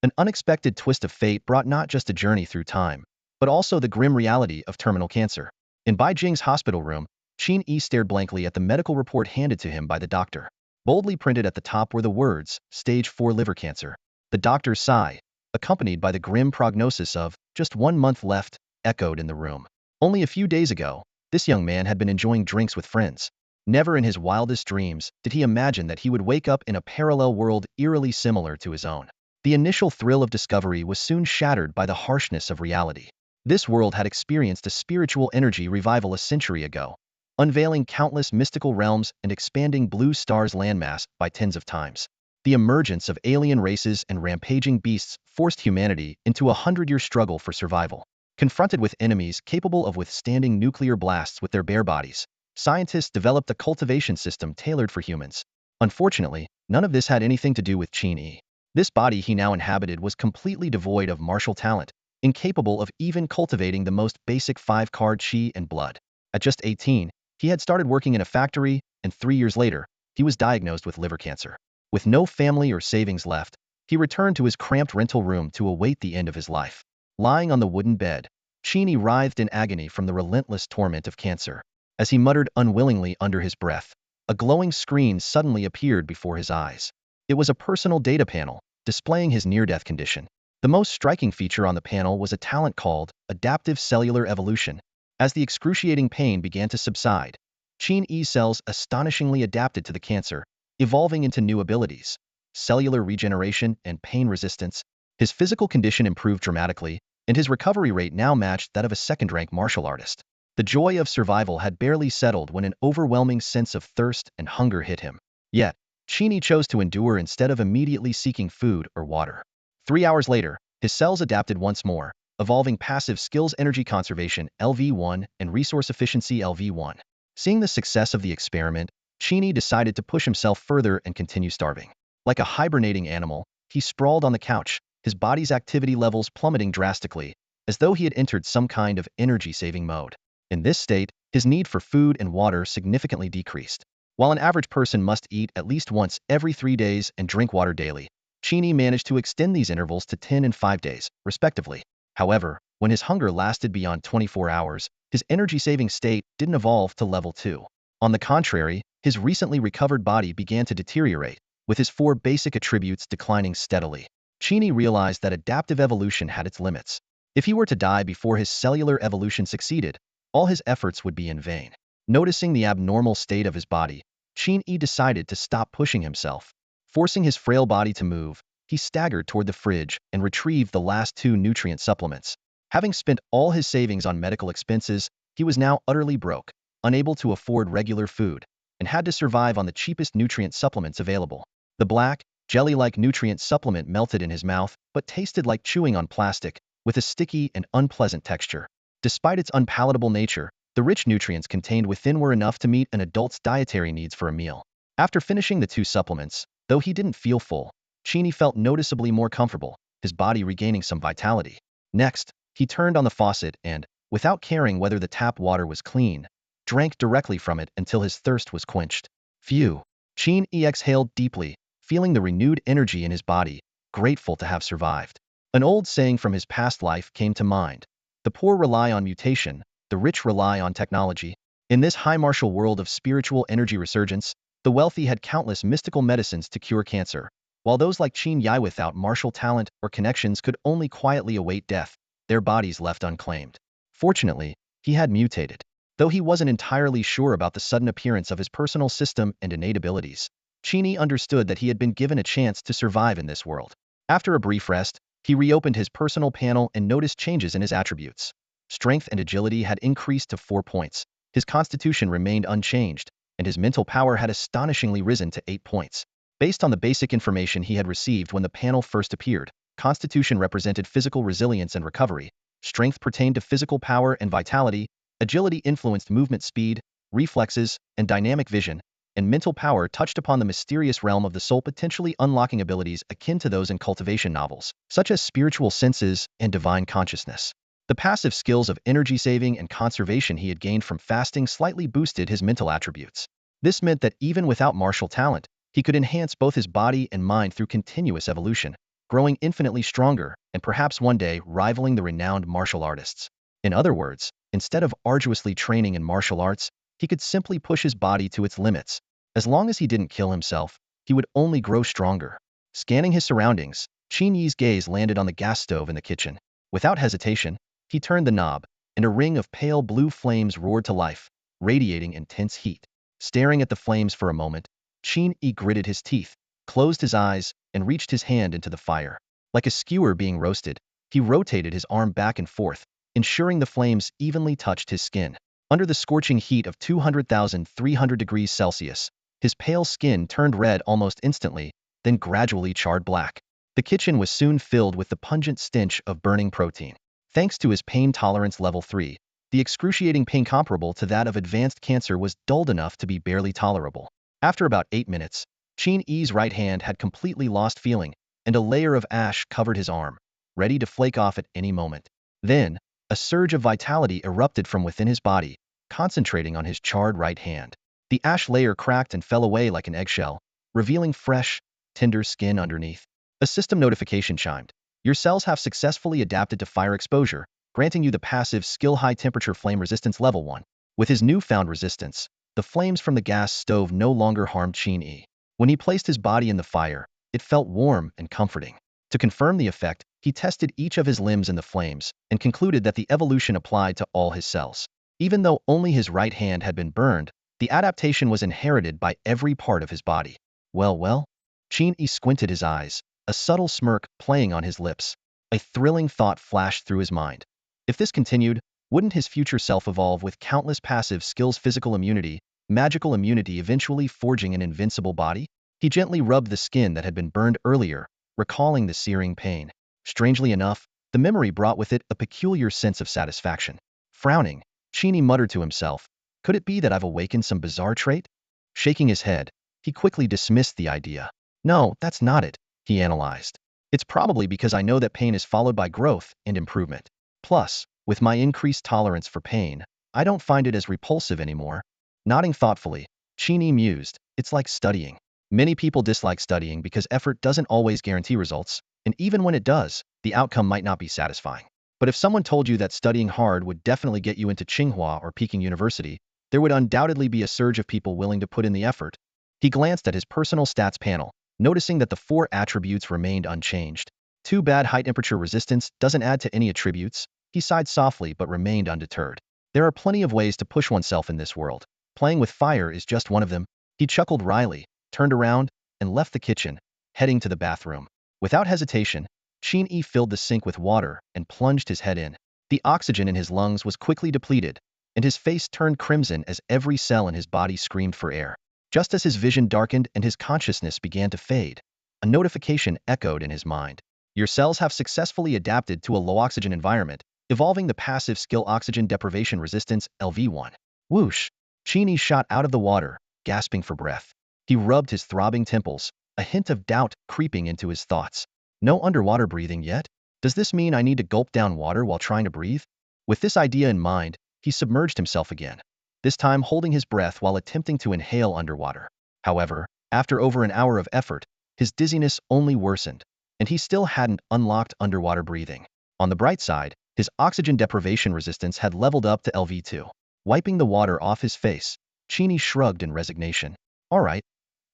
An unexpected twist of fate brought not just a journey through time, but also the grim reality of terminal cancer. In Bai Jing's hospital room, Qin Yi stared blankly at the medical report handed to him by the doctor. Boldly printed at the top were the words, Stage 4 liver cancer. The doctor's sigh, accompanied by the grim prognosis of just 1 month left, echoed in the room. Only a few days ago, this young man had been enjoying drinks with friends. Never in his wildest dreams did he imagine that he would wake up in a parallel world eerily similar to his own. The initial thrill of discovery was soon shattered by the harshness of reality. This world had experienced a spiritual energy revival a century ago, unveiling countless mystical realms and expanding Blue Star's landmass by tens of times. The emergence of alien races and rampaging beasts forced humanity into a 100-year struggle for survival. Confronted with enemies capable of withstanding nuclear blasts with their bare bodies, scientists developed a cultivation system tailored for humans. Unfortunately, none of this had anything to do with Qin Yi. This body he now inhabited was completely devoid of martial talent, incapable of even cultivating the most basic 5-card qi and blood. At just 18, he had started working in a factory, and 3 years later, he was diagnosed with liver cancer. With no family or savings left, he returned to his cramped rental room to await the end of his life. Lying on the wooden bed, Qin Yi writhed in agony from the relentless torment of cancer. As he muttered unwillingly under his breath, a glowing screen suddenly appeared before his eyes. It was a personal data panel, displaying his near-death condition. The most striking feature on the panel was a talent called Adaptive Cellular Evolution. As the excruciating pain began to subside, Qin Yi's cells astonishingly adapted to the cancer, evolving into new abilities: cellular regeneration and pain resistance. His physical condition improved dramatically, and his recovery rate now matched that of a second-rank martial artist. The joy of survival had barely settled when an overwhelming sense of thirst and hunger hit him. Yet, Qin Yi chose to endure instead of immediately seeking food or water. 3 hours later, his cells adapted once more, evolving passive skills energy conservation LV1 and resource efficiency LV1. Seeing the success of the experiment, Qin Yi decided to push himself further and continue starving. Like a hibernating animal, he sprawled on the couch, his body's activity levels plummeting drastically, as though he had entered some kind of energy-saving mode. In this state, his need for food and water significantly decreased. While an average person must eat at least once every 3 days and drink water daily, Qin Yi managed to extend these intervals to 10 and 5 days, respectively. However, when his hunger lasted beyond 24 hours, his energy-saving state didn't evolve to level 2. On the contrary, his recently recovered body began to deteriorate, with his 4 basic attributes declining steadily. Qin Yi realized that adaptive evolution had its limits. If he were to die before his cellular evolution succeeded, all his efforts would be in vain. Noticing the abnormal state of his body, Qin Yi decided to stop pushing himself. Forcing his frail body to move, he staggered toward the fridge and retrieved the last 2 nutrient supplements. Having spent all his savings on medical expenses, he was now utterly broke, unable to afford regular food, and had to survive on the cheapest nutrient supplements available. The black, jelly-like nutrient supplement melted in his mouth, but tasted like chewing on plastic, with a sticky and unpleasant texture. Despite its unpalatable nature, the rich nutrients contained within were enough to meet an adult's dietary needs for a meal. After finishing the 2 supplements, though he didn't feel full, Qin Yi felt noticeably more comfortable, his body regaining some vitality. Next, he turned on the faucet and, without caring whether the tap water was clean, drank directly from it until his thirst was quenched. Phew! Qin Yi exhaled deeply, feeling the renewed energy in his body, grateful to have survived. An old saying from his past life came to mind: the poor rely on mutation, the rich rely on technology. In this high martial world of spiritual energy resurgence, the wealthy had countless mystical medicines to cure cancer, while those like Qin Yi without martial talent or connections could only quietly await death, their bodies left unclaimed. Fortunately, he had mutated. Though he wasn't entirely sure about the sudden appearance of his personal system and innate abilities, Qin Yi understood that he had been given a chance to survive in this world. After a brief rest, he reopened his personal panel and noticed changes in his attributes. Strength and agility had increased to 4 points, his constitution remained unchanged, and his mental power had astonishingly risen to 8 points. Based on the basic information he had received when the panel first appeared, constitution represented physical resilience and recovery, strength pertained to physical power and vitality, agility influenced movement speed, reflexes, and dynamic vision, and mental power touched upon the mysterious realm of the soul, potentially unlocking abilities akin to those in cultivation novels, such as spiritual senses and divine consciousness. The passive skills of energy saving and conservation he had gained from fasting slightly boosted his mental attributes. This meant that even without martial talent, he could enhance both his body and mind through continuous evolution, growing infinitely stronger and perhaps one day rivaling the renowned martial artists. In other words, instead of arduously training in martial arts, he could simply push his body to its limits. As long as he didn't kill himself, he would only grow stronger. Scanning his surroundings, Qin Yi's gaze landed on the gas stove in the kitchen. Without hesitation, he turned the knob, and a ring of pale blue flames roared to life, radiating intense heat. Staring at the flames for a moment, Qin Yi gritted his teeth, closed his eyes, and reached his hand into the fire. Like a skewer being roasted, he rotated his arm back and forth, ensuring the flames evenly touched his skin. Under the scorching heat of 200,300 degrees Celsius, his pale skin turned red almost instantly, then gradually charred black. The kitchen was soon filled with the pungent stench of burning protein. Thanks to his pain tolerance level 3, the excruciating pain comparable to that of advanced cancer was dulled enough to be barely tolerable. After about 8 minutes, Qin Yi's right hand had completely lost feeling, and a layer of ash covered his arm, ready to flake off at any moment. Then, a surge of vitality erupted from within his body, concentrating on his charred right hand. The ash layer cracked and fell away like an eggshell, revealing fresh, tender skin underneath. A system notification chimed. Your cells have successfully adapted to fire exposure, granting you the passive skill high temperature flame resistance level 1. With his newfound resistance, the flames from the gas stove no longer harmed Qin Yi. When he placed his body in the fire, it felt warm and comforting. To confirm the effect, he tested each of his limbs in the flames and concluded that the evolution applied to all his cells. Even though only his right hand had been burned, the adaptation was inherited by every part of his body. Well, Qin Yi squinted his eyes, a subtle smirk playing on his lips. A thrilling thought flashed through his mind. If this continued, wouldn't his future self evolve with countless passive skills, physical immunity, magical immunity, eventually forging an invincible body? He gently rubbed the skin that had been burned earlier, recalling the searing pain. Strangely enough, the memory brought with it a peculiar sense of satisfaction. Frowning, Qin Yi muttered to himself, could it be that I've awakened some bizarre trait? Shaking his head, he quickly dismissed the idea. No, that's not it, he analyzed. It's probably because I know that pain is followed by growth and improvement. Plus, with my increased tolerance for pain, I don't find it as repulsive anymore. Nodding thoughtfully, Qin Yi mused, it's like studying. Many people dislike studying because effort doesn't always guarantee results, and even when it does, the outcome might not be satisfying. But if someone told you that studying hard would definitely get you into Tsinghua or Peking University, there would undoubtedly be a surge of people willing to put in the effort. He glanced at his personal stats panel, noticing that the 4 attributes remained unchanged. Too bad high temperature resistance doesn't add to any attributes. He sighed softly but remained undeterred. There are plenty of ways to push oneself in this world. Playing with fire is just one of them. He chuckled wryly, turned around, and left the kitchen, heading to the bathroom. Without hesitation, Qin Yi filled the sink with water and plunged his head in. The oxygen in his lungs was quickly depleted, and his face turned crimson as every cell in his body screamed for air. Just as his vision darkened and his consciousness began to fade, a notification echoed in his mind. Your cells have successfully adapted to a low-oxygen environment, evolving the passive skill oxygen deprivation resistance LV1. Whoosh! Qin Yi shot out of the water, gasping for breath. He rubbed his throbbing temples, a hint of doubt creeping into his thoughts. No underwater breathing yet? Does this mean I need to gulp down water while trying to breathe? With this idea in mind, he submerged himself again, this time holding his breath while attempting to inhale underwater. However, after over an hour of effort, his dizziness only worsened, and he still hadn't unlocked underwater breathing. On the bright side, his oxygen deprivation resistance had leveled up to LV2. Wiping the water off his face, Qin Yi shrugged in resignation. All right,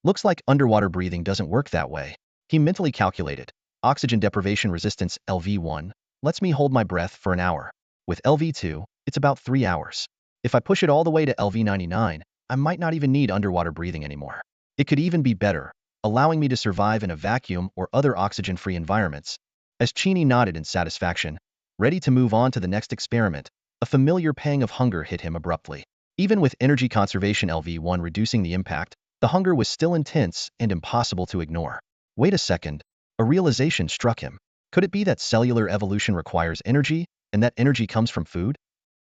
looks like underwater breathing doesn't work that way. He mentally calculated. Oxygen deprivation resistance LV1 lets me hold my breath for an hour. With LV2, it's about 3 hours. If I push it all the way to LV99, I might not even need underwater breathing anymore. It could even be better, allowing me to survive in a vacuum or other oxygen-free environments. As Qin Yi nodded in satisfaction, ready to move on to the next experiment, a familiar pang of hunger hit him abruptly. Even with energy conservation LV1 reducing the impact, the hunger was still intense and impossible to ignore. Wait a second, a realization struck him. Could it be that cellular evolution requires energy, and that energy comes from food?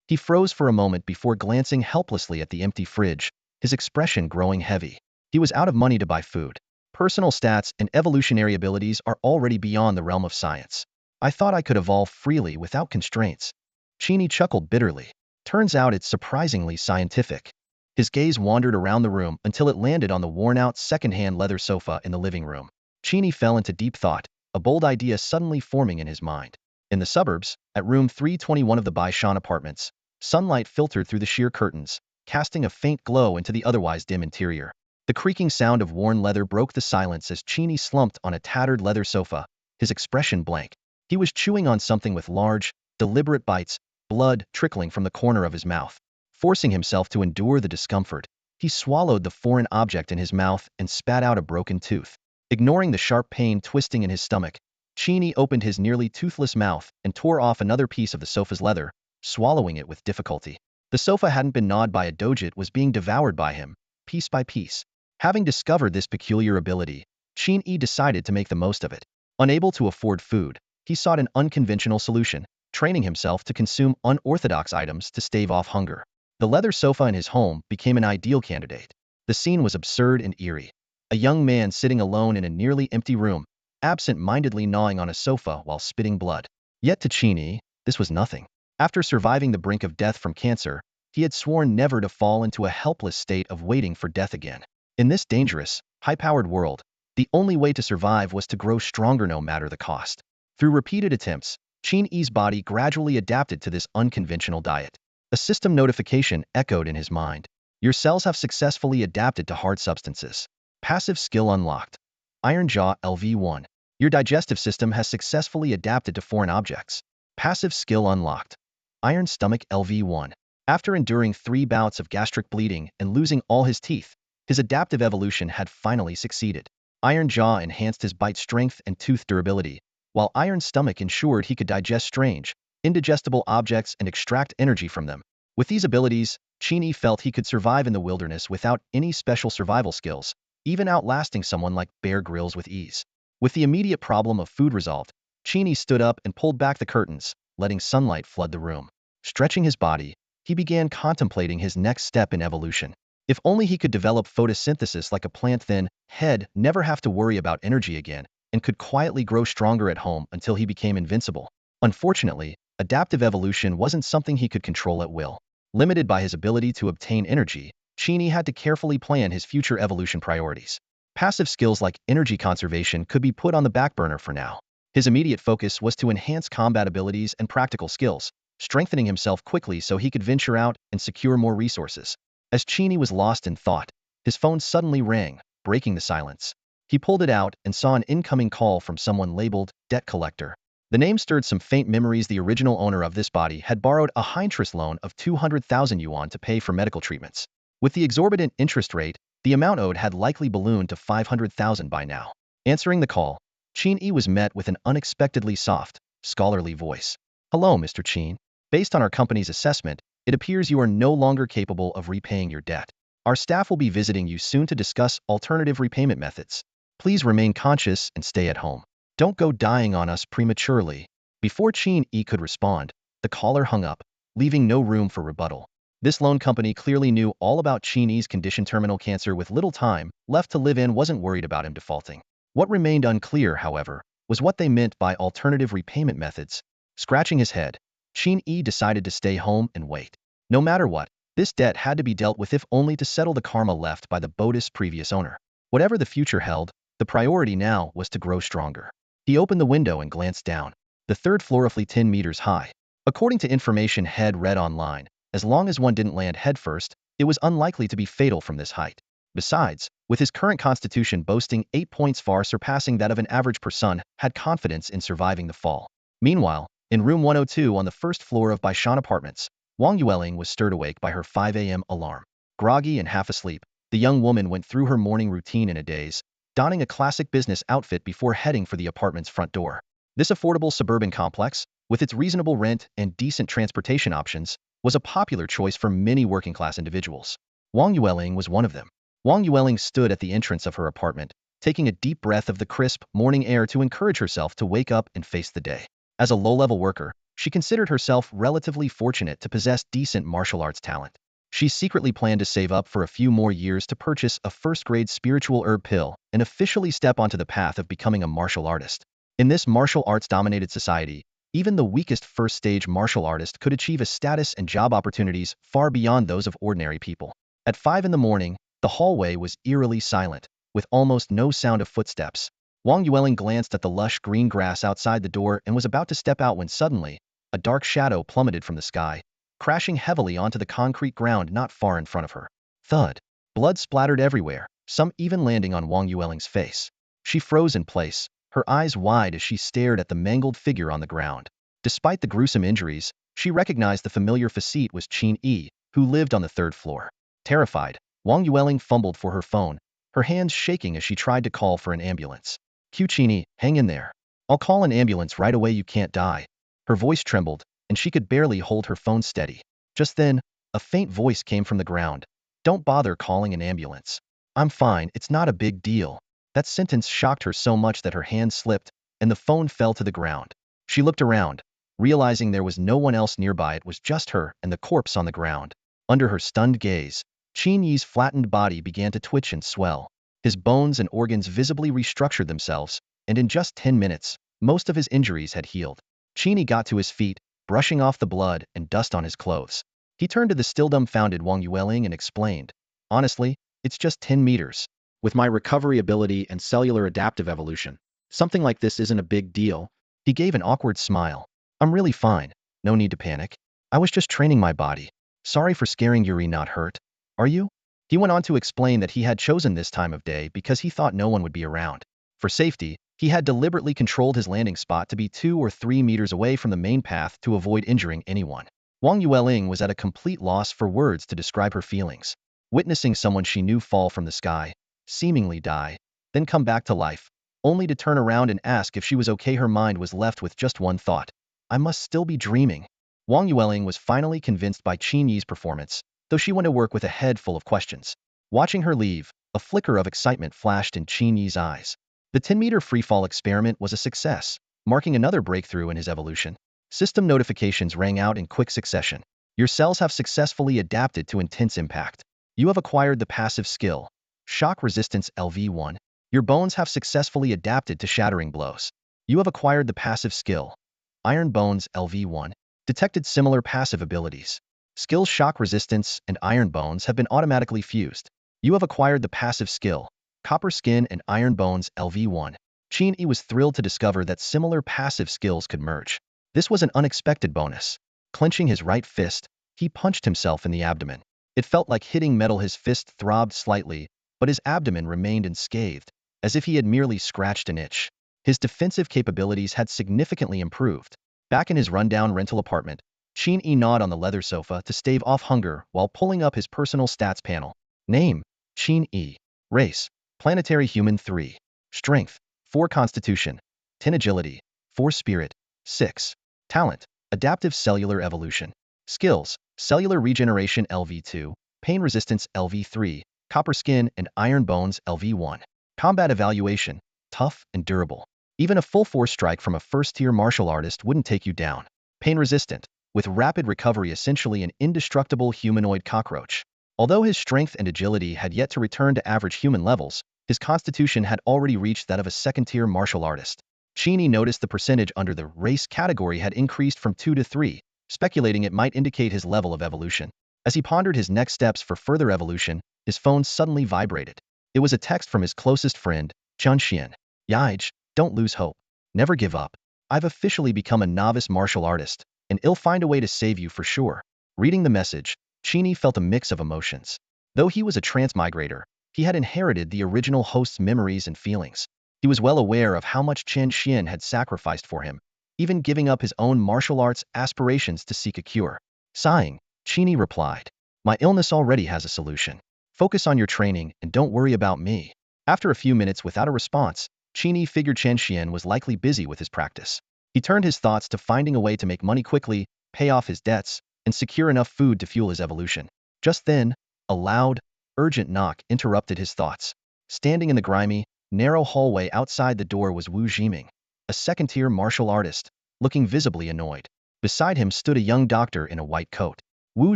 He froze for a moment before glancing helplessly at the empty fridge, his expression growing heavy. He was out of money to buy food. Personal stats and evolutionary abilities are already beyond the realm of science. I thought I could evolve freely without constraints. Qin Yi chuckled bitterly. Turns out it's surprisingly scientific. His gaze wandered around the room until it landed on the worn-out second-hand leather sofa in the living room. Qin Yi fell into deep thought, a bold idea suddenly forming in his mind. In the suburbs, at room 321 of the Baishan apartments, sunlight filtered through the sheer curtains, casting a faint glow into the otherwise dim interior. The creaking sound of worn leather broke the silence as Qin Yi slumped on a tattered leather sofa, his expression blank. He was chewing on something with large, deliberate bites, blood trickling from the corner of his mouth. Forcing himself to endure the discomfort, he swallowed the foreign object in his mouth and spat out a broken tooth. Ignoring the sharp pain twisting in his stomach, Qin Yi opened his nearly toothless mouth and tore off another piece of the sofa's leather, swallowing it with difficulty. The sofa hadn't been gnawed by a doge, it was being devoured by him, piece by piece. Having discovered this peculiar ability, Qin Yi decided to make the most of it. Unable to afford food, he sought an unconventional solution, training himself to consume unorthodox items to stave off hunger. The leather sofa in his home became an ideal candidate. The scene was absurd and eerie. A young man sitting alone in a nearly empty room, absent-mindedly gnawing on a sofa while spitting blood. Yet to Qin Yi, this was nothing. After surviving the brink of death from cancer, he had sworn never to fall into a helpless state of waiting for death again. In this dangerous, high-powered world, the only way to survive was to grow stronger no matter the cost. Through repeated attempts, Qin Yi's body gradually adapted to this unconventional diet. A system notification echoed in his mind. Your cells have successfully adapted to hard substances. Passive skill unlocked. Iron Jaw LV1. Your digestive system has successfully adapted to foreign objects. Passive skill unlocked. Iron Stomach LV1. After enduring 3 bouts of gastric bleeding and losing all his teeth, his adaptive evolution had finally succeeded. Iron Jaw enhanced his bite strength and tooth durability, while Iron Stomach ensured he could digest strange, indigestible objects and extract energy from them. With these abilities, Qin Yi felt he could survive in the wilderness without any special survival skills, even outlasting someone like Bear Grylls with ease. With the immediate problem of food resolved, Qin Yi stood up and pulled back the curtains, letting sunlight flood the room. Stretching his body, he began contemplating his next step in evolution. If only he could develop photosynthesis like a plant, then he'd never have to worry about energy again and could quietly grow stronger at home until he became invincible. Unfortunately, adaptive evolution wasn't something he could control at will. Limited by his ability to obtain energy, Qin Yi had to carefully plan his future evolution priorities. Passive skills like energy conservation could be put on the back burner for now. His immediate focus was to enhance combat abilities and practical skills, strengthening himself quickly so he could venture out and secure more resources. As Qin Yi was lost in thought, his phone suddenly rang, breaking the silence. He pulled it out and saw an incoming call from someone labeled Debt Collector. The name stirred some faint memories. The original owner of this body had borrowed a high-interest loan of 200,000 yuan to pay for medical treatments. With the exorbitant interest rate, the amount owed had likely ballooned to 500,000 by now. Answering the call, Qin Yi was met with an unexpectedly soft, scholarly voice. Hello, Mr. Qin. Based on our company's assessment, it appears you are no longer capable of repaying your debt. Our staff will be visiting you soon to discuss alternative repayment methods. Please remain conscious and stay at home. Don't go dying on us prematurely. Before Qin Yi could respond, the caller hung up, leaving no room for rebuttal. This loan company clearly knew all about Qin Yi's condition. Terminal cancer with little time left to live in wasn't worried about him defaulting. What remained unclear, however, was what they meant by alternative repayment methods. Scratching his head, Qin Yi decided to stay home and wait. No matter what, this debt had to be dealt with, if only to settle the karma left by the boat's previous owner. Whatever the future held, the priority now was to grow stronger. He opened the window and glanced down. The 3rd floor, roughly 10 meters high. According to information he'd read online, as long as one didn't land headfirst, it was unlikely to be fatal from this height. Besides, with his current constitution boasting 8 points far surpassing that of an average person, had confidence in surviving the fall. Meanwhile, in room 102 on the 1st floor of Baishan Apartments, Wang Yueling was stirred awake by her 5 a.m. alarm. Groggy and half asleep, the young woman went through her morning routine in a daze, donning a classic business outfit before heading for the apartment's front door. This affordable suburban complex, with its reasonable rent and decent transportation options, was a popular choice for many working-class individuals. Wang Yueling was one of them. Wang Yueling stood at the entrance of her apartment, taking a deep breath of the crisp, morning air to encourage herself to wake up and face the day. As a low-level worker, she considered herself relatively fortunate to possess decent martial arts talent. She secretly planned to save up for a few more years to purchase a first-grade spiritual herb pill and officially step onto the path of becoming a martial artist. In this martial arts-dominated society, even the weakest first-stage martial artist could achieve a status and job opportunities far beyond those of ordinary people. At 5 in the morning, the hallway was eerily silent, with almost no sound of footsteps. Wang Yueling glanced at the lush green grass outside the door and was about to step out when suddenly, a dark shadow plummeted from the sky, crashing heavily onto the concrete ground not far in front of her. Thud. Blood splattered everywhere, some even landing on Wang Yueling's face. She froze in place, her eyes wide as she stared at the mangled figure on the ground. Despite the gruesome injuries, she recognized the familiar facete was Qin Yi, who lived on the third floor. Terrified, Wang Yueling fumbled for her phone, her hands shaking as she tried to call for an ambulance. Qin Yi, hang in there. I'll call an ambulance right away, you can't die. Her voice trembled, and she could barely hold her phone steady. Just then, a faint voice came from the ground. Don't bother calling an ambulance. I'm fine, it's not a big deal. That sentence shocked her so much that her hand slipped, and the phone fell to the ground. She looked around, realizing there was no one else nearby. It was just her and the corpse on the ground. Under her stunned gaze, Qin Yi's flattened body began to twitch and swell. His bones and organs visibly restructured themselves, and in just 10 minutes, most of his injuries had healed. Qin Yi got to his feet, brushing off the blood and dust on his clothes. He turned to the still dumbfounded Wang Yueling and explained, honestly, it's just 10 meters. With my recovery ability and cellular adaptive evolution, something like this isn't a big deal. He gave an awkward smile. I'm really fine. No need to panic. I was just training my body. Sorry for scaring Yuri. Not hurt, are you? He went on to explain that he had chosen this time of day because he thought no one would be around. For safety, he had deliberately controlled his landing spot to be 2 or 3 meters away from the main path to avoid injuring anyone. Wang Yueling was at a complete loss for words to describe her feelings. Witnessing someone she knew fall from the sky, seemingly die, then come back to life, only to turn around and ask if she was okay, her mind was left with just one thought. I must still be dreaming. Wang Yueling was finally convinced by Qin Yi's performance, though she went to work with a head full of questions. Watching her leave, a flicker of excitement flashed in Qin Yi's eyes. The 10-meter freefall experiment was a success, marking another breakthrough in his evolution. System notifications rang out in quick succession. Your cells have successfully adapted to intense impact. You have acquired the passive skill, Shock Resistance LV1. Your bones have successfully adapted to shattering blows. You have acquired the passive skill, Iron Bones LV1. Detected similar passive abilities. Skills Shock Resistance and Iron Bones have been automatically fused. You have acquired the passive skill, Copper Skin and Iron Bones LV1. Qin Yi was thrilled to discover that similar passive skills could merge. This was an unexpected bonus. Clenching his right fist, he punched himself in the abdomen. It felt like hitting metal. His fist throbbed slightly, but his abdomen remained unscathed, as if he had merely scratched an itch. His defensive capabilities had significantly improved. Back in his rundown rental apartment, Qin Yi gnawed on the leather sofa to stave off hunger while pulling up his personal stats panel. Name, Qin Yi. Race, Planetary Human 3. Strength, 4 Constitution, 10 Agility, 4 Spirit, 6. Talent, Adaptive Cellular Evolution. Skills, Cellular Regeneration LV2, Pain Resistance LV3, Copper Skin and Iron Bones LV1. Combat Evaluation, Tough and Durable. Even a full-force strike from a first-tier martial artist wouldn't take you down. Pain Resistant, with rapid recovery, essentially an indestructible humanoid cockroach. Although his strength and agility had yet to return to average human levels, his constitution had already reached that of a second-tier martial artist. Qin Yi noticed the percentage under the race category had increased from 2 to 3, speculating it might indicate his level of evolution. As he pondered his next steps for further evolution, his phone suddenly vibrated. It was a text from his closest friend, Xian. Yaij, don't lose hope. Never give up. I've officially become a novice martial artist, and I'll find a way to save you for sure. Reading the message, Qin Yi felt a mix of emotions. Though he was a transmigrator, he had inherited the original host's memories and feelings. He was well aware of how much Chen Xian had sacrificed for him, even giving up his own martial arts aspirations to seek a cure. Sighing, Qin Yi replied, my illness already has a solution. Focus on your training and don't worry about me. After a few minutes without a response, Qin Yi figured Chen Xian was likely busy with his practice. He turned his thoughts to finding a way to make money quickly, pay off his debts, and secure enough food to fuel his evolution. Just then, a loud, urgent knock interrupted his thoughts. Standing in the grimy, narrow hallway outside the door was Wu Jiming, a second-tier martial artist, looking visibly annoyed. Beside him stood a young doctor in a white coat. Wu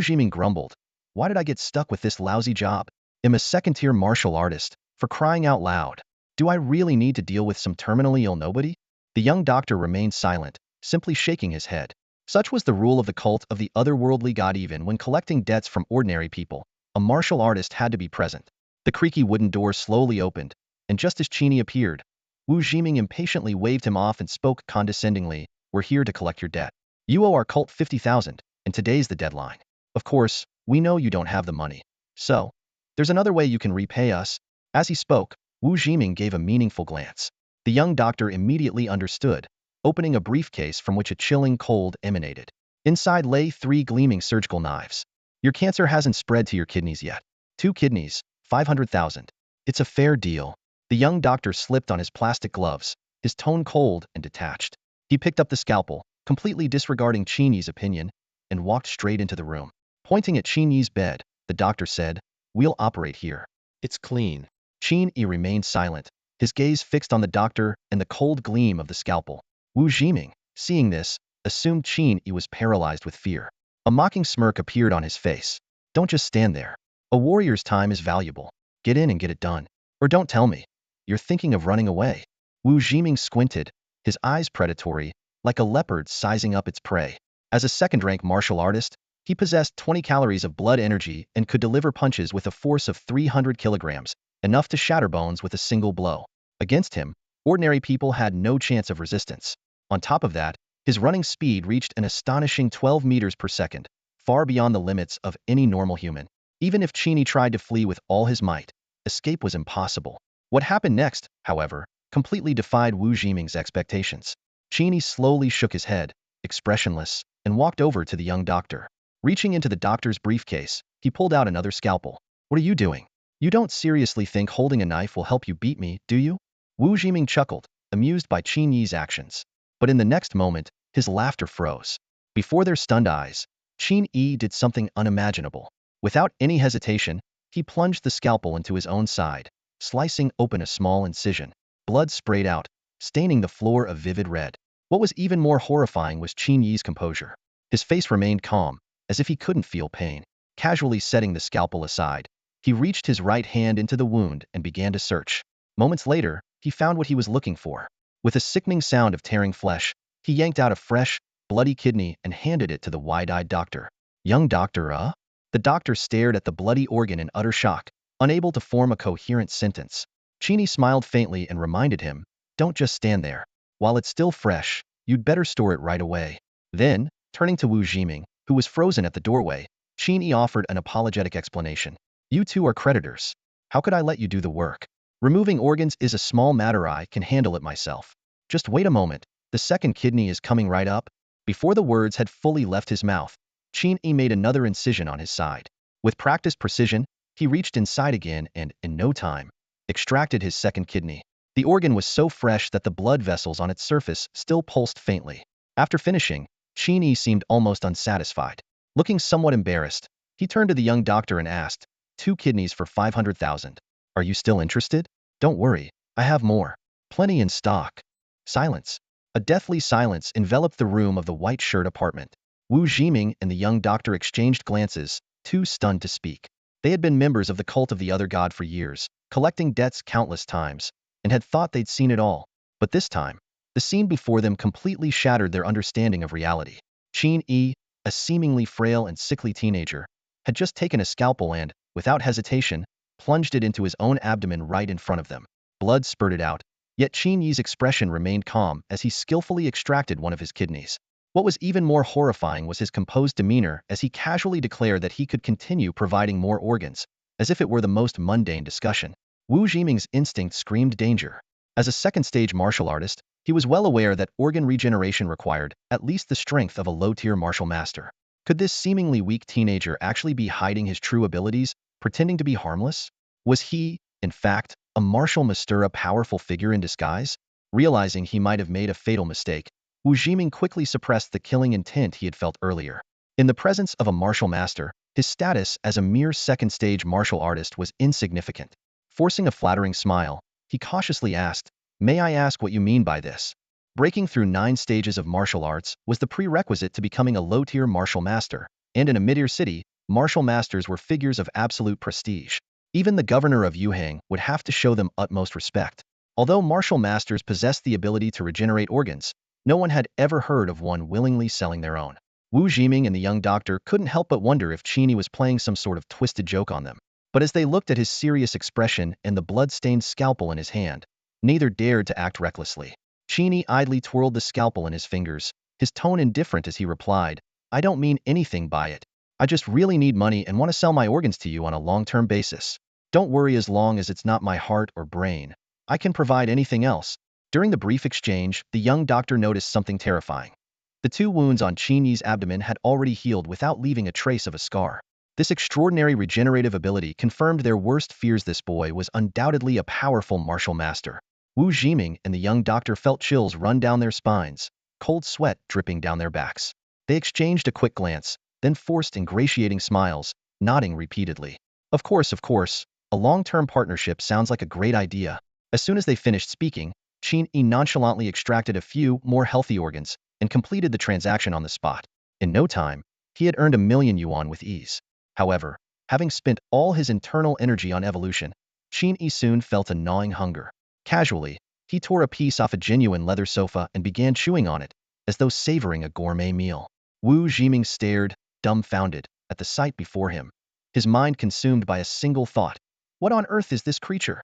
Jiming grumbled, why did I get stuck with this lousy job? I'm a second-tier martial artist, for crying out loud. Do I really need to deal with some terminally ill nobody? The young doctor remained silent, simply shaking his head. Such was the rule of the cult of the otherworldly god. Even when collecting debts from ordinary people, a martial artist had to be present. The creaky wooden door slowly opened, and just as Qin Yi appeared, Wu Jiming impatiently waved him off and spoke condescendingly, "We're here to collect your debt. You owe our cult 50,000, and today's the deadline. Of course, we know you don't have the money. So, there's another way you can repay us." As he spoke, Wu Jiming gave a meaningful glance. The young doctor immediately understood, opening a briefcase from which a chilling cold emanated. Inside lay 3 gleaming surgical knives. "Your cancer hasn't spread to your kidneys yet. 2 kidneys, 500,000. It's a fair deal." The young doctor slipped on his plastic gloves, his tone cold and detached. He picked up the scalpel, completely disregarding Qin Yi's opinion, and walked straight into the room. Pointing at Qin Yi's bed, the doctor said, "We'll operate here. It's clean." Qin Yi remained silent, his gaze fixed on the doctor and the cold gleam of the scalpel. Wu Jiming, seeing this, assumed Qin Yi was paralyzed with fear. A mocking smirk appeared on his face. "Don't just stand there. A warrior's time is valuable. Get in and get it done. Or don't tell me you're thinking of running away." Wu Jiming squinted, his eyes predatory, like a leopard sizing up its prey. As a second-rank martial artist, he possessed 20 calories of blood energy and could deliver punches with a force of 300 kilograms, enough to shatter bones with a single blow. Against him, ordinary people had no chance of resistance. On top of that, his running speed reached an astonishing 12 meters per second, far beyond the limits of any normal human. Even if Qin Yi tried to flee with all his might, escape was impossible. What happened next, however, completely defied Wu Jiming's expectations. Qin Yi slowly shook his head, expressionless, and walked over to the young doctor. Reaching into the doctor's briefcase, he pulled out another scalpel. "What are you doing? You don't seriously think holding a knife will help you beat me, do you?" Wu Jiming chuckled, amused by Qin Yi's actions. But in the next moment, his laughter froze. Before their stunned eyes, Qin Yi did something unimaginable. Without any hesitation, he plunged the scalpel into his own side, slicing open a small incision. Blood sprayed out, staining the floor a vivid red. What was even more horrifying was Qin Yi's composure. His face remained calm, as if he couldn't feel pain. Casually setting the scalpel aside, he reached his right hand into the wound and began to search. Moments later, he found what he was looking for. With a sickening sound of tearing flesh, he yanked out a fresh, bloody kidney and handed it to the wide-eyed doctor. "Young doctor, The doctor stared at the bloody organ in utter shock, unable to form a coherent sentence. Qin Yi smiled faintly and reminded him, "Don't just stand there. While it's still fresh, you'd better store it right away." Then, turning to Wu Jiming, who was frozen at the doorway, Qin Yi offered an apologetic explanation. "You two are creditors. How could I let you do the work? Removing organs is a small matter, I can handle it myself. Just wait a moment, the second kidney is coming right up." Before the words had fully left his mouth, Qin Yi made another incision on his side. With practiced precision, he reached inside again and, in no time, extracted his second kidney. The organ was so fresh that the blood vessels on its surface still pulsed faintly. After finishing, Qin Yi seemed almost unsatisfied. Looking somewhat embarrassed, he turned to the young doctor and asked, 2 kidneys for 500,000. Are you still interested? Don't worry, I have more. Plenty in stock." Silence. A deathly silence enveloped the room of the white shirt apartment. Wu Jiming and the young doctor exchanged glances, too stunned to speak. They had been members of the cult of the other god for years, collecting debts countless times, and had thought they'd seen it all. But this time, the scene before them completely shattered their understanding of reality. Qin Yi, a seemingly frail and sickly teenager, had just taken a scalpel and, without hesitation, plunged it into his own abdomen right in front of them. Blood spurted out, yet Qin Yi's expression remained calm as he skillfully extracted one of his kidneys. What was even more horrifying was his composed demeanor as he casually declared that he could continue providing more organs, as if it were the most mundane discussion. Wu Jiming's instinct screamed danger. As a second-stage martial artist, he was well aware that organ regeneration required at least the strength of a low-tier martial master. Could this seemingly weak teenager actually be hiding his true abilities, pretending to be harmless? Was he, in fact, a martial master, a powerful figure in disguise? Realizing he might have made a fatal mistake, Wu Jiming quickly suppressed the killing intent he had felt earlier. In the presence of a martial master, his status as a mere second-stage martial artist was insignificant. Forcing a flattering smile, he cautiously asked, "May I ask what you mean by this?" Breaking through 9 stages of martial arts was the prerequisite to becoming a low-tier martial master, and in a mid-tier city, martial masters were figures of absolute prestige. Even the governor of Yuhang would have to show them utmost respect. Although martial masters possessed the ability to regenerate organs, no one had ever heard of one willingly selling their own. Wu Jiming and the young doctor couldn't help but wonder if Qin Yi was playing some sort of twisted joke on them. But as they looked at his serious expression and the blood-stained scalpel in his hand, Neither dared to act recklessly. Qin Yi idly twirled the scalpel in his fingers, his tone indifferent as he replied, I don't mean anything by it. I just really need money and want to sell my organs to you on a long-term basis. Don't worry as long as it's not my heart or brain. I can provide anything else. During the brief exchange, the young doctor noticed something terrifying. The 2 wounds on Qin Yi's abdomen had already healed without leaving a trace of a scar. This extraordinary regenerative ability confirmed their worst fears. This boy was undoubtedly a powerful martial master. Wu Jiming and the young doctor felt chills run down their spines, cold sweat dripping down their backs. They exchanged a quick glance, then forced ingratiating smiles, nodding repeatedly. Of course, a long-term partnership sounds like a great idea. As soon as they finished speaking, Qin Yi nonchalantly extracted a few more healthy organs and completed the transaction on the spot. In no time, he had earned 1,000,000 yuan with ease. However, having spent all his internal energy on evolution, Qin Yi soon felt a gnawing hunger. Casually, he tore a piece off a genuine leather sofa and began chewing on it, as though savoring a gourmet meal. Wu Jiming stared, dumbfounded, at the sight before him, his mind consumed by a single thought. What on earth is this creature?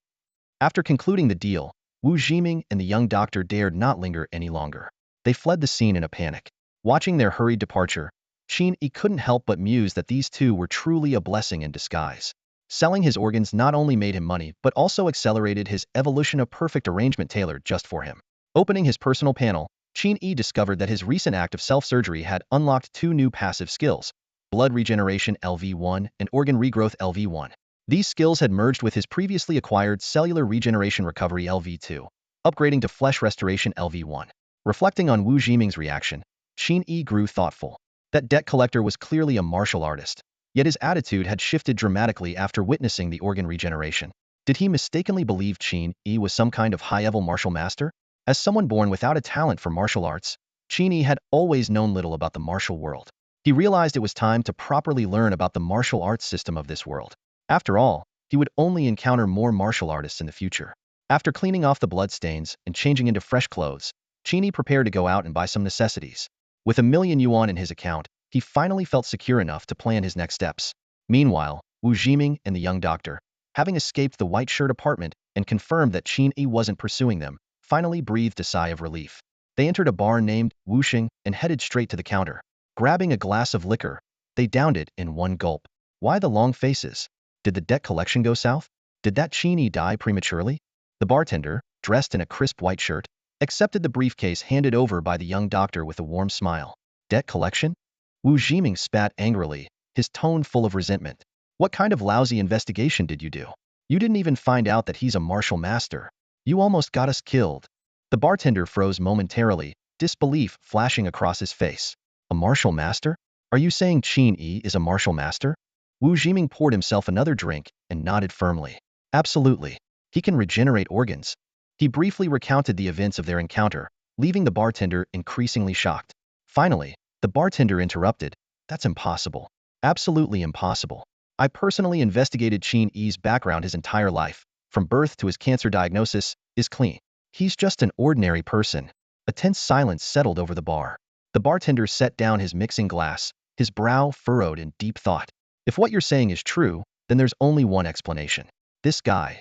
After concluding the deal, Wu Jiming and the young doctor dared not linger any longer. They fled the scene in a panic. Watching their hurried departure, Qin Yi couldn't help but muse that these two were truly a blessing in disguise. Selling his organs not only made him money but also accelerated his evolution, a perfect arrangement tailored just for him. Opening his personal panel, Qin Yi discovered that his recent act of self-surgery had unlocked 2 new passive skills, blood regeneration LV1 and organ regrowth LV1. These skills had merged with his previously acquired cellular regeneration recovery LV2, upgrading to flesh restoration LV1. Reflecting on Wu Jiming's reaction, Qin Yi grew thoughtful. That debt collector was clearly a martial artist, yet his attitude had shifted dramatically after witnessing the organ regeneration. Did he mistakenly believe Qin Yi was some kind of high-level martial master? As someone born without a talent for martial arts, Qin Yi had always known little about the martial world. He realized it was time to properly learn about the martial arts system of this world. After all, he would only encounter more martial artists in the future. After cleaning off the bloodstains and changing into fresh clothes, Qin Yi prepared to go out and buy some necessities. With 1,000,000 yuan in his account, he finally felt secure enough to plan his next steps. Meanwhile, Wu Jiming and the young doctor, having escaped the white shirt apartment and confirmed that Qin Yi wasn't pursuing them, finally breathed a sigh of relief. They entered a bar named Wuxing and headed straight to the counter. Grabbing a glass of liquor, they downed it in one gulp. Why the long faces? Did the debt collection go south? Did that Qin Yi die prematurely? The bartender, dressed in a crisp white shirt, accepted the briefcase handed over by the young doctor with a warm smile. Debt collection? Wu Jiming spat angrily, his tone full of resentment. What kind of lousy investigation did you do? You didn't even find out that he's a martial master. You almost got us killed. The bartender froze momentarily, disbelief flashing across his face. A martial master? Are you saying Qin Yi is a martial master? Wu Jiming poured himself another drink and nodded firmly. Absolutely. He can regenerate organs. He briefly recounted the events of their encounter, leaving the bartender increasingly shocked. Finally, the bartender interrupted. That's impossible. Absolutely impossible. I personally investigated Qin Yi's background. His entire life, from birth to his cancer diagnosis, is clean. He's just an ordinary person. A tense silence settled over the bar. The bartender set down his mixing glass, his brow furrowed in deep thought. If what you're saying is true, then there's only one explanation. This guy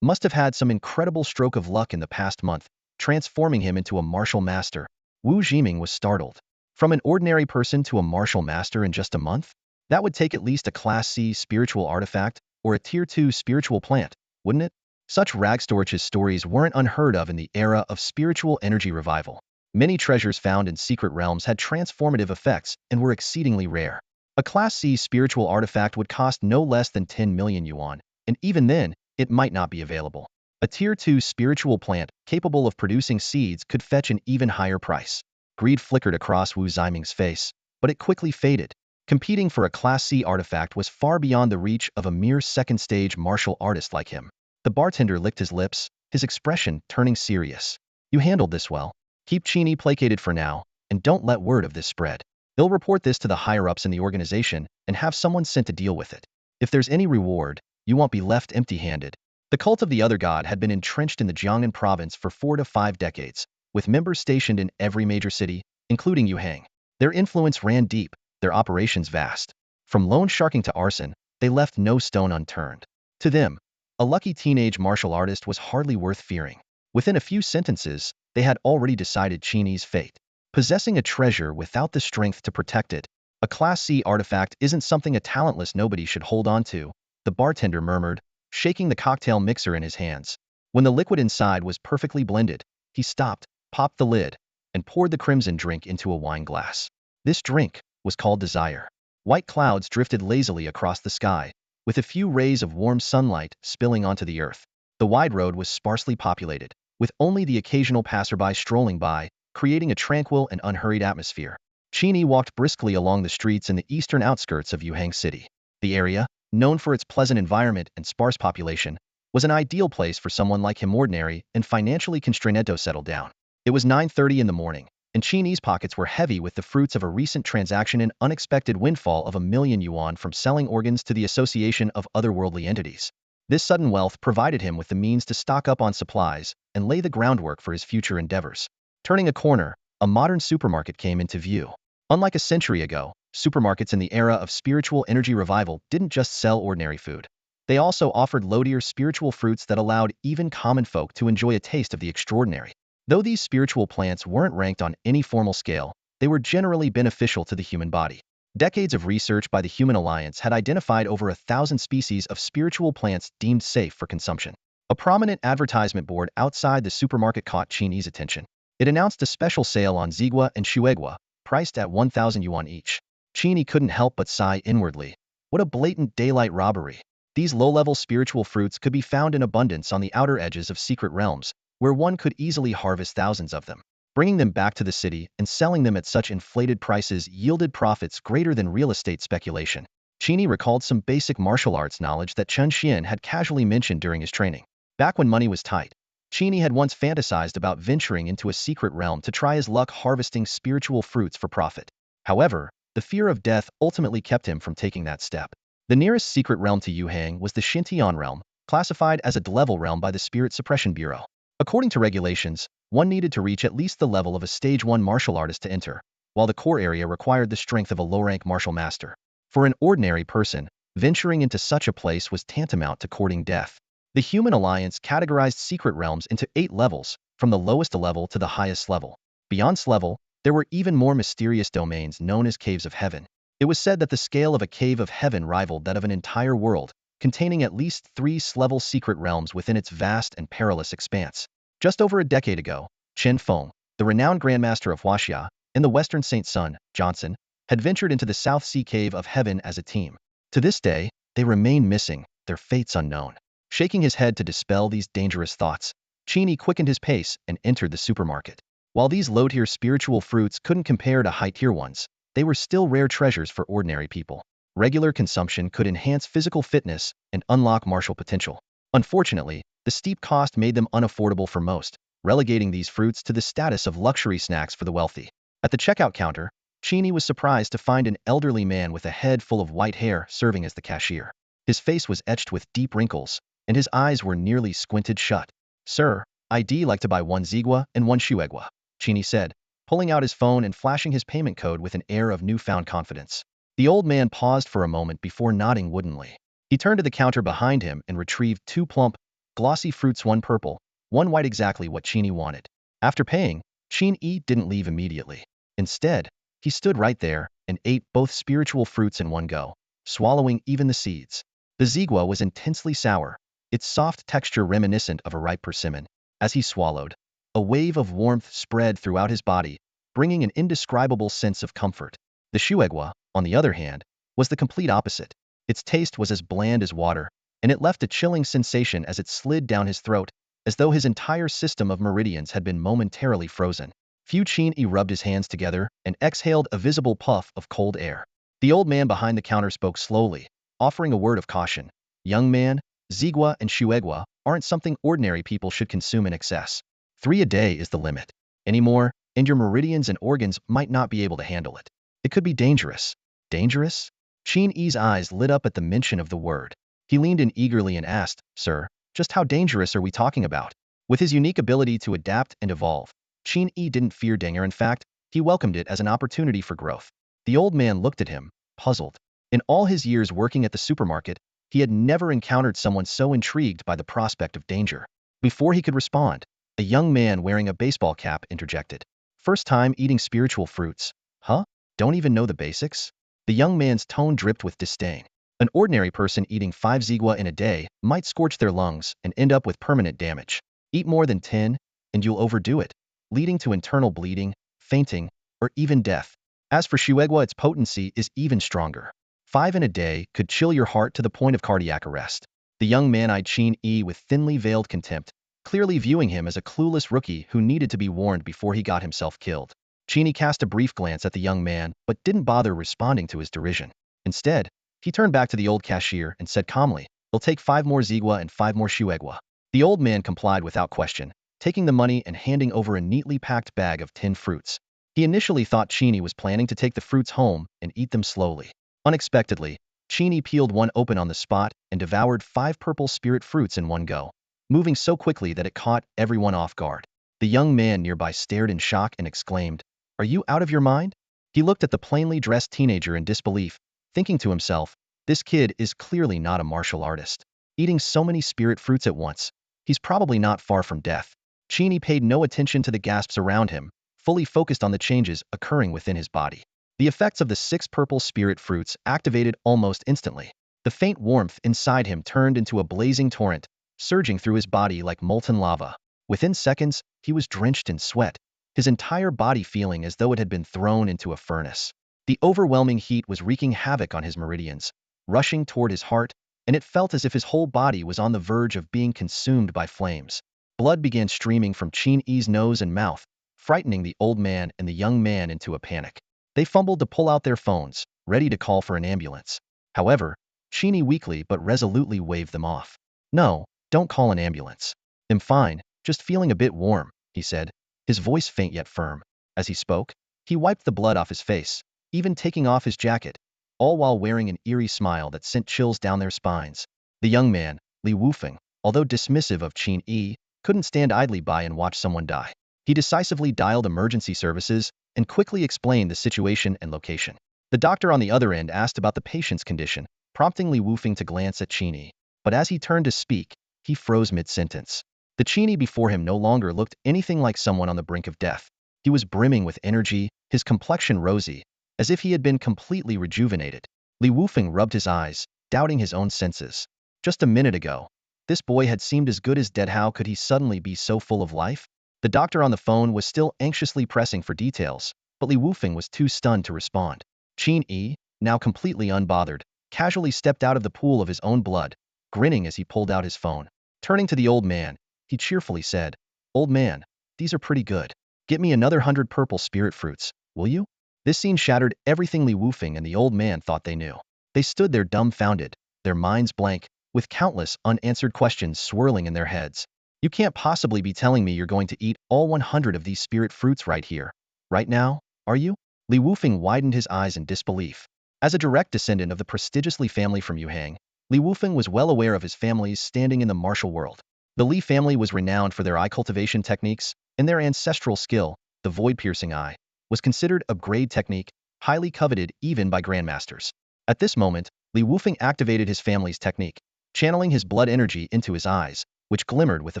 must have had some incredible stroke of luck in the past month, transforming him into a martial master. Wu Jiming was startled. From an ordinary person to a martial master in just a month? That would take at least a Class C spiritual artifact or a Tier 2 spiritual plant, wouldn't it? Such ragstorches stories weren't unheard of in the era of spiritual energy revival. Many treasures found in secret realms had transformative effects and were exceedingly rare. A Class C spiritual artifact would cost no less than 10,000,000 yuan, and even then, it might not be available. A Tier 2 spiritual plant capable of producing seeds could fetch an even higher price. Greed flickered across Wu Jiming's face, but it quickly faded. Competing for a Class C artifact was far beyond the reach of a mere second-stage martial artist like him. The bartender licked his lips, his expression turning serious. You handled this well. Keep Qin Yi placated for now, and don't let word of this spread. They'll report this to the higher-ups in the organization and have someone sent to deal with it. If there's any reward, you won't be left empty-handed. The cult of the Other God had been entrenched in the Jiangnan province for 4 to 5 decades, with members stationed in every major city, including Yuhang. Their influence ran deep, their operations vast. From loan sharking to arson, they left no stone unturned. To them, a lucky teenage martial artist was hardly worth fearing. Within a few sentences, they had already decided Qin Yi's fate. Possessing a treasure without the strength to protect it, a Class C artifact isn't something a talentless nobody should hold on to, the bartender murmured, shaking the cocktail mixer in his hands. When the liquid inside was perfectly blended, he stopped, popped the lid, and poured the crimson drink into a wine glass. This drink was called desire. White clouds drifted lazily across the sky, with a few rays of warm sunlight spilling onto the earth. The wide road was sparsely populated, with only the occasional passerby strolling by, creating a tranquil and unhurried atmosphere. Qin Yi walked briskly along the streets in the eastern outskirts of Yuhang City. The area, known for its pleasant environment and sparse population, was an ideal place for someone like him, ordinary and financially constrained, to settle down. It was 9:30 in the morning, and Qin Yi's pockets were heavy with the fruits of a recent transaction, an unexpected windfall of 1 million yuan from selling organs to the Association of Otherworldly Entities. This sudden wealth provided him with the means to stock up on supplies and lay the groundwork for his future endeavors. Turning a corner, a modern supermarket came into view. Unlike a century ago, supermarkets in the era of spiritual energy revival didn't just sell ordinary food. They also offered low-tier spiritual fruits that allowed even common folk to enjoy a taste of the extraordinary. Though these spiritual plants weren't ranked on any formal scale, they were generally beneficial to the human body. Decades of research by the Human Alliance had identified over 1,000 species of spiritual plants deemed safe for consumption. A prominent advertisement board outside the supermarket caught Qin Yi's attention. It announced a special sale on Zigua and Shuegua, priced at 1,000 yuan each. Qin Yi couldn't help but sigh inwardly. What a blatant daylight robbery. These low-level spiritual fruits could be found in abundance on the outer edges of secret realms, where one could easily harvest thousands of them. Bringing them back to the city and selling them at such inflated prices yielded profits greater than real estate speculation. Qin Yi recalled some basic martial arts knowledge that Chen Xian had casually mentioned during his training. Back when money was tight, Qin Yi had once fantasized about venturing into a secret realm to try his luck harvesting spiritual fruits for profit. However, the fear of death ultimately kept him from taking that step. The nearest secret realm to Yuhang was the Xintian realm, classified as a D-level realm by the Spirit Suppression Bureau. According to regulations, one needed to reach at least the level of a Stage 1 martial artist to enter, while the core area required the strength of a low-rank martial master. For an ordinary person, venturing into such a place was tantamount to courting death. The Human Alliance categorized secret realms into 8 levels, from the lowest level to the highest level. Beyond this level, there were even more mysterious domains known as Caves of Heaven. It was said that the scale of a Cave of Heaven rivaled that of an entire world, containing at least 3 level secret realms within its vast and perilous expanse. Just over a decade ago, Chen Feng, the renowned Grandmaster of Huaxia, and the Western Saint Sun, Johnson, had ventured into the South Sea Cave of Heaven as a team. To this day, they remain missing, their fates unknown. Shaking his head to dispel these dangerous thoughts, Qin Yi quickened his pace and entered the supermarket. While these low-tier spiritual fruits couldn't compare to high-tier ones, they were still rare treasures for ordinary people. Regular consumption could enhance physical fitness and unlock martial potential. Unfortunately, the steep cost made them unaffordable for most, relegating these fruits to the status of luxury snacks for the wealthy. At the checkout counter, Qin Yi was surprised to find an elderly man with a head full of white hair serving as the cashier. His face was etched with deep wrinkles, and his eyes were nearly squinted shut. "Sir, I'd like to buy 1 Zigua and 1 Shuegua," Qin Yi said, pulling out his phone and flashing his payment code with an air of newfound confidence. The old man paused for a moment before nodding woodenly. He turned to the counter behind him and retrieved 2 plump, glossy fruits, 1 purple, 1 white, exactly what Qin Yi wanted. After paying, Qin Yi didn't leave immediately. Instead, he stood right there and ate both spiritual fruits in one go, swallowing even the seeds. The Zigua was intensely sour, its soft texture reminiscent of a ripe persimmon. As he swallowed, a wave of warmth spread throughout his body, bringing an indescribable sense of comfort. The Shuegua, on the other hand, was the complete opposite. Its taste was as bland as water, and it left a chilling sensation as it slid down his throat, as though his entire system of meridians had been momentarily frozen. Qin Yi rubbed his hands together and exhaled a visible puff of cold air. The old man behind the counter spoke slowly, offering a word of caution. "Young man, Zigua and Shuegua aren't something ordinary people should consume in excess. 3 a day is the limit. Any more, and your meridians and organs might not be able to handle it. It could be dangerous." "Dangerous?" Qin Yi's eyes lit up at the mention of the word. He leaned in eagerly and asked, "Sir, just how dangerous are we talking about?" With his unique ability to adapt and evolve, Qin Yi didn't fear danger. In fact, he welcomed it as an opportunity for growth. The old man looked at him, puzzled. In all his years working at the supermarket, he had never encountered someone so intrigued by the prospect of danger. Before he could respond, A young man wearing a baseball cap interjected. First time eating spiritual fruits. Huh? Don't even know the basics? The young man's tone dripped with disdain. An ordinary person eating 5 zigua in a day might scorch their lungs and end up with permanent damage. Eat more than 10, and you'll overdo it, leading to internal bleeding, fainting, or even death. As for shuegua, its potency is even stronger. 5 in a day could chill your heart to the point of cardiac arrest. The young man eyed Qin Yi with thinly veiled contempt, clearly viewing him as a clueless rookie who needed to be warned before he got himself killed. Qin Yi cast a brief glance at the young man but didn't bother responding to his derision. Instead, he turned back to the old cashier and said calmly, "They'll take 5 more zigua and 5 more shuegua." The old man complied without question, taking the money and handing over a neatly packed bag of tinned fruits. He initially thought Qin Yi was planning to take the fruits home and eat them slowly. Unexpectedly, Qin Yi peeled one open on the spot and devoured 5 purple spirit fruits in one go, moving so quickly that it caught everyone off guard. The young man nearby stared in shock and exclaimed, "Are you out of your mind?" He looked at the plainly dressed teenager in disbelief, thinking to himself, this kid is clearly not a martial artist. Eating so many spirit fruits at once, he's probably not far from death. Qin Yi paid no attention to the gasps around him, fully focused on the changes occurring within his body. The effects of the 6 purple spirit fruits activated almost instantly. The faint warmth inside him turned into a blazing torrent, surging through his body like molten lava. Within seconds, he was drenched in sweat, his entire body feeling as though it had been thrown into a furnace. The overwhelming heat was wreaking havoc on his meridians, rushing toward his heart, and it felt as if his whole body was on the verge of being consumed by flames. Blood began streaming from Qin Yi's nose and mouth, frightening the old man and the young man into a panic. They fumbled to pull out their phones, ready to call for an ambulance. However, Qin Yi weakly but resolutely waved them off. "No, don't call an ambulance. I'm fine, just feeling a bit warm," he said, his voice faint yet firm. As he spoke, he wiped the blood off his face, even taking off his jacket, all while wearing an eerie smile that sent chills down their spines. The young man, Li Wufeng, although dismissive of Qin Yi, couldn't stand idly by and watch someone die. He decisively dialed emergency services and quickly explained the situation and location. The doctor on the other end asked about the patient's condition, prompting Li Wufeng to glance at Qin Yi. But as he turned to speak, he froze mid-sentence. The Qin Yi before him no longer looked anything like someone on the brink of death. He was brimming with energy, his complexion rosy, as if he had been completely rejuvenated. Li Wufeng rubbed his eyes, doubting his own senses. Just a minute ago, this boy had seemed as good as dead. How could he suddenly be so full of life? The doctor on the phone was still anxiously pressing for details, but Li Wufeng was too stunned to respond. Qin Yi, now completely unbothered, casually stepped out of the pool of his own blood, grinning as he pulled out his phone. Turning to the old man, he cheerfully said, "Old man, these are pretty good. Get me another 100 purple spirit fruits, will you?" This scene shattered everything Li Wufeng and the old man thought they knew. They stood there dumbfounded, their minds blank, with countless unanswered questions swirling in their heads. "You can't possibly be telling me you're going to eat all 100 of these spirit fruits right here, right now, are you?" Li Wufeng widened his eyes in disbelief. As a direct descendant of the prestigious Li family from Yuhang, Li Wufeng was well aware of his family's standing in the martial world. The Li family was renowned for their eye cultivation techniques, and their ancestral skill, the void-piercing eye, was considered a grade technique, highly coveted even by grandmasters. At this moment, Li Wufeng activated his family's technique, channeling his blood energy into his eyes, which glimmered with a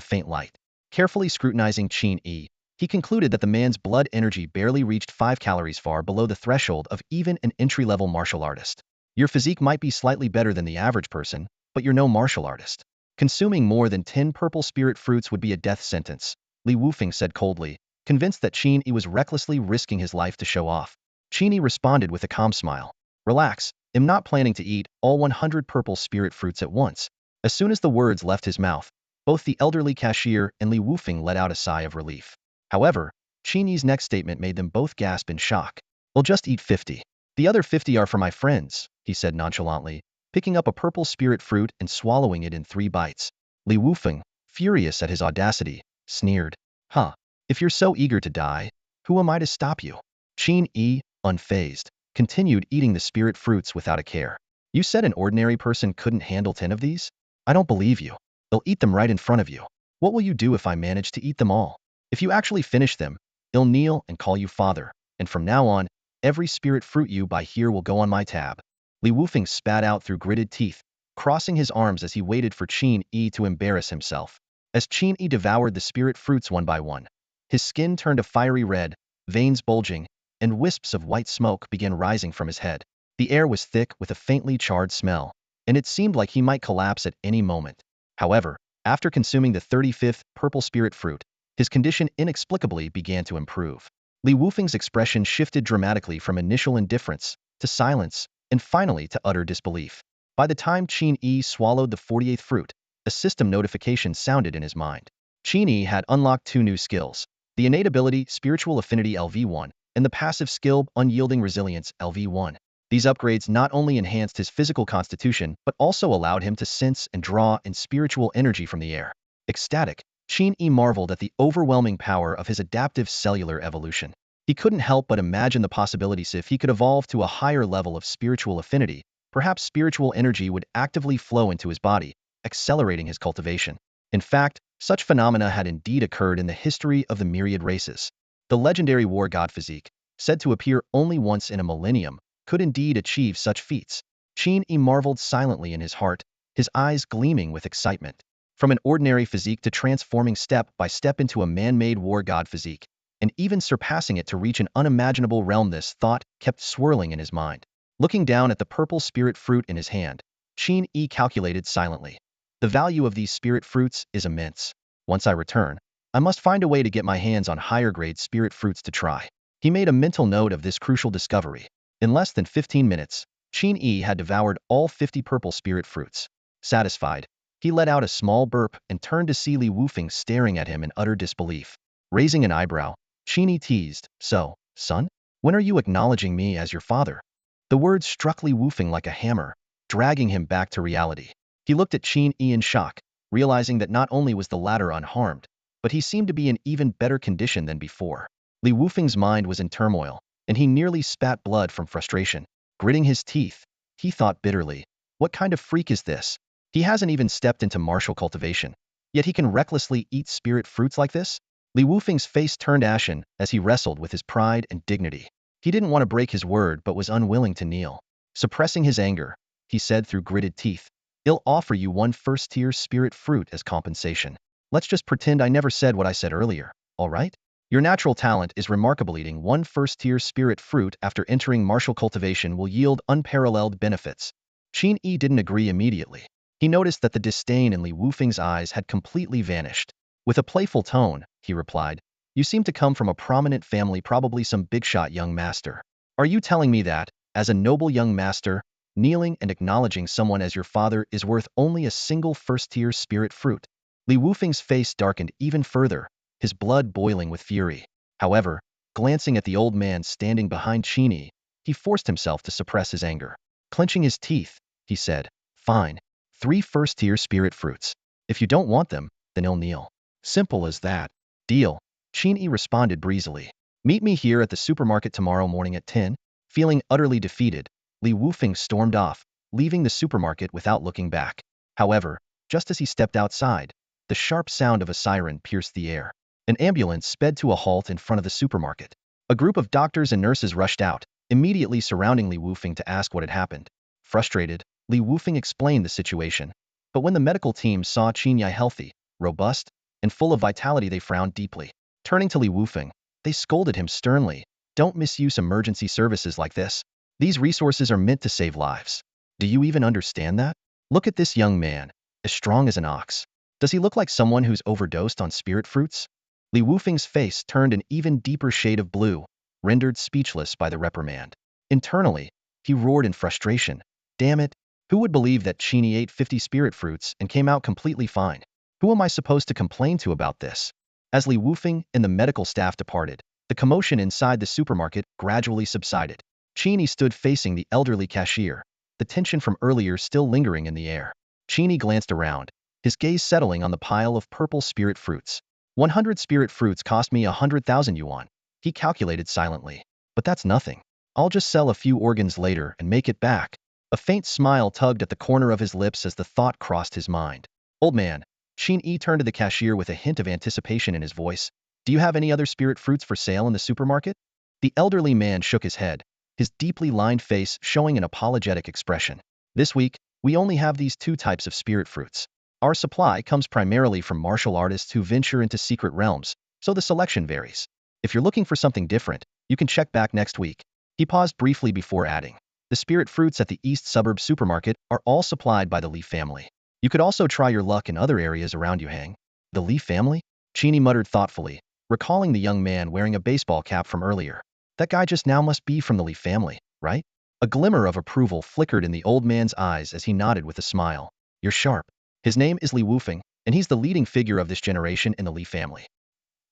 faint light. Carefully scrutinizing Qin Yi, he concluded that the man's blood energy barely reached 5 calories, far below the threshold of even an entry-level martial artist. "Your physique might be slightly better than the average person, but you're no martial artist. Consuming more than 10 purple spirit fruits would be a death sentence," Li Wufeng said coldly, convinced that Qin Yi was recklessly risking his life to show off. Qin Yi responded with a calm smile. "Relax, I'm not planning to eat all 100 purple spirit fruits at once." As soon as the words left his mouth, both the elderly cashier and Li Wufeng let out a sigh of relief. However, Qin Yi's next statement made them both gasp in shock. "I'll just eat 50. The other 50 are for my friends," he said nonchalantly, picking up a purple spirit fruit and swallowing it in 3 bites. Li Wufeng, furious at his audacity, sneered, "Huh, if you're so eager to die, who am I to stop you?" Qin Yi, unfazed, continued eating the spirit fruits without a care. "You said an ordinary person couldn't handle 10 of these? I don't believe you. They'll eat them right in front of you. What will you do if I manage to eat them all? If you actually finish them, I'll kneel and call you father, and from now on, every spirit fruit you buy here will go on my tab." Li Wufeng spat out through gritted teeth, crossing his arms as he waited for Qin Yi to embarrass himself. As Qin Yi devoured the spirit fruits one by one, his skin turned a fiery red, veins bulging, and wisps of white smoke began rising from his head. The air was thick with a faintly charred smell, and it seemed like he might collapse at any moment. However, after consuming the 35th purple spirit fruit, his condition inexplicably began to improve. Li Wufeng's expression shifted dramatically from initial indifference to silence and finally to utter disbelief. By the time Qin Yi swallowed the 48th fruit, a system notification sounded in his mind. Qin Yi had unlocked two new skills: the innate ability Spiritual Affinity LV1 and the passive skill Unyielding Resilience LV1. These upgrades not only enhanced his physical constitution, but also allowed him to sense and draw in spiritual energy from the air. Ecstatic, Qin Yi marveled at the overwhelming power of his adaptive cellular evolution. He couldn't help but imagine the possibilities if he could evolve to a higher level of spiritual affinity. Perhaps spiritual energy would actively flow into his body, accelerating his cultivation. In fact, such phenomena had indeed occurred in the history of the myriad races. The legendary war god physique, said to appear only once in a millennium, could indeed achieve such feats. Qin Yi marveled silently in his heart, his eyes gleaming with excitement. From an ordinary physique to transforming step by step into a man-made war god physique, and even surpassing it to reach an unimaginable realm, this thought kept swirling in his mind. Looking down at the purple spirit fruit in his hand, Qin Yi calculated silently. The value of these spirit fruits is immense. Once I return, I must find a way to get my hands on higher-grade spirit fruits to try. He made a mental note of this crucial discovery. In less than 15 minutes, Qin Yi had devoured all 50 purple spirit fruits. Satisfied, he let out a small burp and turned to see Li Wufeng staring at him in utter disbelief. Raising an eyebrow, Qin Yi teased, "So, son, when are you acknowledging me as your father?" The words struck Li Wufeng like a hammer, dragging him back to reality. He looked at Qin Yi in shock, realizing that not only was the latter unharmed, but he seemed to be in even better condition than before. Li Wufeng's mind was in turmoil, and he nearly spat blood from frustration. Gritting his teeth, he thought bitterly, what kind of freak is this? He hasn't even stepped into martial cultivation, yet he can recklessly eat spirit fruits like this? Li Wufeng's face turned ashen as he wrestled with his pride and dignity. He didn't want to break his word but was unwilling to kneel. Suppressing his anger, he said through gritted teeth, "I'll offer you one first-tier spirit fruit as compensation. Let's just pretend I never said what I said earlier, all right? Your natural talent is remarkable. Eating one first-tier spirit fruit after entering martial cultivation will yield unparalleled benefits." Qin Yi didn't agree immediately. He noticed that the disdain in Li Wufeng's eyes had completely vanished. With a playful tone, he replied, "You seem to come from a prominent family, probably some big-shot young master. Are you telling me that, as a noble young master, kneeling and acknowledging someone as your father is worth only a single first-tier spirit fruit?" Li Wufeng's face darkened even further, his blood boiling with fury. However, glancing at the old man standing behind Qin Yi, he forced himself to suppress his anger. Clenching his teeth, he said, "Fine. 3 first-tier spirit fruits. If you don't want them, then I'll kneel. Simple as that." "Deal," Qin Yi responded breezily. "Meet me here at the supermarket tomorrow morning at 10. Feeling utterly defeated, Li Wufeng stormed off, leaving the supermarket without looking back. However, just as he stepped outside, the sharp sound of a siren pierced the air. An ambulance sped to a halt in front of the supermarket. A group of doctors and nurses rushed out, immediately surrounding Li Wufeng to ask what had happened. Frustrated, Li Wufeng explained the situation. But when the medical team saw Qin Yi healthy, robust, and full of vitality, they frowned deeply. Turning to Li Wufeng, they scolded him sternly, "Don't misuse emergency services like this. These resources are meant to save lives. Do you even understand that? Look at this young man, as strong as an ox. Does he look like someone who's overdosed on spirit fruits?" Li Wufeng's face turned an even deeper shade of blue, rendered speechless by the reprimand. Internally, he roared in frustration, "Damn it! Who would believe that Qin Yi ate 50 spirit fruits and came out completely fine? Who am I supposed to complain to about this?" As Li Wufeng and the medical staff departed, the commotion inside the supermarket gradually subsided. Qin Yi stood facing the elderly cashier, the tension from earlier still lingering in the air. Qin Yi glanced around, his gaze settling on the pile of purple spirit fruits. 100 spirit fruits cost me 100,000 yuan, he calculated silently. But that's nothing. I'll just sell a few organs later and make it back. A faint smile tugged at the corner of his lips as the thought crossed his mind. "Old man," Qin Yi turned to the cashier with a hint of anticipation in his voice, "do you have any other spirit fruits for sale in the supermarket?" The elderly man shook his head, his deeply lined face showing an apologetic expression. "This week, we only have these 2 types of spirit fruits." Our supply comes primarily from martial artists who venture into secret realms, so the selection varies. If you're looking for something different, you can check back next week. He paused briefly before adding, the spirit fruits at the East Suburb supermarket are all supplied by the Leaf family. You could also try your luck in other areas around Yuhang. The Leaf family? Qin Yi muttered thoughtfully, recalling the young man wearing a baseball cap from earlier. That guy just now must be from the Leaf family, right? A glimmer of approval flickered in the old man's eyes as he nodded with a smile. You're sharp. His name is Li Wufeng, and he's the leading figure of this generation in the Li family.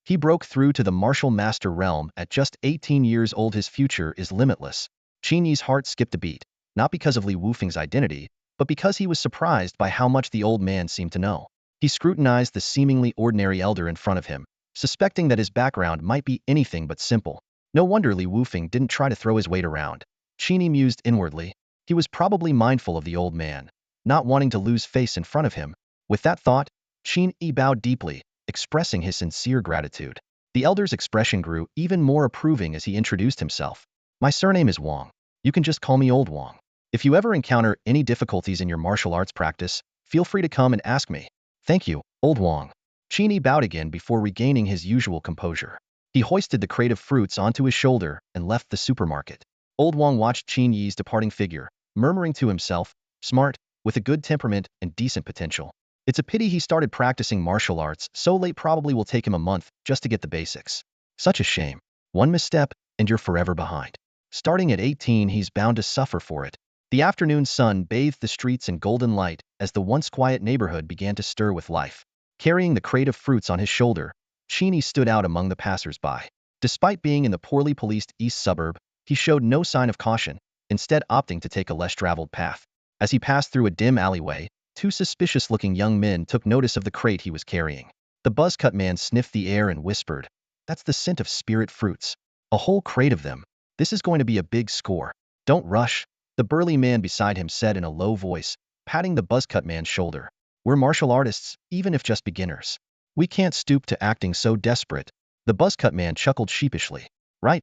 He broke through to the martial master realm at just 18 years old. His future is limitless. Qin Yi's heart skipped a beat, not because of Li Wufeng's identity, but because he was surprised by how much the old man seemed to know. He scrutinized the seemingly ordinary elder in front of him, suspecting that his background might be anything but simple. No wonder Li Wufeng didn't try to throw his weight around. Qin Yi mused inwardly. He was probably mindful of the old man, not wanting to lose face in front of him. With that thought, Qin Yi bowed deeply, expressing his sincere gratitude. The elder's expression grew even more approving as he introduced himself. My surname is Wang. You can just call me Old Wang. If you ever encounter any difficulties in your martial arts practice, feel free to come and ask me. Thank you, Old Wang. Qin Yi bowed again before regaining his usual composure. He hoisted the crate of fruits onto his shoulder and left the supermarket. Old Wang watched Qin Yi's departing figure, murmuring to himself, smart, with a good temperament and decent potential. It's a pity he started practicing martial arts so late. Probably will take him a month just to get the basics. Such a shame. One misstep, and you're forever behind. Starting at 18, he's bound to suffer for it. The afternoon sun bathed the streets in golden light as the once quiet neighborhood began to stir with life. Carrying the crate of fruits on his shoulder, Qin Yi stood out among the passers-by. Despite being in the poorly policed East Suburb, he showed no sign of caution, instead opting to take a less traveled path. As he passed through a dim alleyway, two suspicious-looking young men took notice of the crate he was carrying. The buzz-cut man sniffed the air and whispered, "That's the scent of spirit fruits. A whole crate of them. This is going to be a big score. Don't rush," the burly man beside him said in a low voice, patting the buzz-cut man's shoulder. "We're martial artists, even if just beginners. We can't stoop to acting so desperate." The buzz-cut man chuckled sheepishly. Right,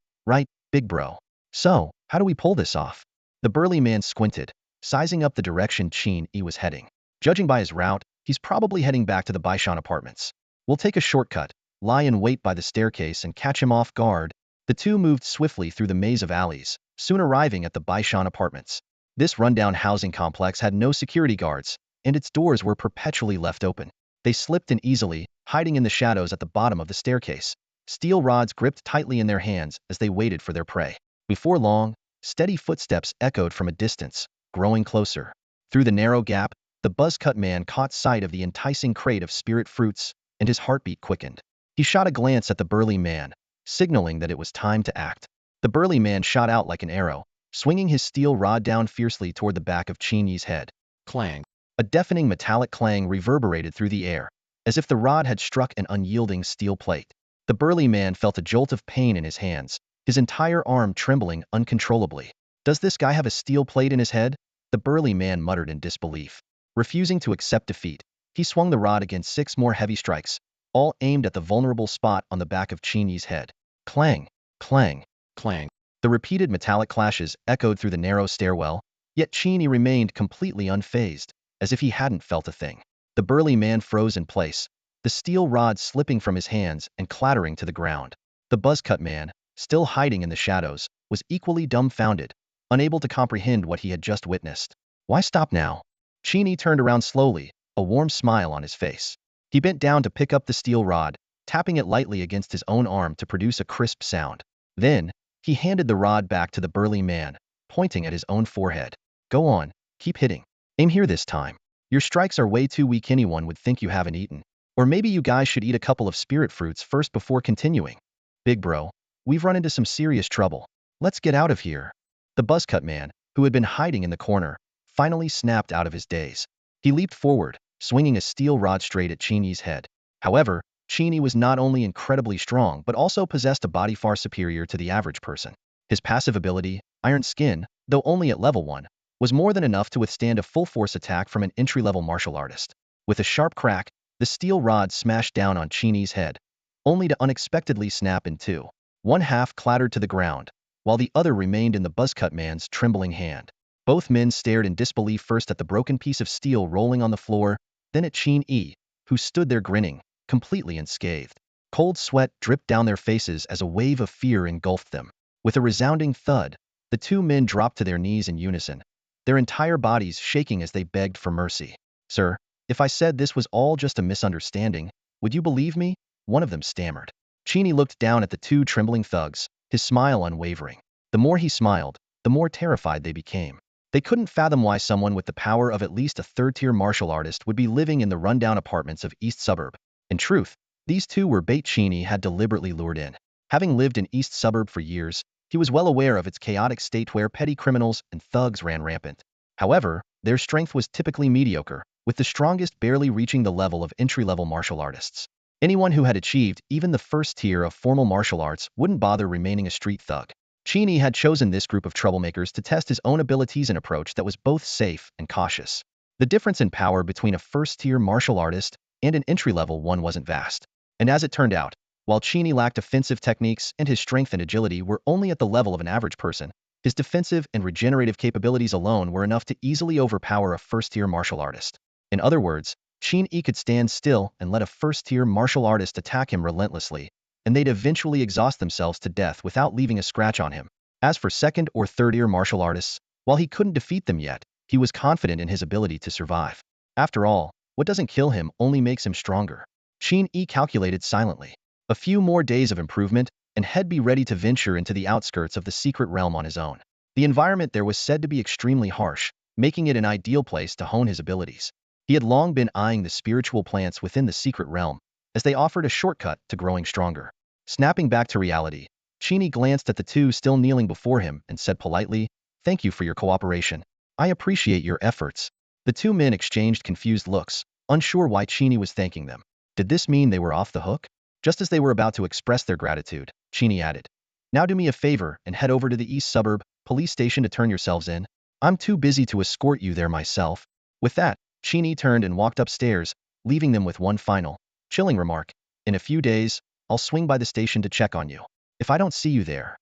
big bro. So, how do we pull this off?" The burly man squinted, sizing up the direction Qin Yi was heading. Judging by his route, he's probably heading back to the Baishan apartments. We'll take a shortcut, lie in wait by the staircase and catch him off guard. The two moved swiftly through the maze of alleys, soon arriving at the Baishan apartments. This rundown housing complex had no security guards, and its doors were perpetually left open. They slipped in easily, hiding in the shadows at the bottom of the staircase. Steel rods gripped tightly in their hands as they waited for their prey. Before long, steady footsteps echoed from a distance, growing closer. Through the narrow gap, the buzz-cut man caught sight of the enticing crate of spirit fruits, and his heartbeat quickened. He shot a glance at the burly man, signaling that it was time to act. The burly man shot out like an arrow, swinging his steel rod down fiercely toward the back of Qin Yi's head. Clang. A deafening metallic clang reverberated through the air, as if the rod had struck an unyielding steel plate. The burly man felt a jolt of pain in his hands, his entire arm trembling uncontrollably. "Does this guy have a steel plate in his head?" the burly man muttered in disbelief. Refusing to accept defeat, he swung the rod against 6 more heavy strikes, all aimed at the vulnerable spot on the back of Qin Yi's head. Clang, clang, clang. The repeated metallic clashes echoed through the narrow stairwell, yet Qin Yi remained completely unfazed, as if he hadn't felt a thing. The burly man froze in place, the steel rod slipping from his hands and clattering to the ground. The buzz-cut man, still hiding in the shadows, was equally dumbfounded, unable to comprehend what he had just witnessed. Why stop now? Qin Yi turned around slowly, a warm smile on his face. He bent down to pick up the steel rod, tapping it lightly against his own arm to produce a crisp sound. Then, he handed the rod back to the burly man, pointing at his own forehead. "Go on, keep hitting. Aim here this time. Your strikes are way too weak. Anyone would think you haven't eaten. Or maybe you guys should eat a couple of spirit fruits first before continuing. Big bro, we've run into some serious trouble. Let's get out of here." The buzzcut man, who had been hiding in the corner, finally snapped out of his daze. He leaped forward, swinging a steel rod straight at Qin Yi's head. However, Qin Yi was not only incredibly strong but also possessed a body far superior to the average person. His passive ability, Iron Skin, though only at level 1, was more than enough to withstand a full-force attack from an entry-level martial artist. With a sharp crack, the steel rod smashed down on Qin Yi's head, only to unexpectedly snap in two. One half clattered to the ground, while the other remained in the buzzcut man's trembling hand. Both men stared in disbelief, first at the broken piece of steel rolling on the floor, then at Qin Yi, who stood there grinning, completely unscathed. Cold sweat dripped down their faces as a wave of fear engulfed them. With a resounding thud, the two men dropped to their knees in unison, their entire bodies shaking as they begged for mercy. "Sir, if I said this was all just a misunderstanding, would you believe me?" One of them stammered. Qin Yi looked down at the two trembling thugs, his smile unwavering. The more he smiled, the more terrified they became. They couldn't fathom why someone with the power of at least a third-tier martial artist would be living in the rundown apartments of East Suburb. In truth, these two were bait Qin Yi had deliberately lured in. Having lived in East Suburb for years, he was well aware of its chaotic state where petty criminals and thugs ran rampant. However, their strength was typically mediocre, with the strongest barely reaching the level of entry-level martial artists. Anyone who had achieved even the first tier of formal martial arts wouldn't bother remaining a street thug. Qin Yi had chosen this group of troublemakers to test his own abilities and approach that was both safe and cautious. The difference in power between a first-tier martial artist and an entry-level one wasn't vast. And as it turned out, while Qin Yi lacked offensive techniques and his strength and agility were only at the level of an average person, his defensive and regenerative capabilities alone were enough to easily overpower a first-tier martial artist. In other words, Qin Yi could stand still and let a first-tier martial artist attack him relentlessly, and they'd eventually exhaust themselves to death without leaving a scratch on him. As for second- or third-tier martial artists, while he couldn't defeat them yet, he was confident in his ability to survive. After all, what doesn't kill him only makes him stronger. Qin Yi calculated silently. A few more days of improvement, and he'd be ready to venture into the outskirts of the secret realm on his own. The environment there was said to be extremely harsh, making it an ideal place to hone his abilities. He had long been eyeing the spiritual plants within the secret realm, as they offered a shortcut to growing stronger. Snapping back to reality, Qin Yi glanced at the two still kneeling before him and said politely, "Thank you for your cooperation. I appreciate your efforts." The two men exchanged confused looks, unsure why Qin Yi was thanking them. Did this mean they were off the hook? Just as they were about to express their gratitude, Qin Yi added, "Now do me a favor and head over to the East Suburb police station to turn yourselves in. I'm too busy to escort you there myself." With that, Qin Yi turned and walked upstairs, leaving them with one final, chilling remark, "In a few days, I'll swing by the station to check on you. If I don't see you there,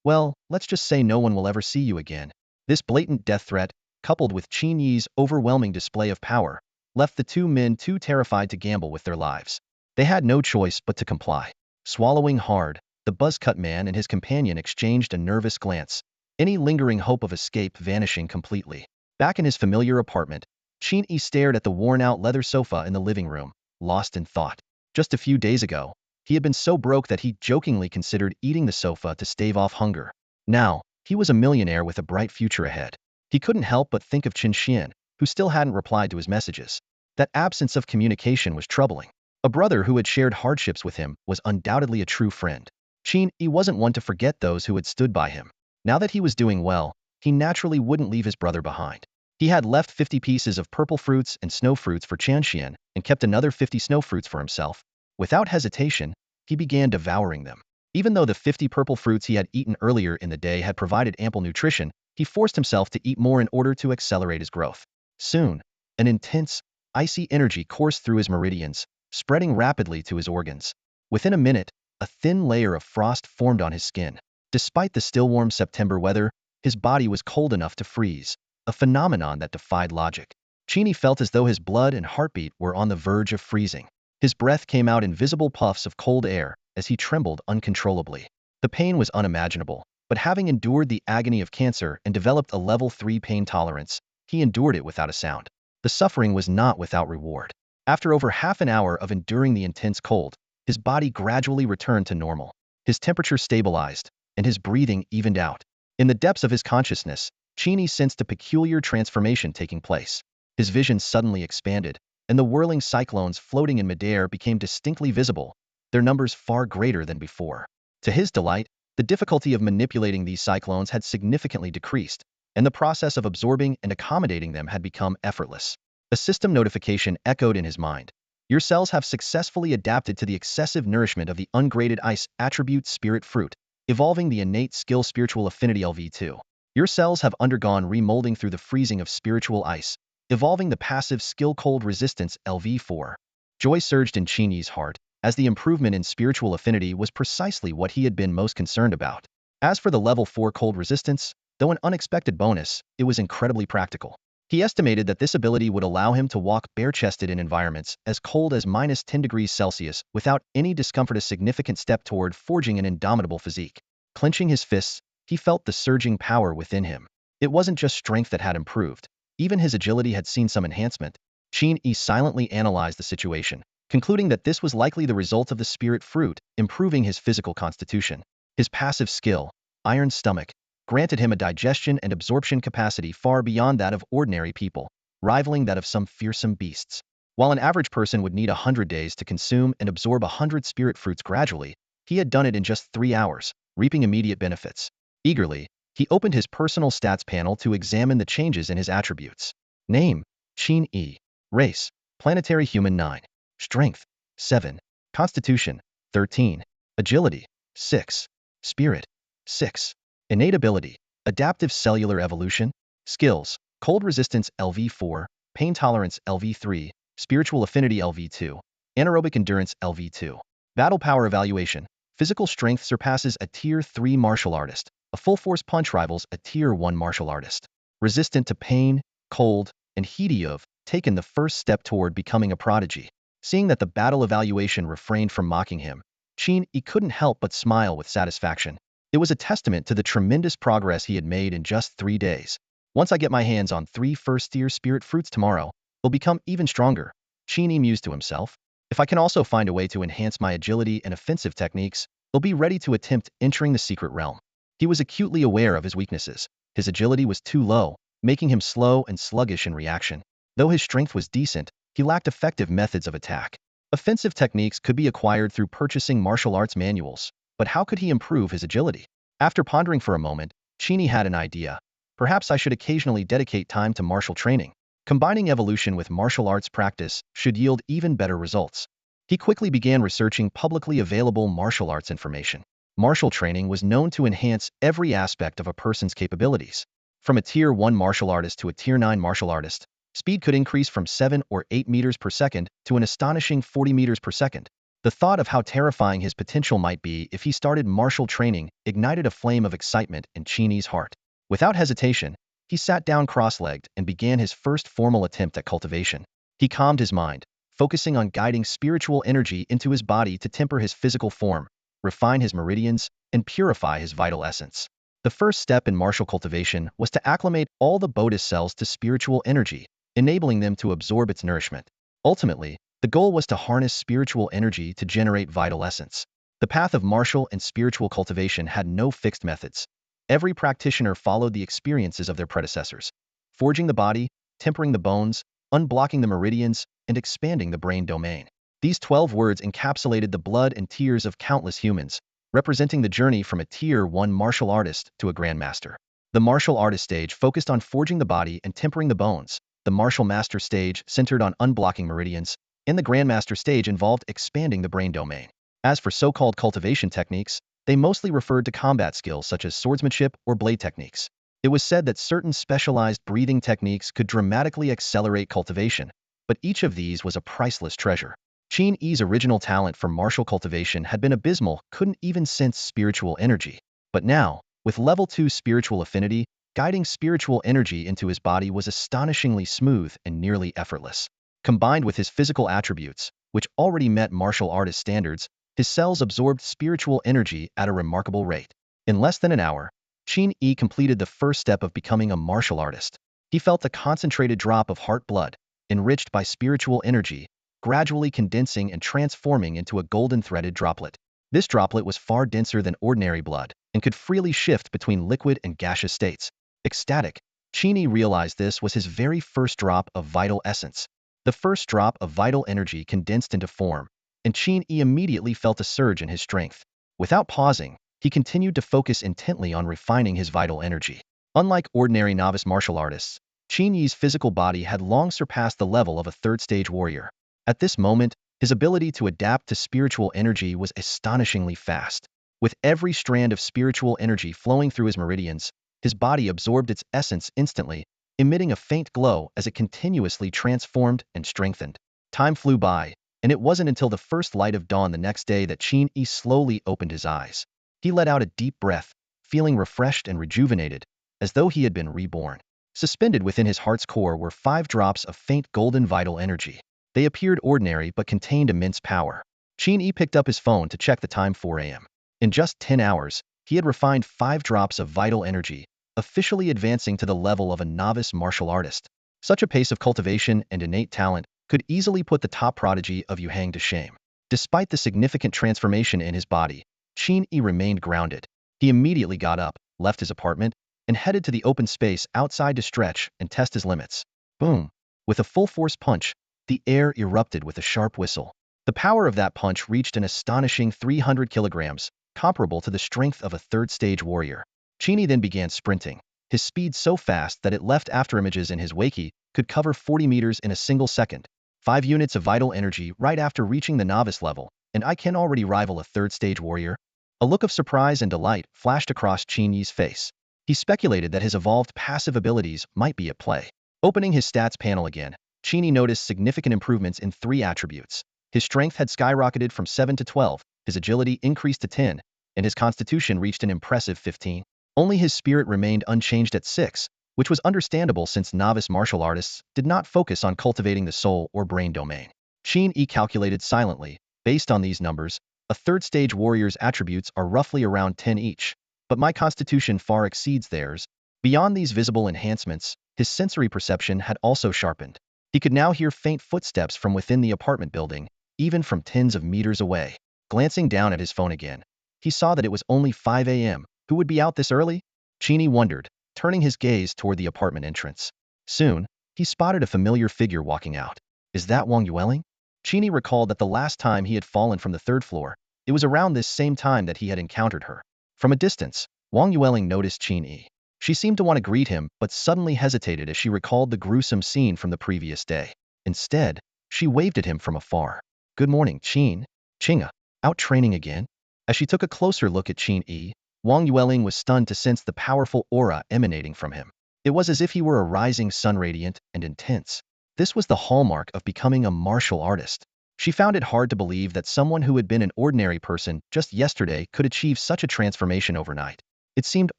well, let's just say no one will ever see you again." This blatant death threat, coupled with Qin Yi's overwhelming display of power, left the two men too terrified to gamble with their lives. They had no choice but to comply. Swallowing hard, the buzzcut man and his companion exchanged a nervous glance, any lingering hope of escape vanishing completely. Back in his familiar apartment, Qin Yi stared at the worn-out leather sofa in the living room, lost in thought. Just a few days ago, he had been so broke that he jokingly considered eating the sofa to stave off hunger. Now, he was a millionaire with a bright future ahead. He couldn't help but think of Qin Xian, who still hadn't replied to his messages. That absence of communication was troubling. A brother who had shared hardships with him was undoubtedly a true friend. Qin Yi wasn't one to forget those who had stood by him. Now that he was doing well, he naturally wouldn't leave his brother behind. He had left 50 pieces of purple fruits and snow fruits for Qian and kept another 50 snow fruits for himself. Without hesitation, he began devouring them. Even though the 50 purple fruits he had eaten earlier in the day had provided ample nutrition, he forced himself to eat more in order to accelerate his growth. Soon, an intense, icy energy coursed through his meridians, spreading rapidly to his organs. Within a minute, a thin layer of frost formed on his skin. Despite the still warm September weather, his body was cold enough to freeze, a phenomenon that defied logic. Qin Yi felt as though his blood and heartbeat were on the verge of freezing. His breath came out in visible puffs of cold air as he trembled uncontrollably. The pain was unimaginable, but having endured the agony of cancer and developed a level 3 pain tolerance, he endured it without a sound. The suffering was not without reward. After over half an hour of enduring the intense cold, his body gradually returned to normal. His temperature stabilized, and his breathing evened out. In the depths of his consciousness, Qin Yi sensed a peculiar transformation taking place. His vision suddenly expanded, and the whirling cyclones floating in midair became distinctly visible, their numbers far greater than before. To his delight, the difficulty of manipulating these cyclones had significantly decreased, and the process of absorbing and accommodating them had become effortless. A system notification echoed in his mind. Your cells have successfully adapted to the excessive nourishment of the ungraded ice attribute spirit fruit, evolving the innate skill spiritual affinity LV2. Your cells have undergone remolding through the freezing of spiritual ice, evolving the passive skill cold resistance LV4. Joy surged in Qin Yi's heart, as the improvement in spiritual affinity was precisely what he had been most concerned about. As for the level 4 cold resistance, though an unexpected bonus, it was incredibly practical. He estimated that this ability would allow him to walk bare-chested in environments as cold as -10 degrees Celsius without any discomfort, a significant step toward forging an indomitable physique. Clenching his fists, he felt the surging power within him. It wasn't just strength that had improved. Even his agility had seen some enhancement. Qin Yi silently analyzed the situation, concluding that this was likely the result of the spirit fruit, improving his physical constitution. His passive skill, iron stomach, granted him a digestion and absorption capacity far beyond that of ordinary people, rivaling that of some fearsome beasts. While an average person would need 100 days to consume and absorb 100 spirit fruits gradually, he had done it in just 3 hours, reaping immediate benefits. Eagerly, he opened his personal stats panel to examine the changes in his attributes. Name: Qin Yi. Race: planetary human 9. Strength: 7. Constitution: 13. Agility: 6. Spirit: 6. Innate ability: adaptive cellular evolution. Skills: cold resistance LV4, pain tolerance LV3, spiritual affinity LV2, anaerobic endurance LV2. Battle power evaluation: physical strength surpasses a tier 3 martial artist. A full force punch rivals a tier 1 martial artist. Resistant to pain, cold, and heat. You've taken the first step toward becoming a prodigy. Seeing that the battle evaluation refrained from mocking him, Qin Yi couldn't help but smile with satisfaction. It was a testament to the tremendous progress he had made in just 3 days. Once I get my hands on 3 first-tier spirit fruits tomorrow, they'll become even stronger, Qin Yi mused to himself. If I can also find a way to enhance my agility and offensive techniques, they'll be ready to attempt entering the secret realm. He was acutely aware of his weaknesses. His agility was too low, making him slow and sluggish in reaction. Though his strength was decent, he lacked effective methods of attack. Offensive techniques could be acquired through purchasing martial arts manuals, but how could he improve his agility? After pondering for a moment, Qin Yi had an idea. Perhaps I should occasionally dedicate time to martial training. Combining evolution with martial arts practice should yield even better results. He quickly began researching publicly available martial arts information. Martial training was known to enhance every aspect of a person's capabilities. From a tier 1 martial artist to a tier 9 martial artist, speed could increase from 7 or 8 meters per second to an astonishing 40 meters per second. The thought of how terrifying his potential might be if he started martial training ignited a flame of excitement in Qin Yi's heart. Without hesitation, he sat down cross-legged and began his first formal attempt at cultivation. He calmed his mind, focusing on guiding spiritual energy into his body to temper his physical form, refine his meridians, and purify his vital essence. The first step in martial cultivation was to acclimate all the Bodhi cells to spiritual energy, enabling them to absorb its nourishment. Ultimately, the goal was to harness spiritual energy to generate vital essence. The path of martial and spiritual cultivation had no fixed methods. Every practitioner followed the experiences of their predecessors, forging the body, tempering the bones, unblocking the meridians, and expanding the brain domain. These 12 words encapsulated the blood and tears of countless humans, representing the journey from a tier 1 martial artist to a grandmaster. The martial artist stage focused on forging the body and tempering the bones. The martial master stage centered on unblocking meridians, and the grandmaster stage involved expanding the brain domain. As for so-called cultivation techniques, they mostly referred to combat skills such as swordsmanship or blade techniques. It was said that certain specialized breathing techniques could dramatically accelerate cultivation, but each of these was a priceless treasure. Qin Yi's original talent for martial cultivation had been abysmal, couldn't even sense spiritual energy. But now, with level 2 spiritual affinity, guiding spiritual energy into his body was astonishingly smooth and nearly effortless. Combined with his physical attributes, which already met martial artist standards, his cells absorbed spiritual energy at a remarkable rate. In less than an hour, Qin Yi completed the first step of becoming a martial artist. He felt a concentrated drop of heart blood, enriched by spiritual energy, gradually condensing and transforming into a golden-threaded droplet. This droplet was far denser than ordinary blood and could freely shift between liquid and gaseous states. Ecstatic, Qin Yi realized this was his very first drop of vital essence. The first drop of vital energy condensed into form, and Qin Yi immediately felt a surge in his strength. Without pausing, he continued to focus intently on refining his vital energy. Unlike ordinary novice martial artists, Qin Yi's physical body had long surpassed the level of a third-stage warrior. At this moment, his ability to adapt to spiritual energy was astonishingly fast. With every strand of spiritual energy flowing through his meridians, his body absorbed its essence instantly, emitting a faint glow as it continuously transformed and strengthened. Time flew by, and it wasn't until the first light of dawn the next day that Qin Yi slowly opened his eyes. He let out a deep breath, feeling refreshed and rejuvenated, as though he had been reborn. Suspended within his heart's core were 5 drops of faint golden vital energy. They appeared ordinary but contained immense power. Qin Yi picked up his phone to check the time 4 a.m. In just 10 hours, he had refined 5 drops of vital energy, officially advancing to the level of a novice martial artist. Such a pace of cultivation and innate talent could easily put the top prodigy of Yuhang to shame. Despite the significant transformation in his body, Qin Yi remained grounded. He immediately got up, left his apartment, and headed to the open space outside to stretch and test his limits. Boom! With a full-force punch, the air erupted with a sharp whistle. The power of that punch reached an astonishing 300 kilograms, comparable to the strength of a third-stage warrior. Qin Yi then began sprinting, his speed so fast that it left afterimages in his waki could cover 40 meters in a single second. 5 units of vital energy right after reaching the novice level, and I can already rival a third-stage warrior? A look of surprise and delight flashed across Qin Yi's face. He speculated that his evolved passive abilities might be at play. Opening his stats panel again, Qin Yi noticed significant improvements in 3 attributes. His strength had skyrocketed from 7 to 12, his agility increased to 10, and his constitution reached an impressive 15. Only his spirit remained unchanged at 6, which was understandable since novice martial artists did not focus on cultivating the soul or brain domain. Qin Yi calculated silently. Based on these numbers, a third-stage warrior's attributes are roughly around 10 each, but my constitution far exceeds theirs. Beyond these visible enhancements, his sensory perception had also sharpened. He could now hear faint footsteps from within the apartment building, even from tens of meters away. Glancing down at his phone again, he saw that it was only 5 a.m. Who would be out this early? Qin Yi wondered, turning his gaze toward the apartment entrance. Soon, he spotted a familiar figure walking out. Is that Wang Yueling? Qin Yi recalled that the last time he had fallen from the 3rd floor, it was around this same time that he had encountered her. From a distance, Wang Yueling noticed Qin Yi. She seemed to want to greet him, but suddenly hesitated as she recalled the gruesome scene from the previous day. Instead, she waved at him from afar. Good morning, Qin. Qinga, out training again? As she took a closer look at Qin Yi, Wang Yueling was stunned to sense the powerful aura emanating from him. It was as if he were a rising sun, radiant and intense. This was the hallmark of becoming a martial artist. She found it hard to believe that someone who had been an ordinary person just yesterday could achieve such a transformation overnight. It seemed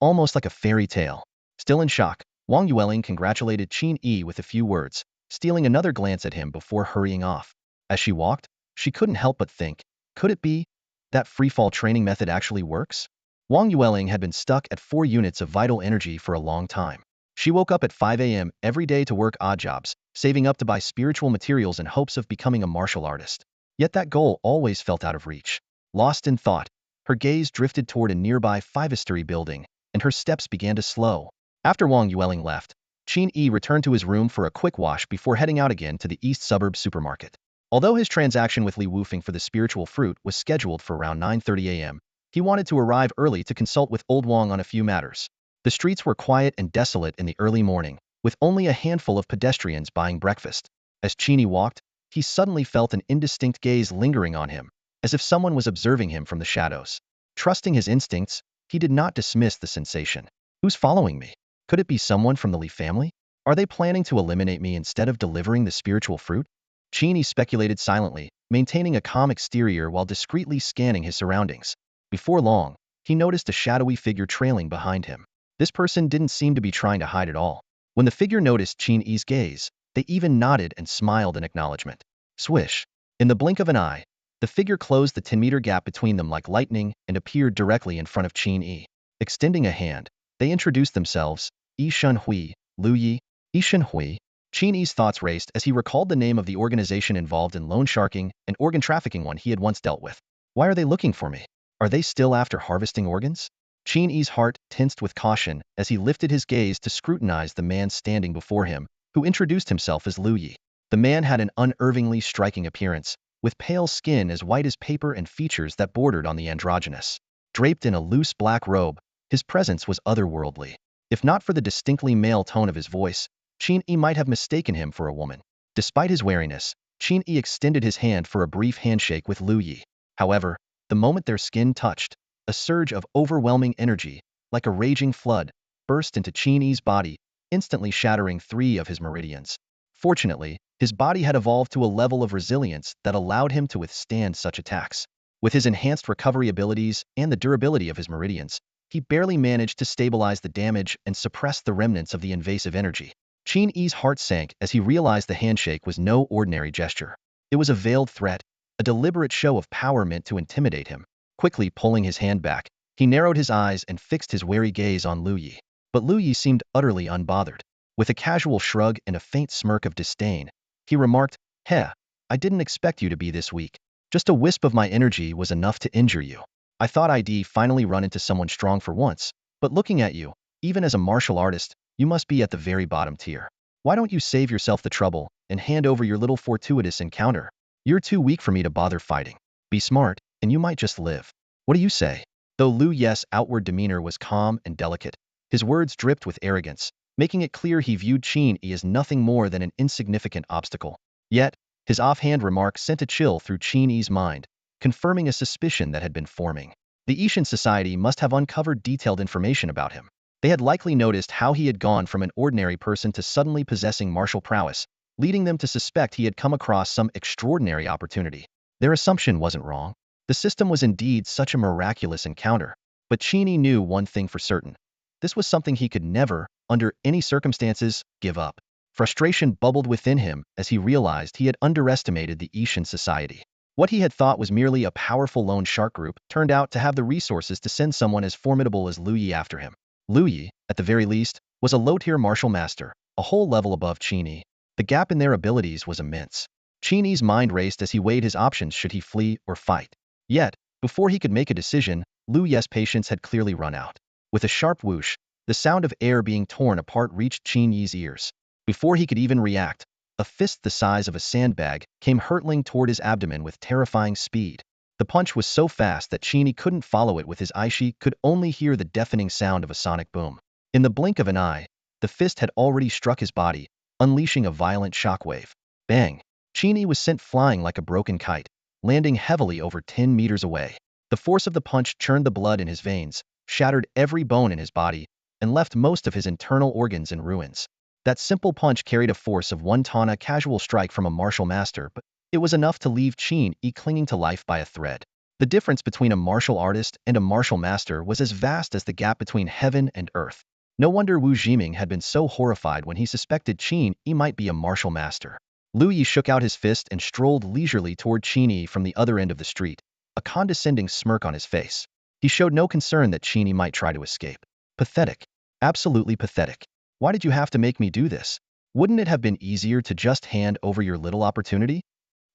almost like a fairy tale. Still in shock, Wang Yueling congratulated Qin Yi with a few words, stealing another glance at him before hurrying off. As she walked, she couldn't help but think, could it be that freefall training method actually works? Wang Yueling had been stuck at 4 units of vital energy for a long time. She woke up at 5 a.m. every day to work odd jobs, saving up to buy spiritual materials in hopes of becoming a martial artist. Yet that goal always felt out of reach. Lost in thought, her gaze drifted toward a nearby 5-story building, and her steps began to slow. After Wang Yueling left, Qin Yi returned to his room for a quick wash before heading out again to the East Suburb supermarket. Although his transaction with Li Wufeng for the spiritual fruit was scheduled for around 9:30 a.m., he wanted to arrive early to consult with old Wang on a few matters. The streets were quiet and desolate in the early morning, with only a handful of pedestrians buying breakfast. As Qin Yi walked, he suddenly felt an indistinct gaze lingering on him, as if someone was observing him from the shadows. Trusting his instincts, he did not dismiss the sensation. Who's following me? Could it be someone from the Li family? Are they planning to eliminate me instead of delivering the spiritual fruit? Qin Yi speculated silently, maintaining a calm exterior while discreetly scanning his surroundings. Before long, he noticed a shadowy figure trailing behind him. This person didn't seem to be trying to hide at all. When the figure noticed Qin Yi's gaze, they even nodded and smiled in acknowledgement. Swish! In the blink of an eye, the figure closed the 10-meter gap between them like lightning and appeared directly in front of Qin Yi. Extending a hand, they introduced themselves, Yi Shunhui, Lu Yi. Yi Shunhui. Qin Yi's thoughts raced as he recalled the name of the organization involved in loan sharking and organ trafficking one he had once dealt with. Why are they looking for me? Are they still after harvesting organs? Qin Yi's heart tensed with caution as he lifted his gaze to scrutinize the man standing before him, who introduced himself as Lu Yi. The man had an unervingly striking appearance, with pale skin as white as paper and features that bordered on the androgynous. Draped in a loose black robe, his presence was otherworldly. If not for the distinctly male tone of his voice, Qin Yi might have mistaken him for a woman. Despite his wariness, Qin Yi extended his hand for a brief handshake with Lu Yi. However, the moment their skin touched, a surge of overwhelming energy, like a raging flood, burst into Qin Yi's body, instantly shattering 3 of his meridians. Fortunately, his body had evolved to a level of resilience that allowed him to withstand such attacks. With his enhanced recovery abilities and the durability of his meridians, he barely managed to stabilize the damage and suppress the remnants of the invasive energy. Qin Yi's heart sank as he realized the handshake was no ordinary gesture. It was a veiled threat, a deliberate show of power meant to intimidate him. Quickly pulling his hand back, he narrowed his eyes and fixed his wary gaze on Lu Yi. But Lu Yi seemed utterly unbothered. With a casual shrug and a faint smirk of disdain, he remarked, "Heh, I didn't expect you to be this weak. Just a wisp of my energy was enough to injure you. I thought I'd finally run into someone strong for once, but looking at you, even as a martial artist, you must be at the very bottom tier. Why don't you save yourself the trouble and hand over your little fortuitous encounter? You're too weak for me to bother fighting. Be smart, and you might just live. What do you say?" Though Lu Yi's outward demeanor was calm and delicate, his words dripped with arrogance, making it clear he viewed Qin Yi as nothing more than an insignificant obstacle. Yet, his offhand remark sent a chill through Qin Yi's mind, confirming a suspicion that had been forming. The Ishan Society must have uncovered detailed information about him. They had likely noticed how he had gone from an ordinary person to suddenly possessing martial prowess, leading them to suspect he had come across some extraordinary opportunity. Their assumption wasn't wrong. The system was indeed such a miraculous encounter. But Qin Yi knew one thing for certain. This was something he could never, under any circumstances, give up. Frustration bubbled within him as he realized he had underestimated the Ishan Society. What he had thought was merely a powerful lone shark group turned out to have the resources to send someone as formidable as Lu Yi after him. Lu Yi, at the very least, was a low-tier martial master, a whole level above Qin Yi. The gap in their abilities was immense. Qin Yi's mind raced as he weighed his options should he flee or fight. Yet, before he could make a decision, Lu Yi's patience had clearly run out. With a sharp whoosh, the sound of air being torn apart reached Qin Yi's ears. Before he could even react, a fist the size of a sandbag came hurtling toward his abdomen with terrifying speed. The punch was so fast that Qin Yi couldn't follow it with his eyes. He could only hear the deafening sound of a sonic boom. In the blink of an eye, the fist had already struck his body, unleashing a violent shockwave. Bang! Qin Yi was sent flying like a broken kite, landing heavily over 10 meters away. The force of the punch churned the blood in his veins, shattered every bone in his body, and left most of his internal organs in ruins. That simple punch carried a force of 1 ton, a casual strike from a martial master, but it was enough to leave Qin Yi clinging to life by a thread. The difference between a martial artist and a martial master was as vast as the gap between heaven and earth. No wonder Wu Jiming had been so horrified when he suspected Qin Yi might be a martial master. Lu Yi shook out his fist and strolled leisurely toward Qin Yi from the other end of the street, a condescending smirk on his face. He showed no concern that Qin Yi might try to escape. Pathetic. Absolutely pathetic. Why did you have to make me do this? Wouldn't it have been easier to just hand over your little opportunity?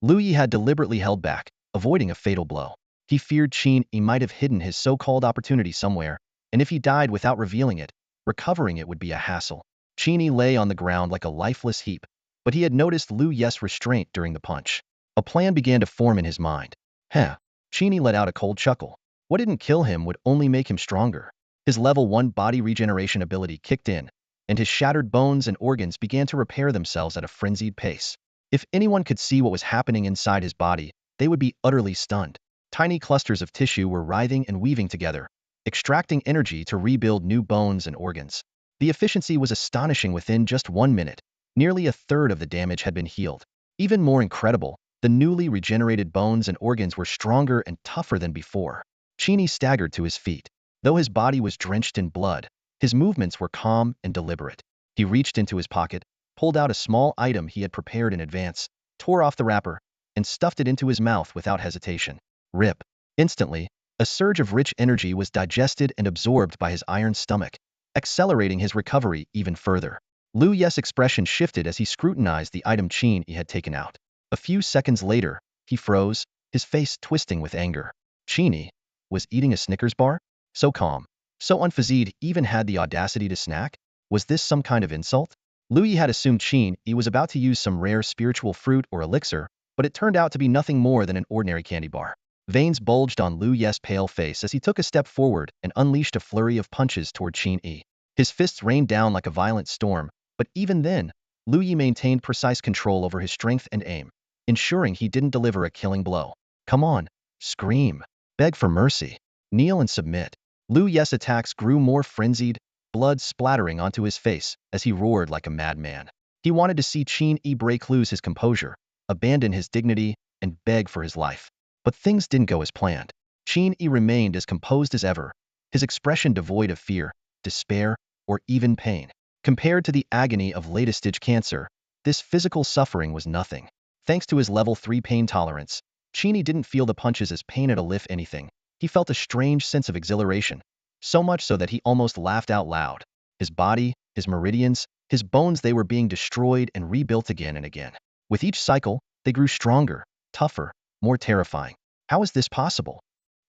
Lu Yi had deliberately held back, avoiding a fatal blow. He feared Qin Yi might have hidden his so-called opportunity somewhere, and if he died without revealing it, recovering it would be a hassle. Qin Yi lay on the ground like a lifeless heap, but he had noticed Lu Yi's restraint during the punch. A plan began to form in his mind. Heh. Qin Yi let out a cold chuckle. What didn't kill him would only make him stronger. His level 1 body regeneration ability kicked in, and his shattered bones and organs began to repair themselves at a frenzied pace. If anyone could see what was happening inside his body, they would be utterly stunned. Tiny clusters of tissue were writhing and weaving together, extracting energy to rebuild new bones and organs. The efficiency was astonishing. Within just 1 minute, nearly a third of the damage had been healed. Even more incredible, the newly regenerated bones and organs were stronger and tougher than before. Qin Yi staggered to his feet. Though his body was drenched in blood, his movements were calm and deliberate. He reached into his pocket, pulled out a small item he had prepared in advance, tore off the wrapper, and stuffed it into his mouth without hesitation. Rip. Instantly, a surge of rich energy was digested and absorbed by his iron stomach, accelerating his recovery even further. Lu Yi's expression shifted as he scrutinized the item Qin Yi had taken out. A few seconds later, he froze, his face twisting with anger. Qin Yi was eating a Snickers bar? So calm, so unfazed, even had the audacity to snack? Was this some kind of insult? Lu Yi had assumed Qin Yi was about to use some rare spiritual fruit or elixir, but it turned out to be nothing more than an ordinary candy bar. Veins bulged on Lu Yi's pale face as he took a step forward and unleashed a flurry of punches toward Qin Yi. His fists rained down like a violent storm, but even then, Lu Yi maintained precise control over his strength and aim, ensuring he didn't deliver a killing blow. Come on, scream, beg for mercy, kneel and submit. Lu Yi's attacks grew more frenzied, blood splattering onto his face as he roared like a madman. He wanted to see Qin Yi break loose his composure, abandon his dignity, and beg for his life. But things didn't go as planned. Qin Yi remained as composed as ever, his expression devoid of fear, despair, or even pain. Compared to the agony of late-stage cancer, this physical suffering was nothing. Thanks to his level 3 pain tolerance, Qin Yi didn't feel the punches as pain at all if anything. He felt a strange sense of exhilaration, so much so that he almost laughed out loud. His body, his meridians, his bones, they were being destroyed and rebuilt again and again. With each cycle, they grew stronger, tougher, more terrifying. How is this possible?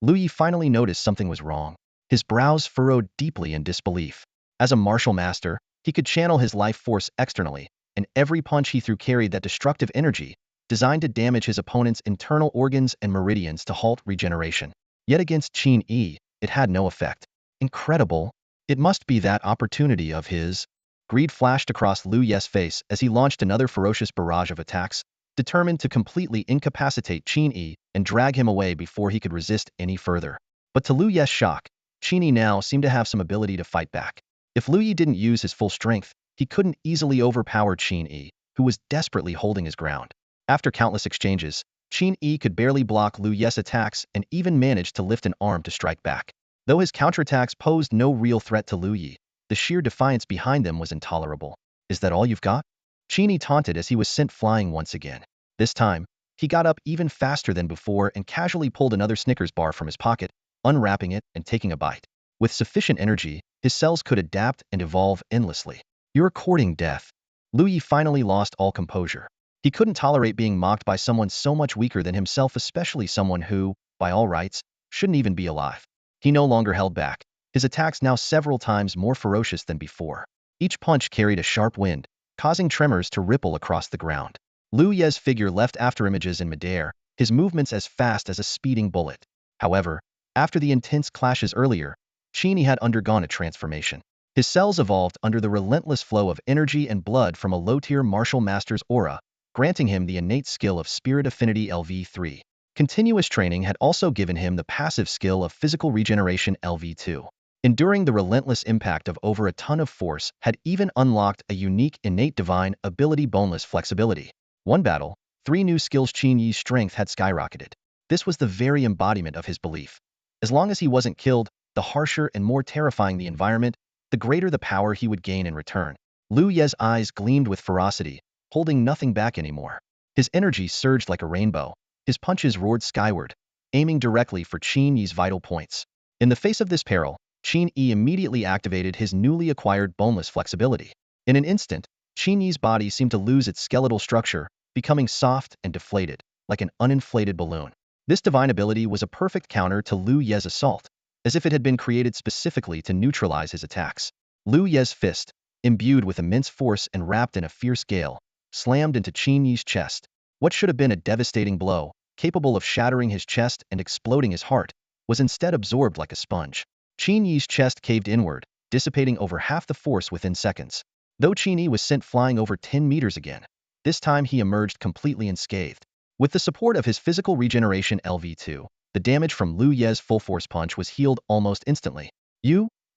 Lu Yi finally noticed something was wrong. His brows furrowed deeply in disbelief. As a martial master, he could channel his life force externally, and every punch he threw carried that destructive energy, designed to damage his opponent's internal organs and meridians to halt regeneration. Yet against Qin Yi, it had no effect. Incredible. It must be that opportunity of his. Greed flashed across Lu Ye's face as he launched another ferocious barrage of attacks, determined to completely incapacitate Qin Yi and drag him away before he could resist any further. But to Lu Ye's shock, Qin Yi now seemed to have some ability to fight back. If Lu Yi didn't use his full strength, he couldn't easily overpower Qin Yi, who was desperately holding his ground. After countless exchanges, Qin Yi could barely block Lu Ye's attacks and even managed to lift an arm to strike back. Though his counterattacks posed no real threat to Lu Yi, the sheer defiance behind them was intolerable. Is that all you've got? Qin Yi taunted as he was sent flying once again. This time, he got up even faster than before and casually pulled another Snickers bar from his pocket, unwrapping it and taking a bite. With sufficient energy, his cells could adapt and evolve endlessly. You're courting death. Lu Yi finally lost all composure. He couldn't tolerate being mocked by someone so much weaker than himself, especially someone who, by all rights, shouldn't even be alive. He no longer held back, his attacks now several times more ferocious than before. Each punch carried a sharp wind, causing tremors to ripple across the ground. Lu Ye's figure left after images in midair, his movements as fast as a speeding bullet. However, after the intense clashes earlier, Qin Yi had undergone a transformation. His cells evolved under the relentless flow of energy and blood from a low-tier martial master's aura, granting him the innate skill of Spirit Affinity LV3. Continuous training had also given him the passive skill of Physical Regeneration LV2. Enduring the relentless impact of over a ton of force had even unlocked a unique innate divine ability, Boneless Flexibility. One battle, 3 new skills. Qin Yi's strength had skyrocketed. This was the very embodiment of his belief. As long as he wasn't killed, the harsher and more terrifying the environment, the greater the power he would gain in return. Lu Ye's eyes gleamed with ferocity, holding nothing back anymore. His energy surged like a rainbow. His punches roared skyward, aiming directly for Qin Yi's vital points. In the face of this peril, Qin Yi immediately activated his newly acquired boneless flexibility. In an instant, Qin Yi's body seemed to lose its skeletal structure, becoming soft and deflated, like an uninflated balloon. This divine ability was a perfect counter to Lu Ye's assault, as if it had been created specifically to neutralize his attacks. Lu Ye's fist, imbued with immense force and wrapped in a fierce gale, slammed into Qin Yi's chest. What should have been a devastating blow, capable of shattering his chest and exploding his heart, was instead absorbed like a sponge. Qin Yi's chest caved inward, dissipating over half the force within seconds. Though Qin Yi was sent flying over 10 meters again, this time he emerged completely unscathed. With the support of his Physical Regeneration LV2, the damage from Lu Ye's full-force punch was healed almost instantly.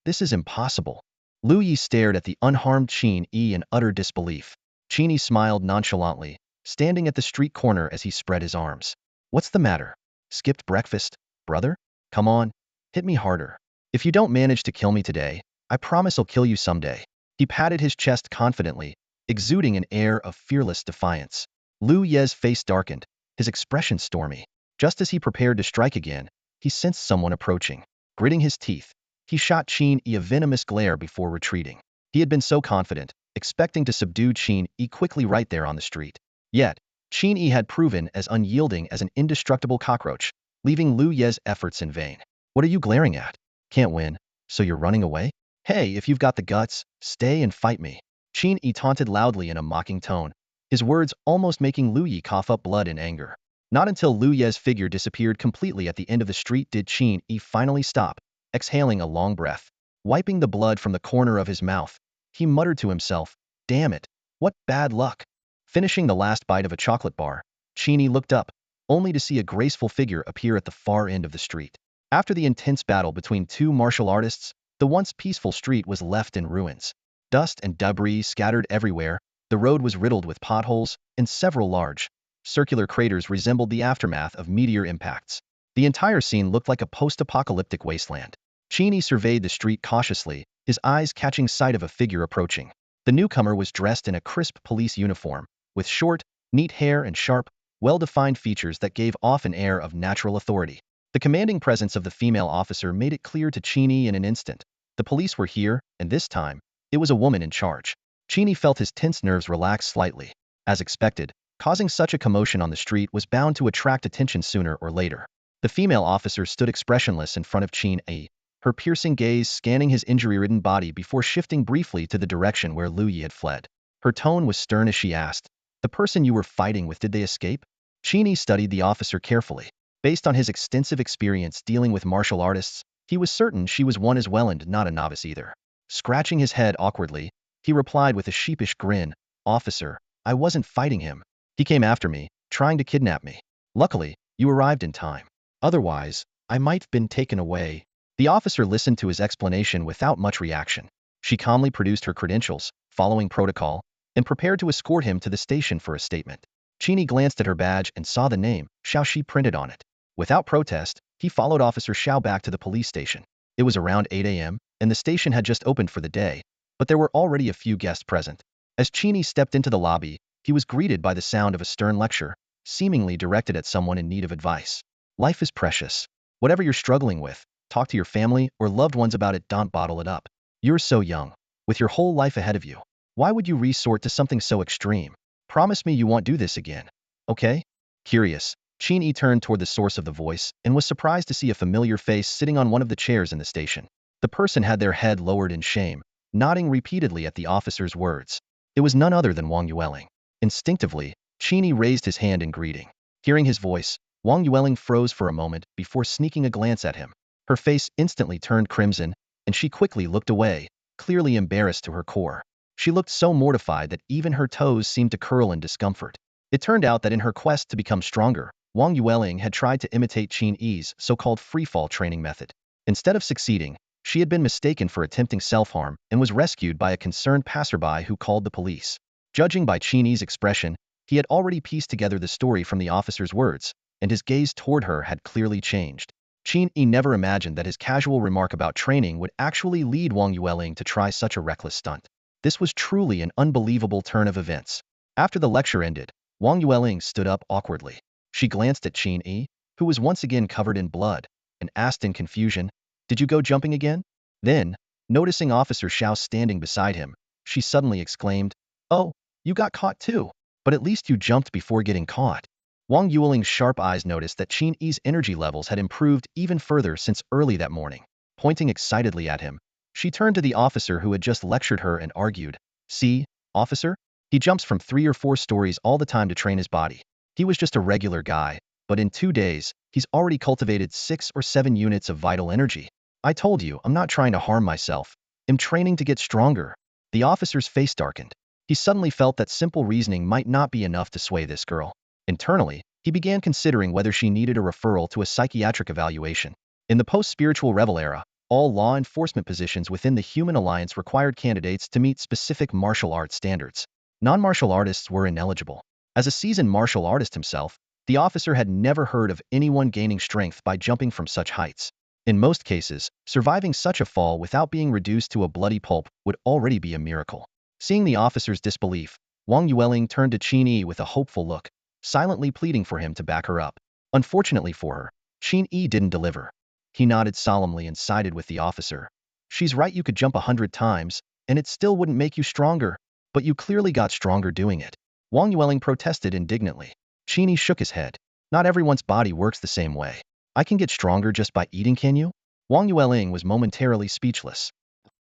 This is impossible. Lu Yi stared at the unharmed Qin Yi in utter disbelief. Qin Yi smiled nonchalantly, standing at the street corner as he spread his arms. What's the matter? Skipped breakfast, brother? Come on, hit me harder. If you don't manage to kill me today, I promise I'll kill you someday. He patted his chest confidently, exuding an air of fearless defiance. Lu Ye's face darkened, his expression stormy. Just as he prepared to strike again, he sensed someone approaching. Gritting his teeth, he shot Qin Yi a venomous glare before retreating. He had been so confident, expecting to subdue Qin Yi quickly right there on the street. Yet, Qin Yi had proven as unyielding as an indestructible cockroach, leaving Lu Ye's efforts in vain. What are you glaring at? Can't win, so you're running away? Hey, if you've got the guts, stay and fight me. Qin Yi taunted loudly in a mocking tone, his words almost making Lu Yi cough up blood in anger. Not until Lu Ye's figure disappeared completely at the end of the street did Qin Yi finally stop, exhaling a long breath. Wiping the blood from the corner of his mouth, he muttered to himself, "Damn it, what bad luck." Finishing the last bite of a chocolate bar, Qin Yi looked up, only to see a graceful figure appear at the far end of the street. After the intense battle between 2 martial artists, the once peaceful street was left in ruins. Dust and debris scattered everywhere, the road was riddled with potholes, and several large, circular craters resembled the aftermath of meteor impacts. The entire scene looked like a post-apocalyptic wasteland. Qin Yi surveyed the street cautiously, his eyes catching sight of a figure approaching. The newcomer was dressed in a crisp police uniform, with short, neat hair and sharp, well-defined features that gave off an air of natural authority. The commanding presence of the female officer made it clear to Qin Yi in an instant. The police were here, and this time, it was a woman in charge. Qin Yi felt his tense nerves relax slightly. As expected, causing such a commotion on the street was bound to attract attention sooner or later. The female officer stood expressionless in front of Qin Yi, her piercing gaze scanning his injury-ridden body before shifting briefly to the direction where Lu Yi had fled. Her tone was stern as she asked, "The person you were fighting with, did they escape?" Qin Yi studied the officer carefully. Based on his extensive experience dealing with martial artists, he was certain she was one as well and not a novice either. Scratching his head awkwardly, he replied with a sheepish grin, "Officer, I wasn't fighting him. He came after me, trying to kidnap me. Luckily, you arrived in time. Otherwise, I might have been taken away." The officer listened to his explanation without much reaction. She calmly produced her credentials, following protocol, and prepared to escort him to the station for a statement. Qin Yi glanced at her badge and saw the name, Xiao Shi, printed on it. Without protest, he followed Officer Xiao back to the police station. It was around 8 a.m., and the station had just opened for the day, but there were already a few guests present. As Qin Yi stepped into the lobby, he was greeted by the sound of a stern lecture, seemingly directed at someone in need of advice. Life is precious. Whatever you're struggling with, talk to your family or loved ones about it, don't bottle it up. You're so young, with your whole life ahead of you. Why would you resort to something so extreme? Promise me you won't do this again, okay? Curious, Qin Yi turned toward the source of the voice and was surprised to see a familiar face sitting on one of the chairs in the station. The person had their head lowered in shame, nodding repeatedly at the officer's words. It was none other than Wang Yueling. Instinctively, Qin Yi raised his hand in greeting. Hearing his voice, Wang Yueling froze for a moment before sneaking a glance at him. Her face instantly turned crimson, and she quickly looked away, clearly embarrassed to her core. She looked so mortified that even her toes seemed to curl in discomfort. It turned out that in her quest to become stronger, Wang Yueling had tried to imitate Qin Yi's so-called free-fall training method. Instead of succeeding, she had been mistaken for attempting self-harm and was rescued by a concerned passerby who called the police. Judging by Qin Yi's expression, he had already pieced together the story from the officer's words, and his gaze toward her had clearly changed. Qin Yi never imagined that his casual remark about training would actually lead Wang Yueling to try such a reckless stunt. This was truly an unbelievable turn of events. After the lecture ended, Wang Yueling stood up awkwardly. She glanced at Qin Yi, who was once again covered in blood, and asked in confusion, "Did you go jumping again?" Then, noticing Officer Xiao standing beside him, she suddenly exclaimed, "Oh, you got caught too. But at least you jumped before getting caught." Wang Yueling's sharp eyes noticed that Qin Yi's energy levels had improved even further since early that morning. Pointing excitedly at him, she turned to the officer who had just lectured her and argued, "See, officer? He jumps from 3 or 4 stories all the time to train his body. He was just a regular guy, but in 2 days, he's already cultivated 6 or 7 units of vital energy. I told you, I'm not trying to harm myself. I'm training to get stronger." The officer's face darkened. He suddenly felt that simple reasoning might not be enough to sway this girl. Internally, he began considering whether she needed a referral to a psychiatric evaluation. In the post-spiritual Revel era, all law enforcement positions within the Human Alliance required candidates to meet specific martial arts standards. Non-martial artists were ineligible. As a seasoned martial artist himself, the officer had never heard of anyone gaining strength by jumping from such heights. In most cases, surviving such a fall without being reduced to a bloody pulp would already be a miracle. Seeing the officer's disbelief, Wang Yueling turned to Qin Yi with a hopeful look, silently pleading for him to back her up. Unfortunately for her, Qin Yi didn't deliver. He nodded solemnly and sided with the officer. "She's right, you could jump 100 times, and it still wouldn't make you stronger, but you clearly got stronger doing it." Wang Yueling protested indignantly. Qin Yi shook his head. "Not everyone's body works the same way. I can get stronger just by eating, can you?" Wang Yueling was momentarily speechless.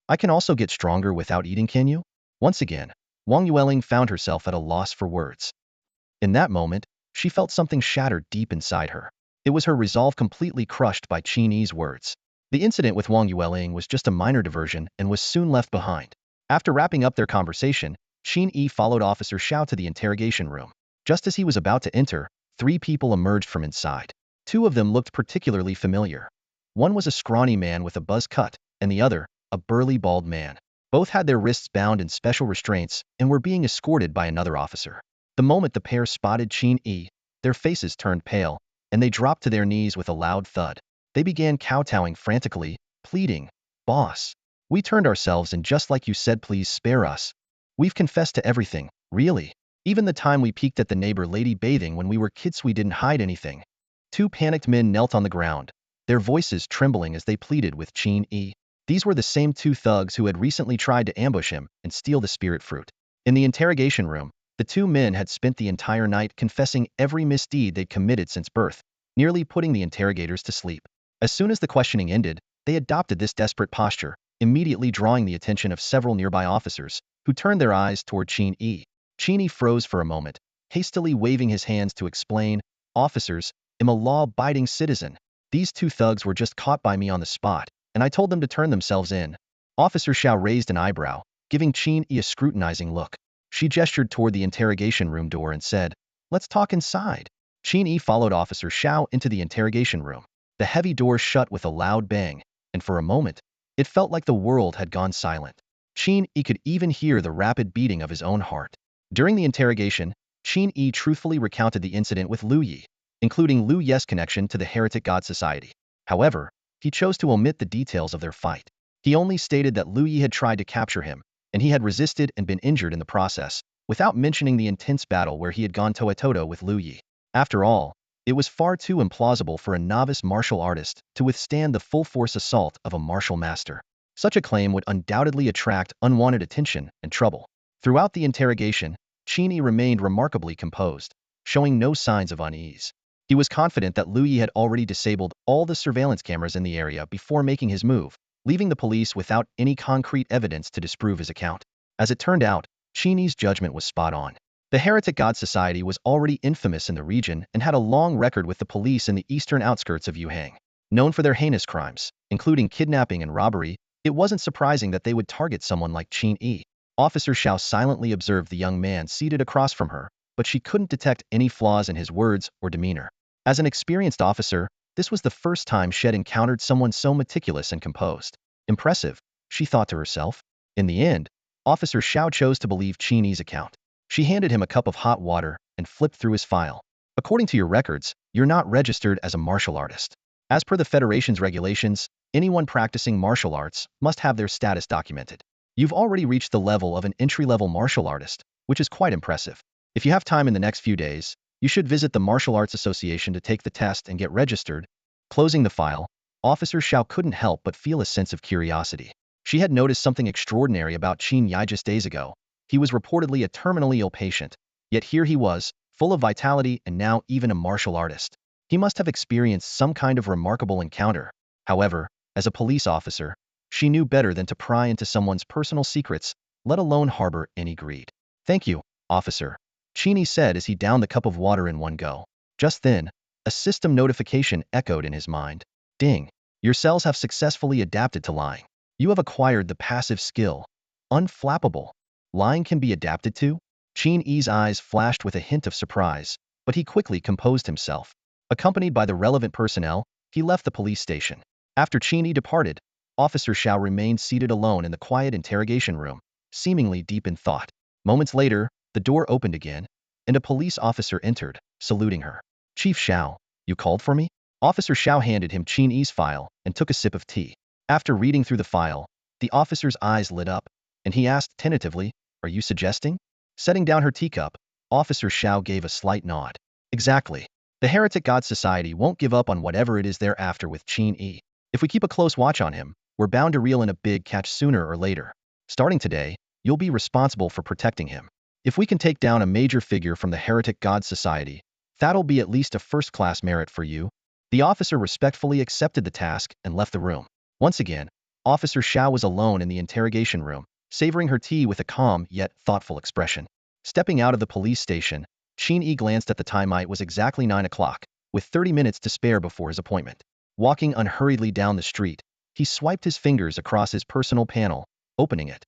"I can also get stronger without eating, can you?" Once again, Wang Yueling found herself at a loss for words. In that moment, she felt something shatter deep inside her. It was her resolve completely crushed by Qin Yi's words. The incident with Wang Yueling was just a minor diversion and was soon left behind. After wrapping up their conversation, Qin Yi followed Officer Xiao to the interrogation room. Just as he was about to enter, 3 people emerged from inside. 2 of them looked particularly familiar. One was a scrawny man with a buzz cut, and the other, a burly bald man. Both had their wrists bound in special restraints and were being escorted by another officer. The moment the pair spotted Qin Yi, their faces turned pale, and they dropped to their knees with a loud thud. They began kowtowing frantically, pleading, "Boss, we turned ourselves in just like you said, please spare us. We've confessed to everything, really. Even the time we peeked at the neighbor lady bathing when we were kids, we didn't hide anything." Two panicked men knelt on the ground, their voices trembling as they pleaded with Qin Yi. These were the same two thugs who had recently tried to ambush him and steal the spirit fruit. In the interrogation room, the two men had spent the entire night confessing every misdeed they'd committed since birth, nearly putting the interrogators to sleep. As soon as the questioning ended, they adopted this desperate posture, immediately drawing the attention of several nearby officers, who turned their eyes toward Qin Yi. Qin Yi froze for a moment, hastily waving his hands to explain, "Officers, I'm a law-abiding citizen. These two thugs were just caught by me on the spot, and I told them to turn themselves in." Officer Xiao raised an eyebrow, giving Qin Yi a scrutinizing look. She gestured toward the interrogation room door and said, "Let's talk inside." Qin Yi followed Officer Xiao into the interrogation room. The heavy door shut with a loud bang, and for a moment, it felt like the world had gone silent. Qin Yi could even hear the rapid beating of his own heart. During the interrogation, Qin Yi truthfully recounted the incident with Liu Yi, including Liu Ye's connection to the Heretic God Society. However, he chose to omit the details of their fight. He only stated that Liu Yi had tried to capture him, and he had resisted and been injured in the process, without mentioning the intense battle where he had gone toe-to-toe with Liu Yi. After all, it was far too implausible for a novice martial artist to withstand the full-force assault of a martial master. Such a claim would undoubtedly attract unwanted attention and trouble. Throughout the interrogation, Qin Yi remained remarkably composed, showing no signs of unease. He was confident that Liu Yi had already disabled all the surveillance cameras in the area before making his move, leaving the police without any concrete evidence to disprove his account. As it turned out, Qin Yi's judgment was spot on. The Heretic God Society was already infamous in the region and had a long record with the police in the eastern outskirts of Yuhang. Known for their heinous crimes, including kidnapping and robbery, it wasn't surprising that they would target someone like Qin Yi. Officer Xiao silently observed the young man seated across from her, but she couldn't detect any flaws in his words or demeanor. As an experienced officer, this was the first time she had encountered someone so meticulous and composed. Impressive, she thought to herself. In the end, Officer Xiao chose to believe Qin Yi's account. She handed him a cup of hot water and flipped through his file. "According to your records, you're not registered as a martial artist. As per the Federation's regulations, anyone practicing martial arts must have their status documented. You've already reached the level of an entry-level martial artist, which is quite impressive. If you have time in the next few days, you should visit the Martial Arts Association to take the test and get registered." Closing the file, Officer Xiao couldn't help but feel a sense of curiosity. She had noticed something extraordinary about Qin Yi just days ago. He was reportedly a terminally ill patient, yet here he was, full of vitality and now even a martial artist. He must have experienced some kind of remarkable encounter. However, as a police officer, she knew better than to pry into someone's personal secrets, let alone harbor any greed. "Thank you, officer," Qin Yi said as he downed the cup of water in one go. Just then, a system notification echoed in his mind. "Ding. Your cells have successfully adapted to lying. You have acquired the passive skill, Unflappable. Lying can be adapted to?" Qin Yi's eyes flashed with a hint of surprise, but he quickly composed himself. Accompanied by the relevant personnel, he left the police station. After Qin Yi departed, Officer Xiao remained seated alone in the quiet interrogation room, seemingly deep in thought. Moments later, the door opened again, and a police officer entered, saluting her. "Chief Xiao, you called for me?" Officer Xiao handed him Qin Yi's file and took a sip of tea. After reading through the file, the officer's eyes lit up, and he asked tentatively, "Are you suggesting?" Setting down her teacup, Officer Xiao gave a slight nod. "Exactly. The Heretic God Society won't give up on whatever it is they're after with Qin Yi. If we keep a close watch on him, we're bound to reel in a big catch sooner or later. Starting today, you'll be responsible for protecting him. If we can take down a major figure from the Heretic God Society, that'll be at least a first-class merit for you." The officer respectfully accepted the task and left the room. Once again, Officer Xiao was alone in the interrogation room, savoring her tea with a calm yet thoughtful expression. Stepping out of the police station, Qin Yi glanced at the time. It was exactly 9 o'clock, with 30 minutes to spare before his appointment. Walking unhurriedly down the street, he swiped his fingers across his personal panel, opening it.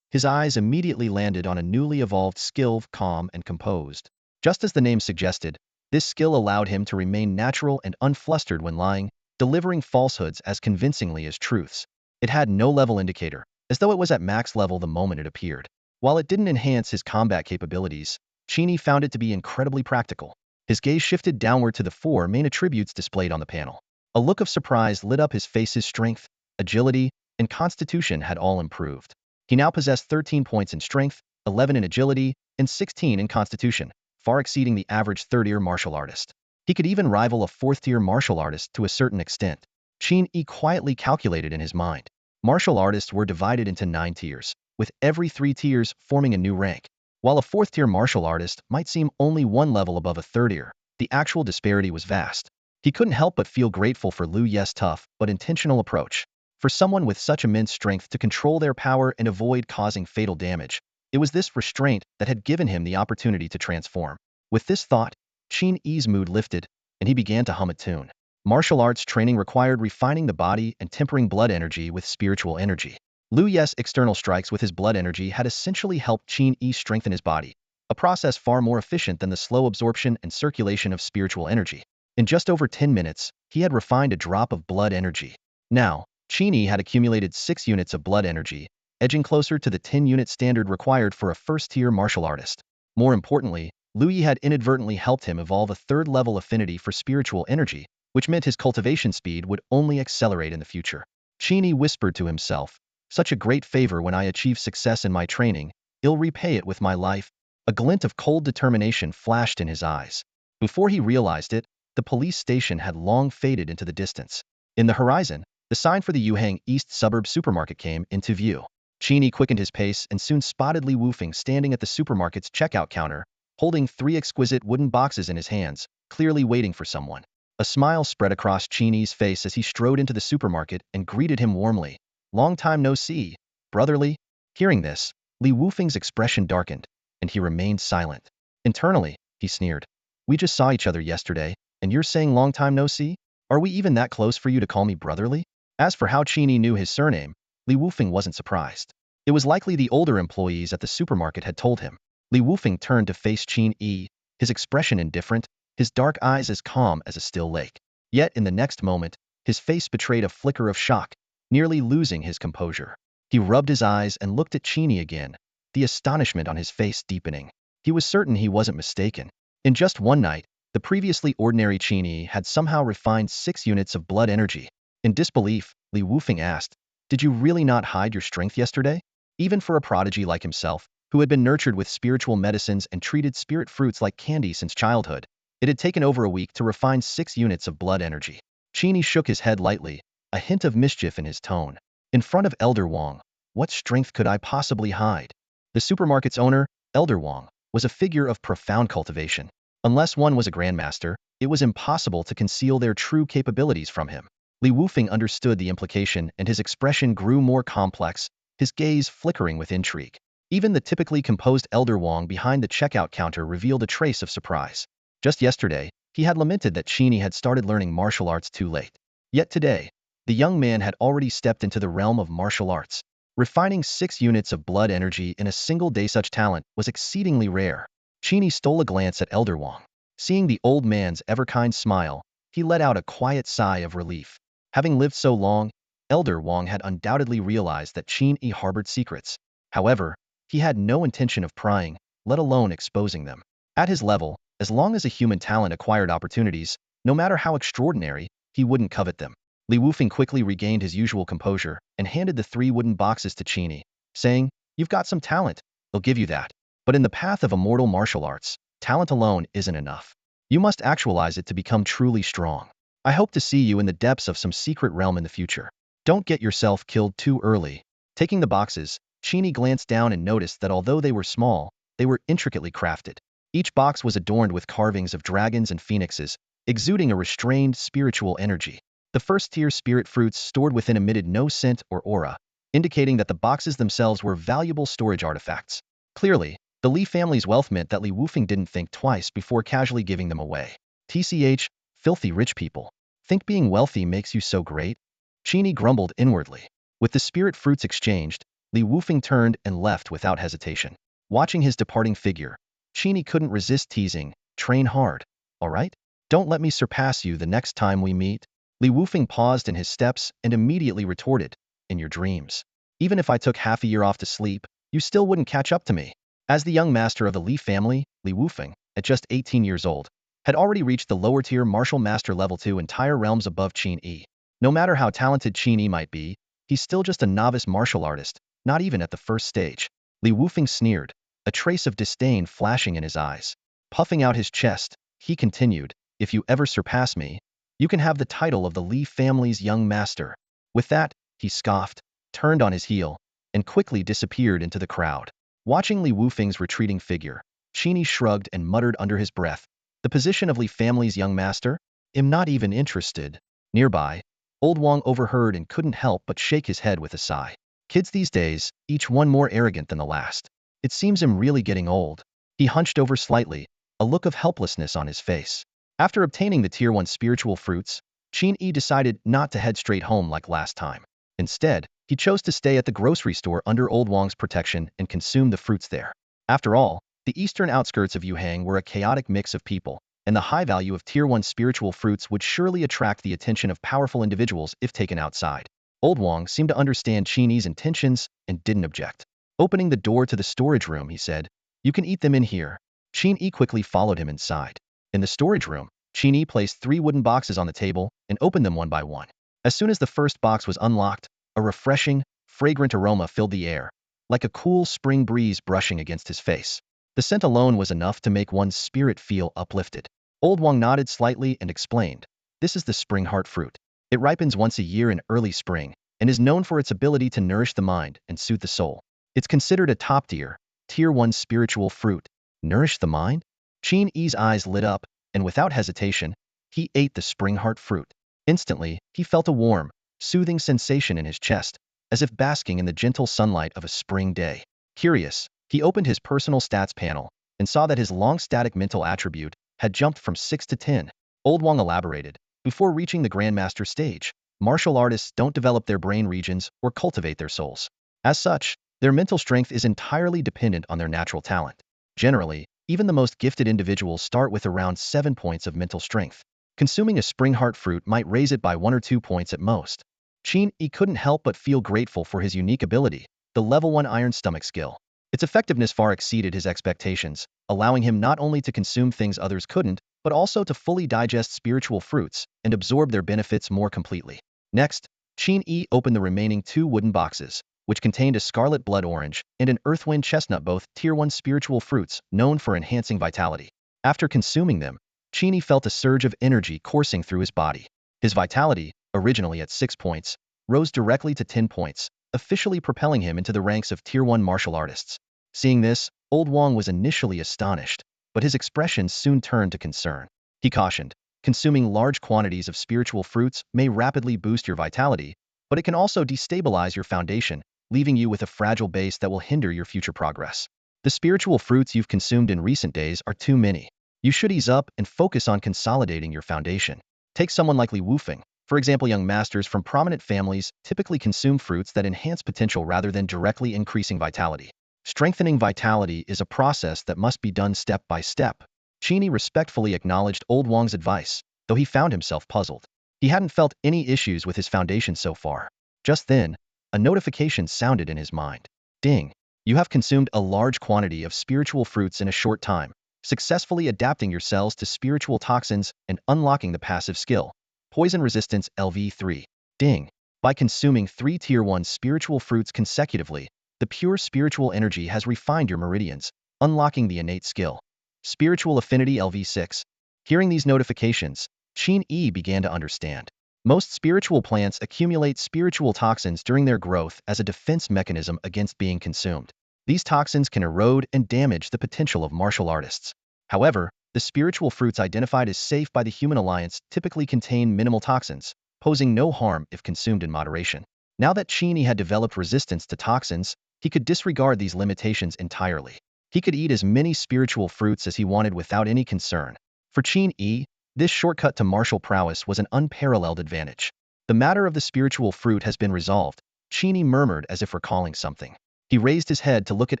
His eyes immediately landed on a newly evolved skill, calm and composed. Just as the name suggested, this skill allowed him to remain natural and unflustered when lying, delivering falsehoods as convincingly as truths. It had no level indicator, as though it was at max level the moment it appeared. While it didn't enhance his combat capabilities, Qin Yi found it to be incredibly practical. His gaze shifted downward to the 4 main attributes displayed on the panel. A look of surprise lit up his face's strength, agility, and constitution had all improved. He now possessed 13 points in strength, 11 in agility, and 16 in constitution, far exceeding the average third-tier martial artist. He could even rival a fourth-tier martial artist to a certain extent. Qin Yi quietly calculated in his mind. Martial artists were divided into 9 tiers, with every 3 tiers forming a new rank. While a fourth-tier martial artist might seem only one level above a third-tier, the actual disparity was vast. He couldn't help but feel grateful for Liu Ye's tough but intentional approach. For someone with such immense strength to control their power and avoid causing fatal damage, it was this restraint that had given him the opportunity to transform. With this thought, Qin Yi's mood lifted, and he began to hum a tune. Martial arts training required refining the body and tempering blood energy with spiritual energy. Liu Ye's external strikes with his blood energy had essentially helped Qin Yi strengthen his body, a process far more efficient than the slow absorption and circulation of spiritual energy. In just over 10 minutes, he had refined a drop of blood energy. Now, Qin Yi had accumulated 6 units of blood energy, edging closer to the 10-unit standard required for a first-tier martial artist. More importantly, Liu Yi had inadvertently helped him evolve a third-level affinity for spiritual energy, which meant his cultivation speed would only accelerate in the future. Qin Yi whispered to himself, "Such a great favor when I achieve success in my training, I'll repay it with my life." A glint of cold determination flashed in his eyes. Before he realized it, the police station had long faded into the distance. In the horizon, the sign for the Yuhang East Suburb supermarket came into view. Qin Yi quickened his pace and soon spotted Li Wufeng standing at the supermarket's checkout counter, holding 3 exquisite wooden boxes in his hands, clearly waiting for someone. A smile spread across Qin Yi's face as he strode into the supermarket and greeted him warmly. "Long time no see, brotherly." Hearing this, Li Wufeng's expression darkened, and he remained silent. Internally, he sneered. "We just saw each other yesterday, and you're saying long time no see? Are we even that close for you to call me brotherly?" As for how Qin Yi knew his surname, Li Wufeng wasn't surprised. It was likely the older employees at the supermarket had told him. Li Wufeng turned to face Qin Yi, his expression indifferent, his dark eyes as calm as a still lake. Yet in the next moment, his face betrayed a flicker of shock, nearly losing his composure. He rubbed his eyes and looked at Qin Yi again, the astonishment on his face deepening. He was certain he wasn't mistaken. In just one night, the previously ordinary Qin Yi had somehow refined 6 units of blood energy. In disbelief, Li Wufeng asked, "Did you really not hide your strength yesterday?" Even for a prodigy like himself, who had been nurtured with spiritual medicines and treated spirit fruits like candy since childhood, it had taken over a week to refine 6 units of blood energy. Qin Yi shook his head lightly, a hint of mischief in his tone. In front of Elder Wang, what strength could I possibly hide? The supermarket's owner, Elder Wang, was a figure of profound cultivation. Unless one was a grandmaster, it was impossible to conceal their true capabilities from him. Li Wufeng understood the implication and his expression grew more complex, his gaze flickering with intrigue. Even the typically composed Elder Wang behind the checkout counter revealed a trace of surprise. Just yesterday, he had lamented that Qin Yi had started learning martial arts too late. Yet today, the young man had already stepped into the realm of martial arts. Refining 6 units of blood energy in a single day, such talent was exceedingly rare. Qin Yi stole a glance at Elder Wang. Seeing the old man's ever-kind smile, he let out a quiet sigh of relief. Having lived so long, Elder Wang had undoubtedly realized that Qin Yi harbored secrets. However, he had no intention of prying, let alone exposing them. At his level, as long as a human talent acquired opportunities, no matter how extraordinary, he wouldn't covet them. Li Wufeng quickly regained his usual composure and handed the 3 wooden boxes to Qin Yi, saying, "You've got some talent, they'll give you that. But in the path of immortal martial arts, talent alone isn't enough. You must actualize it to become truly strong. I hope to see you in the depths of some secret realm in the future. Don't get yourself killed too early." Taking the boxes, Qin Yi glanced down and noticed that although they were small, they were intricately crafted. Each box was adorned with carvings of dragons and phoenixes, exuding a restrained spiritual energy. The first-tier spirit fruits stored within emitted no scent or aura, indicating that the boxes themselves were valuable storage artifacts. Clearly, the Li family's wealth meant that Li Wufeng didn't think twice before casually giving them away. TCH, filthy rich people. Think being wealthy makes you so great? Qin Yi grumbled inwardly. With the spirit fruits exchanged, Li Wufeng turned and left without hesitation. Watching his departing figure, Qin Yi couldn't resist teasing, "Train hard, all right? Don't let me surpass you the next time we meet." Li Wufeng paused in his steps and immediately retorted, "In your dreams. Even if I took half a year off to sleep, you still wouldn't catch up to me." As the young master of the Li family, Li Wufeng, at just 18 years old, had already reached the lower-tier martial master level 2 entire realms above Qin Yi. No matter how talented Qin Yi might be, He's still just a novice martial artist, not even at the first stage. Li Wufeng sneered, a trace of disdain flashing in his eyes. Puffing out his chest, he continued, if you ever surpass me, you can have the title of the Li family's young master. With that, he scoffed, turned on his heel, and quickly disappeared into the crowd. Watching Li Wufeng's retreating figure, Qin Yi shrugged and muttered under his breath, the position of Li family's young master? I'm not even interested. Nearby, Old Wang overheard and couldn't help but shake his head with a sigh. Kids these days, each one more arrogant than the last. It seems I'm really getting old. He hunched over slightly, a look of helplessness on his face. After obtaining the Tier 1 spiritual fruits, Qin Yi decided not to head straight home like last time. Instead, he chose to stay at the grocery store under Old Wang's protection and consume the fruits there. After all, the eastern outskirts of Yuhang were a chaotic mix of people, and the high value of Tier 1 spiritual fruits would surely attract the attention of powerful individuals if taken outside. Old Wang seemed to understand Qin Yi's intentions and didn't object. Opening the door to the storage room, he said, you can eat them in here. Qin Yi quickly followed him inside. In the storage room, Qin Yi placed 3 wooden boxes on the table and opened them one by one. As soon as the first box was unlocked, a refreshing, fragrant aroma filled the air, like a cool spring breeze brushing against his face. The scent alone was enough to make one's spirit feel uplifted. Old Wang nodded slightly and explained, this is the spring heart fruit. It ripens once a year in early spring, and is known for its ability to nourish the mind and soothe the soul. It's considered a top-tier, Tier 1 spiritual fruit. Nourish the mind? Qin Yi's eyes lit up, and without hesitation, he ate the spring heart fruit. Instantly, he felt a warm, soothing sensation in his chest, as if basking in the gentle sunlight of a spring day. Curious, he opened his personal stats panel and saw that his long static mental attribute had jumped from 6 to 10. Old Wang elaborated, before reaching the Grandmaster stage, martial artists don't develop their brain regions or cultivate their souls. As such, their mental strength is entirely dependent on their natural talent. Generally, even the most gifted individuals start with around 7 points of mental strength. Consuming a spring heart fruit might raise it by 1 or 2 points at most. Qin Yi couldn't help but feel grateful for his unique ability, the level 1 iron stomach skill. Its effectiveness far exceeded his expectations, allowing him not only to consume things others couldn't, but also to fully digest spiritual fruits and absorb their benefits more completely. Next, Qin Yi opened the remaining 2 wooden boxes, which contained a scarlet blood orange and an earthwind chestnut, both Tier 1 spiritual fruits known for enhancing vitality. After consuming them, Qin Yi felt a surge of energy coursing through his body. His vitality, originally at 6 points, rose directly to 10 points, officially propelling him into the ranks of Tier 1 martial artists. Seeing this, Old Wang was initially astonished, but his expression soon turned to concern. He cautioned, consuming large quantities of spiritual fruits may rapidly boost your vitality, but it can also destabilize your foundation, leaving you with a fragile base that will hinder your future progress. The spiritual fruits you've consumed in recent days are too many. You should ease up and focus on consolidating your foundation. Take someone like Li Wufeng. For example, young masters from prominent families typically consume fruits that enhance potential rather than directly increasing vitality. Strengthening vitality is a process that must be done step by step. Qin Yi respectfully acknowledged Old Wang's advice, though he found himself puzzled. He hadn't felt any issues with his foundation so far. Just then, a notification sounded in his mind. Ding! You have consumed a large quantity of spiritual fruits in a short time, successfully adapting your cells to spiritual toxins and unlocking the passive skill, Poison Resistance LV3. Ding! By consuming 3 Tier 1 spiritual fruits consecutively, the pure spiritual energy has refined your meridians, unlocking the innate skill. Spiritual Affinity LV6. Hearing these notifications, Qin Yi began to understand. Most spiritual plants accumulate spiritual toxins during their growth as a defense mechanism against being consumed. These toxins can erode and damage the potential of martial artists. However, the spiritual fruits identified as safe by the Human Alliance typically contain minimal toxins, posing no harm if consumed in moderation. Now that Qin Yi had developed resistance to toxins, he could disregard these limitations entirely. He could eat as many spiritual fruits as he wanted without any concern. For Qin Yi, this shortcut to martial prowess was an unparalleled advantage. The matter of the spiritual fruit has been resolved, Qin Yi murmured as if recalling something. He raised his head to look at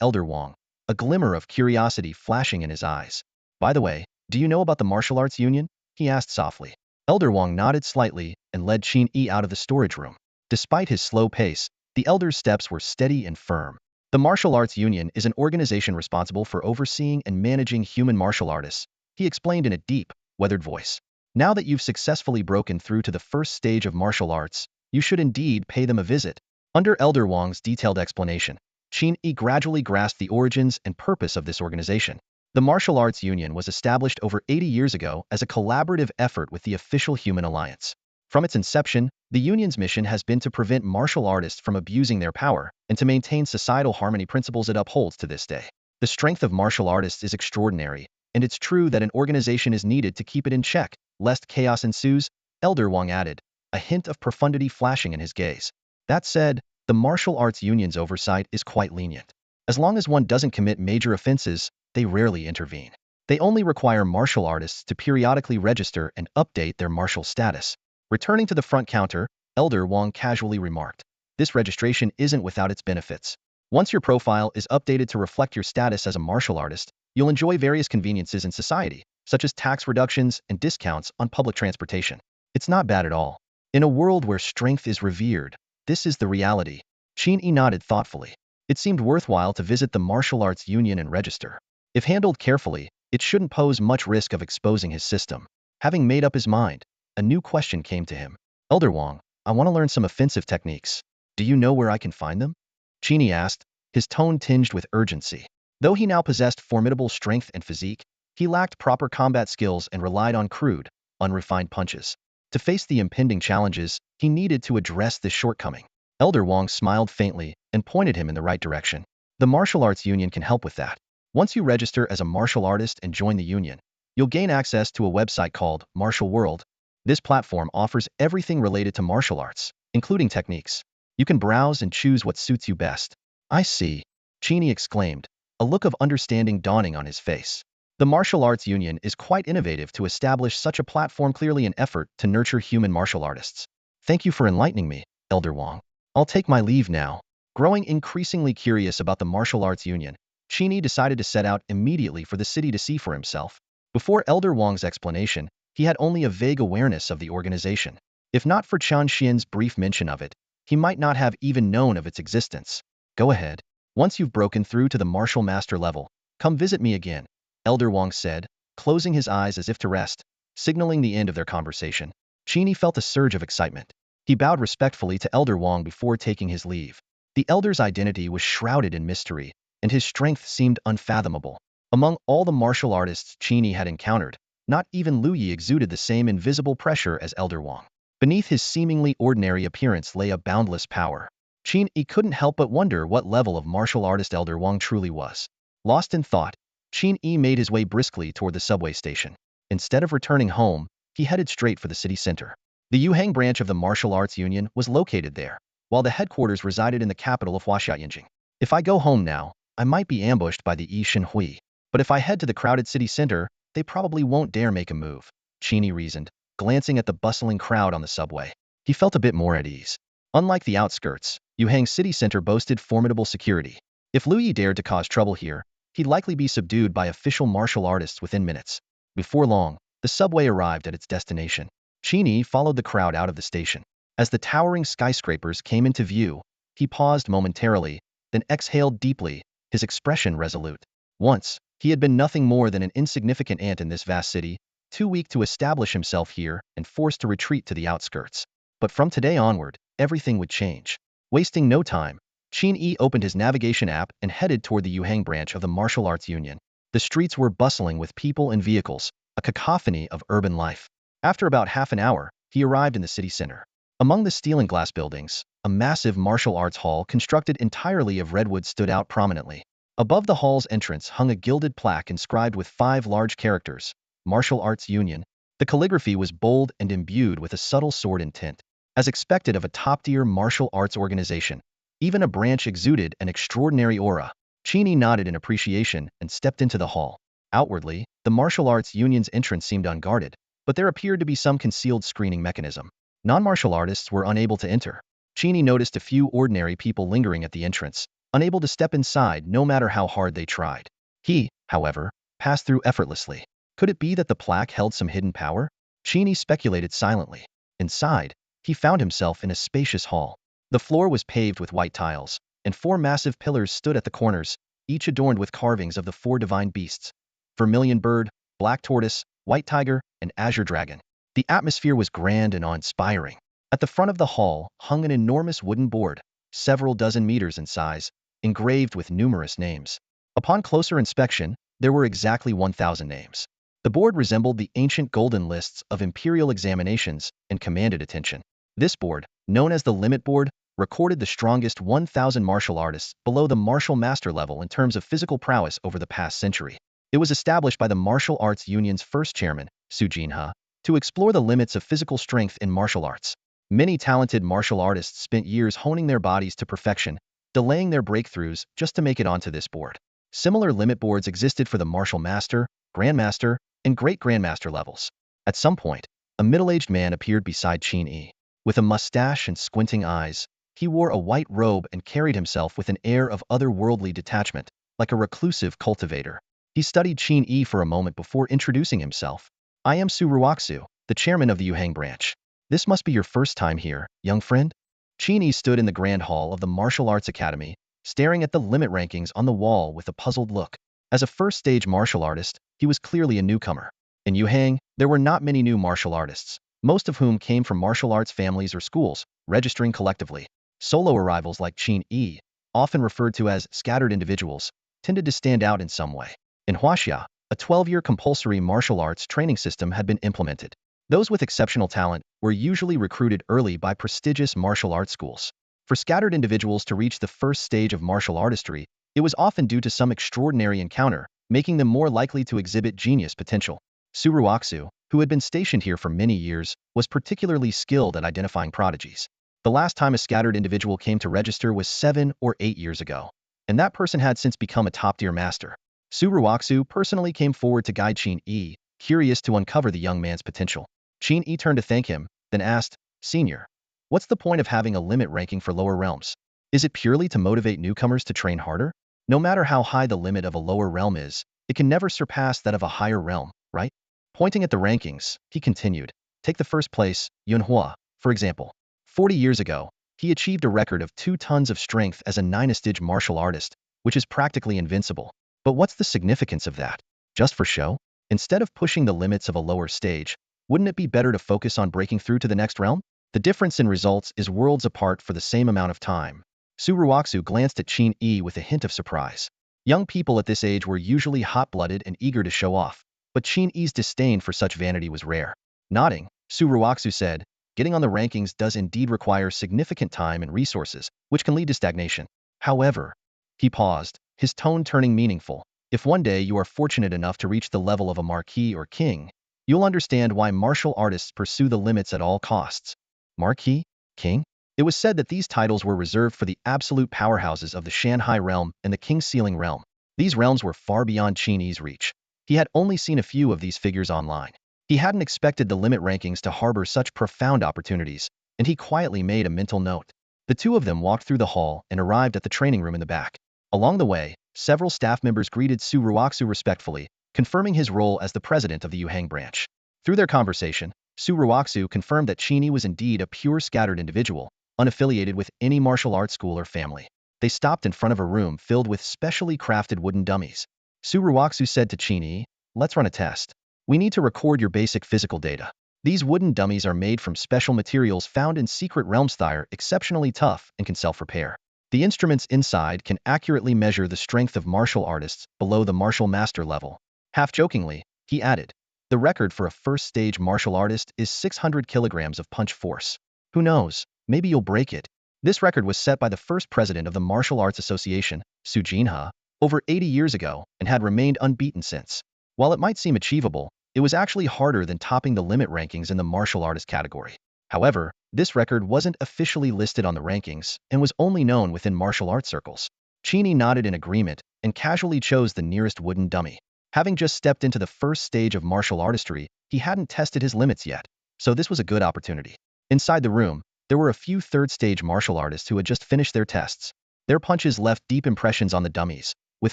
Elder Wang, a glimmer of curiosity flashing in his eyes. By the way, do you know about the martial arts union? He asked softly. Elder Wang nodded slightly and led Qin Yi out of the storage room. Despite his slow pace, the elder's steps were steady and firm. The Martial Arts Union is an organization responsible for overseeing and managing human martial artists, he explained in a deep, weathered voice. Now that you've successfully broken through to the first stage of martial arts, you should indeed pay them a visit. Under Elder Wang's detailed explanation, Qin Yi gradually grasped the origins and purpose of this organization. The Martial Arts Union was established over 80 years ago as a collaborative effort with the official Human Alliance. From its inception, the Union's mission has been to prevent martial artists from abusing their power and to maintain societal harmony principles it upholds to this day. The strength of martial artists is extraordinary, and it's true that an organization is needed to keep it in check, lest chaos ensues, Elder Wang added, a hint of profundity flashing in his gaze. That said, the Martial Arts Union's oversight is quite lenient. As long as one doesn't commit major offenses, they rarely intervene. They only require martial artists to periodically register and update their martial status. Returning to the front counter, Elder Wang casually remarked, this registration isn't without its benefits. Once your profile is updated to reflect your status as a martial artist, you'll enjoy various conveniences in society, such as tax reductions and discounts on public transportation. It's not bad at all. In a world where strength is revered, this is the reality. Qin Yi nodded thoughtfully. It seemed worthwhile to visit the Martial Arts Union and register. If handled carefully, it shouldn't pose much risk of exposing his system. Having made up his mind, a new question came to him. Elder Wang, I want to learn some offensive techniques. Do you know where I can find them? Qin Yi asked, his tone tinged with urgency. Though he now possessed formidable strength and physique, he lacked proper combat skills and relied on crude, unrefined punches. To face the impending challenges, he needed to address this shortcoming. Elder Wang smiled faintly and pointed him in the right direction. The Martial Arts Union can help with that. Once you register as a martial artist and join the union, you'll gain access to a website called Martial World. This platform offers everything related to martial arts, including techniques. You can browse and choose what suits you best. I see, Qin Yi exclaimed, a look of understanding dawning on his face. The Martial Arts Union is quite innovative to establish such a platform, clearly an effort to nurture human martial artists. Thank you for enlightening me, Elder Wang. I'll take my leave now. Growing increasingly curious about the Martial Arts Union, Qin Yi decided to set out immediately for the city to see for himself. Before Elder Wang's explanation, he had only a vague awareness of the organization. If not for Qian Xian's brief mention of it, he might not have even known of its existence. Go ahead. Once you've broken through to the martial master level, come visit me again, Elder Wang said, closing his eyes as if to rest, signaling the end of their conversation. Qin Yi felt a surge of excitement. He bowed respectfully to Elder Wang before taking his leave. The elder's identity was shrouded in mystery, and his strength seemed unfathomable. Among all the martial artists Qin Yi had encountered, not even Lu Yi exuded the same invisible pressure as Elder Wang. Beneath his seemingly ordinary appearance lay a boundless power. Qin Yi couldn't help but wonder what level of martial artist Elder Wang truly was. Lost in thought, Qin Yi made his way briskly toward the subway station. Instead of returning home, he headed straight for the city center. The Yuhang branch of the Martial Arts Union was located there, while the headquarters resided in the capital of Huaxiayanjing. If I go home now, I might be ambushed by the Yi Shenhui. But if I head to the crowded city center, they probably won't dare make a move, Qin Yi reasoned, glancing at the bustling crowd on the subway. He felt a bit more at ease. Unlike the outskirts, Yuhang City Center boasted formidable security. If Lu Yi dared to cause trouble here, he'd likely be subdued by official martial artists within minutes. Before long, the subway arrived at its destination. Qin Yi followed the crowd out of the station. As the towering skyscrapers came into view, he paused momentarily, then exhaled deeply, his expression resolute. Once, he had been nothing more than an insignificant ant in this vast city, too weak to establish himself here and forced to retreat to the outskirts. But from today onward, everything would change. Wasting no time, Qin Yi opened his navigation app and headed toward the Yuhang branch of the Martial Arts Union. The streets were bustling with people and vehicles, a cacophony of urban life. After about half an hour, he arrived in the city center. Among the steel and glass buildings, a massive martial arts hall constructed entirely of redwood stood out prominently. Above the hall's entrance hung a gilded plaque inscribed with 5 large characters, Martial Arts Union. The calligraphy was bold and imbued with a subtle sword intent. As expected of a top-tier martial arts organization, even a branch exuded an extraordinary aura. Qin Yi nodded in appreciation and stepped into the hall. Outwardly, the Martial Arts Union's entrance seemed unguarded, but there appeared to be some concealed screening mechanism. Non-martial artists were unable to enter. Qin Yi noticed a few ordinary people lingering at the entrance, unable to step inside no matter how hard they tried. He, however, passed through effortlessly. Could it be that the plaque held some hidden power? Qin Yi speculated silently. Inside, he found himself in a spacious hall. The floor was paved with white tiles, and 4 massive pillars stood at the corners, each adorned with carvings of the 4 divine beasts: vermilion bird, black tortoise, white tiger, and azure dragon. The atmosphere was grand and awe-inspiring. At the front of the hall hung an enormous wooden board, several dozen meters in size, engraved with numerous names. Upon closer inspection, there were exactly 1,000 names. The board resembled the ancient golden lists of imperial examinations and commanded attention. This board, known as the Limit Board, recorded the strongest 1,000 martial artists below the martial master level in terms of physical prowess over the past century. It was established by the Martial Arts Union's first chairman, Qin Yi, to explore the limits of physical strength in martial arts. Many talented martial artists spent years honing their bodies to perfection, delaying their breakthroughs just to make it onto this board. Similar limit boards existed for the martial master, grandmaster, and great grandmaster levels. At some point, a middle-aged man appeared beside Qin Yi. With a mustache and squinting eyes, he wore a white robe and carried himself with an air of otherworldly detachment, like a reclusive cultivator. He studied Qin Yi for a moment before introducing himself. I am Su Ruoxu, the chairman of the Yuhang branch. This must be your first time here, young friend? Qin Yi stood in the grand hall of the Martial Arts Academy, staring at the limit rankings on the wall with a puzzled look. As a first-stage martial artist, he was clearly a newcomer. In Yuhang, there were not many new martial artists, most of whom came from martial arts families or schools, registering collectively. Solo arrivals like Qin Yi, often referred to as scattered individuals, tended to stand out in some way. In Huaxia, a 12-year compulsory martial arts training system had been implemented. Those with exceptional talent were usually recruited early by prestigious martial arts schools. For scattered individuals to reach the first stage of martial artistry, it was often due to some extraordinary encounter, making them more likely to exhibit genius potential. Su Ruoxu, who had been stationed here for many years, was particularly skilled at identifying prodigies. The last time a scattered individual came to register was 7 or 8 years ago, and that person had since become a top-tier master. Su Ruoxu personally came forward to guide Qin Yi, curious to uncover the young man's potential. Qin Yi turned to thank him, then asked, "Senior, what's the point of having a limit ranking for lower realms? Is it purely to motivate newcomers to train harder? No matter how high the limit of a lower realm is, it can never surpass that of a higher realm, right?" Pointing at the rankings, he continued, "Take the first place, Yunhua, for example. 40 years ago, he achieved a record of 2 tons of strength as a 9th-stage martial artist, which is practically invincible. But what's the significance of that? Just for show? Instead of pushing the limits of a lower stage, wouldn't it be better to focus on breaking through to the next realm? The difference in results is worlds apart for the same amount of time." Su Ruoxu glanced at Qin Yi with a hint of surprise. Young people at this age were usually hot-blooded and eager to show off, but Qin Yi's disdain for such vanity was rare. Nodding, Su Ruoxu said, "Getting on the rankings does indeed require significant time and resources, which can lead to stagnation. However," he paused, his tone turning meaningful, "if one day you are fortunate enough to reach the level of a marquis or king, you'll understand why martial artists pursue the limits at all costs." Marquis? King? It was said that these titles were reserved for the absolute powerhouses of the Shanhai realm and the King Sealing realm. These realms were far beyond Qin Yi's reach. He had only seen a few of these figures online. He hadn't expected the limit rankings to harbor such profound opportunities, and he quietly made a mental note. The two of them walked through the hall and arrived at the training room in the back. Along the way, several staff members greeted Su Ruoxu respectfully, confirming his role as the president of the Yuhang branch. Through their conversation, Su Ruoxu confirmed that Qin Yi was indeed a pure scattered individual, unaffiliated with any martial arts school or family. They stopped in front of a room filled with specially crafted wooden dummies. Su Ruoxu said to Qin Yi, "Let's run a test. We need to record your basic physical data. These wooden dummies are made from special materials found in secret realms that are exceptionally tough and can self-repair. The instruments inside can accurately measure the strength of martial artists below the martial master level." Half-jokingly, he added, "The record for a first-stage martial artist is 600 kilograms of punch force. Who knows, maybe you'll break it." This record was set by the first president of the Martial Arts Association, Su Jinhe, over 80 years ago and had remained unbeaten since. While it might seem achievable, it was actually harder than topping the limit rankings in the martial artist category. However, this record wasn't officially listed on the rankings and was only known within martial arts circles. Qin Yi nodded in agreement and casually chose the nearest wooden dummy. Having just stepped into the first stage of martial artistry, he hadn't tested his limits yet, so this was a good opportunity. Inside the room, there were a few third-stage martial artists who had just finished their tests. Their punches left deep impressions on the dummies, with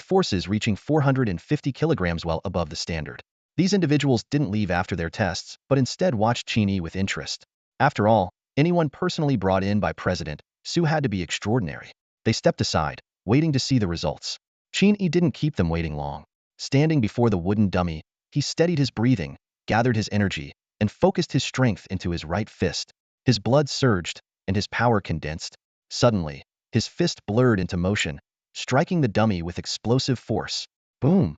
forces reaching 450 kilograms well above the standard. These individuals didn't leave after their tests, but instead watched Qin Yi with interest. After all, anyone personally brought in by President Su had to be extraordinary. They stepped aside, waiting to see the results. Qin Yi didn't keep them waiting long. Standing before the wooden dummy, he steadied his breathing, gathered his energy, and focused his strength into his right fist. His blood surged, and his power condensed. Suddenly, His fist blurred into motion, striking the dummy with explosive force. Boom!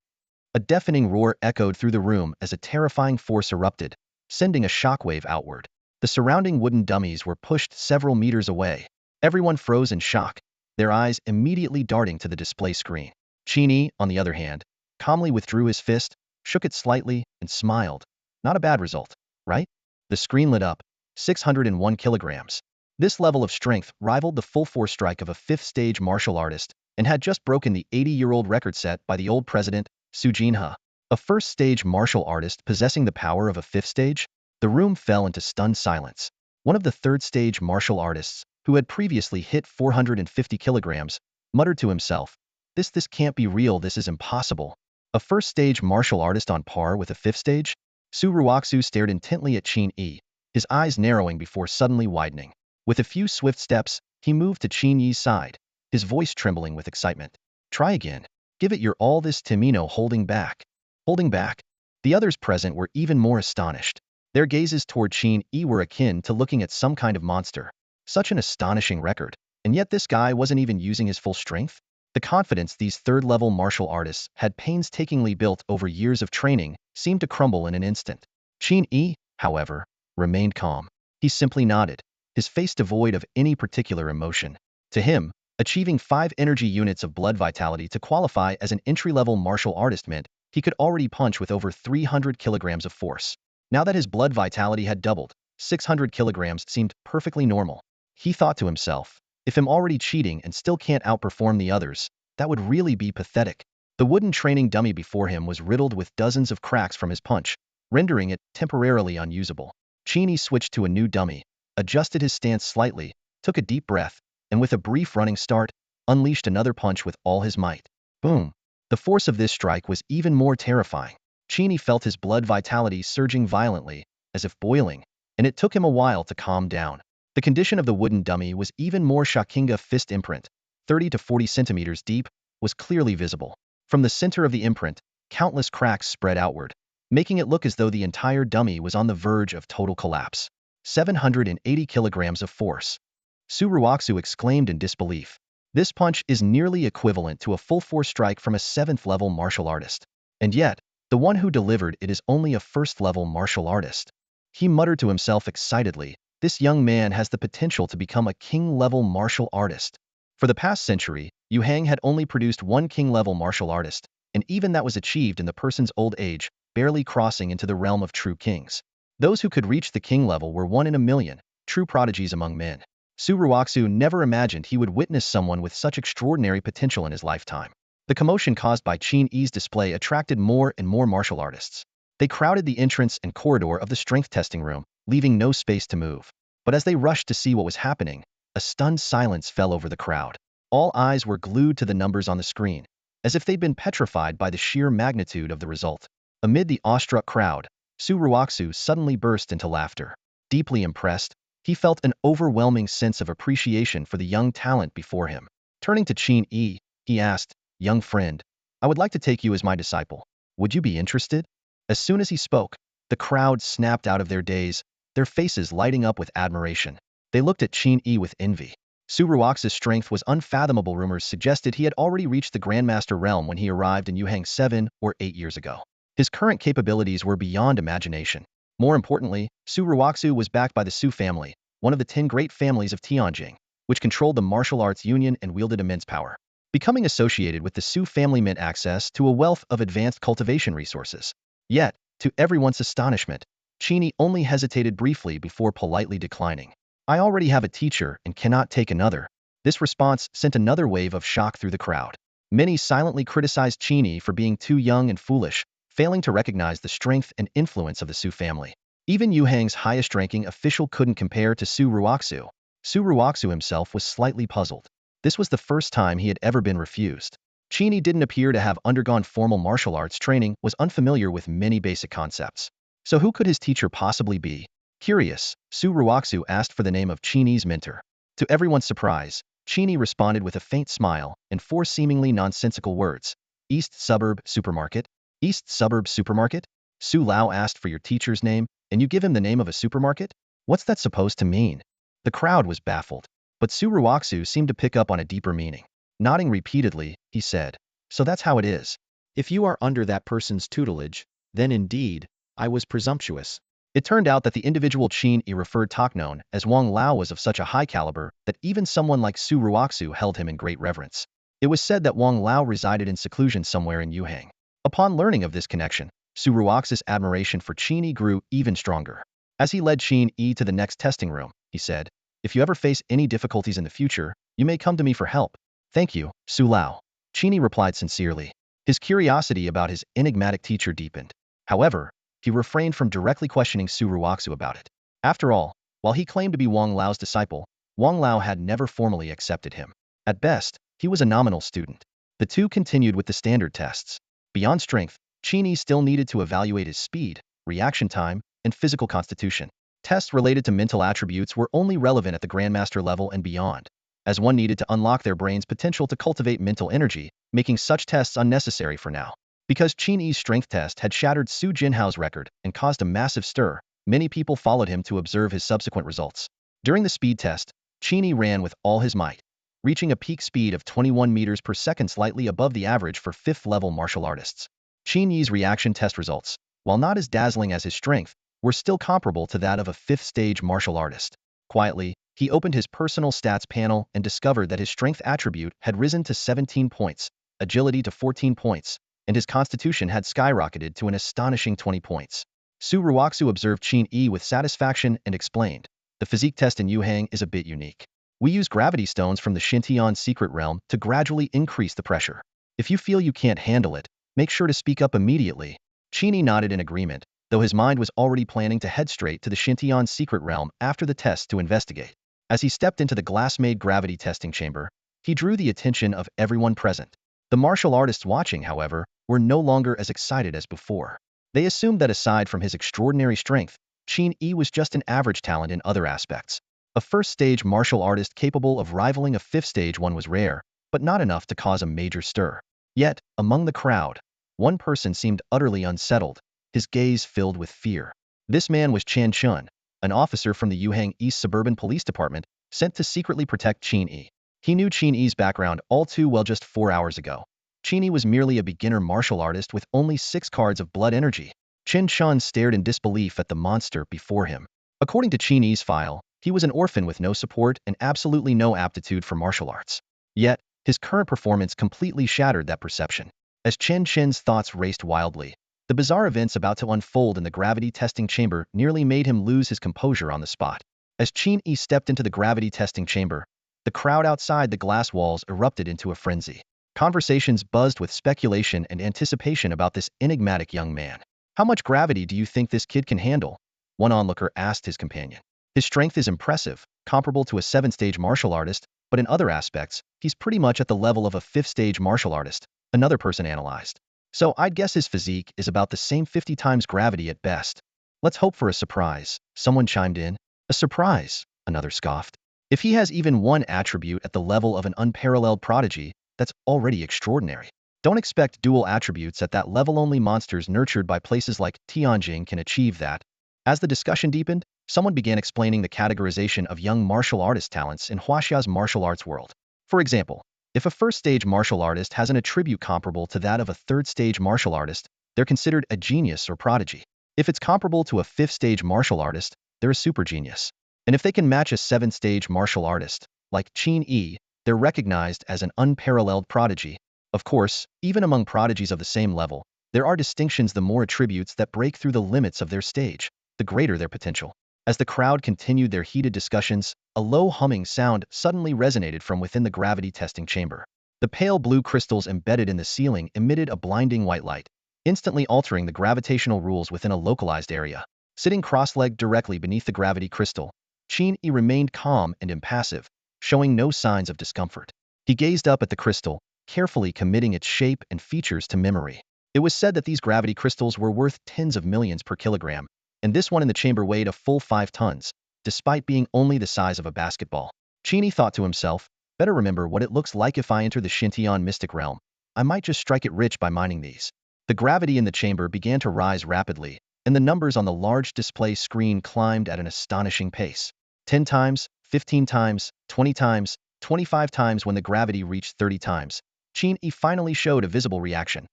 A deafening roar echoed through the room as a terrifying force erupted, sending a shockwave outward. The surrounding wooden dummies were pushed several meters away. Everyone froze in shock, their eyes immediately darting to the display screen. Qin Yi, on the other hand, calmly withdrew his fist, shook it slightly, and smiled. Not a bad result, right? The screen lit up. 601 kilograms. This level of strength rivaled the full-force strike of a fifth-stage martial artist and had just broken the 80-year-old record set by the old president, Su Jinhe. A first-stage martial artist possessing the power of a fifth stage? The room fell into stunned silence. One of the third-stage martial artists, who had previously hit 450 kilograms, muttered to himself, This can't be real, this is impossible. A first-stage martial artist on par with a fifth stage? Su Ruoxu stared intently at Qin Yi, his eyes narrowing before suddenly widening. With a few swift steps, he moved to Qin Yi's side, his voice trembling with excitement. Try again. Give it your all, this Timino holding back. Holding back? The others present were even more astonished. Their gazes toward Qin Yi were akin to looking at some kind of monster. Such an astonishing record, and yet this guy wasn't even using his full strength? The confidence these third-level martial artists had painstakingly built over years of training seemed to crumble in an instant. Qin Yi, however, remained calm. He simply nodded, his face devoid of any particular emotion. To him, achieving 5 energy units of blood vitality to qualify as an entry-level martial artist meant he could already punch with over 300 kilograms of force. Now that his blood vitality had doubled, 600 kilograms seemed perfectly normal. He thought to himself, if I'm already cheating and still can't outperform the others, that would really be pathetic. The wooden training dummy before him was riddled with dozens of cracks from his punch, rendering it temporarily unusable. Qin Yi switched to a new dummy, adjusted his stance slightly, took a deep breath, and with a brief running start, unleashed another punch with all his might. Boom! The force of this strike was even more terrifying. Qin Yi felt his blood vitality surging violently, as if boiling, and it took him a while to calm down. The condition of the wooden dummy was even more shocking. A fist imprint, 30 to 40 centimeters deep, was clearly visible. From the center of the imprint, countless cracks spread outward, making it look as though the entire dummy was on the verge of total collapse. 780 kilograms of force. Su Ruoxu exclaimed in disbelief. This punch is nearly equivalent to a full-force strike from a 7th-level martial artist. And yet, the one who delivered it is only a first-level martial artist. He muttered to himself excitedly, this young man has the potential to become a king-level martial artist. For the past century, Yu Hang had only produced one king-level martial artist, and even that was achieved in the person's old age, barely crossing into the realm of true kings. Those who could reach the king level were 1 in a million, true prodigies among men. Su Ruoxu never imagined he would witness someone with such extraordinary potential in his lifetime. The commotion caused by Qin Yi's display attracted more and more martial artists. They crowded the entrance and corridor of the strength testing room, leaving no space to move. But as they rushed to see what was happening, a stunned silence fell over the crowd. All eyes were glued to the numbers on the screen, as if they'd been petrified by the sheer magnitude of the result. Amid the awestruck crowd, Su Ruoxu suddenly burst into laughter. Deeply impressed, he felt an overwhelming sense of appreciation for the young talent before him. Turning to Qin Yi, he asked, Young friend, I would like to take you as my disciple. Would you be interested? As soon as he spoke, the crowd snapped out of their daze, their faces lighting up with admiration. They looked at Qin Yi with envy. Su Ruoxu's strength was unfathomable. Rumors suggested he had already reached the Grandmaster realm when he arrived in Yuhang 7 or 8 years ago. His current capabilities were beyond imagination. More importantly, Su Ruoxu was backed by the Su family, one of the 10 great families of Tianjing, which controlled the martial arts union and wielded immense power. Becoming associated with the Su family meant access to a wealth of advanced cultivation resources. Yet, to everyone's astonishment, Qin Yi only hesitated briefly before politely declining. I already have a teacher and cannot take another. This response sent another wave of shock through the crowd. Many silently criticized Qin Yi for being too young and foolish, failing to recognize the strength and influence of the Su family. Even Yu Hang's highest-ranking official couldn't compare to Su Ruoxu. Su Ruoxu himself was slightly puzzled. This was the first time he had ever been refused. Qin Yi didn't appear to have undergone formal martial arts training, was unfamiliar with many basic concepts. So who could his teacher possibly be? Curious, Su Ruoxu asked for the name of Qin Yi's mentor. To everyone's surprise, Qin Yi responded with a faint smile and 4 seemingly nonsensical words. East Suburb Supermarket? East Suburb Supermarket? Su Lao asked for your teacher's name, and you give him the name of a supermarket? What's that supposed to mean? The crowd was baffled. But Suruoxu seemed to pick up on a deeper meaning. Nodding repeatedly, he said, "So that's how it is. If you are under that person's tutelage, then indeed, I was presumptuous." It turned out that the individual Qin Yi referred Toknon as Wang Lao was of such a high caliber that even someone like Su Ruoxu held him in great reverence. It was said that Wang Lao resided in seclusion somewhere in Yuhang. Upon learning of this connection, Su Ruoxu's admiration for Qin Yi grew even stronger. As he led Qin Yi to the next testing room, he said, "If you ever face any difficulties in the future, you may come to me for help." "Thank you, Su Lao," Qin Yi replied sincerely. His curiosity about his enigmatic teacher deepened. However, he refrained from directly questioning Su Ruoxu about it. After all, while he claimed to be Wang Lao's disciple, Wang Lao had never formally accepted him. At best, he was a nominal student. The two continued with the standard tests. Beyond strength, Qin Yi still needed to evaluate his speed, reaction time, and physical constitution. Tests related to mental attributes were only relevant at the Grandmaster level and beyond, as one needed to unlock their brain's potential to cultivate mental energy, making such tests unnecessary for now. Because Qin Yi's strength test had shattered Su Jinhao's record and caused a massive stir, many people followed him to observe his subsequent results. During the speed test, Qin Yi ran with all his might, reaching a peak speed of 21 meters per second, slightly above the average for 5th-level martial artists. Qin Yi's reaction test results, while not as dazzling as his strength, were still comparable to that of a 5th-stage martial artist. Quietly, he opened his personal stats panel and discovered that his strength attribute had risen to 17 points, agility to 14 points, and his constitution had skyrocketed to an astonishing 20 points. Su Ruoxu observed Qin Yi with satisfaction and explained, "The physique test in Yuhang is a bit unique. We use gravity stones from the Xintian secret realm to gradually increase the pressure. If you feel you can't handle it, make sure to speak up immediately." Qin Yi nodded in agreement, though his mind was already planning to head straight to the Xintian secret realm after the test to investigate. As he stepped into the glass-made gravity testing chamber, he drew the attention of everyone present. The martial artists watching, however, were no longer as excited as before. They assumed that aside from his extraordinary strength, Qin Yi was just an average talent in other aspects. A first-stage martial artist capable of rivaling a fifth-stage one was rare, but not enough to cause a major stir. Yet, among the crowd, one person seemed utterly unsettled, his gaze filled with fear. This man was Chen Chun, an officer from the Yuhang East Suburban Police Department, sent to secretly protect Qin Yi. He knew Qin Yi's background all too well just 4 hours ago. Qin Yi was merely a beginner martial artist with only 6 cards of blood energy. Chen Chun stared in disbelief at the monster before him. According to Qin Yi's file, he was an orphan with no support and absolutely no aptitude for martial arts. Yet, his current performance completely shattered that perception. As Chen Chen's thoughts raced wildly, the bizarre events about to unfold in the gravity testing chamber nearly made him lose his composure on the spot. As Qin Yi stepped into the gravity testing chamber, the crowd outside the glass walls erupted into a frenzy. Conversations buzzed with speculation and anticipation about this enigmatic young man. "How much gravity do you think this kid can handle?" one onlooker asked his companion. "His strength is impressive, comparable to a 7th-stage martial artist, but in other aspects, he's pretty much at the level of a 5th-stage martial artist," another person analyzed. "So I'd guess his physique is about the same 50 times gravity at best." "Let's hope for a surprise," someone chimed in. "A surprise," another scoffed. "If he has even one attribute at the level of an unparalleled prodigy, that's already extraordinary. Don't expect dual attributes at that level. Only monsters nurtured by places like Tianjing can achieve that." As the discussion deepened, someone began explaining the categorization of young martial artist talents in Huaxia's martial arts world. For example, if a first-stage martial artist has an attribute comparable to that of a third-stage martial artist, they're considered a genius or prodigy. If it's comparable to a 5th-stage martial artist, they're a super genius. And if they can match a 7th-stage martial artist, like Qin Yi, they're recognized as an unparalleled prodigy. Of course, even among prodigies of the same level, there are distinctions. The more attributes that break through the limits of their stage, the greater their potential. As the crowd continued their heated discussions, a low humming sound suddenly resonated from within the gravity testing chamber. The pale blue crystals embedded in the ceiling emitted a blinding white light, instantly altering the gravitational rules within a localized area. Sitting cross-legged directly beneath the gravity crystal, Qin Yi remained calm and impassive, showing no signs of discomfort. He gazed up at the crystal, carefully committing its shape and features to memory. It was said that these gravity crystals were worth tens of millions per kilogram, and this one in the chamber weighed a full 5 tons, despite being only the size of a basketball. Qin Yi thought to himself, "Better remember what it looks like if I enter the Xintian mystic realm. I might just strike it rich by mining these." The gravity in the chamber began to rise rapidly, and the numbers on the large display screen climbed at an astonishing pace. 10 times, 15 times, 20 times, 25 times. When the gravity reached 30 times, Qin Yi finally showed a visible reaction.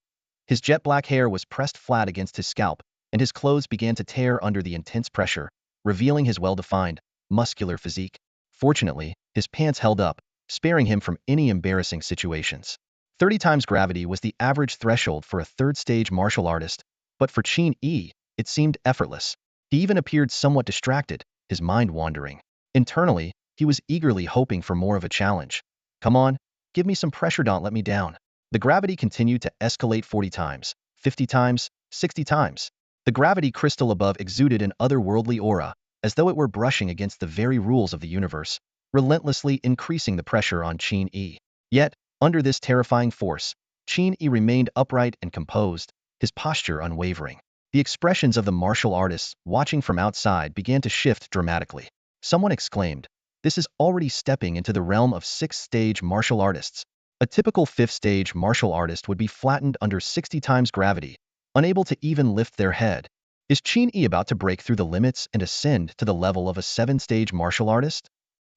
His jet black hair was pressed flat against his scalp, and his clothes began to tear under the intense pressure, revealing his well-defined, muscular physique. Fortunately, his pants held up, sparing him from any embarrassing situations. 30 times gravity was the average threshold for a third-stage martial artist, but for Qin Yi, it seemed effortless. He even appeared somewhat distracted, his mind wandering. Internally, he was eagerly hoping for more of a challenge. Come on, give me some pressure, don't let me down. The gravity continued to escalate 40 times, 50 times, 60 times. The gravity crystal above exuded an otherworldly aura, as though it were brushing against the very rules of the universe, relentlessly increasing the pressure on Qin Yi. Yet, under this terrifying force, Qin Yi remained upright and composed, his posture unwavering. The expressions of the martial artists watching from outside began to shift dramatically. Someone exclaimed, "This is already stepping into the realm of sixth-stage martial artists." A typical fifth-stage martial artist would be flattened under 60 times gravity, unable to even lift their head. Is Qin Yi about to break through the limits and ascend to the level of a seven-stage martial artist?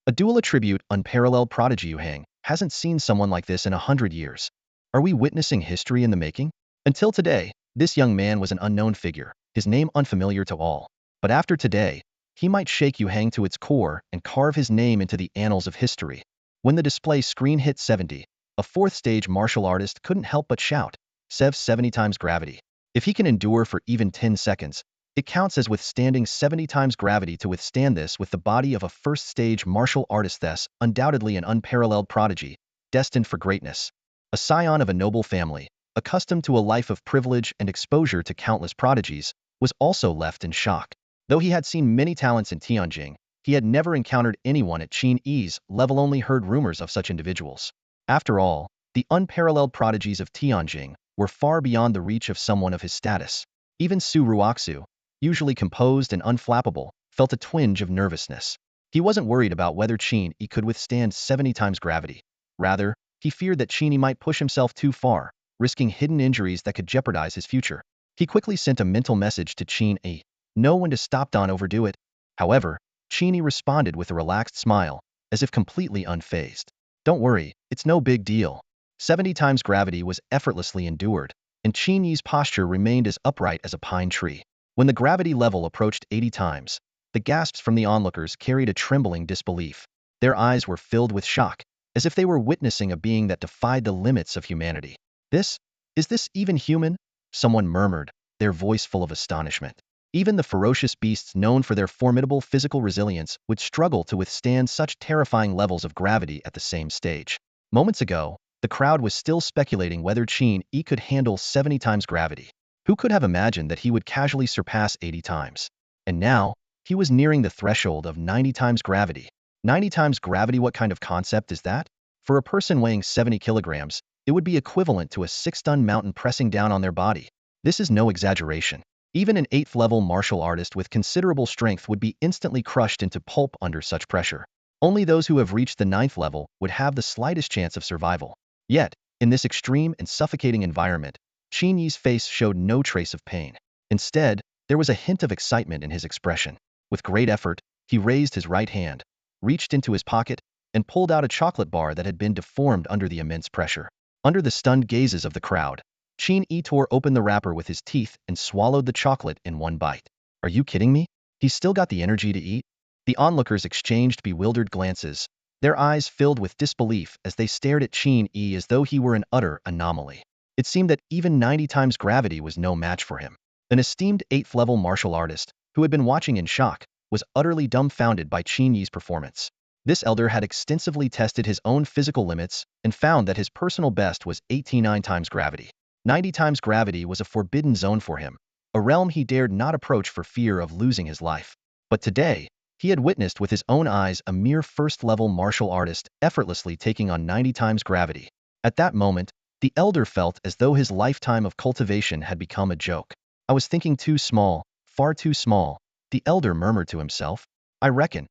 A dual attribute unparalleled prodigy Yuhang hasn't seen someone like this in 100 years. Are we witnessing history in the making? Until today, this young man was an unknown figure, his name unfamiliar to all. But after today, he might shake Yuhang to its core and carve his name into the annals of history. When the display screen hit 70, a fourth-stage martial artist couldn't help but shout, "Sev 70 times gravity." If he can endure for even 10 seconds, it counts as withstanding 70 times gravity. To withstand this with the body of a first-stage martial artist, thus undoubtedly an unparalleled prodigy, destined for greatness. A scion of a noble family, accustomed to a life of privilege and exposure to countless prodigies, was also left in shock. Though he had seen many talents in Tianjing, he had never encountered anyone at Qin Yi's level, only heard rumors of such individuals. After all, the unparalleled prodigies of Tianjing were far beyond the reach of someone of his status. Even Su Ruoxu, usually composed and unflappable, felt a twinge of nervousness. He wasn't worried about whether Qin Yi could withstand 70 times gravity. Rather, he feared that Qin Yi might push himself too far, risking hidden injuries that could jeopardize his future. He quickly sent a mental message to Qin Yi, know when to stop, don't overdo it. However, Qin Yi responded with a relaxed smile, as if completely unfazed. Don't worry, it's no big deal. 70 times gravity was effortlessly endured, and Qin Yi's posture remained as upright as a pine tree. When the gravity level approached 80 times, the gasps from the onlookers carried a trembling disbelief. Their eyes were filled with shock, as if they were witnessing a being that defied the limits of humanity. Is this even human? Someone murmured, their voice full of astonishment. Even the ferocious beasts known for their formidable physical resilience would struggle to withstand such terrifying levels of gravity at the same stage. Moments ago, the crowd was still speculating whether Qin Yi could handle 70 times gravity. Who could have imagined that he would casually surpass 80 times? And now, he was nearing the threshold of 90 times gravity. 90 times gravity, what kind of concept is that? For a person weighing 70 kilograms, it would be equivalent to a 6-ton mountain pressing down on their body. This is no exaggeration. Even an 8th-level martial artist with considerable strength would be instantly crushed into pulp under such pressure. Only those who have reached the 9th level would have the slightest chance of survival. Yet, in this extreme and suffocating environment, Qin Yi's face showed no trace of pain. Instead, there was a hint of excitement in his expression. With great effort, he raised his right hand, reached into his pocket, and pulled out a chocolate bar that had been deformed under the immense pressure. Under the stunned gazes of the crowd, Qin Yi tore open the wrapper with his teeth and swallowed the chocolate in one bite. Are you kidding me? He's still got the energy to eat? The onlookers exchanged bewildered glances, their eyes filled with disbelief as they stared at Qin Yi as though he were an utter anomaly. It seemed that even 90 times gravity was no match for him. An esteemed 8th-level martial artist, who had been watching in shock, was utterly dumbfounded by Qin Yi's performance. This elder had extensively tested his own physical limits and found that his personal best was 89 times gravity. 90 times gravity was a forbidden zone for him, a realm he dared not approach for fear of losing his life. But today, he had witnessed with his own eyes a mere first-level martial artist effortlessly taking on 90 times gravity. At that moment, the elder felt as though his lifetime of cultivation had become a joke. I was thinking too small, far too small, the elder murmured to himself. I reckon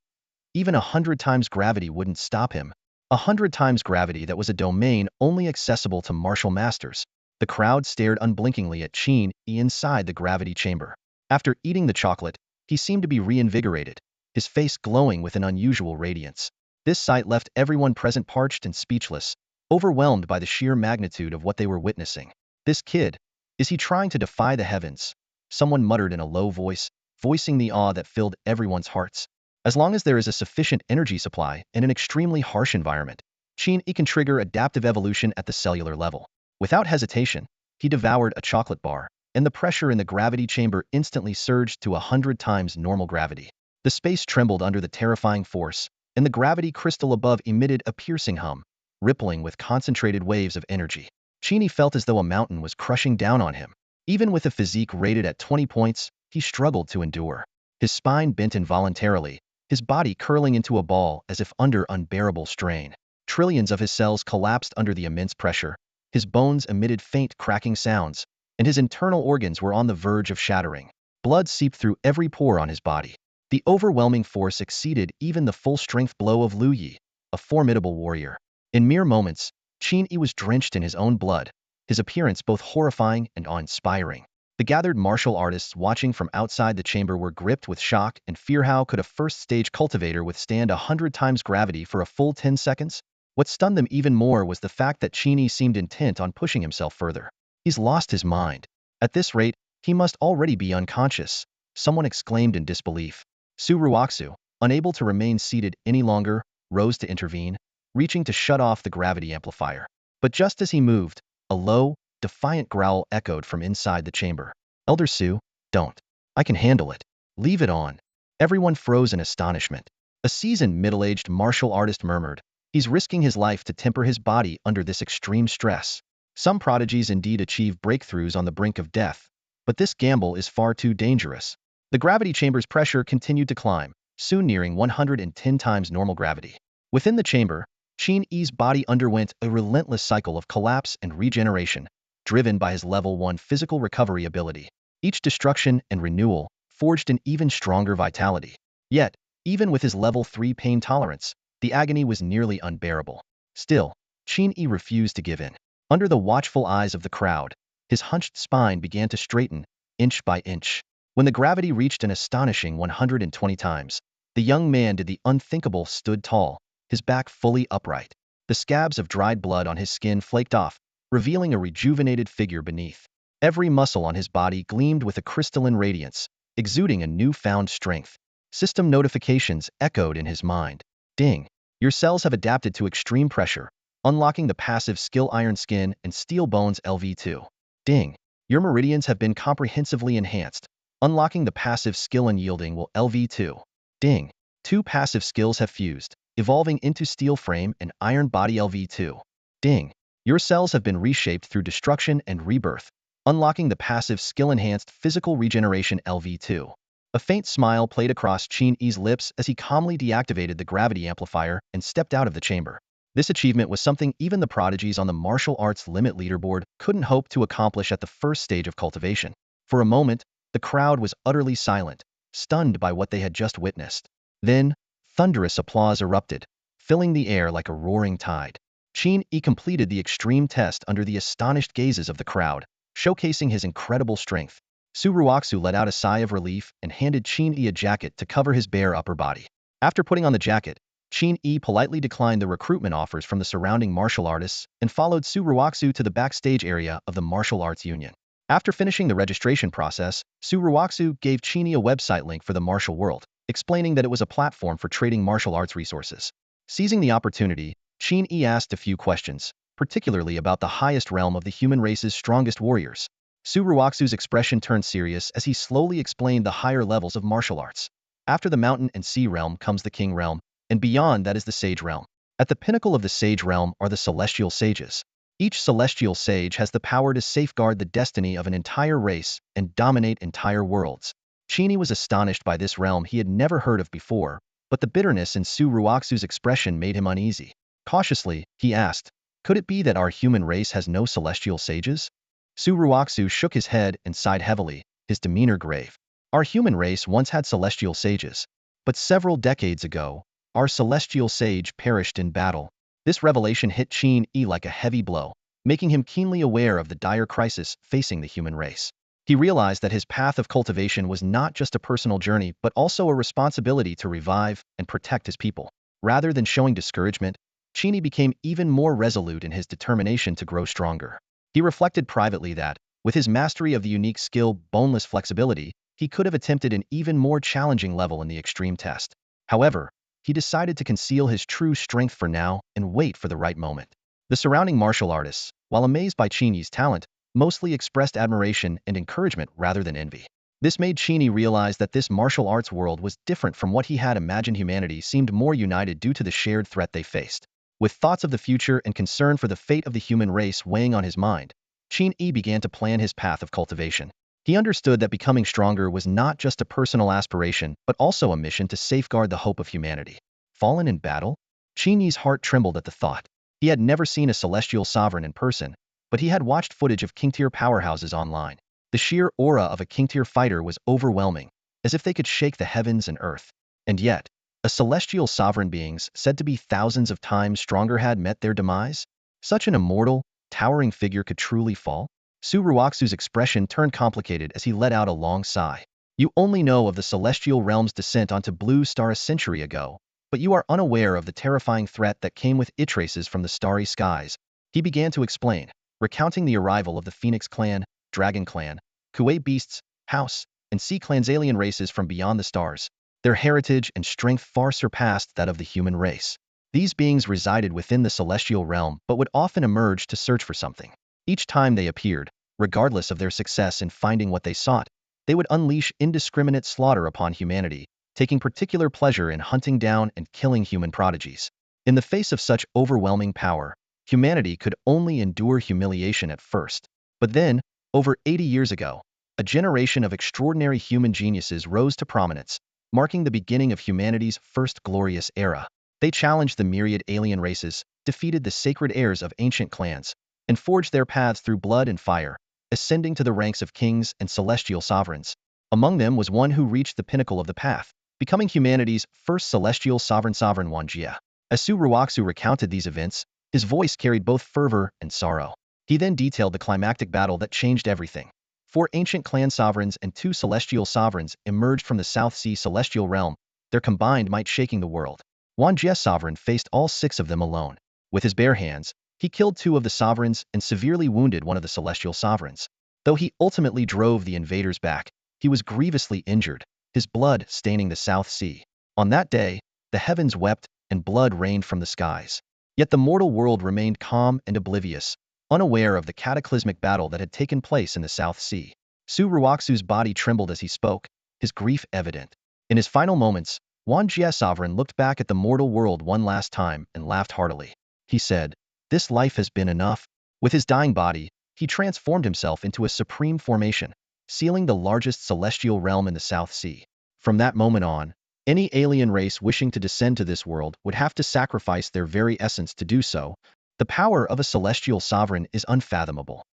even 100 times gravity wouldn't stop him. 100 times gravity, that was a domain only accessible to martial masters. The crowd stared unblinkingly at Qin Yi inside the gravity chamber. After eating the chocolate, he seemed to be reinvigorated. his face glowing with an unusual radiance. This sight left everyone present parched and speechless, overwhelmed by the sheer magnitude of what they were witnessing. This kid, is he trying to defy the heavens? Someone muttered in a low voice, voicing the awe that filled everyone's hearts. As long as there is a sufficient energy supply in an extremely harsh environment, Qin Yi can trigger adaptive evolution at the cellular level. Without hesitation, he devoured a chocolate bar, and the pressure in the gravity chamber instantly surged to 100 times normal gravity. The space trembled under the terrifying force, and the gravity crystal above emitted a piercing hum, rippling with concentrated waves of energy. Qin Yi felt as though a mountain was crushing down on him. Even with a physique rated at 20 points, he struggled to endure. His spine bent involuntarily, his body curling into a ball as if under unbearable strain. Trillions of his cells collapsed under the immense pressure, his bones emitted faint cracking sounds, and his internal organs were on the verge of shattering. Blood seeped through every pore on his body. The overwhelming force exceeded even the full-strength blow of Lu Yi, a formidable warrior. In mere moments, Qin Yi was drenched in his own blood, his appearance both horrifying and awe-inspiring. The gathered martial artists watching from outside the chamber were gripped with shock and fear. How could a first-stage cultivator withstand 100 times gravity for a full 10 seconds? What stunned them even more was the fact that Qin Yi seemed intent on pushing himself further. He's lost his mind. At this rate, he must already be unconscious, someone exclaimed in disbelief. Su Ruoxu, unable to remain seated any longer, rose to intervene, reaching to shut off the gravity amplifier. But just as he moved, a low, defiant growl echoed from inside the chamber. Elder Su, don't. I can handle it. Leave it on. Everyone froze in astonishment. A seasoned middle-aged martial artist murmured, he's risking his life to temper his body under this extreme stress. Some prodigies indeed achieve breakthroughs on the brink of death, but this gamble is far too dangerous. The gravity chamber's pressure continued to climb, soon nearing 110 times normal gravity. Within the chamber, Qin Yi's body underwent a relentless cycle of collapse and regeneration, driven by his level 1 physical recovery ability. Each destruction and renewal forged an even stronger vitality. Yet, even with his level 3 pain tolerance, the agony was nearly unbearable. Still, Qin Yi refused to give in. Under the watchful eyes of the crowd, his hunched spine began to straighten, inch by inch. When the gravity reached an astonishing 120 times, the young man did the unthinkable, stood tall, his back fully upright. The scabs of dried blood on his skin flaked off, revealing a rejuvenated figure beneath. Every muscle on his body gleamed with a crystalline radiance, exuding a newfound strength. System notifications echoed in his mind. Ding! Your cells have adapted to extreme pressure, unlocking the passive skill Iron Skin and Steel Bones LV2. Ding! Your meridians have been comprehensively enhanced, unlocking the passive skill Unyielding Will LV2. Ding! 2 passive skills have fused, evolving into Steel Frame and Iron Body LV2. Ding! Your cells have been reshaped through destruction and rebirth, unlocking the passive skill Enhanced Physical Regeneration LV2. A faint smile played across Qin Yi's lips as he calmly deactivated the gravity amplifier and stepped out of the chamber. This achievement was something even the prodigies on the martial arts limit leaderboard couldn't hope to accomplish at the first stage of cultivation. For a moment, the crowd was utterly silent, stunned by what they had just witnessed. Then, thunderous applause erupted, filling the air like a roaring tide. Qin Yi completed the extreme test under the astonished gazes of the crowd, showcasing his incredible strength. Su Ruoxu let out a sigh of relief and handed Qin Yi a jacket to cover his bare upper body. After putting on the jacket, Qin Yi politely declined the recruitment offers from the surrounding martial artists and followed Su Ruoxu to the backstage area of the Martial Arts Union. After finishing the registration process, Su Ruoxu gave Qin Yi a website link for the martial world, explaining that it was a platform for trading martial arts resources. Seizing the opportunity, Qin Yi asked a few questions, particularly about the highest realm of the human race's strongest warriors. Su Ruoxu's expression turned serious as he slowly explained the higher levels of martial arts. After the mountain and sea realm comes the king realm, and beyond that is the sage realm. At the pinnacle of the sage realm are the celestial sages. Each celestial sage has the power to safeguard the destiny of an entire race and dominate entire worlds. Qin Yi was astonished by this realm he had never heard of before, but the bitterness in Su Ruoxu's expression made him uneasy. Cautiously, he asked, could it be that our human race has no celestial sages? Su Ruoxu shook his head and sighed heavily, his demeanor grave. Our human race once had celestial sages, but several decades ago, our celestial sage perished in battle. This revelation hit Qin Yi like a heavy blow, making him keenly aware of the dire crisis facing the human race. He realized that his path of cultivation was not just a personal journey, but also a responsibility to revive and protect his people. Rather than showing discouragement, Qin Yi became even more resolute in his determination to grow stronger. He reflected privately that, with his mastery of the unique skill boneless flexibility, he could have attempted an even more challenging level in the extreme test. However, he decided to conceal his true strength for now and wait for the right moment. The surrounding martial artists, while amazed by Qin Yi's talent, mostly expressed admiration and encouragement rather than envy. This made Qin Yi realize that this martial arts world was different from what he had imagined. Humanity seemed more united due to the shared threat they faced. With thoughts of the future and concern for the fate of the human race weighing on his mind, Qin Yi began to plan his path of cultivation. He understood that becoming stronger was not just a personal aspiration, but also a mission to safeguard the hope of humanity. Fallen in battle? Qin Yi's heart trembled at the thought. He had never seen a celestial sovereign in person, but he had watched footage of King-tier powerhouses online. The sheer aura of a King-tier fighter was overwhelming, as if they could shake the heavens and earth. And yet, a celestial sovereign beings said to be thousands of times stronger had met their demise? Such an immortal, towering figure could truly fall? Su Ruoxu's expression turned complicated as he let out a long sigh. You only know of the celestial realm's descent onto Blue Star a century ago, but you are unaware of the terrifying threat that came with it. Traces from the starry skies. He began to explain, recounting the arrival of the Phoenix Clan, Dragon Clan, Kuei Beasts, House, and Sea Clan's alien races from beyond the stars. Their heritage and strength far surpassed that of the human race. These beings resided within the celestial realm but would often emerge to search for something. Each time they appeared, regardless of their success in finding what they sought, they would unleash indiscriminate slaughter upon humanity, taking particular pleasure in hunting down and killing human prodigies. In the face of such overwhelming power, humanity could only endure humiliation at first. But then, over 80 years ago, a generation of extraordinary human geniuses rose to prominence, marking the beginning of humanity's first glorious era. They challenged the myriad alien races, defeated the sacred heirs of ancient clans, and forged their paths through blood and fire, ascending to the ranks of kings and celestial sovereigns. Among them was one who reached the pinnacle of the path, becoming humanity's first celestial sovereign Wan Jie. As Su Ruoxu recounted these events, his voice carried both fervor and sorrow. He then detailed the climactic battle that changed everything. 4 ancient clan sovereigns and 2 celestial sovereigns emerged from the South Sea celestial realm, their combined might shaking the world. Wan Jie's sovereign faced all 6 of them alone. With his bare hands, he killed 2 of the sovereigns and severely wounded one of the celestial sovereigns. Though he ultimately drove the invaders back, he was grievously injured, his blood staining the South Sea. On that day, the heavens wept and blood rained from the skies. Yet the mortal world remained calm and oblivious, unaware of the cataclysmic battle that had taken place in the South Sea. Su Ruoxu's body trembled as he spoke, his grief evident. In his final moments, Wan Jie's sovereign looked back at the mortal world one last time and laughed heartily. He said, "This life has been enough." With his dying body, he transformed himself into a supreme formation, sealing the largest celestial realm in the South Sea. From that moment on, any alien race wishing to descend to this world would have to sacrifice their very essence to do so. The power of a celestial sovereign is unfathomable.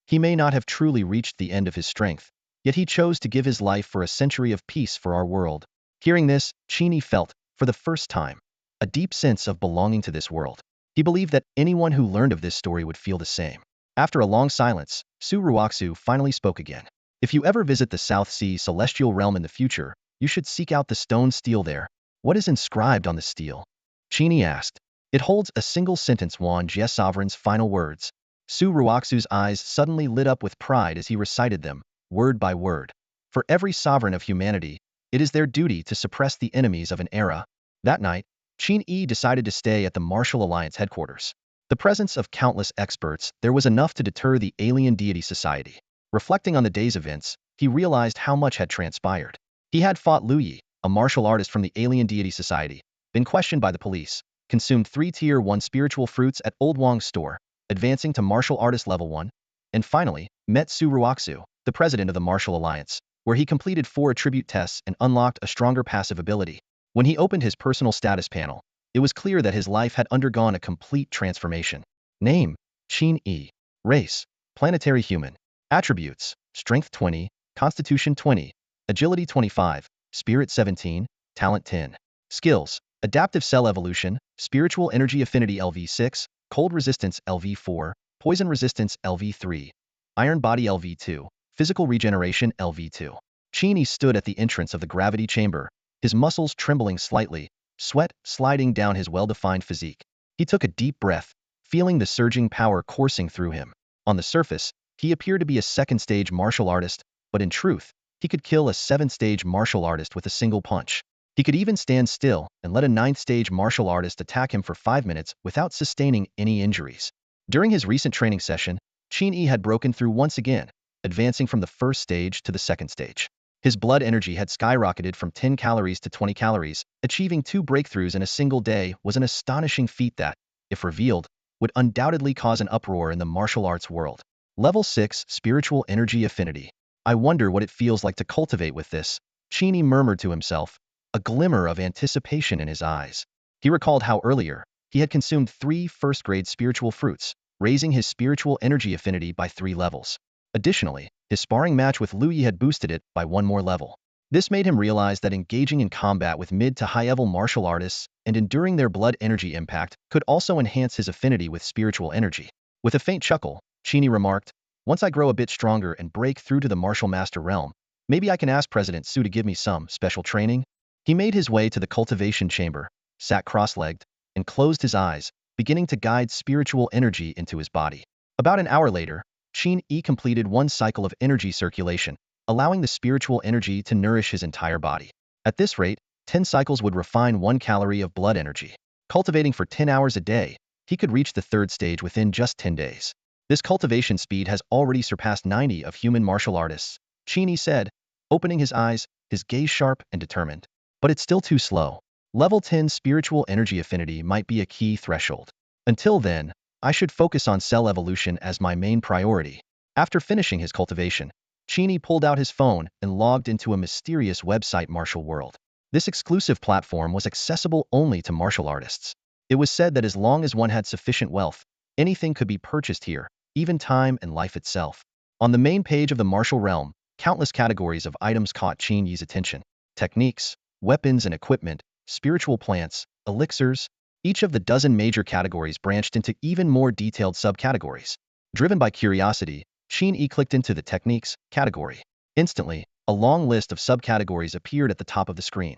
He may not have truly reached the end of his strength, yet he chose to give his life for a century of peace for our world. Hearing this, Qin Yi felt, for the first time, a deep sense of belonging to this world. He believed that anyone who learned of this story would feel the same. After a long silence, Su Ruoxu finally spoke again. If you ever visit the South Sea celestial realm in the future, you should seek out the stone stele there. What is inscribed on the stele? Qin Yi asked. It holds a single sentence, Wan Jie's sovereign's final words. Su Ruoxu's eyes suddenly lit up with pride as he recited them, word by word. For every sovereign of humanity, it is their duty to suppress the enemies of an era. That night, Qin Yi decided to stay at the Martial Alliance headquarters. The presence of countless experts there was enough to deter the alien deity society. Reflecting on the day's events, he realized how much had transpired. He had fought Lu Yi, a martial artist from the alien deity society, been questioned by the police, consumed 3 Tier 1 spiritual fruits at Old Wang's store, advancing to martial artist level 1, and finally, met Su Ruoxu, the president of the Martial Alliance, where he completed 4 attribute tests and unlocked a stronger passive ability. When he opened his personal status panel, it was clear that his life had undergone a complete transformation. Name: Qin Yi. Race: planetary human. Attributes: Strength 20, Constitution 20, Agility 25, Spirit 17, Talent 10. Skills: Adaptive Cell Evolution, Spiritual Energy Affinity LV6, Cold Resistance LV4, Poison Resistance LV3, Iron Body LV2, Physical Regeneration LV2. Qin Yi stood at the entrance of the gravity chamber, his muscles trembling slightly, sweat sliding down his well-defined physique. He took a deep breath, feeling the surging power coursing through him. On the surface, he appeared to be a second-stage martial artist, but in truth, he could kill a seventh-stage martial artist with a single punch. He could even stand still and let a ninth-stage martial artist attack him for 5 minutes without sustaining any injuries. During his recent training session, Qin Yi had broken through once again, advancing from the first stage to the second stage. His blood energy had skyrocketed from 10 calories to 20 calories. Achieving 2 breakthroughs in a single day was an astonishing feat that, if revealed, would undoubtedly cause an uproar in the martial arts world. Level 6 Spiritual Energy Affinity. I wonder what it feels like to cultivate with this, Qin Yi murmured to himself, a glimmer of anticipation in his eyes. He recalled how earlier, he had consumed 3 first-grade spiritual fruits, raising his spiritual energy affinity by 3 levels. Additionally, his sparring match with Lu Yi had boosted it by 1 more level. This made him realize that engaging in combat with mid to high-level martial artists and enduring their blood energy impact could also enhance his affinity with spiritual energy. With a faint chuckle, Qin Yi remarked, "Once I grow a bit stronger and break through to the martial master realm, maybe I can ask President Su to give me some special training?" He made his way to the cultivation chamber, sat cross-legged, and closed his eyes, beginning to guide spiritual energy into his body. About an hour later, Qin Yi completed 1 cycle of energy circulation, allowing the spiritual energy to nourish his entire body. At this rate, 10 cycles would refine 1 calorie of blood energy. Cultivating for 10 hours a day, he could reach the 3rd stage within just 10 days. This cultivation speed has already surpassed 90 of human martial artists, Qin Yi said, opening his eyes, his gaze sharp and determined. But it's still too slow. Level 10 Spiritual Energy Affinity might be a key threshold. Until then, I should focus on cell evolution as my main priority. After finishing his cultivation, Qin Yi pulled out his phone and logged into a mysterious website, Martial World. This exclusive platform was accessible only to martial artists. It was said that as long as one had sufficient wealth, anything could be purchased here, even time and life itself. On the main page of the martial realm, countless categories of items caught Qin Yi's attention. Techniques, weapons and equipment, spiritual plants, elixirs. Each of the dozen major categories branched into even more detailed subcategories. Driven by curiosity, Qin Yi clicked into the Techniques category. Instantly, a long list of subcategories appeared at the top of the screen.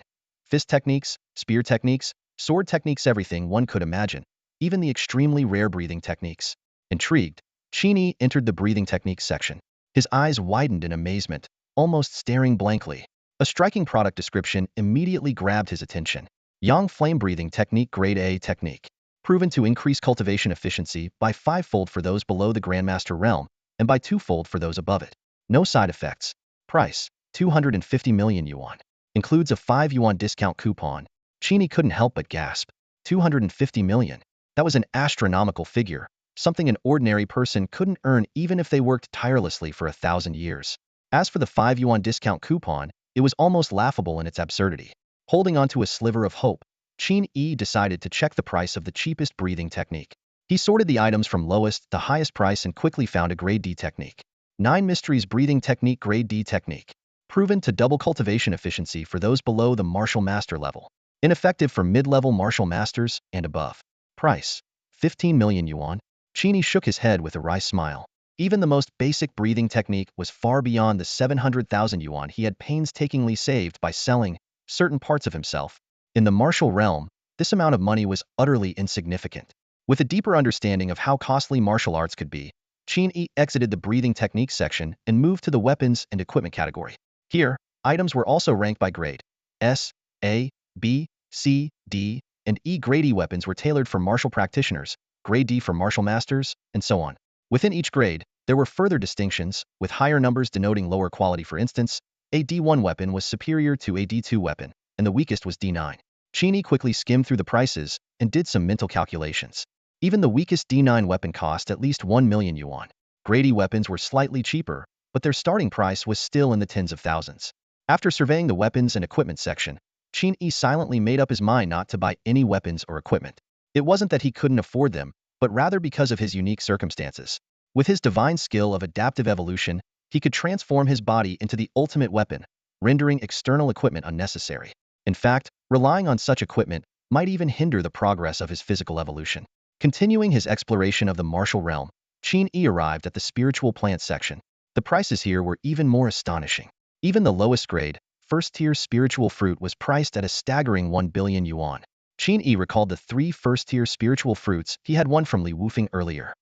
Fist techniques, spear techniques, sword techniques, everything one could imagine, even the extremely rare breathing techniques. Intrigued, Qin Yi entered the breathing techniques section. His eyes widened in amazement, almost staring blankly. A striking product description immediately grabbed his attention. Yang Flame Breathing Technique Grade A Technique. Proven to increase cultivation efficiency by 5-fold for those below the Grandmaster realm, and by 2-fold for those above it. No side effects. Price, 250 million yuan. Includes a 5 yuan discount coupon. Qin Yi couldn't help but gasp. 250 million. That was an astronomical figure, something an ordinary person couldn't earn even if they worked tirelessly for 1,000 years. As for the 5 yuan discount coupon, it was almost laughable in its absurdity. Holding onto a sliver of hope, Qin Yi decided to check the price of the cheapest breathing technique. He sorted the items from lowest to highest price and quickly found a Grade D technique. 9 Mysteries Breathing Technique Grade D Technique. Proven to double cultivation efficiency for those below the Martial Master level. Ineffective for mid-level Martial Masters and above. Price, 15 million yuan. Qin Yi shook his head with a wry smile. Even the most basic breathing technique was far beyond the 700,000 yuan he had painstakingly saved by selling certain parts of himself. In the martial realm, this amount of money was utterly insignificant. With a deeper understanding of how costly martial arts could be, Qin Yi exited the breathing techniques section and moved to the weapons and equipment category. Here, items were also ranked by grade. S, A, B, C, D, and E. Grade E weapons were tailored for martial practitioners, Grade D for martial masters, and so on. Within each grade, there were further distinctions, with higher numbers denoting lower quality. For instance, a D1 weapon was superior to a D2 weapon, and the weakest was D9. Qin Yi quickly skimmed through the prices and did some mental calculations. Even the weakest D9 weapon cost at least 1 million yuan. Grade E weapons were slightly cheaper, but their starting price was still in the tens of thousands. After surveying the weapons and equipment section, Qin Yi silently made up his mind not to buy any weapons or equipment. It wasn't that he couldn't afford them, but rather because of his unique circumstances. With his divine skill of adaptive evolution, he could transform his body into the ultimate weapon, rendering external equipment unnecessary. In fact, relying on such equipment might even hinder the progress of his physical evolution. Continuing his exploration of the martial realm, Qin Yi arrived at the spiritual plant section. The prices here were even more astonishing. Even the lowest grade, first-tier spiritual fruit was priced at a staggering 1 billion yuan. Qin Yi recalled the 3 first-tier spiritual fruits he had won from Li Wufeng earlier.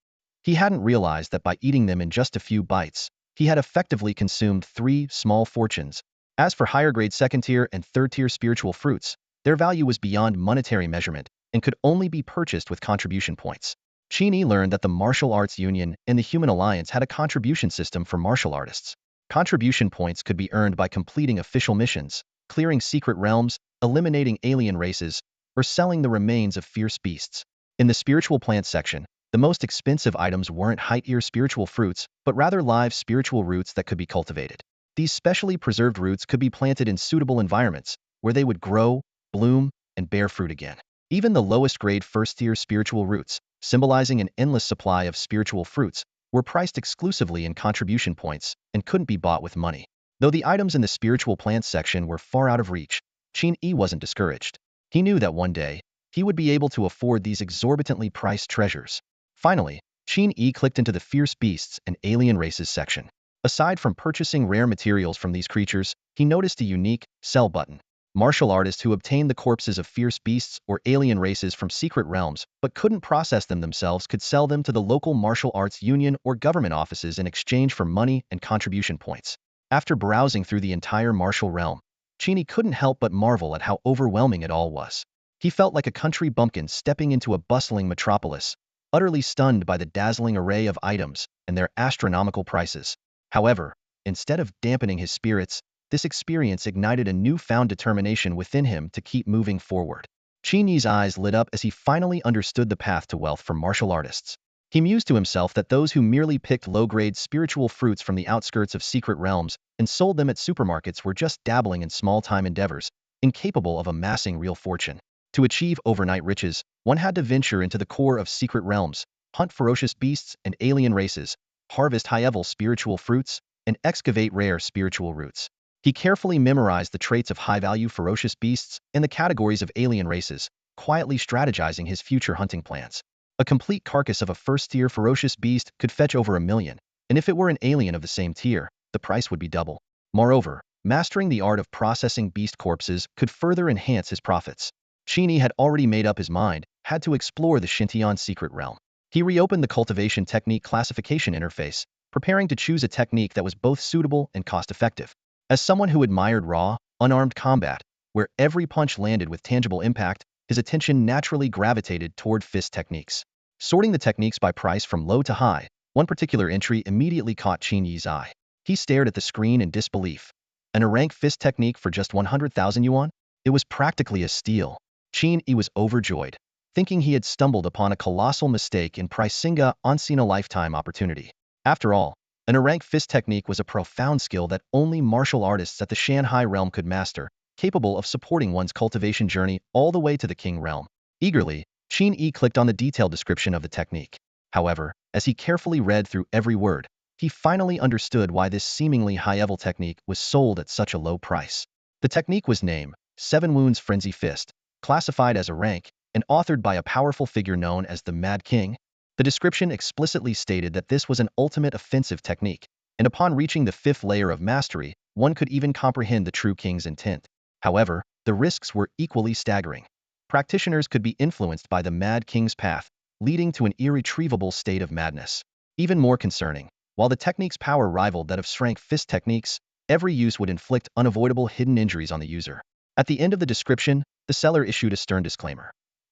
He hadn't realized that by eating them in just a few bites, he had effectively consumed 3 small fortunes. As for higher-grade second-tier and third-tier spiritual fruits, their value was beyond monetary measurement and could only be purchased with contribution points. Qin Yi learned that the Martial Arts Union and the Human Alliance had a contribution system for martial artists. Contribution points could be earned by completing official missions, clearing secret realms, eliminating alien races, or selling the remains of fierce beasts. In the spiritual plant section, the most expensive items weren't high-tier spiritual fruits, but rather live spiritual roots that could be cultivated. These specially preserved roots could be planted in suitable environments, where they would grow, bloom, and bear fruit again. Even the lowest-grade first-tier spiritual roots, symbolizing an endless supply of spiritual fruits, were priced exclusively in contribution points and couldn't be bought with money. Though the items in the spiritual plants section were far out of reach, Qin Yi wasn't discouraged. He knew that one day, he would be able to afford these exorbitantly priced treasures. Finally, Qin Yi clicked into the fierce beasts and alien races section. Aside from purchasing rare materials from these creatures, he noticed a unique sell button. Martial artists who obtained the corpses of fierce beasts or alien races from secret realms but couldn't process them themselves could sell them to the local martial arts union or government offices in exchange for money and contribution points. After browsing through the entire martial realm, Qin Yi couldn't help but marvel at how overwhelming it all was. He felt like a country bumpkin stepping into a bustling metropolis, utterly stunned by the dazzling array of items and their astronomical prices. However, instead of dampening his spirits, this experience ignited a newfound determination within him to keep moving forward. Qin Yi's eyes lit up as he finally understood the path to wealth for martial artists. He mused to himself that those who merely picked low-grade spiritual fruits from the outskirts of secret realms and sold them at supermarkets were just dabbling in small-time endeavors, incapable of amassing real fortune. To achieve overnight riches, one had to venture into the core of secret realms, hunt ferocious beasts and alien races, harvest high-level spiritual fruits, and excavate rare spiritual roots. He carefully memorized the traits of high-value ferocious beasts and the categories of alien races, quietly strategizing his future hunting plans. A complete carcass of a first-tier ferocious beast could fetch over 1 million, and if it were an alien of the same tier, the price would be double. Moreover, mastering the art of processing beast corpses could further enhance his profits. Qin Yi had already made up his mind, had to explore the Xintian secret realm. He reopened the cultivation technique classification interface, preparing to choose a technique that was both suitable and cost-effective. As someone who admired raw, unarmed combat, where every punch landed with tangible impact, his attention naturally gravitated toward fist techniques. Sorting the techniques by price from low to high, one particular entry immediately caught Qin Yi's eye. He stared at the screen in disbelief. An rank fist technique for just 100,000 yuan? It was practically a steal. Qin Yi was overjoyed, thinking he had stumbled upon a colossal mistake in pricing a once-in-a-lifetime opportunity. After all, an rank fist technique was a profound skill that only martial artists at the Shanghai realm could master, capable of supporting one's cultivation journey all the way to the King realm. Eagerly, Qin Yi clicked on the detailed description of the technique. However, as he carefully read through every word, he finally understood why this seemingly high-level technique was sold at such a low price. The technique was named 7 Wounds Frenzy Fist, classified as a rank, and authored by a powerful figure known as the Mad King. The description explicitly stated that this was an ultimate offensive technique, and upon reaching the 5th layer of mastery, one could even comprehend the true king's intent. However, the risks were equally staggering. Practitioners could be influenced by the Mad King's path, leading to an irretrievable state of madness. Even more concerning, while the technique's power rivaled that of strength fist techniques, every use would inflict unavoidable hidden injuries on the user. At the end of the description, the seller issued a stern disclaimer.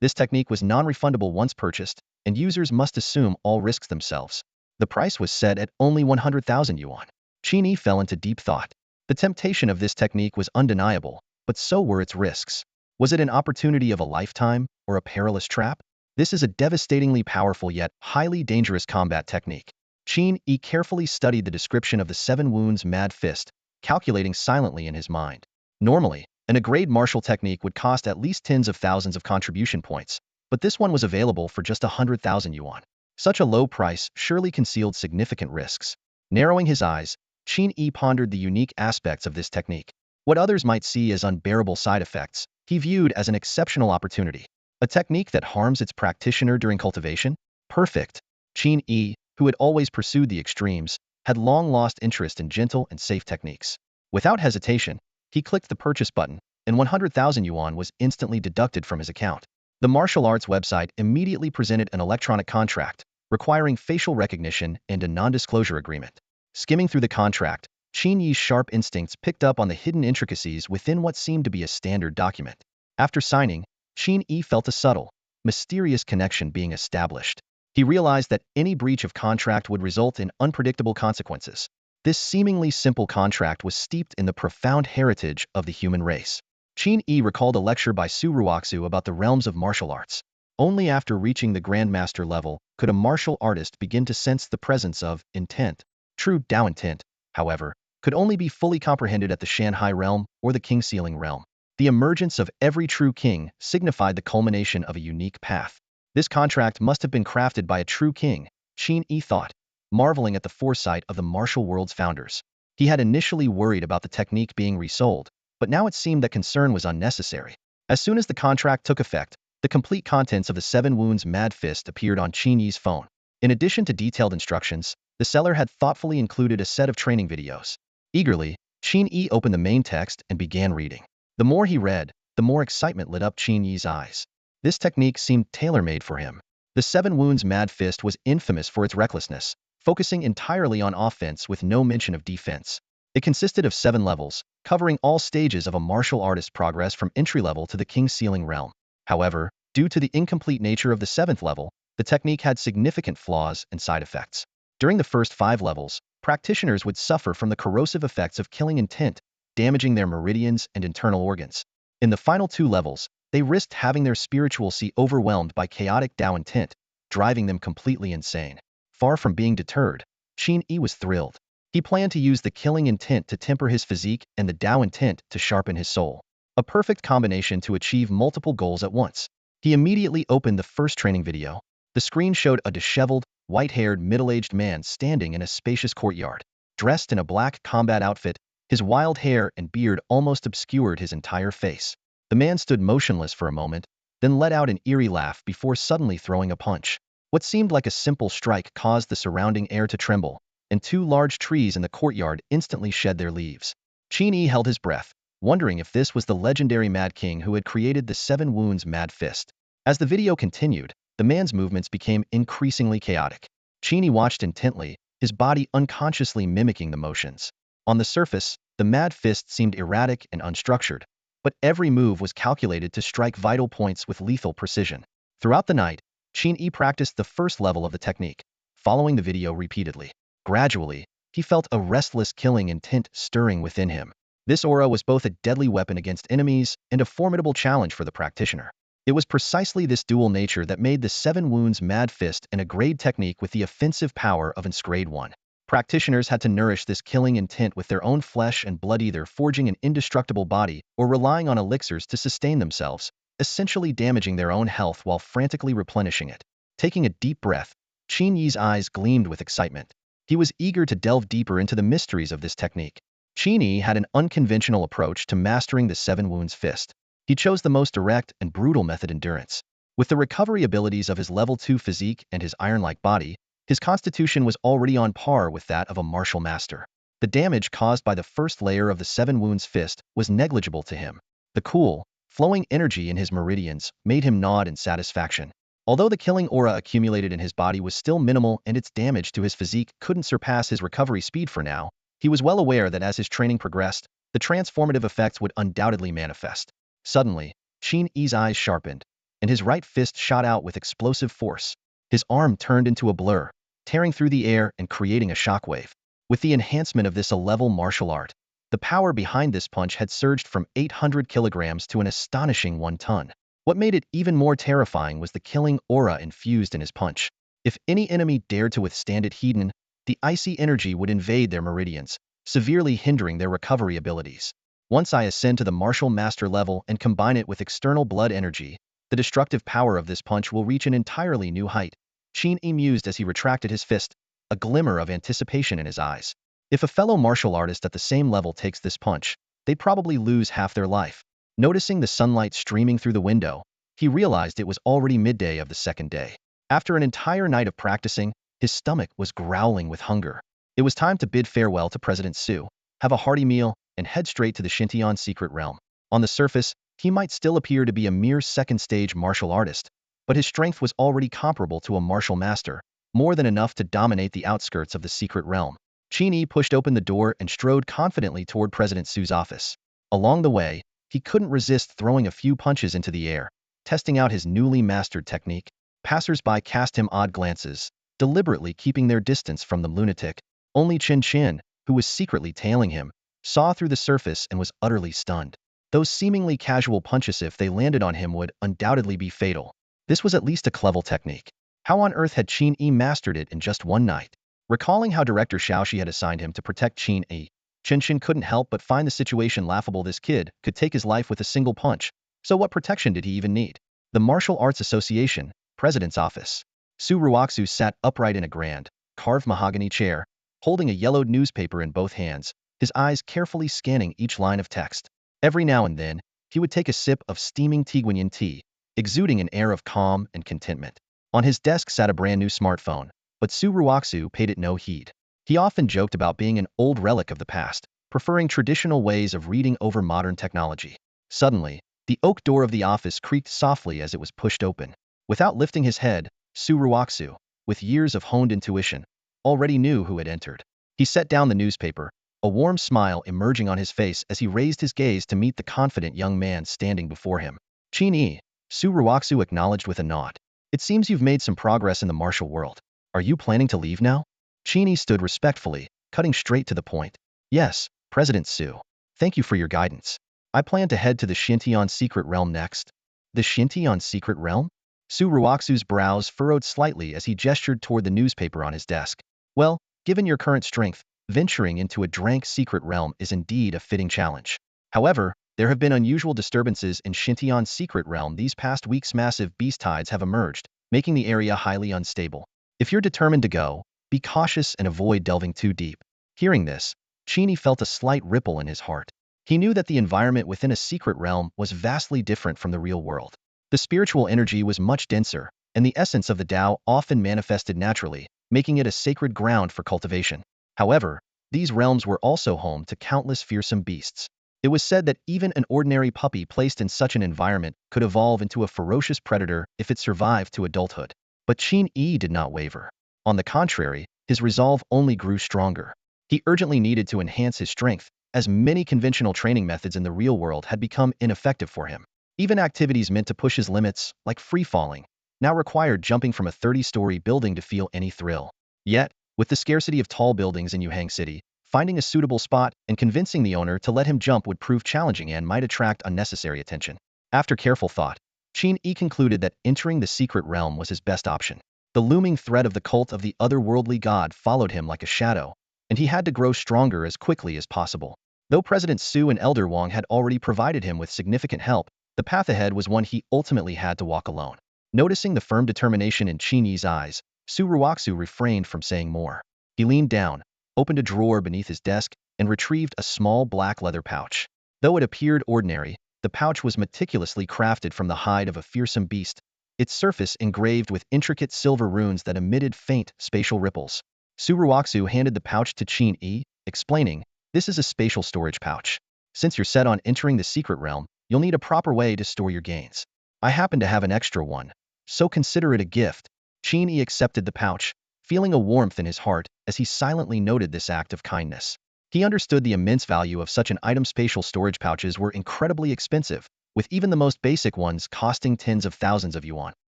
This technique was non-refundable once purchased, and users must assume all risks themselves. The price was set at only 100,000 yuan. Qin Yi fell into deep thought. The temptation of this technique was undeniable, but so were its risks. Was it an opportunity of a lifetime, or a perilous trap? This is a devastatingly powerful yet highly dangerous combat technique. Qin Yi carefully studied the description of the 7 Wounds Mad Fist, calculating silently in his mind. Normally, a grade martial technique would cost at least tens of thousands of contribution points, but this one was available for just 100,000 yuan. Such a low price surely concealed significant risks. Narrowing his eyes, Qin Yi pondered the unique aspects of this technique. What others might see as unbearable side effects, he viewed as an exceptional opportunity. A technique that harms its practitioner during cultivation? Perfect. Qin Yi, who had always pursued the extremes, had long lost interest in gentle and safe techniques. Without hesitation, he clicked the purchase button, and 100,000 yuan was instantly deducted from his account. The martial arts website immediately presented an electronic contract, requiring facial recognition and a non-disclosure agreement. Skimming through the contract, Qin Yi's sharp instincts picked up on the hidden intricacies within what seemed to be a standard document. After signing, Qin Yi felt a subtle, mysterious connection being established. He realized that any breach of contract would result in unpredictable consequences. This seemingly simple contract was steeped in the profound heritage of the human race. Qin Yi recalled a lecture by Su Ruoxu about the realms of martial arts. Only after reaching the Grandmaster level could a martial artist begin to sense the presence of intent. True Tao intent, however, could only be fully comprehended at the Shanhai realm or the King Sealing realm. The emergence of every true king signified the culmination of a unique path. This contract must have been crafted by a true king, Qin Yi thought, marveling at the foresight of the martial world's founders. He had initially worried about the technique being resold, but now it seemed that concern was unnecessary. As soon as the contract took effect, the complete contents of the Seven Wounds Mad Fist appeared on Qin Yi's phone. In addition to detailed instructions, the seller had thoughtfully included a set of training videos. Eagerly, Qin Yi opened the main text and began reading. The more he read, the more excitement lit up Qin Yi's eyes. This technique seemed tailor-made for him. The Seven Wounds Mad Fist was infamous for its recklessness, focusing entirely on offense with no mention of defense. It consisted of 7 levels, covering all stages of a martial artist's progress from entry level to the King Sealing realm. However, due to the incomplete nature of the 7th level, the technique had significant flaws and side effects. During the first 5 levels, practitioners would suffer from the corrosive effects of killing intent, damaging their meridians and internal organs. In the final 2 levels, they risked having their spiritual sea overwhelmed by chaotic Tao intent, driving them completely insane. Far from being deterred, Qin Yi was thrilled. He planned to use the killing intent to temper his physique and the Tao intent to sharpen his soul. A perfect combination to achieve multiple goals at once. He immediately opened the first training video. The screen showed a disheveled, white-haired, middle-aged man standing in a spacious courtyard. Dressed in a black combat outfit, his wild hair and beard almost obscured his entire face. The man stood motionless for a moment, then let out an eerie laugh before suddenly throwing a punch. What seemed like a simple strike caused the surrounding air to tremble, and 2 large trees in the courtyard instantly shed their leaves. Qin Yi held his breath, wondering if this was the legendary Mad King who had created the Seven Wounds Mad Fist. As the video continued, the man's movements became increasingly chaotic. Qin Yi watched intently, his body unconsciously mimicking the motions. On the surface, the Mad Fist seemed erratic and unstructured, but every move was calculated to strike vital points with lethal precision. Throughout the night, Qin Yi practiced the first level of the technique, following the video repeatedly. Gradually, he felt a restless killing intent stirring within him. This aura was both a deadly weapon against enemies and a formidable challenge for the practitioner. It was precisely this dual nature that made the Seven Wounds Mad Fist an grade technique with the offensive power of its grade 1. Practitioners had to nourish this killing intent with their own flesh and blood, either forging an indestructible body or relying on elixirs to sustain themselves, essentially damaging their own health while frantically replenishing it. Taking a deep breath, Qin Yi's eyes gleamed with excitement. He was eager to delve deeper into the mysteries of this technique. Qin Yi had an unconventional approach to mastering the Seven Wounds Fist. He chose the most direct and brutal method: endurance. With the recovery abilities of his level 2 physique and his iron-like body, his constitution was already on par with that of a martial master. The damage caused by the first layer of the Seven Wounds Fist was negligible to him. The cool, flowing energy in his meridians made him nod in satisfaction. Although the killing aura accumulated in his body was still minimal and its damage to his physique couldn't surpass his recovery speed for now, he was well aware that as his training progressed, the transformative effects would undoubtedly manifest. Suddenly, Qin Yi's eyes sharpened, and his right fist shot out with explosive force. His arm turned into a blur, tearing through the air and creating a shockwave. With the enhancement of this A-level martial art, the power behind this punch had surged from 800 kilograms to an astonishing 1 ton. What made it even more terrifying was the killing aura infused in his punch. If any enemy dared to withstand it hidden, the icy energy would invade their meridians, severely hindering their recovery abilities. Once I ascend to the martial master level and combine it with external blood energy, the destructive power of this punch will reach an entirely new height. Qin Yi mused as he retracted his fist, a glimmer of anticipation in his eyes. If a fellow martial artist at the same level takes this punch, they'd probably lose half their life. Noticing the sunlight streaming through the window, he realized it was already midday of the second day. After an entire night of practicing, his stomach was growling with hunger. It was time to bid farewell to President Su, have a hearty meal, and head straight to the Xintian secret realm. On the surface, he might still appear to be a mere second-stage martial artist, but his strength was already comparable to a martial master, more than enough to dominate the outskirts of the secret realm. Qin Yi pushed open the door and strode confidently toward President Su's office. Along the way, he couldn't resist throwing a few punches into the air, testing out his newly mastered technique. Passers-by cast him odd glances, deliberately keeping their distance from the lunatic. Only Qin, who was secretly tailing him, saw through the surface and was utterly stunned. Those seemingly casual punches, if they landed on him, would undoubtedly be fatal. This was at least a clever technique. How on earth had Qin Yi mastered it in just one night? Recalling how Director Xiaoxi had assigned him to protect Qin Yi, Qin couldn't help but find the situation laughable. This kid could take his life with a single punch, so what protection did he even need? The Martial Arts Association, President's Office. Su Ruoxu sat upright in a grand, carved mahogany chair, holding a yellowed newspaper in both hands, his eyes carefully scanning each line of text. Every now and then, he would take a sip of steaming Tiguanyin tea, exuding an air of calm and contentment. On his desk sat a brand new smartphone, but Su Ruoxu paid it no heed. He often joked about being an old relic of the past, preferring traditional ways of reading over modern technology. Suddenly, the oak door of the office creaked softly as it was pushed open. Without lifting his head, Su Ruoxu, with years of honed intuition, already knew who had entered. He set down the newspaper, a warm smile emerging on his face as he raised his gaze to meet the confident young man standing before him. Qin Yi, Su Ruoxu acknowledged with a nod. It seems you've made some progress in the martial world. Are you planning to leave now? Qin Yi stood respectfully, cutting straight to the point. Yes, President Su. Thank you for your guidance. I plan to head to the Xintian secret realm next. The Xintian secret realm? Su Ruoxu's brows furrowed slightly as he gestured toward the newspaper on his desk. Well, given your current strength, venturing into a dank secret realm is indeed a fitting challenge. However, there have been unusual disturbances in Xintian's secret realm these past weeks. Massive beast tides have emerged, making the area highly unstable. If you're determined to go, be cautious and avoid delving too deep. Hearing this, Qin Yi felt a slight ripple in his heart. He knew that the environment within a secret realm was vastly different from the real world. The spiritual energy was much denser, and the essence of the Tao often manifested naturally, making it a sacred ground for cultivation. However, these realms were also home to countless fearsome beasts. It was said that even an ordinary puppy placed in such an environment could evolve into a ferocious predator if it survived to adulthood. But Qin Yi did not waver. On the contrary, his resolve only grew stronger. He urgently needed to enhance his strength, as many conventional training methods in the real world had become ineffective for him. Even activities meant to push his limits, like free-falling, now required jumping from a 30-story building to feel any thrill. Yet, with the scarcity of tall buildings in Yuhang City, finding a suitable spot and convincing the owner to let him jump would prove challenging and might attract unnecessary attention. After careful thought, Qin Yi concluded that entering the secret realm was his best option. The looming threat of the cult of the otherworldly god followed him like a shadow, and he had to grow stronger as quickly as possible. Though President Su and Elder Wang had already provided him with significant help, the path ahead was one he ultimately had to walk alone. Noticing the firm determination in Qin Yi's eyes, Su Ruoxu refrained from saying more. He leaned down, opened a drawer beneath his desk, and retrieved a small black leather pouch. Though it appeared ordinary, the pouch was meticulously crafted from the hide of a fearsome beast, its surface engraved with intricate silver runes that emitted faint, spatial ripples. Su Ruoxu handed the pouch to Qin Yi, explaining, "This is a spatial storage pouch. Since you're set on entering the secret realm, you'll need a proper way to store your gains. I happen to have an extra one, so consider it a gift." Qin Yi accepted the pouch, feeling a warmth in his heart as he silently noted this act of kindness. He understood the immense value of such an item. Spatial storage pouches were incredibly expensive, with even the most basic ones costing tens of thousands of yuan.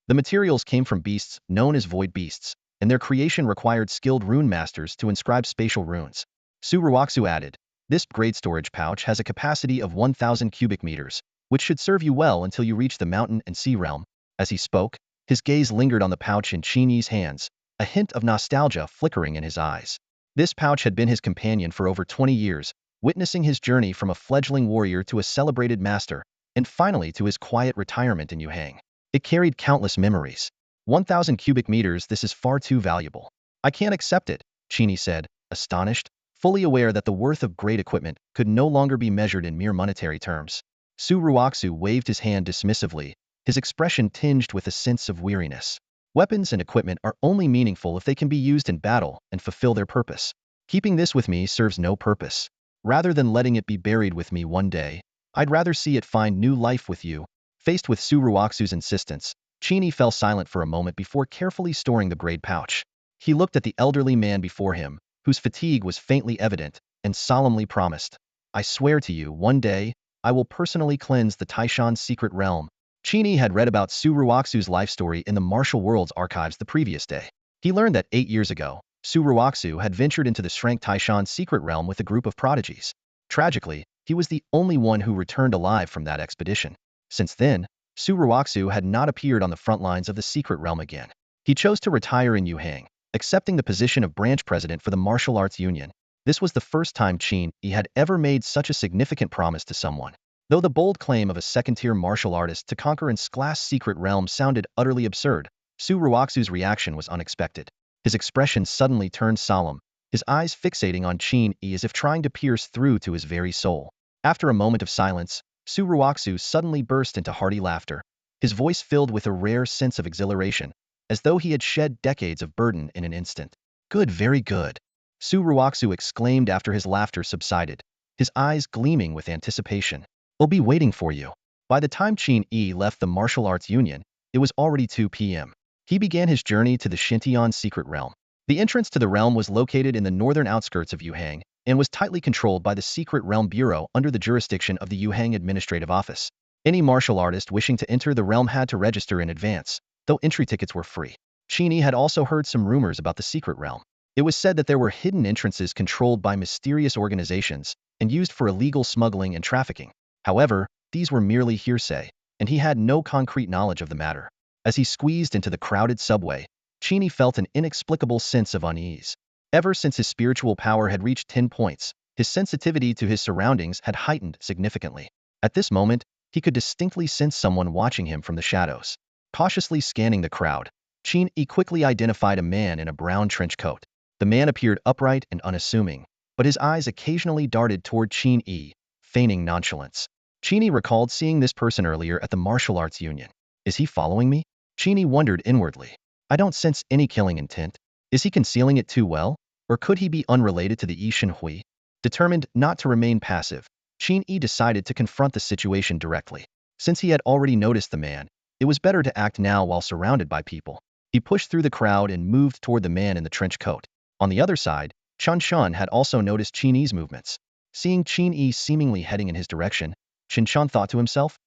The materials came from beasts known as void beasts, and their creation required skilled rune masters to inscribe spatial runes. Su Ruoxu added, "This grade storage pouch has a capacity of 1,000 cubic meters, which should serve you well until you reach the mountain and sea realm." As he spoke, his gaze lingered on the pouch in Qin Yi's hands, a hint of nostalgia flickering in his eyes. This pouch had been his companion for over 20 years, witnessing his journey from a fledgling warrior to a celebrated master, and finally to his quiet retirement in Yuhang. It carried countless memories. 1,000 cubic meters, this is far too valuable. I can't accept it, Qin Yi said, astonished, fully aware that the worth of great equipment could no longer be measured in mere monetary terms. Su Ruoxu waved his hand dismissively, his expression tinged with a sense of weariness. Weapons and equipment are only meaningful if they can be used in battle and fulfill their purpose. Keeping this with me serves no purpose. Rather than letting it be buried with me one day, I'd rather see it find new life with you. Faced with Suruoxu's insistence, Qin Yi fell silent for a moment before carefully storing the braid pouch. He looked at the elderly man before him, whose fatigue was faintly evident, and solemnly promised, I swear to you, one day, I will personally cleanse the Taishan's secret realm. Qin Yi had read about Suruoxu's life story in the Martial Worlds archives the previous day. He learned that 8 years ago, Suruoxu had ventured into the Shrank Taishan's secret realm with a group of prodigies. Tragically, he was the only one who returned alive from that expedition. Since then, Suruoxu had not appeared on the front lines of the secret realm again. He chose to retire in Yuhang, accepting the position of branch president for the Martial Arts Union. This was the first time Qin Yi had ever made such a significant promise to someone. Though the bold claim of a second-tier martial artist to conquer its class secret realm sounded utterly absurd, Suruoxu's reaction was unexpected. His expression suddenly turned solemn, his eyes fixating on Qin Yi as if trying to pierce through to his very soul. After a moment of silence, Suruoxu suddenly burst into hearty laughter, his voice filled with a rare sense of exhilaration, as though he had shed decades of burden in an instant. Good, very good, Suruoxu exclaimed after his laughter subsided, his eyes gleaming with anticipation. We'll be waiting for you. By the time Qin Yi left the Martial Arts Union, it was already 2 p.m. He began his journey to the Xintian secret realm. The entrance to the realm was located in the northern outskirts of Yuhang and was tightly controlled by the Secret Realm Bureau under the jurisdiction of the Yuhang Administrative Office. Any martial artist wishing to enter the realm had to register in advance, though entry tickets were free. Qin Yi had also heard some rumors about the secret realm. It was said that there were hidden entrances controlled by mysterious organizations and used for illegal smuggling and trafficking. However, these were merely hearsay, and he had no concrete knowledge of the matter. As he squeezed into the crowded subway, Qin Yi felt an inexplicable sense of unease. Ever since his spiritual power had reached 10 points, his sensitivity to his surroundings had heightened significantly. At this moment, he could distinctly sense someone watching him from the shadows. Cautiously scanning the crowd, Qin Yi quickly identified a man in a brown trench coat. The man appeared upright and unassuming, but his eyes occasionally darted toward Qin Yi, feigning nonchalance. Qin Yi recalled seeing this person earlier at the Martial Arts Union. Is he following me? Qin Yi wondered inwardly. I don't sense any killing intent. Is he concealing it too well? Or could he be unrelated to the Yi Shenhui? Determined not to remain passive, Qin Yi decided to confront the situation directly. Since he had already noticed the man, it was better to act now while surrounded by people. He pushed through the crowd and moved toward the man in the trench coat. On the other side, Chen Shun had also noticed Qin Yi's movements. Seeing Qin Yi seemingly heading in his direction, Chen Shun thought to himself,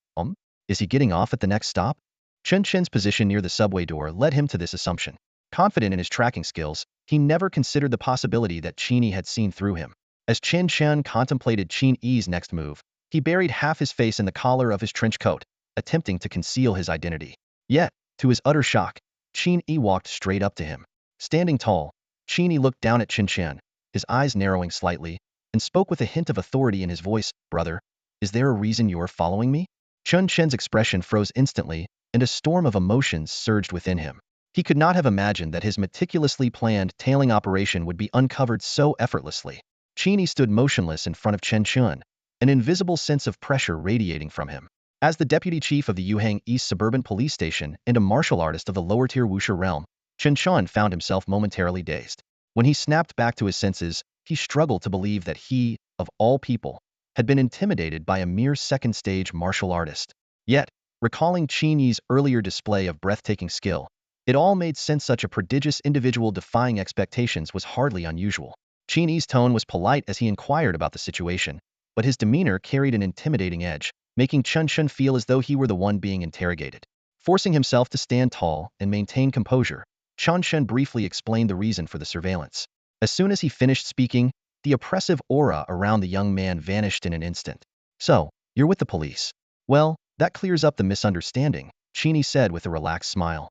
is he getting off at the next stop? Chen Chen's position near the subway door led him to this assumption. Confident in his tracking skills, he never considered the possibility that Qin Yi had seen through him. As Chen Chen contemplated Qin Yi's next move, he buried half his face in the collar of his trench coat, attempting to conceal his identity. Yet, to his utter shock, Qin Yi walked straight up to him. Standing tall, Qin Yi looked down at Chen Chen, his eyes narrowing slightly, and spoke with a hint of authority in his voice, Brother, is there a reason you are following me? Chen Chen's expression froze instantly, and a storm of emotions surged within him. He could not have imagined that his meticulously planned tailing operation would be uncovered so effortlessly. Qin Yi stood motionless in front of Chen Chen, an invisible sense of pressure radiating from him. As the deputy chief of the Yuhang East Suburban Police Station and a martial artist of the lower-tier Wuxia realm, Chen Chen found himself momentarily dazed. When he snapped back to his senses, he struggled to believe that he, of all people, had been intimidated by a mere second-stage martial artist. Yet, recalling Qin Yi's earlier display of breathtaking skill, it all made sense. Such a prodigious individual defying expectations was hardly unusual. Qin Yi's tone was polite as he inquired about the situation, but his demeanor carried an intimidating edge, making Chen Chen feel as though he were the one being interrogated. Forcing himself to stand tall and maintain composure, Chen Chen briefly explained the reason for the surveillance. As soon as he finished speaking, the oppressive aura around the young man vanished in an instant. So, you're with the police. Well, that clears up the misunderstanding, Qin Yi said with a relaxed smile.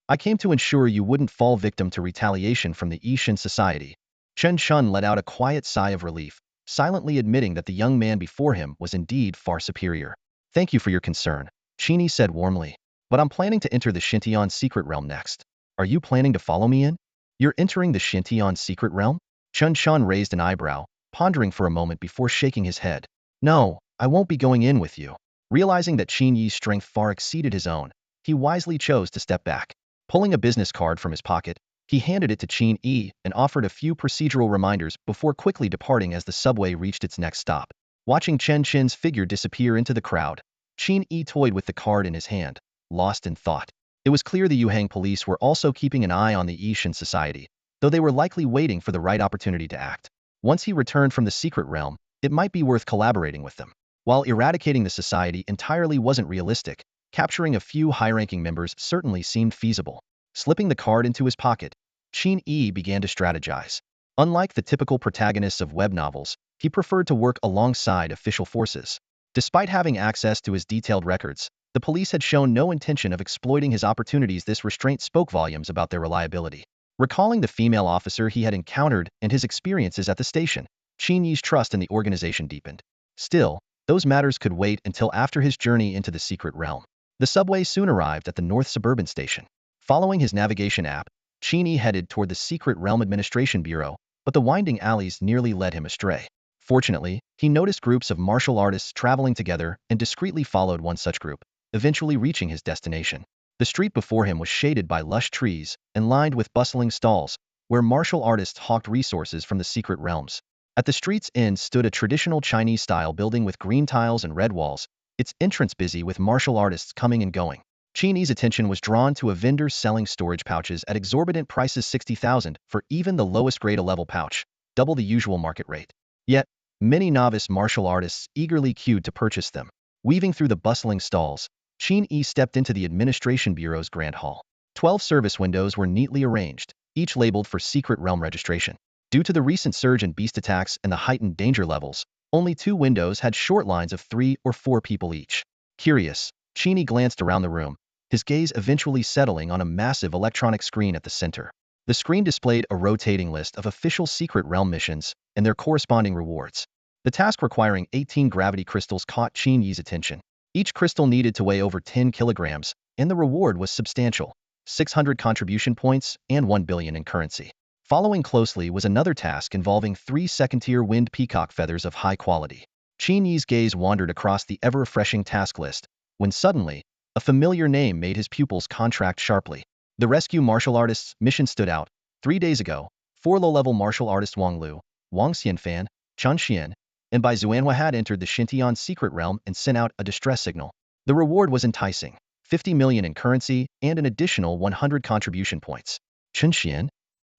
I came to ensure you wouldn't fall victim to retaliation from the Yishan Society. Chen Shun let out a quiet sigh of relief, silently admitting that the young man before him was indeed far superior. Thank you for your concern, Qin Yi said warmly. But I'm planning to enter the Xintian secret realm next. Are you planning to follow me in? You're entering the Xintian secret realm? Chen Shun raised an eyebrow, pondering for a moment before shaking his head. No, I won't be going in with you. Realizing that Qin Yi's strength far exceeded his own, he wisely chose to step back. Pulling a business card from his pocket, He handed it to Qin Yi and offered a few procedural reminders before quickly departing as the subway reached its next stop. Watching Chen Qin's figure disappear into the crowd, Qin Yi toyed with the card in his hand, lost in thought. It was clear the Yuhang police were also keeping an eye on the Yishan society, though they were likely waiting for the right opportunity to act. Once he returned from the secret realm, it might be worth collaborating with them. While eradicating the society entirely wasn't realistic, capturing a few high-ranking members certainly seemed feasible. Slipping the card into his pocket, Qin Yi began to strategize. Unlike the typical protagonists of web novels, he preferred to work alongside official forces. Despite having access to his detailed records, the police had shown no intention of exploiting his opportunities. This restraint spoke volumes about their reliability. Recalling the female officer he had encountered and his experiences at the station, Qin Yi's trust in the organization deepened. Still, those matters could wait until after his journey into the secret realm. The subway soon arrived at the North Suburban Station. Following his navigation app, Qin Yi headed toward the Secret Realm Administration Bureau, but the winding alleys nearly led him astray. Fortunately, he noticed groups of martial artists traveling together and discreetly followed one such group, eventually reaching his destination. The street before him was shaded by lush trees and lined with bustling stalls, where martial artists hawked resources from the secret realms. At the street's end stood a traditional Chinese-style building with green tiles and red walls, its entrance busy with martial artists coming and going. Qin Yi's attention was drawn to a vendor selling storage pouches at exorbitant prices, 60,000 for even the lowest grade A-level pouch, double the usual market rate. Yet, many novice martial artists eagerly queued to purchase them. Weaving through the bustling stalls, Qin Yi stepped into the Administration Bureau's Grand Hall. 12 service windows were neatly arranged, each labeled for secret realm registration. Due to the recent surge in beast attacks and the heightened danger levels, only 2 windows had short lines of 3 or 4 people each. Curious, Qin Yi glanced around the room, his gaze eventually settling on a massive electronic screen at the center. The screen displayed a rotating list of official secret realm missions and their corresponding rewards. The task requiring 18 gravity crystals caught Qin Yi's attention. Each crystal needed to weigh over 10 kilograms, and the reward was substantial: 600 contribution points and 1 billion in currency. Following closely was another task involving 3 second-tier winged peacock feathers of high quality. Qin Yi's gaze wandered across the ever-refreshing task list, when suddenly, a familiar name made his pupils contract sharply. The rescue martial artists mission stood out. 3 days ago, 4 low-level martial artists Wang Lu, Wang Xianfan, Chen Xian, and Bai Zuanhua had entered the Xintian secret realm and sent out a distress signal. The reward was enticing: 50 million in currency and an additional 100 contribution points. Chen Xian?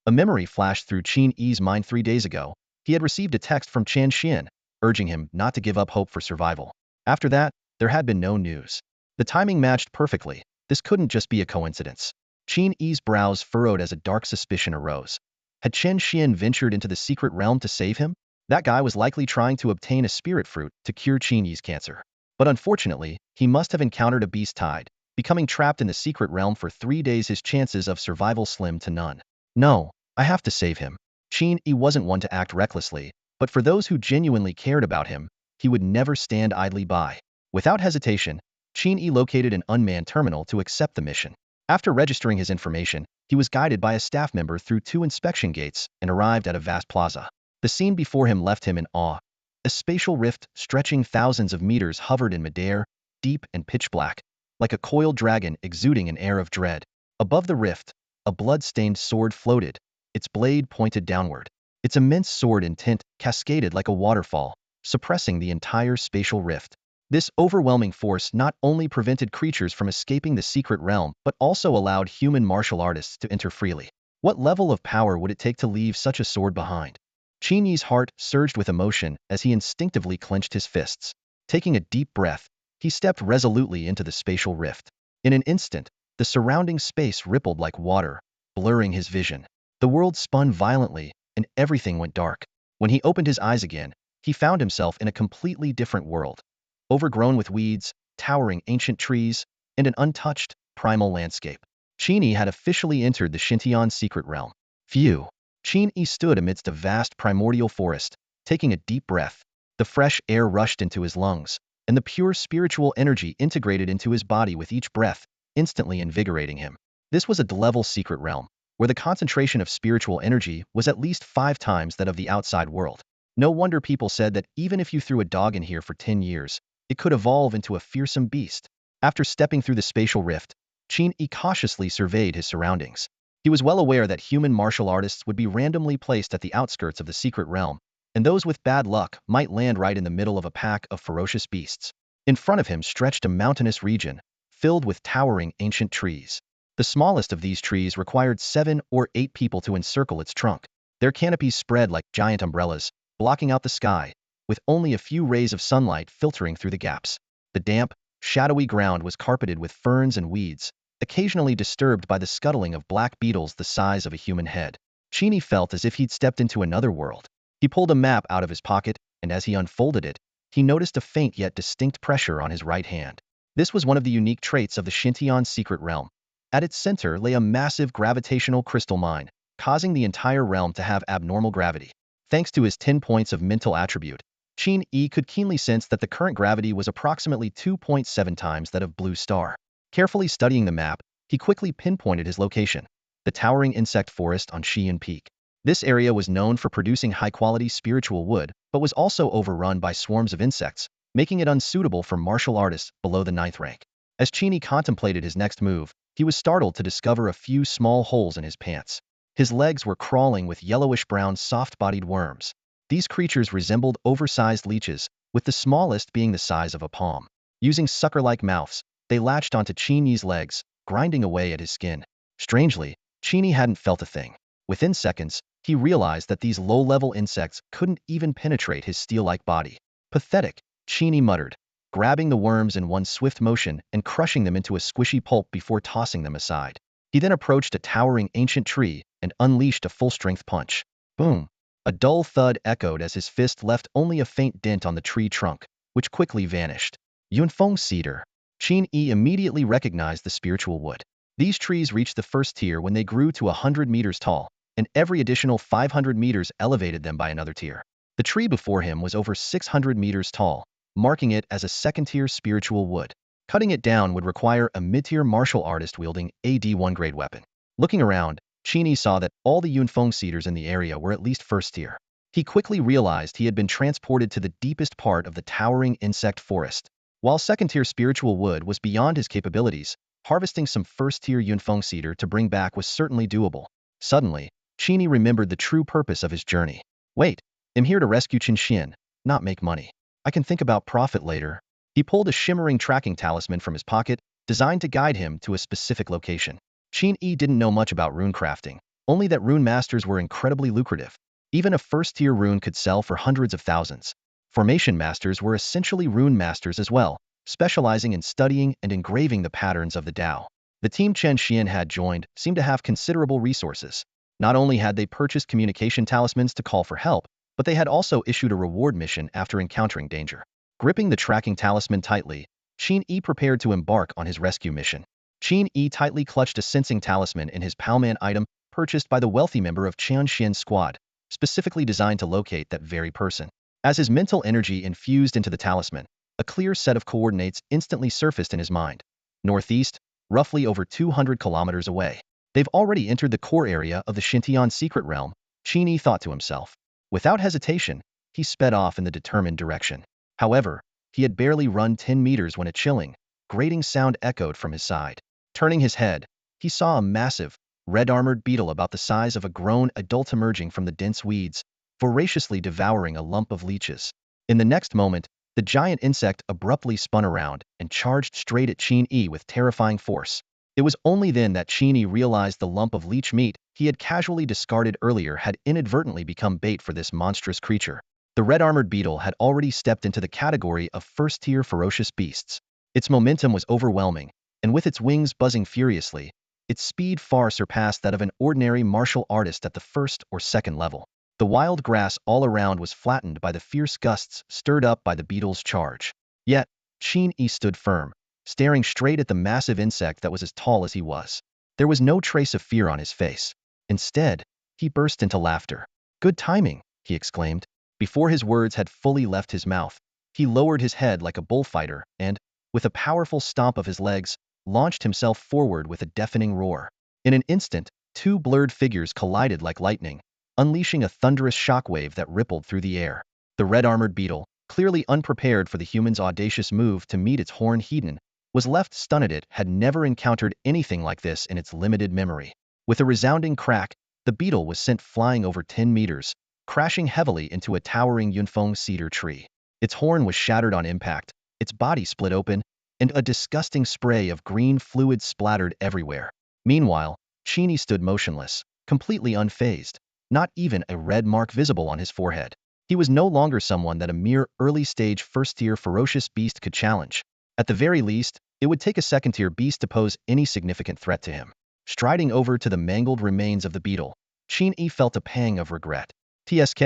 A memory flashed through Qin Yi's mind. 3 days ago, he had received a text from Chen Xian, urging him not to give up hope for survival. After that, there had been no news. The timing matched perfectly. This couldn't just be a coincidence. Qin Yi's brows furrowed as a dark suspicion arose. Had Chen Xian ventured into the secret realm to save him? That guy was likely trying to obtain a spirit fruit to cure Qin Yi's cancer. But unfortunately, he must have encountered a beast tide. Becoming trapped in the secret realm for 3 days, his chances of survival slim to none. No, I have to save him. Qin Yi wasn't one to act recklessly, but for those who genuinely cared about him, he would never stand idly by. Without hesitation, Qin Yi located an unmanned terminal to accept the mission. After registering his information, he was guided by a staff member through 2 inspection gates and arrived at a vast plaza. The scene before him left him in awe. A spatial rift stretching thousands of meters hovered in midair, deep and pitch black, like a coiled dragon exuding an air of dread. Above the rift, a blood-stained sword floated, its blade pointed downward. Its immense sword intent cascaded like a waterfall, suppressing the entire spatial rift. This overwhelming force not only prevented creatures from escaping the secret realm, but also allowed human martial artists to enter freely. What level of power would it take to leave such a sword behind? Qin Yi's heart surged with emotion as he instinctively clenched his fists. Taking a deep breath, he stepped resolutely into the spatial rift. In an instant, the surrounding space rippled like water, blurring his vision. The world spun violently, and everything went dark. When he opened his eyes again, he found himself in a completely different world. Overgrown with weeds, towering ancient trees, and an untouched, primal landscape. Qin Yi had officially entered the Xintian secret realm. Phew! Qin Yi stood amidst a vast primordial forest, taking a deep breath. The fresh air rushed into his lungs, and the pure spiritual energy integrated into his body with each breath, instantly invigorating him. This was a D-level secret realm, where the concentration of spiritual energy was at least 5 times that of the outside world. No wonder people said that even if you threw a dog in here for 10 years, it could evolve into a fearsome beast. After stepping through the spatial rift, Qin Yi cautiously surveyed his surroundings. He was well aware that human martial artists would be randomly placed at the outskirts of the secret realm, and those with bad luck might land right in the middle of a pack of ferocious beasts. In front of him stretched a mountainous region, filled with towering ancient trees. The smallest of these trees required 7 or 8 people to encircle its trunk. Their canopies spread like giant umbrellas, blocking out the sky, with only a few rays of sunlight filtering through the gaps. The damp, shadowy ground was carpeted with ferns and weeds, occasionally disturbed by the scuttling of black beetles the size of a human head. Qin Yi felt as if he'd stepped into another world. He pulled a map out of his pocket, and as he unfolded it, he noticed a faint yet distinct pressure on his right hand. This was one of the unique traits of the Xintian secret realm. At its center lay a massive gravitational crystal mine, causing the entire realm to have abnormal gravity. Thanks to his 10 points of mental attribute, Qin Yi could keenly sense that the current gravity was approximately 2.7 times that of Blue Star. Carefully studying the map, he quickly pinpointed his location, the towering insect forest on Xian Peak. This area was known for producing high-quality spiritual wood, but was also overrun by swarms of insects, making it unsuitable for martial artists below the 9th rank. As Qin Yi contemplated his next move, he was startled to discover a few small holes in his pants. His legs were crawling with yellowish-brown soft-bodied worms. These creatures resembled oversized leeches, with the smallest being the size of a palm. Using sucker-like mouths, they latched onto Qin Yi's legs, grinding away at his skin. Strangely, Qin Yi hadn't felt a thing. Within seconds, he realized that these low-level insects couldn't even penetrate his steel-like body. Pathetic, Qin Yi muttered, grabbing the worms in one swift motion and crushing them into a squishy pulp before tossing them aside. He then approached a towering ancient tree and unleashed a full-strength punch. Boom! A dull thud echoed as his fist left only a faint dent on the tree trunk, which quickly vanished. Yunfeng cedar. Qin Yi immediately recognized the spiritual wood. These trees reached the first tier when they grew to 100 meters tall, and every additional 500 meters elevated them by another tier. The tree before him was over 600 meters tall, marking it as a second-tier spiritual wood. Cutting it down would require a mid-tier martial artist wielding a D1 grade weapon. Looking around, Qin Yi saw that all the Yunfeng cedars in the area were at least first tier. He quickly realized he had been transported to the deepest part of the towering insect forest. While second-tier spiritual wood was beyond his capabilities, harvesting some first-tier Yunfeng cedar to bring back was certainly doable. Suddenly, Qin Yi remembered the true purpose of his journey. Wait, I'm here to rescue Qin, not make money. I can think about profit later. He pulled a shimmering tracking talisman from his pocket, designed to guide him to a specific location. Qin Yi didn't know much about rune crafting, only that rune masters were incredibly lucrative. Even a first-tier rune could sell for hundreds of thousands. Formation masters were essentially rune masters as well, specializing in studying and engraving the patterns of the Tao. The team Chen Xian had joined seemed to have considerable resources. Not only had they purchased communication talismans to call for help, but they had also issued a reward mission after encountering danger. Gripping the tracking talisman tightly, Qin Yi prepared to embark on his rescue mission. Qin Yi tightly clutched a sensing talisman in his Palman item purchased by the wealthy member of Chen Xian's squad, specifically designed to locate that very person. As his mental energy infused into the talisman, a clear set of coordinates instantly surfaced in his mind. Northeast, roughly over 200 kilometers away. They've already entered the core area of the Xintian secret realm, Qin Yi thought to himself. Without hesitation, he sped off in the determined direction. However, he had barely run 10 meters when a chilling, grating sound echoed from his side. Turning his head, he saw a massive, red-armored beetle about the size of a grown adult emerging from the dense weeds, voraciously devouring a lump of leeches. In the next moment, the giant insect abruptly spun around and charged straight at Qin Yi with terrifying force. It was only then that Qin Yi realized the lump of leech meat he had casually discarded earlier had inadvertently become bait for this monstrous creature. The red-armored beetle had already stepped into the category of first-tier ferocious beasts. Its momentum was overwhelming, and with its wings buzzing furiously, its speed far surpassed that of an ordinary martial artist at the first or second level. The wild grass all around was flattened by the fierce gusts stirred up by the beetle's charge. Yet, Qin Yi stood firm, staring straight at the massive insect that was as tall as he was. There was no trace of fear on his face. Instead, he burst into laughter. "Good timing," he exclaimed. Before his words had fully left his mouth, he lowered his head like a bullfighter and, with a powerful stomp of his legs, launched himself forward with a deafening roar. In an instant, two blurred figures collided like lightning, unleashing a thunderous shockwave that rippled through the air. The red-armored beetle, clearly unprepared for the human's audacious move to meet its horned hedon, was left stunned. It had never encountered anything like this in its limited memory. With a resounding crack, the beetle was sent flying over 10 meters, crashing heavily into a towering Yunfeng cedar tree. Its horn was shattered on impact, its body split open, and a disgusting spray of green fluid splattered everywhere. Meanwhile, Qin Yi stood motionless, completely unfazed, not even a red mark visible on his forehead. He was no longer someone that a mere early-stage first-tier ferocious beast could challenge. At the very least, it would take a second-tier beast to pose any significant threat to him. Striding over to the mangled remains of the beetle, Qin Yi felt a pang of regret. TSK,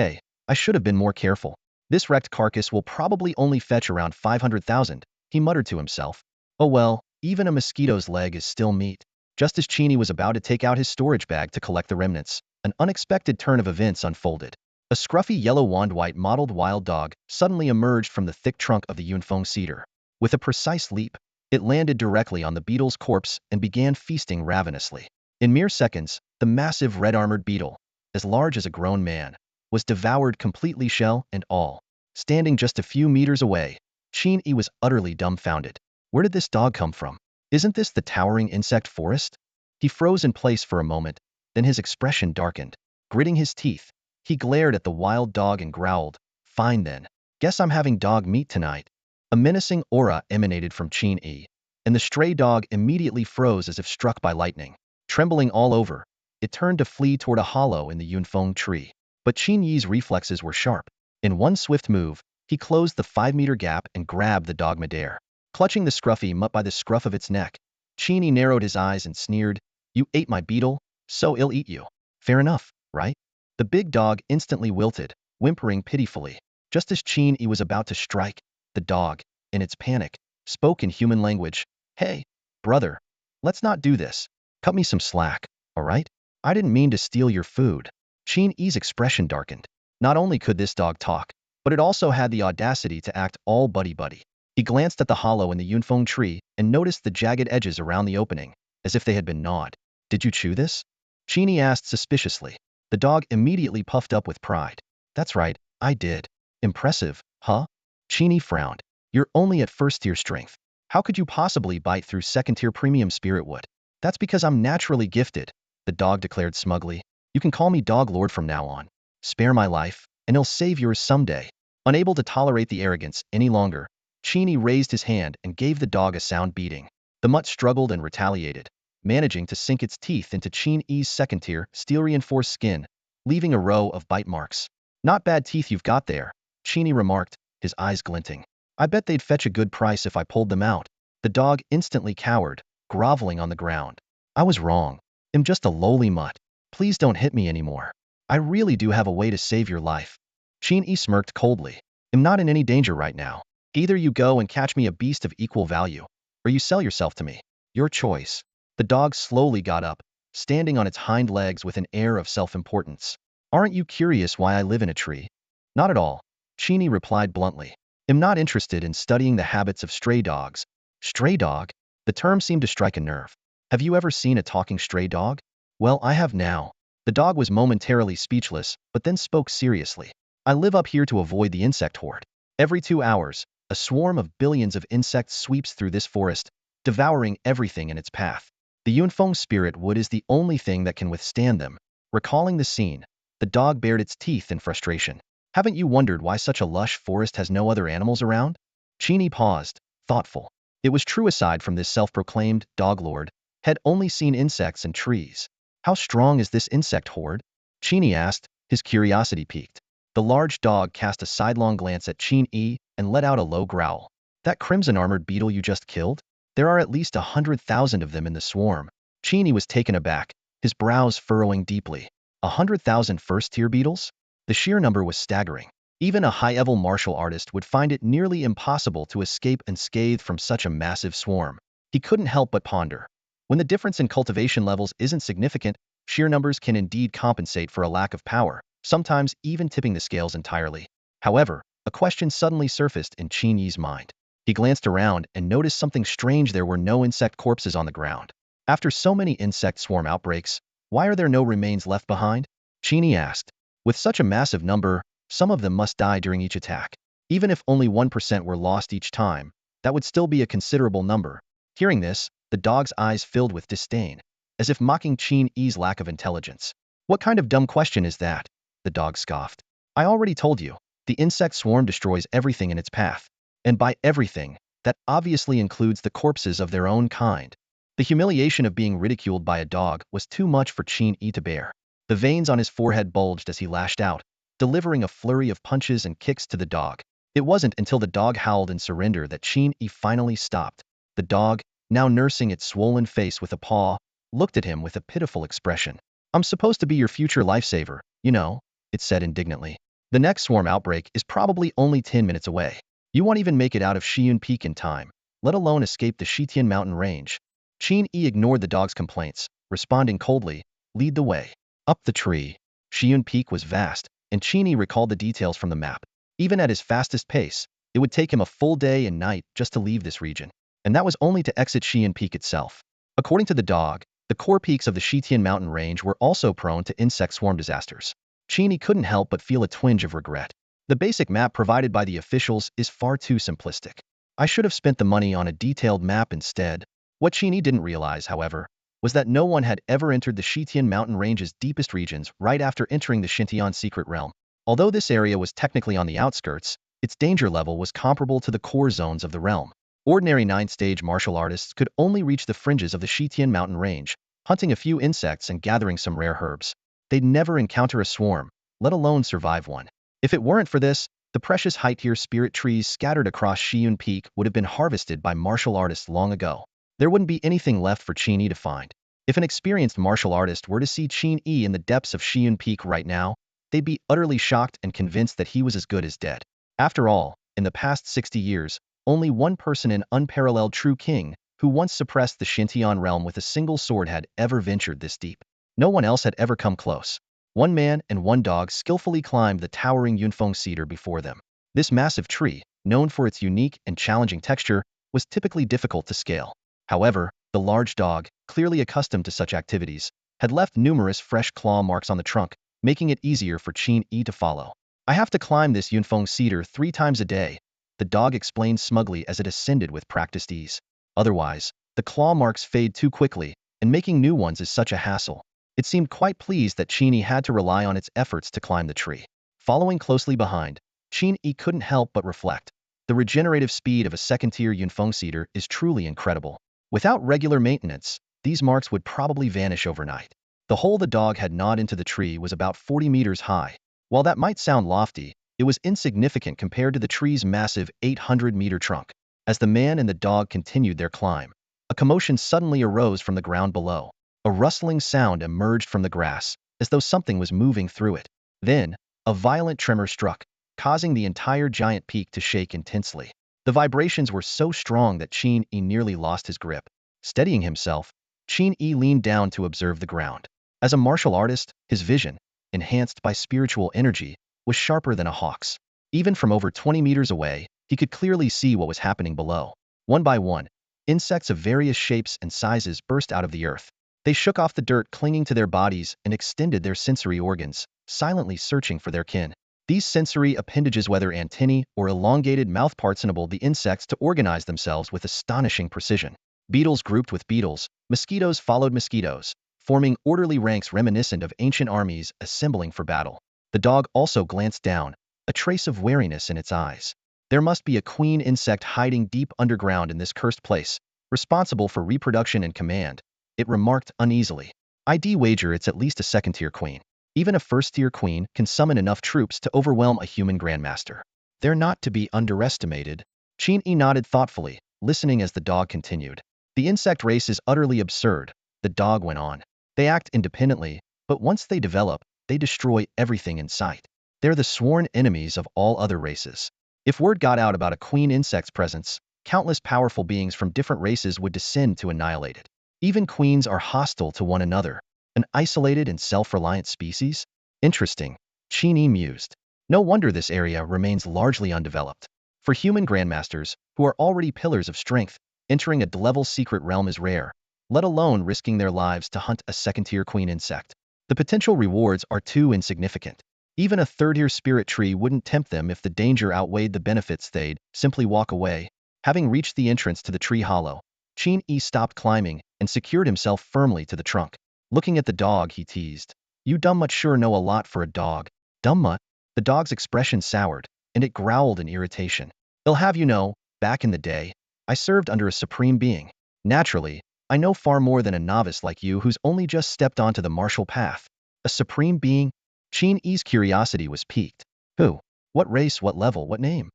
I should have been more careful. This wrecked carcass will probably only fetch around 500,000, he muttered to himself. Oh well, even a mosquito's leg is still meat. Just as Qin Yi was about to take out his storage bag to collect the remnants, an unexpected turn of events unfolded. A scruffy yellow wand-white mottled wild dog suddenly emerged from the thick trunk of the Yunfeng cedar. With a precise leap, it landed directly on the beetle's corpse and began feasting ravenously. In mere seconds, the massive red-armored beetle, as large as a grown man, was devoured completely, shell and all. Standing just a few meters away, Qin Yi was utterly dumbfounded. Where did this dog come from? Isn't this the towering insect forest? He froze in place for a moment, then his expression darkened. Gritting his teeth, he glared at the wild dog and growled, "Fine then. Guess I'm having dog meat tonight." A menacing aura emanated from Qin Yi, and the stray dog immediately froze as if struck by lightning. Trembling all over, it turned to flee toward a hollow in the Yunfeng tree. But Qin Yi's reflexes were sharp. In one swift move, he closed the 5-meter gap and grabbed the dog midair. Clutching the scruffy mutt by the scruff of its neck, Qin Yi narrowed his eyes and sneered, "You ate my beetle, so I'll eat you. Fair enough, right?" The big dog instantly wilted, whimpering pitifully. Just as Qin Yi was about to strike, the dog, in its panic, spoke in human language. "Hey, brother, let's not do this. Cut me some slack, all right? I didn't mean to steal your food." Qin Yi's expression darkened. Not only could this dog talk, but it also had the audacity to act all buddy-buddy. He glanced at the hollow in the Yunfeng tree and noticed the jagged edges around the opening, as if they had been gnawed. "Did you chew this?" Qin Yi asked suspiciously. The dog immediately puffed up with pride. "That's right, I did." "Impressive, huh?" Qin Yi frowned. "You're only at first-tier strength. How could you possibly bite through second-tier premium spirit wood?" "That's because I'm naturally gifted," the dog declared smugly. "You can call me Dog Lord from now on. Spare my life, and it'll save yours someday." Unable to tolerate the arrogance any longer, Qin Yi raised his hand and gave the dog a sound beating. The mutt struggled and retaliated, managing to sink its teeth into Qin Yi's second-tier, steel-reinforced skin, leaving a row of bite marks. "Not bad teeth you've got there," Qin Yi remarked, his eyes glinting. "I bet they'd fetch a good price if I pulled them out." The dog instantly cowered, groveling on the ground. "I was wrong. I'm just a lowly mutt. Please don't hit me anymore. I really do have a way to save your life." Qin Yi smirked coldly. "I'm not in any danger right now. Either you go and catch me a beast of equal value, or you sell yourself to me. Your choice." The dog slowly got up, standing on its hind legs with an air of self-importance. "Aren't you curious why I live in a tree?" "Not at all," Qin Yi replied bluntly. "I'm not interested in studying the habits of stray dogs." "Stray dog?" The term seemed to strike a nerve. "Have you ever seen a talking stray dog?" "Well, I have now." The dog was momentarily speechless, but then spoke seriously. "I live up here to avoid the insect horde. Every 2 hours, a swarm of billions of insects sweeps through this forest, devouring everything in its path. The Yunfeng spirit wood is the only thing that can withstand them." Recalling the scene, the dog bared its teeth in frustration. "Haven't you wondered why such a lush forest has no other animals around?" Qin Yi paused, thoughtful. It was true, aside from this self-proclaimed dog lord, had only seen insects and trees. "How strong is this insect horde?" Qin Yi asked, his curiosity piqued. The large dog cast a sidelong glance at Qin Yi and let out a low growl. "That crimson-armored beetle you just killed? There are at least 100,000 of them in the swarm." Qin Yi was taken aback, his brows furrowing deeply. 100,000 first-tier beetles? The sheer number was staggering. Even a high-level martial artist would find it nearly impossible to escape unscathed from such a massive swarm. He couldn't help but ponder. When the difference in cultivation levels isn't significant, sheer numbers can indeed compensate for a lack of power, sometimes even tipping the scales entirely. However, a question suddenly surfaced in Qin Yi's mind. He glanced around and noticed something strange. There were no insect corpses on the ground. After so many insect swarm outbreaks, why are there no remains left behind? Qin Yi asked. With such a massive number, some of them must die during each attack. Even if only 1% were lost each time, that would still be a considerable number. Hearing this, the dog's eyes filled with disdain. as if mocking Qin Yi's lack of intelligence. What kind of dumb question is that? The dog scoffed. I already told you, the insect swarm destroys everything in its path. And by everything, that obviously includes the corpses of their own kind. The humiliation of being ridiculed by a dog was too much for Qin Yi to bear. The veins on his forehead bulged as he lashed out, delivering a flurry of punches and kicks to the dog. It wasn't until the dog howled in surrender that Qin Yi finally stopped. The dog, now nursing its swollen face with a paw, looked at him with a pitiful expression. I'm supposed to be your future lifesaver, you know, it said indignantly. The next swarm outbreak is probably only 10 minutes away. You won't even make it out of Shiyun Peak in time, let alone escape the Shitian mountain range. Qin Yi ignored the dog's complaints, responding coldly, lead the way. Up the tree. Shiyun Peak was vast, and Qin Yi recalled the details from the map. Even at his fastest pace, it would take him a full day and night just to leave this region. And that was only to exit Shiyun Peak itself. According to the dog, the core peaks of the Shitian mountain range were also prone to insect swarm disasters. Qin Yi couldn't help but feel a twinge of regret. The basic map provided by the officials is far too simplistic. I should have spent the money on a detailed map instead. What Qin Yi didn't realize, however, was that no one had ever entered the Shitian mountain range's deepest regions right after entering the Xintian secret realm. Although this area was technically on the outskirts, its danger level was comparable to the core zones of the realm. Ordinary 9th-stage martial artists could only reach the fringes of the Shitian mountain range, hunting a few insects and gathering some rare herbs. They'd never encounter a swarm, let alone survive one. If it weren't for this, the precious high-tier spirit trees scattered across Shiyun Peak would have been harvested by martial artists long ago. There wouldn't be anything left for Qin Yi to find. If an experienced martial artist were to see Qin Yi in the depths of Shiyun Peak right now, they'd be utterly shocked and convinced that he was as good as dead. After all, in the past 60 years, only one person, an unparalleled true king, who once suppressed the Xintian realm with a single sword, had ever ventured this deep. No one else had ever come close. One man and one dog skillfully climbed the towering Yunfeng cedar before them. This massive tree, known for its unique and challenging texture, was typically difficult to scale. However, the large dog, clearly accustomed to such activities, had left numerous fresh claw marks on the trunk, making it easier for Qin Yi to follow. I have to climb this Yunfeng cedar 3 times a day, the dog explained smugly as it ascended with practiced ease. Otherwise, the claw marks fade too quickly, and making new ones is such a hassle. It seemed quite pleased that Qin Yi had to rely on its efforts to climb the tree. Following closely behind, Qin Yi couldn't help but reflect. The regenerative speed of a second-tier Yunfeng cedar is truly incredible. Without regular maintenance, these marks would probably vanish overnight. The hole the dog had gnawed into the tree was about 40 meters high. While that might sound lofty, it was insignificant compared to the tree's massive 800-meter trunk. As the man and the dog continued their climb, a commotion suddenly arose from the ground below. A rustling sound emerged from the grass, as though something was moving through it. Then, a violent tremor struck, causing the entire giant peak to shake intensely. The vibrations were so strong that Qin Yi nearly lost his grip. Steadying himself, Qin Yi leaned down to observe the ground. As a martial artist, his vision, enhanced by spiritual energy, was sharper than a hawk's. Even from over 20 meters away, he could clearly see what was happening below. One by one, insects of various shapes and sizes burst out of the earth. They shook off the dirt clinging to their bodies and extended their sensory organs, silently searching for their kin. These sensory appendages, whether antennae or elongated mouthparts, enabled the insects to organize themselves with astonishing precision. Beetles grouped with beetles, mosquitoes followed mosquitoes, forming orderly ranks reminiscent of ancient armies assembling for battle. The dog also glanced down, a trace of wariness in its eyes. There must be a queen insect hiding deep underground in this cursed place, responsible for reproduction and command, it remarked uneasily. I'd wager it's at least a second-tier queen. Even a first-tier queen can summon enough troops to overwhelm a human grandmaster. They're not to be underestimated. Qin Yi nodded thoughtfully, listening as the dog continued. The insect race is utterly absurd, the dog went on. They act independently, but once they develop, they destroy everything in sight. They're the sworn enemies of all other races. If word got out about a queen insect's presence, countless powerful beings from different races would descend to annihilate it. Even queens are hostile to one another. An isolated and self-reliant species? Interesting, Qin Yi mused. No wonder this area remains largely undeveloped. For human grandmasters, who are already pillars of strength, entering a D-level secret realm is rare, let alone risking their lives to hunt a second-tier queen insect. The potential rewards are too insignificant. Even a third-tier spirit tree wouldn't tempt them if the danger outweighed the benefits. They'd simply walk away. Having reached the entrance to the tree hollow, Qin Yi stopped climbing and secured himself firmly to the trunk. Looking at the dog, he teased. You dumb mutt sure know a lot for a dog. Dumb mutt? The dog's expression soured, and it growled in irritation. I'll have you know, back in the day, I served under a supreme being. Naturally, I know far more than a novice like you who's only just stepped onto the martial path. A supreme being? Qin Yi's curiosity was piqued. Who? What race, what level, what name?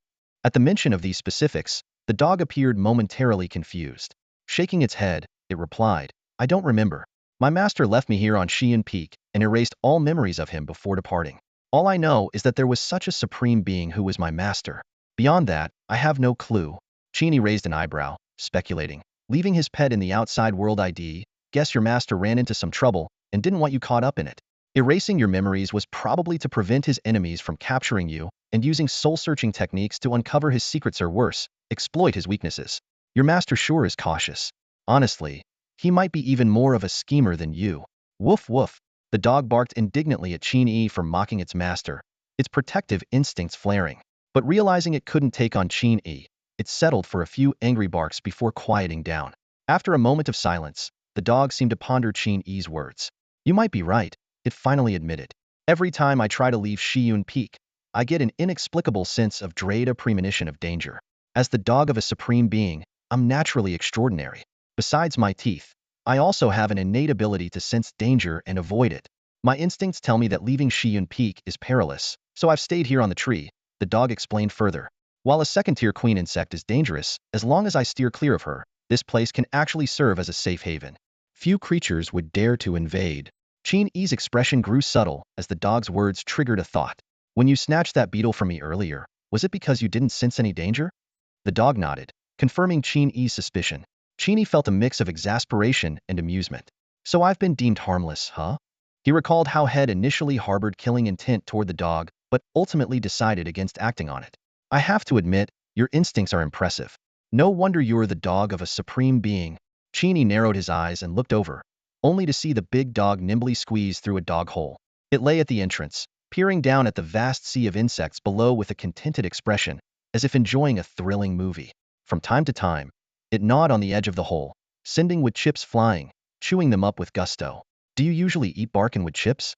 At the mention of these specifics, the dog appeared momentarily confused. Shaking its head, it replied, I don't remember. My master left me here on Xian Peak and erased all memories of him before departing. All I know is that there was such a supreme being who was my master. Beyond that, I have no clue. Qin Yi raised an eyebrow, speculating. Leaving his pet in the outside world ID, guess your master ran into some trouble and didn't want you caught up in it. Erasing your memories was probably to prevent his enemies from capturing you and using soul-searching techniques to uncover his secrets or worse, exploit his weaknesses. Your master sure is cautious. Honestly, he might be even more of a schemer than you. Woof woof. The dog barked indignantly at Qin Yi for mocking its master, its protective instincts flaring. But realizing it couldn't take on Qin Yi, it settled for a few angry barks before quieting down. After a moment of silence, the dog seemed to ponder Qin Yi's words. You might be right, it finally admitted. Every time I try to leave Xiyun Peak, I get an inexplicable sense of dread, a premonition of danger. As the dog of a supreme being, I'm naturally extraordinary. Besides my teeth, I also have an innate ability to sense danger and avoid it. My instincts tell me that leaving Xiyun Peak is perilous, so I've stayed here on the tree, the dog explained further. While a second-tier queen insect is dangerous, as long as I steer clear of her, this place can actually serve as a safe haven. Few creatures would dare to invade. Qin Yi's expression grew subtle as the dog's words triggered a thought. When you snatched that beetle from me earlier, was it because you didn't sense any danger? The dog nodded, confirming Qin Yi's suspicion. Qin Yi felt a mix of exasperation and amusement. So I've been deemed harmless, huh? He recalled how Head initially harbored killing intent toward the dog, but ultimately decided against acting on it. I have to admit, your instincts are impressive. No wonder you're the dog of a supreme being. Qin Yi narrowed his eyes and looked over, only to see the big dog nimbly squeeze through a dog hole. It lay at the entrance, peering down at the vast sea of insects below with a contented expression, as if enjoying a thrilling movie. From time to time, it gnawed on the edge of the hole, sending wood chips flying, chewing them up with gusto. Do you usually eat bark and wood chips?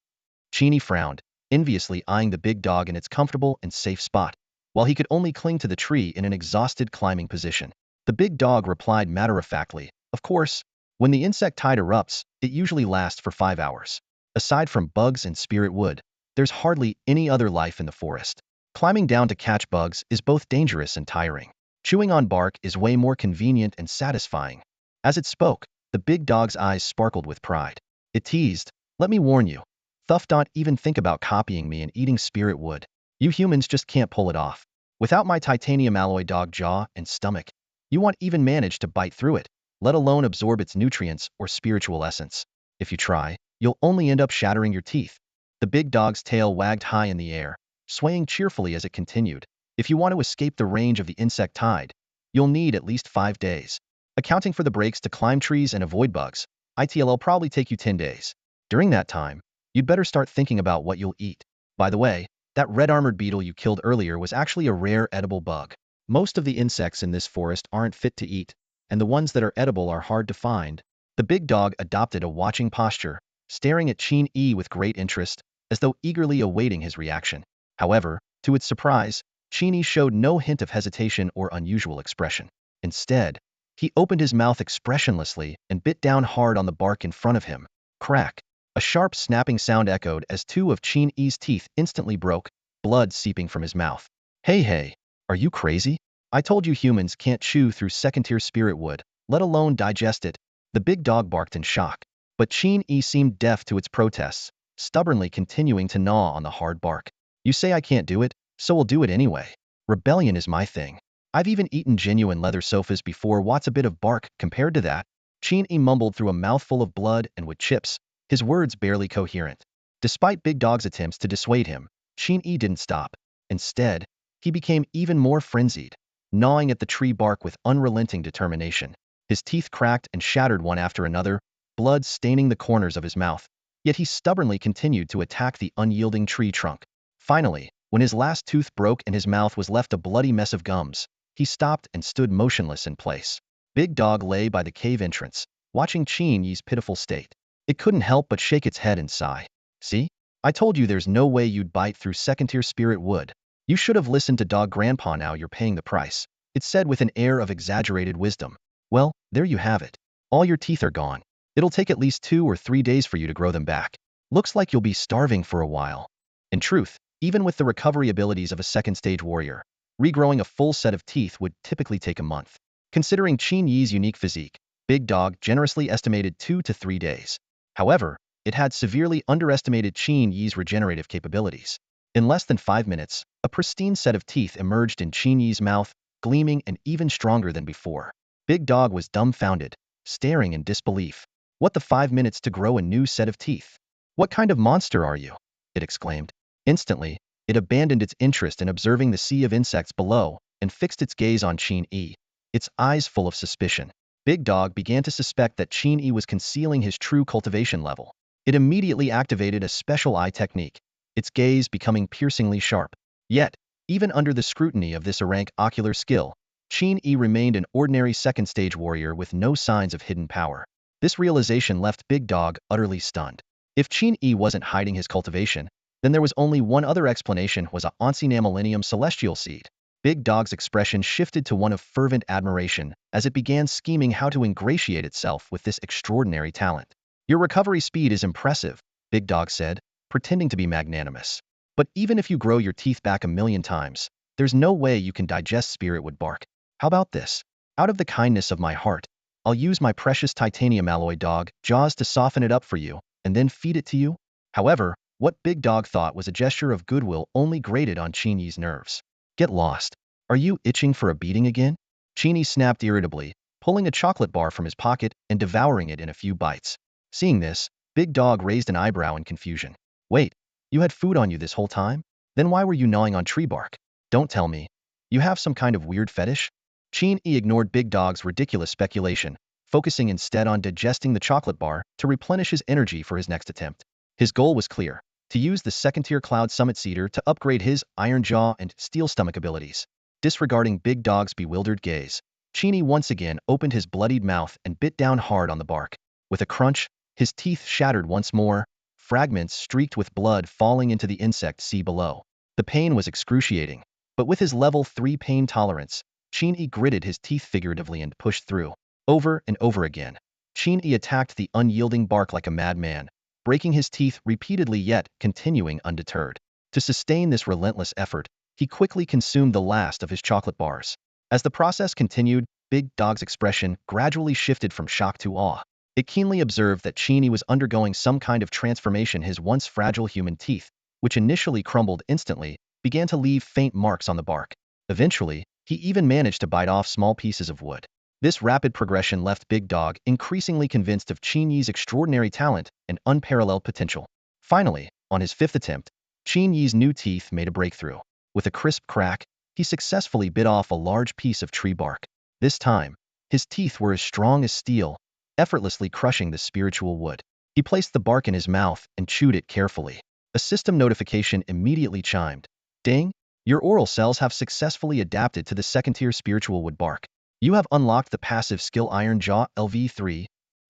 Qin Yi frowned, enviously eyeing the big dog in its comfortable and safe spot, while he could only cling to the tree in an exhausted climbing position. The big dog replied matter-of-factly, of course. When the insect tide erupts, it usually lasts for 5 hours. Aside from bugs and spirit wood, there's hardly any other life in the forest. Climbing down to catch bugs is both dangerous and tiring. Chewing on bark is way more convenient and satisfying. As it spoke, the big dog's eyes sparkled with pride. It teased, let me warn you. Thuff don't even think about copying me and eating spirit wood. You humans just can't pull it off. Without my titanium alloy dog jaw and stomach, you won't even manage to bite through it, let alone absorb its nutrients or spiritual essence. If you try, you'll only end up shattering your teeth. The big dog's tail wagged high in the air, swaying cheerfully as it continued. If you want to escape the range of the insect tide, you'll need at least 5 days. Accounting for the breaks to climb trees and avoid bugs, it'll probably take you 10 days. During that time, you'd better start thinking about what you'll eat. By the way, that red-armored beetle you killed earlier was actually a rare edible bug. Most of the insects in this forest aren't fit to eat, and the ones that are edible are hard to find. The big dog adopted a watching posture, staring at Qin Yi with great interest, as though eagerly awaiting his reaction. However, to its surprise, Qin Yi showed no hint of hesitation or unusual expression. Instead, he opened his mouth expressionlessly and bit down hard on the bark in front of him. Crack! A sharp snapping sound echoed as 2 of Qin Yi's teeth instantly broke, blood seeping from his mouth. Hey, are you crazy? I told you humans can't chew through second-tier spirit wood, let alone digest it. The big dog barked in shock. But Qin Yi seemed deaf to its protests, stubbornly continuing to gnaw on the hard bark. You say I can't do it, so we'll do it anyway. Rebellion is my thing. I've even eaten genuine leather sofas before. What's a bit of bark compared to that? Qin Yi mumbled through a mouthful of blood and wood chips, his words barely coherent. Despite Big Dog's attempts to dissuade him, Qin Yi didn't stop. Instead, he became even more frenzied, gnawing at the tree bark with unrelenting determination. His teeth cracked and shattered one after another, blood staining the corners of his mouth. Yet he stubbornly continued to attack the unyielding tree trunk. Finally, when his last tooth broke and his mouth was left a bloody mess of gums, he stopped and stood motionless in place. Big Dog lay by the cave entrance, watching Qin Yi's pitiful state. It couldn't help but shake its head and sigh. See? I told you there's no way you'd bite through second-tier spirit wood. You should have listened to Dog Grandpa. Now you're paying the price. It said with an air of exaggerated wisdom. Well, there you have it. All your teeth are gone. It'll take at least 2 or 3 days for you to grow them back. Looks like you'll be starving for a while. In truth, even with the recovery abilities of a second-stage warrior, regrowing a full set of teeth would typically take a month. Considering Qin Yi's unique physique, Big Dog generously estimated 2 to 3 days. However, it had severely underestimated Qin Yi's regenerative capabilities. In less than 5 minutes, a pristine set of teeth emerged in Qin Yi's mouth, gleaming and even stronger than before. Big Dog was dumbfounded, staring in disbelief. What the 5 minutes to grow a new set of teeth? What kind of monster are you? It exclaimed. Instantly, it abandoned its interest in observing the sea of insects below and fixed its gaze on Qin Yi, its eyes full of suspicion. Big Dog began to suspect that Qin Yi was concealing his true cultivation level. It immediately activated a special eye technique, its gaze becoming piercingly sharp. Yet, even under the scrutiny of this rank ocular skill, Qin Yi remained an ordinary second-stage warrior with no signs of hidden power. This realization left Big Dog utterly stunned. If Qin Yi wasn't hiding his cultivation, then there was only one other explanation: was a Oncinamillennium celestial seed. Big Dog's expression shifted to one of fervent admiration as it began scheming how to ingratiate itself with this extraordinary talent. Your recovery speed is impressive, Big Dog said, pretending to be magnanimous. But even if you grow your teeth back 1,000,000 times, there's no way you can digest spiritwood bark. How about this? Out of the kindness of my heart, I'll use my precious titanium alloy dog jaws to soften it up for you, and then feed it to you. However, what Big Dog thought was a gesture of goodwill only grated on Qin Yi's nerves. Get lost. Are you itching for a beating again? Qin Yi snapped irritably, pulling a chocolate bar from his pocket and devouring it in a few bites. Seeing this, Big Dog raised an eyebrow in confusion. Wait, you had food on you this whole time? Then why were you gnawing on tree bark? Don't tell me. You have some kind of weird fetish? Qin Yi ignored Big Dog's ridiculous speculation, focusing instead on digesting the chocolate bar to replenish his energy for his next attempt. His goal was clear: to use the second-tier Cloud Summit Cedar to upgrade his Iron Jaw and Steel Stomach abilities. Disregarding Big Dog's bewildered gaze, Qin Yi once again opened his bloodied mouth and bit down hard on the bark. With a crunch, his teeth shattered once more, fragments streaked with blood falling into the insect sea below. The pain was excruciating, but with his level 3 pain tolerance, Qin Yi gritted his teeth figuratively and pushed through. Over and over again, Qin Yi attacked the unyielding bark like a madman, breaking his teeth repeatedly yet continuing undeterred. To sustain this relentless effort, he quickly consumed the last of his chocolate bars. As the process continued, Big Dog's expression gradually shifted from shock to awe. It keenly observed that Qin Yi was undergoing some kind of transformation. His once fragile human teeth, which initially crumbled instantly, began to leave faint marks on the bark. Eventually, he even managed to bite off small pieces of wood. This rapid progression left Big Dog increasingly convinced of Qin Yi's extraordinary talent and unparalleled potential. Finally, on his 5th attempt, Qin Yi's new teeth made a breakthrough. With a crisp crack, he successfully bit off a large piece of tree bark. This time, his teeth were as strong as steel, effortlessly crushing the spiritual wood. He placed the bark in his mouth and chewed it carefully. A system notification immediately chimed. Ding! Your oral cells have successfully adapted to the second-tier spiritual wood bark. You have unlocked the passive skill Iron Jaw LV3.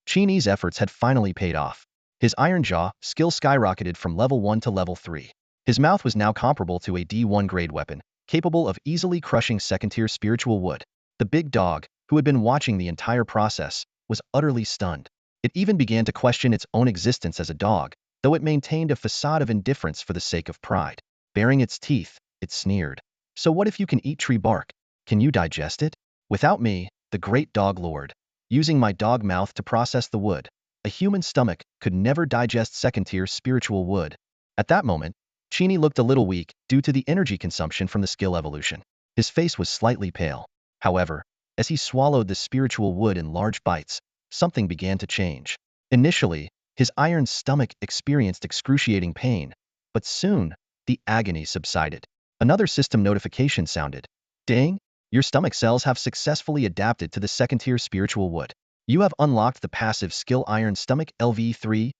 Qin Yi's efforts had finally paid off. His Iron Jaw skill skyrocketed from level 1 to level 3. His mouth was now comparable to a D1 grade weapon, capable of easily crushing second-tier spiritual wood. The Big Dog, who had been watching the entire process, was utterly stunned. It even began to question its own existence as a dog, though it maintained a facade of indifference for the sake of pride. Baring its teeth, it sneered. So what if you can eat tree bark? Can you digest it? Without me, the great dog lord, using my dog mouth to process the wood, a human stomach could never digest second-tier spiritual wood. At that moment, Qin Yi looked a little weak due to the energy consumption from the skill evolution. His face was slightly pale. However, as he swallowed the spiritual wood in large bites, something began to change. Initially, his iron stomach experienced excruciating pain, but soon, the agony subsided. Another system notification sounded. Ding! Your stomach cells have successfully adapted to the second-tier spiritual wood. You have unlocked the passive skill Iron Stomach LV3.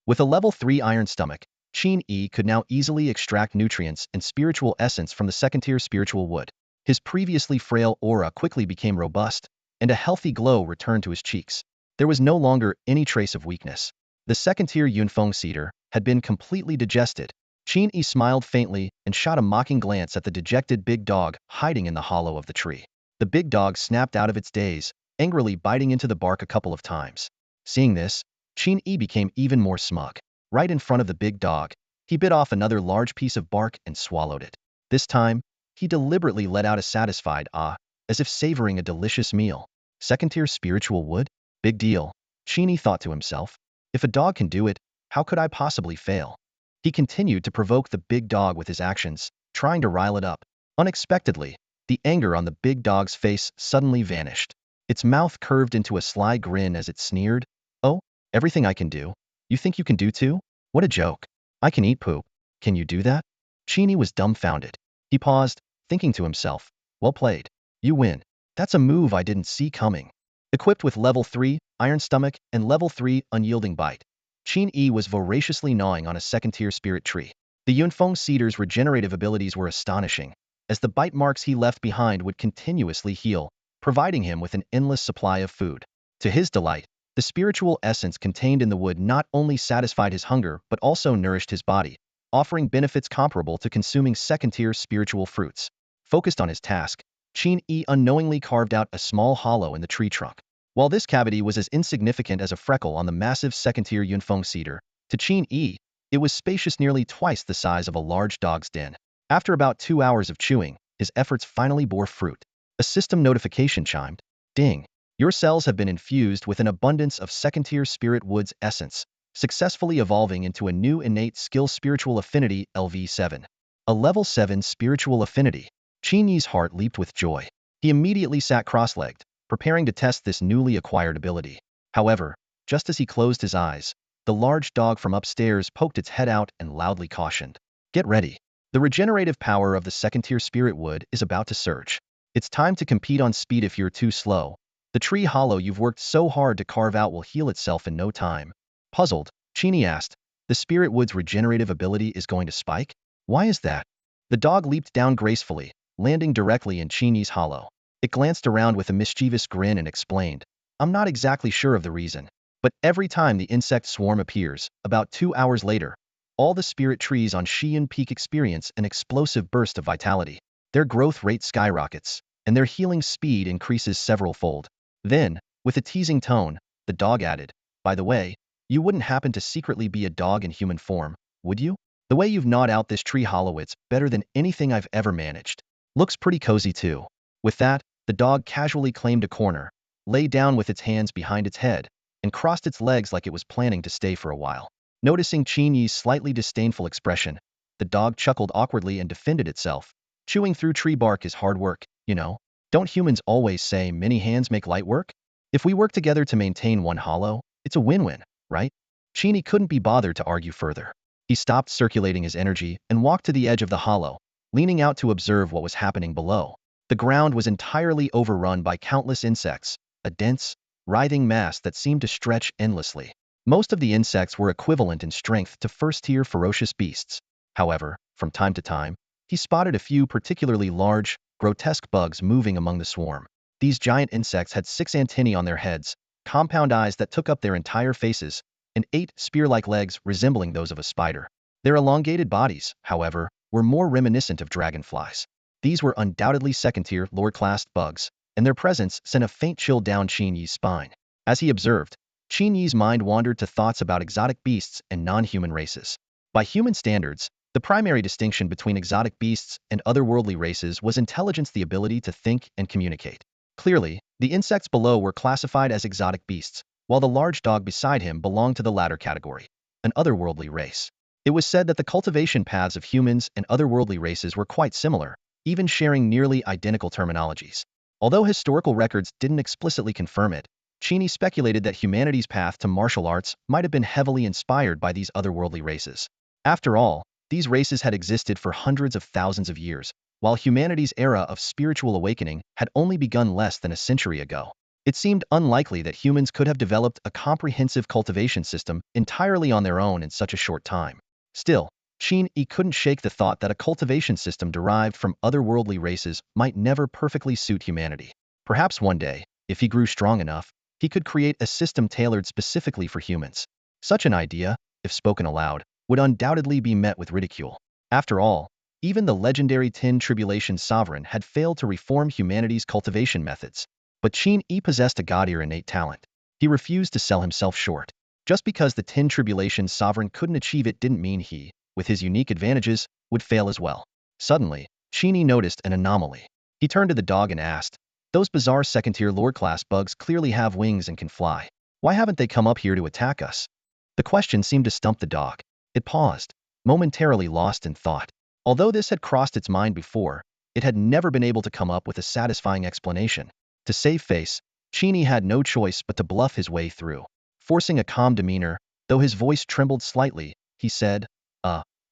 With a level 3 Iron Stomach, Qin Yi could now easily extract nutrients and spiritual essence from the second-tier spiritual wood. His previously frail aura quickly became robust, and a healthy glow returned to his cheeks. There was no longer any trace of weakness. The second-tier Yunfeng cedar had been completely digested. Qin Yi smiled faintly and shot a mocking glance at the dejected big dog hiding in the hollow of the tree. The big dog snapped out of its daze, angrily biting into the bark a couple of times. Seeing this, Qin Yi became even more smug. Right in front of the big dog, he bit off another large piece of bark and swallowed it. This time, he deliberately let out a satisfied ah, as if savoring a delicious meal. Second-tier spiritual wood? Big deal, Qin Yi thought to himself. If a dog can do it, how could I possibly fail? He continued to provoke the big dog with his actions, trying to rile it up. Unexpectedly, the anger on the big dog's face suddenly vanished. Its mouth curved into a sly grin as it sneered. Oh, everything I can do? You think you can do too? What a joke. I can eat poop. Can you do that? Qin Yi was dumbfounded. He paused, thinking to himself, well played. You win. That's a move I didn't see coming. Equipped with level 3, Iron Stomach, and level 3, Unyielding Bite, Qin Yi was voraciously gnawing on a second-tier spirit tree. The Yunfeng cedar's regenerative abilities were astonishing, as the bite marks he left behind would continuously heal, providing him with an endless supply of food. To his delight, the spiritual essence contained in the wood not only satisfied his hunger but also nourished his body, offering benefits comparable to consuming second-tier spiritual fruits. Focused on his task, Qin Yi unknowingly carved out a small hollow in the tree trunk. While this cavity was as insignificant as a freckle on the massive second-tier Yunfeng cedar, to Qin Yi, it was spacious nearly twice the size of a large dog's den. After about 2 hours of chewing, his efforts finally bore fruit. A system notification chimed. Ding! Your cells have been infused with an abundance of second-tier spirit wood's essence, successfully evolving into a new innate skill spiritual affinity LV7. A level 7 spiritual affinity. Qin Yi's heart leaped with joy. He immediately sat cross-legged, preparing to test this newly acquired ability. However, just as he closed his eyes, the large dog from upstairs poked its head out and loudly cautioned. Get ready. The regenerative power of the second-tier spirit wood is about to surge. It's time to compete on speed if you're too slow. The tree hollow you've worked so hard to carve out will heal itself in no time. Puzzled, Qin Yi asked, the spirit wood's regenerative ability is going to spike? Why is that? The dog leaped down gracefully, landing directly in Qin Yi's hollow. It glanced around with a mischievous grin and explained, I'm not exactly sure of the reason, but every time the insect swarm appears, about 2 hours later, all the spirit trees on Xian Peak experience an explosive burst of vitality. Their growth rate skyrockets, and their healing speed increases several-fold. Then, with a teasing tone, the dog added, by the way, you wouldn't happen to secretly be a dog in human form, would you? The way you've gnawed out this tree hollow, it's better than anything I've ever managed. Looks pretty cozy too. With that, the dog casually claimed a corner, lay down with its hands behind its head, and crossed its legs like it was planning to stay for a while. Noticing Qin Yi's slightly disdainful expression, the dog chuckled awkwardly and defended itself. Chewing through tree bark is hard work, you know. Don't humans always say many hands make light work? If we work together to maintain one hollow, it's a win-win, right? Qin Yi couldn't be bothered to argue further. He stopped circulating his energy and walked to the edge of the hollow, leaning out to observe what was happening below. The ground was entirely overrun by countless insects, a dense, writhing mass that seemed to stretch endlessly. Most of the insects were equivalent in strength to first-tier ferocious beasts. However, from time to time, he spotted a few particularly large, grotesque bugs moving among the swarm. These giant insects had 6 antennae on their heads, compound eyes that took up their entire faces, and 8 spear-like legs resembling those of a spider. Their elongated bodies, however, were more reminiscent of dragonflies. These were undoubtedly second-tier, lower-classed bugs, and their presence sent a faint chill down Qin Yi's spine. As he observed, Qin Yi's mind wandered to thoughts about exotic beasts and non-human races. By human standards, the primary distinction between exotic beasts and otherworldly races was intelligence, the ability to think and communicate. Clearly, the insects below were classified as exotic beasts, while the large dog beside him belonged to the latter category, an otherworldly race. It was said that the cultivation paths of humans and otherworldly races were quite similar, even sharing nearly identical terminologies. Although historical records didn't explicitly confirm it, Qin Yi speculated that humanity's path to martial arts might have been heavily inspired by these otherworldly races. After all, these races had existed for hundreds of thousands of years, while humanity's era of spiritual awakening had only begun less than a century ago. It seemed unlikely that humans could have developed a comprehensive cultivation system entirely on their own in such a short time. Still, Qin Yi couldn't shake the thought that a cultivation system derived from otherworldly races might never perfectly suit humanity. Perhaps one day, If he grew strong enough, he could create a system tailored specifically for humans. Such an idea, if spoken aloud, would undoubtedly be met with ridicule. After all, even the legendary Tin Tribulation sovereign had failed to reform humanity's cultivation methods. But Qin Yi possessed a gaudier innate talent. He refused to sell himself short. Just because the Tin Tribulation sovereign couldn't achieve it didn't mean he, with his unique advantages, would fail as well. Suddenly, Qin Yi noticed an anomaly. He turned to the dog and asked, "Those bizarre second-tier lore-class bugs clearly have wings and can fly. Why haven't they come up here to attack us?" The question seemed to stump the dog. It paused, momentarily lost in thought. Although this had crossed its mind before, it had never been able to come up with a satisfying explanation. To save face, Qin Yi had no choice but to bluff his way through. Forcing a calm demeanor, though his voice trembled slightly, he said,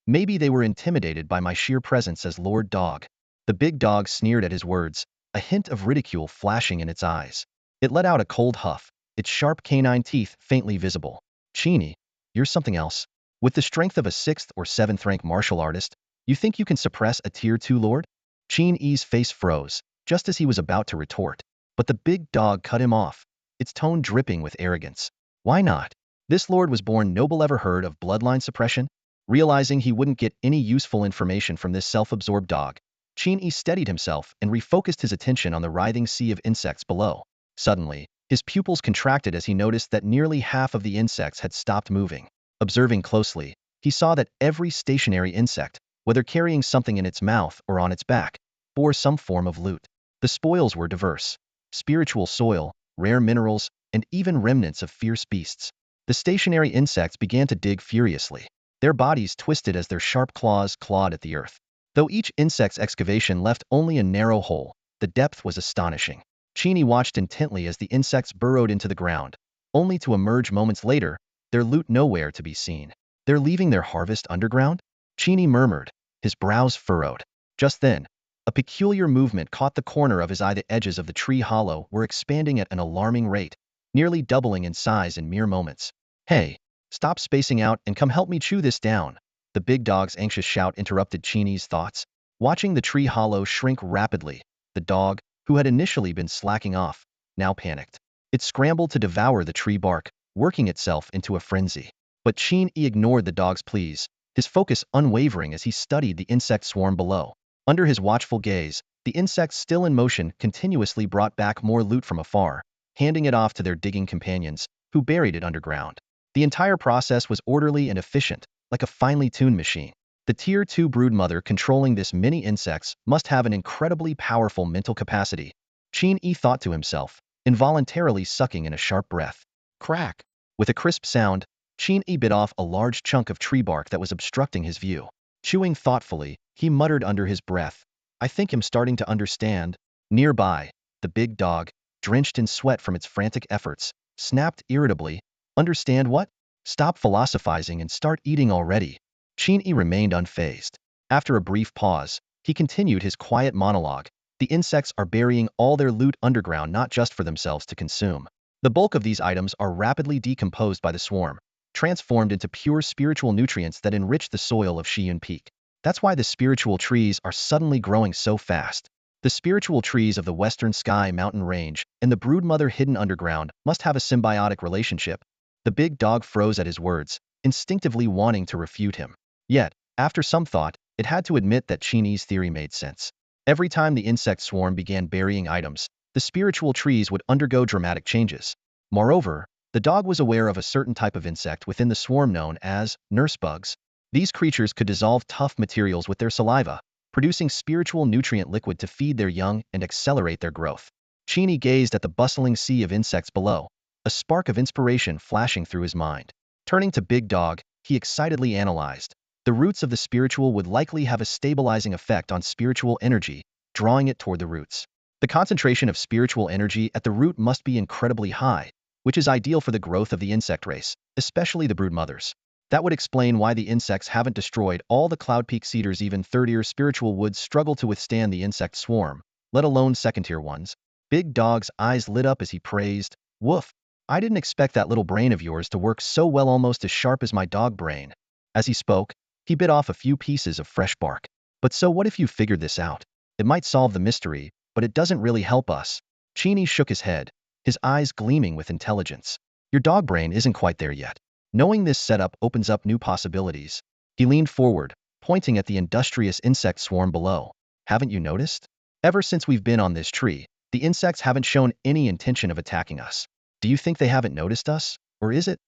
maybe they were intimidated by my sheer presence as Lord Dog." The big dog sneered at his words, a hint of ridicule flashing in its eyes. It let out a cold huff, its sharp canine teeth faintly visible. "Qin Yi, you're something else. With the strength of a 6th or 7th rank martial artist, you think you can suppress a tier 2 lord?" Qin Yi's face froze, just as he was about to retort. But the big dog cut him off, its tone dripping with arrogance. "Why not? This lord was born noble. Ever heard of bloodline suppression?" Realizing he wouldn't get any useful information from this self-absorbed dog, Qin Yi steadied himself and refocused his attention on the writhing sea of insects below. Suddenly, his pupils contracted as he noticed that nearly half of the insects had stopped moving. Observing closely, he saw that every stationary insect, whether carrying something in its mouth or on its back, bore some form of loot. The spoils were diverse: spiritual soil, rare minerals, and even remnants of fierce beasts. The stationary insects began to dig furiously. Their bodies twisted as their sharp claws clawed at the earth. Though each insect's excavation left only a narrow hole, the depth was astonishing. Qin Yi watched intently as the insects burrowed into the ground, only to emerge moments later, their loot nowhere to be seen. "They're leaving their harvest underground?" Qin Yi murmured, his brows furrowed. Just then, a peculiar movement caught the corner of his eye. The edges of the tree hollow were expanding at an alarming rate, nearly doubling in size in mere moments. "Hey, stop spacing out and come help me chew this down." The big dog's anxious shout interrupted Qin Yi's thoughts. Watching the tree hollow shrink rapidly, the dog, who had initially been slacking off, now panicked. It scrambled to devour the tree bark, working itself into a frenzy. But Qin Yi ignored the dog's pleas, his focus unwavering as he studied the insect swarm below. Under his watchful gaze, the insects still in motion continuously brought back more loot from afar, handing it off to their digging companions, who buried it underground. The entire process was orderly and efficient, like a finely tuned machine. The Tier 2 broodmother controlling this many insects must have an incredibly powerful mental capacity. Qin Yi thought to himself, involuntarily sucking in a sharp breath. Crack! With a crisp sound, Qin Yi bit off a large chunk of tree bark that was obstructing his view. Chewing thoughtfully, he muttered under his breath, "I think I'm starting to understand." Nearby, the big dog, drenched in sweat from its frantic efforts, snapped irritably, "Understand what? Stop philosophizing and start eating already." Qin Yi remained unfazed. After a brief pause, he continued his quiet monologue. "The insects are burying all their loot underground not just for themselves to consume. The bulk of these items are rapidly decomposed by the swarm, transformed into pure spiritual nutrients that enrich the soil of Shiyun Peak. That's why the spiritual trees are suddenly growing so fast. The spiritual trees of the Western Sky Mountain Range and the broodmother hidden underground must have a symbiotic relationship." The big dog froze at his words, instinctively wanting to refute him. Yet, after some thought, it had to admit that Qin Yi's theory made sense. Every time the insect swarm began burying items, the spiritual trees would undergo dramatic changes. Moreover, the dog was aware of a certain type of insect within the swarm known as nurse bugs. These creatures could dissolve tough materials with their saliva, producing spiritual nutrient liquid to feed their young and accelerate their growth. Qin Yi gazed at the bustling sea of insects below, a spark of inspiration flashing through his mind. Turning to Big Dog, he excitedly analyzed. The roots of the spiritual would likely have a stabilizing effect on spiritual energy, drawing it toward the roots. The concentration of spiritual energy at the root must be incredibly high, which is ideal for the growth of the insect race, especially the broodmothers. That would explain why the insects haven't destroyed all the Cloud Peak cedars. Even third-tier spiritual woods struggle to withstand the insect swarm, let alone second-tier ones. Big Dog's eyes lit up as he praised, "Woof! I didn't expect that little brain of yours to work so well, almost as sharp as my dog brain." As he spoke, he bit off a few pieces of fresh bark. "But so what if you figured this out? It might solve the mystery, but it doesn't really help us." Qin Yi shook his head, his eyes gleaming with intelligence. Your dog brain isn't quite there yet. Knowing this setup opens up new possibilities. He leaned forward, pointing at the industrious insect swarm below. Haven't you noticed? Ever since we've been on this tree, the insects haven't shown any intention of attacking us. Do you think they haven't noticed us? Or is it?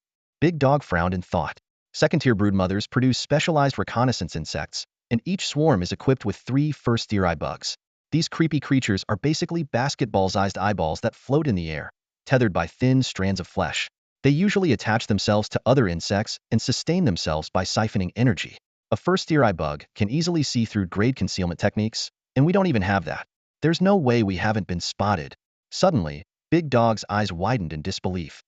Big Dog frowned in thought. Second-tier broodmothers produce specialized reconnaissance insects, and each swarm is equipped with 3 first-tier eye bugs. These creepy creatures are basically basketball-sized eyeballs that float in the air, tethered by thin strands of flesh. They usually attach themselves to other insects and sustain themselves by siphoning energy. A first-tier eye bug can easily see through grade concealment techniques, and we don't even have that. There's no way we haven't been spotted. Suddenly, Big Dog's eyes widened in disbelief.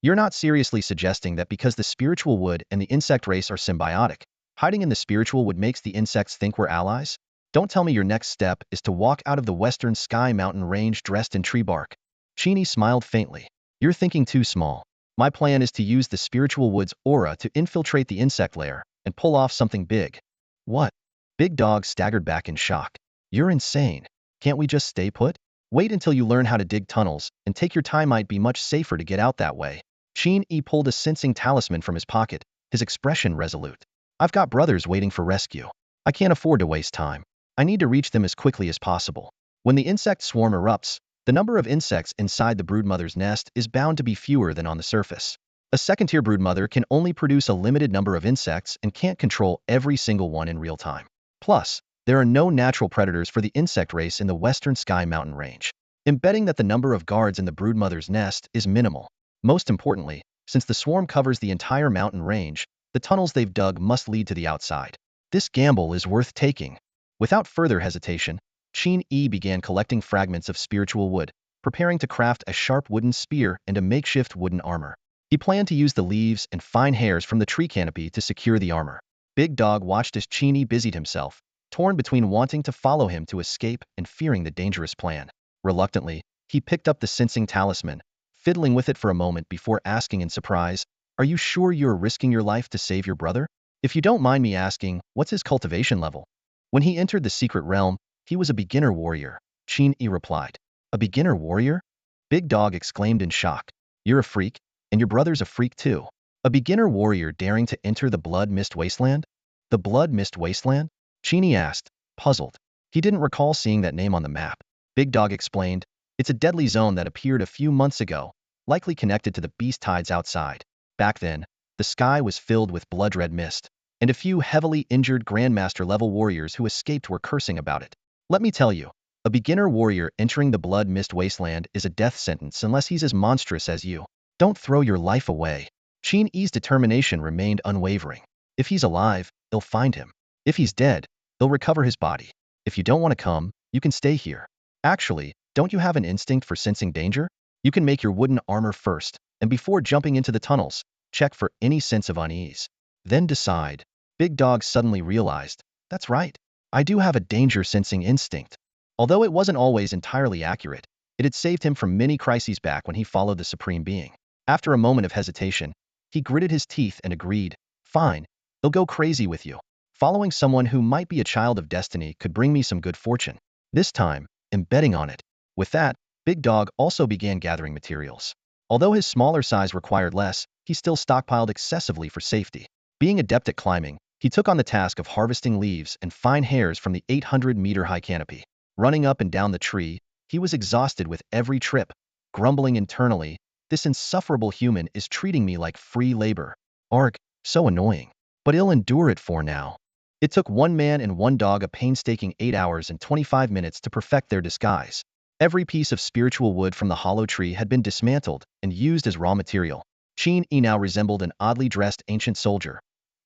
You're not seriously suggesting that because the spiritual wood and the insect race are symbiotic, hiding in the spiritual wood makes the insects think we're allies? Don't tell me your next step is to walk out of the western sky mountain range dressed in tree bark. Qin Yi smiled faintly. You're thinking too small. My plan is to use the spiritual wood's aura to infiltrate the insect lair and pull off something big. What? Big Dog staggered back in shock. You're insane. Can't we just stay put? Wait until you learn how to dig tunnels, and take your time. Might be much safer to get out that way. Qin Yi pulled a sensing talisman from his pocket, his expression resolute. I've got brothers waiting for rescue. I can't afford to waste time. I need to reach them as quickly as possible. When the insect swarm erupts, the number of insects inside the broodmother's nest is bound to be fewer than on the surface. A second-tier broodmother can only produce a limited number of insects and can't control every single one in real time. Plus, there are no natural predators for the insect race in the western sky mountain range, embedding that the number of guards in the broodmother's nest is minimal. Most importantly, since the swarm covers the entire mountain range, the tunnels they've dug must lead to the outside. This gamble is worth taking. Without further hesitation, Qin Yi began collecting fragments of spiritual wood, preparing to craft a sharp wooden spear and a makeshift wooden armor. He planned to use the leaves and fine hairs from the tree canopy to secure the armor. Big Dog watched as Qin Yi busied himself, torn between wanting to follow him to escape and fearing the dangerous plan. Reluctantly, he picked up the sensing talisman, fiddling with it for a moment before asking in surprise, "Are you sure you're risking your life to save your brother? If you don't mind me asking, what's his cultivation level?" When he entered the secret realm, he was a beginner warrior, Qin Yi replied. A beginner warrior? Big Dog exclaimed in shock. You're a freak, and your brother's a freak too. A beginner warrior daring to enter the Blood Mist Wasteland? The Blood Mist Wasteland? Qin Yi asked, puzzled. He didn't recall seeing that name on the map. Big Dog explained, it's a deadly zone that appeared a few months ago, likely connected to the beast tides outside. Back then, the sky was filled with blood-red mist, and a few heavily injured Grandmaster-level warriors who escaped were cursing about it. Let me tell you, a beginner warrior entering the Blood Mist Wasteland is a death sentence unless he's as monstrous as you. Don't throw your life away. Qin Yi's determination remained unwavering. If he's alive, they'll find him. If he's dead, they'll recover his body. If you don't want to come, you can stay here. Actually, don't you have an instinct for sensing danger? You can make your wooden armor first, and before jumping into the tunnels, check for any sense of unease. Then decide. Big Dog suddenly realized, that's right. I do have a danger-sensing instinct. Although it wasn't always entirely accurate, it had saved him from many crises back when he followed the Supreme Being. After a moment of hesitation, he gritted his teeth and agreed, fine, they'll go crazy with you. Following someone who might be a child of destiny could bring me some good fortune. This time, I'm betting on it. With that, Big Dog also began gathering materials. Although his smaller size required less, he still stockpiled excessively for safety. Being adept at climbing, he took on the task of harvesting leaves and fine hairs from the 800-meter-high canopy. Running up and down the tree, he was exhausted with every trip, grumbling internally, this insufferable human is treating me like free labor. Arg, so annoying. But he'll endure it for now. It took one man and one dog a painstaking 8 hours and 25 minutes to perfect their disguise. Every piece of spiritual wood from the hollow tree had been dismantled and used as raw material. Qin Yi now resembled an oddly dressed ancient soldier.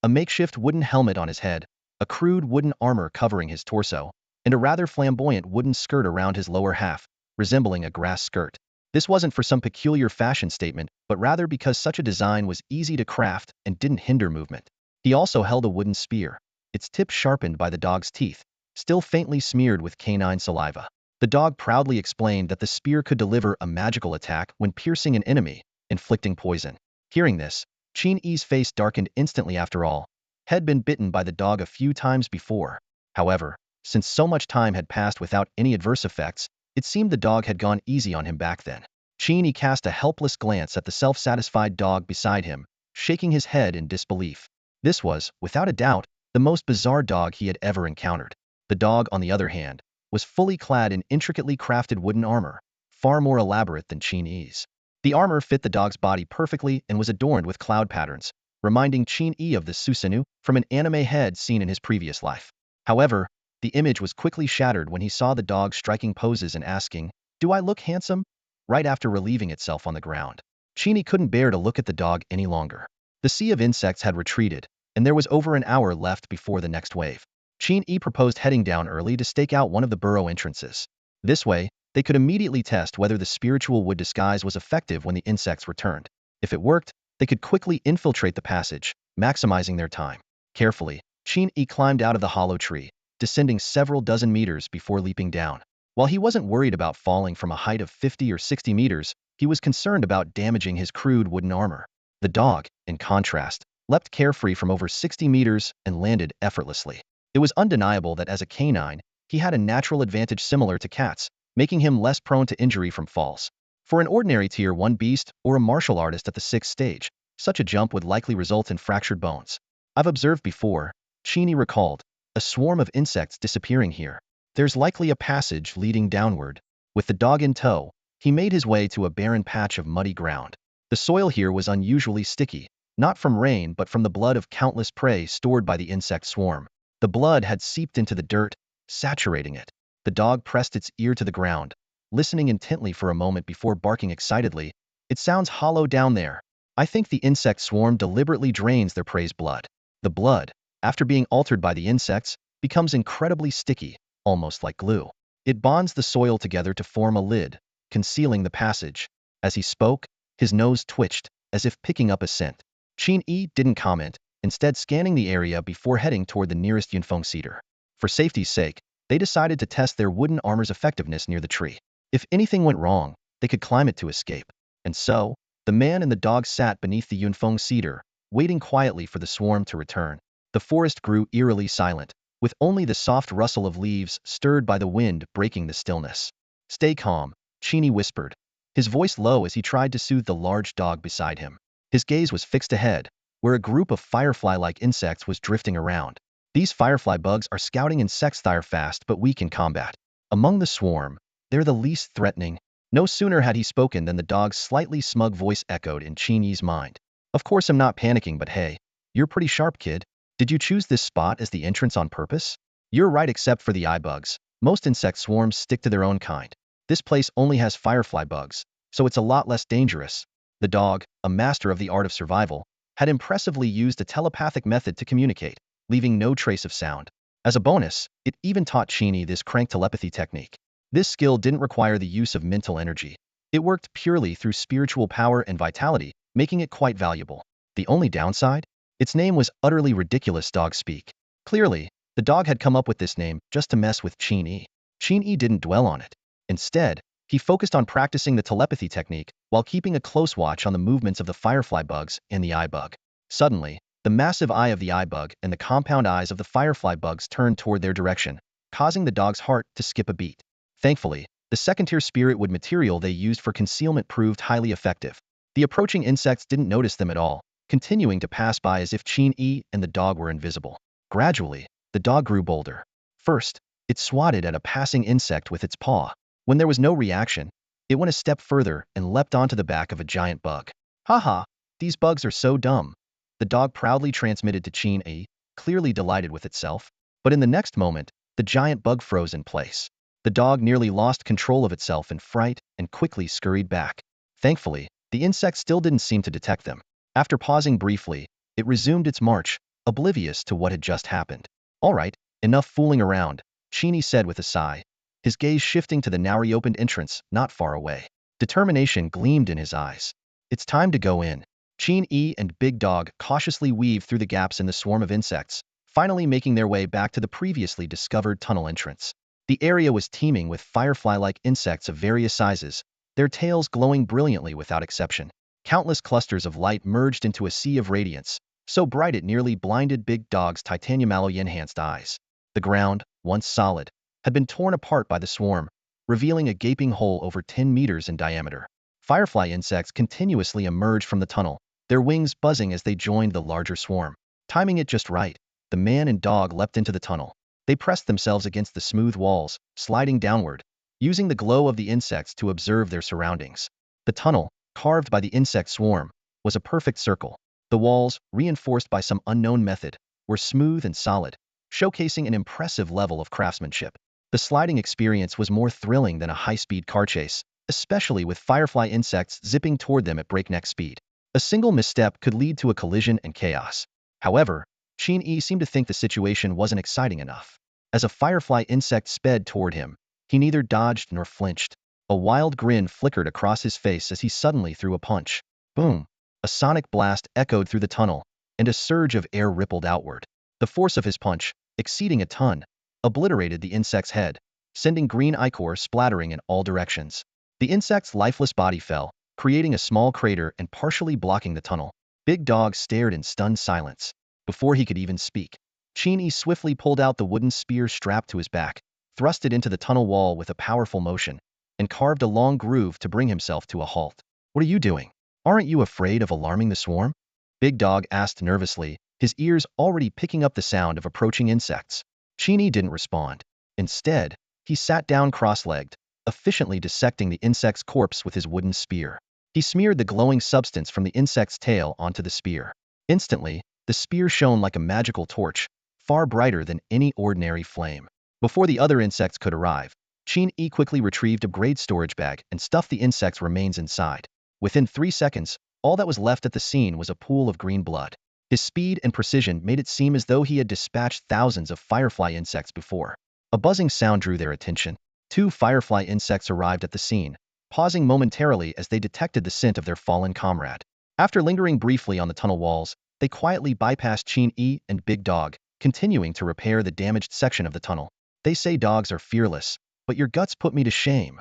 A makeshift wooden helmet on his head, a crude wooden armor covering his torso, and a rather flamboyant wooden skirt around his lower half, resembling a grass skirt. This wasn't for some peculiar fashion statement, but rather because such a design was easy to craft and didn't hinder movement. He also held a wooden spear, its tip sharpened by the dog's teeth, still faintly smeared with canine saliva. The dog proudly explained that the spear could deliver a magical attack when piercing an enemy, inflicting poison. Hearing this, Qin Yi's face darkened instantly. After all, had been bitten by the dog a few times before. However, since so much time had passed without any adverse effects, it seemed the dog had gone easy on him back then. Qin Yi cast a helpless glance at the self-satisfied dog beside him, shaking his head in disbelief. This was, without a doubt, the most bizarre dog he had ever encountered. The dog, on the other hand, was fully clad in intricately crafted wooden armor, far more elaborate than Qin Yi's. The armor fit the dog's body perfectly and was adorned with cloud patterns, reminding Qin Yi of the Susanoo from an anime head seen in his previous life. However, the image was quickly shattered when he saw the dog striking poses and asking, "Do I look handsome?" right after relieving itself on the ground. Qin Yi couldn't bear to look at the dog any longer. The sea of insects had retreated, and there was over an hour left before the next wave. Qin Yi proposed heading down early to stake out one of the burrow entrances. This way, they could immediately test whether the spiritual wood disguise was effective when the insects returned. If it worked, they could quickly infiltrate the passage, maximizing their time. Carefully, Qin Yi climbed out of the hollow tree, descending several dozen meters before leaping down. While he wasn't worried about falling from a height of 50 or 60 meters, he was concerned about damaging his crude wooden armor. The dog, in contrast, leapt carefree from over 60 meters and landed effortlessly. It was undeniable that as a canine, he had a natural advantage similar to cats, making him less prone to injury from falls. For an ordinary Tier 1 beast or a martial artist at the 6th stage, such a jump would likely result in fractured bones. I've observed before, Qin Yi recalled, a swarm of insects disappearing here. There's likely a passage leading downward. With the dog in tow, he made his way to a barren patch of muddy ground. The soil here was unusually sticky, not from rain but from the blood of countless prey stored by the insect swarm. The blood had seeped into the dirt, saturating it. The dog pressed its ear to the ground, listening intently for a moment before barking excitedly. "It sounds hollow down there. I think the insect swarm deliberately drains their prey's blood. The blood, after being altered by the insects, becomes incredibly sticky, almost like glue. It bonds the soil together to form a lid, concealing the passage." As he spoke, his nose twitched, as if picking up a scent. Qin Yi didn't comment, instead scanning the area before heading toward the nearest Yunfeng cedar. For safety's sake, they decided to test their wooden armor's effectiveness near the tree. If anything went wrong, they could climb it to escape. And so, the man and the dog sat beneath the Yunfeng cedar, waiting quietly for the swarm to return. The forest grew eerily silent, with only the soft rustle of leaves stirred by the wind breaking the stillness. "Stay calm," Qin Yi whispered, his voice low as he tried to soothe the large dog beside him. His gaze was fixed ahead, where a group of firefly-like insects was drifting around. These firefly bugs are scouting insects that are fast but weak in combat. Among the swarm, they're the least threatening. No sooner had he spoken than the dog's slightly smug voice echoed in Qin Yi's mind. "Of course I'm not panicking, but hey, you're pretty sharp, kid. Did you choose this spot as the entrance on purpose?" "You're right, except for the eye bugs. Most insect swarms stick to their own kind. This place only has firefly bugs, so it's a lot less dangerous." The dog, a master of the art of survival, had impressively used a telepathic method to communicate, leaving no trace of sound. As a bonus, it even taught Qin Yi this crank telepathy technique. This skill didn't require the use of mental energy. It worked purely through spiritual power and vitality, making it quite valuable. The only downside? Its name was utterly ridiculous dog speak. Clearly, the dog had come up with this name just to mess with Qin Yi. Qin Yi didn't dwell on it. Instead, he focused on practicing the telepathy technique while keeping a close watch on the movements of the firefly bugs and the eye bug. Suddenly, the massive eye of the eye bug and the compound eyes of the firefly bugs turned toward their direction, causing the dog's heart to skip a beat. Thankfully, the second-tier spirit wood material they used for concealment proved highly effective. The approaching insects didn't notice them at all, continuing to pass by as if Qin Yi and the dog were invisible. Gradually, the dog grew bolder. First, it swatted at a passing insect with its paw. When there was no reaction, it went a step further and leapt onto the back of a giant bug. "Haha, these bugs are so dumb," the dog proudly transmitted to Qin Yi, clearly delighted with itself. But in the next moment, the giant bug froze in place. The dog nearly lost control of itself in fright and quickly scurried back. Thankfully, the insect still didn't seem to detect them. After pausing briefly, it resumed its march, oblivious to what had just happened. "All right, enough fooling around," Qin Yi said with a sigh, his gaze shifting to the now reopened entrance not far away. Determination gleamed in his eyes. "It's time to go in." Qin Yi and Big Dog cautiously weaved through the gaps in the swarm of insects, finally making their way back to the previously discovered tunnel entrance. The area was teeming with firefly-like insects of various sizes, their tails glowing brilliantly without exception. Countless clusters of light merged into a sea of radiance, so bright it nearly blinded Big Dog's titanium alloy-enhanced eyes. The ground, once solid, had been torn apart by the swarm, revealing a gaping hole over 10 meters in diameter. Firefly insects continuously emerged from the tunnel, their wings buzzing as they joined the larger swarm. Timing it just right, the man and dog leapt into the tunnel. They pressed themselves against the smooth walls, sliding downward, using the glow of the insects to observe their surroundings. The tunnel, carved by the insect swarm, was a perfect circle. The walls, reinforced by some unknown method, were smooth and solid, showcasing an impressive level of craftsmanship. The sliding experience was more thrilling than a high-speed car chase, especially with firefly insects zipping toward them at breakneck speed. A single misstep could lead to a collision and chaos. However, Qin Yi seemed to think the situation wasn't exciting enough. As a firefly insect sped toward him, he neither dodged nor flinched. A wild grin flickered across his face as he suddenly threw a punch. Boom! A sonic blast echoed through the tunnel, and a surge of air rippled outward. The force of his punch, exceeding a ton, obliterated the insect's head, sending green ichor splattering in all directions. The insect's lifeless body fell, creating a small crater and partially blocking the tunnel. Big Dog stared in stunned silence. Before he could even speak, Qin Yi swiftly pulled out the wooden spear strapped to his back, thrust it into the tunnel wall with a powerful motion, and carved a long groove to bring himself to a halt. What are you doing? Aren't you afraid of alarming the swarm? Big Dog asked nervously, his ears already picking up the sound of approaching insects. Qin Yi didn't respond. Instead, he sat down cross-legged, efficiently dissecting the insect's corpse with his wooden spear. He smeared the glowing substance from the insect's tail onto the spear. Instantly, the spear shone like a magical torch, far brighter than any ordinary flame. Before the other insects could arrive, Qin Yi quickly retrieved a grade storage bag and stuffed the insect's remains inside. Within 3 seconds, all that was left at the scene was a pool of green blood. His speed and precision made it seem as though he had dispatched thousands of firefly insects before. A buzzing sound drew their attention. 2 firefly insects arrived at the scene, pausing momentarily as they detected the scent of their fallen comrade. After lingering briefly on the tunnel walls, they quietly bypassed Qin Yi and Big Dog, continuing to repair the damaged section of the tunnel. They say dogs are fearless, but your guts put me to shame,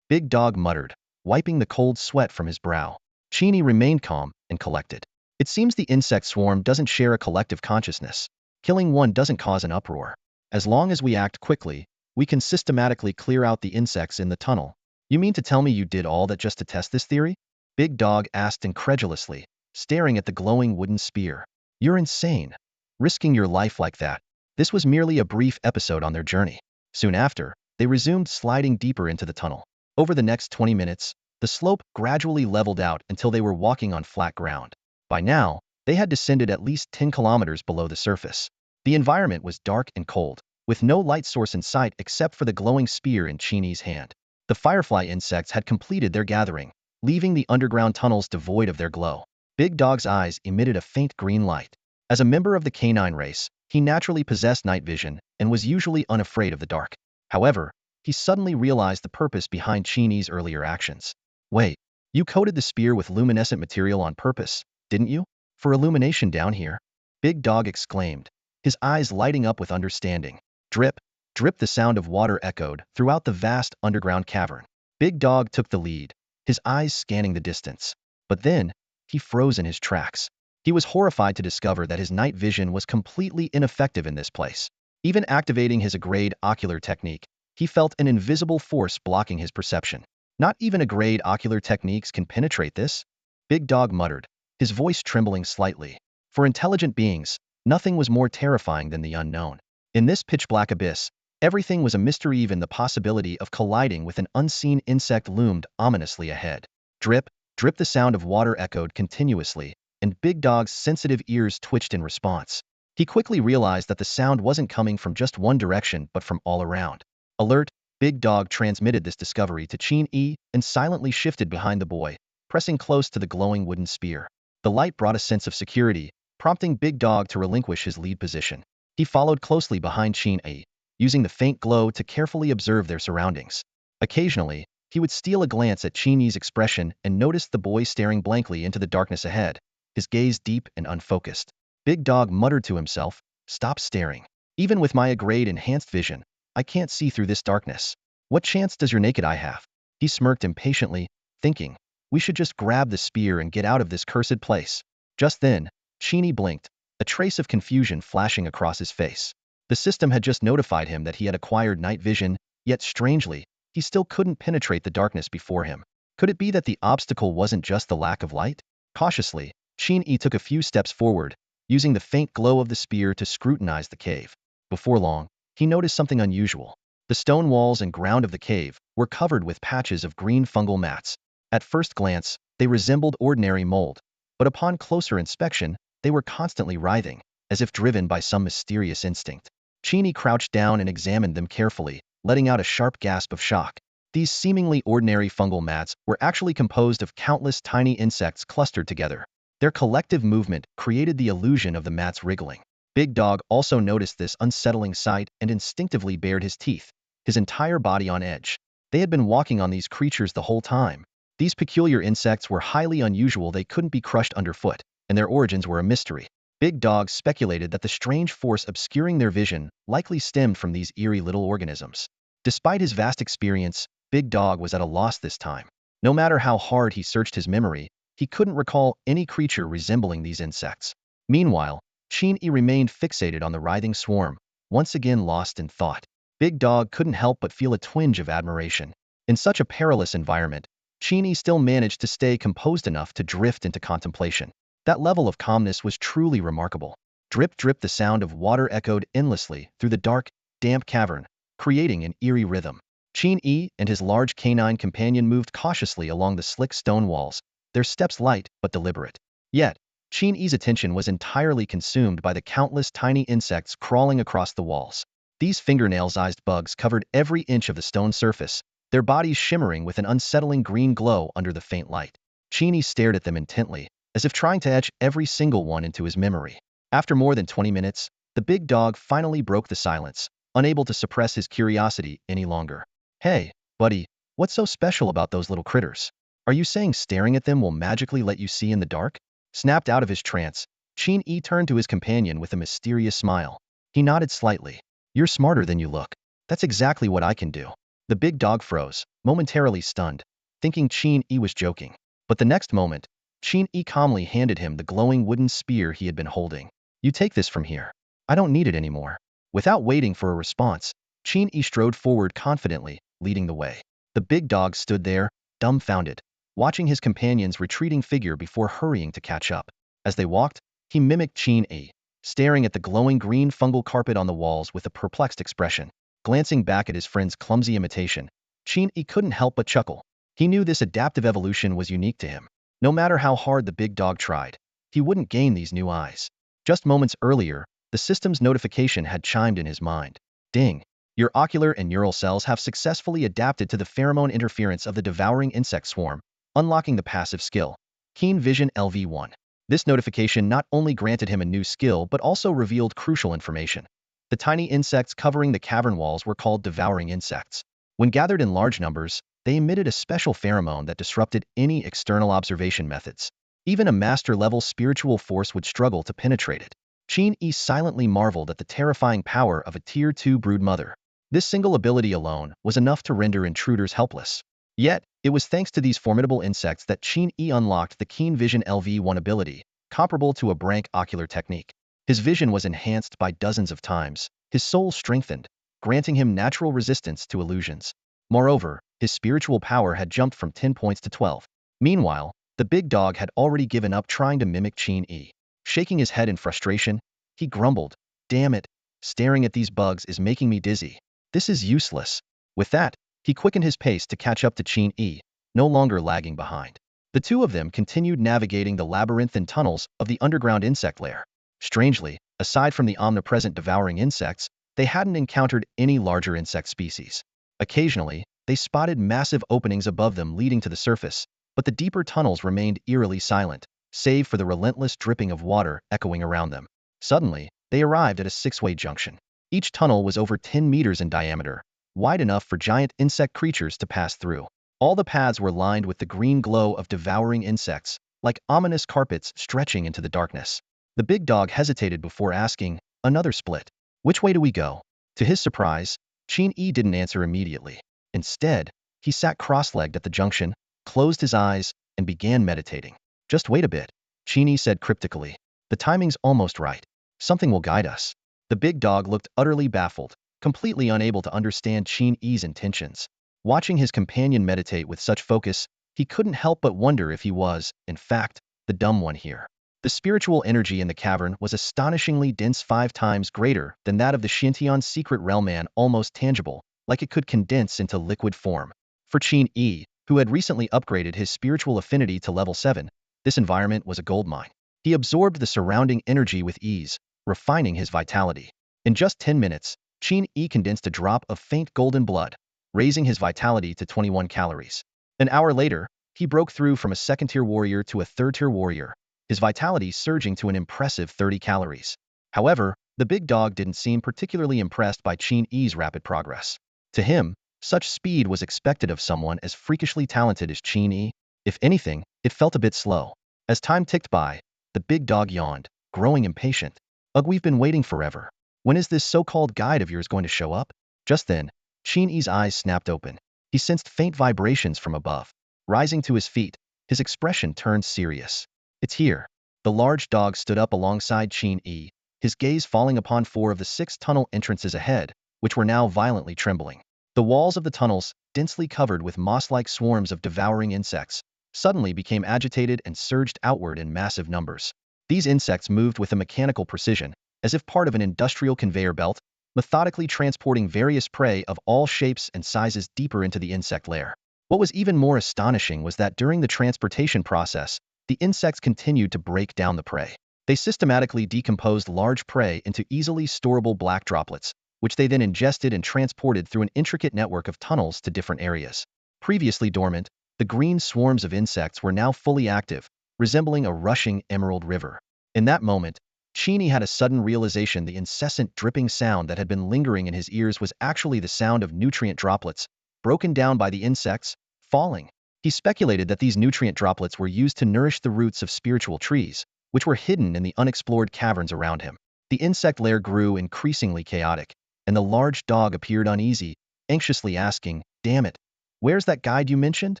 Big Dog muttered, wiping the cold sweat from his brow. Qin Yi remained calm and collected. It seems the insect swarm doesn't share a collective consciousness. Killing one doesn't cause an uproar. As long as we act quickly, we can systematically clear out the insects in the tunnel. You mean to tell me you did all that just to test this theory? Big Dog asked incredulously, staring at the glowing wooden spear. You're insane. Risking your life like that. This was merely a brief episode on their journey. Soon after, they resumed sliding deeper into the tunnel. Over the next 20 minutes, the slope gradually leveled out until they were walking on flat ground. By now, they had descended at least 10 kilometers below the surface. The environment was dark and cold, with no light source in sight except for the glowing spear in Qin Yi's hand. The firefly insects had completed their gathering, leaving the underground tunnels devoid of their glow. Big Dog's eyes emitted a faint green light. As a member of the canine race, he naturally possessed night vision and was usually unafraid of the dark. However, he suddenly realized the purpose behind Qin Yi's earlier actions. Wait, you coated the spear with luminescent material on purpose, didn't you? For illumination down here? Big Dog exclaimed, his eyes lighting up with understanding. Drip, drip, the sound of water echoed throughout the vast underground cavern. Big Dog took the lead, his eyes scanning the distance. But then, he froze in his tracks. He was horrified to discover that his night vision was completely ineffective in this place. Even activating his grade ocular technique, he felt an invisible force blocking his perception. Not even a grade ocular techniques can penetrate this? Big Dog muttered, his voice trembling slightly. For intelligent beings, nothing was more terrifying than the unknown. In this pitch-black abyss, everything was a mystery. Even the possibility of colliding with an unseen insect loomed ominously ahead. Drip, drip, the sound of water echoed continuously, and Big Dog's sensitive ears twitched in response. He quickly realized that the sound wasn't coming from just one direction but from all around. Alert, Big Dog transmitted this discovery to Qin Yi and silently shifted behind the boy, pressing close to the glowing wooden spear. The light brought a sense of security, prompting Big Dog to relinquish his lead position. He followed closely behind Qin Yi, using the faint glow to carefully observe their surroundings. Occasionally, he would steal a glance at Qin Yi's expression and noticed the boy staring blankly into the darkness ahead, his gaze deep and unfocused. Big Dog muttered to himself, "Stop staring. Even with my grade enhanced vision, I can't see through this darkness. What chance does your naked eye have?" He smirked impatiently, thinking, "We should just grab the spear and get out of this cursed place." Just then, Qin Yi blinked, a trace of confusion flashing across his face. The system had just notified him that he had acquired night vision, yet strangely, he still couldn't penetrate the darkness before him. Could it be that the obstacle wasn't just the lack of light? Cautiously, Qin Yi took a few steps forward, using the faint glow of the spear to scrutinize the cave. Before long, he noticed something unusual. The stone walls and ground of the cave were covered with patches of green fungal mats. At first glance, they resembled ordinary mold, but upon closer inspection, they were constantly writhing, as if driven by some mysterious instinct. Qin Yi crouched down and examined them carefully, letting out a sharp gasp of shock. These seemingly ordinary fungal mats were actually composed of countless tiny insects clustered together. Their collective movement created the illusion of the mats wriggling. Big Dog also noticed this unsettling sight and instinctively bared his teeth, his entire body on edge. They had been walking on these creatures the whole time. These peculiar insects were highly unusual. They couldn't be crushed underfoot, and their origins were a mystery. Big Dog speculated that the strange force obscuring their vision likely stemmed from these eerie little organisms. Despite his vast experience, Big Dog was at a loss this time. No matter how hard he searched his memory, he couldn't recall any creature resembling these insects. Meanwhile, Qin Yi remained fixated on the writhing swarm, once again lost in thought. Big Dog couldn't help but feel a twinge of admiration. In such a perilous environment, Qin Yi still managed to stay composed enough to drift into contemplation. That level of calmness was truly remarkable. Drip, drip, the sound of water echoed endlessly through the dark, damp cavern, creating an eerie rhythm. Qin Yi and his large canine companion moved cautiously along the slick stone walls, their steps light but deliberate. Yet, Qin Yi's attention was entirely consumed by the countless tiny insects crawling across the walls. These fingernail-sized bugs covered every inch of the stone surface, their bodies shimmering with an unsettling green glow under the faint light. Qin Yi stared at them intently, as if trying to etch every single one into his memory. After more than 20 minutes, the Big Dog finally broke the silence, unable to suppress his curiosity any longer. "Hey, buddy, what's so special about those little critters? Are you saying staring at them will magically let you see in the dark?" Snapped out of his trance, Qin Yi turned to his companion with a mysterious smile. He nodded slightly. "You're smarter than you look. That's exactly what I can do." The Big Dog froze, momentarily stunned, thinking Qin Yi was joking. But the next moment, Qin Yi calmly handed him the glowing wooden spear he had been holding. "You take this from here. I don't need it anymore." Without waiting for a response, Qin Yi strode forward confidently, leading the way. The Big Dog stood there, dumbfounded, watching his companion's retreating figure before hurrying to catch up. As they walked, he mimicked Qin Yi, staring at the glowing green fungal carpet on the walls with a perplexed expression. Glancing back at his friend's clumsy imitation, Qin Yi couldn't help but chuckle. He knew this adaptive evolution was unique to him. No matter how hard the Big Dog tried, he wouldn't gain these new eyes. Just moments earlier, the system's notification had chimed in his mind. "Ding! Your ocular and neural cells have successfully adapted to the pheromone interference of the devouring insect swarm, unlocking the passive skill, Keen Vision LV1. This notification not only granted him a new skill but also revealed crucial information. The tiny insects covering the cavern walls were called devouring insects. When gathered in large numbers, they emitted a special pheromone that disrupted any external observation methods. Even a master-level spiritual force would struggle to penetrate it. Qin Yi silently marveled at the terrifying power of a Tier 2 brood mother. This single ability alone was enough to render intruders helpless. Yet, it was thanks to these formidable insects that Qin Yi unlocked the Keen Vision LV1 ability, comparable to a branch ocular technique. His vision was enhanced by dozens of times, his soul strengthened, granting him natural resistance to illusions. Moreover, his spiritual power had jumped from 10 points to 12. Meanwhile, the Big Dog had already given up trying to mimic Qin Yi. Shaking his head in frustration, he grumbled, "Damn it, staring at these bugs is making me dizzy. This is useless." With that, he quickened his pace to catch up to Qin Yi, no longer lagging behind. The two of them continued navigating the labyrinthine tunnels of the underground insect lair. Strangely, aside from the omnipresent devouring insects, they hadn't encountered any larger insect species. Occasionally, they spotted massive openings above them leading to the surface, but the deeper tunnels remained eerily silent, save for the relentless dripping of water echoing around them. Suddenly, they arrived at a six-way junction. Each tunnel was over 10 meters in diameter, wide enough for giant insect creatures to pass through. All the paths were lined with the green glow of devouring insects, like ominous carpets stretching into the darkness. The Big Dog hesitated before asking, "Another split. Which way do we go?" To his surprise, Qin Yi didn't answer immediately. Instead, he sat cross-legged at the junction, closed his eyes, and began meditating. "Just wait a bit," Qin Yi said cryptically. "The timing's almost right. Something will guide us." The Big Dog looked utterly baffled, completely unable to understand Qin Yi's intentions. Watching his companion meditate with such focus, he couldn't help but wonder if he was, in fact, the dumb one here. The spiritual energy in the cavern was astonishingly dense, 5 times greater than that of the Xintian's secret realm, and almost tangible, like it could condense into liquid form. For Qin Yi, who had recently upgraded his spiritual affinity to level 7, this environment was a goldmine. He absorbed the surrounding energy with ease, refining his vitality. In just 10 minutes, Qin Yi condensed a drop of faint golden blood, raising his vitality to 21 calories. An hour later, he broke through from a second-tier warrior to a third-tier warrior, his vitality surging to an impressive 30 calories. However, the big dog didn't seem particularly impressed by Qin Yi's rapid progress. To him, such speed was expected of someone as freakishly talented as Qin Yi. If anything, it felt a bit slow. As time ticked by, the big dog yawned, growing impatient. Ugh, we've been waiting forever. When is this so-called guide of yours going to show up? Just then, Qin Yi's eyes snapped open. He sensed faint vibrations from above. Rising to his feet, his expression turned serious. It's here. The large dog stood up alongside Qin Yi, his gaze falling upon 4 of the 6 tunnel entrances ahead, which were now violently trembling. The walls of the tunnels, densely covered with moss-like swarms of devouring insects, suddenly became agitated and surged outward in massive numbers. These insects moved with a mechanical precision, as if part of an industrial conveyor belt, methodically transporting various prey of all shapes and sizes deeper into the insect lair. What was even more astonishing was that during the transportation process, the insects continued to break down the prey. They systematically decomposed large prey into easily storable black droplets, which they then ingested and transported through an intricate network of tunnels to different areas. Previously dormant, the green swarms of insects were now fully active, resembling a rushing emerald river. In that moment, Qin Yi had a sudden realization: the incessant dripping sound that had been lingering in his ears was actually the sound of nutrient droplets, broken down by the insects, falling. He speculated that these nutrient droplets were used to nourish the roots of spiritual trees, which were hidden in the unexplored caverns around him. The insect lair grew increasingly chaotic, and the large dog appeared uneasy, anxiously asking, "Damn it, where's that guide you mentioned?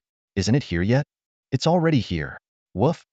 Isn't it here yet?" "It's already here. Woof.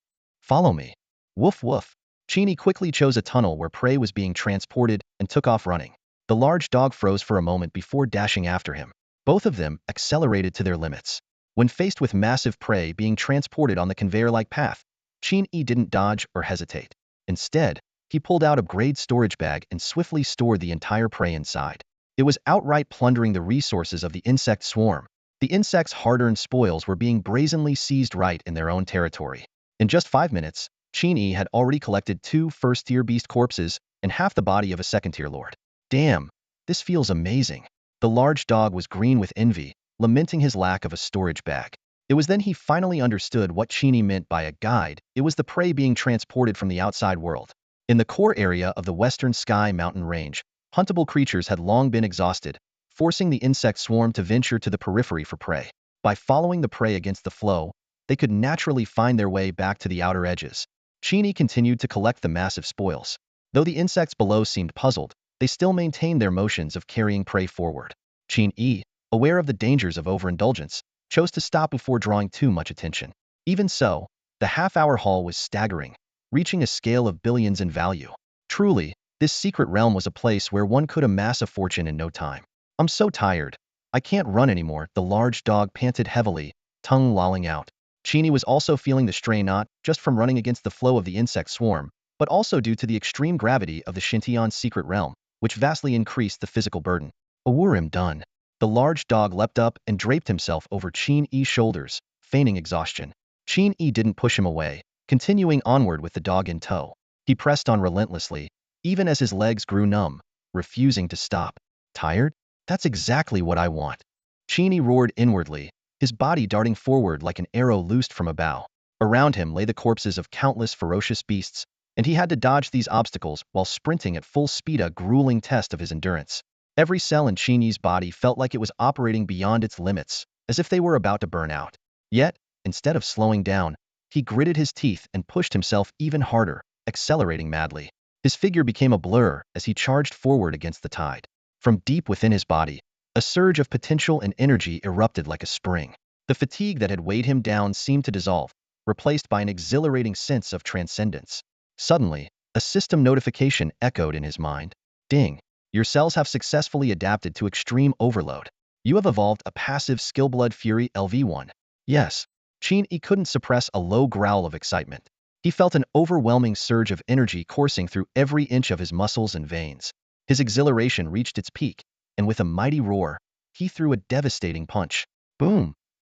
Follow me." Woof woof. Qin Yi quickly chose a tunnel where prey was being transported and took off running. The large dog froze for a moment before dashing after him. Both of them accelerated to their limits. When faced with massive prey being transported on the conveyor-like path, Qin Yi didn't dodge or hesitate. Instead, he pulled out a grade storage bag and swiftly stored the entire prey inside. It was outright plundering the resources of the insect swarm. The insects' hard-earned spoils were being brazenly seized right in their own territory. In just 5 minutes, Qin Yi had already collected 2 first-tier beast corpses and half the body of a second-tier lord. Damn, this feels amazing. The large dog was green with envy, lamenting his lack of a storage bag. It was then he finally understood what Qin Yi meant by a guide. It was the prey being transported from the outside world. In the core area of the Western Sky Mountain Range, huntable creatures had long been exhausted, forcing the insect swarm to venture to the periphery for prey. By following the prey against the flow, they could naturally find their way back to the outer edges. Qin Yi continued to collect the massive spoils. Though the insects below seemed puzzled, they still maintained their motions of carrying prey forward. Qin Yi, aware of the dangers of overindulgence, chose to stop before drawing too much attention. Even so, the half-hour haul was staggering, reaching a scale of billions in value. Truly, this secret realm was a place where one could amass a fortune in no time. "I'm so tired. I can't run anymore," the large dog panted heavily, tongue lolling out. Qin Yi was also feeling the strain, not just from running against the flow of the insect swarm, but also due to the extreme gravity of the Xintian's secret realm, which vastly increased the physical burden. "I'm done." The large dog leapt up and draped himself over Qin Yi's shoulders, feigning exhaustion. Qin Yi didn't push him away, continuing onward with the dog in tow. He pressed on relentlessly, even as his legs grew numb, refusing to stop. "Tired? That's exactly what I want." Qin Yi roared inwardly, his body darting forward like an arrow loosed from a bow. Around him lay the corpses of countless ferocious beasts, and he had to dodge these obstacles while sprinting at full speed, a grueling test of his endurance. Every cell in Qin Yi's body felt like it was operating beyond its limits, as if they were about to burn out. Yet, instead of slowing down, he gritted his teeth and pushed himself even harder, accelerating madly. His figure became a blur as he charged forward against the tide. From deep within his body, a surge of potential and energy erupted like a spring. The fatigue that had weighed him down seemed to dissolve, replaced by an exhilarating sense of transcendence. Suddenly, a system notification echoed in his mind. "Ding. Your cells have successfully adapted to extreme overload. You have evolved a passive skill, Blood Fury LV1. Yes. Qin Yi couldn't suppress a low growl of excitement. He felt an overwhelming surge of energy coursing through every inch of his muscles and veins. His exhilaration reached its peak, and with a mighty roar, he threw a devastating punch. Boom!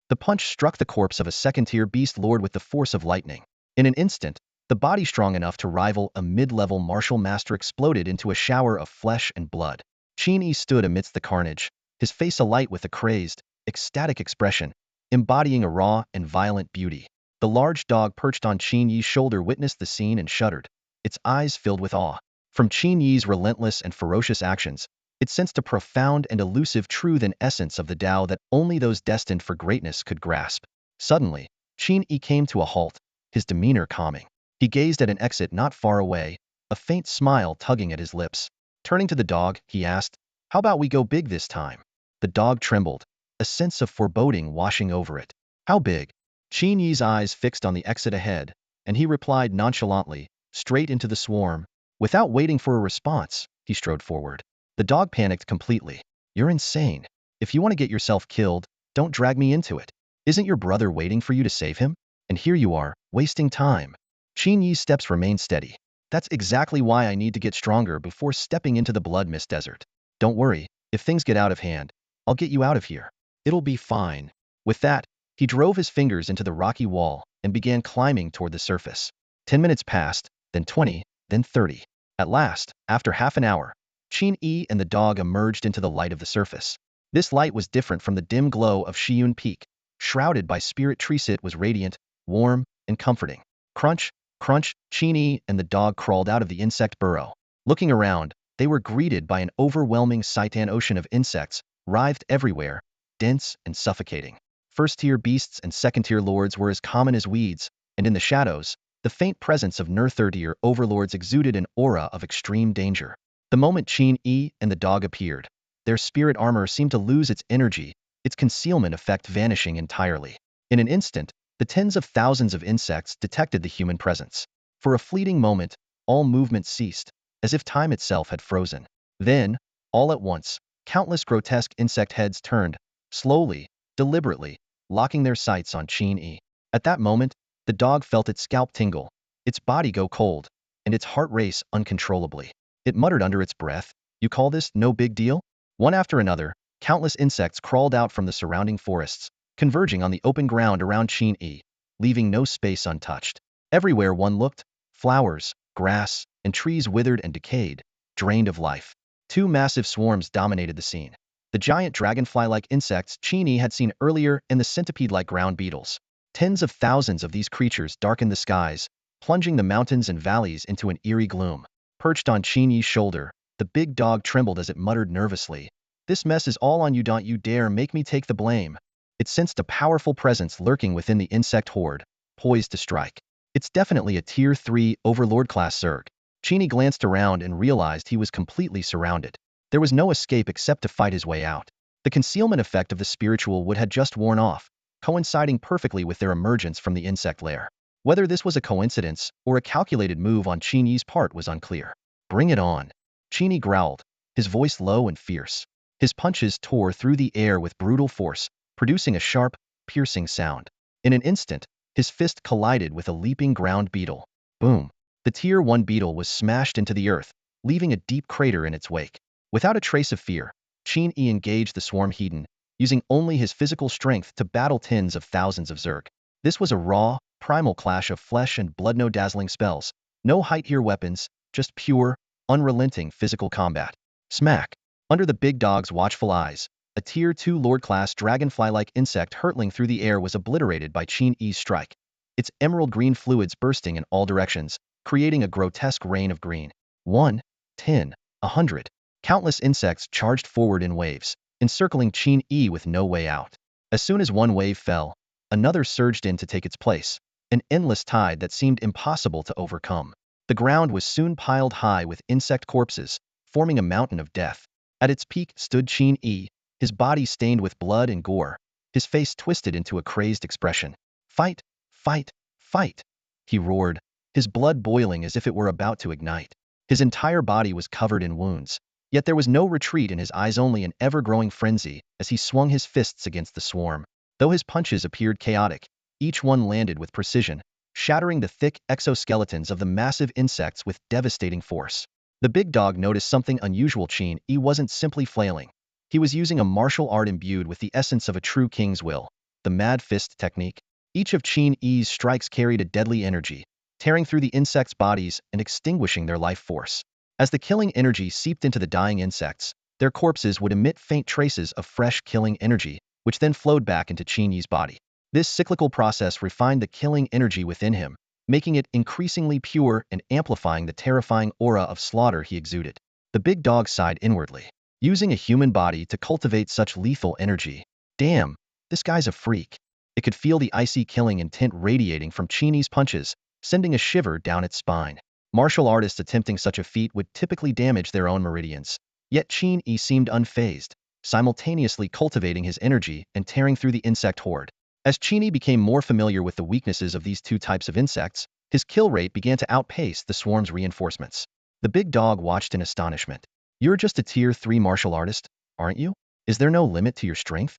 The punch struck the corpse of a second-tier beast lord with the force of lightning. In an instant, the body strong enough to rival a mid-level martial master exploded into a shower of flesh and blood. Qin Yi stood amidst the carnage, his face alight with a crazed, ecstatic expression, embodying a raw and violent beauty. The large dog perched on Qin Yi's shoulder witnessed the scene and shuddered, its eyes filled with awe. From Qin Yi's relentless and ferocious actions, it sensed a profound and elusive truth and essence of the Tao that only those destined for greatness could grasp. Suddenly, Qin Yi came to a halt, his demeanor calming. He gazed at an exit not far away, a faint smile tugging at his lips. Turning to the dog, he asked, "How about we go big this time?" The dog trembled, a sense of foreboding washing over it. "How big?" Qin Yi's eyes fixed on the exit ahead, and he replied nonchalantly, "Straight into the swarm." Without waiting for a response, he strode forward. The dog panicked completely. "You're insane. If you want to get yourself killed, don't drag me into it. Isn't your brother waiting for you to save him? And here you are, wasting time." Qin Yi's steps remained steady. "That's exactly why I need to get stronger before stepping into the blood mist desert. Don't worry, if things get out of hand, I'll get you out of here. It'll be fine." With that, he drove his fingers into the rocky wall and began climbing toward the surface. 10 minutes passed, then 20, then 30. At last, after half an hour, Qin Yi and the dog emerged into the light of the surface. This light was different from the dim glow of Shiyun Peak. Shrouded by spirit trees, it was radiant, warm, and comforting. Crunch, crunch, Qin Yi and the dog crawled out of the insect burrow. Looking around, they were greeted by an overwhelming Saitan ocean of insects, writhed everywhere, dense and suffocating. First-tier beasts and second-tier lords were as common as weeds, and in the shadows, the faint presence of third-tier overlords exuded an aura of extreme danger. The moment Qin Yi and the dog appeared, their spirit armor seemed to lose its energy, its concealment effect vanishing entirely. In an instant, the tens of thousands of insects detected the human presence. For a fleeting moment, all movement ceased, as if time itself had frozen. Then, all at once, countless grotesque insect heads turned, slowly, deliberately, locking their sights on Qin Yi. At that moment, the dog felt its scalp tingle, its body go cold, and its heart race uncontrollably. It muttered under its breath, "You call this no big deal?" One after another, countless insects crawled out from the surrounding forests, converging on the open ground around Qin Yi, leaving no space untouched. Everywhere one looked, flowers, grass, and trees withered and decayed, drained of life. Two massive swarms dominated the scene. The giant dragonfly-like insects Qin Yi had seen earlier and the centipede-like ground beetles. Tens of thousands of these creatures darkened the skies, plunging the mountains and valleys into an eerie gloom. Perched on Qin Yi's shoulder, the big dog trembled as it muttered nervously, "This mess is all on you, don't you dare make me take the blame." It sensed a powerful presence lurking within the insect horde, poised to strike. "It's definitely a Tier 3 Overlord-class Zerg." Qin Yi glanced around and realized he was completely surrounded. There was no escape except to fight his way out. The concealment effect of the spiritual wood had just worn off, coinciding perfectly with their emergence from the insect lair. Whether this was a coincidence or a calculated move on Qin Yi's part was unclear. "Bring it on." Qin Yi growled, his voice low and fierce. His punches tore through the air with brutal force, producing a sharp, piercing sound. In an instant, his fist collided with a leaping ground beetle. Boom! The Tier 1 beetle was smashed into the earth, leaving a deep crater in its wake. Without a trace of fear, Qin Yi engaged the swarm Hedon, using only his physical strength to battle tens of thousands of Zerg. This was a raw, primal clash of flesh and blood, no dazzling spells, no height-tier weapons, just pure, unrelenting physical combat. Smack! Under the big dog's watchful eyes, a Tier 2 Lord-class dragonfly-like insect hurtling through the air was obliterated by Qin Yi's strike, its emerald green fluids bursting in all directions, creating a grotesque rain of green. 1, 10, 100. Countless insects charged forward in waves, encircling Qin Yi with no way out. As soon as one wave fell, another surged in to take its place, an endless tide that seemed impossible to overcome. The ground was soon piled high with insect corpses, forming a mountain of death. At its peak stood Qin Yi, his body stained with blood and gore, his face twisted into a crazed expression. "Fight! Fight! Fight!" he roared, his blood boiling as if it were about to ignite. His entire body was covered in wounds, yet there was no retreat in his eyes, only an ever-growing frenzy as he swung his fists against the swarm. Though his punches appeared chaotic, Each one landed with precision, shattering the thick exoskeletons of the massive insects with devastating force. The big dog noticed something unusual. Qin Yi wasn't simply flailing. He was using a martial art imbued with the essence of a true king's will, the Mad Fist technique. Each of Qin Yi's strikes carried a deadly energy, tearing through the insects' bodies and extinguishing their life force. As the killing energy seeped into the dying insects, their corpses would emit faint traces of fresh killing energy, which then flowed back into Qin Yi's body. This cyclical process refined the killing energy within him, making it increasingly pure and amplifying the terrifying aura of slaughter he exuded. The big dog sighed inwardly. Using a human body to cultivate such lethal energy. Damn, this guy's a freak. It could feel the icy killing intent radiating from Qin Yi's punches, sending a shiver down its spine. Martial artists attempting such a feat would typically damage their own meridians. Yet Qin Yi seemed unfazed, simultaneously cultivating his energy and tearing through the insect horde. As Qin Yi became more familiar with the weaknesses of these two types of insects, his kill rate began to outpace the swarm's reinforcements. The big dog watched in astonishment. You're just a tier 3 martial artist, aren't you? Is there no limit to your strength?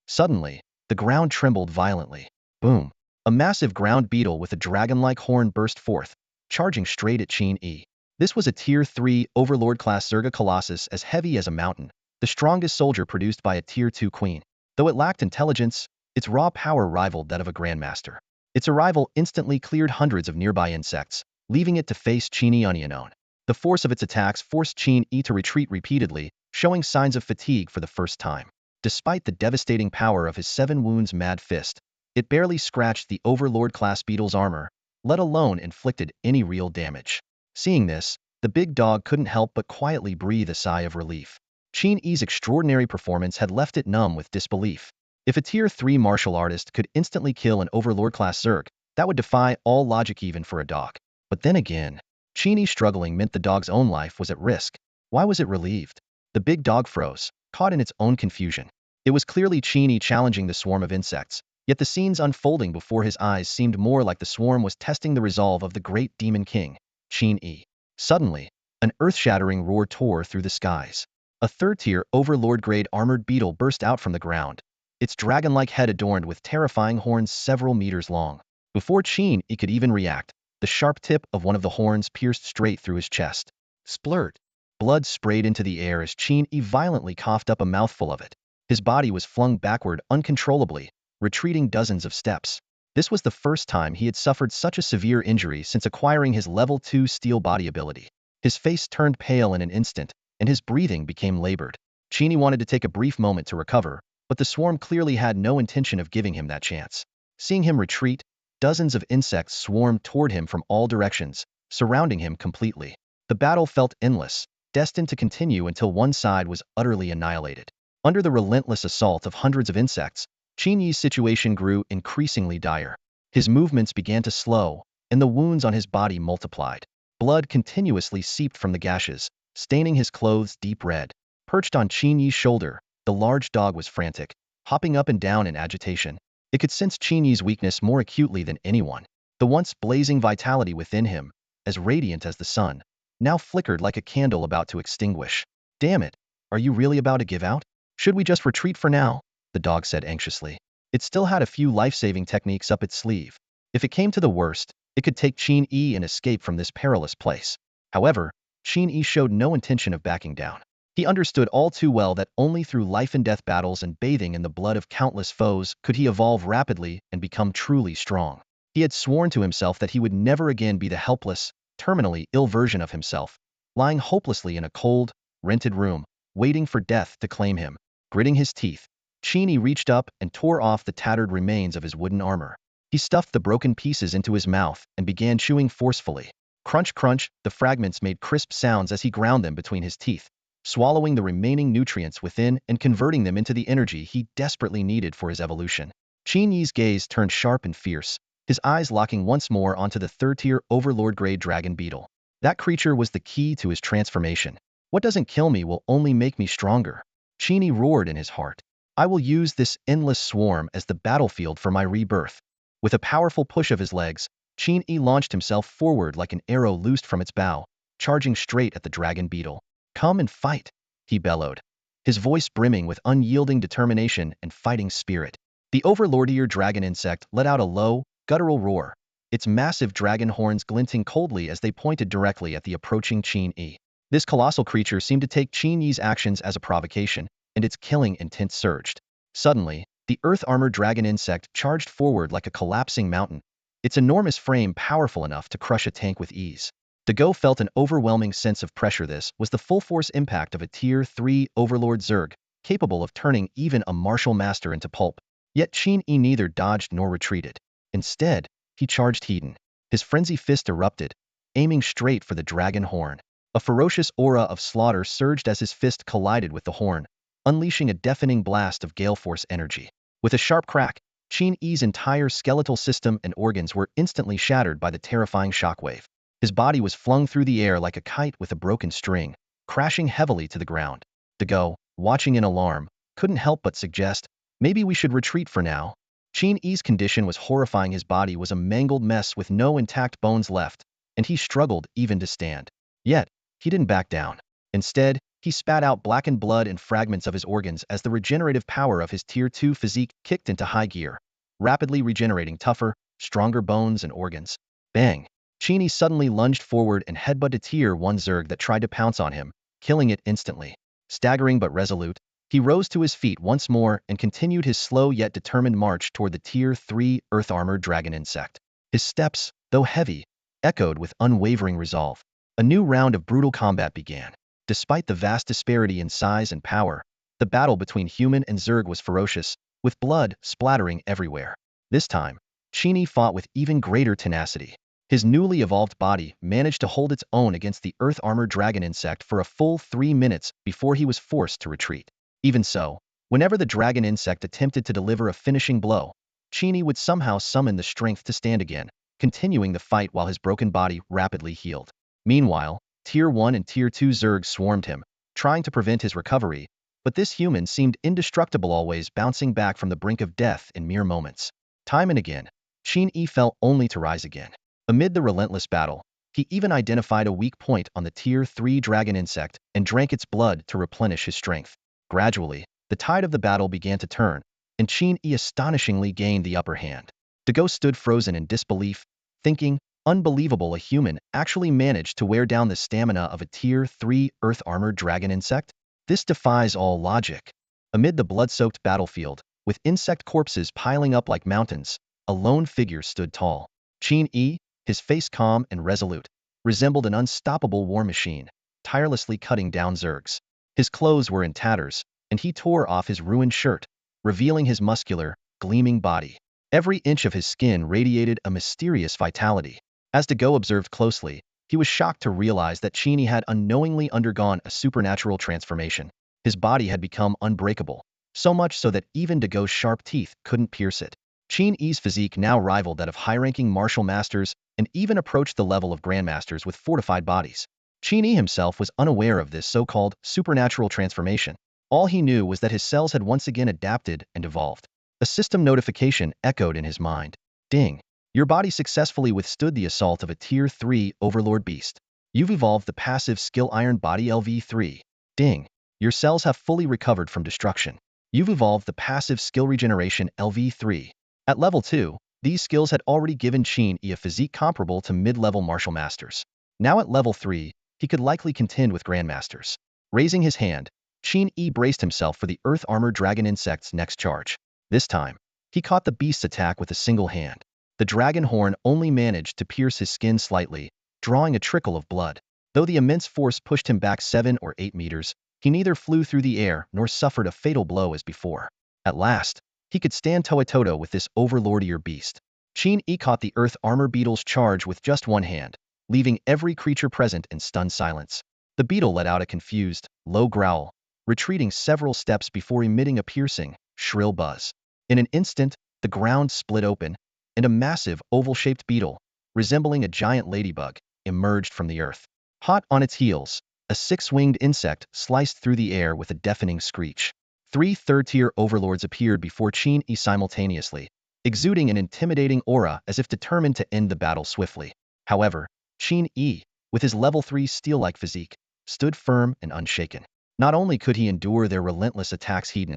Suddenly, the ground trembled violently. Boom! A massive ground beetle with a dragon-like horn burst forth, charging straight at Qin Yi. This was a tier 3 overlord-class Zerga colossus as heavy as a mountain, the strongest soldier produced by a tier 2 queen. Though it lacked intelligence, its raw power rivaled that of a grandmaster. Its arrival instantly cleared hundreds of nearby insects, leaving it to face Qin Yi unknown. The force of its attacks forced Qin Yi to retreat repeatedly, showing signs of fatigue for the first time. Despite the devastating power of his 7 wounds Mad Fist, it barely scratched the Overlord-class beetle's armor, let alone inflicted any real damage. Seeing this, the big dog couldn't help but quietly breathe a sigh of relief. Qin Yi's extraordinary performance had left it numb with disbelief. If a tier 3 martial artist could instantly kill an Overlord-class Zerg, that would defy all logic even for a dog. But then again, Qin Yi struggling meant the dog's own life was at risk. Why was it relieved? The big dog froze, caught in its own confusion. It was clearly Qin Yi challenging the swarm of insects, yet the scenes unfolding before his eyes seemed more like the swarm was testing the resolve of the great demon king, Qin Yi. Suddenly, an earth-shattering roar tore through the skies. A third-tier Overlord-grade armored beetle burst out from the ground, its dragon-like head adorned with terrifying horns several meters long. Before Qin Yi could even react, the sharp tip of one of the horns pierced straight through his chest. Splurt! Blood sprayed into the air as Qin Yi violently coughed up a mouthful of it. His body was flung backward uncontrollably, retreating dozens of steps. This was the first time he had suffered such a severe injury since acquiring his level 2 steel body ability. His face turned pale in an instant, and his breathing became labored. Qin Yi wanted to take a brief moment to recover, but the swarm clearly had no intention of giving him that chance. Seeing him retreat, dozens of insects swarmed toward him from all directions, surrounding him completely. The battle felt endless, destined to continue until one side was utterly annihilated. Under the relentless assault of hundreds of insects, Qin Yi's situation grew increasingly dire. His movements began to slow, and the wounds on his body multiplied. Blood continuously seeped from the gashes, staining his clothes deep red. Perched on Qin Yi's shoulder, the large dog was frantic, hopping up and down in agitation. It could sense Qin Yi's weakness more acutely than anyone. The once blazing vitality within him, as radiant as the sun, now flickered like a candle about to extinguish. Damn it, are you really about to give out? Should we just retreat for now? The dog said anxiously. It still had a few life-saving techniques up its sleeve. If it came to the worst, it could take Qin Yi and escape from this perilous place. However, Qin Yi showed no intention of backing down. He understood all too well that only through life-and-death battles and bathing in the blood of countless foes could he evolve rapidly and become truly strong. He had sworn to himself that he would never again be the helpless, terminally ill version of himself, lying hopelessly in a cold, rented room, waiting for death to claim him. Gritting his teeth, Qin Yi reached up and tore off the tattered remains of his wooden armor. He stuffed the broken pieces into his mouth and began chewing forcefully. Crunch, crunch, the fragments made crisp sounds as he ground them between his teeth, swallowing the remaining nutrients within and converting them into the energy he desperately needed for his evolution. Qin Yi's gaze turned sharp and fierce, his eyes locking once more onto the third-tier Overlord-grade dragon beetle. That creature was the key to his transformation. What doesn't kill me will only make me stronger. Qin Yi roared in his heart. I will use this endless swarm as the battlefield for my rebirth. With a powerful push of his legs, Qin Yi launched himself forward like an arrow loosed from its bow, charging straight at the dragon beetle. Come and fight, he bellowed, his voice brimming with unyielding determination and fighting spirit. The overlordier dragon insect let out a low, guttural roar, its massive dragon horns glinting coldly as they pointed directly at the approaching Qin Yi. This colossal creature seemed to take Qin Yi's actions as a provocation, and its killing intent surged. Suddenly, the earth-armored dragon insect charged forward like a collapsing mountain, its enormous frame powerful enough to crush a tank with ease. Dago felt an overwhelming sense of pressure. This was the full-force impact of a Tier 3 Overlord Zerg, capable of turning even a martial master into pulp. Yet Qin Yi neither dodged nor retreated. Instead, he charged heat. His frenzy fist erupted, aiming straight for the dragon horn. A ferocious aura of slaughter surged as his fist collided with the horn, unleashing a deafening blast of gale force energy. With a sharp crack, Qin Yi's entire skeletal system and organs were instantly shattered by the terrifying shockwave. His body was flung through the air like a kite with a broken string, crashing heavily to the ground. Dago, watching in alarm, couldn't help but suggest, maybe we should retreat for now. Qin Yi's condition was horrifying. His body was a mangled mess with no intact bones left, and he struggled even to stand. Yet, he didn't back down. Instead, he spat out blackened blood and fragments of his organs as the regenerative power of his Tier 2 physique kicked into high gear, rapidly regenerating tougher, stronger bones and organs. Bang! Qin Yi suddenly lunged forward and headbutted Tier 1 Zerg that tried to pounce on him, killing it instantly. Staggering but resolute, he rose to his feet once more and continued his slow yet determined march toward the Tier 3 Earth-armored dragon insect. His steps, though heavy, echoed with unwavering resolve. A new round of brutal combat began. Despite the vast disparity in size and power, the battle between human and Zerg was ferocious, with blood splattering everywhere. This time, Qin Yi fought with even greater tenacity. His newly evolved body managed to hold its own against the earth-armored dragon insect for a full 3 minutes before he was forced to retreat. Even so, whenever the dragon insect attempted to deliver a finishing blow, Qin Yi would somehow summon the strength to stand again, continuing the fight while his broken body rapidly healed. Meanwhile, Tier 1 and Tier 2 Zergs swarmed him, trying to prevent his recovery, but this human seemed indestructible, always bouncing back from the brink of death in mere moments. Time and again, Qin Yi fell only to rise again. Amid the relentless battle, he even identified a weak point on the Tier 3 dragon insect and drank its blood to replenish his strength. Gradually, the tide of the battle began to turn, and Qin Yi astonishingly gained the upper hand. Dago stood frozen in disbelief, thinking, unbelievable, a human actually managed to wear down the stamina of a Tier 3 earth-armored dragon insect? This defies all logic. Amid the blood-soaked battlefield, with insect corpses piling up like mountains, a lone figure stood tall. Qin Yi, his face calm and resolute, resembled an unstoppable war machine, tirelessly cutting down Zergs. His clothes were in tatters, and he tore off his ruined shirt, revealing his muscular, gleaming body. Every inch of his skin radiated a mysterious vitality. As Dago observed closely, he was shocked to realize that Qin Yi had unknowingly undergone a supernatural transformation. His body had become unbreakable, so much so that even Dago's sharp teeth couldn't pierce it. Qin Yi's physique now rivaled that of high-ranking martial masters and even approached the level of grandmasters with fortified bodies. Qin Yi himself was unaware of this so-called supernatural transformation. All he knew was that his cells had once again adapted and evolved. A system notification echoed in his mind. Ding! Your body successfully withstood the assault of a Tier 3 Overlord beast. You've evolved the passive skill Iron Body LV3. Ding! Your cells have fully recovered from destruction. You've evolved the passive skill Regeneration LV3. At level 2, these skills had already given Qin Yi a physique comparable to mid-level martial masters. Now at level 3, he could likely contend with grandmasters. Raising his hand, Qin Yi braced himself for the earth-armored dragon insect's next charge. This time, he caught the beast's attack with a single hand. The dragon horn only managed to pierce his skin slightly, drawing a trickle of blood. Though the immense force pushed him back 7 or 8 meters, he neither flew through the air nor suffered a fatal blow as before. At last, he could stand toe-to-toe with this overlordier beast. Qin Yi caught the earth armor beetle's charge with just one hand, leaving every creature present in stunned silence. The beetle let out a confused, low growl, retreating several steps before emitting a piercing, shrill buzz. In an instant, the ground split open, and a massive, oval-shaped beetle, resembling a giant ladybug, emerged from the earth. Hot on its heels, a 6-winged insect sliced through the air with a deafening screech. 3 third-tier overlords appeared before Qin Yi simultaneously, exuding an intimidating aura as if determined to end the battle swiftly. However, Qin Yi, with his level 3 steel-like physique, stood firm and unshaken. Not only could he endure their relentless attacks heat,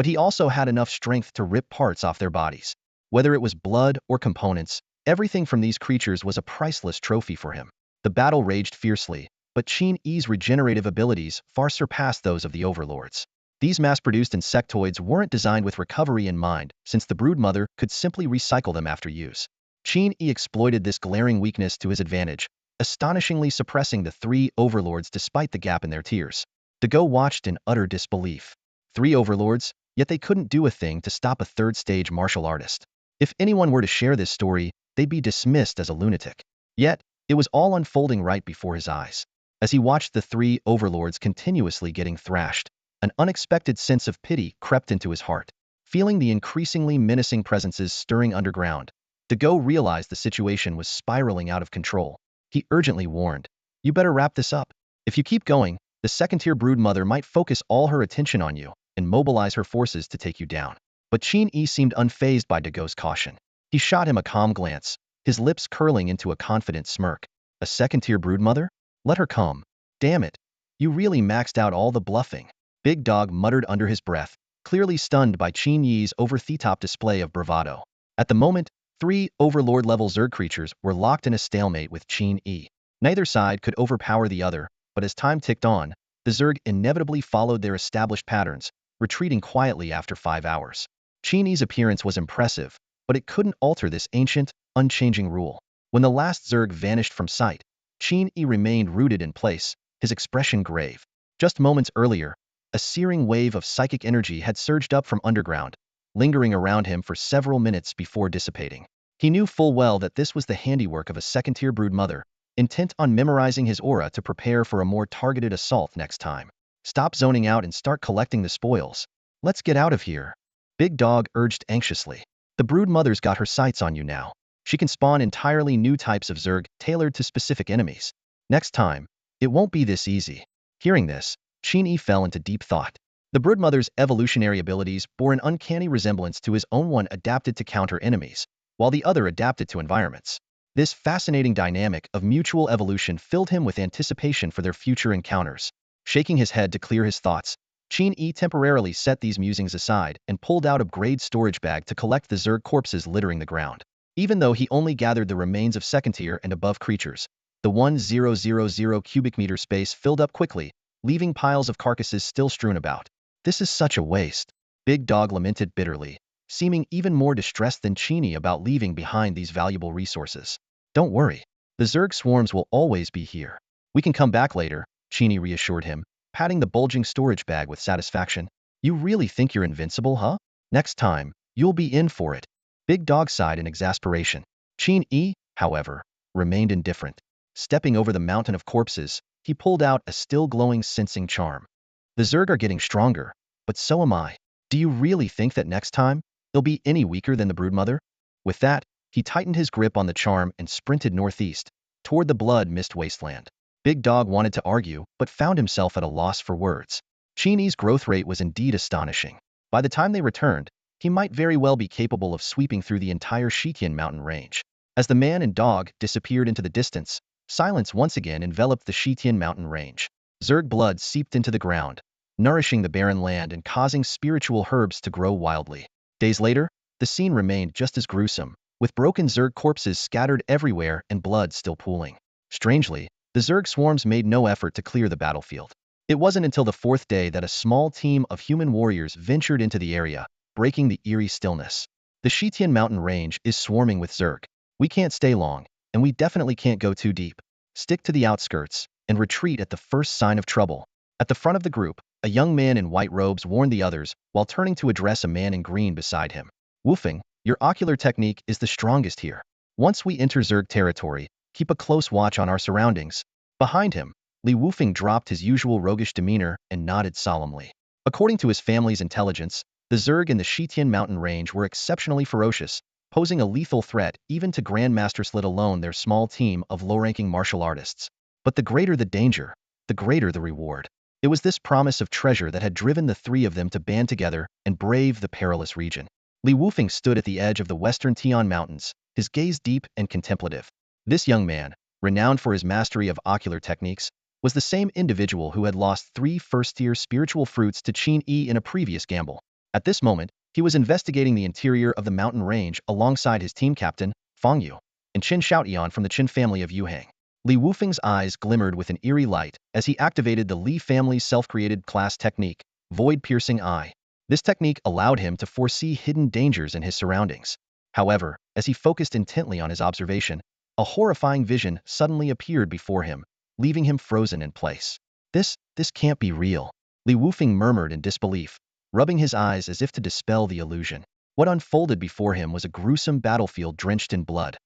but he also had enough strength to rip parts off their bodies. Whether it was blood or components, everything from these creatures was a priceless trophy for him. The battle raged fiercely, but Qin Yi's regenerative abilities far surpassed those of the overlords. These mass-produced insectoids weren't designed with recovery in mind, since the broodmother could simply recycle them after use. Qin Yi exploited this glaring weakness to his advantage, astonishingly suppressing the three overlords despite the gap in their tiers. Dago watched in utter disbelief. 3 overlords, yet they couldn't do a thing to stop a third-stage martial artist. If anyone were to share this story, they'd be dismissed as a lunatic. Yet, it was all unfolding right before his eyes. As he watched the 3 overlords continuously getting thrashed, an unexpected sense of pity crept into his heart. Feeling the increasingly menacing presences stirring underground, Dago realized the situation was spiraling out of control. He urgently warned, "You better wrap this up. If you keep going, the second-tier broodmother might focus all her attention on you and mobilize her forces to take you down." But Qin Yi seemed unfazed by Dago's caution. He shot him a calm glance, his lips curling into a confident smirk. "A second-tier broodmother? Let her come. Damn it. You really maxed out all the bluffing." Big Dog muttered under his breath, clearly stunned by Qin Yi's over-the-top display of bravado. At the moment, 3 overlord-level Zerg creatures were locked in a stalemate with Qin Yi. Neither side could overpower the other, but as time ticked on, the Zerg inevitably followed their established patterns, retreating quietly after 5 hours. Qin Yi's appearance was impressive, but it couldn't alter this ancient, unchanging rule. When the last Zerg vanished from sight, Qin Yi remained rooted in place, his expression grave. Just moments earlier, a searing wave of psychic energy had surged up from underground, lingering around him for several minutes before dissipating. He knew full well that this was the handiwork of a second-tier broodmother, intent on memorizing his aura to prepare for a more targeted assault next time. "Stop zoning out and start collecting the spoils. Let's get out of here," Big Dog urged anxiously. "The broodmother's got her sights on you now. She can spawn entirely new types of Zerg tailored to specific enemies. Next time, it won't be this easy." Hearing this, Qin Yi fell into deep thought. The broodmother's evolutionary abilities bore an uncanny resemblance to his own, one adapted to counter enemies, while the other adapted to environments. This fascinating dynamic of mutual evolution filled him with anticipation for their future encounters. Shaking his head to clear his thoughts, Qin Yi temporarily set these musings aside and pulled out a grade storage bag to collect the Zerg corpses littering the ground. Even though he only gathered the remains of second-tier and above creatures, the 1,000 cubic meter space filled up quickly, leaving piles of carcasses still strewn about. "This is such a waste," Big Dog lamented bitterly, seeming even more distressed than Qin Yi about leaving behind these valuable resources. "Don't worry. The Zerg swarms will always be here. We can come back later," Qin Yi reassured him, patting the bulging storage bag with satisfaction. "You really think you're invincible, huh? Next time, you'll be in for it." Big Dog sighed in exasperation. Qin Yi, however, remained indifferent. Stepping over the mountain of corpses, he pulled out a still-glowing sensing charm. "The Zerg are getting stronger, but so am I. Do you really think that next time, they'll be any weaker than the broodmother?" With that, he tightened his grip on the charm and sprinted northeast, toward the blood-mist wasteland. Big Dog wanted to argue, but found himself at a loss for words. Qin Yi's growth rate was indeed astonishing. By the time they returned, he might very well be capable of sweeping through the entire Shitian mountain range. As the man and dog disappeared into the distance, silence once again enveloped the Shitian mountain range. Zerg blood seeped into the ground, nourishing the barren land and causing spiritual herbs to grow wildly. Days later, the scene remained just as gruesome, with broken Zerg corpses scattered everywhere and blood still pooling. Strangely, the Zerg swarms made no effort to clear the battlefield. It wasn't until the 4th day that a small team of human warriors ventured into the area, breaking the eerie stillness. "The Shitian mountain range is swarming with Zerg. We can't stay long, and we definitely can't go too deep. Stick to the outskirts, and retreat at the first sign of trouble." At the front of the group, a young man in white robes warned the others while turning to address a man in green beside him. "Woofing, your ocular technique is the strongest here. Once we enter Zerg territory, keep a close watch on our surroundings." Behind him, Li Woofing dropped his usual roguish demeanor and nodded solemnly. According to his family's intelligence, the Zerg in the Shitian mountain range were exceptionally ferocious, posing a lethal threat even to Grandmasters, let alone their small team of low-ranking martial artists. But the greater the danger, the greater the reward. It was this promise of treasure that had driven the 3 of them to band together and brave the perilous region. Li Woofing stood at the edge of the western Tian Mountains, his gaze deep and contemplative. This young man, renowned for his mastery of ocular techniques, was the same individual who had lost 3 first-tier spiritual fruits to Qin Yi in a previous gamble. At this moment, he was investigating the interior of the mountain range alongside his team captain, Fang Yu, and Qin Shoutian from the Qin family of Yuhang. Li Wufeng's eyes glimmered with an eerie light as he activated the Li family's self-created class technique, Void-Piercing Eye. This technique allowed him to foresee hidden dangers in his surroundings. However, as he focused intently on his observation, a horrifying vision suddenly appeared before him, leaving him frozen in place. This can't be real, Li Wufeng murmured in disbelief, rubbing his eyes as if to dispel the illusion. What unfolded before him was a gruesome battlefield drenched in blood.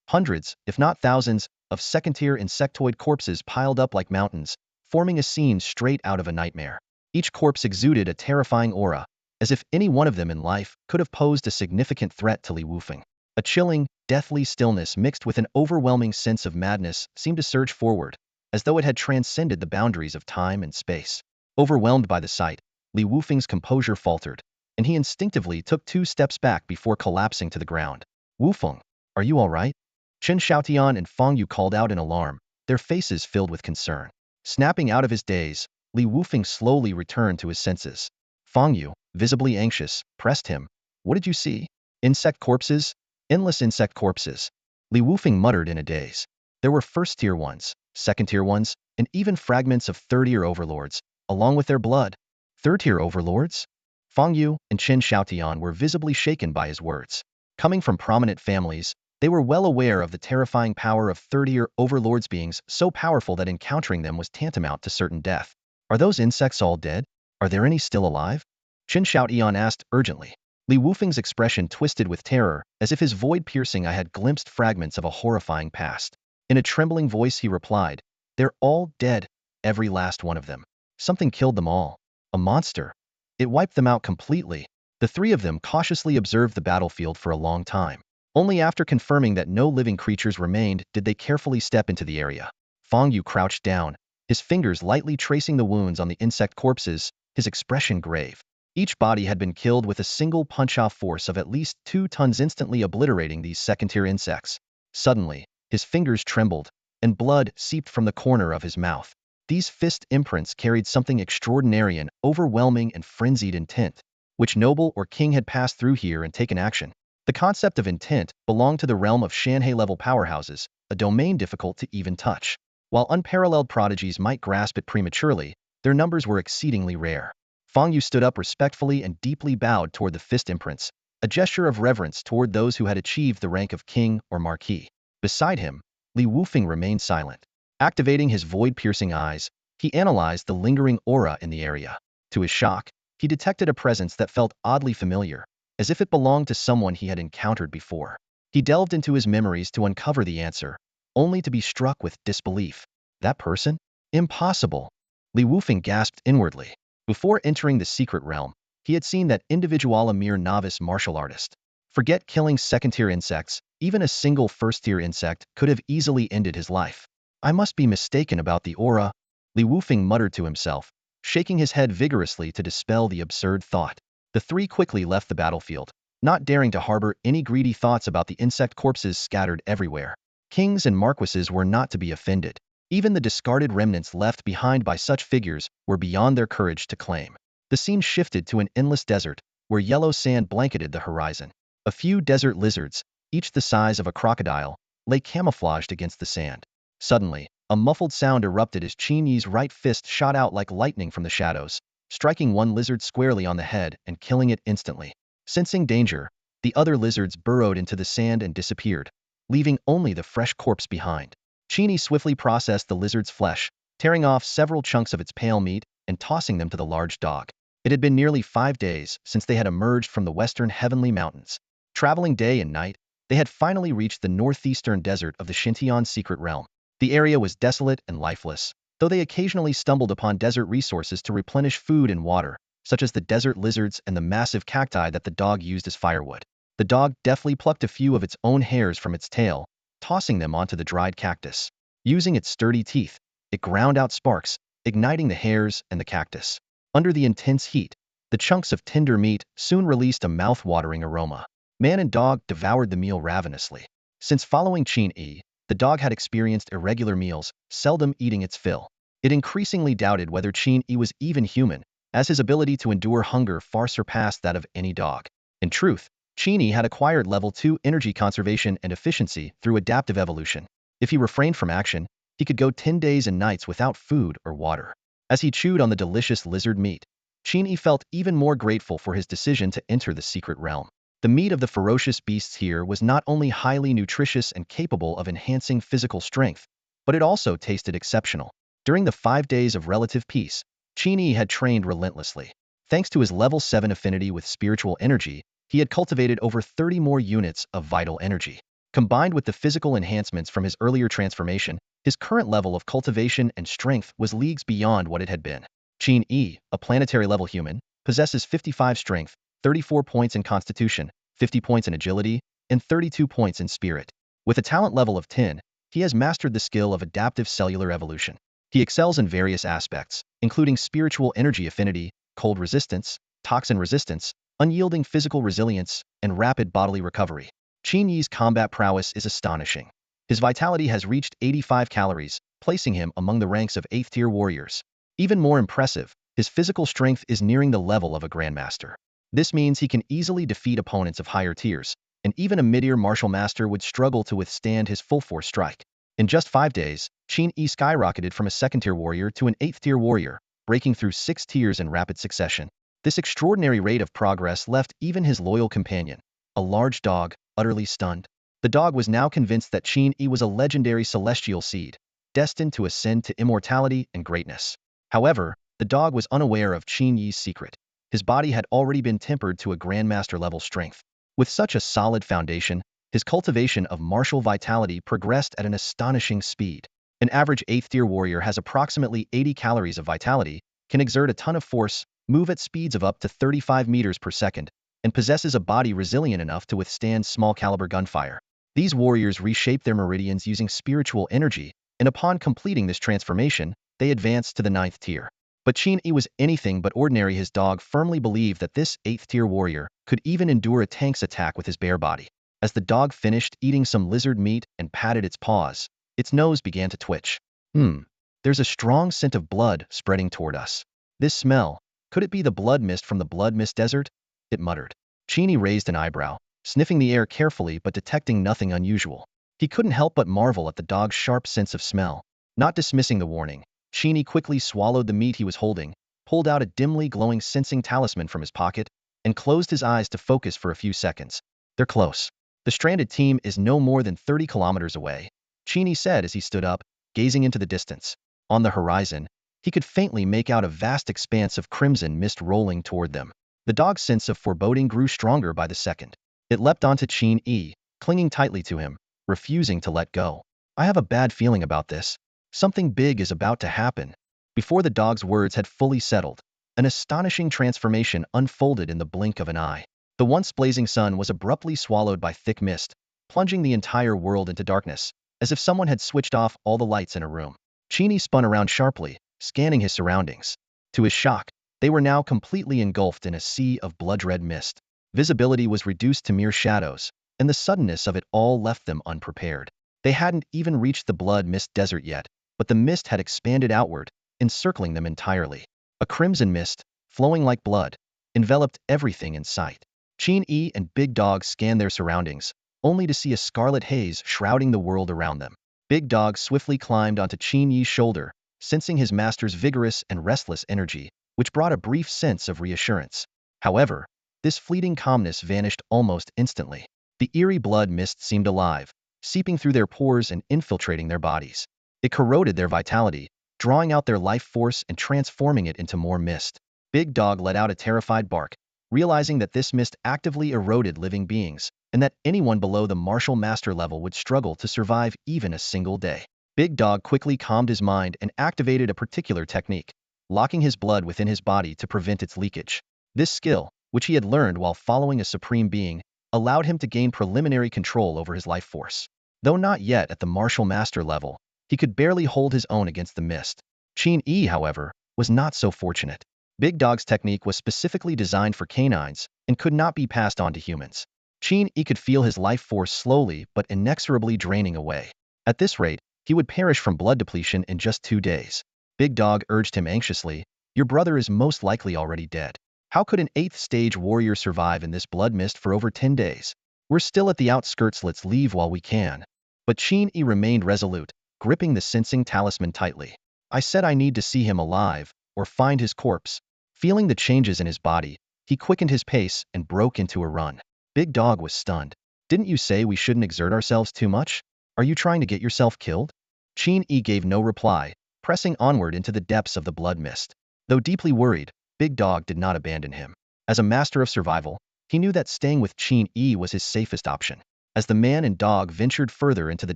Hundreds, if not thousands, of second-tier insectoid corpses piled up like mountains, forming a scene straight out of a nightmare. Each corpse exuded a terrifying aura, as if any one of them in life could have posed a significant threat to Li Wufeng. A chilling, deathly stillness mixed with an overwhelming sense of madness seemed to surge forward, as though it had transcended the boundaries of time and space. Overwhelmed by the sight, Li Wufeng's composure faltered, and he instinctively took 2 steps back before collapsing to the ground. Wufeng, are you all right? Qin Shoutian and Fang Yu called out in alarm, their faces filled with concern. Snapping out of his daze, Li Wufeng slowly returned to his senses. Fang Yu, visibly anxious, pressed him. What did you see? Insect corpses? Endless insect corpses. Li Wufeng muttered in a daze. There were first-tier ones, second-tier ones, and even fragments of third-tier overlords, along with their blood. Third-tier overlords? Fang Yu and Qin Shoutian were visibly shaken by his words. Coming from prominent families, they were well aware of the terrifying power of third-tier overlords, beings so powerful that encountering them was tantamount to certain death. Are those insects all dead? Are there any still alive? Qin Shoutian asked urgently. Li Wufeng's expression twisted with terror, as if his void-piercing eye had glimpsed fragments of a horrifying past. In a trembling voice he replied, they're all dead, every last one of them. Something killed them all. A monster. It wiped them out completely. The 3 of them cautiously observed the battlefield for a long time. Only after confirming that no living creatures remained did they carefully step into the area. Fang Yu crouched down, his fingers lightly tracing the wounds on the insect corpses, his expression grave. Each body had been killed with a single punch-off force of at least 2 tons, instantly obliterating these second-tier insects. Suddenly, his fingers trembled, and blood seeped from the corner of his mouth. These fist imprints carried something extraordinary, and overwhelming and frenzied intent. Which noble or king had passed through here and taken action? The concept of intent belonged to the realm of Shanhei-level powerhouses, a domain difficult to even touch. While unparalleled prodigies might grasp it prematurely, their numbers were exceedingly rare. Fang Yu stood up respectfully and deeply bowed toward the fist imprints, a gesture of reverence toward those who had achieved the rank of king or marquis. Beside him, Li Wufeng remained silent. Activating his void-piercing eyes, he analyzed the lingering aura in the area. To his shock, he detected a presence that felt oddly familiar, as if it belonged to someone he had encountered before. He delved into his memories to uncover the answer, only to be struck with disbelief. That person? Impossible! Li Wufeng gasped inwardly. Before entering the secret realm, he had seen that individual a mere novice martial artist. Forget killing second-tier insects, even a single first-tier insect could have easily ended his life. I must be mistaken about the aura, Li Wufeng muttered to himself, shaking his head vigorously to dispel the absurd thought. The 3 quickly left the battlefield, not daring to harbor any greedy thoughts about the insect corpses scattered everywhere. Kings and marquises were not to be offended. Even the discarded remnants left behind by such figures were beyond their courage to claim. The scene shifted to an endless desert, where yellow sand blanketed the horizon. A few desert lizards, each the size of a crocodile, lay camouflaged against the sand. Suddenly, a muffled sound erupted as Qin Yi's right fist shot out like lightning from the shadows, striking one lizard squarely on the head and killing it instantly. Sensing danger, the other lizards burrowed into the sand and disappeared, leaving only the fresh corpse behind. Qin Yi swiftly processed the lizard's flesh, tearing off several chunks of its pale meat and tossing them to the large dog. It had been nearly 5 days since they had emerged from the western heavenly mountains. Traveling day and night, they had finally reached the northeastern desert of the Xintian secret realm. The area was desolate and lifeless, though they occasionally stumbled upon desert resources to replenish food and water, such as the desert lizards and the massive cacti that the dog used as firewood. The dog deftly plucked a few of its own hairs from its tail, tossing them onto the dried cactus. Using its sturdy teeth, it ground out sparks, igniting the hairs and the cactus. Under the intense heat, the chunks of tender meat soon released a mouth-watering aroma. Man and dog devoured the meal ravenously. Since following Qin Yi, the dog had experienced irregular meals, seldom eating its fill. It increasingly doubted whether Qin Yi was even human, as his ability to endure hunger far surpassed that of any dog. In truth, Qin Yi had acquired level 2 energy conservation and efficiency through adaptive evolution. If he refrained from action, he could go 10 days and nights without food or water. As he chewed on the delicious lizard meat, Qin Yi felt even more grateful for his decision to enter the secret realm. The meat of the ferocious beasts here was not only highly nutritious and capable of enhancing physical strength, but it also tasted exceptional. During the 5 days of relative peace, Qin Yi had trained relentlessly. Thanks to his level 7 affinity with spiritual energy, he had cultivated over 30 more units of vital energy. Combined with the physical enhancements from his earlier transformation, his current level of cultivation and strength was leagues beyond what it had been. Qin Yi, a planetary-level human, possesses 55 strength, 34 points in constitution, 50 points in agility, and 32 points in spirit. With a talent level of 10, he has mastered the skill of adaptive cellular evolution. He excels in various aspects, including spiritual energy affinity, cold resistance, toxin resistance, unyielding physical resilience, and rapid bodily recovery. Qin Yi's combat prowess is astonishing. His vitality has reached 85 calories, placing him among the ranks of 8th-tier warriors. Even more impressive, his physical strength is nearing the level of a grandmaster. This means he can easily defeat opponents of higher tiers, and even a mid-tier martial master would struggle to withstand his full-force strike. In just 5 days, Qin Yi skyrocketed from a 2nd-tier warrior to an 8th-tier warrior, breaking through 6 tiers in rapid succession. This extraordinary rate of progress left even his loyal companion, a large dog, utterly stunned. The dog was now convinced that Qin Yi was a legendary celestial seed, destined to ascend to immortality and greatness. However, the dog was unaware of Qin Yi's secret. His body had already been tempered to a grandmaster-level strength. With such a solid foundation, his cultivation of martial vitality progressed at an astonishing speed. An average 8th-tier warrior has approximately 80 calories of vitality, can exert a ton of force, move at speeds of up to 35 meters per second, and possesses a body resilient enough to withstand small-caliber gunfire. These warriors reshape their meridians using spiritual energy, and upon completing this transformation, they advance to the 9th tier. But Qin Yi was anything but ordinary. His dog firmly believed that this 8th-tier warrior could even endure a tank's attack with his bare body. As the dog finished eating some lizard meat and patted its paws, its nose began to twitch. There's a strong scent of blood spreading toward us. This smell, could it be the blood mist from the blood mist desert? It muttered. Qin Yi raised an eyebrow, sniffing the air carefully but detecting nothing unusual. He couldn't help but marvel at the dog's sharp sense of smell. Not dismissing the warning, Qin Yi quickly swallowed the meat he was holding, pulled out a dimly glowing sensing talisman from his pocket, and closed his eyes to focus for a few seconds. They're close. The stranded team is no more than 30 kilometers away, Qin Yi said as he stood up, gazing into the distance. On the horizon, he could faintly make out a vast expanse of crimson mist rolling toward them. The dog's sense of foreboding grew stronger by the second. It leapt onto Qin Yi, clinging tightly to him, refusing to let go. I have a bad feeling about this. Something big is about to happen. Before the dog's words had fully settled, an astonishing transformation unfolded in the blink of an eye. The once blazing sun was abruptly swallowed by thick mist, plunging the entire world into darkness, as if someone had switched off all the lights in a room. Qin Yi spun around sharply, scanning his surroundings. To his shock, they were now completely engulfed in a sea of blood-red mist. Visibility was reduced to mere shadows, and the suddenness of it all left them unprepared. They hadn't even reached the blood mist desert yet, but the mist had expanded outward, encircling them entirely. A crimson mist, flowing like blood, enveloped everything in sight. Qin Yi and Big Dog scanned their surroundings, only to see a scarlet haze shrouding the world around them. Big Dog swiftly climbed onto Qin Yi's shoulder, sensing his master's vigorous and restless energy, which brought a brief sense of reassurance. However, this fleeting calmness vanished almost instantly. The eerie blood mist seemed alive, seeping through their pores and infiltrating their bodies. It corroded their vitality, drawing out their life force and transforming it into more mist. Big Dog let out a terrified bark, realizing that this mist actively eroded living beings, and that anyone below the martial master level would struggle to survive even a single day. Big Dog quickly calmed his mind and activated a particular technique, locking his blood within his body to prevent its leakage. This skill, which he had learned while following a supreme being, allowed him to gain preliminary control over his life force. Though not yet at the martial master level, he could barely hold his own against the mist. Qin Yi, however, was not so fortunate. Big Dog's technique was specifically designed for canines and could not be passed on to humans. Qin Yi could feel his life force slowly but inexorably draining away. At this rate, he would perish from blood depletion in just 2 days. Big Dog urged him anxiously, Your brother is most likely already dead. How could an 8th stage warrior survive in this blood mist for over 10 days? We're still at the outskirts, let's leave while we can. But Qin Yi remained resolute, gripping the sensing talisman tightly. I said I need to see him alive, or find his corpse. Feeling the changes in his body, he quickened his pace and broke into a run. Big Dog was stunned. Didn't you say we shouldn't exert ourselves too much? Are you trying to get yourself killed? Qin Yi gave no reply, pressing onward into the depths of the blood mist. Though deeply worried, Big Dog did not abandon him. As a master of survival, he knew that staying with Qin Yi was his safest option. As the man and dog ventured further into the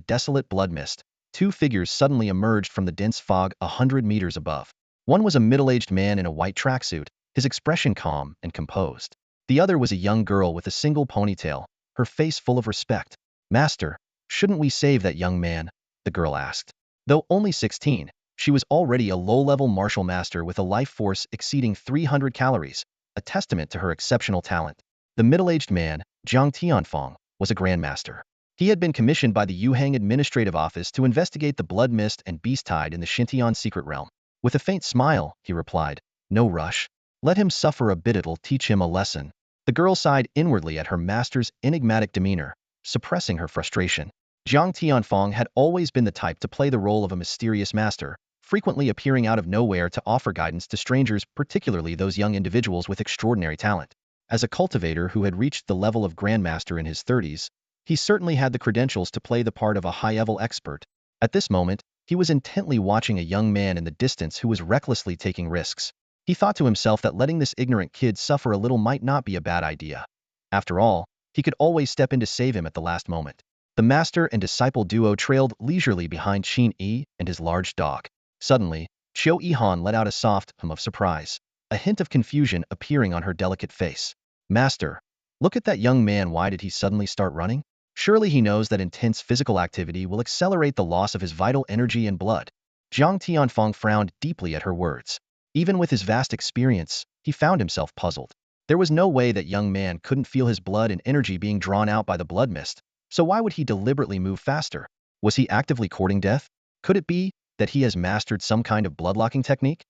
desolate blood mist, two figures suddenly emerged from the dense fog 100 meters above. One was a middle-aged man in a white tracksuit, his expression calm and composed. The other was a young girl with a single ponytail, her face full of respect. Master, shouldn't we save that young man? The girl asked. Though only 16, she was already a low-level martial master with a life force exceeding 300 calories, a testament to her exceptional talent. The middle-aged man, Jiang Tianfeng, was a grandmaster. He had been commissioned by the Yuhang Administrative Office to investigate the blood mist and beast tide in the Xintian secret realm. With a faint smile, he replied, "No rush. Let him suffer a bit, it'll teach him a lesson." The girl sighed inwardly at her master's enigmatic demeanor, suppressing her frustration. Jiang Tianfeng had always been the type to play the role of a mysterious master, frequently appearing out of nowhere to offer guidance to strangers, particularly those young individuals with extraordinary talent. As a cultivator who had reached the level of grandmaster in his 30s, he certainly had the credentials to play the part of a high-level expert. At this moment, he was intently watching a young man in the distance who was recklessly taking risks. He thought to himself that letting this ignorant kid suffer a little might not be a bad idea. After all, he could always step in to save him at the last moment. The master and disciple duo trailed leisurely behind Qin Yi and his large dog. Suddenly, Qiu Yihan let out a soft hum of surprise, a hint of confusion appearing on her delicate face. Master, look at that young man, why did he suddenly start running? Surely he knows that intense physical activity will accelerate the loss of his vital energy and blood. Jiang Tianfeng frowned deeply at her words. Even with his vast experience, he found himself puzzled. There was no way that young man couldn't feel his blood and energy being drawn out by the blood mist, so why would he deliberately move faster? Was he actively courting death? Could it be that he has mastered some kind of bloodlocking technique?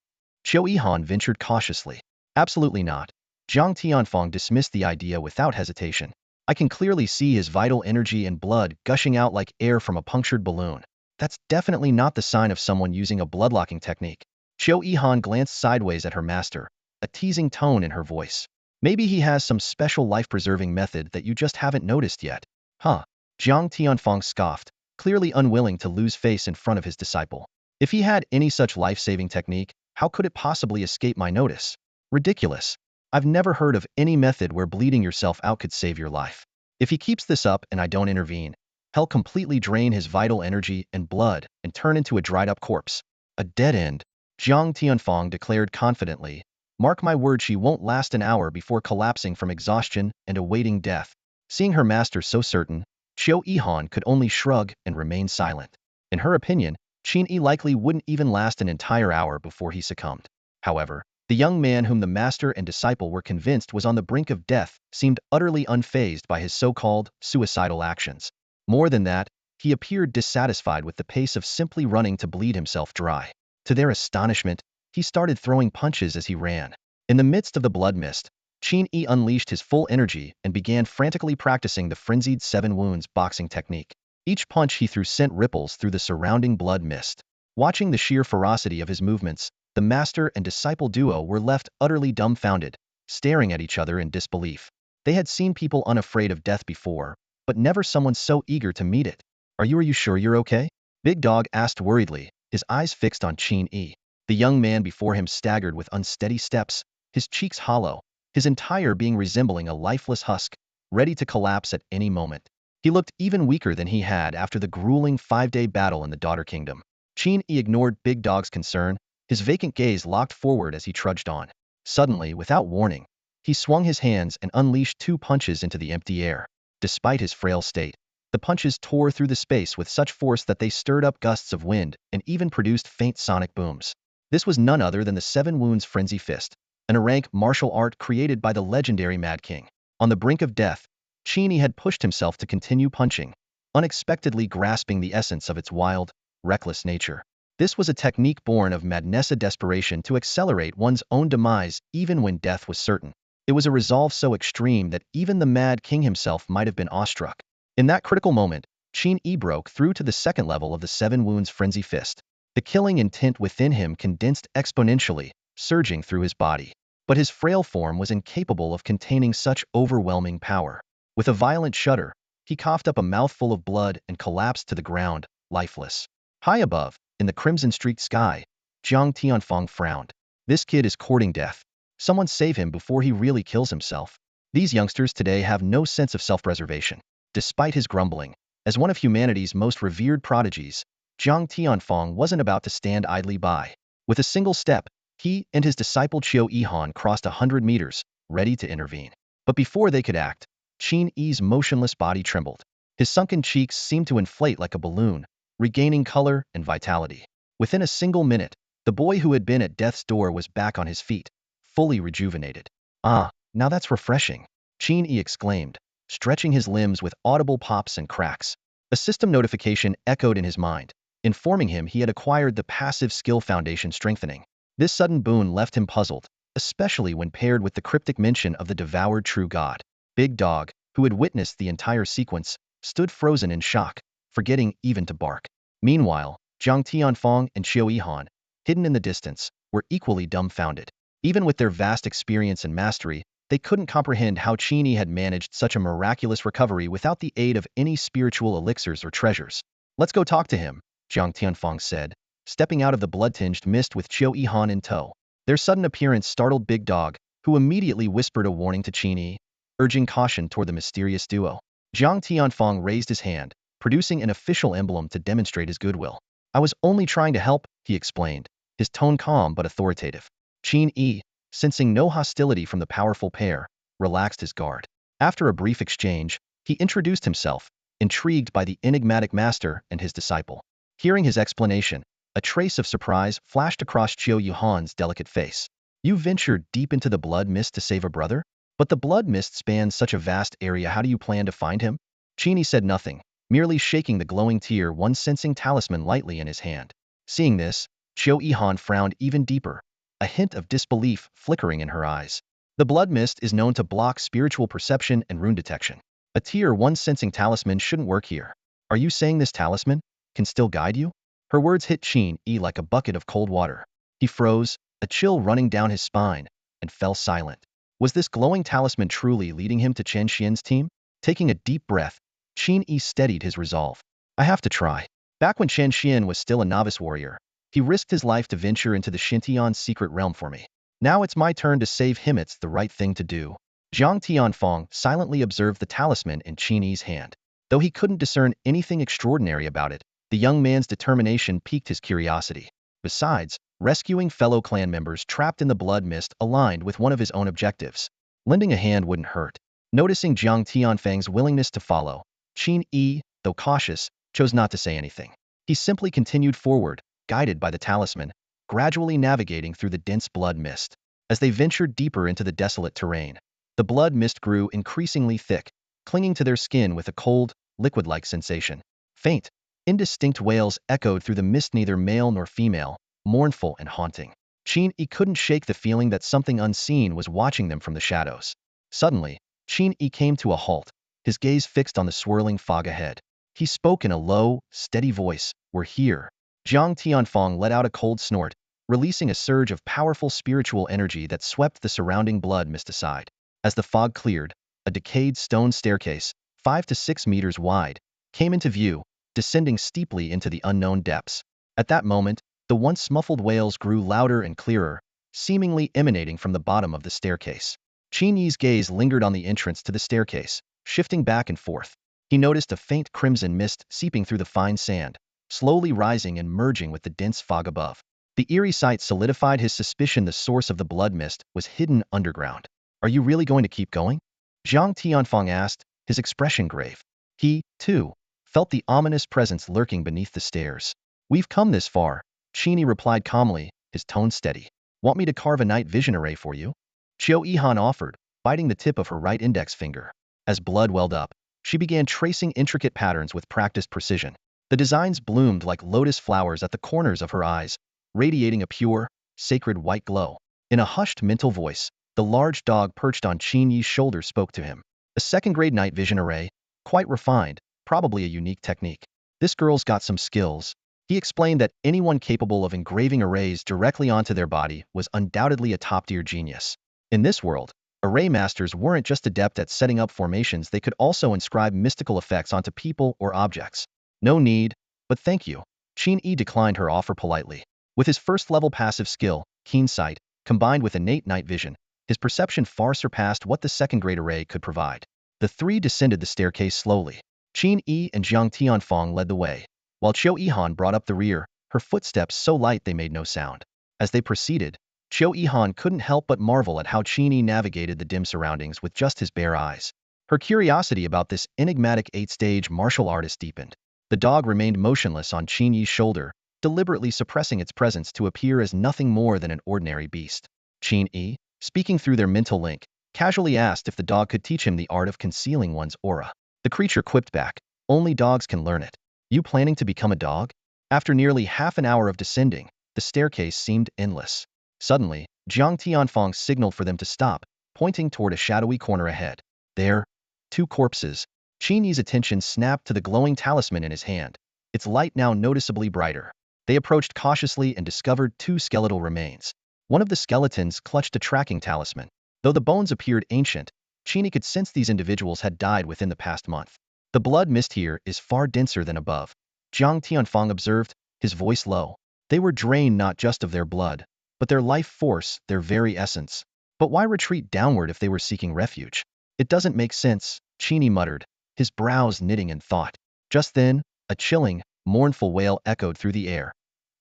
Qiu Yihan ventured cautiously. Absolutely not. Jiang Tianfeng dismissed the idea without hesitation. I can clearly see his vital energy and blood gushing out like air from a punctured balloon. That's definitely not the sign of someone using a bloodlocking technique. Qiu Yihan glanced sideways at her master, a teasing tone in her voice. Maybe he has some special life-preserving method that you just haven't noticed yet. Huh? Jiang Tianfeng scoffed, clearly unwilling to lose face in front of his disciple. If he had any such life-saving technique, how could it possibly escape my notice? Ridiculous. I've never heard of any method where bleeding yourself out could save your life. If he keeps this up and I don't intervene, he'll completely drain his vital energy and blood and turn into a dried-up corpse. A dead end. Jiang Tianfeng declared confidently. Mark my word, she won't last an hour before collapsing from exhaustion and awaiting death. Seeing her master so certain, Qiu Yihan could only shrug and remain silent. In her opinion, Qin Yi likely wouldn't even last an entire hour before he succumbed. However, the young man whom the master and disciple were convinced was on the brink of death seemed utterly unfazed by his so-called suicidal actions. More than that, he appeared dissatisfied with the pace of simply running to bleed himself dry. To their astonishment, he started throwing punches as he ran. In the midst of the blood mist, Qin Yi unleashed his full energy and began frantically practicing the frenzied 7 wounds boxing technique. Each punch he threw sent ripples through the surrounding blood mist. Watching the sheer ferocity of his movements, the master and disciple duo were left utterly dumbfounded, staring at each other in disbelief. They had seen people unafraid of death before, but never someone so eager to meet it. Are you sure you're okay? Big Dog asked worriedly, his eyes fixed on Qin Yi. The young man before him staggered with unsteady steps, his cheeks hollow, his entire being resembling a lifeless husk, ready to collapse at any moment. He looked even weaker than he had after the grueling 5-day battle in the Daughter Kingdom. Qin Yi ignored Big Dog's concern, his vacant gaze locked forward as he trudged on. Suddenly, without warning, he swung his hands and unleashed 2 punches into the empty air. Despite his frail state, the punches tore through the space with such force that they stirred up gusts of wind and even produced faint sonic booms. This was none other than the 7 Wounds Frenzy Fist, an rank martial art created by the legendary Mad King. On the brink of death, Qin Yi had pushed himself to continue punching, unexpectedly grasping the essence of its wild, reckless nature. This was a technique born of madness, a desperation to accelerate one's own demise even when death was certain. It was a resolve so extreme that even the Mad King himself might have been awestruck. In that critical moment, Qin Yi broke through to the second level of the Seven Wounds Frenzy Fist. The killing intent within him condensed exponentially, surging through his body. But his frail form was incapable of containing such overwhelming power. With a violent shudder, he coughed up a mouthful of blood and collapsed to the ground, lifeless. High above, in the crimson-streaked sky, Jiang Tianfeng frowned. This kid is courting death. Someone save him before he really kills himself. These youngsters today have no sense of self-preservation. Despite his grumbling, as one of humanity's most revered prodigies, Jiang Tianfeng wasn't about to stand idly by. With a single step, he and his disciple Qiu Yihan crossed 100 meters, ready to intervene. But before they could act, Qin Yi's motionless body trembled. His sunken cheeks seemed to inflate like a balloon, regaining color and vitality. Within a single minute, the boy who had been at death's door was back on his feet, fully rejuvenated. "Ah, now that's refreshing," Qin Yi exclaimed, stretching his limbs with audible pops and cracks. A system notification echoed in his mind, informing him he had acquired the passive skill foundation strengthening. This sudden boon left him puzzled, especially when paired with the cryptic mention of the devoured true god. Big Dog, who had witnessed the entire sequence, stood frozen in shock, forgetting even to bark. Meanwhile, Jiang Tianfeng and Qiu Yihan, hidden in the distance, were equally dumbfounded. Even with their vast experience and mastery, they couldn't comprehend how Qin Yi had managed such a miraculous recovery without the aid of any spiritual elixirs or treasures. "Let's go talk to him," Jiang Tianfeng said, stepping out of the blood-tinged mist with Qiu Yihan in tow. Their sudden appearance startled Big Dog, who immediately whispered a warning to Qin Yi, urging caution toward the mysterious duo. Jiang Tianfeng raised his hand, producing an official emblem to demonstrate his goodwill. "I was only trying to help," he explained, his tone calm but authoritative. Qin Yi, sensing no hostility from the powerful pair, relaxed his guard. After a brief exchange, he introduced himself, intrigued by the enigmatic master and his disciple. Hearing his explanation, a trace of surprise flashed across Qiu Yihan's delicate face. "You ventured deep into the blood mist to save a brother? But the blood mist spans such a vast area, how do you plan to find him?" Qin Yi said nothing, merely shaking the glowing tier one sensing talisman lightly in his hand. Seeing this, Qiu Yihan frowned even deeper, a hint of disbelief flickering in her eyes. "The blood mist is known to block spiritual perception and rune detection. A tier one sensing talisman shouldn't work here. Are you saying this talisman can still guide you?" Her words hit Qin Yi like a bucket of cold water. He froze, a chill running down his spine, and fell silent. Was this glowing talisman truly leading him to Chen Xian's team? Taking a deep breath, Qin Yi steadied his resolve. "I have to try." Back when Chen Xian was still a novice warrior, he risked his life to venture into the Xintian's secret realm for me. Now it's my turn to save him. It's the right thing to do. Jiang Tianfeng silently observed the talisman in Qin Yi's hand. Though he couldn't discern anything extraordinary about it, the young man's determination piqued his curiosity. Besides, rescuing fellow clan members trapped in the blood mist aligned with one of his own objectives. Lending a hand wouldn't hurt. Noticing Jiang Tianfeng's willingness to follow, Qin Yi, though cautious, chose not to say anything. He simply continued forward, guided by the talisman, gradually navigating through the dense blood mist. As they ventured deeper into the desolate terrain, the blood mist grew increasingly thick, clinging to their skin with a cold, liquid-like sensation. Faint, indistinct wails echoed through the mist, neither male nor female, mournful and haunting. Qin Yi couldn't shake the feeling that something unseen was watching them from the shadows. Suddenly, Qin Yi came to a halt, his gaze fixed on the swirling fog ahead. He spoke in a low, steady voice, "We're here." Jiang Tianfeng let out a cold snort, releasing a surge of powerful spiritual energy that swept the surrounding blood mist aside. As the fog cleared, a decayed stone staircase, 5 to 6 meters wide, came into view, descending steeply into the unknown depths. At that moment, the once muffled wails grew louder and clearer, seemingly emanating from the bottom of the staircase. Qin Yi's gaze lingered on the entrance to the staircase, shifting back and forth. He noticed a faint crimson mist seeping through the fine sand, slowly rising and merging with the dense fog above. The eerie sight solidified his suspicion the source of the blood mist was hidden underground. "Are you really going to keep going?" Jiang Tianfeng asked, his expression grave. He, too, felt the ominous presence lurking beneath the stairs. "We've come this far," Qin Yi replied calmly, his tone steady. "Want me to carve a night vision array for you?" Qiu Yihan offered, biting the tip of her right index finger. As blood welled up, she began tracing intricate patterns with practiced precision. The designs bloomed like lotus flowers at the corners of her eyes, radiating a pure, sacred white glow. In a hushed mental voice, the large dog perched on Qin Yi's shoulder spoke to him. A second-grade night vision array, quite refined, probably a unique technique. This girl's got some skills. He explained that anyone capable of engraving arrays directly onto their body was undoubtedly a top-tier genius. In this world, array masters weren't just adept at setting up formations, they could also inscribe mystical effects onto people or objects. No need, but thank you. Qin Yi declined her offer politely. With his first-level passive skill, keen sight, combined with innate night vision, his perception far surpassed what the second-grade array could provide. The three descended the staircase slowly. Qin Yi and Jiang Tianfang led the way, while Qiu Yihan brought up the rear, her footsteps so light they made no sound. As they proceeded, Qiu Yihan couldn't help but marvel at how Qin Yi navigated the dim surroundings with just his bare eyes. Her curiosity about this enigmatic 8-stage martial artist deepened. The dog remained motionless on Qin Yi's shoulder, deliberately suppressing its presence to appear as nothing more than an ordinary beast. Qin Yi, speaking through their mental link, casually asked if the dog could teach him the art of concealing one's aura. The creature quipped back, "Only dogs can learn it. You planning to become a dog?" After nearly half an hour of descending, the staircase seemed endless. Suddenly, Jiang Tianfang signaled for them to stop, pointing toward a shadowy corner ahead. There, two corpses. Qin Yi's attention snapped to the glowing talisman in his hand, its light now noticeably brighter. They approached cautiously and discovered two skeletal remains. One of the skeletons clutched a tracking talisman. Though the bones appeared ancient, Qin Yi could sense these individuals had died within the past month. The blood mist here is far denser than above, Jiang Tianfang observed, his voice low. They were drained not just of their blood, but their life force, their very essence. But why retreat downward if they were seeking refuge? It doesn't make sense, Qin Yi muttered, his brows knitting in thought. Just then, a chilling, mournful wail echoed through the air,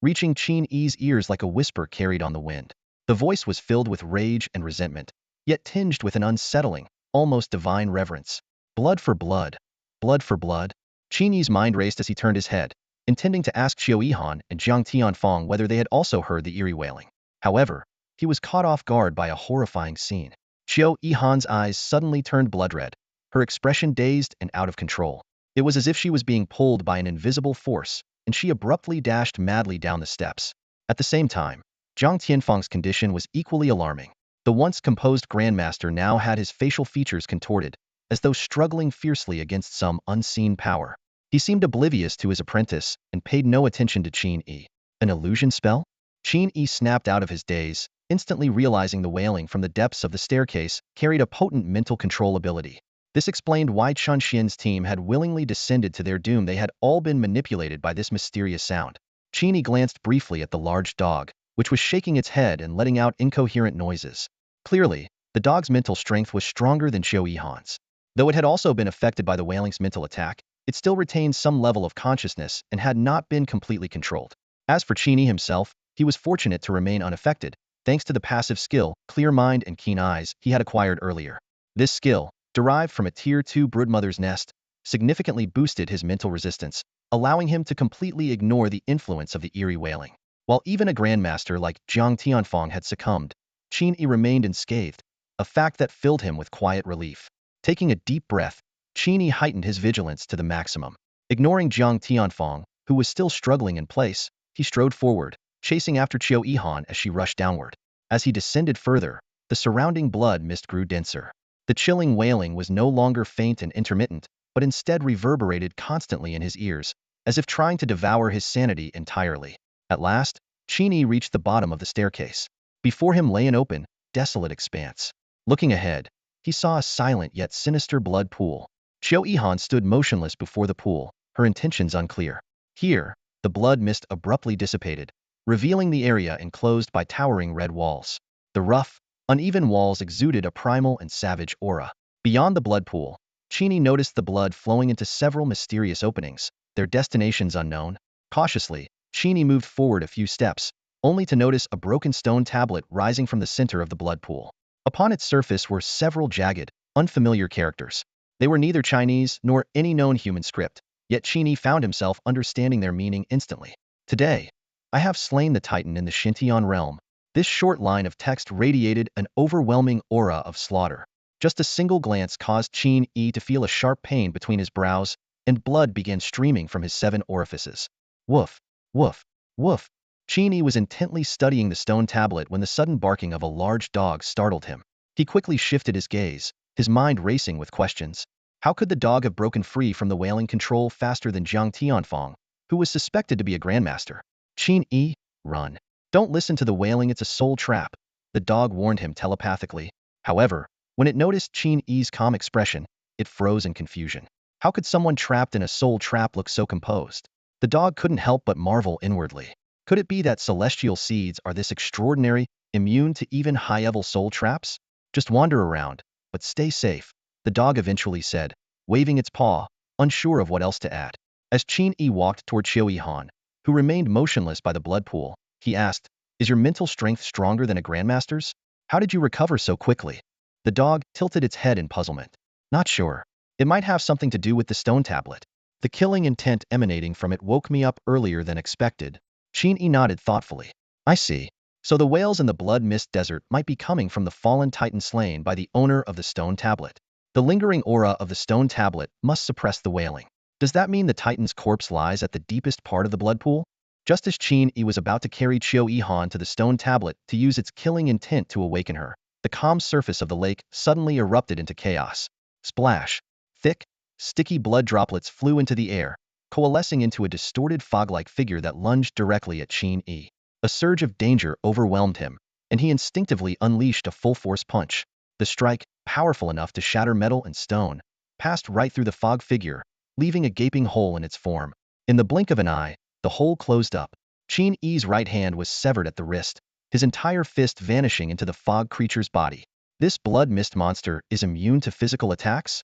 reaching Qin Yi's ears like a whisper carried on the wind. The voice was filled with rage and resentment, yet tinged with an unsettling, almost divine reverence. Blood for blood. Blood for blood? Qin Yi's mind raced as he turned his head, intending to ask Qiu Yihan and Jiang Tianfang whether they had also heard the eerie wailing. However, he was caught off guard by a horrifying scene. Qiu Yihan's eyes suddenly turned blood red, her expression dazed and out of control. It was as if she was being pulled by an invisible force, and she abruptly dashed madly down the steps. At the same time, Jiang Tianfang's condition was equally alarming. The once composed grandmaster now had his facial features contorted, as though struggling fiercely against some unseen power. He seemed oblivious to his apprentice and paid no attention to Qin Yi. An illusion spell? Qin Yi snapped out of his daze, instantly realizing the wailing from the depths of the staircase carried a potent mental control ability. This explained why Chun Xian's team had willingly descended to their doom. They had all been manipulated by this mysterious sound. Qin Yi glanced briefly at the large dog, which was shaking its head and letting out incoherent noises. Clearly, the dog's mental strength was stronger than Qiu Yihan's. Though it had also been affected by the wailing's mental attack, it still retained some level of consciousness and had not been completely controlled. As for Qin Yi himself, he was fortunate to remain unaffected, thanks to the passive skill, clear mind and keen eyes, he had acquired earlier. This skill, derived from a Tier 2 broodmother's nest, significantly boosted his mental resistance, allowing him to completely ignore the influence of the eerie wailing. While even a grandmaster like Jiang Tianfang had succumbed, Qin Yi remained unscathed, a fact that filled him with quiet relief. Taking a deep breath, Qin Yi heightened his vigilance to the maximum. Ignoring Jiang Tianfang, who was still struggling in place, he strode forward, chasing after Qiu Yihan as she rushed downward. As he descended further, the surrounding blood mist grew denser. The chilling wailing was no longer faint and intermittent, but instead reverberated constantly in his ears, as if trying to devour his sanity entirely. At last, Qin Yi reached the bottom of the staircase. Before him lay an open, desolate expanse. Looking ahead, he saw a silent yet sinister blood pool. Qiu Yihan stood motionless before the pool, her intentions unclear. Here, the blood mist abruptly dissipated, revealing the area enclosed by towering red walls. The rough, uneven walls exuded a primal and savage aura. Beyond the blood pool, Qin Yi noticed the blood flowing into several mysterious openings, their destinations unknown. Cautiously, Qin Yi moved forward a few steps, only to notice a broken stone tablet rising from the center of the blood pool. Upon its surface were several jagged, unfamiliar characters. They were neither Chinese nor any known human script, yet Qin Yi found himself understanding their meaning instantly. Today, I have slain the Titan in the Xintian realm. This short line of text radiated an overwhelming aura of slaughter. Just a single glance caused Qin Yi to feel a sharp pain between his brows, and blood began streaming from his 7 orifices. Woof, woof, woof. Qin Yi was intently studying the stone tablet when the sudden barking of a large dog startled him. He quickly shifted his gaze, his mind racing with questions. How could the dog have broken free from the wailing control faster than Jiang Tianfeng, who was suspected to be a grandmaster? Qin Yi, run. Don't listen to the wailing, it's a soul trap, the dog warned him telepathically. However, when it noticed Qin Yi's calm expression, it froze in confusion. How could someone trapped in a soul trap look so composed? The dog couldn't help but marvel inwardly. Could it be that celestial seeds are this extraordinary, immune to even high-level soul traps? Just wander around, but stay safe, the dog eventually said, waving its paw, unsure of what else to add. As Qin Yi walked toward Qiu Yihan, who remained motionless by the blood pool, he asked, is your mental strength stronger than a grandmaster's? How did you recover so quickly? The dog tilted its head in puzzlement. Not sure. It might have something to do with the stone tablet. The killing intent emanating from it woke me up earlier than expected. Qin Yi nodded thoughtfully. I see. So the whales in the blood mist desert might be coming from the fallen titan slain by the owner of the stone tablet. The lingering aura of the stone tablet must suppress the wailing. Does that mean the titan's corpse lies at the deepest part of the blood pool? Just as Qin Yi was about to carry Qiu Yihan to the stone tablet to use its killing intent to awaken her, the calm surface of the lake suddenly erupted into chaos. Splash! Thick, sticky blood droplets flew into the air, coalescing into a distorted fog-like figure that lunged directly at Qin Yi. A surge of danger overwhelmed him, and he instinctively unleashed a full-force punch. The strike, powerful enough to shatter metal and stone, passed right through the fog figure, leaving a gaping hole in its form. In the blink of an eye, the hole closed up. Qin Yi's right hand was severed at the wrist, his entire fist vanishing into the fog creature's body. This blood mist monster is immune to physical attacks?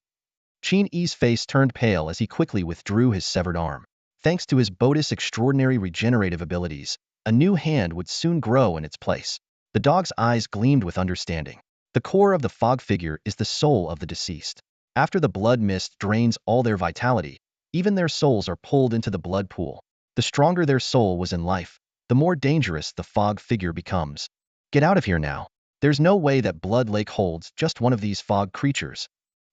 Qin Yi's face turned pale as he quickly withdrew his severed arm. Thanks to his Bodhi's extraordinary regenerative abilities, a new hand would soon grow in its place. The dog's eyes gleamed with understanding. The core of the fog figure is the soul of the deceased. After the blood mist drains all their vitality, even their souls are pulled into the blood pool. The stronger their soul was in life, the more dangerous the fog figure becomes. Get out of here now. There's no way that Blood Lake holds just one of these fog creatures.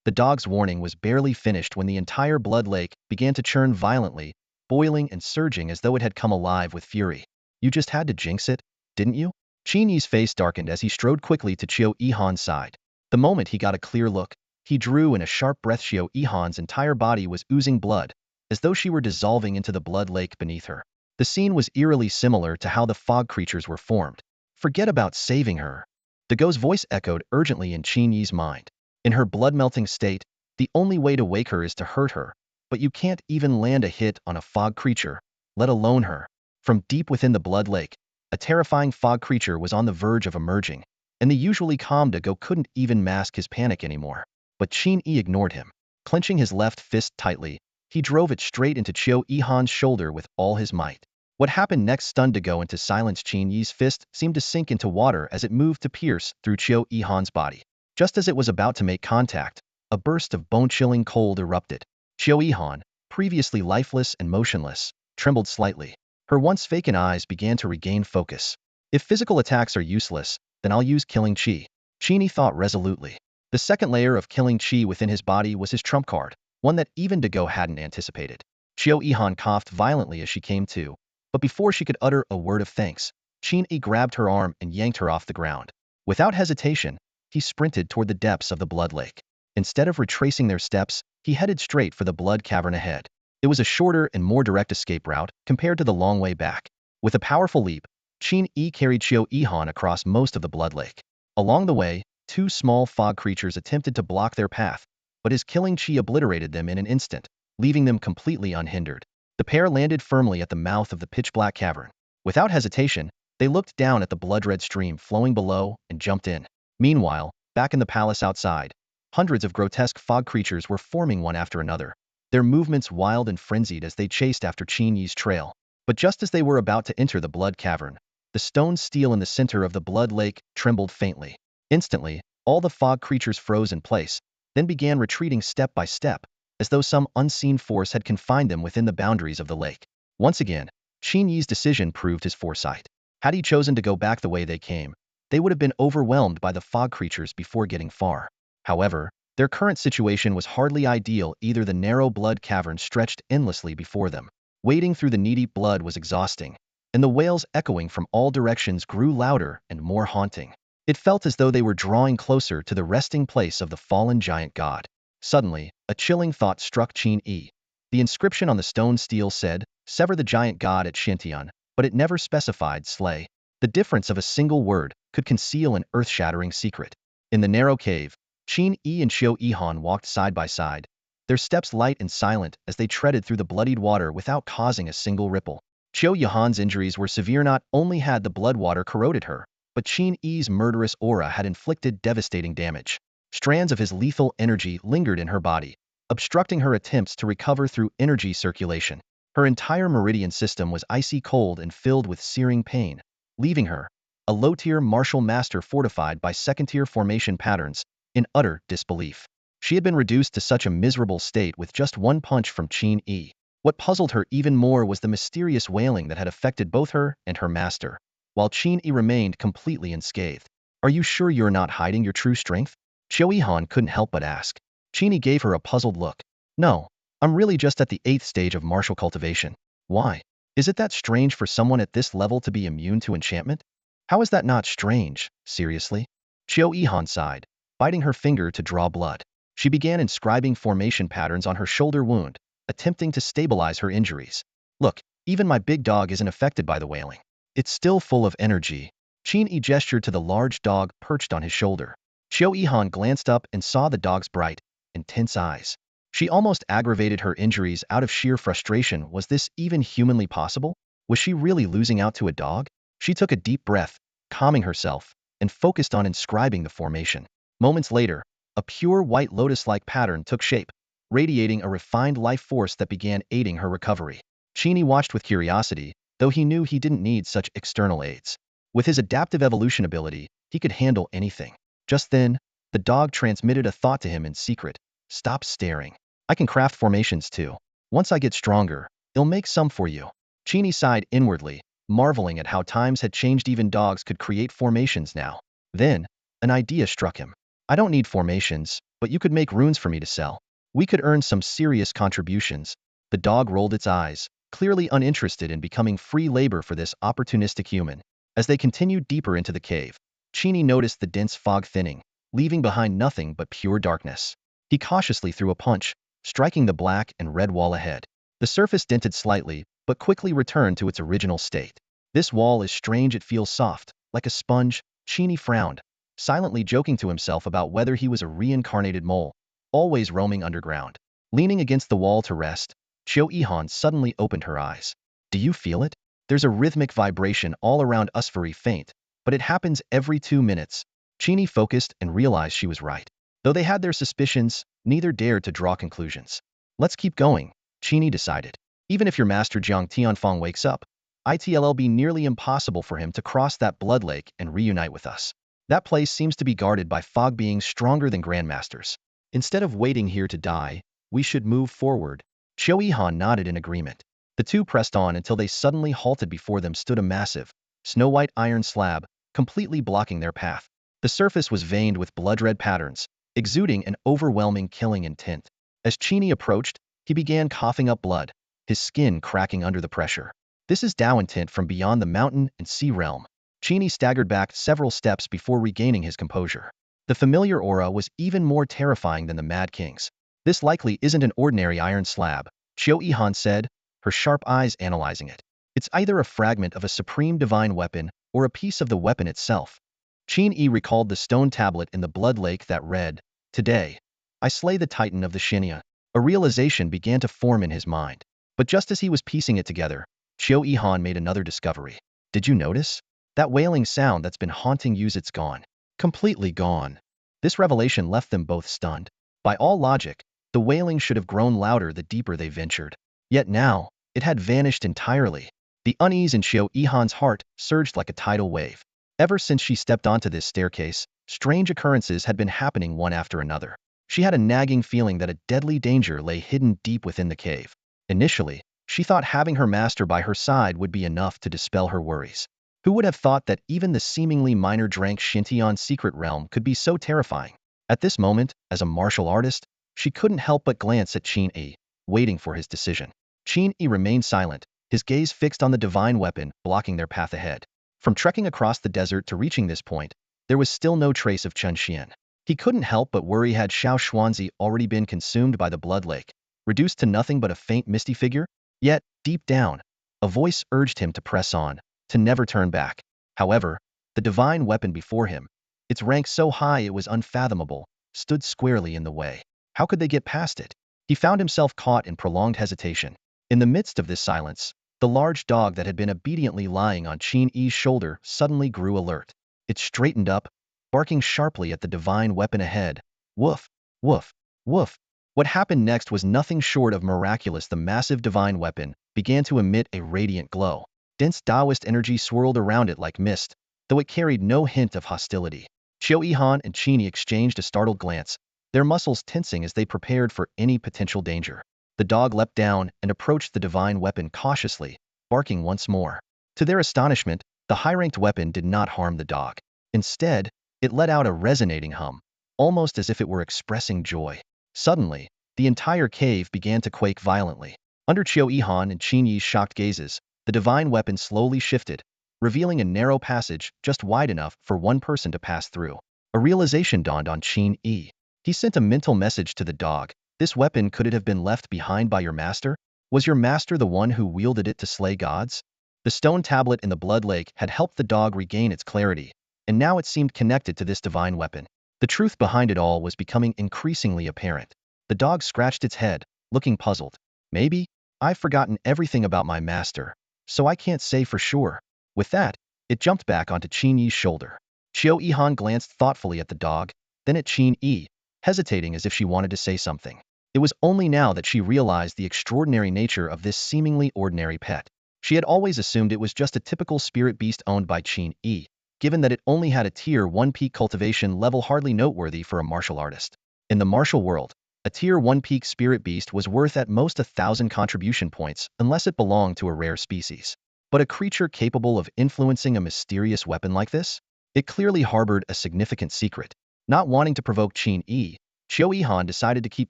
The dog's warning was barely finished when the entire Blood Lake began to churn violently, boiling and surging as though it had come alive with fury. You just had to jinx it, didn't you? Qin Yi's face darkened as he strode quickly to Qiu Yihan's side. The moment he got a clear look, he drew in a sharp breath. Qiu Yihan's entire body was oozing blood, as though she were dissolving into the blood lake beneath her. The scene was eerily similar to how the fog creatures were formed. Forget about saving her. The ghost's voice echoed urgently in Qin Yi's mind. In her blood-melting state, the only way to wake her is to hurt her, but you can't even land a hit on a fog creature, let alone her. From deep within the blood lake, a terrifying fog creature was on the verge of emerging, and the usually calm Dago couldn't even mask his panic anymore. But Qin Yi ignored him. Clenching his left fist tightly, he drove it straight into Qiu Yihan's shoulder with all his might. What happened next stunned Dago into silence. Qin Yi's fist seemed to sink into water as it moved to pierce through Qiu Yihan's body. Just as it was about to make contact, a burst of bone-chilling cold erupted. Qiu Yihan, previously lifeless and motionless, trembled slightly. Her once vacant eyes began to regain focus. If physical attacks are useless, then I'll use killing chi. Qin Yi thought resolutely. The second layer of killing chi within his body was his trump card, one that even Dago hadn't anticipated. Qiu Yihan coughed violently as she came to, but before she could utter a word of thanks, Qin Yi grabbed her arm and yanked her off the ground. Without hesitation, he sprinted toward the depths of the blood lake. Instead of retracing their steps, he headed straight for the blood cavern ahead. It was a shorter and more direct escape route compared to the long way back. With a powerful leap, Qin Yi carried Qiu Yihan across most of the blood lake. Along the way, two small fog creatures attempted to block their path, but his killing chi obliterated them in an instant, leaving them completely unhindered. The pair landed firmly at the mouth of the pitch-black cavern. Without hesitation, they looked down at the blood-red stream flowing below and jumped in. Meanwhile, back in the palace outside, hundreds of grotesque fog creatures were forming one after another, their movements wild and frenzied as they chased after Qin Yi's trail. But just as they were about to enter the blood cavern, the stone steel in the center of the blood lake trembled faintly. Instantly, all the fog creatures froze in place, then began retreating step by step, as though some unseen force had confined them within the boundaries of the lake. Once again, Qin Yi's decision proved his foresight. Had he chosen to go back the way they came, they would have been overwhelmed by the fog creatures before getting far. However, Their current situation was hardly ideal either. The narrow blood cavern stretched endlessly before them. Wading through the knee-deep blood was exhausting, and the wails echoing from all directions grew louder and more haunting. It felt as though they were drawing closer to the resting place of the fallen giant god. Suddenly, a chilling thought struck Qin Yi. The inscription on the stone stele said, "Sever the giant god at Xintian," but it never specified slay. The difference of a single word could conceal an earth-shattering secret. In the narrow cave, Qin Yi and Qiu Yihan walked side by side, their steps light and silent as they treaded through the bloodied water without causing a single ripple. Qiu Yihan's injuries were severe. Not only had the blood water corroded her, but Qin Yi's murderous aura had inflicted devastating damage. Strands of his lethal energy lingered in her body, obstructing her attempts to recover through energy circulation. Her entire meridian system was icy cold and filled with searing pain, leaving her, a low-tier martial master fortified by second-tier formation patterns, in utter disbelief. She had been reduced to such a miserable state with just one punch from Qin Yi. What puzzled her even more was the mysterious wailing that had affected both her and her master, while Qin Yi remained completely unscathed. "Are you sure you're not hiding your true strength?" Qiu Yihan couldn't help but ask. Qin Yi gave her a puzzled look. "No, I'm really just at the 8th stage of martial cultivation." "Why? Is it that strange for someone at this level to be immune to enchantment?" "How is that not strange, seriously?" Qiu Yihan sighed, biting her finger to draw blood. She began inscribing formation patterns on her shoulder wound, attempting to stabilize her injuries. "Look, even my big dog isn't affected by the wailing. It's still full of energy." Qin Yi gestured to the large dog perched on his shoulder. Qiu Yihan glanced up and saw the dog's bright, intense eyes. She almost aggravated her injuries out of sheer frustration. Was this even humanly possible? Was she really losing out to a dog? She took a deep breath, calming herself, and focused on inscribing the formation. Moments later, a pure white lotus-like pattern took shape, radiating a refined life force that began aiding her recovery. Qin Yi watched with curiosity, though he knew he didn't need such external aids. With his adaptive evolution ability, he could handle anything. Just then, the dog transmitted a thought to him in secret. "Stop staring. I can craft formations too. Once I get stronger, I'll make some for you." Qin Yi sighed inwardly, marveling at how times had changed. Even dogs could create formations now. Then, an idea struck him. "I don't need formations, but you could make runes for me to sell. We could earn some serious contributions." The dog rolled its eyes, clearly uninterested in becoming free labor for this opportunistic human. As they continued deeper into the cave, Qin Yi noticed the dense fog thinning, leaving behind nothing but pure darkness. He cautiously threw a punch, striking the black and red wall ahead. The surface dented slightly, but quickly returned to its original state. "This wall is strange. It feels soft, like a sponge." Qin Yi frowned, silently joking to himself about whether he was a reincarnated mole, always roaming underground. Leaning against the wall to rest, Qiu Yihan suddenly opened her eyes. "Do you feel it? There's a rhythmic vibration all around us, very faint, but it happens every 2 minutes." Qin Yi focused and realized she was right. Though they had their suspicions, neither dared to draw conclusions. "Let's keep going," Qin Yi decided. "Even if your master Jiang Tianfeng wakes up, it'll be nearly impossible for him to cross that blood lake and reunite with us. That place seems to be guarded by fog beings stronger than grandmasters. Instead of waiting here to die, we should move forward." Qiu Yihan nodded in agreement. The two pressed on until they suddenly halted. Before them stood a massive, snow-white iron slab, completely blocking their path. The surface was veined with blood-red patterns, exuding an overwhelming killing intent. As Qin Yi approached, he began coughing up blood, his skin cracking under the pressure. "This is Dao intent from beyond the mountain and sea realm." Qin Yi staggered back several steps before regaining his composure. The familiar aura was even more terrifying than the Mad King's. "This likely isn't an ordinary iron slab," Qiu Yihan said, her sharp eyes analyzing it. "It's either a fragment of a supreme divine weapon or a piece of the weapon itself." Qin Yi recalled the stone tablet in the blood lake that read, "Today, I slay the titan of the Xinya." A realization began to form in his mind. But just as he was piecing it together, Qiu Yihan made another discovery. "Did you notice? That wailing sound that's been haunting you, it's gone. Completely gone." This revelation left them both stunned. By all logic, the wailing should have grown louder the deeper they ventured. Yet now, it had vanished entirely. The unease in Qiu Yihan's heart surged like a tidal wave. Ever since she stepped onto this staircase, strange occurrences had been happening one after another. She had a nagging feeling that a deadly danger lay hidden deep within the cave. Initially, she thought having her master by her side would be enough to dispel her worries. Who would have thought that even the seemingly minor Drank Xintian's secret realm could be so terrifying? At this moment, as a martial artist, she couldn't help but glance at Qin Yi, waiting for his decision. Qin Yi remained silent, his gaze fixed on the divine weapon, blocking their path ahead. From trekking across the desert to reaching this point, there was still no trace of Chen Xian. He couldn't help but worry, had Xiao Xuanzi already been consumed by the blood lake, reduced to nothing but a faint misty figure? Yet, deep down, a voice urged him to press on, to never turn back. However, the divine weapon before him, its rank so high it was unfathomable, stood squarely in the way. How could they get past it? He found himself caught in prolonged hesitation. In the midst of this silence, the large dog that had been obediently lying on Qin Yi's shoulder suddenly grew alert. It straightened up, barking sharply at the divine weapon ahead. Woof, woof, woof. What happened next was nothing short of miraculous. The massive divine weapon began to emit a radiant glow. Dense Taoist energy swirled around it like mist, though it carried no hint of hostility. Qiu Yihan and Qin Yi exchanged a startled glance, their muscles tensing as they prepared for any potential danger. The dog leapt down and approached the divine weapon cautiously, barking once more. To their astonishment, the high-ranked weapon did not harm the dog. Instead, it let out a resonating hum, almost as if it were expressing joy. Suddenly, the entire cave began to quake violently. Under Qiu Yihan and Qin Yi's shocked gazes, the divine weapon slowly shifted, revealing a narrow passage just wide enough for one person to pass through. A realization dawned on Qin Yi. He sent a mental message to the dog. This weapon, could it have been left behind by your master? Was your master the one who wielded it to slay gods? The stone tablet in the blood lake had helped the dog regain its clarity, and now it seemed connected to this divine weapon. The truth behind it all was becoming increasingly apparent. The dog scratched its head, looking puzzled. Maybe I've forgotten everything about my master, so I can't say for sure. With that, it jumped back onto Qin Yi's shoulder. Qiu Yihan glanced thoughtfully at the dog, then at Qin Yi, hesitating as if she wanted to say something. It was only now that she realized the extraordinary nature of this seemingly ordinary pet. She had always assumed it was just a typical spirit beast owned by Qin Yi, given that it only had a Tier 1 peak cultivation level, hardly noteworthy for a martial artist. In the martial world, a Tier 1 peak spirit beast was worth at most 1,000 contribution points unless it belonged to a rare species. But a creature capable of influencing a mysterious weapon like this? It clearly harbored a significant secret. Not wanting to provoke Qin Yi, Qiu Yihan decided to keep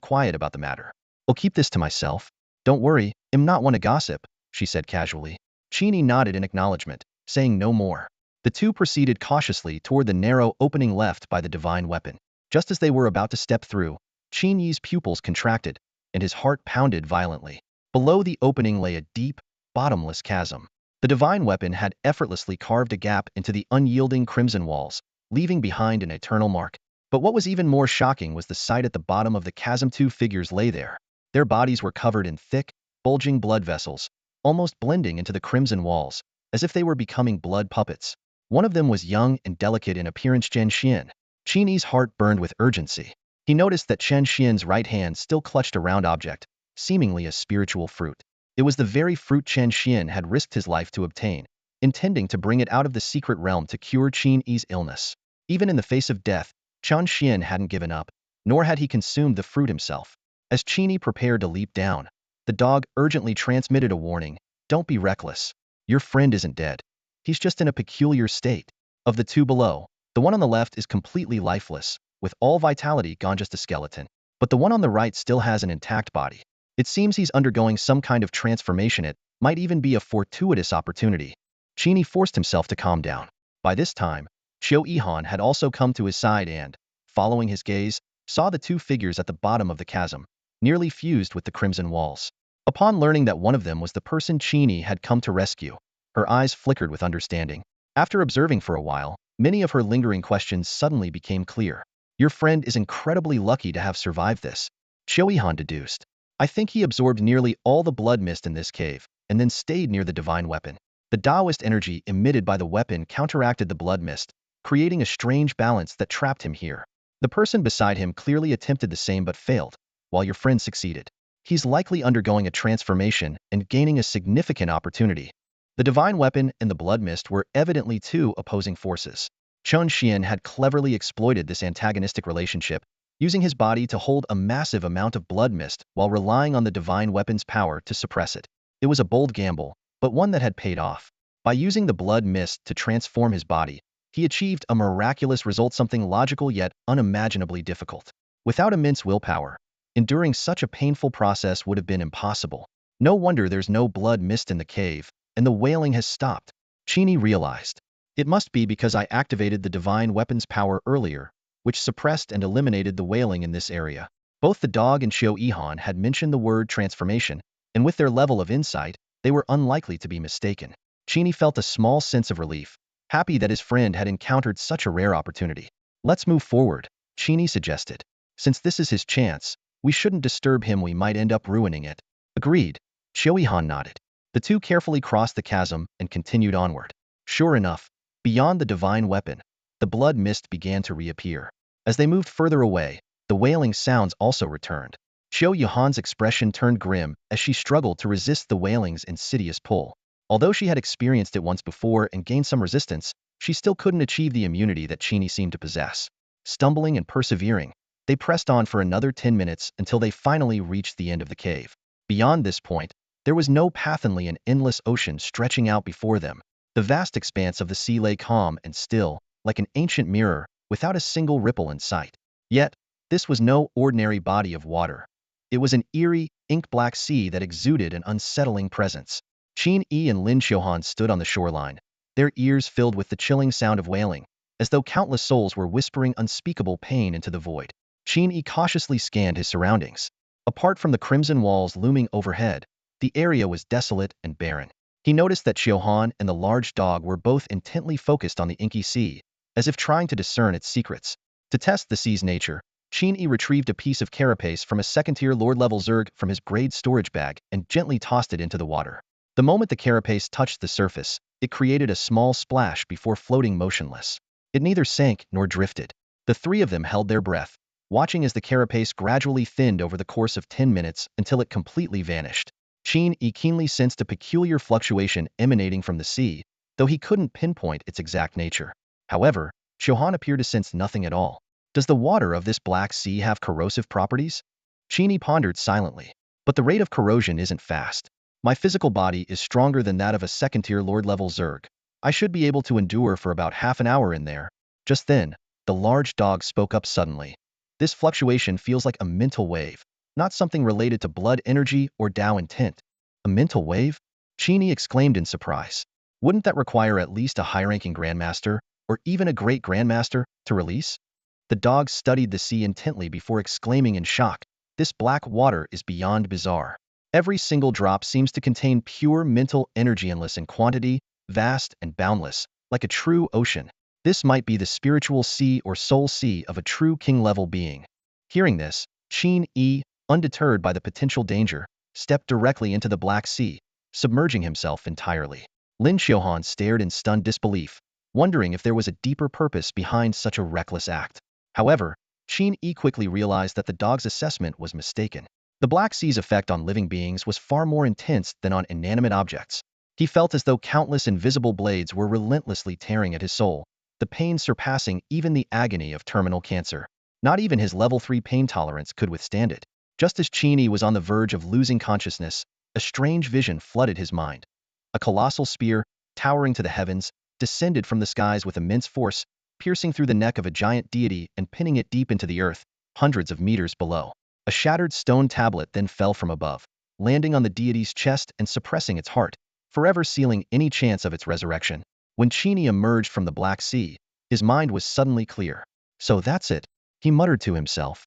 quiet about the matter. I'll keep this to myself. Don't worry, I'm not one to gossip, she said casually. Qin Yi nodded in acknowledgement, saying no more. The two proceeded cautiously toward the narrow opening left by the divine weapon. Just as they were about to step through, Qin Yi's pupils contracted, and his heart pounded violently. Below the opening lay a deep, bottomless chasm. The divine weapon had effortlessly carved a gap into the unyielding crimson walls, leaving behind an eternal mark. But what was even more shocking was the sight at the bottom of the chasm. Two figures lay there. Their bodies were covered in thick, bulging blood vessels, almost blending into the crimson walls, as if they were becoming blood puppets. One of them was young and delicate in appearance, Chen Xian. Qin Yi's heart burned with urgency. He noticed that Chen Xian's right hand still clutched a round object, seemingly a spiritual fruit. It was the very fruit Chen Xian had risked his life to obtain, intending to bring it out of the secret realm to cure Qin Yi's illness. Even in the face of death, Chen Xian hadn't given up, nor had he consumed the fruit himself. As Qin Yi prepared to leap down, the dog urgently transmitted a warning. Don't be reckless. Your friend isn't dead. He's just in a peculiar state. Of the two below, the one on the left is completely lifeless, with all vitality gone, just a skeleton. But the one on the right still has an intact body. It seems he's undergoing some kind of transformation. It might even be a fortuitous opportunity. Qin Yi forced himself to calm down. By this time, Qiu Yihan had also come to his side and, following his gaze, saw the two figures at the bottom of the chasm, nearly fused with the crimson walls. Upon learning that one of them was the person Qin Yi had come to rescue, her eyes flickered with understanding. After observing for a while, many of her lingering questions suddenly became clear. Your friend is incredibly lucky to have survived this, Qiu Yihan deduced. I think he absorbed nearly all the blood mist in this cave, and then stayed near the divine weapon. The Taoist energy emitted by the weapon counteracted the blood mist, creating a strange balance that trapped him here. The person beside him clearly attempted the same but failed, while your friend succeeded. He's likely undergoing a transformation and gaining a significant opportunity. The divine weapon and the blood mist were evidently two opposing forces. Chen Xian had cleverly exploited this antagonistic relationship, using his body to hold a massive amount of blood mist while relying on the divine weapon's power to suppress it. It was a bold gamble, but one that had paid off. By using the blood mist to transform his body, he achieved a miraculous result, something logical yet unimaginably difficult. Without immense willpower, enduring such a painful process would have been impossible. No wonder there's no blood mist in the cave, and the wailing has stopped. Qin Yi realized. It must be because I activated the divine weapon's power earlier, which suppressed and eliminated the wailing in this area. Both the dog and Xiao Yihan had mentioned the word transformation, and with their level of insight, they were unlikely to be mistaken. Qin Yi felt a small sense of relief, happy that his friend had encountered such a rare opportunity. Let's move forward, Qin Yi suggested. Since this is his chance, we shouldn't disturb him, we might end up ruining it. Agreed. Xiao Yihan nodded. The two carefully crossed the chasm and continued onward. Sure enough, beyond the divine weapon, the blood mist began to reappear. As they moved further away, the wailing sounds also returned. Xiao Yihan's expression turned grim as she struggled to resist the wailing's insidious pull. Although she had experienced it once before and gained some resistance, she still couldn't achieve the immunity that Qin Yi seemed to possess. Stumbling and persevering, they pressed on for another 10 minutes until they finally reached the end of the cave. Beyond this point, there was no path, only an endless ocean stretching out before them. The vast expanse of the sea lay calm and still, like an ancient mirror, without a single ripple in sight. Yet, this was no ordinary body of water. It was an eerie, ink-black sea that exuded an unsettling presence. Qin Yi and Lin Xiaohan stood on the shoreline, their ears filled with the chilling sound of wailing, as though countless souls were whispering unspeakable pain into the void. Qin Yi cautiously scanned his surroundings. Apart from the crimson walls looming overhead, the area was desolate and barren. He noticed that Xiaohan and the large dog were both intently focused on the inky sea, as if trying to discern its secrets. To test the sea's nature, Qin Yi retrieved a piece of carapace from a second-tier Lord-level Zerg from his braid storage bag and gently tossed it into the water. The moment the carapace touched the surface, it created a small splash before floating motionless. It neither sank nor drifted. The three of them held their breath, watching as the carapace gradually thinned over the course of 10 minutes until it completely vanished. Qin Yi keenly sensed a peculiar fluctuation emanating from the sea, though he couldn't pinpoint its exact nature. However, Xiaohan appeared to sense nothing at all. Does the water of this black sea have corrosive properties? Qin Yi pondered silently. But the rate of corrosion isn't fast. My physical body is stronger than that of a second-tier Lord-level Zerg. I should be able to endure for about half an hour in there. Just then, the large dog spoke up suddenly. This fluctuation feels like a mental wave, not something related to blood energy or Dao intent. A mental wave? Qin Yi exclaimed in surprise. Wouldn't that require at least a high-ranking Grandmaster, or even a Great Grandmaster, to release? The dog studied the sea intently before exclaiming in shock, this black water is beyond bizarre. Every single drop seems to contain pure mental energy, endless in quantity, vast and boundless, like a true ocean. This might be the spiritual sea or soul sea of a true king-level being. Hearing this, Qin Yi, undeterred by the potential danger, stepped directly into the Black Sea, submerging himself entirely. Lin Xiaohan stared in stunned disbelief, wondering if there was a deeper purpose behind such a reckless act. However, Qin Yi quickly realized that the dog's assessment was mistaken. The Black Sea's effect on living beings was far more intense than on inanimate objects. He felt as though countless invisible blades were relentlessly tearing at his soul, the pain surpassing even the agony of terminal cancer. Not even his level 3 pain tolerance could withstand it. Just as Qin Yi was on the verge of losing consciousness, a strange vision flooded his mind. A colossal spear, towering to the heavens, descended from the skies with immense force, piercing through the neck of a giant deity and pinning it deep into the earth, hundreds of meters below. A shattered stone tablet then fell from above, landing on the deity's chest and suppressing its heart, forever sealing any chance of its resurrection. When Qin Yi emerged from the Black Sea, his mind was suddenly clear. So that's it, he muttered to himself.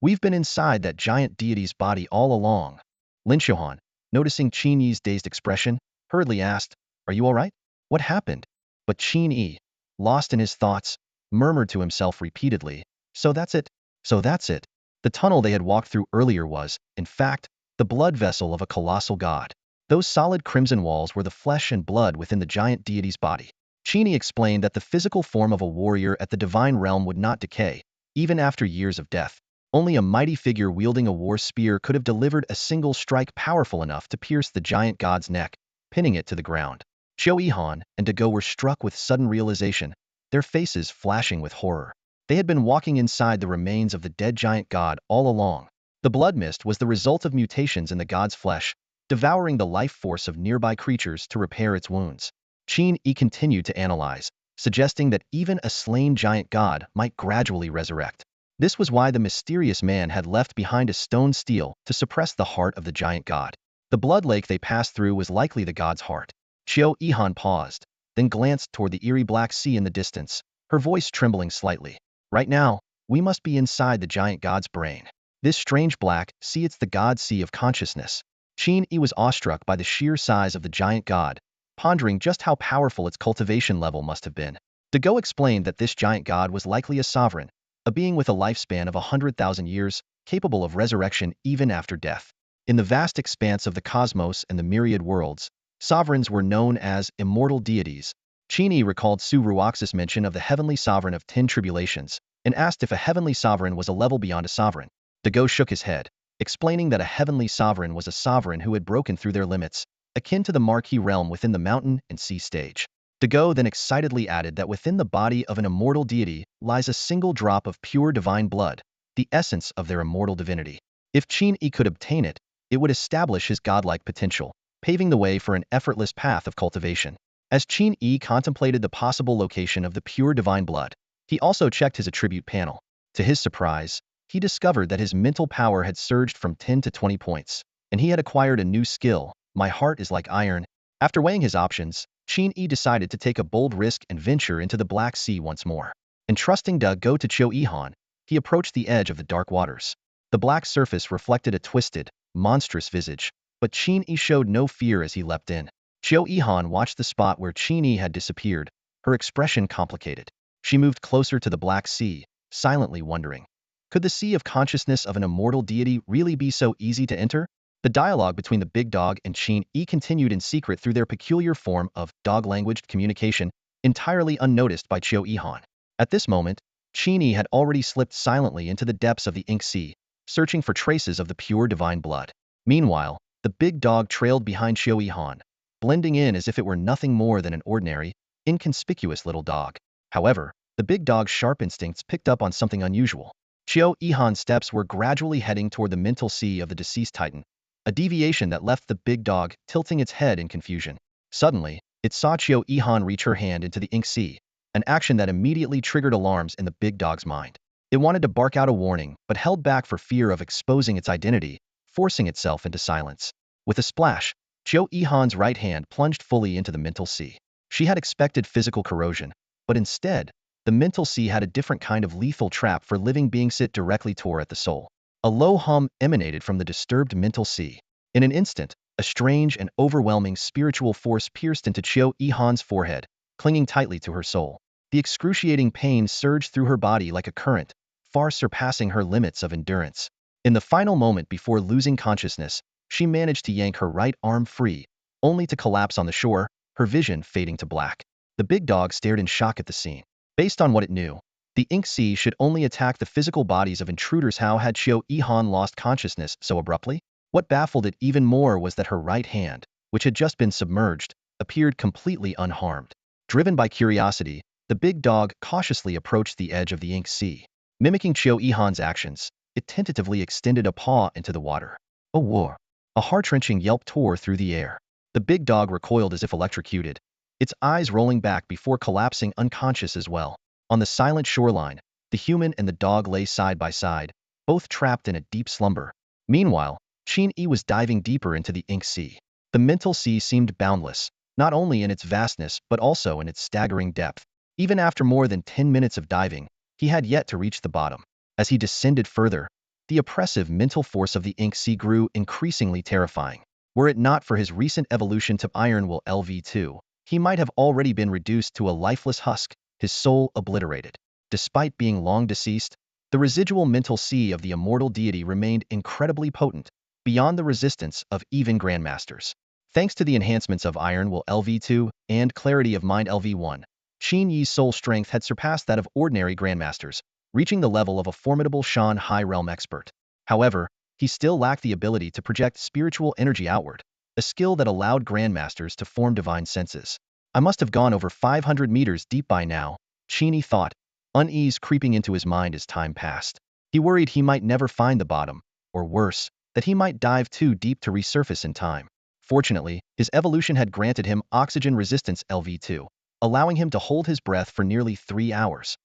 We've been inside that giant deity's body all along. Lin Xiaohan, noticing Qin Yi's dazed expression, hurriedly asked, Are you all right? What happened? But Qin Yi, lost in his thoughts, murmured to himself repeatedly, So that's it. So that's it. The tunnel they had walked through earlier was, in fact, the blood vessel of a colossal god. Those solid crimson walls were the flesh and blood within the giant deity's body. Qin Yi explained that the physical form of a warrior at the divine realm would not decay, even after years of death. Only a mighty figure wielding a war spear could have delivered a single strike powerful enough to pierce the giant god's neck, pinning it to the ground. Xiao Yihan and Dago were struck with sudden realization, their faces flashing with horror. They had been walking inside the remains of the dead giant god all along. The blood mist was the result of mutations in the god's flesh, devouring the life force of nearby creatures to repair its wounds. Qin Yi continued to analyze, suggesting that even a slain giant god might gradually resurrect. This was why the mysterious man had left behind a stone stele to suppress the heart of the giant god. The blood lake they passed through was likely the god's heart. Qiu Yihan paused, then glanced toward the eerie black sea in the distance, her voice trembling slightly. Right now, we must be inside the giant god's brain. This strange black sea, it's the god's sea of consciousness. Qin Yi was awestruck by the sheer size of the giant god, pondering just how powerful its cultivation level must have been. Dago explained that this giant god was likely a sovereign, a being with a lifespan of 100,000 years, capable of resurrection even after death. In the vast expanse of the cosmos and the myriad worlds, sovereigns were known as immortal deities. Qin Yi recalled Su Ruox's mention of the heavenly sovereign of 10 tribulations, and asked if a heavenly sovereign was a level beyond a sovereign. Dago shook his head, explaining that a heavenly sovereign was a sovereign who had broken through their limits, akin to the marquee realm within the mountain and sea stage. Dago then excitedly added that within the body of an immortal deity lies a single drop of pure divine blood, the essence of their immortal divinity. If Qin Yi could obtain it, it would establish his godlike potential, paving the way for an effortless path of cultivation. As Qin Yi contemplated the possible location of the pure divine blood, he also checked his attribute panel. To his surprise, he discovered that his mental power had surged from 10 to 20 points, and he had acquired a new skill, My Heart is Like Iron. After weighing his options, Qin Yi decided to take a bold risk and venture into the Black Sea once more. Entrusting Dago to Qiu Yihan, he approached the edge of the dark waters. The black surface reflected a twisted, monstrous visage, but Qin Yi showed no fear as he leapt in. Qiu Yihan watched the spot where Qin Yi had disappeared, her expression complicated. She moved closer to the Black Sea, silently wondering, could the sea of consciousness of an immortal deity really be so easy to enter? The dialogue between the big dog and Qin Yi continued in secret through their peculiar form of dog-language communication, entirely unnoticed by Qiu Yihan. At this moment, Qin Yi had already slipped silently into the depths of the Ink Sea, searching for traces of the pure divine blood. Meanwhile, the big dog trailed behind Qiu Yihan, blending in as if it were nothing more than an ordinary, inconspicuous little dog. However, the big dog's sharp instincts picked up on something unusual. Qiu Yihan's steps were gradually heading toward the mental sea of the deceased titan, a deviation that left the big dog tilting its head in confusion. Suddenly, it saw Qiu Yihan reach her hand into the Ink Sea, an action that immediately triggered alarms in the big dog's mind. It wanted to bark out a warning, but held back for fear of exposing its identity, forcing itself into silence. With a splash, Qiu Yihan's right hand plunged fully into the mental sea. She had expected physical corrosion, but instead, the mental sea had a different kind of lethal trap for living beings. It directly tore at the soul. A low hum emanated from the disturbed mental sea. In an instant, a strange and overwhelming spiritual force pierced into Qiu Yihan's forehead, clinging tightly to her soul. The excruciating pain surged through her body like a current, far surpassing her limits of endurance. In the final moment before losing consciousness, she managed to yank her right arm free, only to collapse on the shore, her vision fading to black. The big dog stared in shock at the scene. Based on what it knew, the Ink Sea should only attack the physical bodies of intruders. How had Qiu Yihan lost consciousness so abruptly? What baffled it even more was that her right hand, which had just been submerged, appeared completely unharmed. Driven by curiosity, the big dog cautiously approached the edge of the Ink Sea. Mimicking Qiu Yihan's actions, it tentatively extended a paw into the water. A war! A heart-wrenching yelp tore through the air. The big dog recoiled as if electrocuted, its eyes rolling back before collapsing unconscious as well. On the silent shoreline, the human and the dog lay side by side, both trapped in a deep slumber. Meanwhile, Qin Yi was diving deeper into the Ink Sea. The mental sea seemed boundless, not only in its vastness but also in its staggering depth. Even after more than 10 minutes of diving, he had yet to reach the bottom. As he descended further, the oppressive mental force of the Ink Sea grew increasingly terrifying. Were it not for his recent evolution to Iron Will LV2, he might have already been reduced to a lifeless husk, his soul obliterated. Despite being long deceased, the residual mental sea of the immortal deity remained incredibly potent, beyond the resistance of even grandmasters. Thanks to the enhancements of Iron Will LV2 and Clarity of Mind LV1, Qin Yi's soul strength had surpassed that of ordinary grandmasters, reaching the level of a formidable Shan High Realm expert. However, he still lacked the ability to project spiritual energy outward, a skill that allowed grandmasters to form divine senses. I must have gone over 500 meters deep by now, Qin Yi thought, unease creeping into his mind as time passed. He worried he might never find the bottom, or worse, that he might dive too deep to resurface in time. Fortunately, his evolution had granted him oxygen resistance LV2, allowing him to hold his breath for nearly 3 hours.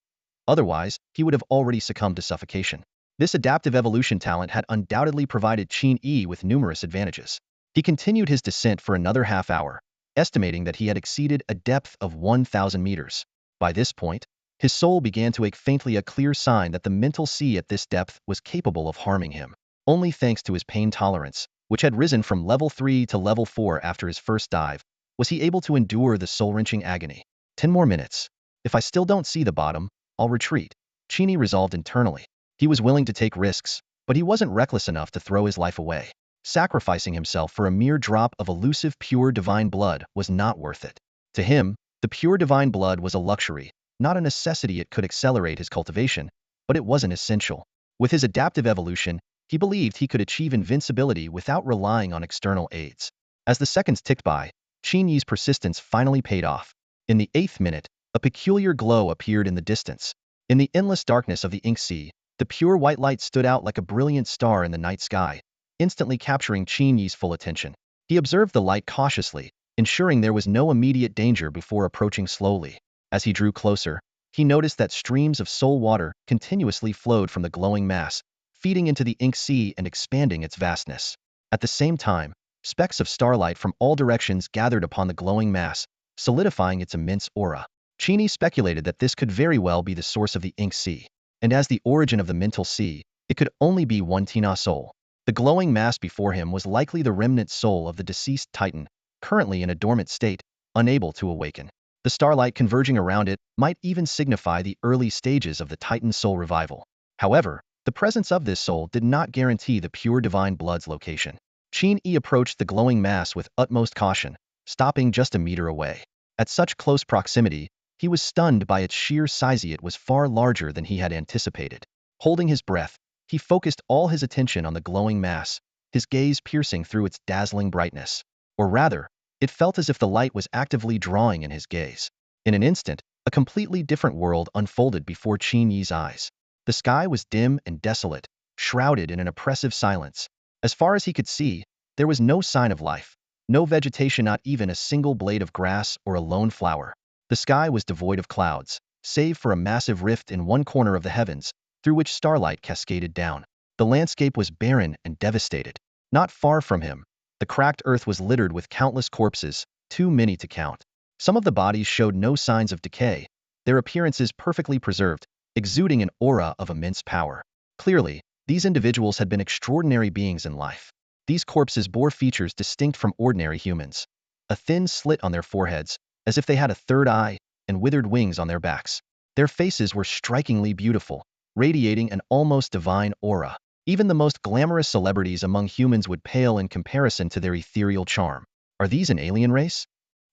Otherwise, he would have already succumbed to suffocation. This adaptive evolution talent had undoubtedly provided Qin Yi with numerous advantages. He continued his descent for another half hour, estimating that he had exceeded a depth of 1,000 meters. By this point, his soul began to ache faintly, a clear sign that the mental sea at this depth was capable of harming him. Only thanks to his pain tolerance, which had risen from level 3 to level 4 after his first dive, was he able to endure the soul-wrenching agony. 10 more minutes. If I still don't see the bottom, I'll retreat, Qin Yi resolved internally. He was willing to take risks, but he wasn't reckless enough to throw his life away. Sacrificing himself for a mere drop of elusive pure divine blood was not worth it. To him, the pure divine blood was a luxury, not a necessity. It could accelerate his cultivation, but it wasn't essential. With his adaptive evolution, he believed he could achieve invincibility without relying on external aids. As the seconds ticked by, Qin Yi's persistence finally paid off. In the 8th minute, a peculiar glow appeared in the distance. In the endless darkness of the ink sea, the pure white light stood out like a brilliant star in the night sky, instantly capturing Qin Yi's full attention. He observed the light cautiously, ensuring there was no immediate danger before approaching slowly. As he drew closer, he noticed that streams of soul water continuously flowed from the glowing mass, feeding into the ink sea and expanding its vastness. At the same time, specks of starlight from all directions gathered upon the glowing mass, solidifying its immense aura. Qin Yi speculated that this could very well be the source of the ink sea, and as the origin of the mental sea, it could only be one Tina soul. The glowing mass before him was likely the remnant soul of the deceased Titan, currently in a dormant state, unable to awaken. The starlight converging around it might even signify the early stages of the Titan's soul revival. However, the presence of this soul did not guarantee the pure divine blood's location. Qin Yi approached the glowing mass with utmost caution, stopping just a meter away. At such close proximity, he was stunned by its sheer size. It was far larger than he had anticipated. Holding his breath, he focused all his attention on the glowing mass, his gaze piercing through its dazzling brightness. Or rather, it felt as if the light was actively drawing in his gaze. In an instant, a completely different world unfolded before Qin Yi's eyes. The sky was dim and desolate, shrouded in an oppressive silence. As far as he could see, there was no sign of life, no vegetation, not even a single blade of grass or a lone flower. The sky was devoid of clouds, save for a massive rift in one corner of the heavens, through which starlight cascaded down. The landscape was barren and devastated. Not far from him, the cracked earth was littered with countless corpses, too many to count. Some of the bodies showed no signs of decay, their appearances perfectly preserved, exuding an aura of immense power. Clearly, these individuals had been extraordinary beings in life. These corpses bore features distinct from ordinary humans. A thin slit on their foreheads, as if they had a third eye, and withered wings on their backs. Their faces were strikingly beautiful, radiating an almost divine aura. Even the most glamorous celebrities among humans would pale in comparison to their ethereal charm. Are these an alien race?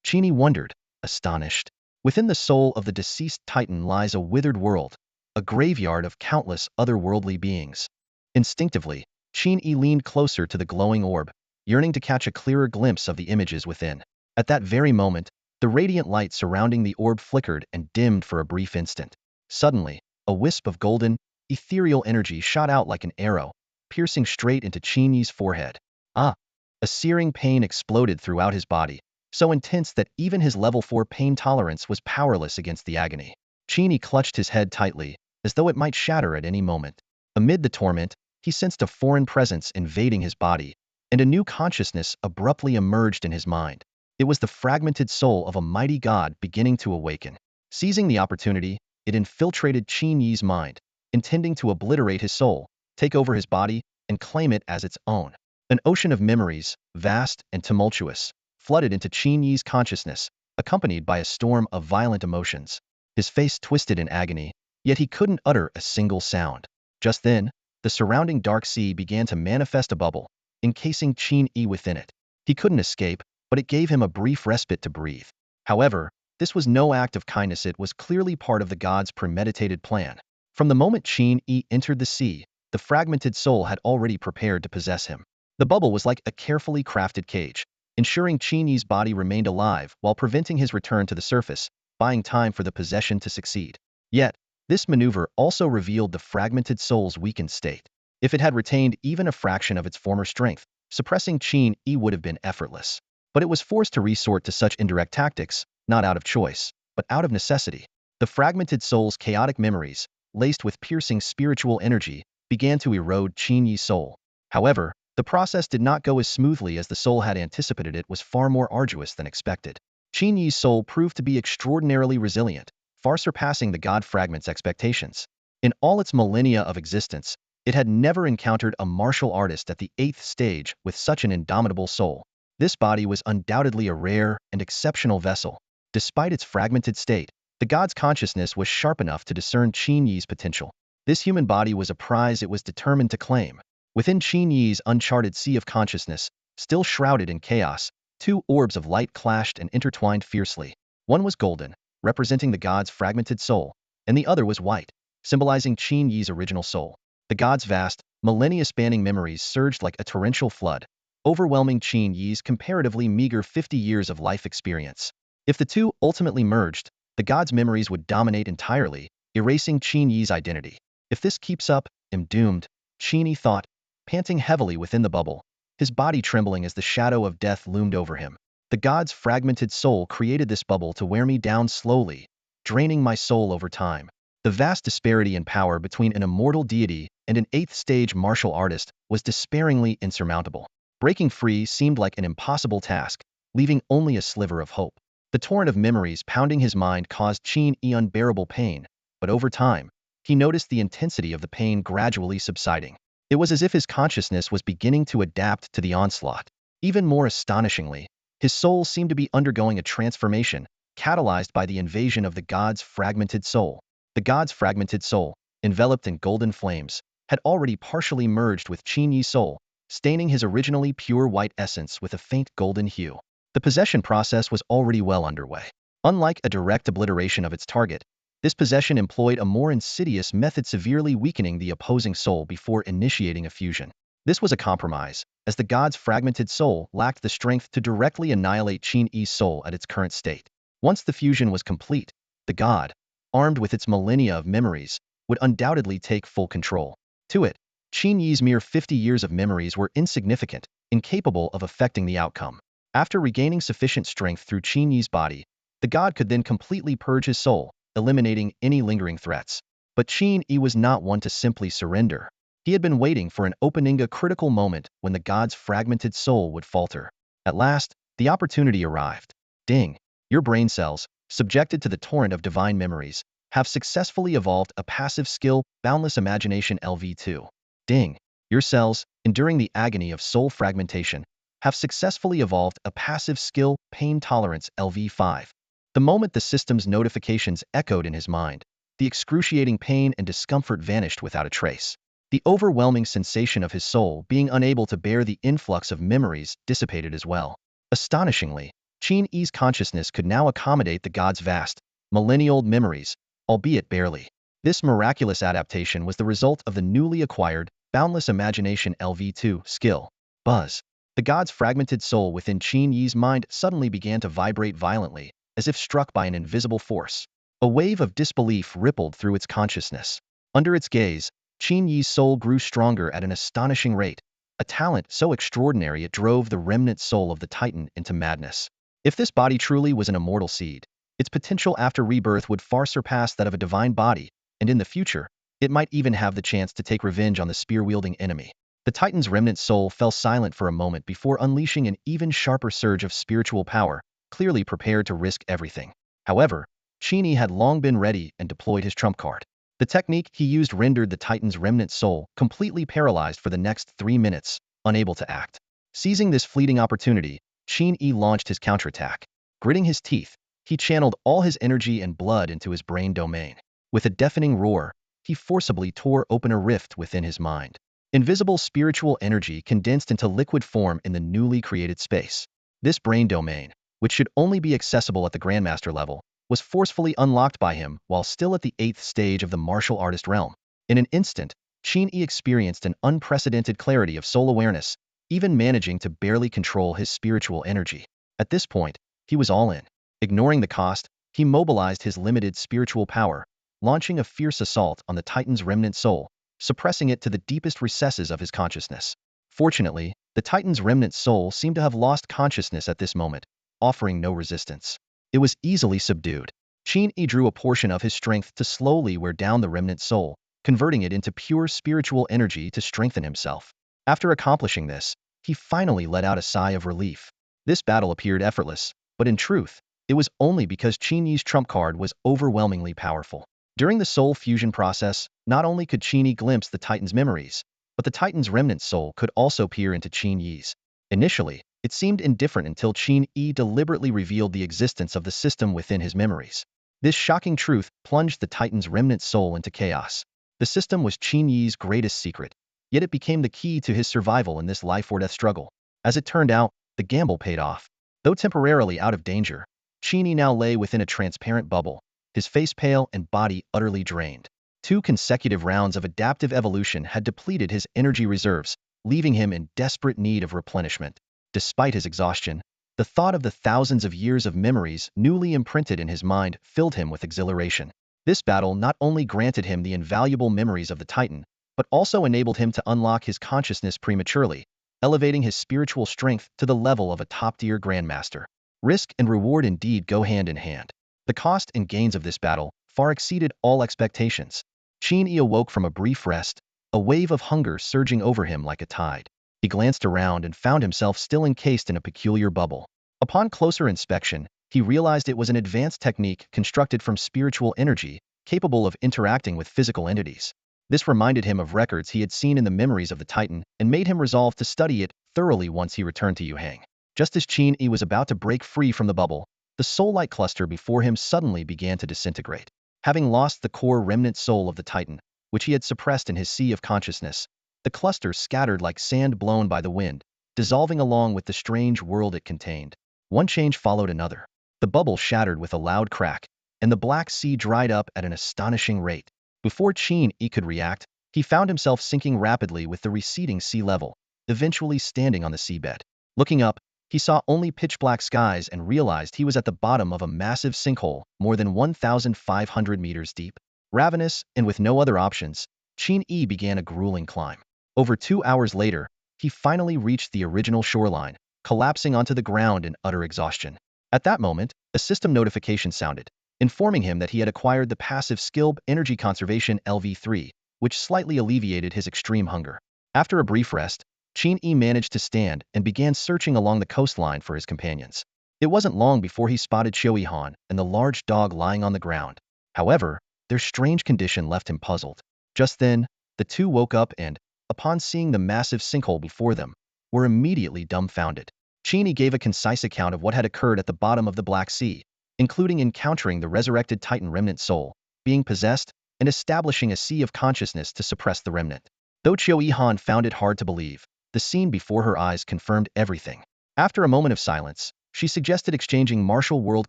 Qin Yi wondered, astonished. Within the soul of the deceased Titan lies a withered world, a graveyard of countless otherworldly beings. Instinctively, Qin Yi leaned closer to the glowing orb, yearning to catch a clearer glimpse of the images within. At that very moment, the radiant light surrounding the orb flickered and dimmed for a brief instant. Suddenly, a wisp of golden, ethereal energy shot out like an arrow, piercing straight into Qin Yi's forehead. Ah! A searing pain exploded throughout his body, so intense that even his level 4 pain tolerance was powerless against the agony. Qin Yi clutched his head tightly, as though it might shatter at any moment. Amid the torment, he sensed a foreign presence invading his body, and a new consciousness abruptly emerged in his mind. It was the fragmented soul of a mighty god beginning to awaken. Seizing the opportunity, it infiltrated Qin Yi's mind, intending to obliterate his soul, take over his body, and claim it as its own. An ocean of memories, vast and tumultuous, flooded into Qin Yi's consciousness, accompanied by a storm of violent emotions. His face twisted in agony, yet he couldn't utter a single sound. Just then, the surrounding dark sea began to manifest a bubble, encasing Qin Yi within it. He couldn't escape, but it gave him a brief respite to breathe. However, this was no act of kindness. It was clearly part of the god's premeditated plan. From the moment Qin Yi entered the sea, the fragmented soul had already prepared to possess him. The bubble was like a carefully crafted cage, ensuring Qin Yi's body remained alive while preventing his return to the surface, buying time for the possession to succeed. Yet, this maneuver also revealed the fragmented soul's weakened state. If it had retained even a fraction of its former strength, suppressing Qin Yi would have been effortless. But it was forced to resort to such indirect tactics, not out of choice. but out of necessity. The fragmented soul's chaotic memories, laced with piercing spiritual energy, began to erode Qin Yi's soul. However, the process did not go as smoothly as the soul had anticipated. It was far more arduous than expected. Qin Yi's soul proved to be extraordinarily resilient, far surpassing the god fragment's expectations. In all its millennia of existence, it had never encountered a martial artist at the 8th stage with such an indomitable soul. This body was undoubtedly a rare and exceptional vessel. Despite its fragmented state, the god's consciousness was sharp enough to discern Qin Yi's potential. This human body was a prize it was determined to claim. Within Qin Yi's uncharted sea of consciousness, still shrouded in chaos, two orbs of light clashed and intertwined fiercely. One was golden, representing the god's fragmented soul, and the other was white, symbolizing Qin Yi's original soul. The god's vast, millennia-spanning memories surged like a torrential flood, overwhelming Qin Yi's comparatively meager 50 years of life experience. If the two ultimately merged, the god's memories would dominate entirely, erasing Qin Yi's identity. If this keeps up, I'm doomed, Qin Yi thought, panting heavily within the bubble, his body trembling as the shadow of death loomed over him. The god's fragmented soul created this bubble to wear me down slowly, draining my soul over time. The vast disparity in power between an immortal deity and an 8th-stage martial artist was despairingly insurmountable. Breaking free seemed like an impossible task, leaving only a sliver of hope. The torrent of memories pounding his mind caused Qin Yi unbearable pain, but over time, he noticed the intensity of the pain gradually subsiding. It was as if his consciousness was beginning to adapt to the onslaught. Even more astonishingly, his soul seemed to be undergoing a transformation, catalyzed by the invasion of the god's fragmented soul. The god's fragmented soul, enveloped in golden flames, had already partially merged with Qin Yi's soul, staining his originally pure white essence with a faint golden hue. The possession process was already well underway. Unlike a direct obliteration of its target, this possession employed a more insidious method, severely weakening the opposing soul before initiating a fusion. This was a compromise, as the god's fragmented soul lacked the strength to directly annihilate Qin Yi's soul at its current state. Once the fusion was complete, the god, armed with its millennia of memories, would undoubtedly take full control. To it, Qin Yi's mere 50 years of memories were insignificant, incapable of affecting the outcome. After regaining sufficient strength through Qin Yi's body, the god could then completely purge his soul, eliminating any lingering threats. But Qin Yi was not one to simply surrender. He had been waiting for an opening, a critical moment when the god's fragmented soul would falter. At last, the opportunity arrived. Ding! Your brain cells, subjected to the torrent of divine memories, have successfully evolved a passive skill, Boundless Imagination LV2. Ding! Your cells, enduring the agony of soul fragmentation, have successfully evolved a passive skill, Pain Tolerance LV5. The moment the system's notifications echoed in his mind, the excruciating pain and discomfort vanished without a trace. The overwhelming sensation of his soul being unable to bear the influx of memories dissipated as well. Astonishingly, Qin Yi's consciousness could now accommodate the god's vast, millennia-old memories, albeit barely. This miraculous adaptation was the result of the newly acquired Boundless Imagination LV2 skill. Buzz. The god's fragmented soul within Qin Yi's mind suddenly began to vibrate violently, as if struck by an invisible force. A wave of disbelief rippled through its consciousness. Under its gaze, Qin Yi's soul grew stronger at an astonishing rate, a talent so extraordinary it drove the remnant soul of the Titan into madness. If this body truly was an immortal seed, its potential after rebirth would far surpass that of a divine body, and in the future, it might even have the chance to take revenge on the spear-wielding enemy. The Titan's remnant soul fell silent for a moment before unleashing an even sharper surge of spiritual power, clearly prepared to risk everything. However, Qin Yi had long been ready and deployed his trump card. The technique he used rendered the Titan's remnant soul completely paralyzed for the next 3 minutes, unable to act. Seizing this fleeting opportunity, Qin Yi launched his counterattack. Gritting his teeth, he channeled all his energy and blood into his brain domain. With a deafening roar, he forcibly tore open a rift within his mind. Invisible spiritual energy condensed into liquid form in the newly created space. This brain domain, which should only be accessible at the Grandmaster level, was forcefully unlocked by him while still at the 8th stage of the martial artist realm. In an instant, Qin Yi experienced an unprecedented clarity of soul awareness, even managing to barely control his spiritual energy. At this point, he was all in. Ignoring the cost, he mobilized his limited spiritual power, launching a fierce assault on the Titan's remnant soul, suppressing it to the deepest recesses of his consciousness. Fortunately, the Titan's remnant soul seemed to have lost consciousness at this moment, offering no resistance. It was easily subdued. Qin Yi drew a portion of his strength to slowly wear down the remnant soul, converting it into pure spiritual energy to strengthen himself. After accomplishing this, he finally let out a sigh of relief. This battle appeared effortless, but in truth, it was only because Qin Yi's trump card was overwhelmingly powerful. During the soul fusion process, not only could Qin Yi glimpse the Titan's memories, but the Titan's remnant soul could also peer into Qin Yi's. Initially, it seemed indifferent until Qin Yi deliberately revealed the existence of the system within his memories. This shocking truth plunged the Titan's remnant soul into chaos. The system was Qin Yi's greatest secret, yet it became the key to his survival in this life-or-death struggle. As it turned out, the gamble paid off. Though temporarily out of danger, Qin Yi now lay within a transparent bubble, his face pale and body utterly drained. 2 consecutive rounds of adaptive evolution had depleted his energy reserves, leaving him in desperate need of replenishment. Despite his exhaustion, the thought of the thousands of years of memories newly imprinted in his mind filled him with exhilaration. This battle not only granted him the invaluable memories of the Titan, but also enabled him to unlock his consciousness prematurely, elevating his spiritual strength to the level of a top-tier grandmaster. Risk and reward indeed go hand in hand. The cost and gains of this battle far exceeded all expectations. Qin Yi awoke from a brief rest, a wave of hunger surging over him like a tide. He glanced around and found himself still encased in a peculiar bubble. Upon closer inspection, he realized it was an advanced technique constructed from spiritual energy, capable of interacting with physical entities. This reminded him of records he had seen in the memories of the Titan and made him resolve to study it thoroughly once he returned to Yuhang. Just as Qin Yi was about to break free from the bubble, the soul-light cluster before him suddenly began to disintegrate. Having lost the core remnant soul of the Titan, which he had suppressed in his sea of consciousness, the cluster scattered like sand blown by the wind, dissolving along with the strange world it contained. One change followed another. The bubble shattered with a loud crack, and the black sea dried up at an astonishing rate. Before Qin Yi could react, he found himself sinking rapidly with the receding sea level, eventually standing on the seabed. Looking up, he saw only pitch-black skies and realized he was at the bottom of a massive sinkhole more than 1,500 meters deep. Ravenous, and with no other options, Qin Yi began a grueling climb. Over 2 hours later, he finally reached the original shoreline, collapsing onto the ground in utter exhaustion. At that moment, a system notification sounded, informing him that he had acquired the passive skill Energy Conservation LV3, which slightly alleviated his extreme hunger. After a brief rest, Qin Yi managed to stand and began searching along the coastline for his companions. It wasn't long before he spotted Qiu Han and the large dog lying on the ground. However, their strange condition left him puzzled. Just then, the two woke up and, upon seeing the massive sinkhole before them, were immediately dumbfounded. Qin Yi gave a concise account of what had occurred at the bottom of the Black Sea, including encountering the resurrected Titan remnant soul, being possessed, and establishing a sea of consciousness to suppress the remnant. Though Qiu Han found it hard to believe, the scene before her eyes confirmed everything. After a moment of silence, she suggested exchanging martial world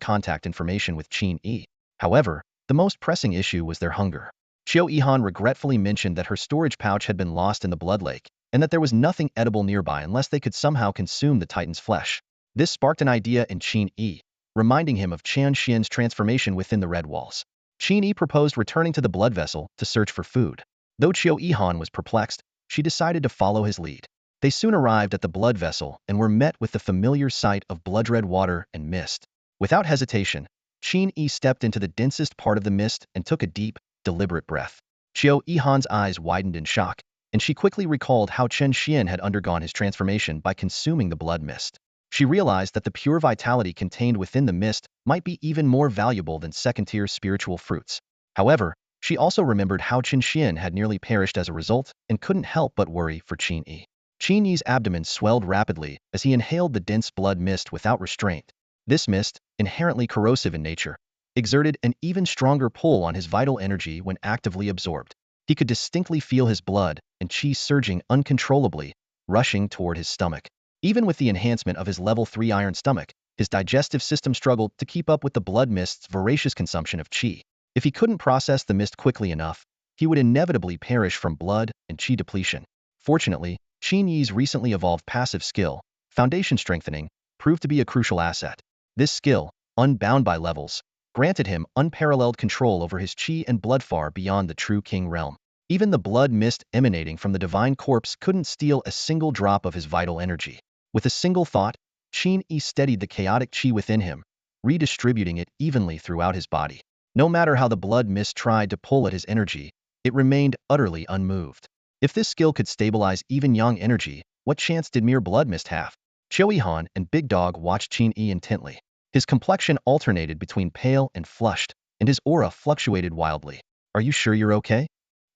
contact information with Qin Yi. However, the most pressing issue was their hunger. Qiu Han regretfully mentioned that her storage pouch had been lost in the blood lake, and that there was nothing edible nearby unless they could somehow consume the Titan's flesh. This sparked an idea in Qin Yi, reminding him of Qian Xian's transformation within the Red Walls. Qin Yi proposed returning to the blood vessel to search for food. Though Qiu Han was perplexed, she decided to follow his lead. They soon arrived at the blood vessel and were met with the familiar sight of blood-red water and mist. Without hesitation, Qin Yi stepped into the densest part of the mist and took a deep, deliberate breath. Qiu Han's eyes widened in shock, and she quickly recalled how Chen Xian had undergone his transformation by consuming the blood mist. She realized that the pure vitality contained within the mist might be even more valuable than second-tier spiritual fruits. However, she also remembered how Chen Xian had nearly perished as a result and couldn't help but worry for Qin Yi. Qin Yi's abdomen swelled rapidly as he inhaled the dense blood mist without restraint. This mist, inherently corrosive in nature, exerted an even stronger pull on his vital energy when actively absorbed. He could distinctly feel his blood and qi surging uncontrollably, rushing toward his stomach. Even with the enhancement of his level 3 iron stomach, his digestive system struggled to keep up with the blood mist's voracious consumption of qi. If he couldn't process the mist quickly enough, he would inevitably perish from blood and qi depletion. Fortunately, Qin Yi's recently evolved passive skill, Foundation Strengthening, proved to be a crucial asset. This skill, unbound by levels, granted him unparalleled control over his qi and blood far beyond the true king realm. Even the blood mist emanating from the divine corpse couldn't steal a single drop of his vital energy. With a single thought, Qin Yi steadied the chaotic qi within him, redistributing it evenly throughout his body. No matter how the blood mist tried to pull at his energy, it remained utterly unmoved. If this skill could stabilize even yang energy, what chance did mere blood mist have? Qiu Han and Big Dog watched Qin Yi intently. His complexion alternated between pale and flushed, and his aura fluctuated wildly. Are you sure you're okay?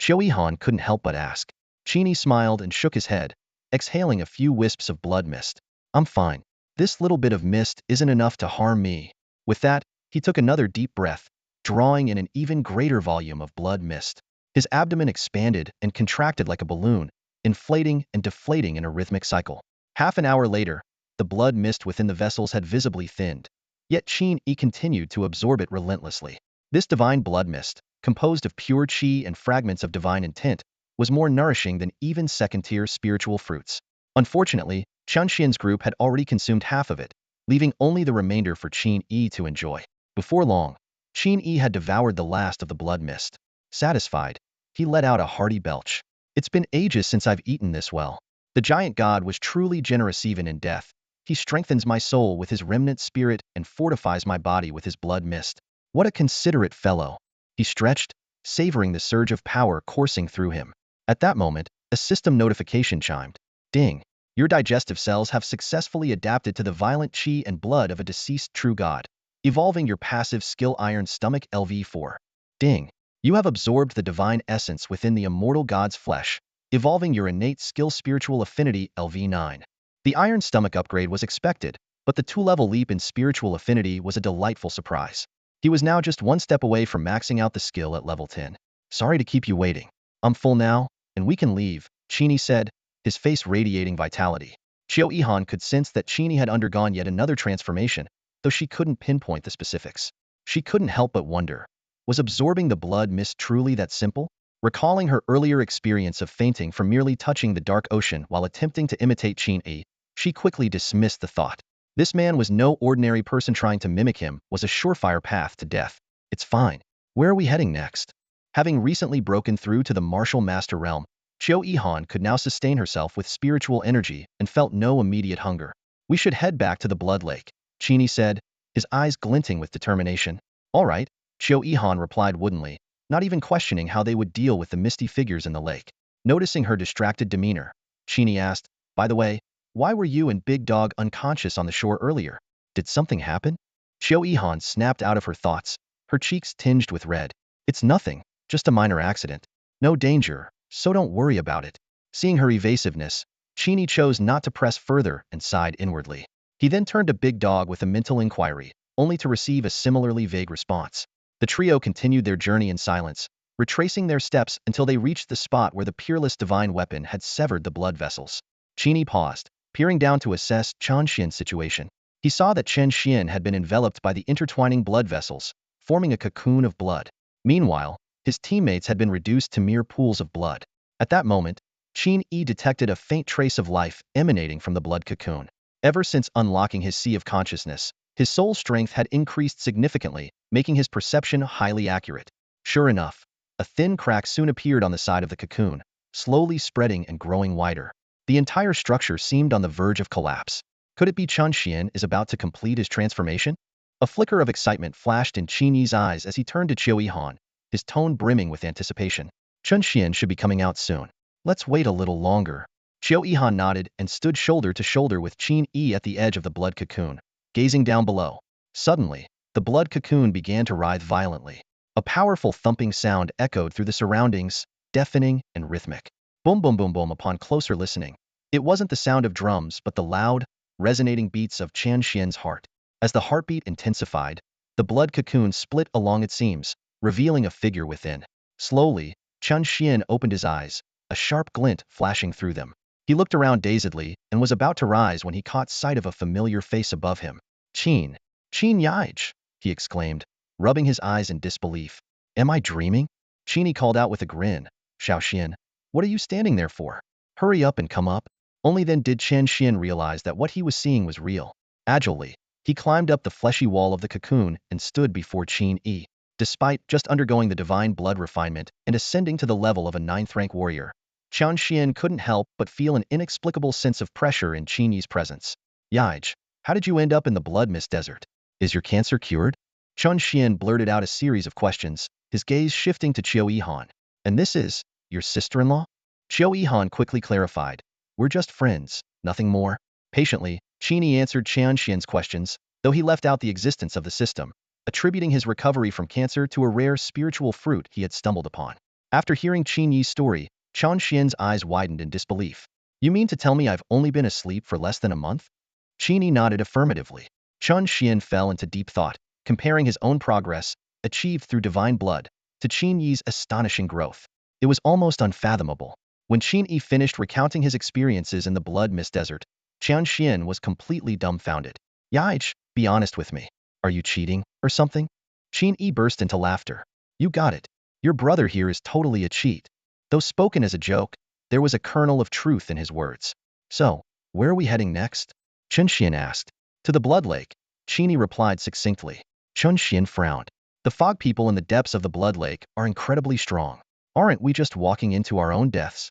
Qiu Han couldn't help but ask. Qin Yi smiled and shook his head, exhaling a few wisps of blood mist. I'm fine. This little bit of mist isn't enough to harm me. With that, he took another deep breath, drawing in an even greater volume of blood mist. His abdomen expanded and contracted like a balloon, inflating and deflating in a rhythmic cycle. Half an hour later, the blood mist within the vessels had visibly thinned. Yet Qin Yi continued to absorb it relentlessly. This divine blood mist, composed of pure qi and fragments of divine intent, was more nourishing than even second-tier spiritual fruits. Unfortunately, Qianxian's group had already consumed half of it, leaving only the remainder for Qin Yi to enjoy. Before long, Qin Yi had devoured the last of the blood mist. Satisfied, he let out a hearty belch. It's been ages since I've eaten this well. The giant god was truly generous even in death. He strengthens my soul with his remnant spirit and fortifies my body with his blood mist. What a considerate fellow. He stretched, savoring the surge of power coursing through him. At that moment, a system notification chimed. Ding. Your digestive cells have successfully adapted to the violent qi and blood of a deceased true god, evolving your passive skill Iron Stomach LV4. Ding. You have absorbed the divine essence within the immortal god's flesh, evolving your innate skill Spiritual Affinity LV9. The Iron Stomach upgrade was expected, but the 2-level leap in spiritual affinity was a delightful surprise. He was now just one step away from maxing out the skill at level 10. Sorry to keep you waiting. I'm full now, and we can leave, Qin Yi said, his face radiating vitality. Qiu Han could sense that Qin Yi had undergone yet another transformation, though she couldn't pinpoint the specifics. She couldn't help but wonder, was absorbing the blood mist truly that simple? Recalling her earlier experience of fainting from merely touching the dark ocean while attempting to imitate Qin Yi, she quickly dismissed the thought. This man was no ordinary person. Trying to mimic him was a surefire path to death. It's fine. Where are we heading next? Having recently broken through to the martial master realm, Qiu Han could now sustain herself with spiritual energy and felt no immediate hunger. We should head back to the Blood Lake, Qin Yi said, his eyes glinting with determination. All right, Qiu Han replied woodenly, not even questioning how they would deal with the misty figures in the lake. Noticing her distracted demeanor, Qin Yi asked, by the way, why were you and Big Dog unconscious on the shore earlier? Did something happen? Qiu Han snapped out of her thoughts, her cheeks tinged with red. It's nothing, just a minor accident. No danger, so don't worry about it. Seeing her evasiveness, Qin Yi chose not to press further and sighed inwardly. He then turned to Big Dog with a mental inquiry, only to receive a similarly vague response. The trio continued their journey in silence, retracing their steps until they reached the spot where the peerless divine weapon had severed the blood vessels. Qin Yi paused, peering down to assess Qianxian's situation. He saw that Qianxian had been enveloped by the intertwining blood vessels, forming a cocoon of blood. Meanwhile, his teammates had been reduced to mere pools of blood. At that moment, Qin Yi detected a faint trace of life emanating from the blood cocoon. Ever since unlocking his sea of consciousness, his soul strength had increased significantly, making his perception highly accurate. Sure enough, a thin crack soon appeared on the side of the cocoon, slowly spreading and growing wider. The entire structure seemed on the verge of collapse. Could it be Qianxian is about to complete his transformation? A flicker of excitement flashed in Qin Yi's eyes as he turned to Qiu Han, his tone brimming with anticipation. Qianxian should be coming out soon. Let's wait a little longer. Qiu Han nodded and stood shoulder to shoulder with Qin Yi at the edge of the blood cocoon, gazing down below. Suddenly, the blood cocoon began to writhe violently. A powerful thumping sound echoed through the surroundings, deafening and rhythmic. Boom boom boom boom. Upon closer listening, it wasn't the sound of drums but the loud, resonating beats of Qianxian's heart. As the heartbeat intensified, the blood cocoon split along its seams, revealing a figure within. Slowly, Qianxian opened his eyes, a sharp glint flashing through them. He looked around dazedly and was about to rise when he caught sight of a familiar face above him. Qin Yi, he exclaimed, rubbing his eyes in disbelief. Am I dreaming? Qin Yi called out with a grin. Xiaoxian, what are you standing there for? Hurry up and come up. Only then did Qianxian realize that what he was seeing was real. Agilely, he climbed up the fleshy wall of the cocoon and stood before Qin Yi. Despite just undergoing the divine blood refinement and ascending to the level of a 9th-rank warrior, Qianxian couldn't help but feel an inexplicable sense of pressure in Qin Yi's presence. Yij, how did you end up in the blood mist desert? Is your cancer cured? Chun Xian blurted out a series of questions, his gaze shifting to Qiu Yihan. And this is your sister-in-law? Qiu Yihan quickly clarified. We're just friends, nothing more. Patiently, Qin Yi answered Chun Xian's questions, though he left out the existence of the system, attributing his recovery from cancer to a rare spiritual fruit he had stumbled upon. After hearing Qin Yi's story, Chun Xian's eyes widened in disbelief. You mean to tell me I've only been asleep for less than a month? Qin Yi nodded affirmatively. Chun Xian fell into deep thought, comparing his own progress, achieved through divine blood, to Qin Yi's astonishing growth. It was almost unfathomable. When Qin Yi finished recounting his experiences in the Blood Mist Desert, Chun Xian was completely dumbfounded. Yaich, be honest with me. Are you cheating, or something? Qin Yi burst into laughter. You got it. Your brother here is totally a cheat. Though spoken as a joke, there was a kernel of truth in his words. So, where are we heading next? Chun Xian asked. To the Blood Lake, Qin Yi replied succinctly. Chun Xian frowned. The fog people in the depths of the Blood Lake are incredibly strong. Aren't we just walking into our own deaths?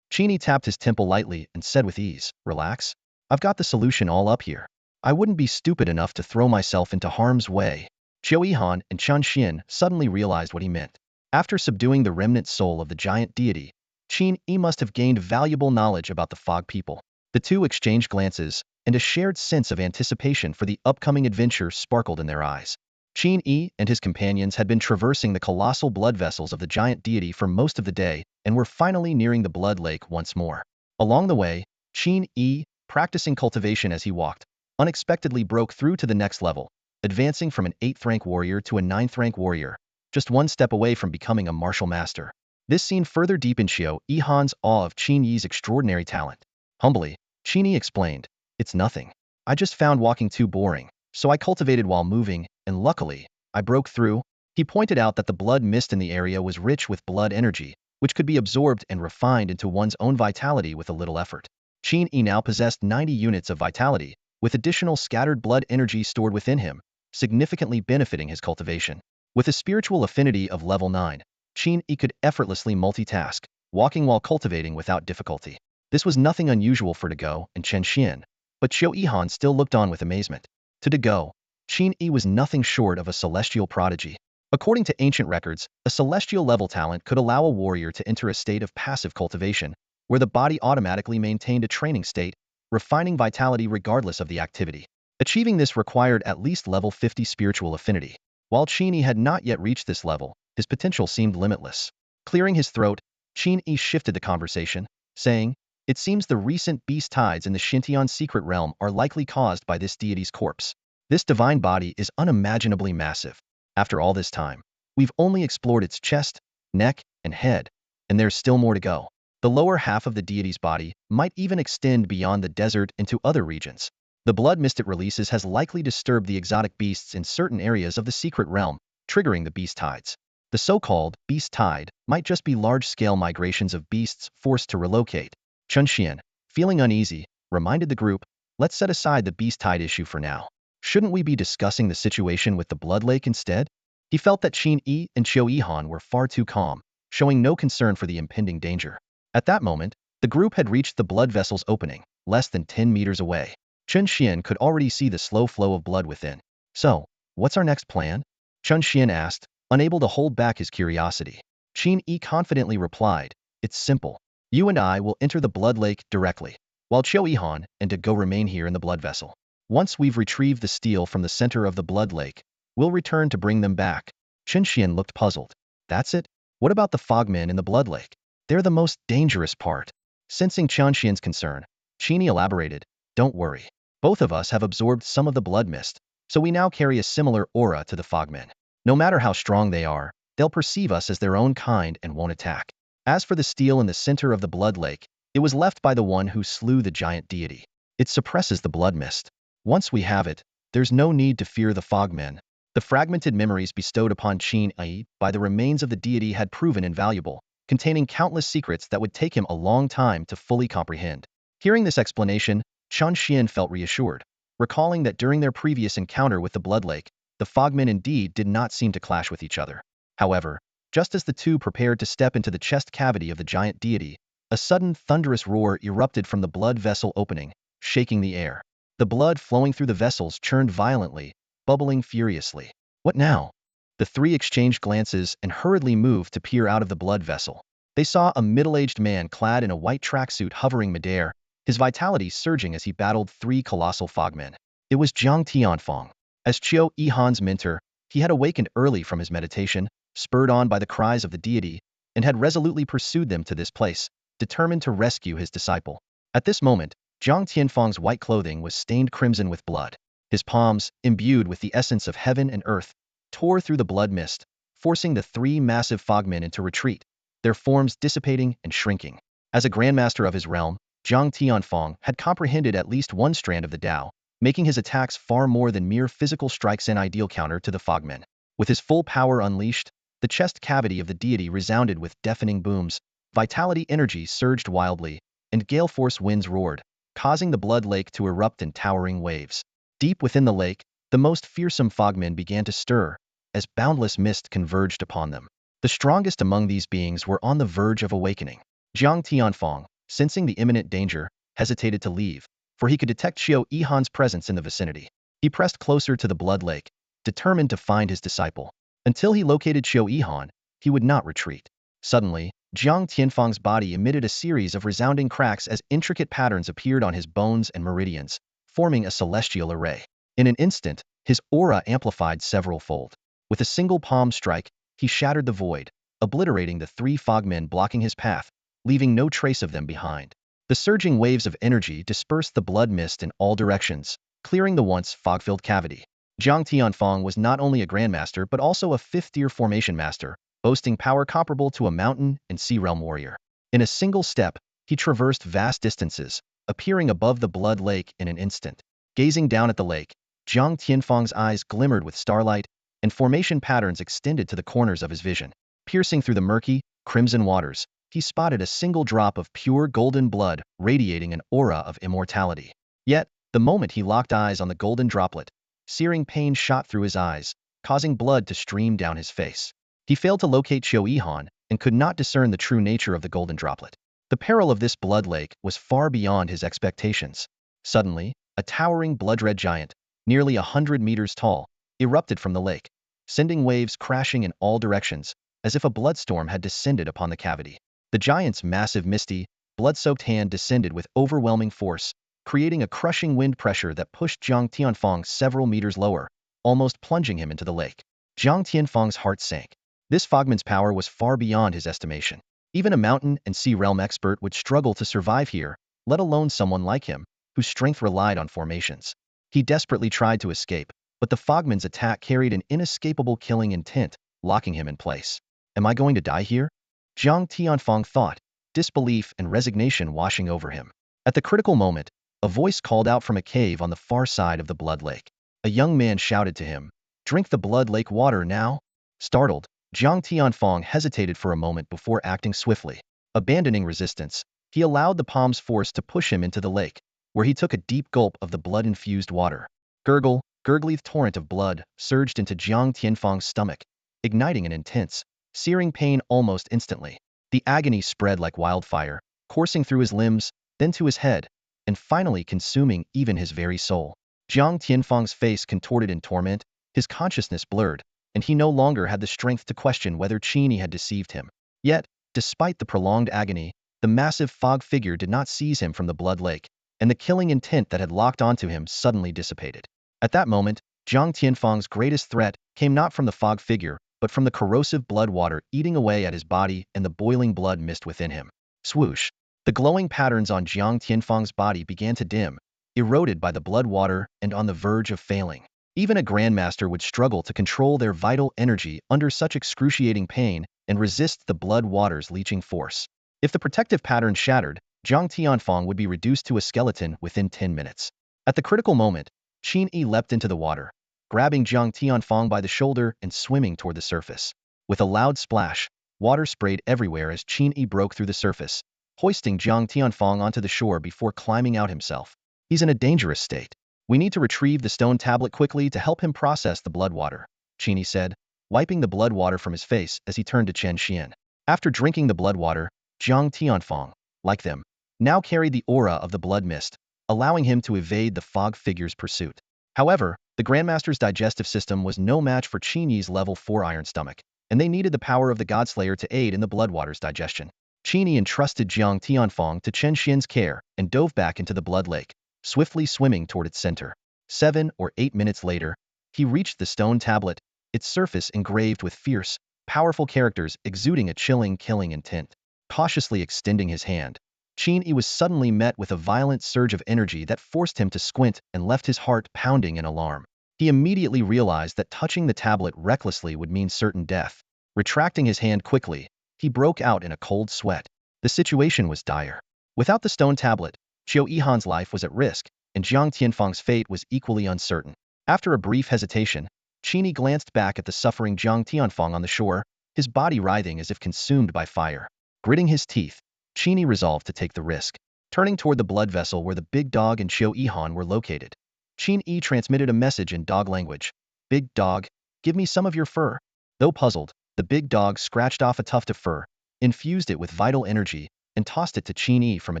Qin Yi tapped his temple lightly and said with ease, relax. I've got the solution all up here. I wouldn't be stupid enough to throw myself into harm's way. Qiu Yihan and Chun Xian suddenly realized what he meant. After subduing the remnant soul of the giant deity, Qin Yi must have gained valuable knowledge about the fog people. The two exchanged glances, and a shared sense of anticipation for the upcoming adventure sparkled in their eyes. Qin Yi and his companions had been traversing the colossal blood vessels of the giant deity for most of the day and were finally nearing the Blood Lake once more. Along the way, Qin Yi, practicing cultivation as he walked, unexpectedly broke through to the next level, advancing from an 8th-rank warrior to a 9th-rank warrior, just one step away from becoming a martial master. This scene further deepened Qiu Yihan's awe of Qin Yi's extraordinary talent. Humbly, Qin Yi explained, it's nothing. I just found walking too boring, so I cultivated while moving, and luckily, I broke through. He pointed out that the blood mist in the area was rich with blood energy, which could be absorbed and refined into one's own vitality with a little effort. Qin Yi now possessed 90 units of vitality, with additional scattered blood energy stored within him, significantly benefiting his cultivation. With a spiritual affinity of level 9, Qin Yi could effortlessly multitask, walking while cultivating without difficulty. This was nothing unusual for Dego and Chen Xian, but Qiu Yihan still looked on with amazement. To Dego, Qin Yi was nothing short of a celestial prodigy. According to ancient records, a celestial level talent could allow a warrior to enter a state of passive cultivation, where the body automatically maintained a training state, refining vitality regardless of the activity. Achieving this required at least level 50 spiritual affinity. While Qin Yi had not yet reached this level, his potential seemed limitless. Clearing his throat, Qin Yi shifted the conversation, saying, it seems the recent beast tides in the Xintian secret realm are likely caused by this deity's corpse. This divine body is unimaginably massive. After all this time, we've only explored its chest, neck, and head, and there's still more to go. The lower half of the deity's body might even extend beyond the desert into other regions. The blood mist it releases has likely disturbed the exotic beasts in certain areas of the secret realm, triggering the beast tides. The so-called beast tide might just be large-scale migrations of beasts forced to relocate. Chun Xian, feeling uneasy, reminded the group, let's set aside the beast tide issue for now. Shouldn't we be discussing the situation with the Blood Lake instead? He felt that Qin Yi and Qiu Yihan were far too calm, showing no concern for the impending danger. At that moment, the group had reached the blood vessel's opening, less than 10 meters away. Chun Xian could already see the slow flow of blood within. So, what's our next plan? Chun Xian asked, unable to hold back his curiosity. Qin Yi confidently replied, it's simple. You and I will enter the Blood Lake directly, while Qiu Yihan and Dego remain here in the blood vessel. Once we've retrieved the steel from the center of the Blood Lake, we'll return to bring them back. Chun Xian looked puzzled. That's it? What about the fogmen in the Blood Lake? They're the most dangerous part. Sensing Chun Xian's concern, Qin Yi elaborated, don't worry. Both of us have absorbed some of the blood mist, so we now carry a similar aura to the fogmen. No matter how strong they are, they'll perceive us as their own kind and won't attack. As for the steel in the center of the Blood Lake, it was left by the one who slew the giant deity. It suppresses the blood mist. Once we have it, there's no need to fear the fogmen. The fragmented memories bestowed upon Qin Yi by the remains of the deity had proven invaluable, containing countless secrets that would take him a long time to fully comprehend. Hearing this explanation, Chun Xian felt reassured, recalling that during their previous encounter with the Blood Lake, the fogmen indeed did not seem to clash with each other. However, just as the two prepared to step into the chest cavity of the giant deity, a sudden thunderous roar erupted from the blood vessel opening, shaking the air. The blood flowing through the vessels churned violently, bubbling furiously. What now? The three exchanged glances and hurriedly moved to peer out of the blood vessel. They saw a middle-aged man clad in a white tracksuit hovering midair, his vitality surging as he battled three colossal fogmen. It was Jiang Tianfeng. As Qiu Yihan's mentor, he had awakened early from his meditation, spurred on by the cries of the deity, and had resolutely pursued them to this place, determined to rescue his disciple. At this moment, Jiang Tianfeng's white clothing was stained crimson with blood. His palms, imbued with the essence of heaven and earth, tore through the blood mist, forcing the three massive fogmen into retreat, their forms dissipating and shrinking. As a grandmaster of his realm, Jiang Tianfeng had comprehended at least one strand of the Tao, making his attacks far more than mere physical strikes, an ideal counter to the fogmen. With his full power unleashed, the chest cavity of the deity resounded with deafening booms, vitality energy surged wildly, and gale force winds roared, causing the blood lake to erupt in towering waves. Deep within the lake, the most fearsome fogmen began to stir, as boundless mist converged upon them. The strongest among these beings were on the verge of awakening. Jiang Tianfeng, sensing the imminent danger, hesitated to leave, for he could detect Qiu Yihan's presence in the vicinity. He pressed closer to the blood lake, determined to find his disciple. Until he located Qiu Yihan, he would not retreat. Suddenly, Jiang Tianfeng's body emitted a series of resounding cracks as intricate patterns appeared on his bones and meridians, forming a celestial array. In an instant, his aura amplified several-fold. With a single palm strike, he shattered the void, obliterating the three fogmen blocking his path, leaving no trace of them behind. The surging waves of energy dispersed the blood mist in all directions, clearing the once fog-filled cavity. Jiang Tianfeng was not only a grandmaster but also a fifth-tier formation master, boasting power comparable to a mountain and sea realm warrior. In a single step, he traversed vast distances, appearing above the blood lake in an instant. Gazing down at the lake, Jiang Tianfeng's eyes glimmered with starlight, and formation patterns extended to the corners of his vision. Piercing through the murky, crimson waters, he spotted a single drop of pure golden blood radiating an aura of immortality. Yet, the moment he locked eyes on the golden droplet, searing pain shot through his eyes, causing blood to stream down his face. He failed to locate Qiu Yihan and could not discern the true nature of the golden droplet. The peril of this blood lake was far beyond his expectations. Suddenly, a towering blood-red giant, nearly 100 meters tall, erupted from the lake, sending waves crashing in all directions, as if a bloodstorm had descended upon the cavity. The giant's massive misty, blood-soaked hand descended with overwhelming force, creating a crushing wind pressure that pushed Jiang Tianfeng several meters lower, almost plunging him into the lake. Jiang Tianfeng's heart sank. This fogman's power was far beyond his estimation. Even a mountain and sea realm expert would struggle to survive here, let alone someone like him, whose strength relied on formations. He desperately tried to escape, but the fogman's attack carried an inescapable killing intent, locking him in place. Am I going to die here? Jiang Tianfeng thought, disbelief and resignation washing over him. At the critical moment, a voice called out from a cave on the far side of the blood lake. A young man shouted to him, "Drink the blood lake water now." Startled, Jiang Tianfeng hesitated for a moment before acting swiftly. Abandoning resistance, he allowed the palm's force to push him into the lake, where he took a deep gulp of the blood-infused water. Gurgly torrent of blood surged into Jiang Tianfeng's stomach, igniting an intense, searing pain almost instantly. The agony spread like wildfire, coursing through his limbs, then to his head, and finally consuming even his very soul. Jiang Tianfeng's face contorted in torment, his consciousness blurred, and he no longer had the strength to question whether Qin Yi had deceived him. Yet, despite the prolonged agony, the massive fog figure did not seize him from the blood lake, and the killing intent that had locked onto him suddenly dissipated. At that moment, Jiang Tianfeng's greatest threat came not from the fog figure, but from the corrosive blood water eating away at his body and the boiling blood mist within him. Swoosh! The glowing patterns on Jiang Tianfeng's body began to dim, eroded by the blood water and on the verge of failing. Even a grandmaster would struggle to control their vital energy under such excruciating pain and resist the blood water's leaching force. If the protective pattern shattered, Jiang Tianfeng would be reduced to a skeleton within 10 minutes. At the critical moment, Qin Yi leapt into the water, grabbing Jiang Tianfeng by the shoulder and swimming toward the surface. With a loud splash, water sprayed everywhere as Qin Yi broke through the surface, hoisting Jiang Tianfeng onto the shore before climbing out himself. He's in a dangerous state. We need to retrieve the stone tablet quickly to help him process the blood water, Qin Yi said, wiping the blood water from his face as he turned to Chen Xian. After drinking the blood water, Jiang Tianfeng, like them, now carried the aura of the blood mist, allowing him to evade the fog figure's pursuit. However, The Grandmaster's digestive system was no match for Qin Yi's level 4 iron stomach, and they needed the power of the Godslayer to aid in the Bloodwater's digestion. Qin Yi entrusted Jiang Tianfang to Chen Xian's care and dove back into the Blood Lake, swiftly swimming toward its center. 7 or 8 minutes later, he reached the stone tablet, its surface engraved with fierce, powerful characters exuding a chilling, killing intent. Cautiously extending his hand, Qin Yi was suddenly met with a violent surge of energy that forced him to squint and left his heart pounding in alarm. He immediately realized that touching the tablet recklessly would mean certain death. Retracting his hand quickly, he broke out in a cold sweat. The situation was dire. Without the stone tablet, Qiu Yihan's life was at risk, and Jiang Tianfang's fate was equally uncertain. After a brief hesitation, Qin Yi glanced back at the suffering Jiang Tianfang on the shore, his body writhing as if consumed by fire. Gritting his teeth, Qin Yi resolved to take the risk. Turning toward the blood vessel where the big dog and Qiu Yihan were located, Qin Yi transmitted a message in dog language. "Big dog, give me some of your fur." Though puzzled, the big dog scratched off a tuft of fur, infused it with vital energy, and tossed it to Qin Yi from a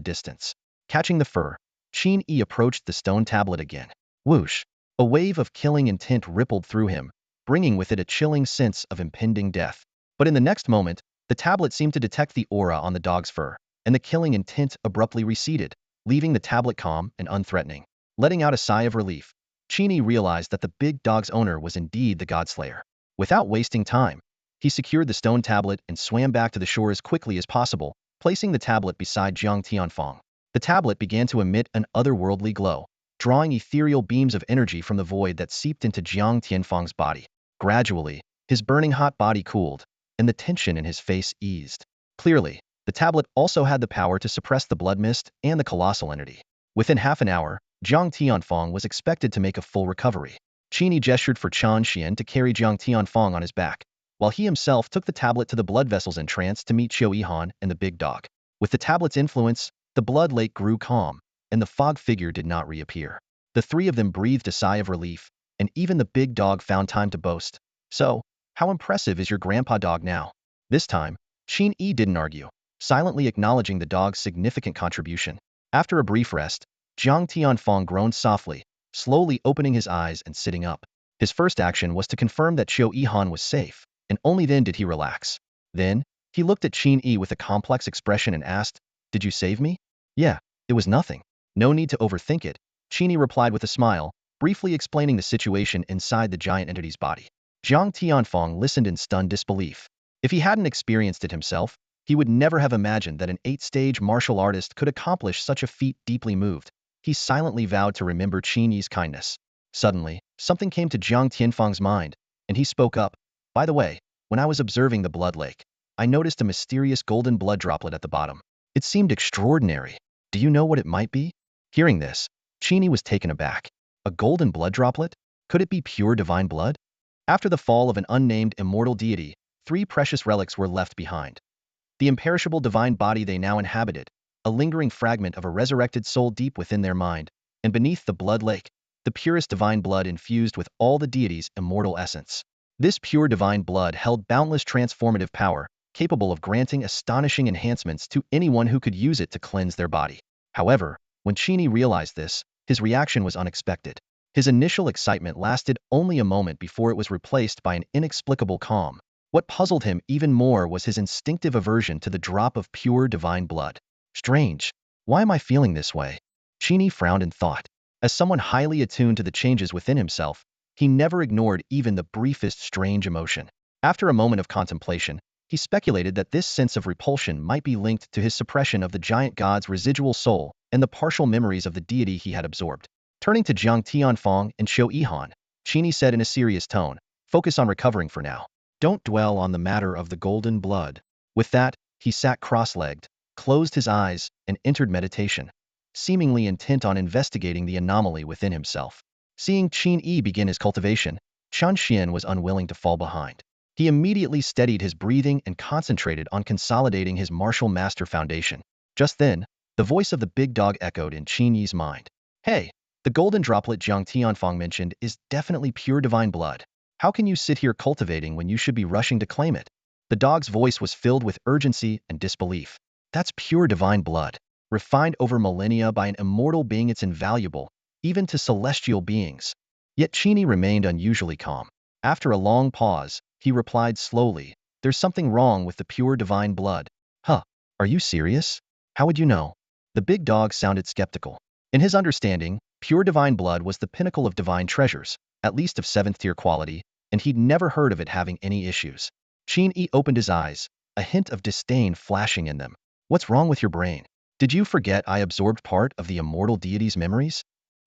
distance. Catching the fur, Qin Yi approached the stone tablet again. Whoosh! A wave of killing intent rippled through him, bringing with it a chilling sense of impending death. But in the next moment, the tablet seemed to detect the aura on the dog's fur, and the killing intent abruptly receded, leaving the tablet calm and unthreatening. Letting out a sigh of relief, Qin Yi realized that the big dog's owner was indeed the Godslayer. Without wasting time, he secured the stone tablet and swam back to the shore as quickly as possible, placing the tablet beside Jiang Tianfang. The tablet began to emit an otherworldly glow, drawing ethereal beams of energy from the void that seeped into Jiang Tianfang's body. Gradually, his burning hot body cooled, and the tension in his face eased. Clearly, the tablet also had the power to suppress the blood mist and the colossal entity. Within half an hour, Jiang Tianfang was expected to make a full recovery. Qin Yi gestured for Chen Xian to carry Jiang Tianfang on his back, while he himself took the tablet to the blood vessel's entrance to meet Qiu Yihan and the big dog. With the tablet's influence, the blood lake grew calm, and the fog figure did not reappear. The three of them breathed a sigh of relief, and even the big dog found time to boast. "So, how impressive is your grandpa dog now?" This time, Qin Yi didn't argue, silently acknowledging the dog's significant contribution. After a brief rest, Jiang Tianfang groaned softly, slowly opening his eyes and sitting up. His first action was to confirm that Qiu Yihan was safe, and only then did he relax. Then, he looked at Qin Yi with a complex expression and asked, "Did you save me?" "Yeah, it was nothing. No need to overthink it," Qin Yi replied with a smile, briefly explaining the situation inside the giant entity's body. Jiang Tianfang listened in stunned disbelief. If he hadn't experienced it himself, he would never have imagined that an 8-stage martial artist could accomplish such a feat. Deeply moved, he silently vowed to remember Qin Yi's kindness. Suddenly, something came to Jiang Tianfang's mind, and he spoke up. "By the way, when I was observing the blood lake, I noticed a mysterious golden blood droplet at the bottom. It seemed extraordinary. Do you know what it might be?" Hearing this, Qin Yi was taken aback. A golden blood droplet? Could it be pure divine blood? After the fall of an unnamed immortal deity, 3 precious relics were left behind. The imperishable divine body they now inhabited, a lingering fragment of a resurrected soul deep within their mind, and beneath the blood lake, the purest divine blood infused with all the deity's immortal essence. This pure divine blood held boundless transformative power, capable of granting astonishing enhancements to anyone who could use it to cleanse their body. However, when Qin Yi realized this, his reaction was unexpected. His initial excitement lasted only a moment before it was replaced by an inexplicable calm. What puzzled him even more was his instinctive aversion to the drop of pure divine blood. Strange. Why am I feeling this way? Qin Yi frowned in thought. As someone highly attuned to the changes within himself, he never ignored even the briefest strange emotion. After a moment of contemplation, he speculated that this sense of repulsion might be linked to his suppression of the giant god's residual soul and the partial memories of the deity he had absorbed. Turning to Jiang Tianfang and Qiu Yihan, Qin Yi said in a serious tone, "Focus on recovering for now. Don't dwell on the matter of the golden blood." With that, he sat cross-legged, closed his eyes, and entered meditation, seemingly intent on investigating the anomaly within himself. Seeing Qin Yi begin his cultivation, Chen Xian was unwilling to fall behind. He immediately steadied his breathing and concentrated on consolidating his martial master foundation. Just then, the voice of the big dog echoed in Qin Yi's mind. "Hey, the golden droplet Jiang Tianfang mentioned is definitely pure divine blood. How can you sit here cultivating when you should be rushing to claim it?" The dog's voice was filled with urgency and disbelief. "That's pure divine blood. Refined over millennia by an immortal being, it's invaluable, even to celestial beings." Yet Qin Yi remained unusually calm. After a long pause, he replied slowly, "There's something wrong with the pure divine blood." Huh, are you serious? How would you know? The big dog sounded skeptical. In his understanding, pure divine blood was the pinnacle of divine treasures, at least of 7th-tier quality, and he'd never heard of it having any issues. Qin Yi opened his eyes, a hint of disdain flashing in them. "What's wrong with your brain? Did you forget I absorbed part of the immortal deity's memories?"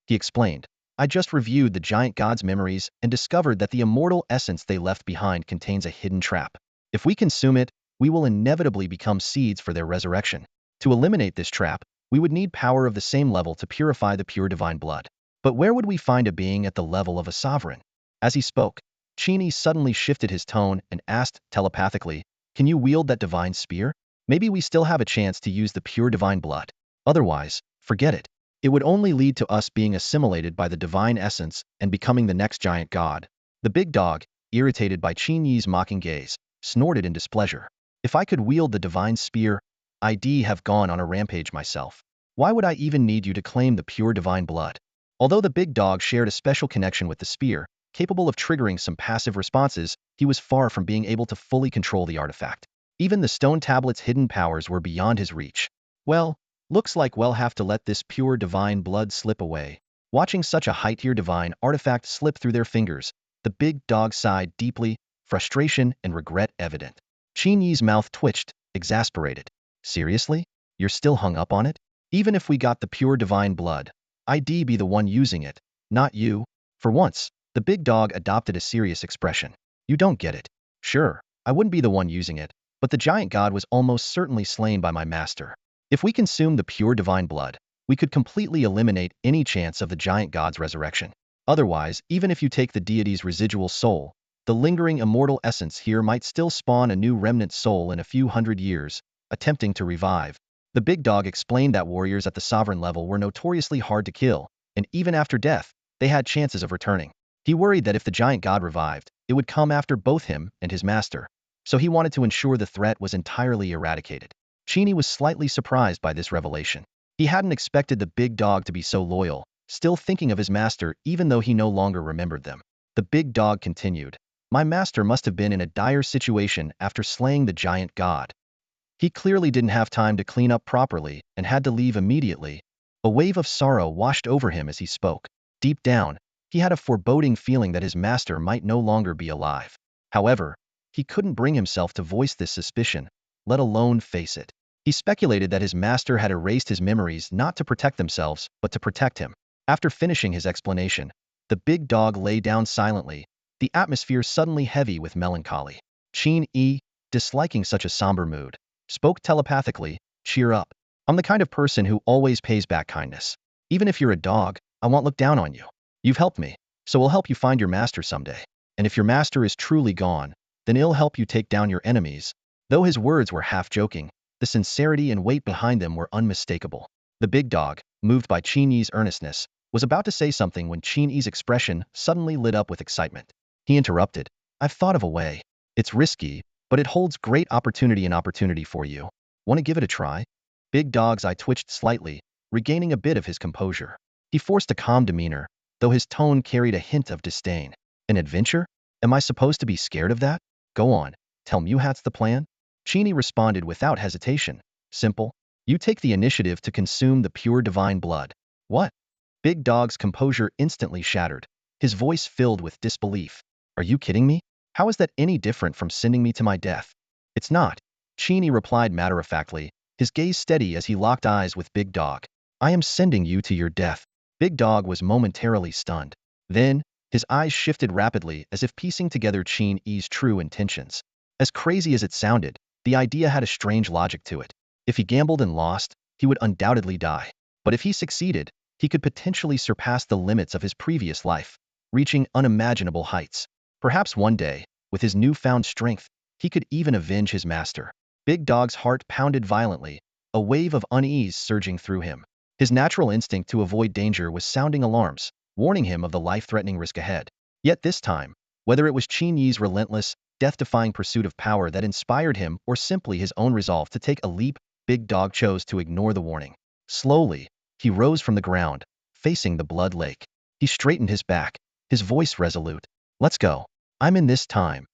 He explained. "I just reviewed the giant god's memories and discovered that the immortal essence they left behind contains a hidden trap. If we consume it, we will inevitably become seeds for their resurrection. To eliminate this trap, we would need power of the same level to purify the pure divine blood. But where would we find a being at the level of a sovereign?" As he spoke, Qin Yi suddenly shifted his tone and asked telepathically, "Can you wield that divine spear? Maybe we still have a chance to use the pure divine blood. Otherwise, forget it. It would only lead to us being assimilated by the divine essence and becoming the next giant god." The big dog, irritated by Qin Yi's mocking gaze, snorted in displeasure. "If I could wield the divine spear, I'd have gone on a rampage myself. Why would I even need you to claim the pure divine blood?" Although the big dog shared a special connection with the spear, capable of triggering some passive responses, he was far from being able to fully control the artifact. Even the stone tablet's hidden powers were beyond his reach. "Well, looks like we'll have to let this pure divine blood slip away." Watching such a high-tier divine artifact slip through their fingers, the big dog sighed deeply, frustration and regret evident. Qin Yi's mouth twitched, exasperated. "Seriously? You're still hung up on it? Even if we got the pure divine blood, I'd be the one using it, not you." For once, the big dog adopted a serious expression. "You don't get it. Sure, I wouldn't be the one using it, but the giant god was almost certainly slain by my master. If we consume the pure divine blood, we could completely eliminate any chance of the giant god's resurrection. Otherwise, even if you take the deity's residual soul, the lingering immortal essence here might still spawn a new remnant soul in a few hundred years, attempting to revive." The big dog explained that warriors at the sovereign level were notoriously hard to kill, and even after death, they had chances of returning. He worried that if the giant god revived, it would come after both him and his master, so he wanted to ensure the threat was entirely eradicated. Qin Yi was slightly surprised by this revelation. He hadn't expected the big dog to be so loyal, still thinking of his master even though he no longer remembered them. The big dog continued, "My master must have been in a dire situation after slaying the giant god. He clearly didn't have time to clean up properly and had to leave immediately." A wave of sorrow washed over him as he spoke. Deep down, he had a foreboding feeling that his master might no longer be alive. However, he couldn't bring himself to voice this suspicion, let alone face it. He speculated that his master had erased his memories not to protect themselves, but to protect him. After finishing his explanation, the big dog lay down silently, the atmosphere suddenly heavy with melancholy. Qin Yi, disliking such a somber mood, spoke telepathically, "Cheer up. I'm the kind of person who always pays back kindness. Even if you're a dog, I won't look down on you. You've helped me, so we'll help you find your master someday. And if your master is truly gone, then it'll help you take down your enemies." Though his words were half joking, the sincerity and weight behind them were unmistakable. The big dog, moved by Qin Yi's earnestness, was about to say something when Qin Yi's expression suddenly lit up with excitement. He interrupted, "I've thought of a way. It's risky, but it holds great opportunity for you. Want to give it a try?" Big dog's eye twitched slightly, regaining a bit of his composure. He forced a calm demeanor, though his tone carried a hint of disdain. "An adventure? Am I supposed to be scared of that? Go on, tell me what's the plan?" Qin Yi responded without hesitation. "Simple. You take the initiative to consume the pure divine blood." "What?" Big dog's composure instantly shattered, his voice filled with disbelief. "Are you kidding me? How is that any different from sending me to my death?" "It's not," Qin Yi replied matter-of-factly, his gaze steady as he locked eyes with Big Dog. "I am sending you to your death." Big Dog was momentarily stunned. Then, his eyes shifted rapidly as if piecing together Qin Yi's true intentions. As crazy as it sounded, the idea had a strange logic to it. If he gambled and lost, he would undoubtedly die. But if he succeeded, he could potentially surpass the limits of his previous life, reaching unimaginable heights. Perhaps one day, with his newfound strength, he could even avenge his master. Big Dog's heart pounded violently, a wave of unease surging through him. His natural instinct to avoid danger was sounding alarms, warning him of the life-threatening risk ahead. Yet this time, whether it was Qin Yi's relentless, death-defying pursuit of power that inspired him or simply his own resolve to take a leap, Big Dog chose to ignore the warning. Slowly, he rose from the ground, facing the blood lake. He straightened his back, his voice resolute. Let's go. I'm in this time.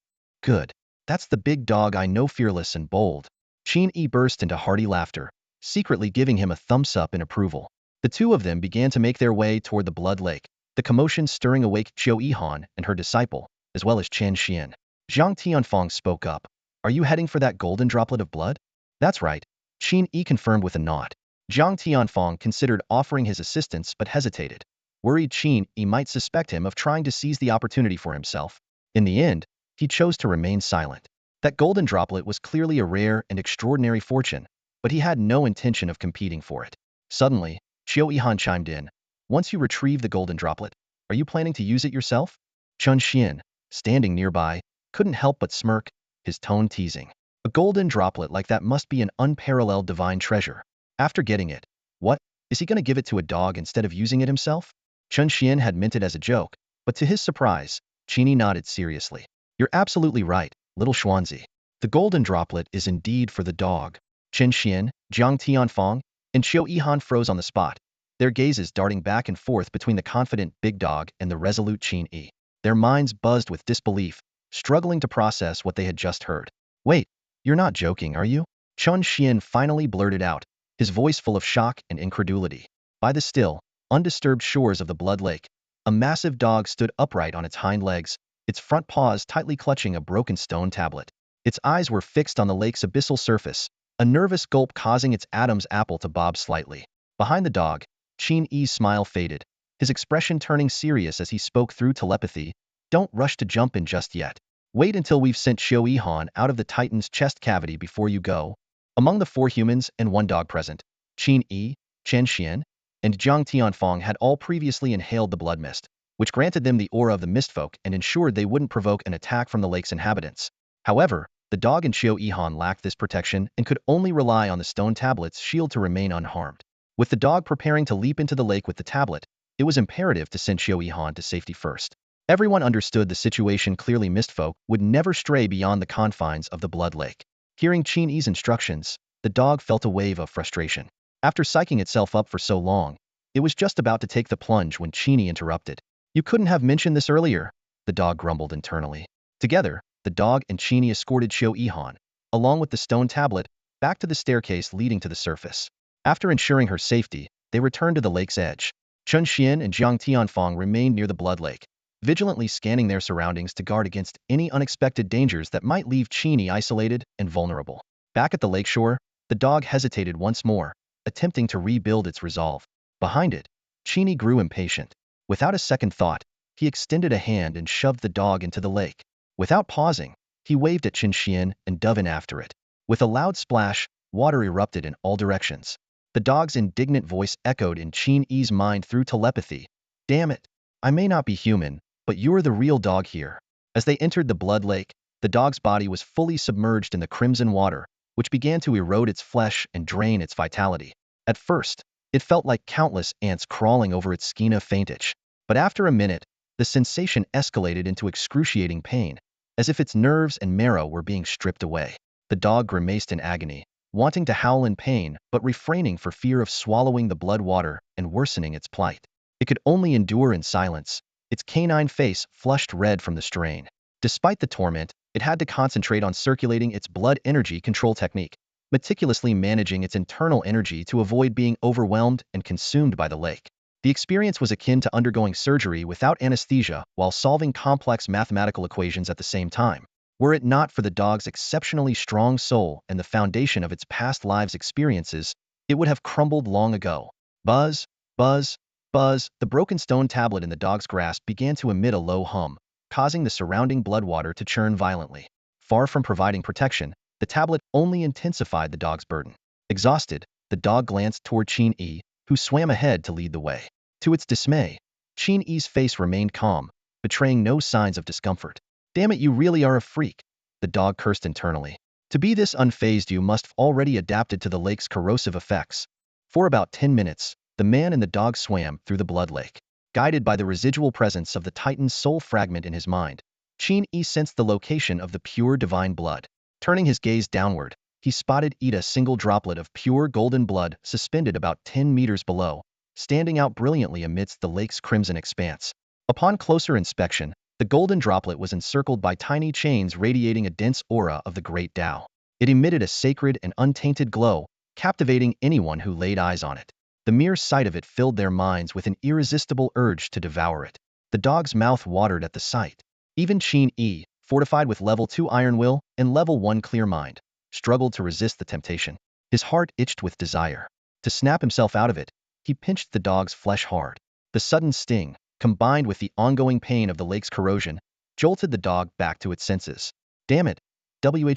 Good. That's the big dog I know, fearless and bold. Qin Yi burst into hearty laughter, secretly giving him a thumbs up in approval. The two of them began to make their way toward the blood lake, the commotion stirring awake Qiu Yihan and her disciple, as well as Chen Xian. Zhang Tianfang spoke up. Are you heading for that golden droplet of blood? That's right. Qin Yi confirmed with a nod. Zhang Tianfang considered offering his assistance but hesitated, worried Qin Yi might suspect him of trying to seize the opportunity for himself. In the end, he chose to remain silent. That golden droplet was clearly a rare and extraordinary fortune, but he had no intention of competing for it. Suddenly, Qiu Yihan chimed in. Once you retrieve the golden droplet, are you planning to use it yourself? Chen Xian, standing nearby, couldn't help but smirk, his tone teasing. A golden droplet like that must be an unparalleled divine treasure. After getting it, what? Is he going to give it to a dog instead of using it himself? Chen Xian had meant it as a joke, but to his surprise, Qin Yi nodded seriously. You're absolutely right, little Xuanzi. The golden droplet is indeed for the dog. Chen Xian, Zhang Tianfang, and Qiu Yihan froze on the spot, their gazes darting back and forth between the confident big dog and the resolute Qin Yi. Their minds buzzed with disbelief, struggling to process what they had just heard. Wait, you're not joking, are you? Chen Xian finally blurted out, his voice full of shock and incredulity. By the still, undisturbed shores of the blood lake, a massive dog stood upright on its hind legs, its front paws tightly clutching a broken stone tablet. Its eyes were fixed on the lake's abyssal surface, a nervous gulp causing its Adam's apple to bob slightly. Behind the dog, Qin Yi's smile faded, his expression turning serious as he spoke through telepathy. Don't rush to jump in just yet. Wait until we've sent Qiu Yihan out of the Titan's chest cavity before you go. Among the 4 humans and 1 dog present, Qin Yi, Chen Xian, and Zhang Tianfang had all previously inhaled the blood mist, which granted them the aura of the mistfolk and ensured they wouldn't provoke an attack from the lake's inhabitants. However, the dog and Qiu Yihan lacked this protection and could only rely on the stone tablet's shield to remain unharmed. With the dog preparing to leap into the lake with the tablet, it was imperative to send Qiu Yihan to safety first. Everyone understood the situation clearly. Mistfolk would never stray beyond the confines of the blood lake. Hearing Qin Yi's instructions, the dog felt a wave of frustration. After psyching itself up for so long, it was just about to take the plunge when Qin Yi interrupted. You couldn't have mentioned this earlier, the dog grumbled internally. Together, the dog and Qin Yi escorted Qiu Yihan, along with the stone tablet, back to the staircase leading to the surface. After ensuring her safety, they returned to the lake's edge. Chen Xian and Zhang Tianfang remained near the blood lake, vigilantly scanning their surroundings to guard against any unexpected dangers that might leave Qin Yi isolated and vulnerable. Back at the lakeshore, the dog hesitated once more, attempting to rebuild its resolve. Behind it, Qin Yi grew impatient. Without a second thought, he extended a hand and shoved the dog into the lake. Without pausing, he waved at Chen Xian and dove in after it. With a loud splash, water erupted in all directions. The dog's indignant voice echoed in Qin Yi's mind through telepathy. Damn it! I may not be human, but you're the real dog here. As they entered the blood lake, the dog's body was fully submerged in the crimson water, which began to erode its flesh and drain its vitality. At first, it felt like countless ants crawling over its skin of faintage. But after a minute, the sensation escalated into excruciating pain, as if its nerves and marrow were being stripped away. The dog grimaced in agony, wanting to howl in pain but refraining for fear of swallowing the blood water and worsening its plight. It could only endure in silence, its canine face flushed red from the strain. Despite the torment, it had to concentrate on circulating its blood energy control technique, meticulously managing its internal energy to avoid being overwhelmed and consumed by the lake. The experience was akin to undergoing surgery without anesthesia while solving complex mathematical equations at the same time. Were it not for the dog's exceptionally strong soul and the foundation of its past lives' experiences, it would have crumbled long ago. Buzz, buzz, buzz, the broken stone tablet in the dog's grasp began to emit a low hum, causing the surrounding blood water to churn violently. Far from providing protection, the tablet only intensified the dog's burden. Exhausted, the dog glanced toward Qin Yi, who swam ahead to lead the way. To its dismay, Qin Yi's face remained calm, betraying no signs of discomfort. Damn it, you really are a freak, the dog cursed internally. To be this unfazed, you must have already adapted to the lake's corrosive effects. For about 10 minutes, the man and the dog swam through the blood lake. Guided by the residual presence of the Titan's soul fragment in his mind, Qin Yi sensed the location of the pure divine blood. Turning his gaze downward, he spotted a single droplet of pure golden blood suspended about 10 meters below, standing out brilliantly amidst the lake's crimson expanse. Upon closer inspection, the golden droplet was encircled by tiny chains radiating a dense aura of the great Tao. It emitted a sacred and untainted glow, captivating anyone who laid eyes on it. The mere sight of it filled their minds with an irresistible urge to devour it. The dog's mouth watered at the sight. Even Qin Yi, fortified with level 2 iron will and level 1 clear mind, struggled to resist the temptation. His heart itched with desire. To snap himself out of it, he pinched the dog's flesh hard. The sudden sting, combined with the ongoing pain of the lake's corrosion, jolted the dog back to its senses. "Damn it,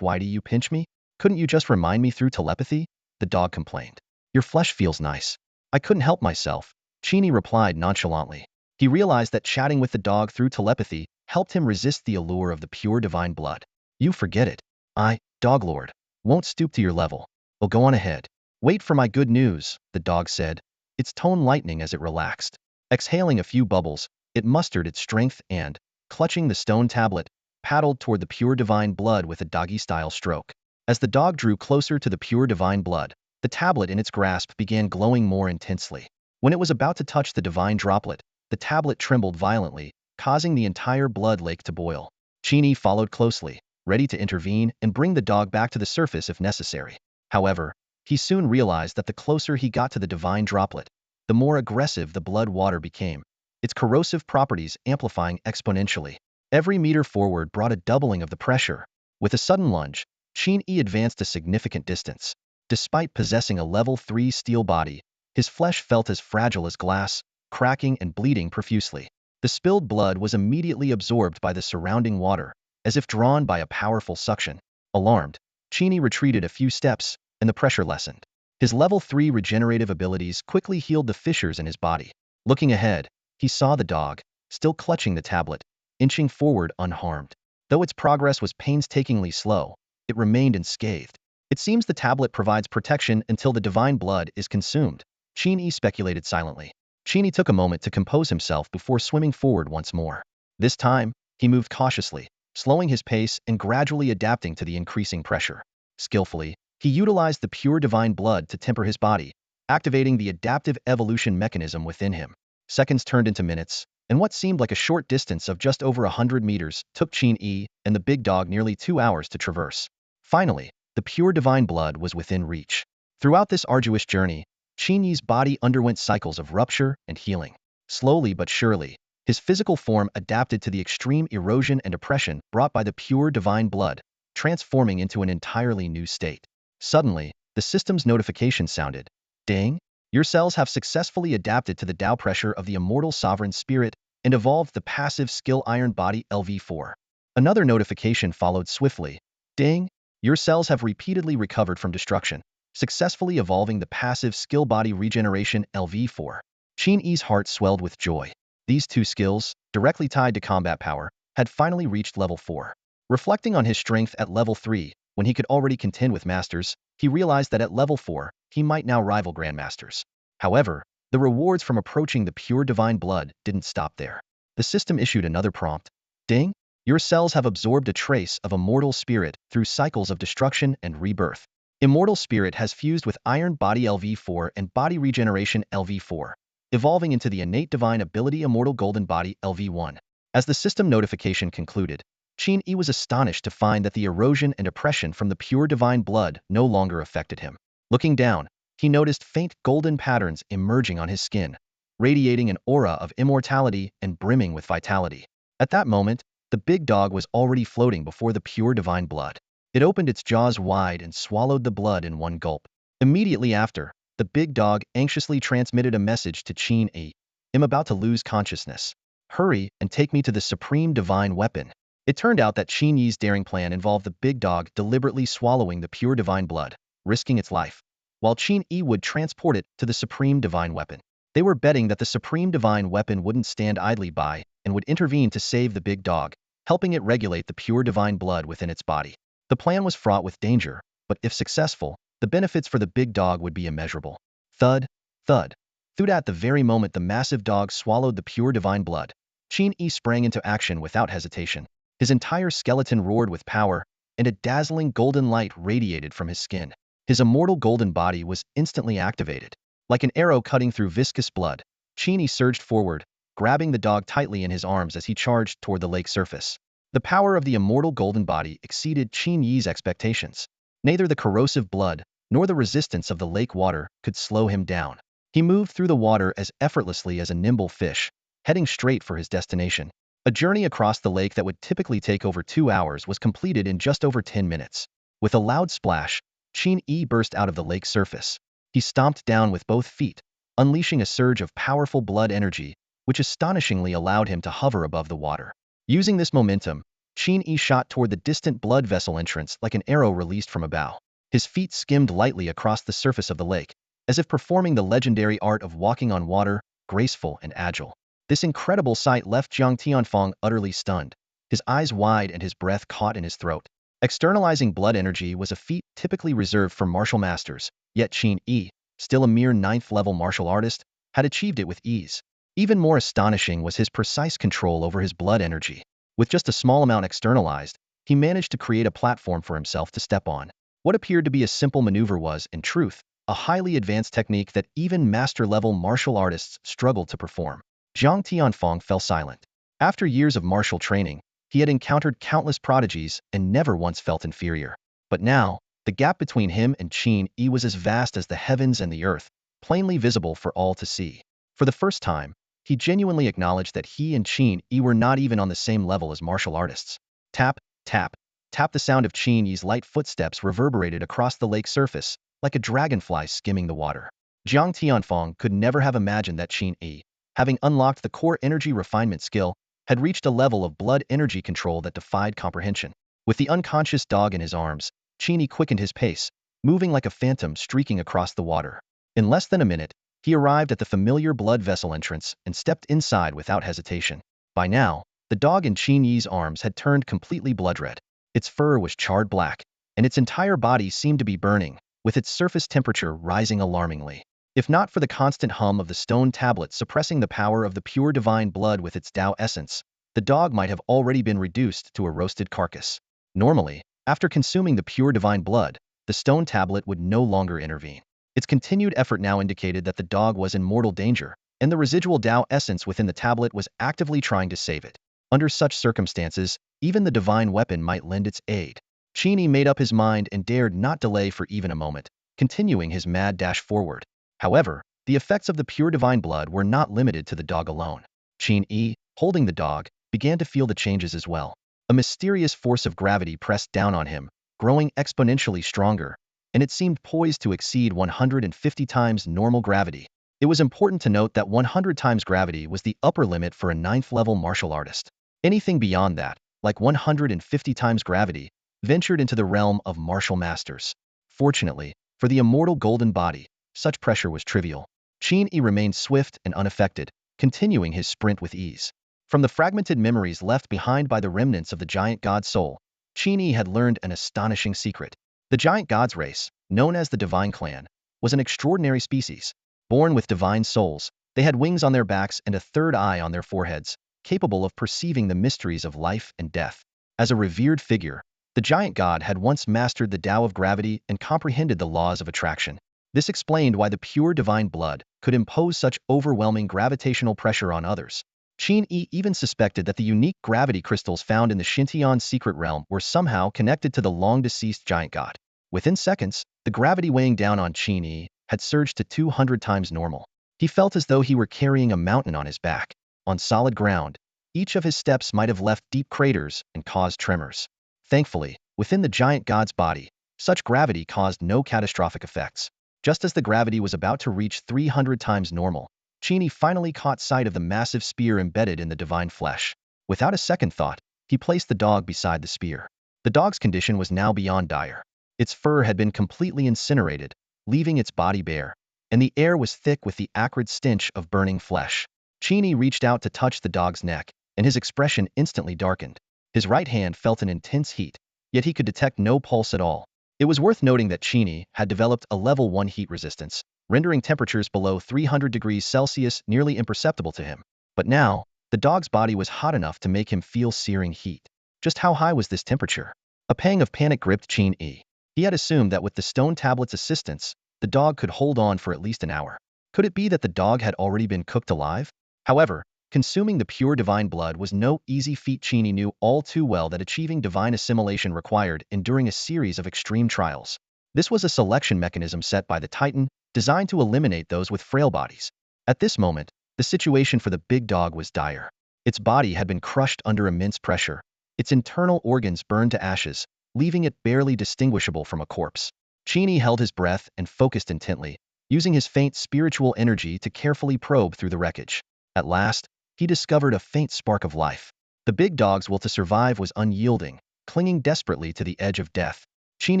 why do you pinch me? Couldn't you just remind me through telepathy?" the dog complained. "Your flesh feels nice." "I couldn't help myself," Qin Yi replied nonchalantly. He realized that chatting with the dog through telepathy helped him resist the allure of the pure divine blood. "You forget it. I, Dog Lord, won't stoop to your level. Well, go on ahead. Wait for my good news," the dog said, its tone lightening as it relaxed. Exhaling a few bubbles, it mustered its strength and, clutching the stone tablet, paddled toward the pure divine blood with a doggy-style stroke. As the dog drew closer to the pure divine blood, the tablet in its grasp began glowing more intensely. When it was about to touch the divine droplet, the tablet trembled violently, causing the entire blood lake to boil. Qin Yi followed closely, ready to intervene and bring the dog back to the surface if necessary. However, he soon realized that the closer he got to the divine droplet, the more aggressive the blood water became, its corrosive properties amplifying exponentially. Every meter forward brought a doubling of the pressure. With a sudden lunge, Qin Yi advanced a significant distance. Despite possessing a level 3 steel body, his flesh felt as fragile as glass, cracking and bleeding profusely. The spilled blood was immediately absorbed by the surrounding water, as if drawn by a powerful suction. Alarmed, Qin Yi retreated a few steps, and the pressure lessened. His level 3 regenerative abilities quickly healed the fissures in his body. Looking ahead, he saw the dog, still clutching the tablet, inching forward unharmed. Though its progress was painstakingly slow, it remained unscathed. "It seems the tablet provides protection until the divine blood is consumed," Qin Yi speculated silently. Qin Yi took a moment to compose himself before swimming forward once more. This time, he moved cautiously, slowing his pace and gradually adapting to the increasing pressure. Skillfully, he utilized the pure divine blood to temper his body, activating the adaptive evolution mechanism within him. Seconds turned into minutes, and what seemed like a short distance of just over 100 meters took Qin Yi and the big dog nearly 2 hours to traverse. Finally, the pure divine blood was within reach. Throughout this arduous journey, Qin Yi's body underwent cycles of rupture and healing. Slowly but surely, his physical form adapted to the extreme erosion and oppression brought by the pure divine blood, transforming into an entirely new state. Suddenly, the system's notification sounded. "Ding! Your cells have successfully adapted to the Tao pressure of the immortal sovereign spirit and evolved the passive skill iron body LV4. Another notification followed swiftly. "Ding! Your cells have repeatedly recovered from destruction, successfully evolving the passive skill body regeneration LV4. Qin Yi's heart swelled with joy. These two skills, directly tied to combat power, had finally reached level 4. Reflecting on his strength at level 3, when he could already contend with masters, he realized that at level 4, he might now rival grandmasters. However, the rewards from approaching the pure divine blood didn't stop there. The system issued another prompt. "Ding! Your cells have absorbed a trace of immortal spirit through cycles of destruction and rebirth. Immortal spirit has fused with iron body LV4 and body regeneration LV4, evolving into the innate divine ability immortal golden body LV1. As the system notification concluded, Qin Yi was astonished to find that the erosion and oppression from the pure divine blood no longer affected him. Looking down, he noticed faint golden patterns emerging on his skin, radiating an aura of immortality and brimming with vitality. At that moment, the big dog was already floating before the pure divine blood. It opened its jaws wide and swallowed the blood in one gulp. Immediately after, the big dog anxiously transmitted a message to Qin Yi. "I'm about to lose consciousness. Hurry and take me to the supreme divine weapon." It turned out that Qin Yi's daring plan involved the big dog deliberately swallowing the pure divine blood, risking its life, while Qin Yi would transport it to the supreme divine weapon. They were betting that the supreme divine weapon wouldn't stand idly by and would intervene to save the big dog, helping it regulate the pure divine blood within its body. The plan was fraught with danger, but if successful, the benefits for the big dog would be immeasurable. Thud, thud. Thud. At the very moment the massive dog swallowed the pure divine blood, Qin Yi sprang into action without hesitation. His entire skeleton roared with power, and a dazzling golden light radiated from his skin. His immortal golden body was instantly activated. Like an arrow cutting through viscous blood, Qin Yi surged forward, grabbing the dog tightly in his arms as he charged toward the lake's surface. The power of the immortal golden body exceeded Qin Yi's expectations. Neither the corrosive blood nor the resistance of the lake water could slow him down. He moved through the water as effortlessly as a nimble fish, heading straight for his destination. A journey across the lake that would typically take over 2 hours was completed in just over 10 minutes. With a loud splash, Qin Yi burst out of the lake's surface. He stomped down with both feet, unleashing a surge of powerful blood energy, which astonishingly allowed him to hover above the water. Using this momentum, Qin Yi shot toward the distant blood vessel entrance like an arrow released from a bow. His feet skimmed lightly across the surface of the lake, as if performing the legendary art of walking on water, graceful and agile. This incredible sight left Jiang Tianfeng utterly stunned, his eyes wide and his breath caught in his throat. Externalizing blood energy was a feat typically reserved for martial masters, yet Qin Yi, still a mere 9th-level martial artist, had achieved it with ease. Even more astonishing was his precise control over his blood energy. With just a small amount externalized, he managed to create a platform for himself to step on. What appeared to be a simple maneuver was, in truth, a highly advanced technique that even master-level martial artists struggled to perform. Jiang Tianfeng fell silent. After years of martial training, he had encountered countless prodigies and never once felt inferior. But now, the gap between him and Qin Yi was as vast as the heavens and the earth, plainly visible for all to see. For the first time, he genuinely acknowledged that he and Qin Yi were not even on the same level as martial artists. Tap, tap, tap. The sound of Qin Yi's light footsteps reverberated across the lake's surface, like a dragonfly skimming the water. Jiang Tianfeng could never have imagined that Qin Yi, having unlocked the core energy refinement skill, had reached a level of blood energy control that defied comprehension. With the unconscious dog in his arms, Qin Yi quickened his pace, moving like a phantom streaking across the water. In less than a minute, he arrived at the familiar blood vessel entrance and stepped inside without hesitation. By now, the dog in Qin Yi's arms had turned completely blood-red. Its fur was charred black, and its entire body seemed to be burning, with its surface temperature rising alarmingly. If not for the constant hum of the stone tablet suppressing the power of the pure divine blood with its Tao essence, the dog might have already been reduced to a roasted carcass. Normally, after consuming the pure divine blood, the stone tablet would no longer intervene. Its continued effort now indicated that the dog was in mortal danger, and the residual Tao essence within the tablet was actively trying to save it. Under such circumstances, even the divine weapon might lend its aid. Qin Yi made up his mind and dared not delay for even a moment, continuing his mad dash forward. However, the effects of the pure divine blood were not limited to the dog alone. Qin Yi, holding the dog, began to feel the changes as well. A mysterious force of gravity pressed down on him, growing exponentially stronger, and it seemed poised to exceed 150 times normal gravity. It was important to note that 100 times gravity was the upper limit for a 9th-level martial artist. Anything beyond that, like 150 times gravity, ventured into the realm of martial masters. Fortunately, for the immortal golden body, such pressure was trivial. Qin Yi remained swift and unaffected, continuing his sprint with ease. From the fragmented memories left behind by the remnants of the giant god soul, Qin Yi had learned an astonishing secret. The giant gods race, known as the Divine Clan, was an extraordinary species. Born with divine souls, they had wings on their backs and a third eye on their foreheads, capable of perceiving the mysteries of life and death. As a revered figure, the giant god had once mastered the Tao of gravity and comprehended the laws of attraction. This explained why the pure divine blood could impose such overwhelming gravitational pressure on others. Qin Yi even suspected that the unique gravity crystals found in the Xintian secret realm were somehow connected to the long-deceased giant god. Within seconds, the gravity weighing down on Qin Yi had surged to 200 times normal. He felt as though he were carrying a mountain on his back. On solid ground, each of his steps might have left deep craters and caused tremors. Thankfully, within the giant god's body, such gravity caused no catastrophic effects. Just as the gravity was about to reach 300 times normal, Qin Yi finally caught sight of the massive spear embedded in the divine flesh. Without a second thought, he placed the dog beside the spear. The dog's condition was now beyond dire. Its fur had been completely incinerated, leaving its body bare, and the air was thick with the acrid stench of burning flesh. Qin Yi reached out to touch the dog's neck, and his expression instantly darkened. His right hand felt an intense heat, yet he could detect no pulse at all. It was worth noting that Qin Yi had developed a level 1 heat resistance, rendering temperatures below 300 degrees Celsius nearly imperceptible to him. But now, the dog's body was hot enough to make him feel searing heat. Just how high was this temperature? A pang of panic gripped Qin Yi. He had assumed that with the stone tablet's assistance, the dog could hold on for at least an hour. Could it be that the dog had already been cooked alive? However, Consuming the pure divine blood was no easy feat. Qin Yi knew all too well that achieving divine assimilation required enduring a series of extreme trials. This was a selection mechanism set by the Titan, designed to eliminate those with frail bodies. At this moment, the situation for the big dog was dire. Its body had been crushed under immense pressure, its internal organs burned to ashes, leaving it barely distinguishable from a corpse. Qin Yi held his breath and focused intently, using his faint spiritual energy to carefully probe through the wreckage. At last, he discovered a faint spark of life. The big dog's will to survive was unyielding, clinging desperately to the edge of death. Qin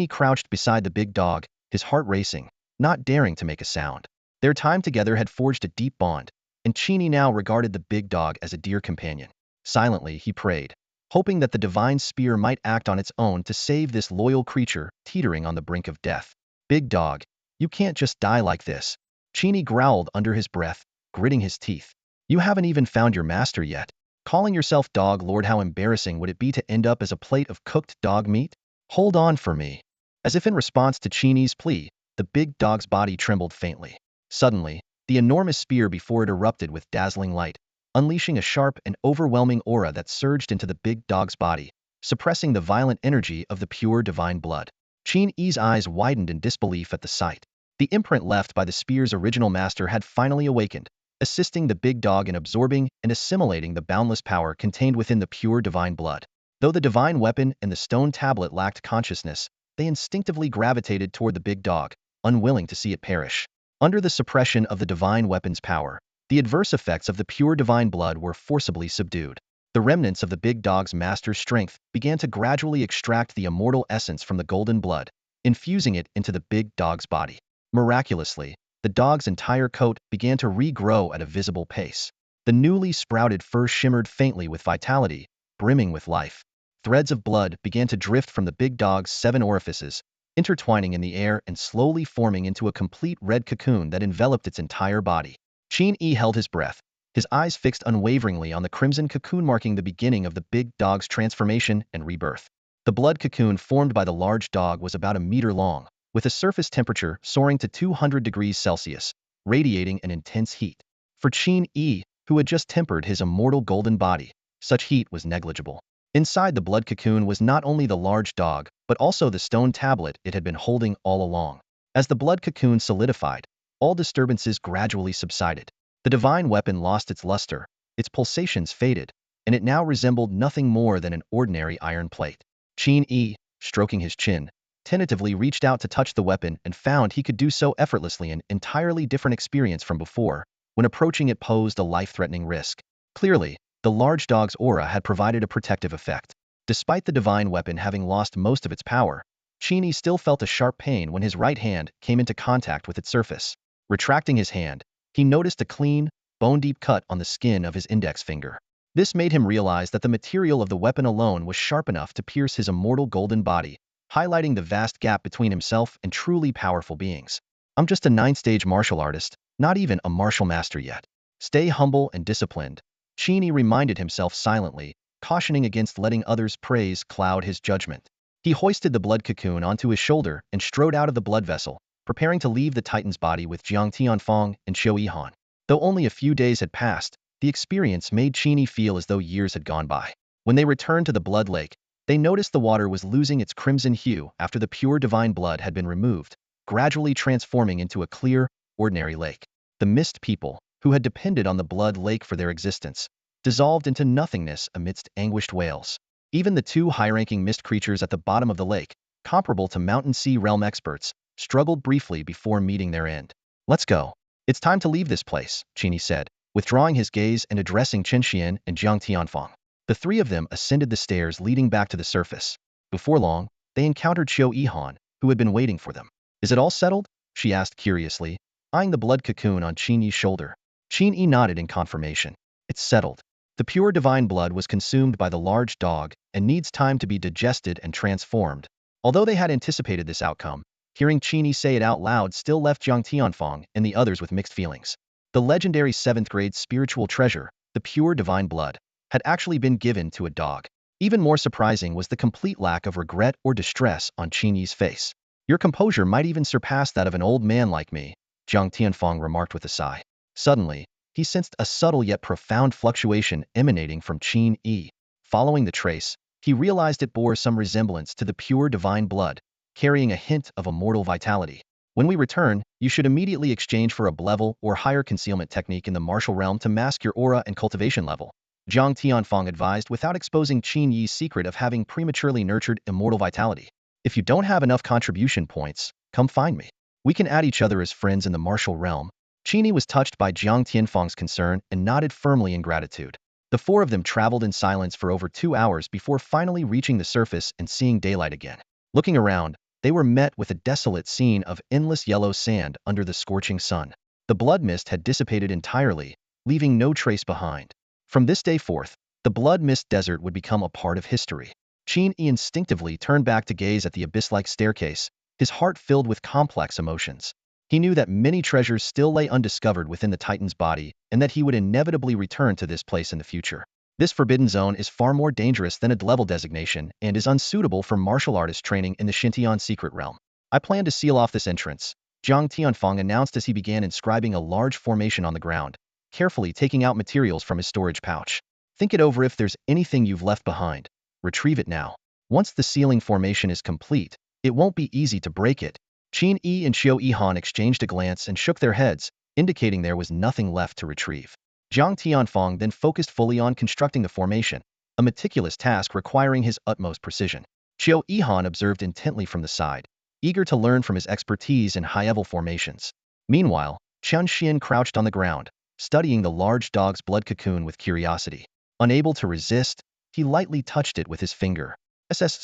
Yi crouched beside the big dog, his heart racing, not daring to make a sound. Their time together had forged a deep bond, and Qin Yi now regarded the big dog as a dear companion. Silently, he prayed, hoping that the divine spear might act on its own to save this loyal creature teetering on the brink of death. Big dog, you can't just die like this. Qin Yi growled under his breath, gritting his teeth. You haven't even found your master yet. Calling yourself dog lord, how embarrassing would it be to end up as a plate of cooked dog meat? Hold on for me. As if in response to Qin Yi's plea, the big dog's body trembled faintly. Suddenly, the enormous spear before it erupted with dazzling light, unleashing a sharp and overwhelming aura that surged into the big dog's body, suppressing the violent energy of the pure divine blood. Qin Yi's eyes widened in disbelief at the sight. The imprint left by the spear's original master had finally awakened, assisting the big dog in absorbing and assimilating the boundless power contained within the pure divine blood. Though the divine weapon and the stone tablet lacked consciousness, they instinctively gravitated toward the big dog, unwilling to see it perish. Under the suppression of the divine weapon's power, the adverse effects of the pure divine blood were forcibly subdued. The remnants of the big dog's master's strength began to gradually extract the immortal essence from the golden blood, infusing it into the big dog's body. Miraculously, the dog's entire coat began to regrow at a visible pace. The newly sprouted fur shimmered faintly with vitality, brimming with life. Threads of blood began to drift from the big dog's 7 orifices, intertwining in the air and slowly forming into a complete red cocoon that enveloped its entire body. Qin Yi held his breath, his eyes fixed unwaveringly on the crimson cocoon marking the beginning of the big dog's transformation and rebirth. The blood cocoon formed by the large dog was about a meter long, with a surface temperature soaring to 200 degrees Celsius, radiating an intense heat. For Qin Yi, who had just tempered his immortal golden body, such heat was negligible. Inside the blood cocoon was not only the large dog, but also the stone tablet it had been holding all along. As the blood cocoon solidified, all disturbances gradually subsided. The divine weapon lost its luster, its pulsations faded, and it now resembled nothing more than an ordinary iron plate. Qin Yi, stroking his chin, tentatively reached out to touch the weapon and found he could do so effortlessly, an entirely different experience from before, when approaching it posed a life-threatening risk. Clearly, the large dog's aura had provided a protective effect. Despite the divine weapon having lost most of its power, Qin Yi still felt a sharp pain when his right hand came into contact with its surface. Retracting his hand, he noticed a clean, bone-deep cut on the skin of his index finger. This made him realize that the material of the weapon alone was sharp enough to pierce his immortal golden body, highlighting the vast gap between himself and truly powerful beings. I'm just a 9th-stage martial artist, not even a martial master yet. Stay humble and disciplined, Qin Yi reminded himself silently, cautioning against letting others' praise cloud his judgment. He hoisted the blood cocoon onto his shoulder and strode out of the blood vessel, preparing to leave the Titan's body with Jiang Tianfeng and Qiu Yihan. Though only a few days had passed, the experience made Qin Yi feel as though years had gone by. When they returned to the blood lake, they noticed the water was losing its crimson hue after the pure divine blood had been removed, gradually transforming into a clear, ordinary lake. The mist people, who had depended on the blood lake for their existence, dissolved into nothingness amidst anguished wails. Even the 2 high-ranking mist creatures at the bottom of the lake, comparable to Mountain Sea realm experts, struggled briefly before meeting their end. Let's go. It's time to leave this place, Qin Yi said, withdrawing his gaze and addressing Chen Xian and Jiang Tianfeng. The 3 of them ascended the stairs leading back to the surface. Before long, they encountered Qiu Yihan, who had been waiting for them. Is it all settled? She asked curiously, eyeing the blood cocoon on Qin Yi's shoulder. Qin Yi nodded in confirmation. It's settled. The pure divine blood was consumed by the large dog and needs time to be digested and transformed. Although they had anticipated this outcome, hearing Qin Yi say it out loud still left Jiang Tianfeng and the others with mixed feelings. The legendary 7th-grade spiritual treasure, the pure divine blood, had actually been given to a dog. Even more surprising was the complete lack of regret or distress on Qin Yi's face. Your composure might even surpass that of an old man like me, Jiang Tianfeng remarked with a sigh. Suddenly, he sensed a subtle yet profound fluctuation emanating from Qin Yi. Following the trace, he realized it bore some resemblance to the pure divine blood, carrying a hint of immortal vitality. When we return, you should immediately exchange for a level or higher concealment technique in the martial realm to mask your aura and cultivation level, Jiang Tianfeng advised without exposing Qin Yi's secret of having prematurely nurtured immortal vitality. If you don't have enough contribution points, come find me. We can add each other as friends in the martial realm. Qin Yi was touched by Jiang Tianfeng's concern and nodded firmly in gratitude. The four of them traveled in silence for over 2 hours before finally reaching the surface and seeing daylight again. Looking around, they were met with a desolate scene of endless yellow sand under the scorching sun. The blood mist had dissipated entirely, leaving no trace behind. From this day forth, the blood mist desert would become a part of history. Qin Yi instinctively turned back to gaze at the abyss-like staircase, his heart filled with complex emotions. He knew that many treasures still lay undiscovered within the Titan's body, and that he would inevitably return to this place in the future. This forbidden zone is far more dangerous than a level designation and is unsuitable for martial artist training in the Xintian secret realm. I plan to seal off this entrance, Jiang Tianfeng announced as he began inscribing a large formation on the ground, carefully taking out materials from his storage pouch. Think it over. If there's anything you've left behind, retrieve it now. Once the sealing formation is complete, it won't be easy to break it. Qin Yi and Xiao Yihan exchanged a glance and shook their heads, indicating there was nothing left to retrieve. Jiang Tianfeng then focused fully on constructing the formation, a meticulous task requiring his utmost precision. Xiao Yihan observed intently from the side, eager to learn from his expertise in high-level formations. Meanwhile, Chen Xian crouched on the ground, studying the large dog's blood cocoon with curiosity. Unable to resist, he lightly touched it with his finger.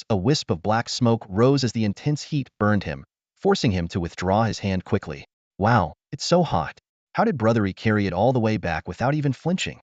A wisp of black smoke rose as the intense heat burned him, forcing him to withdraw his hand quickly. Wow, it's so hot. How did Brother Yi carry it all the way back without even flinching?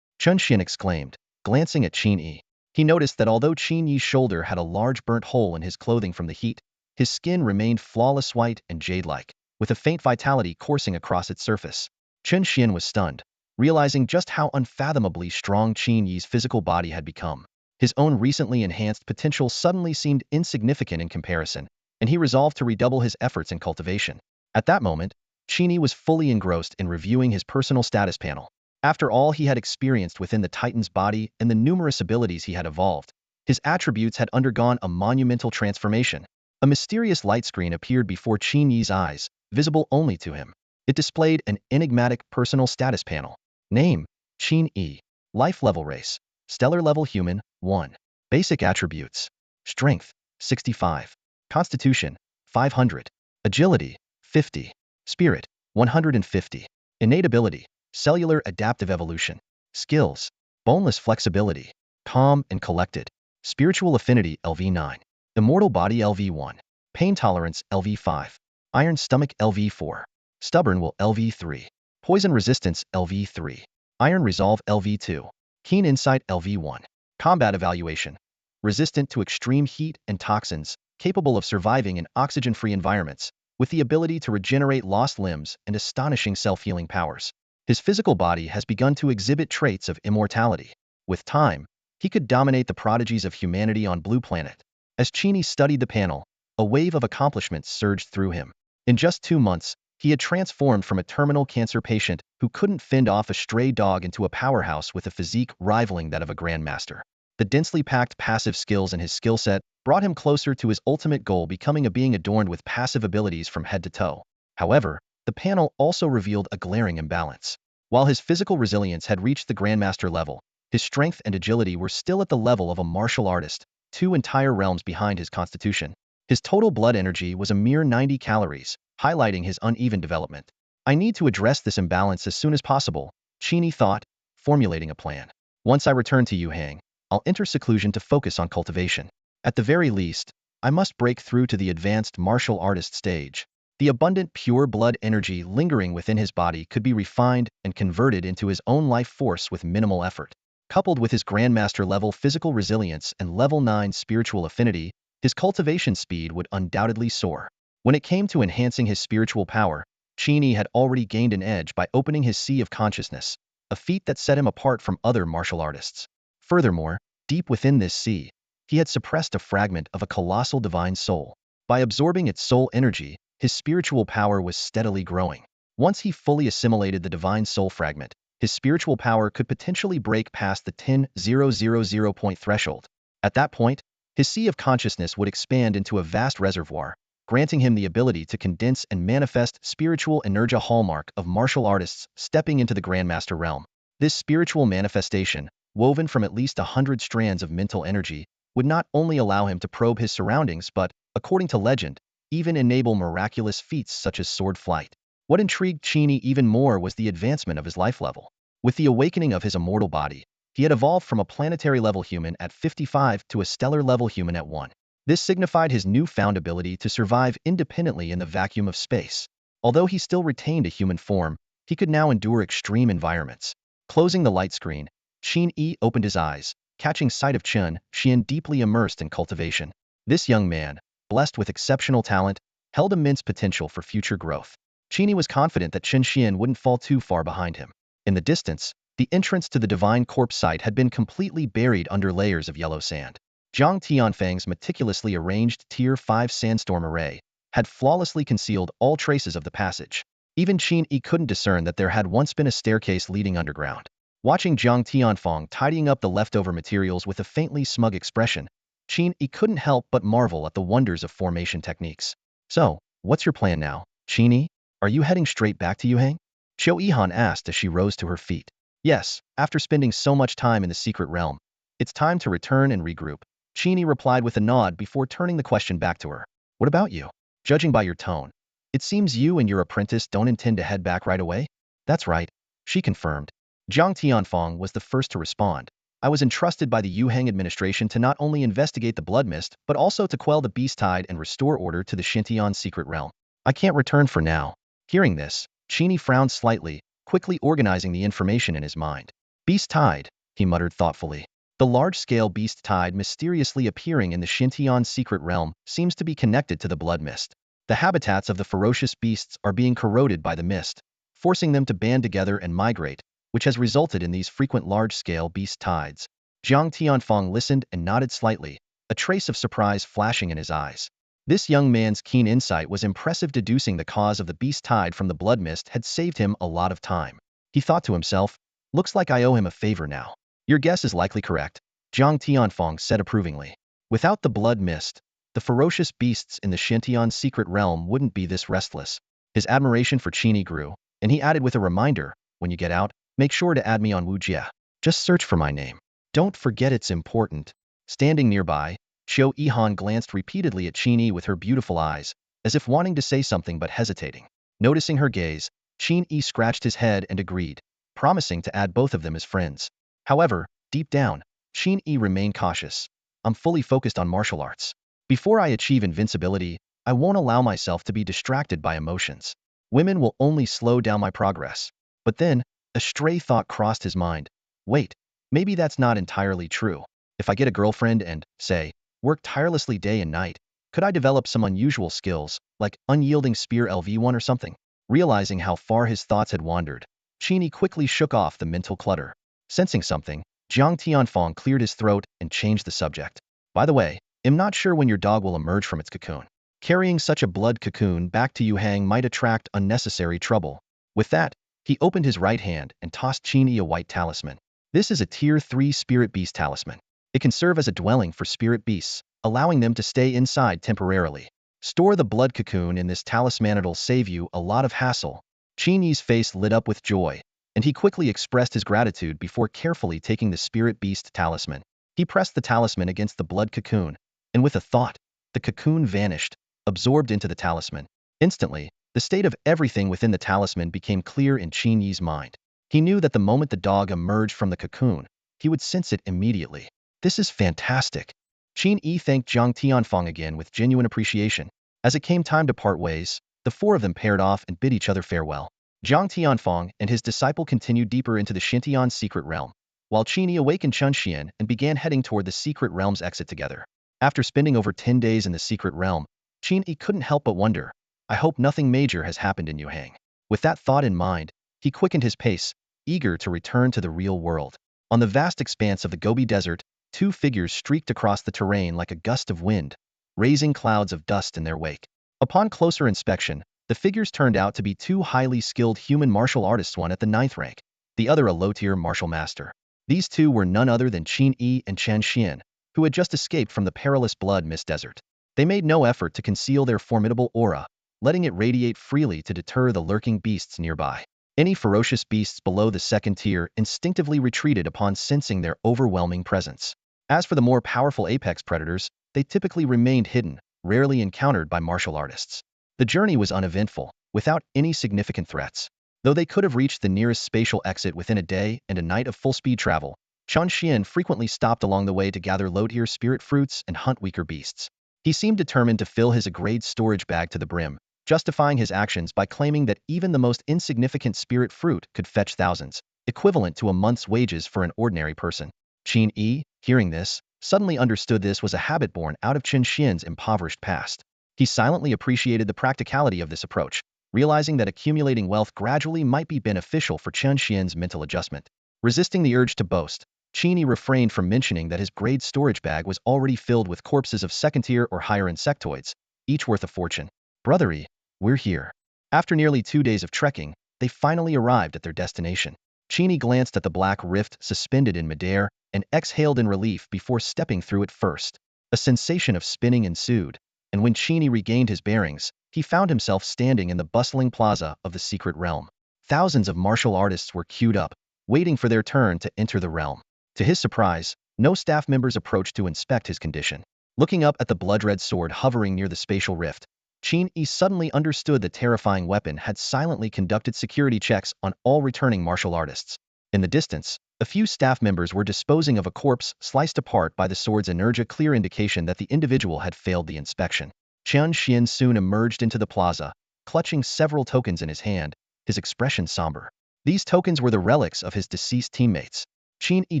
Chen Xian exclaimed, glancing at Qin Yi. He noticed that although Qin Yi's shoulder had a large burnt hole in his clothing from the heat, his skin remained flawless white and jade-like, with a faint vitality coursing across its surface. Chen Xian was stunned, realizing just how unfathomably strong Qin Yi's physical body had become. His own recently enhanced potential suddenly seemed insignificant in comparison, and he resolved to redouble his efforts in cultivation. At that moment, Qin Yi was fully engrossed in reviewing his personal status panel. After all he had experienced within the Titan's body and the numerous abilities he had evolved, his attributes had undergone a monumental transformation. A mysterious light screen appeared before Qin Yi's eyes, visible only to him. It displayed an enigmatic personal status panel. Name: Qin Yi. Life level: race, stellar level human, 1. Basic attributes: strength, 65. Constitution, 500. Agility, 50. Spirit, 150. Innate ability, cellular adaptive evolution. Skills: boneless flexibility, calm and collected. Spiritual affinity, LV9. Immortal body, LV1. Pain tolerance, LV5. Iron stomach, LV4. Stubborn will, LV3. Poison resistance, LV3. Iron resolve, LV2. Keen insight, LV1. Combat evaluation: resistant to extreme heat and toxins, capable of surviving in oxygen-free environments, with the ability to regenerate lost limbs and astonishing self-healing powers. His physical body has begun to exhibit traits of immortality. With time, he could dominate the prodigies of humanity on Blue Planet. As Qin Yi studied the panel, a wave of accomplishments surged through him. In just 2 months, he had transformed from a terminal cancer patient who couldn't fend off a stray dog into a powerhouse with a physique rivaling that of a grandmaster. The densely packed passive skills in his skill set brought him closer to his ultimate goal, becoming a being adorned with passive abilities from head to toe. However, the panel also revealed a glaring imbalance. While his physical resilience had reached the grandmaster level, his strength and agility were still at the level of a martial artist, 2 entire realms behind his constitution. His total blood energy was a mere 90 calories, highlighting his uneven development. I need to address this imbalance as soon as possible, Qin Yi thought, formulating a plan. Once I return to Yuhang, I'll enter seclusion to focus on cultivation. At the very least, I must break through to the advanced martial artist stage. The abundant pure blood energy lingering within his body could be refined and converted into his own life force with minimal effort. Coupled with his grandmaster level physical resilience and level 9 spiritual affinity, his cultivation speed would undoubtedly soar. When it came to enhancing his spiritual power, Qin Yi had already gained an edge by opening his sea of consciousness, a feat that set him apart from other martial artists. Furthermore, deep within this sea, he had suppressed a fragment of a colossal divine soul. By absorbing its soul energy, his spiritual power was steadily growing. Once he fully assimilated the divine soul fragment, his spiritual power could potentially break past the 10,000 point threshold. At that point, his sea of consciousness would expand into a vast reservoir, granting him the ability to condense and manifest spiritual energy, hallmark of martial artists stepping into the Grandmaster realm. This spiritual manifestation, woven from at least 100 strands of mental energy, would not only allow him to probe his surroundings but, according to legend, even enable miraculous feats such as sword flight. What intrigued Qin Yi even more was the advancement of his life level. With the awakening of his immortal body, he had evolved from a planetary-level human at 55 to a stellar-level human at 1. This signified his newfound ability to survive independently in the vacuum of space. Although he still retained a human form, he could now endure extreme environments. Closing the light screen, Qin Yi opened his eyes, catching sight of Qin Xian deeply immersed in cultivation. This young man, blessed with exceptional talent, held immense potential for future growth. Qin Yi was confident that Qin Xian wouldn't fall too far behind him. In the distance, the entrance to the divine corpse site had been completely buried under layers of yellow sand. Zhang Tianfang's meticulously arranged Tier 5 sandstorm array had flawlessly concealed all traces of the passage. Even Qin Yi couldn't discern that there had once been a staircase leading underground. Watching Zhang Tianfang tidying up the leftover materials with a faintly smug expression, Qin Yi couldn't help but marvel at the wonders of formation techniques. So, what's your plan now, Qin Yi? Are you heading straight back to Yuhang? Qiu Yihan asked as she rose to her feet. Yes, after spending so much time in the secret realm, it's time to return and regroup. Qin Yi replied with a nod before turning the question back to her. What about you? Judging by your tone, it seems you and your apprentice don't intend to head back right away? That's right, she confirmed. Zhang Tianfang was the first to respond. I was entrusted by the Yuhang administration to not only investigate the blood mist, but also to quell the beast tide and restore order to the Xintian secret realm. I can't return for now. Hearing this, Qin Yi frowned slightly, quickly organizing the information in his mind. Beast tide, he muttered thoughtfully. The large-scale beast tide mysteriously appearing in the Xintian secret realm seems to be connected to the blood mist. The habitats of the ferocious beasts are being corroded by the mist, forcing them to band together and migrate, which has resulted in these frequent large-scale beast tides. Zhang Tianfang listened and nodded slightly, a trace of surprise flashing in his eyes. This young man's keen insight was impressive. Deducing the cause of the beast tide from the blood mist had saved him a lot of time. He thought to himself, looks like I owe him a favor now. Your guess is likely correct, Zhang Tianfang said approvingly. Without the blood mist, the ferocious beasts in the Xintian secret realm wouldn't be this restless. His admiration for Qin Yi grew, and he added with a reminder, when you get out, make sure to add me on Wujia. Just search for my name. Don't forget it's important. Standing nearby, Qiu Yihan glanced repeatedly at Qin Yi with her beautiful eyes, as if wanting to say something but hesitating. Noticing her gaze, Qin Yi scratched his head and agreed, promising to add both of them as friends. However, deep down, Qin Yi remained cautious. I'm fully focused on martial arts. Before I achieve invincibility, I won't allow myself to be distracted by emotions. Women will only slow down my progress. But then, a stray thought crossed his mind. Wait, maybe that's not entirely true. If I get a girlfriend and, say, work tirelessly day and night, could I develop some unusual skills, like unyielding spear LV1 or something? Realizing how far his thoughts had wandered, Qin Yi quickly shook off the mental clutter. Sensing something, Zhang Tianfang cleared his throat and changed the subject. By the way, I'm not sure when your dog will emerge from its cocoon. Carrying such a blood cocoon back to Yuhang might attract unnecessary trouble. With that, he opened his right hand and tossed Qin Yi a white talisman. This is a Tier 3 Spirit Beast talisman. It can serve as a dwelling for spirit beasts, allowing them to stay inside temporarily. Store the blood cocoon in this talisman. It'll save you a lot of hassle. Qin Yi's face lit up with joy, and he quickly expressed his gratitude before carefully taking the Spirit Beast talisman. He pressed the talisman against the blood cocoon, and with a thought, the cocoon vanished, absorbed into the talisman. Instantly, the state of everything within the talisman became clear in Qin Yi's mind. He knew that the moment the dog emerged from the cocoon, he would sense it immediately. This is fantastic. Qin Yi thanked Zhang Tianfang again with genuine appreciation. As it came time to part ways, the four of them paired off and bid each other farewell. Zhang Tianfang and his disciple continued deeper into the Xintian secret realm, while Qin Yi awakened Chun Xian and began heading toward the secret realm's exit together. After spending over 10 days in the secret realm, Qin Yi couldn't help but wonder, I hope nothing major has happened in Yuhang. With that thought in mind, he quickened his pace, eager to return to the real world. On the vast expanse of the Gobi Desert, two figures streaked across the terrain like a gust of wind, raising clouds of dust in their wake. Upon closer inspection, the figures turned out to be two highly skilled human martial artists, one at the 9th rank, the other a low-tier martial master. These two were none other than Qin Yi and Chen Xian, who had just escaped from the perilous Blood Mist Desert. They made no effort to conceal their formidable aura, letting it radiate freely to deter the lurking beasts nearby. Any ferocious beasts below the second tier instinctively retreated upon sensing their overwhelming presence. As for the more powerful apex predators, they typically remained hidden, rarely encountered by martial artists. The journey was uneventful, without any significant threats. Though they could have reached the nearest spatial exit within a day and a night of full-speed travel, Chen Xian frequently stopped along the way to gather low-tier spirit fruits and hunt weaker beasts. He seemed determined to fill his grade storage bag to the brim, justifying his actions by claiming that even the most insignificant spirit fruit could fetch thousands, equivalent to a month's wages for an ordinary person. Qin Yi, hearing this, suddenly understood this was a habit born out of Chen Xian's impoverished past. He silently appreciated the practicality of this approach, realizing that accumulating wealth gradually might be beneficial for Chen Xian's mental adjustment. Resisting the urge to boast, Qin Yi refrained from mentioning that his grade storage bag was already filled with corpses of second-tier or higher insectoids, each worth a fortune. Brother Yi, we're here. After nearly 2 days of trekking, they finally arrived at their destination. Qin Yi glanced at the black rift suspended in midair and exhaled in relief before stepping through it first. A sensation of spinning ensued, and when Qin Yi regained his bearings, he found himself standing in the bustling plaza of the secret realm. Thousands of martial artists were queued up, waiting for their turn to enter the realm. To his surprise, no staff members approached to inspect his condition. Looking up at the blood-red sword hovering near the spatial rift, Qin Yi suddenly understood the terrifying weapon had silently conducted security checks on all returning martial artists. In the distance, a few staff members were disposing of a corpse sliced apart by the sword's energy, a clear indication that the individual had failed the inspection. Chen Xian soon emerged into the plaza, clutching several tokens in his hand, his expression somber. These tokens were the relics of his deceased teammates. Qin Yi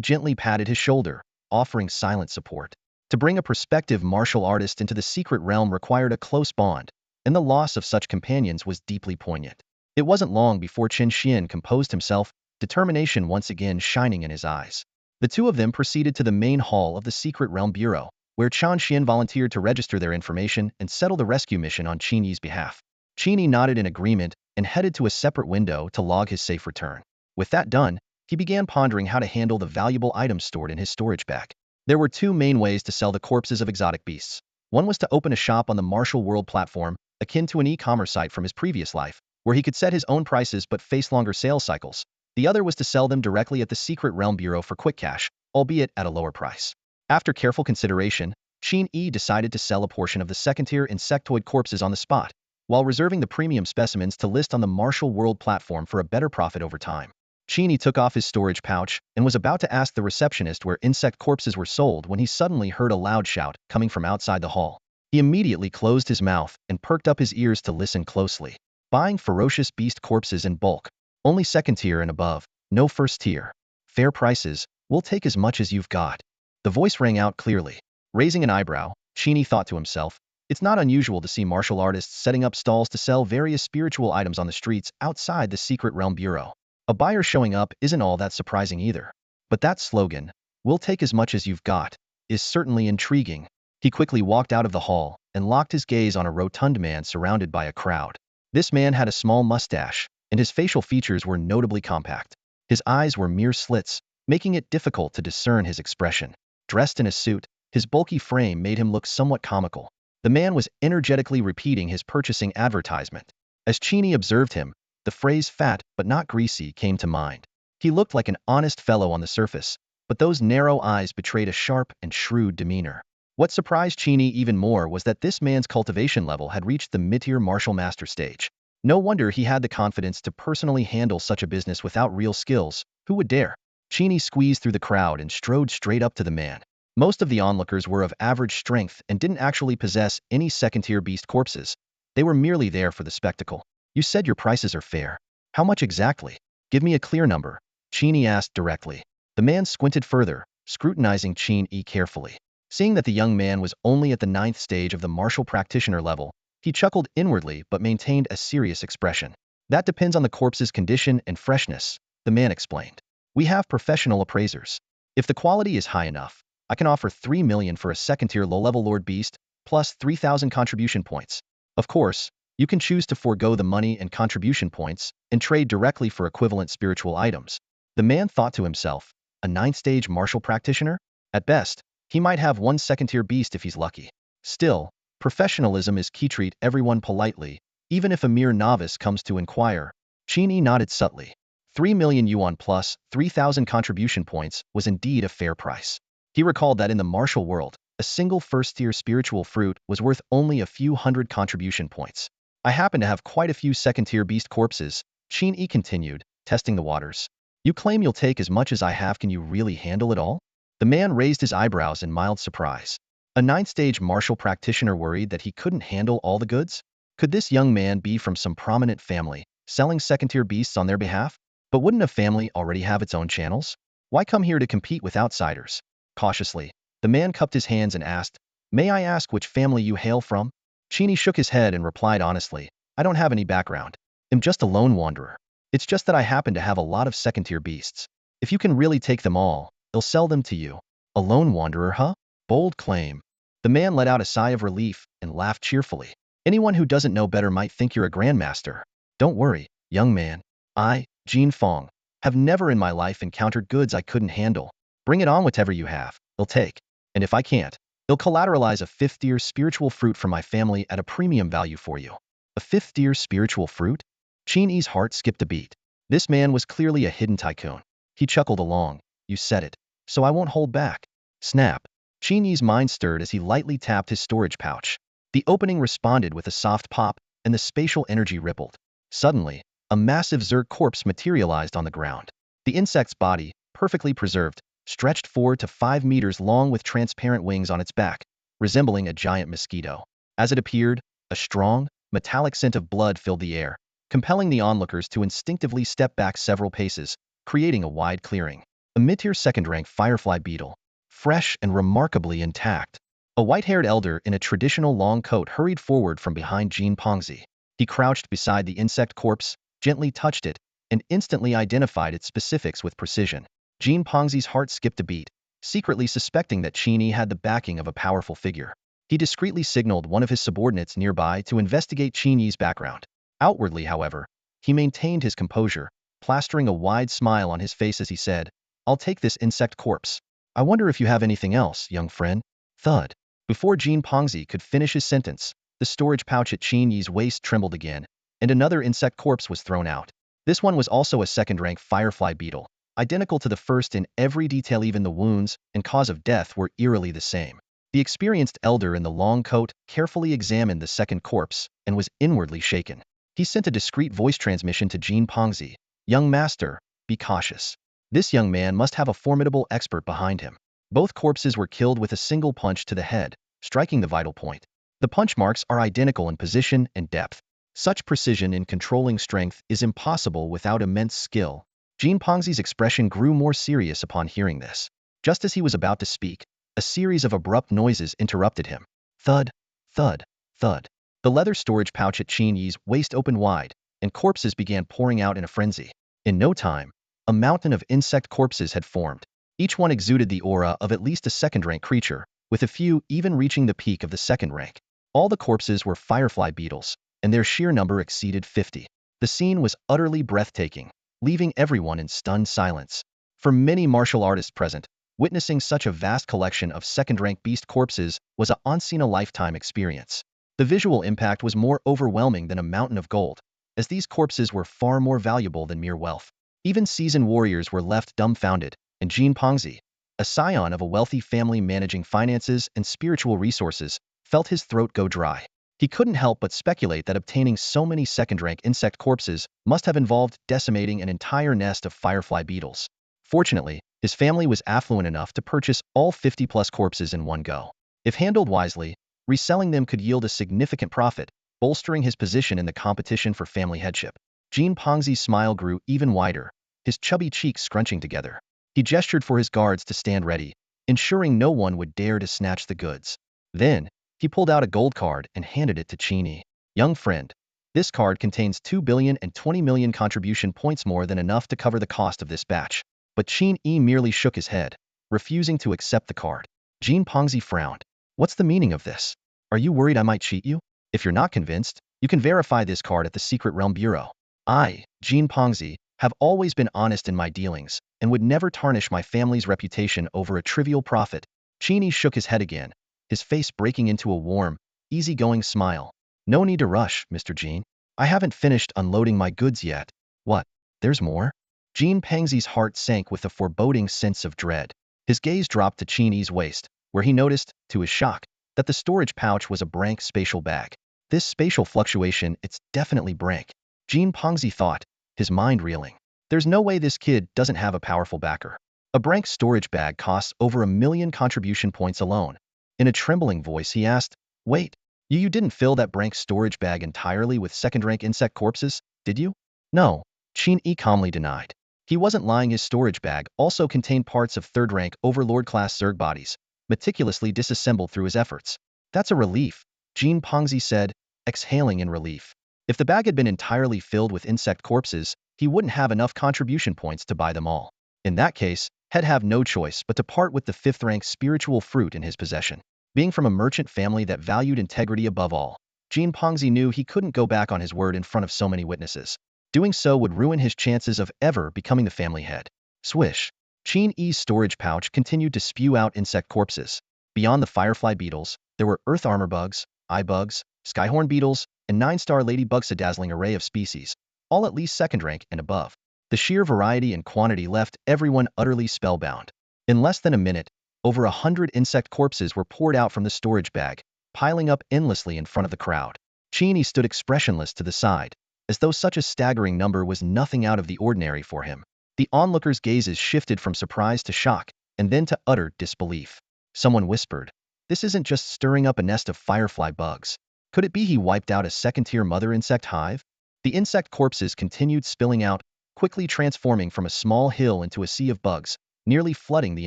gently patted his shoulder, offering silent support. To bring a prospective martial artist into the secret realm required a close bond, and the loss of such companions was deeply poignant. It wasn't long before Chen Xian composed himself, determination once again shining in his eyes. The two of them proceeded to the main hall of the Secret Realm Bureau, where Chen Xian volunteered to register their information and settle the rescue mission on Qin Yi's behalf. Qin Yi nodded in agreement and headed to a separate window to log his safe return. With that done, he began pondering how to handle the valuable items stored in his storage bag. There were two main ways to sell the corpses of exotic beasts. One was to open a shop on the Martial World platform, akin to an e-commerce site from his previous life, where he could set his own prices but face longer sales cycles. The other was to sell them directly at the Secret Realm Bureau for quick cash, albeit at a lower price. After careful consideration, Qin Yi decided to sell a portion of the second-tier insectoid corpses on the spot, while reserving the premium specimens to list on the Martial World platform for a better profit over time. Qin Yi took off his storage pouch and was about to ask the receptionist where insect corpses were sold when he suddenly heard a loud shout coming from outside the hall. He immediately closed his mouth and perked up his ears to listen closely. Buying ferocious beast corpses in bulk. Only second tier and above, no first tier. Fair prices, we'll take as much as you've got. The voice rang out clearly. Raising an eyebrow, Qin Yi thought to himself, it's not unusual to see martial artists setting up stalls to sell various spiritual items on the streets outside the Secret Realm Bureau. A buyer showing up isn't all that surprising either. But that slogan, we'll take as much as you've got, is certainly intriguing. He quickly walked out of the hall and locked his gaze on a rotund man surrounded by a crowd. This man had a small mustache, and his facial features were notably compact. His eyes were mere slits, making it difficult to discern his expression. Dressed in a suit, his bulky frame made him look somewhat comical. The man was energetically repeating his purchasing advertisement. As Qin Yi observed him, the phrase fat but not greasy came to mind. He looked like an honest fellow on the surface, but those narrow eyes betrayed a sharp and shrewd demeanor. What surprised Qin Yi even more was that this man's cultivation level had reached the mid-tier martial master stage. No wonder he had the confidence to personally handle such a business without real skills. Who would dare? Qin Yi squeezed through the crowd and strode straight up to the man. Most of the onlookers were of average strength and didn't actually possess any second-tier beast corpses. They were merely there for the spectacle. You said your prices are fair. How much exactly? Give me a clear number, Qin Yi asked directly. The man squinted further, scrutinizing Qin Yi carefully. Seeing that the young man was only at the 9th stage of the martial practitioner level, he chuckled inwardly but maintained a serious expression. That depends on the corpse's condition and freshness, the man explained. We have professional appraisers. If the quality is high enough, I can offer 3 million for a second-tier low-level Lord Beast, plus 3,000 contribution points. Of course, you can choose to forego the money and contribution points and trade directly for equivalent spiritual items. The man thought to himself, a ninth-stage martial practitioner? At best, he might have one second-tier beast if he's lucky. Still, professionalism is key. Treat everyone politely, even if a mere novice comes to inquire. Qin Yi nodded subtly. 3 million yuan plus 3,000 contribution points was indeed a fair price. He recalled that in the martial world, a single first-tier spiritual fruit was worth only a few hundred contribution points. I happen to have quite a few second-tier beast corpses, Qin Yi continued, testing the waters. You claim you'll take as much as I have. Can you really handle it all? The man raised his eyebrows in mild surprise. A ninth-stage martial practitioner worried that he couldn't handle all the goods? Could this young man be from some prominent family, selling second-tier beasts on their behalf? But wouldn't a family already have its own channels? Why come here to compete with outsiders? Cautiously, the man cupped his hands and asked, May I ask which family you hail from? Qin Yi shook his head and replied honestly, I don't have any background. I'm just a lone wanderer. It's just that I happen to have a lot of second-tier beasts. If you can really take them all, I'll sell them to you. A lone wanderer, huh? Bold claim. The man let out a sigh of relief and laughed cheerfully. Anyone who doesn't know better might think you're a grandmaster. Don't worry, young man. I, Jin Fong, have never in my life encountered goods I couldn't handle. Bring it on. Whatever you have, I'll take. And if I can't, I'll collateralize a fifth-tier spiritual fruit from my family at a premium value for you. A fifth-tier spiritual fruit? Qin Yi's heart skipped a beat. This man was clearly a hidden tycoon. He chuckled along. You said it, so I won't hold back. Snap. Qin Yi's mind stirred as he lightly tapped his storage pouch. The opening responded with a soft pop, and the spatial energy rippled. Suddenly, a massive Zerg corpse materialized on the ground. The insect's body, perfectly preserved, stretched 4 to 5 meters long with transparent wings on its back, resembling a giant mosquito. As it appeared, a strong, metallic scent of blood filled the air, compelling the onlookers to instinctively step back several paces, creating a wide clearing. A mid-tier second-rank firefly beetle, fresh and remarkably intact. A white-haired elder in a traditional long coat hurried forward from behind Jin Pongzi. He crouched beside the insect corpse, gently touched it, and instantly identified its specifics with precision. Jin Pongzi's heart skipped a beat, secretly suspecting that Qin Yi had the backing of a powerful figure. He discreetly signaled one of his subordinates nearby to investigate Qin Yi's background. Outwardly, however, he maintained his composure, plastering a wide smile on his face as he said, I'll take this insect corpse. I wonder if you have anything else, young friend. Thud. Before Jin Pongzi could finish his sentence, the storage pouch at Qin Yi's waist trembled again, and another insect corpse was thrown out. This one was also a second-rank firefly beetle, identical to the first in every detail. Even the wounds and cause of death were eerily the same. The experienced elder in the long coat carefully examined the second corpse and was inwardly shaken. He sent a discreet voice transmission to Jin Pongzi. Young master, be cautious. This young man must have a formidable expert behind him. Both corpses were killed with a single punch to the head, striking the vital point. The punch marks are identical in position and depth. Such precision in controlling strength is impossible without immense skill. Jin Pongzi's expression grew more serious upon hearing this. Just as he was about to speak, a series of abrupt noises interrupted him. Thud, thud, thud. The leather storage pouch at Qin Yi's waist opened wide, and corpses began pouring out in a frenzy. In no time, a mountain of insect corpses had formed. Each one exuded the aura of at least a second-rank creature, with a few even reaching the peak of the second rank. All the corpses were firefly beetles, and their sheer number exceeded 50. The scene was utterly breathtaking, leaving everyone in stunned silence. For many martial artists present, witnessing such a vast collection of second-rank beast corpses was a once-in-a-lifetime experience. The visual impact was more overwhelming than a mountain of gold, as these corpses were far more valuable than mere wealth. Even seasoned warriors were left dumbfounded, and Jin Pongzi, a scion of a wealthy family managing finances and spiritual resources, felt his throat go dry. He couldn't help but speculate that obtaining so many second-rank insect corpses must have involved decimating an entire nest of firefly beetles. Fortunately, his family was affluent enough to purchase all 50-plus corpses in one go. If handled wisely, reselling them could yield a significant profit, bolstering his position in the competition for family headship. Jin Pongzi's smile grew even wider, his chubby cheeks scrunching together. He gestured for his guards to stand ready, ensuring no one would dare to snatch the goods. Then, he pulled out a gold card and handed it to Qin Yi. Young friend, this card contains 2 billion and 20 million contribution points, more than enough to cover the cost of this batch. But Qin Yi merely shook his head, refusing to accept the card. Jin Pongzi frowned. What's the meaning of this? Are you worried I might cheat you? If you're not convinced, you can verify this card at the Secret Realm Bureau. I, Jin Pongzi, have always been honest in my dealings and would never tarnish my family's reputation over a trivial profit. Qin Yi shook his head again, his face breaking into a warm, easygoing smile. No need to rush, Mr. Jean. I haven't finished unloading my goods yet. What? There's more? Jean Pangzi's heart sank with a foreboding sense of dread. His gaze dropped to Qin Yi's waist, where he noticed, to his shock, that the storage pouch was a brank spatial bag. This spatial fluctuation, it's definitely brank. Jean Pangzi thought, his mind reeling. There's no way this kid doesn't have a powerful backer. A brank storage bag costs over 1,000,000 contribution points alone. In a trembling voice he asked, wait, you didn't fill that brank storage bag entirely with second-rank insect corpses, did you? No, Qin Yi calmly denied. He wasn't lying. His storage bag also contained parts of third-rank overlord-class Zerg bodies, meticulously disassembled through his efforts. That's a relief, Jean Pangzi said, exhaling in relief. If the bag had been entirely filled with insect corpses, he wouldn't have enough contribution points to buy them all. In that case, he'd have no choice but to part with the 5th-rank spiritual fruit in his possession. Being from a merchant family that valued integrity above all, Jean Pangzi knew he couldn't go back on his word in front of so many witnesses. Doing so would ruin his chances of ever becoming the family head. Swish. Qin Yi's storage pouch continued to spew out insect corpses. Beyond the firefly beetles, there were earth armor bugs, eye bugs, skyhorn beetles, and 9-star ladybugs, a dazzling array of species, all at least 2nd rank and above. The sheer variety and quantity left everyone utterly spellbound. In less than a minute, over 100 insect corpses were poured out from the storage bag, piling up endlessly in front of the crowd. Qin Yi stood expressionless to the side, as though such a staggering number was nothing out of the ordinary for him. The onlookers' gazes shifted from surprise to shock, and then to utter disbelief. Someone whispered, "This isn't just stirring up a nest of firefly bugs. Could it be he wiped out a second-tier mother insect hive?" The insect corpses continued spilling out, quickly transforming from a small hill into a sea of bugs, nearly flooding the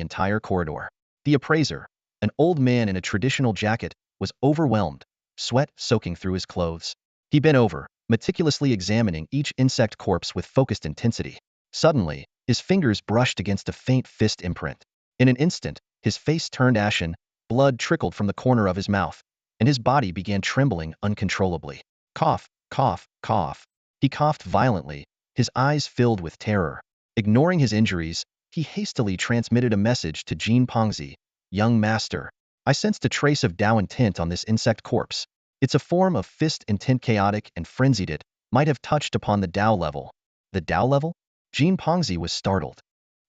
entire corridor. The appraiser, an old man in a traditional jacket, was overwhelmed, sweat soaking through his clothes. He bent over, meticulously examining each insect corpse with focused intensity. Suddenly, his fingers brushed against a faint fist imprint. In an instant, his face turned ashen, blood trickled from the corner of his mouth, and his body began trembling uncontrollably. Cough, cough, cough. He coughed violently, his eyes filled with terror. Ignoring his injuries, he hastily transmitted a message to Jean Pangzi. "Young master, I sensed a trace of Dao intent on this insect corpse. It's a form of fist intent, chaotic and frenzied. It might have touched upon the Dao level." The Dao level? Jean Pangzi was startled.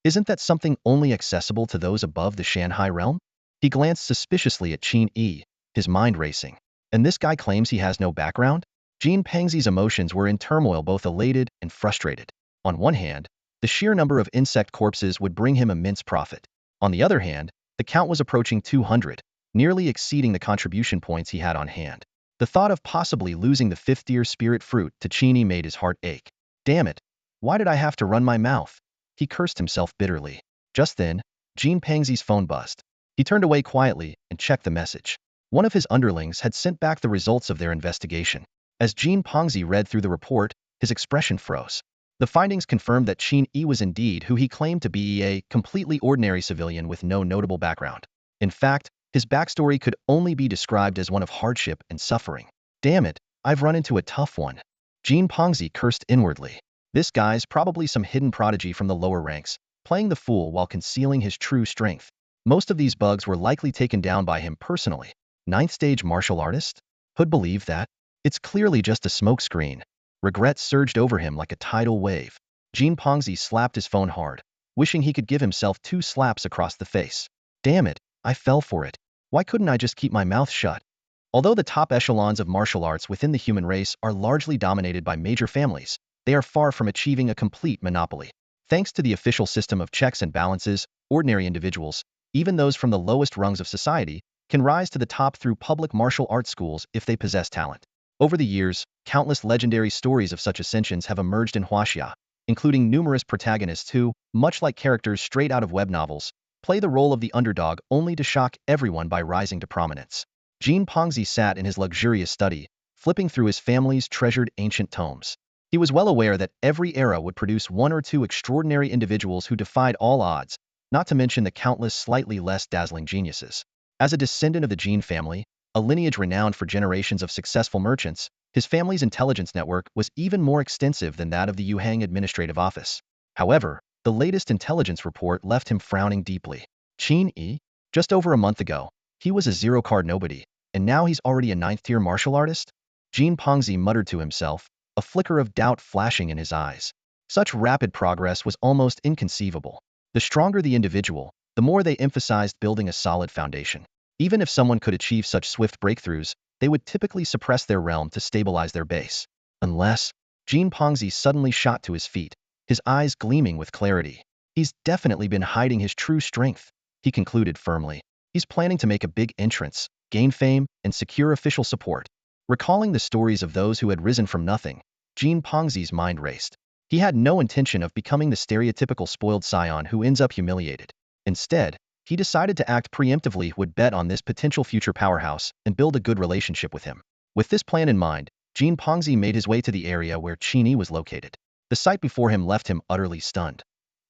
Isn't that something only accessible to those above the Shanghai realm? He glanced suspiciously at Qin Yi, his mind racing. And this guy claims he has no background? Jean Pangzi's emotions were in turmoil, both elated and frustrated. On one hand, the sheer number of insect corpses would bring him immense profit. On the other hand, the count was approaching 200, nearly exceeding the contribution points he had on hand. The thought of possibly losing the 5th-tier spirit fruit to Qin Yi made his heart ache. Damn it, why did I have to run my mouth? He cursed himself bitterly. Just then, Jean Pangzi's phone buzzed. He turned away quietly and checked the message. One of his underlings had sent back the results of their investigation. As Jean Pangzi read through the report, his expression froze. The findings confirmed that Qin Yi was indeed who he claimed to be, a completely ordinary civilian with no notable background. In fact, his backstory could only be described as one of hardship and suffering. Damn it, I've run into a tough one. Jean Pangzi cursed inwardly. This guy's probably some hidden prodigy from the lower ranks, playing the fool while concealing his true strength. Most of these bugs were likely taken down by him personally. 9th-stage martial artist? Who'd believe that? It's clearly just a smokescreen. Regret surged over him like a tidal wave. Jean Pangzi slapped his phone hard, wishing he could give himself 2 slaps across the face. Damn it, I fell for it. Why couldn't I just keep my mouth shut? Although the top echelons of martial arts within the human race are largely dominated by major families, they are far from achieving a complete monopoly. Thanks to the official system of checks and balances, ordinary individuals, even those from the lowest rungs of society, can rise to the top through public martial arts schools if they possess talent. Over the years, countless legendary stories of such ascensions have emerged in Huaxia, including numerous protagonists who, much like characters straight out of web novels, play the role of the underdog only to shock everyone by rising to prominence. Jean Pangzi sat in his luxurious study, flipping through his family's treasured ancient tomes. He was well aware that every era would produce 1 or 2 extraordinary individuals who defied all odds, not to mention the countless slightly less dazzling geniuses. As a descendant of the Jean family, a lineage renowned for generations of successful merchants, His family's intelligence network was even more extensive than that of the Yuhang Administrative Office. However, the latest intelligence report left him frowning deeply. Qin Yi? Just over a month ago, he was a zero-card nobody, and now he's already a ninth-tier martial artist? Jin Pengzi muttered to himself, a flicker of doubt flashing in his eyes. Such rapid progress was almost inconceivable. The stronger the individual, the more they emphasized building a solid foundation. Even if someone could achieve such swift breakthroughs, they would typically suppress their realm to stabilize their base. Unless, Jin Pengzi suddenly shot to his feet, his eyes gleaming with clarity. He's definitely been hiding his true strength, he concluded firmly. He's planning to make a big entrance, gain fame, and secure official support. Recalling the stories of those who had risen from nothing, Jin Pengzi's mind raced. He had no intention of becoming the stereotypical spoiled scion who ends up humiliated. Instead, he decided to act preemptively, would bet on this potential future powerhouse and build a good relationship with him. With this plan in mind, Jin Pengzi made his way to the area where Qin Yi was located. The sight before him left him utterly stunned.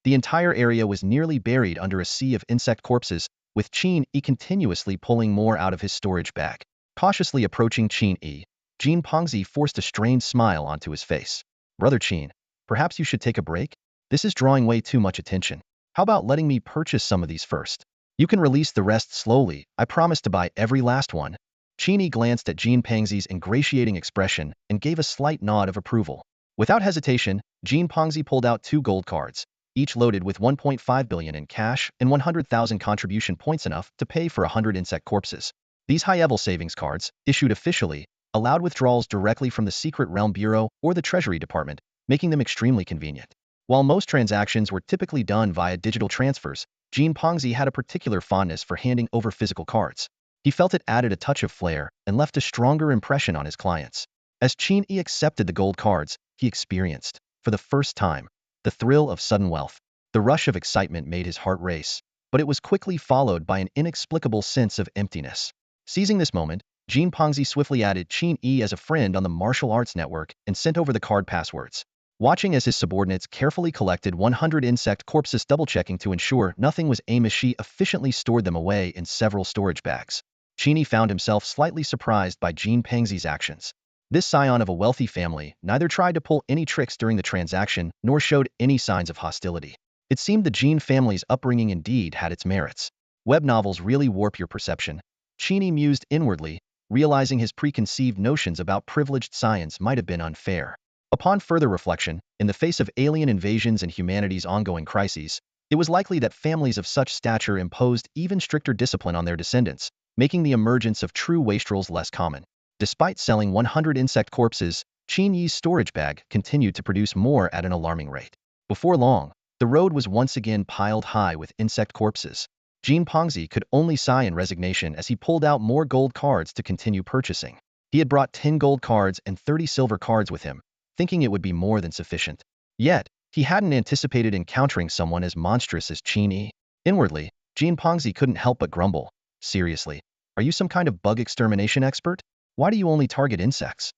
The entire area was nearly buried under a sea of insect corpses, with Qin Yi continuously pulling more out of his storage bag. Cautiously approaching Qin Yi, Jin Pengzi forced a strained smile onto his face. Brother Qin, perhaps you should take a break? This is drawing way too much attention. How about letting me purchase some of these first? You can release the rest slowly, I promise to buy every last one. Qin Yi glanced at Jin Pengzi's ingratiating expression and gave a slight nod of approval. Without hesitation, Jin Pengzi pulled out 2 gold cards, each loaded with 1.5 billion in cash and 100,000 contribution points, enough to pay for 100 insect corpses. These high-level savings cards, issued officially, allowed withdrawals directly from the Secret Realm Bureau or the Treasury Department, making them extremely convenient. While most transactions were typically done via digital transfers, Jin Pengzi had a particular fondness for handing over physical cards. He felt it added a touch of flair and left a stronger impression on his clients. As Qin Yi accepted the gold cards, he experienced, for the first time, the thrill of sudden wealth. The rush of excitement made his heart race, but it was quickly followed by an inexplicable sense of emptiness. Seizing this moment, Jin Pengzi swiftly added Qin Yi as a friend on the martial arts network and sent over the card passwords. Watching as his subordinates carefully collected 100 insect corpses, double-checking to ensure nothing was amiss, she efficiently stored them away in several storage bags. Qin Yi found himself slightly surprised by Jin Pengzi's actions. This scion of a wealthy family neither tried to pull any tricks during the transaction nor showed any signs of hostility. It seemed the Jin family's upbringing indeed had its merits. Web novels really warp your perception. Qin Yi mused inwardly, realizing his preconceived notions about privileged science might have been unfair. Upon further reflection, in the face of alien invasions and humanity's ongoing crises, it was likely that families of such stature imposed even stricter discipline on their descendants, making the emergence of true wastrels less common. Despite selling 100 insect corpses, Qin Yi's storage bag continued to produce more at an alarming rate. Before long, the road was once again piled high with insect corpses. Jin Pengzi could only sigh in resignation as he pulled out more gold cards to continue purchasing. He had brought 10 gold cards and 30 silver cards with him, thinking it would be more than sufficient. Yet, he hadn't anticipated encountering someone as monstrous as Qin Yi. Inwardly, Jin Pengzi couldn't help but grumble. Seriously, are you some kind of bug extermination expert? Why do you only target insects?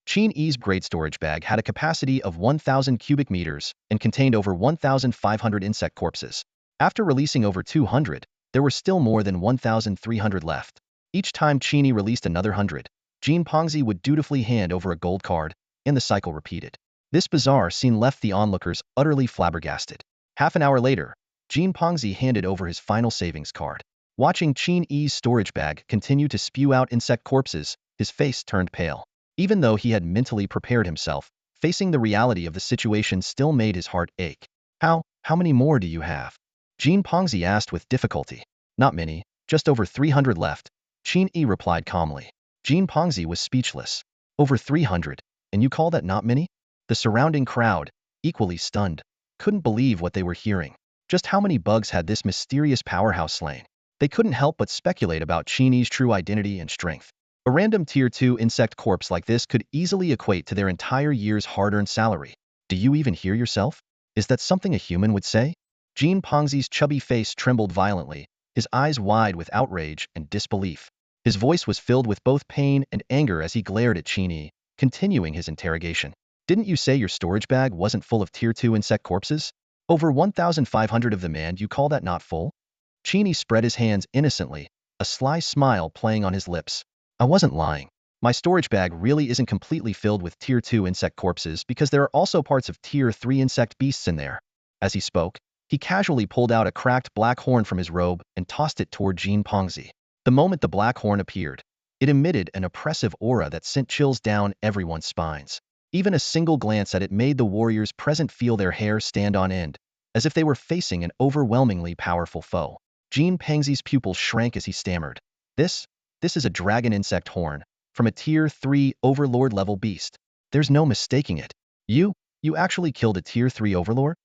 Qin Yi's great storage bag had a capacity of 1,000 cubic meters and contained over 1,500 insect corpses. After releasing over 200, there were still more than 1,300 left. Each time Qin Yi released another 100, Jin Pengzi would dutifully hand over a gold card, and the cycle repeated. This bizarre scene left the onlookers utterly flabbergasted. Half an hour later, Jin Pengzi handed over his final savings card. Watching Qin Yi's storage bag continue to spew out insect corpses, his face turned pale. Even though he had mentally prepared himself, facing the reality of the situation still made his heart ache. How many more do you have? Jin Pengzi asked with difficulty. Not many, just over 300 left, Qin Yi replied calmly. Jin Pengzi was speechless. Over 300, and you call that not many? The surrounding crowd, equally stunned, couldn't believe what they were hearing. Just how many bugs had this mysterious powerhouse slain? They couldn't help but speculate about Qin Yi's true identity and strength. A random Tier 2 insect corpse like this could easily equate to their entire year's hard-earned salary. Do you even hear yourself? Is that something a human would say? Jin Pengzi's chubby face trembled violently, his eyes wide with outrage and disbelief. His voice was filled with both pain and anger as he glared at Qin Yi, continuing his interrogation. Didn't you say your storage bag wasn't full of Tier 2 insect corpses? Over 1,500 of them, and you call that not full? Qin Yi spread his hands innocently, a sly smile playing on his lips. I wasn't lying. My storage bag really isn't completely filled with Tier 2 insect corpses because there are also parts of Tier 3 insect beasts in there. As he spoke, he casually pulled out a cracked black horn from his robe and tossed it toward Jin Pongzi. The moment the black horn appeared, it emitted an oppressive aura that sent chills down everyone's spines. Even a single glance at it made the warriors present feel their hair stand on end, as if they were facing an overwhelmingly powerful foe. Jin Pongzi's pupils shrank as he stammered. This is a dragon insect horn, from a Tier 3 Overlord-level beast. There's no mistaking it. You actually killed a Tier 3 Overlord?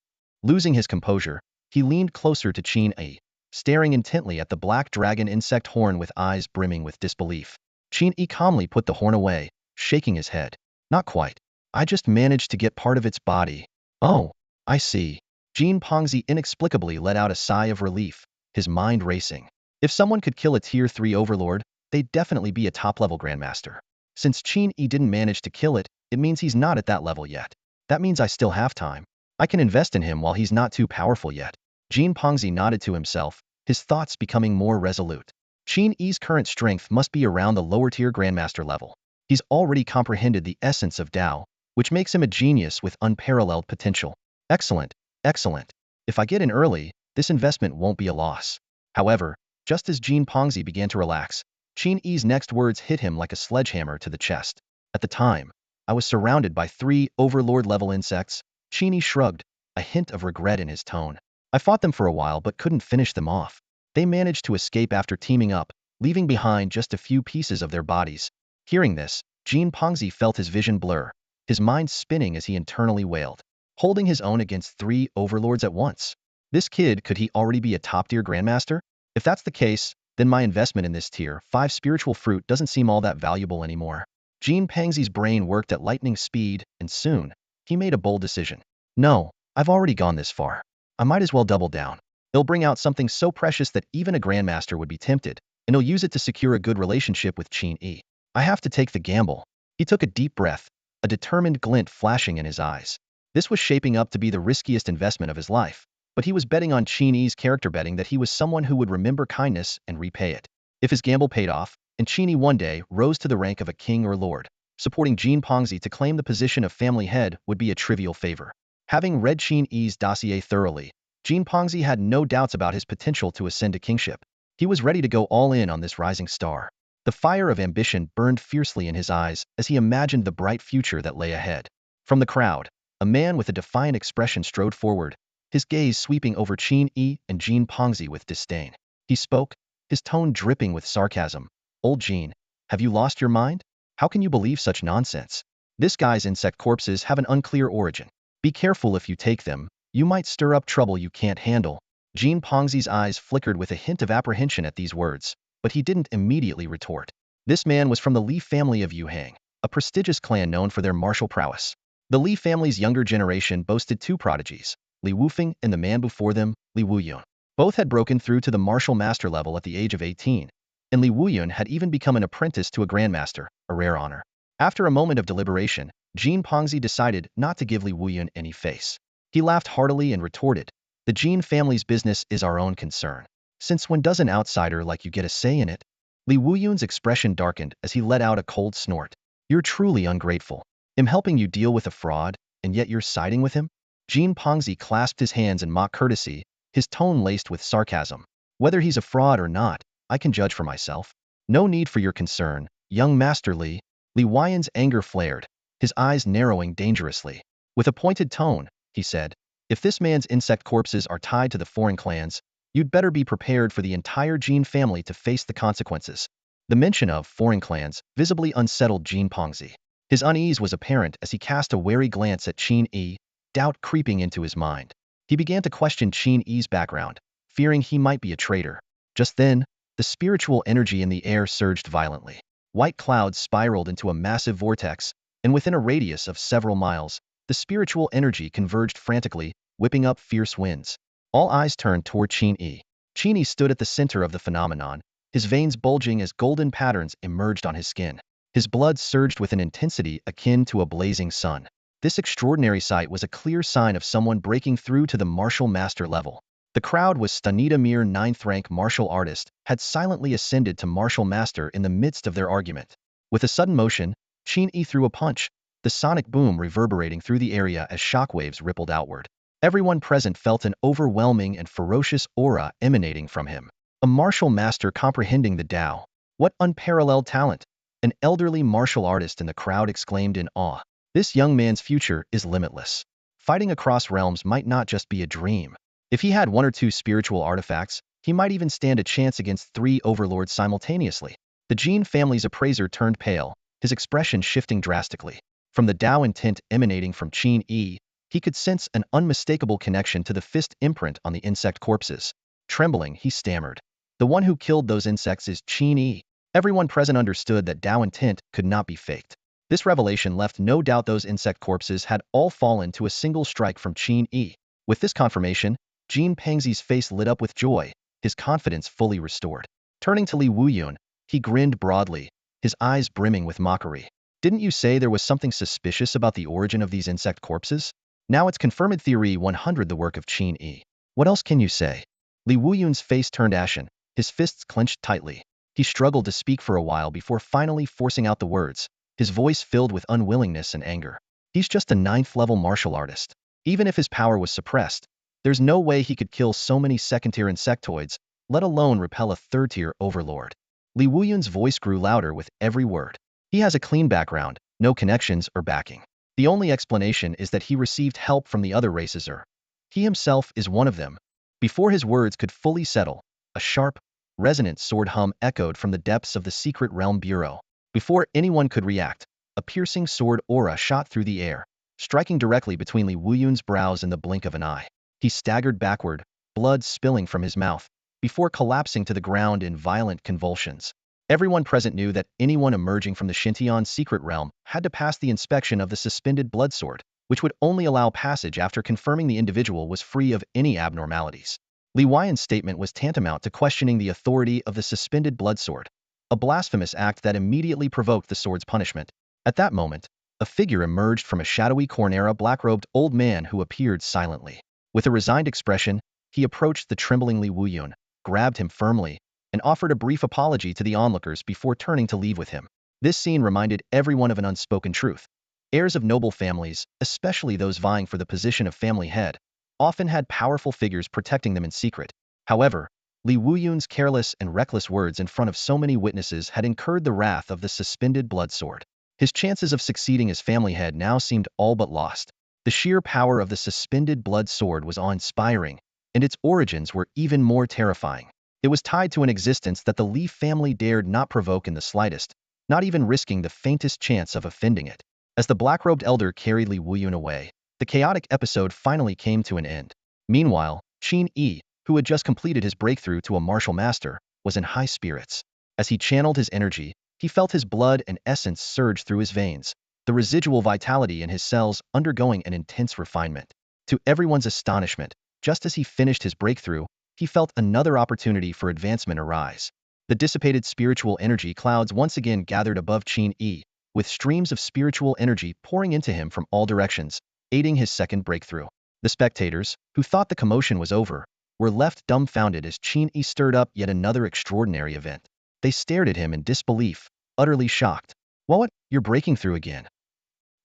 Losing his composure, he leaned closer to Qin Yi, staring intently at the black dragon insect horn with eyes brimming with disbelief. Qin Yi calmly put the horn away, shaking his head. Not quite. I just managed to get part of its body. Oh, I see. Jin Pongzi inexplicably let out a sigh of relief, his mind racing. If someone could kill a Tier 3 Overlord, they'd definitely be a top-level Grandmaster. Since Qin Yi didn't manage to kill it, it means he's not at that level yet. That means I still have time. I can invest in him while he's not too powerful yet. Jin Pongzi nodded to himself, his thoughts becoming more resolute. Qin Yi's current strength must be around the lower-tier Grandmaster level. He's already comprehended the essence of Tao, which makes him a genius with unparalleled potential. Excellent, excellent. If I get in early, this investment won't be a loss. However, just as Jin Pongzi began to relax, Qin Yi's next words hit him like a sledgehammer to the chest. At the time, I was surrounded by 3 Overlord-level insects. Qin Yi shrugged, a hint of regret in his tone. I fought them for a while but couldn't finish them off. They managed to escape after teaming up, leaving behind just a few pieces of their bodies. Hearing this, Jin Pongzi felt his vision blur, his mind spinning as he internally wailed. Holding his own against 3 overlords at once. This kid, could he already be a top-tier Grandmaster? If that's the case, then my investment in this Tier 5 spiritual fruit doesn't seem all that valuable anymore. Jin Pongzi's brain worked at lightning speed, and soon, he made a bold decision. No, I've already gone this far. I might as well double down. He'll bring out something so precious that even a Grandmaster would be tempted, and he'll use it to secure a good relationship with Qin Yi. I have to take the gamble. He took a deep breath, a determined glint flashing in his eyes. This was shaping up to be the riskiest investment of his life, but he was betting on Qin Yi's character, betting that he was someone who would remember kindness and repay it. If his gamble paid off, and Qin Yi one day rose to the rank of a king or lord, supporting Jin Pongzi to claim the position of family head would be a trivial favor. Having read Qin Yi's dossier thoroughly, Jin Pongzi had no doubts about his potential to ascend to kingship. He was ready to go all in on this rising star. The fire of ambition burned fiercely in his eyes as he imagined the bright future that lay ahead. From the crowd, a man with a defiant expression strode forward, his gaze sweeping over Qin Yi and Jin Pongzi with disdain. He spoke, his tone dripping with sarcasm. Old Jin, have you lost your mind? How can you believe such nonsense? This guy's insect corpses have an unclear origin. Be careful if you take them, you might stir up trouble you can't handle. Jin Pongzi's eyes flickered with a hint of apprehension at these words, but he didn't immediately retort. This man was from the Li family of Yuhang, a prestigious clan known for their martial prowess. The Li family's younger generation boasted 2 prodigies, Li Wufeng and the man before them, Li Wuyun. Both had broken through to the martial master level at the age of 18, and Li Wuyun had even become an apprentice to a grandmaster, a rare honor. After a moment of deliberation, Jin Pongzi decided not to give Li Wuyun any face. He laughed heartily and retorted, the Jin family's business is our own concern. Since when does an outsider like you get a say in it? Li Wuyun's expression darkened as he let out a cold snort. You're truly ungrateful. I'm helping you deal with a fraud, and yet you're siding with him? Jin Pongzi clasped his hands in mock courtesy, his tone laced with sarcasm. Whether he's a fraud or not, I can judge for myself. No need for your concern, young Master Li. Li Wuyun's anger flared, his eyes narrowing dangerously. With a pointed tone, he said, if this man's insect corpses are tied to the foreign clans, you'd better be prepared for the entire Jin family to face the consequences. The mention of foreign clans visibly unsettled Jin Pongzi. His unease was apparent as he cast a wary glance at Qin Yi, doubt creeping into his mind. He began to question Qin Yi's background, fearing he might be a traitor. Just then, the spiritual energy in the air surged violently. White clouds spiraled into a massive vortex, and within a radius of several miles, the spiritual energy converged frantically, whipping up fierce winds. All eyes turned toward Qin Yi. Qin Yi stood at the center of the phenomenon, his veins bulging as golden patterns emerged on his skin. His blood surged with an intensity akin to a blazing sun. This extraordinary sight was a clear sign of someone breaking through to the martial master level. The crowd was stunned. A mere 9th-rank martial artist had silently ascended to martial master in the midst of their argument. With a sudden motion, Qin Yi threw a punch, the sonic boom reverberating through the area as shockwaves rippled outward. Everyone present felt an overwhelming and ferocious aura emanating from him. A martial master comprehending the Tao. What unparalleled talent! An elderly martial artist in the crowd exclaimed in awe. This young man's future is limitless. Fighting across realms might not just be a dream. If he had one or two spiritual artifacts, he might even stand a chance against 3 overlords simultaneously. The Jin family's appraiser turned pale, his expression shifting drastically. From the Tao intent emanating from Qin Yi, he could sense an unmistakable connection to the fist imprint on the insect corpses. Trembling, he stammered. The one who killed those insects is Qin Yi. Everyone present understood that Tao intent could not be faked. This revelation left no doubt those insect corpses had all fallen to a single strike from Qin Yi. With this confirmation, Jin Pengzi's face lit up with joy, his confidence fully restored. Turning to Li Wuyun, he grinned broadly, his eyes brimming with mockery. Didn't you say there was something suspicious about the origin of these insect corpses? Now it's confirmed theory 100 the work of Qin Yi. What else can you say? Li Wuyun's face turned ashen, his fists clenched tightly. He struggled to speak for a while before finally forcing out the words, his voice filled with unwillingness and anger. He's just a 9th-level martial artist. Even if his power was suppressed, there's no way he could kill so many second-tier insectoids, let alone repel a 3rd-tier overlord. Li Wuyun's voice grew louder with every word. He has a clean background, no connections or backing. The only explanation is that he received help from the other races or he himself is one of them. Before his words could fully settle, a sharp, resonant sword hum echoed from the depths of the Secret Realm Bureau. Before anyone could react, a piercing sword aura shot through the air, striking directly between Li Wuyun's brows in the blink of an eye. He staggered backward, blood spilling from his mouth, before collapsing to the ground in violent convulsions. Everyone present knew that anyone emerging from the Xintian Secret Realm had to pass the inspection of the suspended blood sword, which would only allow passage after confirming the individual was free of any abnormalities. Li Wuyun's statement was tantamount to questioning the authority of the suspended blood sword, a blasphemous act that immediately provoked the sword's punishment. At that moment, a figure emerged from a shadowy corner, a black-robed old man who appeared silently. With a resigned expression, he approached the trembling Li Wuyun, grabbed him firmly, and offered a brief apology to the onlookers before turning to leave with him. This scene reminded everyone of an unspoken truth. Heirs of noble families, especially those vying for the position of family head, often had powerful figures protecting them in secret. However, Li Wuyun's careless and reckless words in front of so many witnesses had incurred the wrath of the suspended blood sword. His chances of succeeding as family head now seemed all but lost. The sheer power of the suspended blood sword was awe-inspiring, and its origins were even more terrifying. It was tied to an existence that the Li family dared not provoke in the slightest, not even risking the faintest chance of offending it. As the black-robed elder carried Li Wuyun away, the chaotic episode finally came to an end. Meanwhile, Qin Yi, who had just completed his breakthrough to a martial master, was in high spirits. As he channeled his energy, he felt his blood and essence surge through his veins, the residual vitality in his cells undergoing an intense refinement. To everyone's astonishment, just as he finished his breakthrough, he felt another opportunity for advancement arise. The dissipated spiritual energy clouds once again gathered above Qin Yi, with streams of spiritual energy pouring into him from all directions, aiding his second breakthrough. The spectators, who thought the commotion was over, were left dumbfounded as Qin Yi stirred up yet another extraordinary event. They stared at him in disbelief, utterly shocked. What? You're breaking through again?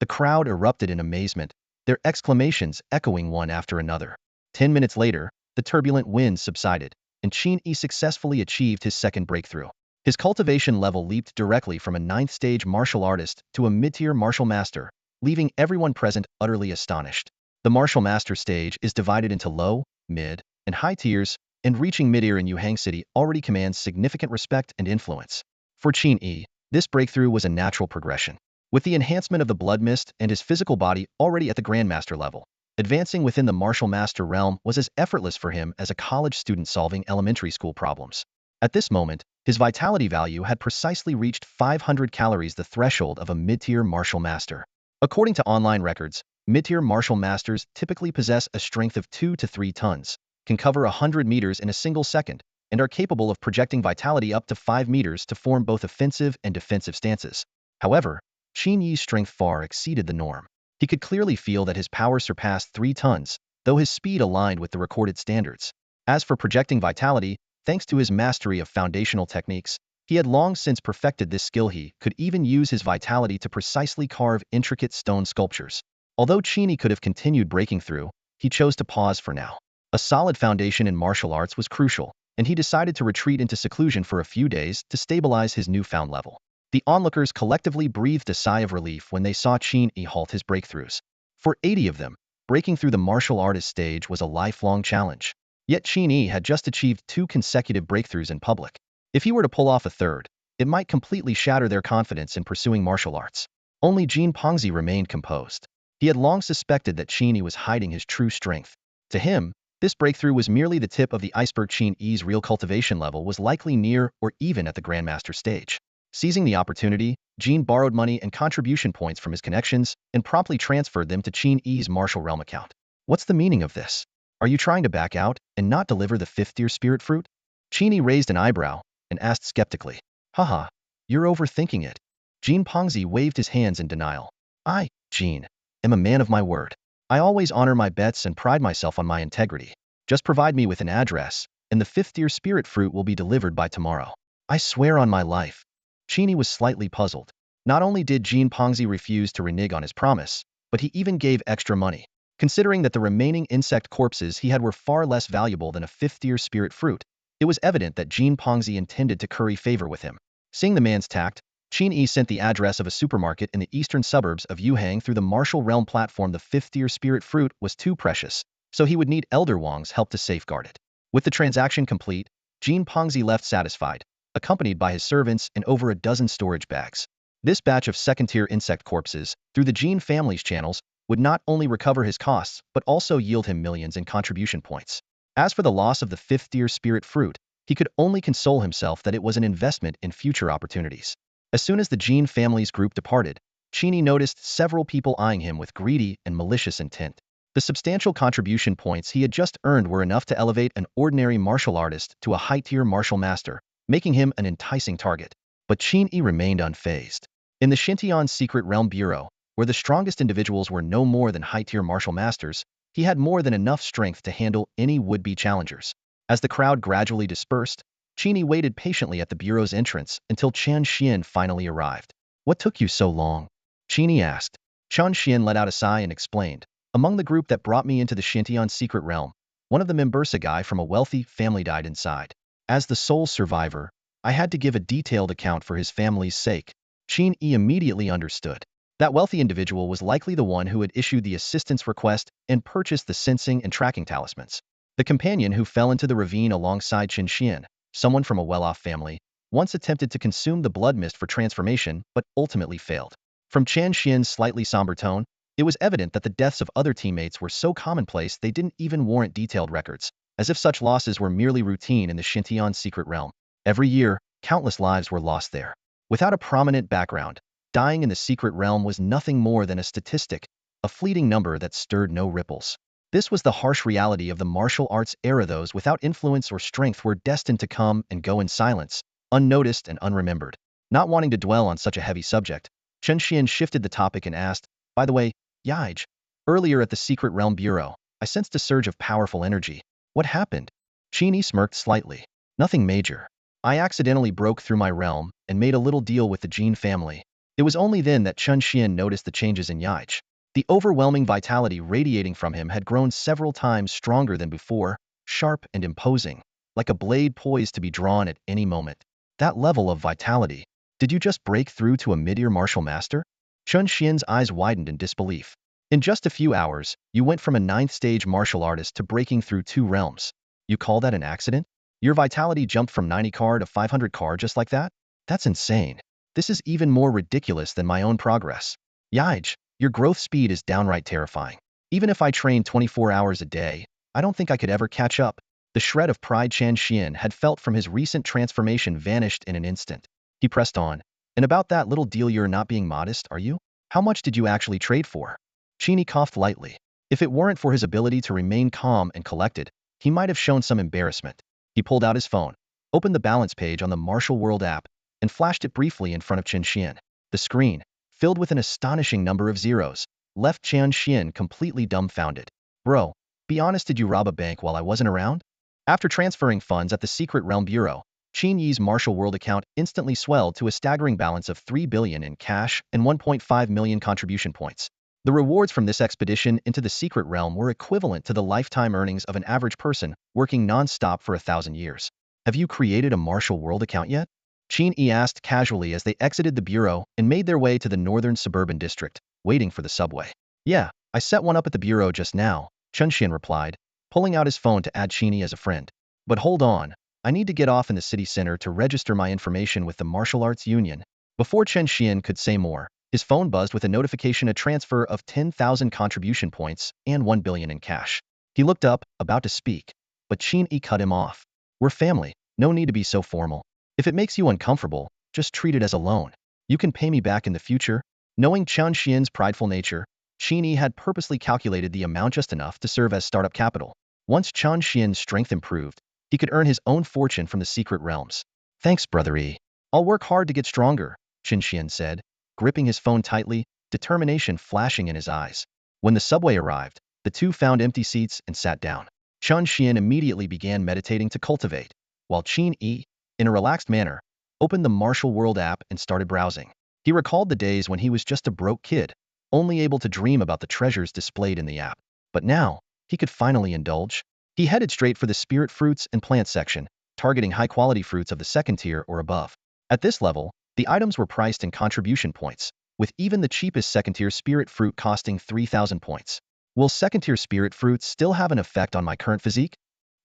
The crowd erupted in amazement, their exclamations echoing one after another. 10 minutes later, the turbulent winds subsided, and Qin Yi successfully achieved his second breakthrough. His cultivation level leaped directly from a 9th-stage martial artist to a mid-tier martial master, leaving everyone present utterly astonished. The martial master stage is divided into low, mid, and high tiers, and reaching mid-tier in Yuhang City already commands significant respect and influence. For Qin Yi, this breakthrough was a natural progression. With the enhancement of the blood mist and his physical body already at the grandmaster level, advancing within the martial master realm was as effortless for him as a college student solving elementary school problems. At this moment, his vitality value had precisely reached 500 calories, the threshold of a mid-tier martial master. According to online records, mid-tier martial masters typically possess a strength of 2 to 3 tons, can cover 100 meters in a single second, and are capable of projecting vitality up to 5 meters to form both offensive and defensive stances. However, Qin Yi's strength far exceeded the norm. He could clearly feel that his power surpassed 3 tons, though his speed aligned with the recorded standards. As for projecting vitality, thanks to his mastery of foundational techniques, He had long since perfected this skill. He could even use his vitality to precisely carve intricate stone sculptures. Although Qin Yi could have continued breaking through, he chose to pause for now. A solid foundation in martial arts was crucial, and he decided to retreat into seclusion for a few days to stabilize his newfound level. The onlookers collectively breathed a sigh of relief when they saw Qin Yi halt his breakthroughs. For 80 of them, breaking through the martial artist stage was a lifelong challenge. Yet Qin Yi had just achieved 2 consecutive breakthroughs in public. If he were to pull off a third, it might completely shatter their confidence in pursuing martial arts. Only Jin Pongzi remained composed. He had long suspected that Qin Yi was hiding his true strength. To him, this breakthrough was merely the tip of the iceberg. Qin Yi's real cultivation level was likely near or even at the Grandmaster stage. Seizing the opportunity, Jin borrowed money and contribution points from his connections and promptly transferred them to Qin Yi's martial realm account. What's the meaning of this? Are you trying to back out and not deliver the 5th-tier spirit fruit? Qin Yi raised an eyebrow and asked skeptically. Haha, you're overthinking it. Jin Pongzi waved his hands in denial. I, Jin, am a man of my word. I always honor my bets and pride myself on my integrity. Just provide me with an address, and the 5th-tier spirit fruit will be delivered by tomorrow. I swear on my life. Qin Yi was slightly puzzled. Not only did Jin Pongzi refuse to renege on his promise, but he even gave extra money. Considering that the remaining insect corpses he had were far less valuable than a 5th-tier spirit fruit, it was evident that Jin Pongzi intended to curry favor with him. Seeing the man's tact, Qin Yi sent the address of a supermarket in the eastern suburbs of Yuhang through the martial realm platform. The 5th-tier spirit fruit was too precious, so he would need Elder Wang's help to safeguard it. With the transaction complete, Jin Pongzi left satisfied, accompanied by his servants and over a dozen storage bags. This batch of 2nd-tier insect corpses, through the Jin family's channels, would not only recover his costs, but also yield him millions in contribution points. As for the loss of the 5th-tier spirit fruit, he could only console himself that it was an investment in future opportunities. As soon as the Jin family's group departed, Qin Yi noticed several people eyeing him with greedy and malicious intent. The substantial contribution points he had just earned were enough to elevate an ordinary martial artist to a high-tier martial master, making him an enticing target. But Qin Yi remained unfazed. In the Xintian Secret Realm Bureau, where the strongest individuals were no more than high-tier martial masters, he had more than enough strength to handle any would-be challengers. As the crowd gradually dispersed, Qin Yi waited patiently at the bureau's entrance until Chen Xian finally arrived. What took you so long? Qin Yi asked. Chen Xian let out a sigh and explained. Among the group that brought me into the Xintian Secret Realm, one of the members, a guy from a wealthy family, died inside. As the sole survivor, I had to give a detailed account for his family's sake. Qin Yi immediately understood. That wealthy individual was likely the one who had issued the assistance request and purchased the sensing and tracking talismans. The companion who fell into the ravine alongside Chen Xian, someone from a well-off family, once attempted to consume the blood mist for transformation but ultimately failed. From Chen Xian's slightly somber tone, it was evident that the deaths of other teammates were so commonplace they didn't even warrant detailed records, as if such losses were merely routine in the Xintian Secret Realm. Every year, countless lives were lost there. Without a prominent background, dying in the secret realm was nothing more than a statistic, a fleeting number that stirred no ripples. This was the harsh reality of the martial arts era. Those without influence or strength were destined to come and go in silence, unnoticed and unremembered. Not wanting to dwell on such a heavy subject, Chen Xian shifted the topic and asked, by the way, Yaij, earlier at the Secret Realm Bureau, I sensed a surge of powerful energy. What happened? Qin Yi smirked slightly. Nothing major. I accidentally broke through my realm and made a little deal with the Jin family. It was only then that Chen Xian noticed the changes in Yaij. The overwhelming vitality radiating from him had grown several times stronger than before, sharp and imposing, like a blade poised to be drawn at any moment. That level of vitality. Did you just break through to a mid-tier martial master? Chen Xian's eyes widened in disbelief. In just a few hours, you went from a 9th-stage martial artist to breaking through 2 realms. You call that an accident? Your vitality jumped from 90 CAR to 500 CAR just like that? That's insane. This is even more ridiculous than my own progress. Yaij, your growth speed is downright terrifying. Even if I trained 24 hours a day, I don't think I could ever catch up. The shred of pride Chen Xian had felt from his recent transformation vanished in an instant. He pressed on. And about that little deal, you're not being modest, are you? How much did you actually trade for? Qin Yi coughed lightly. If it weren't for his ability to remain calm and collected, he might have shown some embarrassment. He pulled out his phone, opened the balance page on the Martial World app, and flashed it briefly in front of Chen Xian. The screen, filled with an astonishing number of zeros, left Chen Xian completely dumbfounded. Bro, be honest, did you rob a bank while I wasn't around? After transferring funds at the Secret Realm Bureau, Qin Yi's Martial World account instantly swelled to a staggering balance of 3 billion in cash and 1.5 million contribution points. The rewards from this expedition into the secret realm were equivalent to the lifetime earnings of an average person working non-stop for 1,000 years. Have you created a Martial World account yet? Qin Yi asked casually as they exited the bureau and made their way to the northern suburban district, waiting for the subway. Yeah, I set one up at the bureau just now, Chen Xian replied, pulling out his phone to add Qin Yi as a friend. But hold on, I need to get off in the city center to register my information with the Martial Arts Union. Before Chen Xian could say more, his phone buzzed with a notification, a transfer of 10,000 contribution points and 1 billion in cash. He looked up, about to speak, but Qin Yi cut him off. We're family, no need to be so formal. If it makes you uncomfortable, just treat it as a loan. You can pay me back in the future. Knowing Chen Xian's prideful nature, Qin Yi had purposely calculated the amount just enough to serve as startup capital. Once Chen Xian's strength improved, he could earn his own fortune from the secret realms. Thanks, Brother Yi. I'll work hard to get stronger, Chen Xian said, gripping his phone tightly, determination flashing in his eyes. When the subway arrived, the two found empty seats and sat down. Chen Xian immediately began meditating to cultivate, while Qin Yi, in a relaxed manner, opened the Martial World app and started browsing. He recalled the days when he was just a broke kid, only able to dream about the treasures displayed in the app. But now, he could finally indulge. He headed straight for the spirit fruits and plants section, targeting high-quality fruits of the second tier or above. At this level, the items were priced in contribution points, with even the cheapest second-tier spirit fruit costing 3,000 points. Will second-tier spirit fruits still have an effect on my current physique?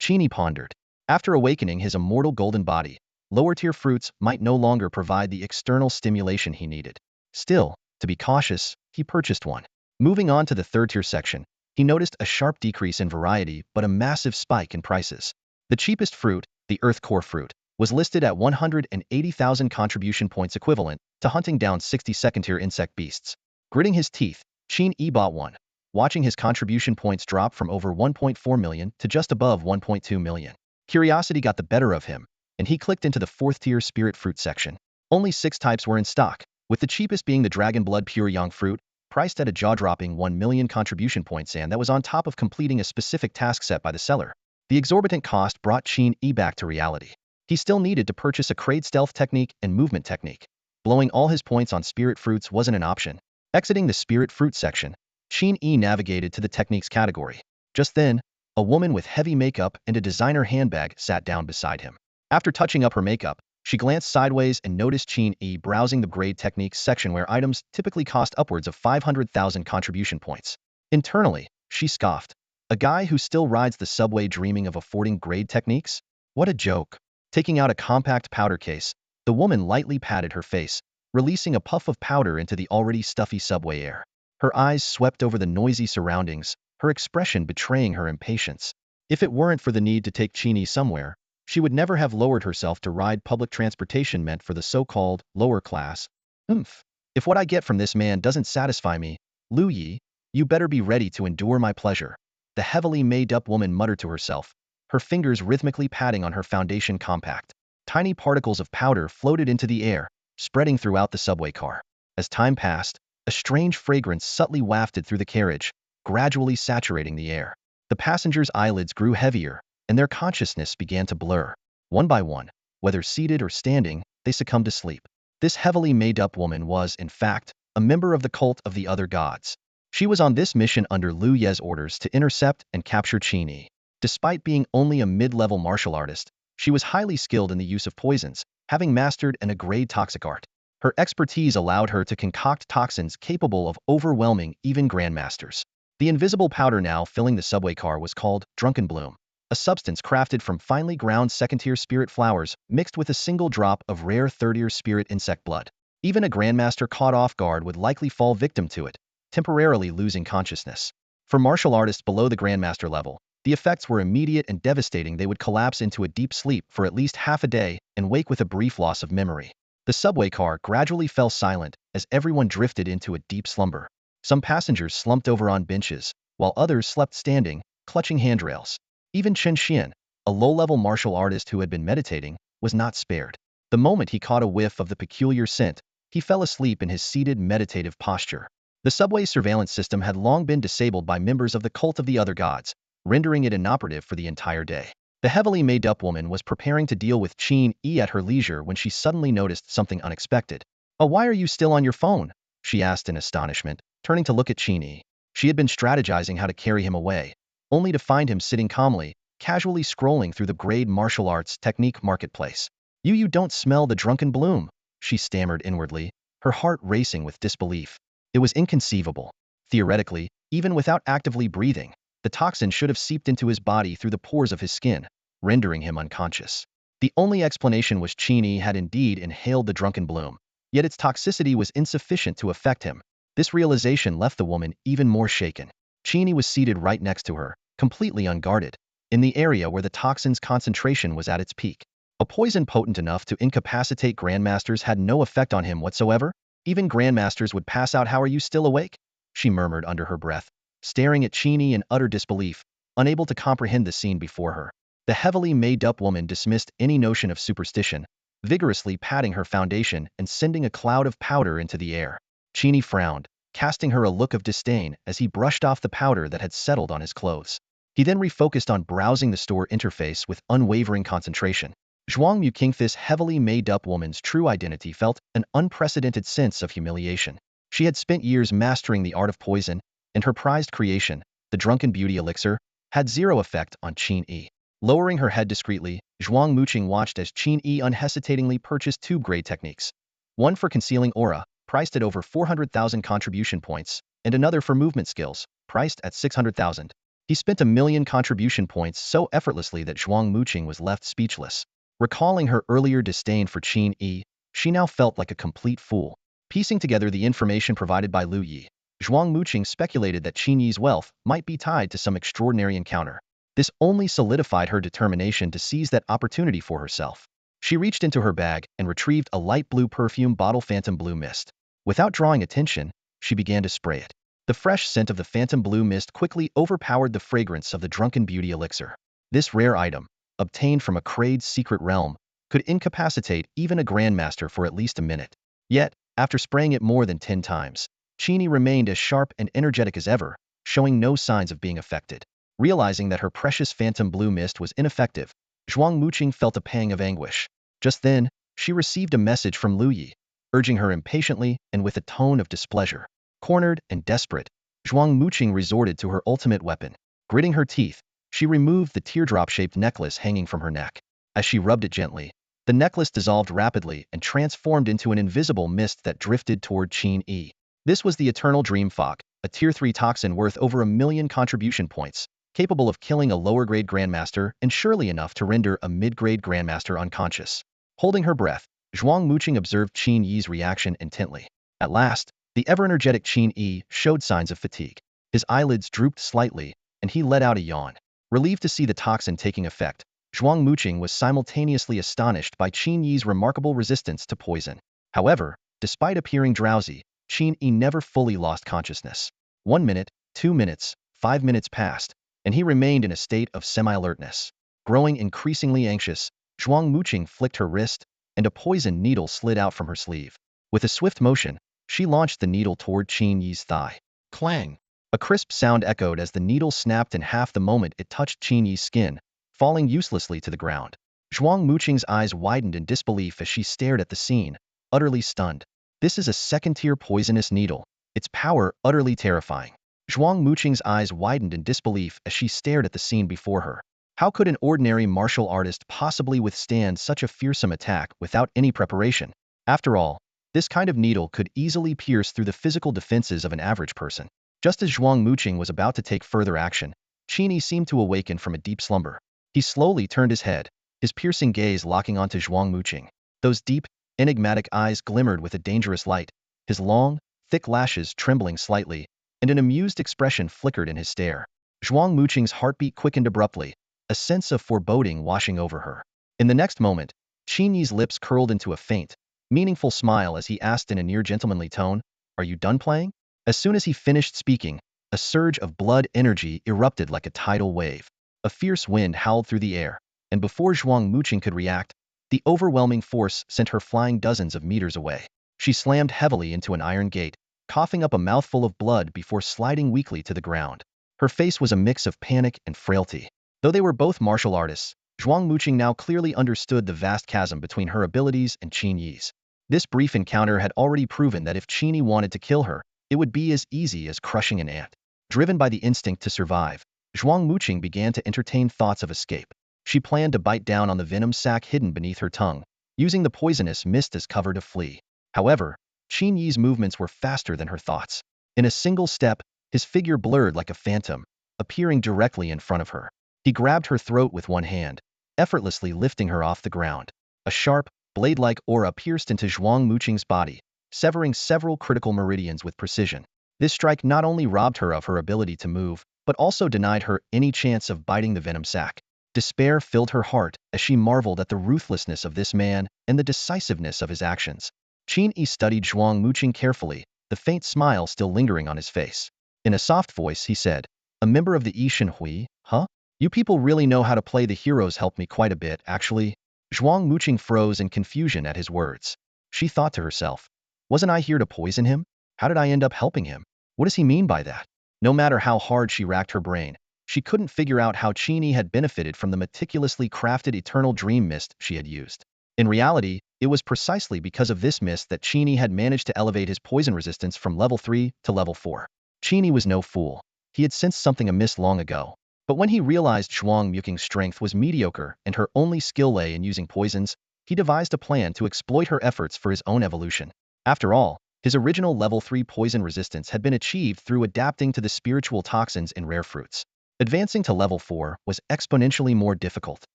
Qin Yi pondered. After awakening his immortal golden body, lower-tier fruits might no longer provide the external stimulation he needed. Still, to be cautious, he purchased one. Moving on to the third-tier section, he noticed a sharp decrease in variety but a massive spike in prices. The cheapest fruit, the Earth Core fruit, was listed at 180,000 contribution points, equivalent to hunting down 60 second-tier insect beasts. Gritting his teeth, Qin Yi bought one, watching his contribution points drop from over 1.4 million to just above 1.2 million. Curiosity got the better of him, and he clicked into the fourth-tier spirit fruit section. Only 6 types were in stock, with the cheapest being the Dragon Blood Pure Yang fruit, priced at a jaw-dropping 1 million contribution points, and that was on top of completing a specific task set by the seller. The exorbitant cost brought Qin Yi back to reality. He still needed to purchase a Kraid stealth technique and movement technique. Blowing all his points on spirit fruits wasn't an option. Exiting the spirit fruit section, Qin Yi navigated to the techniques category. Just then, a woman with heavy makeup and a designer handbag sat down beside him. After touching up her makeup, she glanced sideways and noticed Qin Yi browsing the grade techniques section where items typically cost upwards of 500,000 contribution points. Internally, she scoffed. A guy who still rides the subway dreaming of affording grade techniques? What a joke. Taking out a compact powder case, the woman lightly patted her face, releasing a puff of powder into the already stuffy subway air. Her eyes swept over the noisy surroundings, her expression betraying her impatience. If it weren't for the need to take Qin Yi somewhere, she would never have lowered herself to ride public transportation meant for the so-called lower class. If what I get from this man doesn't satisfy me, Lu Yi, you better be ready to endure my pleasure. The heavily made-up woman muttered to herself, her fingers rhythmically patting on her foundation compact. Tiny particles of powder floated into the air, spreading throughout the subway car. As time passed, a strange fragrance subtly wafted through the carriage, gradually saturating the air. The passengers' eyelids grew heavier, and their consciousness began to blur. One by one, whether seated or standing, they succumbed to sleep. This heavily made-up woman was, in fact, a member of the cult of the other gods. She was on this mission under Liu Ye's orders to intercept and capture Qin Yi. Despite being only a mid-level martial artist, she was highly skilled in the use of poisons, having mastered an grade toxic art. Her expertise allowed her to concoct toxins capable of overwhelming even grandmasters. The invisible powder now filling the subway car was called Drunken Bloom, a substance crafted from finely ground second-tier spirit flowers mixed with a single drop of rare third-tier spirit insect blood. Even a grandmaster caught off guard would likely fall victim to it, temporarily losing consciousness. For martial artists below the grandmaster level, the effects were immediate and devastating. They would collapse into a deep sleep for at least half a day and wake with a brief loss of memory. The subway car gradually fell silent as everyone drifted into a deep slumber. Some passengers slumped over on benches, while others slept standing, clutching handrails. Even Chen Xian, a low-level martial artist who had been meditating, was not spared. The moment he caught a whiff of the peculiar scent, he fell asleep in his seated meditative posture. The subway surveillance system had long been disabled by members of the cult of the other gods, rendering it inoperative for the entire day. The heavily made-up woman was preparing to deal with Qin Yi at her leisure when she suddenly noticed something unexpected. "Oh, why are you still on your phone?" she asked in astonishment, turning to look at Qin Yi. She had been strategizing how to carry him away, only to find him sitting calmly, casually scrolling through the grade martial arts technique marketplace. You don't smell the drunken bloom," she stammered inwardly, her heart racing with disbelief. It was inconceivable. Theoretically, even without actively breathing, the toxin should have seeped into his body through the pores of his skin, rendering him unconscious. The only explanation was Qin Yi had indeed inhaled the drunken bloom, yet its toxicity was insufficient to affect him. This realization left the woman even more shaken. Qin Yi was seated right next to her, completely unguarded, in the area where the toxin's concentration was at its peak. A poison potent enough to incapacitate grandmasters had no effect on him whatsoever? Even grandmasters would pass out. "How are you still awake?" she murmured under her breath, staring at Qin Yi in utter disbelief, unable to comprehend the scene before her. The heavily made-up woman dismissed any notion of superstition, vigorously patting her foundation and sending a cloud of powder into the air. Qin Yi frowned, casting her a look of disdain as he brushed off the powder that had settled on his clothes. He then refocused on browsing the store interface with unwavering concentration. Zhuang Muqing, this heavily made-up woman's true identity, felt an unprecedented sense of humiliation. She had spent years mastering the art of poison, and her prized creation, the drunken beauty elixir, had zero effect on Qin Yi. Lowering her head discreetly, Zhuang Muqing watched as Qin Yi unhesitatingly purchased two grade techniques. One for concealing aura, priced at over 400,000 contribution points, and another for movement skills, priced at 600,000. He spent 1,000,000 contribution points so effortlessly that Zhuang Muqing was left speechless. Recalling her earlier disdain for Qin Yi, she now felt like a complete fool. Piecing together the information provided by Lu Yi, Zhuang Muqing speculated that Qin Yi's wealth might be tied to some extraordinary encounter. This only solidified her determination to seize that opportunity for herself. She reached into her bag and retrieved a light blue perfume bottle, Phantom Blue Mist. Without drawing attention, she began to spray it. The fresh scent of the Phantom Blue Mist quickly overpowered the fragrance of the Drunken Beauty Elixir. This rare item, obtained from a Krade's secret realm, could incapacitate even a grandmaster for at least a minute. Yet, after spraying it more than 10 times, Qin Yi remained as sharp and energetic as ever, showing no signs of being affected. Realizing that her precious Phantom Blue Mist was ineffective, Zhuang Muqing felt a pang of anguish. Just then, she received a message from Lu Yi, urging her impatiently and with a tone of displeasure. Cornered and desperate, Zhuang Muqing resorted to her ultimate weapon. Gritting her teeth, she removed the teardrop-shaped necklace hanging from her neck. As she rubbed it gently, the necklace dissolved rapidly and transformed into an invisible mist that drifted toward Qin Yi. This was the Eternal Dream Fog, a Tier 3 toxin worth over 1,000,000 contribution points, capable of killing a lower-grade grandmaster and surely enough to render a mid-grade grandmaster unconscious. Holding her breath, Zhuang Muqing observed Qin Yi's reaction intently. At last, the ever-energetic Qin Yi showed signs of fatigue. His eyelids drooped slightly, and he let out a yawn. Relieved to see the toxin taking effect, Zhuang Muqing was simultaneously astonished by Qin Yi's remarkable resistance to poison. However, despite appearing drowsy, Qin Yi never fully lost consciousness. 1 minute, 2 minutes, 5 minutes passed, and he remained in a state of semi-alertness. Growing increasingly anxious, Zhuang Muqing flicked her wrist, and a poison needle slid out from her sleeve. With a swift motion, she launched the needle toward Qin Yi's thigh. Clang! A crisp sound echoed as the needle snapped in half the moment it touched Qin Yi's skin, falling uselessly to the ground. Zhuang Muqing's eyes widened in disbelief as she stared at the scene, utterly stunned. This is a second-tier poisonous needle, its power utterly terrifying. Zhuang Muqing's eyes widened in disbelief as she stared at the scene before her. How could an ordinary martial artist possibly withstand such a fearsome attack without any preparation? After all, this kind of needle could easily pierce through the physical defenses of an average person. Just as Zhuang Muqing was about to take further action, Qin Yi seemed to awaken from a deep slumber. He slowly turned his head, his piercing gaze locking onto Zhuang Muqing. Those deep, enigmatic eyes glimmered with a dangerous light, his long, thick lashes trembling slightly, and an amused expression flickered in his stare. Zhuang Muqing's heartbeat quickened abruptly, a sense of foreboding washing over her. In the next moment, Qin Yi's lips curled into a faint, meaningful smile as he asked in a near-gentlemanly tone, "Are you done playing?" As soon as he finished speaking, a surge of blood energy erupted like a tidal wave. A fierce wind howled through the air, and before Zhuang Muqing could react, the overwhelming force sent her flying dozens of meters away. She slammed heavily into an iron gate, coughing up a mouthful of blood before sliding weakly to the ground. Her face was a mix of panic and frailty. Though they were both martial artists, Zhuang Muqing now clearly understood the vast chasm between her abilities and Qin Yi's. This brief encounter had already proven that if Qin Yi wanted to kill her, it would be as easy as crushing an ant. Driven by the instinct to survive, Zhuang Muqing began to entertain thoughts of escape. She planned to bite down on the venom sac hidden beneath her tongue, using the poisonous mist as cover to flee. However, Qin Yi's movements were faster than her thoughts. In a single step, his figure blurred like a phantom, appearing directly in front of her. He grabbed her throat with one hand, effortlessly lifting her off the ground. A sharp, blade-like aura pierced into Zhuang Muqing's body, severing several critical meridians with precision. This strike not only robbed her of her ability to move, but also denied her any chance of biting the venom sac. Despair filled her heart as she marveled at the ruthlessness of this man and the decisiveness of his actions. Qin Yi studied Zhuang Muqing carefully, the faint smile still lingering on his face. In a soft voice, he said, "A member of the Qin Hui, huh? You people really know how to play the heroes. Helped me quite a bit, actually." Zhuang Muqing froze in confusion at his words. She thought to herself, wasn't I here to poison him? How did I end up helping him? What does he mean by that? No matter how hard she racked her brain, she couldn't figure out how Qin Yi had benefited from the meticulously crafted eternal dream mist she had used. In reality, it was precisely because of this mist that Qin Yi had managed to elevate his poison resistance from level 3 to level 4. Qin Yi was no fool. He had sensed something amiss long ago. But when he realized Zhuang Muqing's strength was mediocre and her only skill lay in using poisons, he devised a plan to exploit her efforts for his own evolution. After all, his original level 3 poison resistance had been achieved through adapting to the spiritual toxins in rare fruits. Advancing to level 4 was exponentially more difficult.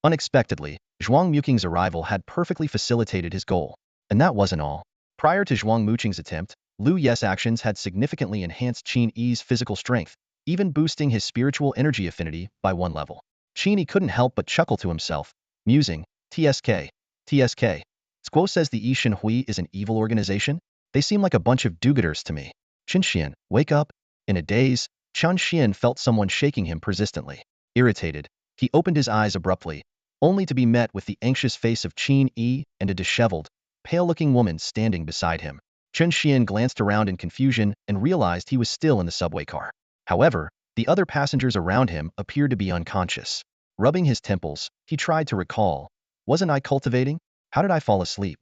Unexpectedly, Zhuang Muqing's arrival had perfectly facilitated his goal. And that wasn't all. Prior to Zhuang Muqing's attempt, Lu Ye's actions had significantly enhanced Qin Yi's physical strength, even boosting his spiritual energy affinity by 1 level. Qin Yi couldn't help but chuckle to himself, musing, TSK. Squo says the Qin Hui is an evil organization? They seem like a bunch of do-gooders to me. Chen Xian, wake up. In a daze, Chen Xian felt someone shaking him persistently. Irritated, he opened his eyes abruptly, only to be met with the anxious face of Qin Yi and a disheveled, pale-looking woman standing beside him. Chen Xian glanced around in confusion and realized he was still in the subway car. However, the other passengers around him appeared to be unconscious. Rubbing his temples, he tried to recall. Wasn't I cultivating? How did I fall asleep?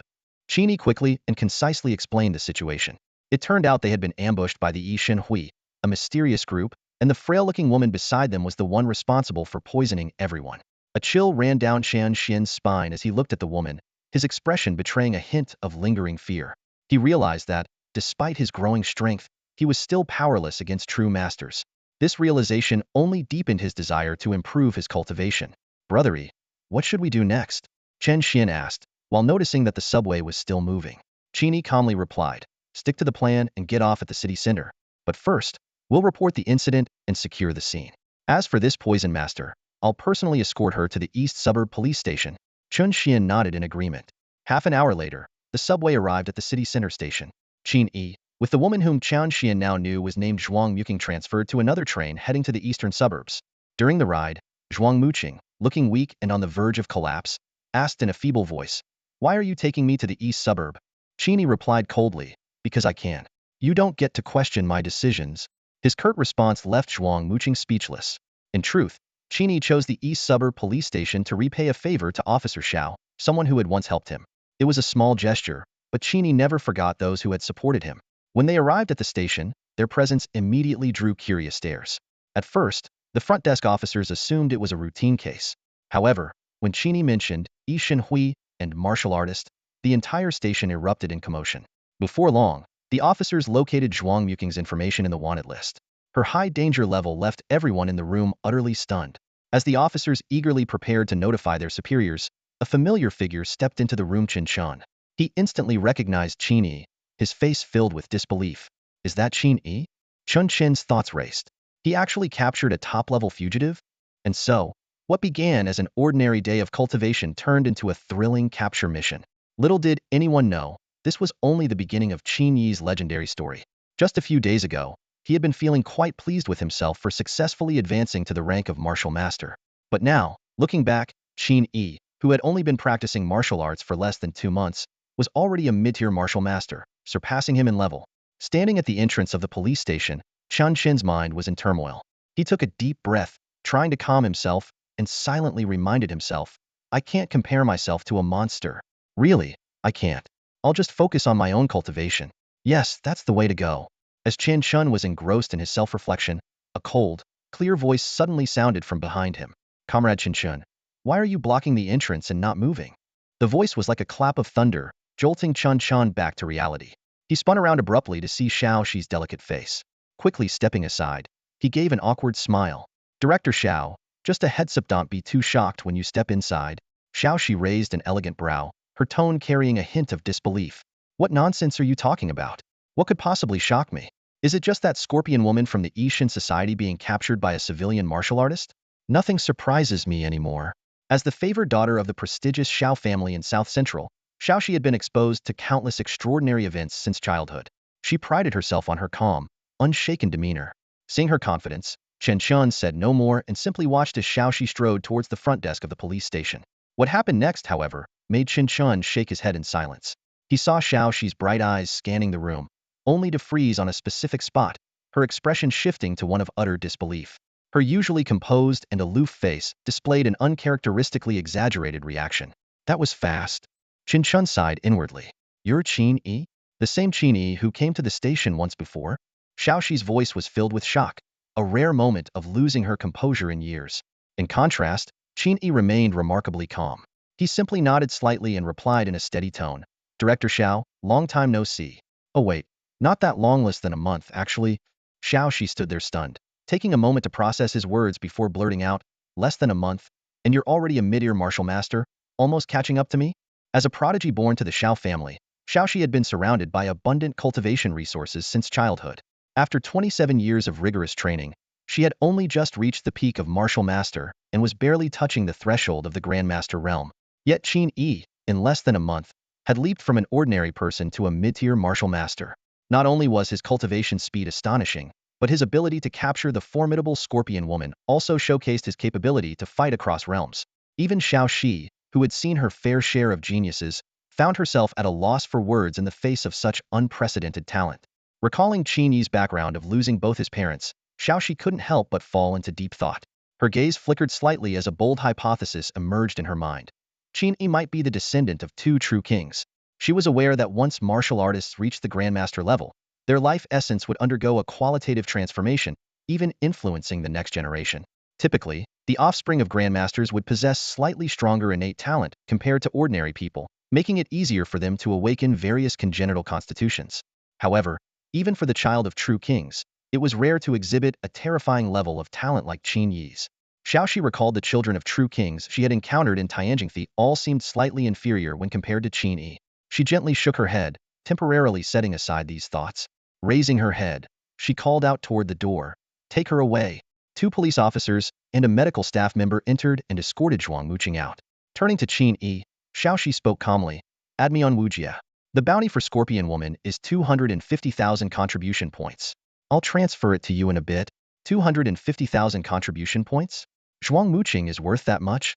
Qin Yi quickly and concisely explained the situation. It turned out they had been ambushed by the Qin Hui, a mysterious group, and the frail-looking woman beside them was the one responsible for poisoning everyone. A chill ran down Chen Xian's spine as he looked at the woman, his expression betraying a hint of lingering fear. He realized that, despite his growing strength, he was still powerless against true masters. This realization only deepened his desire to improve his cultivation. Brothery, what should we do next? Chen Xian asked, while noticing that the subway was still moving. Qin Yi calmly replied, stick to the plan and get off at the city center. But first, we'll report the incident and secure the scene. As for this poison master, I'll personally escort her to the East Suburb Police Station. Chen Xian nodded in agreement. Half an hour later, the subway arrived at the city center station. Qin Yi, with the woman whom Chen Xian now knew was named Zhuang Muqing, transferred to another train heading to the eastern suburbs. During the ride, Zhuang Muqing, looking weak and on the verge of collapse, asked in a feeble voice, "Why are you taking me to the east suburb?" Qin Yi replied coldly, "Because I can. You don't get to question my decisions." His curt response left Zhuang Muqing speechless. In truth, Qin Yi chose the East Suburb Police Station to repay a favor to Officer Xiao, someone who had once helped him. It was a small gesture, but Qin Yi never forgot those who had supported him. When they arrived at the station, their presence immediately drew curious stares. At first, the front desk officers assumed it was a routine case. However, when Qin Yi mentioned Qin Hui and martial artist, the entire station erupted in commotion. Before long, the officers located Zhuang Muqing's information in the wanted list. Her high danger level left everyone in the room utterly stunned. As the officers eagerly prepared to notify their superiors, a familiar figure stepped into the room. Qin Shan. He instantly recognized Qin Yi, his face filled with disbelief. Is that Qin Yi? Chun Chin's thoughts raced. He actually captured a top-level fugitive? And so, what began as an ordinary day of cultivation turned into a thrilling capture mission. Little did anyone know, this was only the beginning of Qin Yi's legendary story. Just a few days ago, he had been feeling quite pleased with himself for successfully advancing to the rank of martial master. But now, looking back, Qin Yi, who had only been practicing martial arts for less than 2 months, was already a mid-tier martial master, surpassing him in level. Standing at the entrance of the police station, Chen Chin's mind was in turmoil. He took a deep breath, trying to calm himself, and silently reminded himself, I can't compare myself to a monster. Really, I can't. I'll just focus on my own cultivation. Yes, that's the way to go. As Qin Shun was engrossed in his self-reflection, a cold, clear voice suddenly sounded from behind him. Comrade Qin Shun, why are you blocking the entrance and not moving? The voice was like a clap of thunder, jolting Chun Chun back to reality. He spun around abruptly to see Xiao Shi's delicate face. Quickly stepping aside, he gave an awkward smile. Director Xiao, just a heads up, don't be too shocked when you step inside. Xiao Shi raised an elegant brow, her tone carrying a hint of disbelief. What nonsense are you talking about? What could possibly shock me? Is it just that scorpion woman from the Yishan society being captured by a civilian martial artist? Nothing surprises me anymore. As the favored daughter of the prestigious Xiao family in South Central, Xiao Shi had been exposed to countless extraordinary events since childhood. She prided herself on her calm, unshaken demeanor. Seeing her confidence, Chen Shun said no more and simply watched as Xiao Shi strode towards the front desk of the police station. What happened next, however, made Chen Shun shake his head in silence. He saw Xiao Shi's bright eyes scanning the room, only to freeze on a specific spot, her expression shifting to one of utter disbelief. Her usually composed and aloof face displayed an uncharacteristically exaggerated reaction. That was fast. Qin Shun sighed inwardly. You're Qin Yi? The same Qin Yi who came to the station once before? Xiao Shi's voice was filled with shock, a rare moment of losing her composure in years. In contrast, Qin Yi remained remarkably calm. He simply nodded slightly and replied in a steady tone. Director Xiao, long time no see. Oh wait, not that long, less than a month, actually. Xiao Shi stood there stunned, taking a moment to process his words before blurting out, less than a month, and you're already a mid-ear martial master, almost catching up to me? As a prodigy born to the Xiao family, Xiao Shi had been surrounded by abundant cultivation resources since childhood. After 27 years of rigorous training, she had only just reached the peak of martial master and was barely touching the threshold of the grandmaster realm. Yet Qin Yi, in less than a month, had leaped from an ordinary person to a mid-tier martial master. Not only was his cultivation speed astonishing, but his ability to capture the formidable scorpion woman also showcased his capability to fight across realms. Even Xiao Shi, who had seen her fair share of geniuses, found herself at a loss for words in the face of such unprecedented talent. Recalling Qin Yi's background of losing both his parents, Xiao Shi couldn't help but fall into deep thought. Her gaze flickered slightly as a bold hypothesis emerged in her mind. Qin Yi might be the descendant of two true kings. She was aware that once martial artists reached the grandmaster level, their life essence would undergo a qualitative transformation, even influencing the next generation. Typically, the offspring of grandmasters would possess slightly stronger innate talent compared to ordinary people, making it easier for them to awaken various congenital constitutions. However, even for the child of true kings, it was rare to exhibit a terrifying level of talent like Qin Yi's. Xiao Shi recalled the children of true kings she had encountered in Tianjingthi all seemed slightly inferior when compared to Qin Yi. She gently shook her head, temporarily setting aside these thoughts. Raising her head, she called out toward the door. Take her away. Two police officers and a medical staff member entered and escorted Zhuang Muqing out. Turning to Qin Yi, Xiao Shi spoke calmly. Add me on Wujia. The bounty for Scorpion Woman is 250,000 contribution points. I'll transfer it to you in a bit. 250,000 contribution points? Zhuang Muqing is worth that much?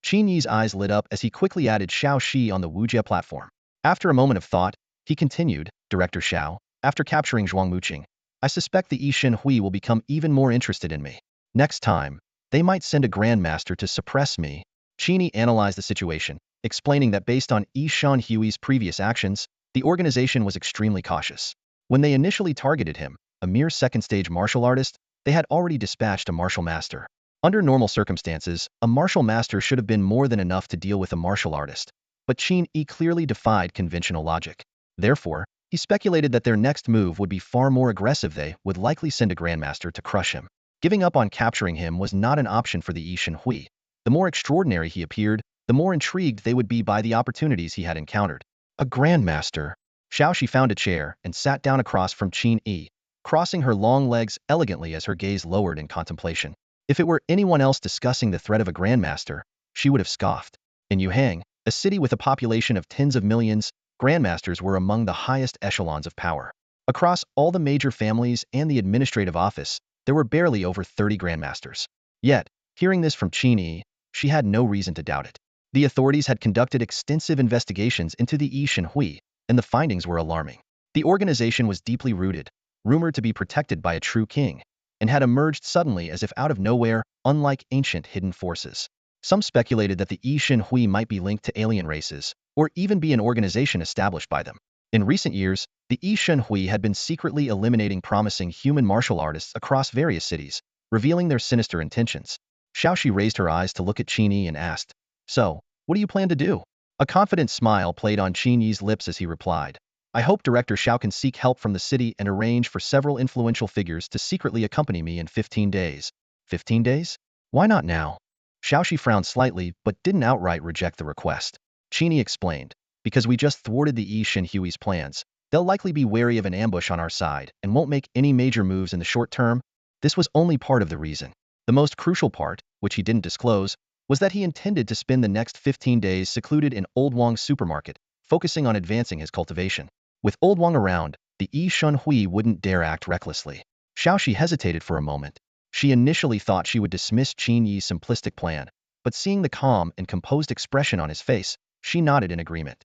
Qin Yi's eyes lit up as he quickly added Xiao Shi on the Wujia platform. After a moment of thought, he continued, Director Xiao, after capturing Zhuang Muqing, I suspect the Yishan Hui will become even more interested in me. Next time, they might send a grandmaster to suppress me. Qin Yi analyzed the situation, explaining that based on Yishan Hui's previous actions, the organization was extremely cautious. When they initially targeted him, a mere second-stage martial artist, they had already dispatched a martial master. Under normal circumstances, a martial master should have been more than enough to deal with a martial artist. But Qin Yi clearly defied conventional logic. Therefore, he speculated that their next move would be far more aggressive. They would likely send a grandmaster to crush him. Giving up on capturing him was not an option for the Yishan Hui. The more extraordinary he appeared, the more intrigued they would be by the opportunities he had encountered. A grandmaster. Xiao Shi found a chair and sat down across from Qin Yi, crossing her long legs elegantly as her gaze lowered in contemplation. If it were anyone else discussing the threat of a grandmaster, she would have scoffed. In Yuhang, a city with a population of tens of millions, grandmasters were among the highest echelons of power. Across all the major families and the administrative office, there were barely over 30 grandmasters. Yet, hearing this from Qin Yi, she had no reason to doubt it. The authorities had conducted extensive investigations into the Yishan Hui, and the findings were alarming. The organization was deeply rooted, rumored to be protected by a true king, and had emerged suddenly as if out of nowhere, unlike ancient hidden forces. Some speculated that the Yi Shen Hui might be linked to alien races, or even be an organization established by them. In recent years, the Yi Shen Hui had been secretly eliminating promising human martial artists across various cities, revealing their sinister intentions. Xiaoxi raised her eyes to look at Qin Yi and asked, "So, what do you plan to do?" A confident smile played on Qin Yi's lips as he replied, "I hope Director Xiao can seek help from the city and arrange for several influential figures to secretly accompany me in 15 days. 15 days? Why not now?" Xiaoxi frowned slightly, but didn't outright reject the request. Qin Yi explained, "Because we just thwarted the Yi Shen Hui's plans. They'll likely be wary of an ambush on our side and won't make any major moves in the short term." This was only part of the reason. The most crucial part, which he didn't disclose, was that he intended to spend the next 15 days secluded in Old Wang's supermarket, focusing on advancing his cultivation. With Old Wang around, the Yi Shen Hui wouldn't dare act recklessly. Xiaoxi hesitated for a moment. She initially thought she would dismiss Qin Yi's simplistic plan, but seeing the calm and composed expression on his face, she nodded in agreement.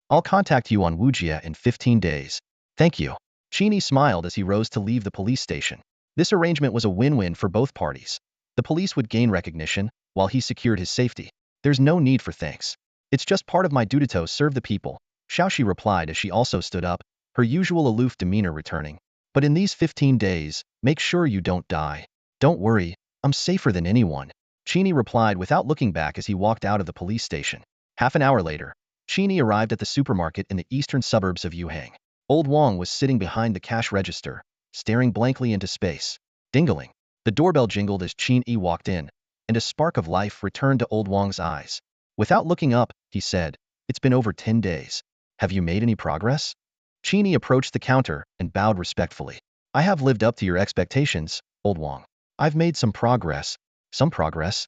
"I'll contact you on Wujia in 15 days. Thank you." Qin Yi smiled as he rose to leave the police station. This arrangement was a win-win for both parties. The police would gain recognition, while he secured his safety. "There's no need for thanks. It's just part of my duty to serve the people," Xiaoxi replied as she also stood up, her usual aloof demeanor returning. "But in these 15 days, make sure you don't die." "Don't worry, I'm safer than anyone," Qin Yi replied without looking back as he walked out of the police station. Half an hour later, Qin Yi arrived at the supermarket in the eastern suburbs of Yuhang. Old Wang was sitting behind the cash register, staring blankly into space. Dingling. The doorbell jingled as Qin Yi walked in, and a spark of life returned to Old Wang's eyes. Without looking up, he said, "It's been over 10 days. Have you made any progress?" Qin Yi approached the counter and bowed respectfully. "I have lived up to your expectations, Old Wang. I've made some progress." "Some progress?"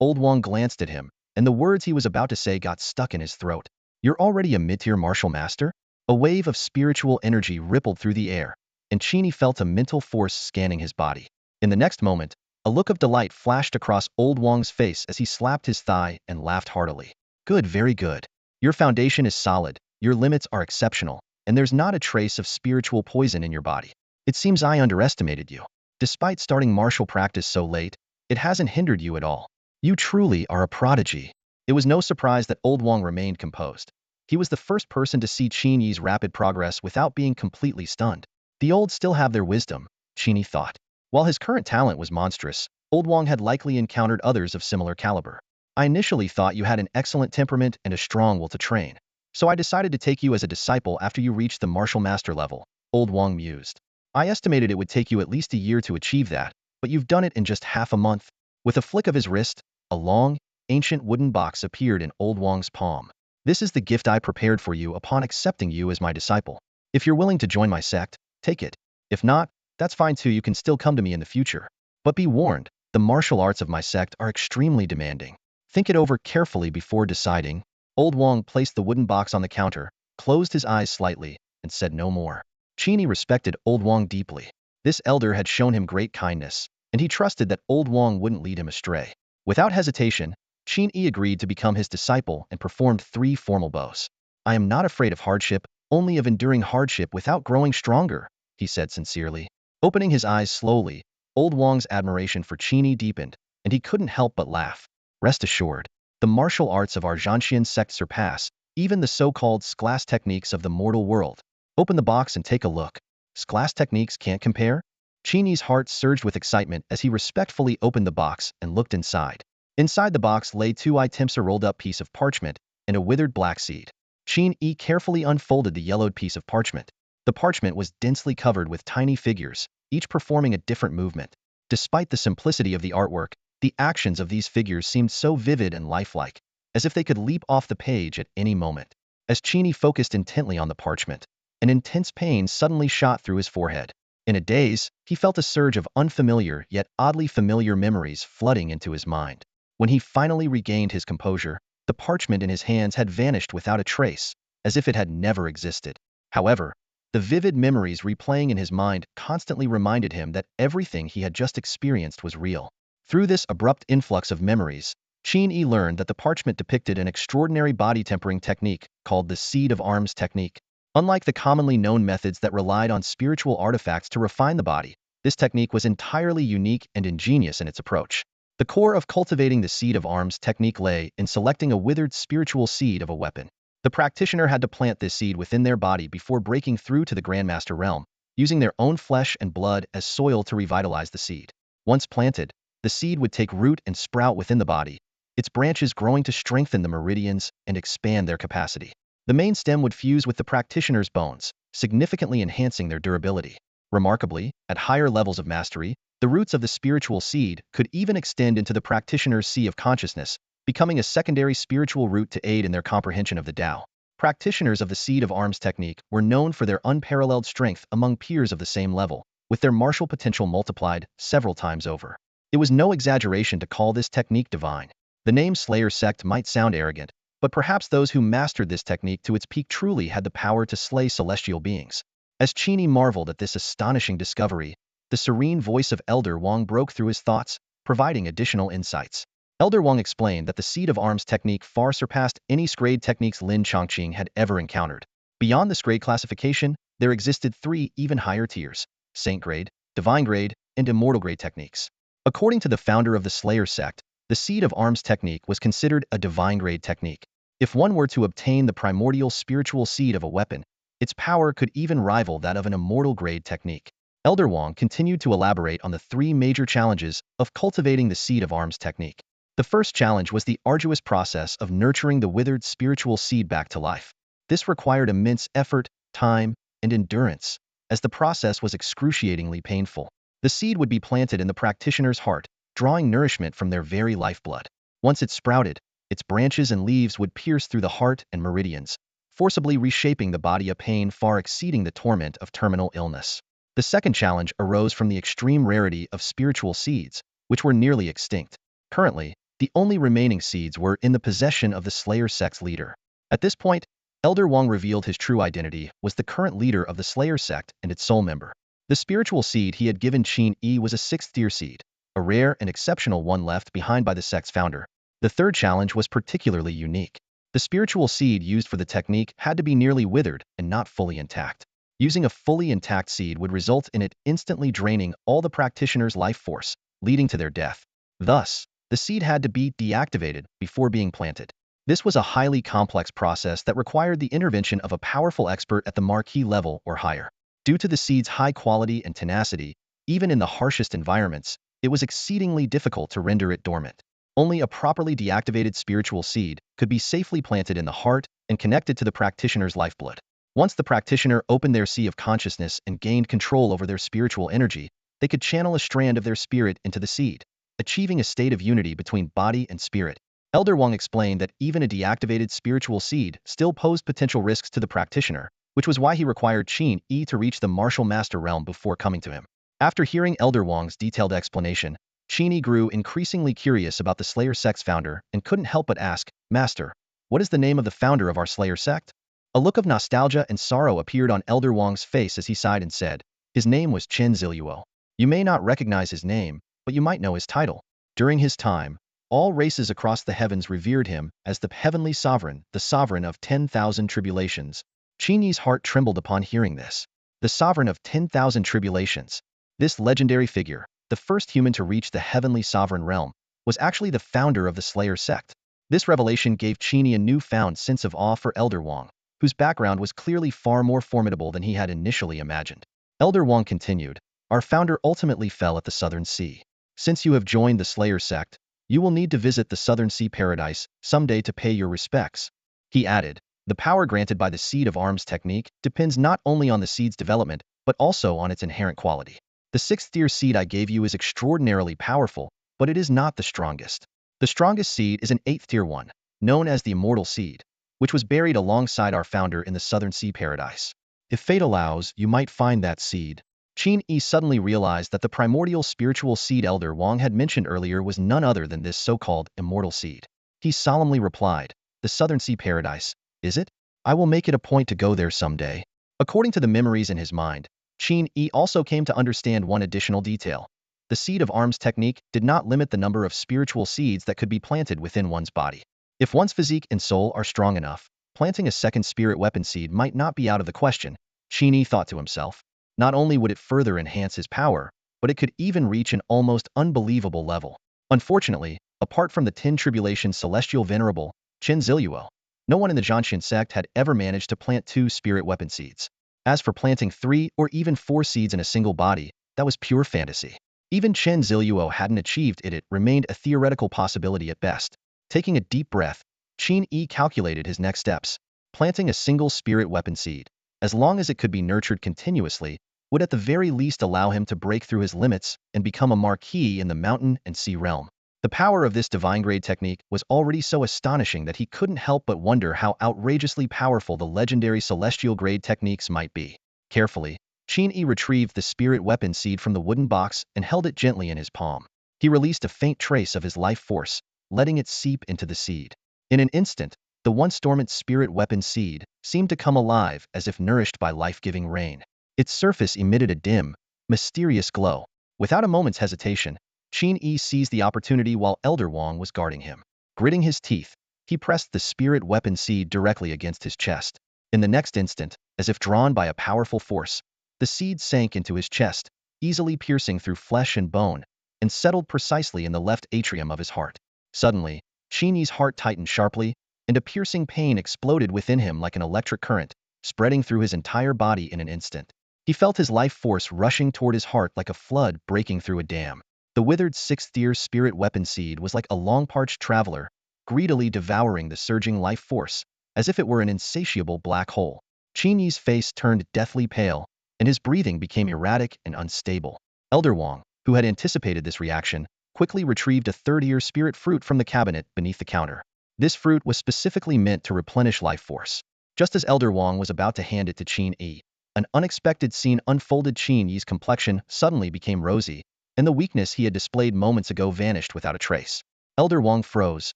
Old Wang glanced at him, and the words he was about to say got stuck in his throat. "You're already a mid-tier martial master?" A wave of spiritual energy rippled through the air, and Qin Yi felt a mental force scanning his body. In the next moment, a look of delight flashed across Old Wang's face as he slapped his thigh and laughed heartily. "Good, very good. Your foundation is solid, your limits are exceptional, and there's not a trace of spiritual poison in your body. It seems I underestimated you. Despite starting martial practice so late, it hasn't hindered you at all. You truly are a prodigy." It was no surprise that Old Wang remained composed. He was the first person to see Qin Yi's rapid progress without being completely stunned. The old still have their wisdom, Qin Yi thought. While his current talent was monstrous, Old Wang had likely encountered others of similar caliber. "I initially thought you had an excellent temperament and a strong will to train, so I decided to take you as a disciple after you reached the martial master level," Old Wang mused. "I estimated it would take you at least a year to achieve that, but you've done it in just half a month." With a flick of his wrist, a long, ancient wooden box appeared in Old Wang's palm. "This is the gift I prepared for you upon accepting you as my disciple. If you're willing to join my sect, take it. If not, that's fine too, you can still come to me in the future. But be warned, the martial arts of my sect are extremely demanding. Think it over carefully before deciding." Old Wang placed the wooden box on the counter, closed his eyes slightly, and said no more. Qin Yi respected Old Wang deeply. This elder had shown him great kindness, and he trusted that Old Wang wouldn't lead him astray. Without hesitation, Qin Yi agreed to become his disciple and performed 3 formal bows. "I am not afraid of hardship, only of enduring hardship without growing stronger," he said sincerely. Opening his eyes slowly, Old Wang's admiration for Qin Yi deepened, and he couldn't help but laugh. "Rest assured, the martial arts of our Zhanxian sect surpass even the so-called class techniques of the mortal world. Open the box and take a look. Class techniques can't compare?" Qin Yi's heart surged with excitement as he respectfully opened the box and looked inside. Inside the box lay 2 items: a rolled-up piece of parchment and a withered black seed. Qin Yi carefully unfolded the yellowed piece of parchment. The parchment was densely covered with tiny figures, each performing a different movement. Despite the simplicity of the artwork, the actions of these figures seemed so vivid and lifelike, as if they could leap off the page at any moment. As Qin Yi focused intently on the parchment, an intense pain suddenly shot through his forehead. In a daze, he felt a surge of unfamiliar yet oddly familiar memories flooding into his mind. When he finally regained his composure, the parchment in his hands had vanished without a trace, as if it had never existed. However, the vivid memories replaying in his mind constantly reminded him that everything he had just experienced was real. Through this abrupt influx of memories, Qin Yi learned that the parchment depicted an extraordinary body tempering technique called the Seed of Arms technique. Unlike the commonly known methods that relied on spiritual artifacts to refine the body, This technique was entirely unique and ingenious in its approach. The core of cultivating the seed of arms technique lay in selecting a withered spiritual seed of a weapon. The practitioner had to plant this seed within their body before breaking through to the Grandmaster realm, using their own flesh and blood as soil to revitalize the seed. Once planted, the seed would take root and sprout within the body, its branches growing to strengthen the meridians and expand their capacity. The main stem would fuse with the practitioner's bones, significantly enhancing their durability. Remarkably, at higher levels of mastery, the roots of the spiritual seed could even extend into the practitioner's sea of consciousness, becoming a secondary spiritual root to aid in their comprehension of the Tao. Practitioners of the seed of arms technique were known for their unparalleled strength among peers of the same level, with their martial potential multiplied several times over. It was no exaggeration to call this technique divine. The name Slayer sect might sound arrogant, but perhaps those who mastered this technique to its peak truly had the power to slay celestial beings. As Qin Yi marveled at this astonishing discovery, the serene voice of Elder Wang broke through his thoughts, providing additional insights. Elder Wang explained that the seed of arms technique far surpassed any grade techniques Lin Chongqing had ever encountered. Beyond this grade classification, there existed 3 even higher tiers: Saint grade, Divine grade, and Immortal grade techniques. According to the founder of the Slayer sect, the seed of arms technique was considered a divine grade technique. If one were to obtain the primordial spiritual seed of a weapon, its power could even rival that of an immortal grade technique. Elder Wang continued to elaborate on the 3 major challenges of cultivating the seed of arms technique. The first challenge was the arduous process of nurturing the withered spiritual seed back to life. This required immense effort, time, and endurance, as the process was excruciatingly painful. The seed would be planted in the practitioner's heart, drawing nourishment from their very lifeblood. Once it sprouted, its branches and leaves would pierce through the heart and meridians, forcibly reshaping the body, a pain far exceeding the torment of terminal illness. The second challenge arose from the extreme rarity of spiritual seeds, which were nearly extinct. Currently, the only remaining seeds were in the possession of the Slayer sect's leader. At this point, Elder Wang revealed his true identity was the current leader of the Slayer sect and its sole member. The spiritual seed he had given Qin Yi was a 6th-tier seed, a rare and exceptional one left behind by the sect's founder. The third challenge was particularly unique. The spiritual seed used for the technique had to be nearly withered and not fully intact. Using a fully intact seed would result in it instantly draining all the practitioner's life force, leading to their death. Thus, the seed had to be deactivated before being planted. This was a highly complex process that required the intervention of a powerful expert at the marquee level or higher. Due to the seed's high quality and tenacity, even in the harshest environments, it was exceedingly difficult to render it dormant. Only a properly deactivated spiritual seed could be safely planted in the heart and connected to the practitioner's lifeblood. Once the practitioner opened their sea of consciousness and gained control over their spiritual energy, they could channel a strand of their spirit into the seed, achieving a state of unity between body and spirit. Elder Wang explained that even a deactivated spiritual seed still posed potential risks to the practitioner, which was why he required Qin Yi to reach the martial master realm before coming to him. After hearing Elder Wang's detailed explanation, Qin Yi grew increasingly curious about the Slayer sect's founder and couldn't help but ask, "Master, what is the name of the founder of our Slayer sect?" A look of nostalgia and sorrow appeared on Elder Wang's face as he sighed and said, "His name was Chen Ziluo. You may not recognize his name, but you might know his title. During his time, all races across the heavens revered him as the heavenly sovereign, the sovereign of 10,000 tribulations." Qin Yi's heart trembled upon hearing this. The sovereign of 10,000 tribulations. This legendary figure, the first human to reach the heavenly sovereign realm, was actually the founder of the Slayer sect. This revelation gave Qin Yi a newfound sense of awe for Elder Wang, whose background was clearly far more formidable than he had initially imagined. Elder Wang continued, "Our founder ultimately fell at the Southern Sea. Since you have joined the Slayer sect, you will need to visit the Southern Sea Paradise someday to pay your respects." He added, "The power granted by the seed of arms technique depends not only on the seed's development, but also on its inherent quality. The 6th-tier seed I gave you is extraordinarily powerful, but it is not the strongest. The strongest seed is an 8th-tier one, known as the Immortal Seed, which was buried alongside our founder in the Southern Sea Paradise. If fate allows, you might find that seed." Qin Yi suddenly realized that the primordial spiritual seed Elder Wang had mentioned earlier was none other than this so-called immortal seed. He solemnly replied, "The Southern Sea Paradise, is it? I will make it a point to go there someday." According to the memories in his mind, Qin Yi also came to understand one additional detail. The seed of arms technique did not limit the number of spiritual seeds that could be planted within one's body. If one's physique and soul are strong enough, planting a second spirit weapon seed might not be out of the question, Qin Yi thought to himself. Not only would it further enhance his power, but it could even reach an almost unbelievable level. Unfortunately, apart from the Tin Tribulation Celestial Venerable, Qin Yi, no one in the Zhanshan sect had ever managed to plant 2 spirit weapon seeds. As for planting 3 or even 4 seeds in a single body, that was pure fantasy. Even Qin Yi hadn't achieved it, it remained a theoretical possibility at best. Taking a deep breath, Qin Yi calculated his next steps. Planting a single spirit weapon seed, as long as it could be nurtured continuously, would at the very least allow him to break through his limits and become a marquis in the mountain and sea realm. The power of this divine-grade technique was already so astonishing that he couldn't help but wonder how outrageously powerful the legendary celestial-grade techniques might be. Carefully, Qin Yi retrieved the spirit weapon seed from the wooden box and held it gently in his palm. He released a faint trace of his life force, letting it seep into the seed. In an instant, the once dormant spirit weapon seed seemed to come alive as if nourished by life-giving rain. Its surface emitted a dim, mysterious glow. Without a moment's hesitation, Qin Yi seized the opportunity while Elder Wang was guarding him. Gritting his teeth, he pressed the spirit weapon seed directly against his chest. In the next instant, as if drawn by a powerful force, the seed sank into his chest, easily piercing through flesh and bone, and settled precisely in the left atrium of his heart. Suddenly, Qin Yi's heart tightened sharply, and a piercing pain exploded within him like an electric current, spreading through his entire body in an instant. He felt his life force rushing toward his heart like a flood breaking through a dam. The withered sixth-tier spirit weapon seed was like a long-parched traveler, greedily devouring the surging life force, as if it were an insatiable black hole. Qin Yi's face turned deathly pale, and his breathing became erratic and unstable. Elder Wang, who had anticipated this reaction, quickly retrieved a third-tier spirit fruit from the cabinet beneath the counter. This fruit was specifically meant to replenish life force. Just as Elder Wang was about to hand it to Qin Yi, an unexpected scene unfolded. Qin Yi's complexion suddenly became rosy, and the weakness he had displayed moments ago vanished without a trace. Elder Wang froze,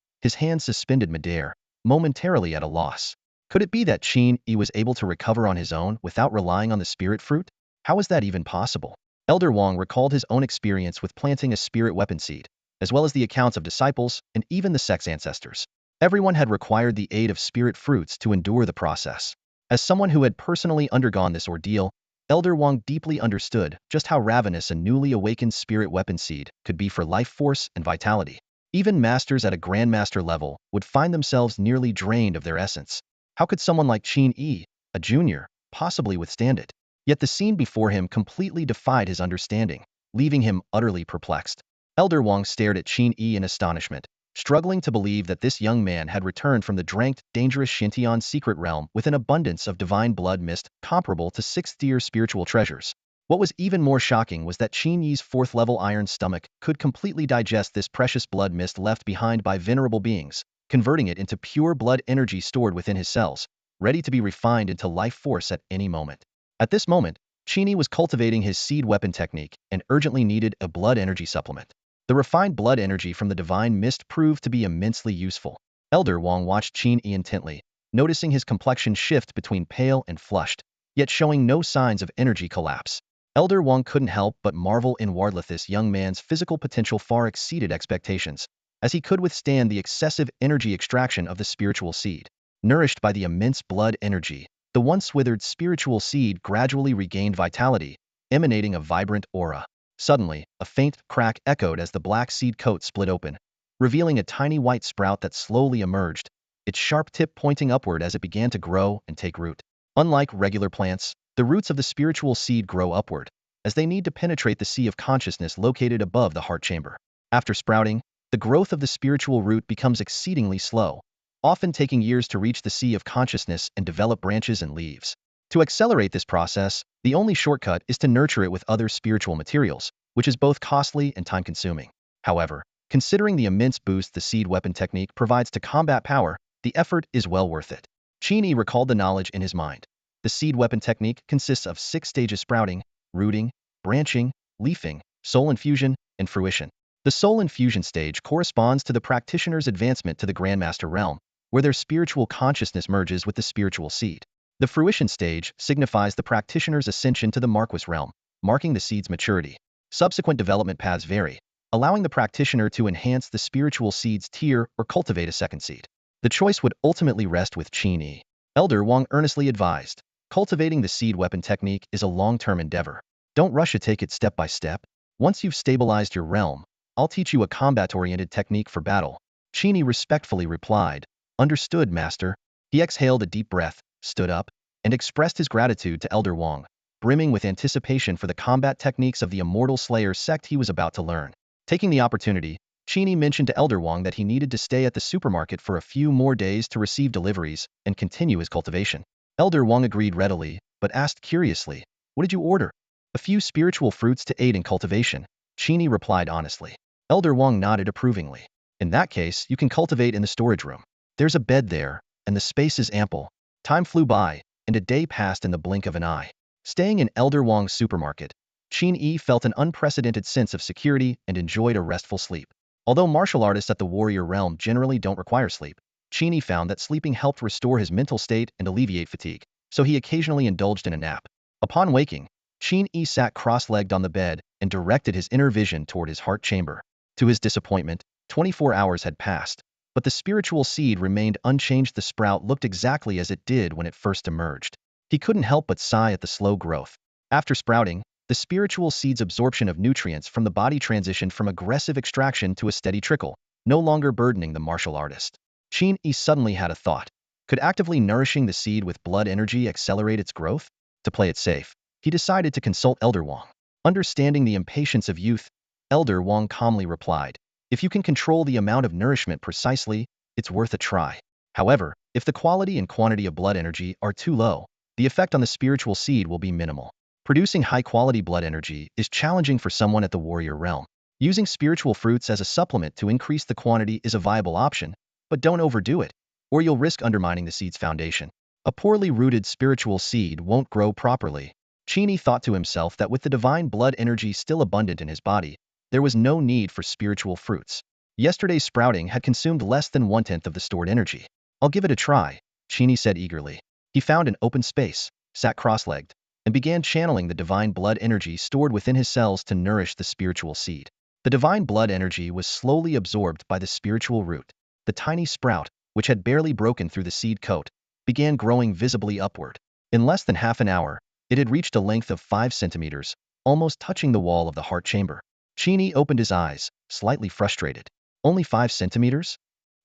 his hands suspended midair, momentarily at a loss. Could it be that Qin Yi was able to recover on his own without relying on the spirit fruit? How was that even possible? Elder Wang recalled his own experience with planting a spirit weapon seed, as well as the accounts of disciples and even the sect's ancestors. Everyone had required the aid of spirit fruits to endure the process. As someone who had personally undergone this ordeal, Elder Wang deeply understood just how ravenous a newly awakened spirit weapon seed could be for life force and vitality. Even masters at a grandmaster level would find themselves nearly drained of their essence. How could someone like Qin Yi, a junior, possibly withstand it? Yet the scene before him completely defied his understanding, leaving him utterly perplexed. Elder Wang stared at Qin Yi in astonishment, struggling to believe that this young man had returned from the dranked, dangerous Xintian secret realm with an abundance of divine blood mist comparable to sixth-tier spiritual treasures. What was even more shocking was that Qin Yi's fourth-level iron stomach could completely digest this precious blood mist left behind by venerable beings, converting it into pure blood energy stored within his cells, ready to be refined into life force at any moment. At this moment, Qin Yi was cultivating his seed weapon technique and urgently needed a blood energy supplement. The refined blood energy from the divine mist proved to be immensely useful. Elder Wang watched Qin Yi intently, noticing his complexion shift between pale and flushed, yet showing no signs of energy collapse. Elder Wang couldn't help but marvel inwardly. This young man's physical potential far exceeded expectations, as he could withstand the excessive energy extraction of the spiritual seed. Nourished by the immense blood energy, the once withered spiritual seed gradually regained vitality, emanating a vibrant aura. Suddenly, a faint crack echoed as the black seed coat split open, revealing a tiny white sprout that slowly emerged, its sharp tip pointing upward as it began to grow and take root. Unlike regular plants, the roots of the spiritual seed grow upward, as they need to penetrate the sea of consciousness located above the heart chamber. After sprouting, the growth of the spiritual root becomes exceedingly slow, often taking years to reach the sea of consciousness and develop branches and leaves. To accelerate this process, the only shortcut is to nurture it with other spiritual materials, which is both costly and time-consuming. However, considering the immense boost the seed weapon technique provides to combat power, the effort is well worth it. Qin Yi recalled the knowledge in his mind. The seed weapon technique consists of 6 stages: sprouting, rooting, branching, leafing, soul infusion, and fruition. The soul infusion stage corresponds to the practitioner's advancement to the Grandmaster realm, where their spiritual consciousness merges with the spiritual seed. The fruition stage signifies the practitioner's ascension to the Marquis realm, marking the seed's maturity. Subsequent development paths vary, allowing the practitioner to enhance the spiritual seed's tier or cultivate a second seed. The choice would ultimately rest with Qin Yi. Elder Wang earnestly advised, cultivating the seed weapon technique is a long-term endeavor. Don't rush it, take it step by step. Once you've stabilized your realm, I'll teach you a combat-oriented technique for battle. Qin Yi respectfully replied, Understood, master. He exhaled a deep breath, stood up, and expressed his gratitude to Elder Wang, brimming with anticipation for the combat techniques of the Immortal Slayer sect he was about to learn. Taking the opportunity, Qin Yi mentioned to Elder Wang that he needed to stay at the supermarket for a few more days to receive deliveries and continue his cultivation. Elder Wang agreed readily, but asked curiously, What did you order? A few spiritual fruits to aid in cultivation, Qin Yi replied honestly. Elder Wang nodded approvingly. In that case, you can cultivate in the storage room. There's a bed there, and the space is ample. Time flew by, and a day passed in the blink of an eye. Staying in Elder Wang's supermarket, Qin Yi felt an unprecedented sense of security and enjoyed a restful sleep. Although martial artists at the warrior realm generally don't require sleep, Qin Yi found that sleeping helped restore his mental state and alleviate fatigue, so he occasionally indulged in a nap. Upon waking, Qin Yi sat cross-legged on the bed and directed his inner vision toward his heart chamber. To his disappointment, 24 hours had passed, but the spiritual seed remained unchanged. The sprout looked exactly as it did when it first emerged. He couldn't help but sigh at the slow growth. After sprouting, the spiritual seed's absorption of nutrients from the body transitioned from aggressive extraction to a steady trickle, no longer burdening the martial artist. Qin Yi suddenly had a thought. Could actively nourishing the seed with blood energy accelerate its growth? To play it safe, he decided to consult Elder Wang. Understanding the impatience of youth, Elder Wang calmly replied, If you can control the amount of nourishment precisely, it's worth a try. However, if the quality and quantity of blood energy are too low, the effect on the spiritual seed will be minimal. Producing high-quality blood energy is challenging for someone at the warrior realm. Using spiritual fruits as a supplement to increase the quantity is a viable option, but don't overdo it, or you'll risk undermining the seed's foundation. A poorly rooted spiritual seed won't grow properly. Qin Yi thought to himself that with the divine blood energy still abundant in his body, there was no need for spiritual fruits. Yesterday's sprouting had consumed less than 1/10 of the stored energy. I'll give it a try, Qin Yi said eagerly. He found an open space, sat cross-legged, and began channeling the divine blood energy stored within his cells to nourish the spiritual seed. The divine blood energy was slowly absorbed by the spiritual root. The tiny sprout, which had barely broken through the seed coat, began growing visibly upward. In less than half an hour, it had reached a length of 5 centimeters, almost touching the wall of the heart chamber. Qin Yi opened his eyes, slightly frustrated. Only 5 centimeters?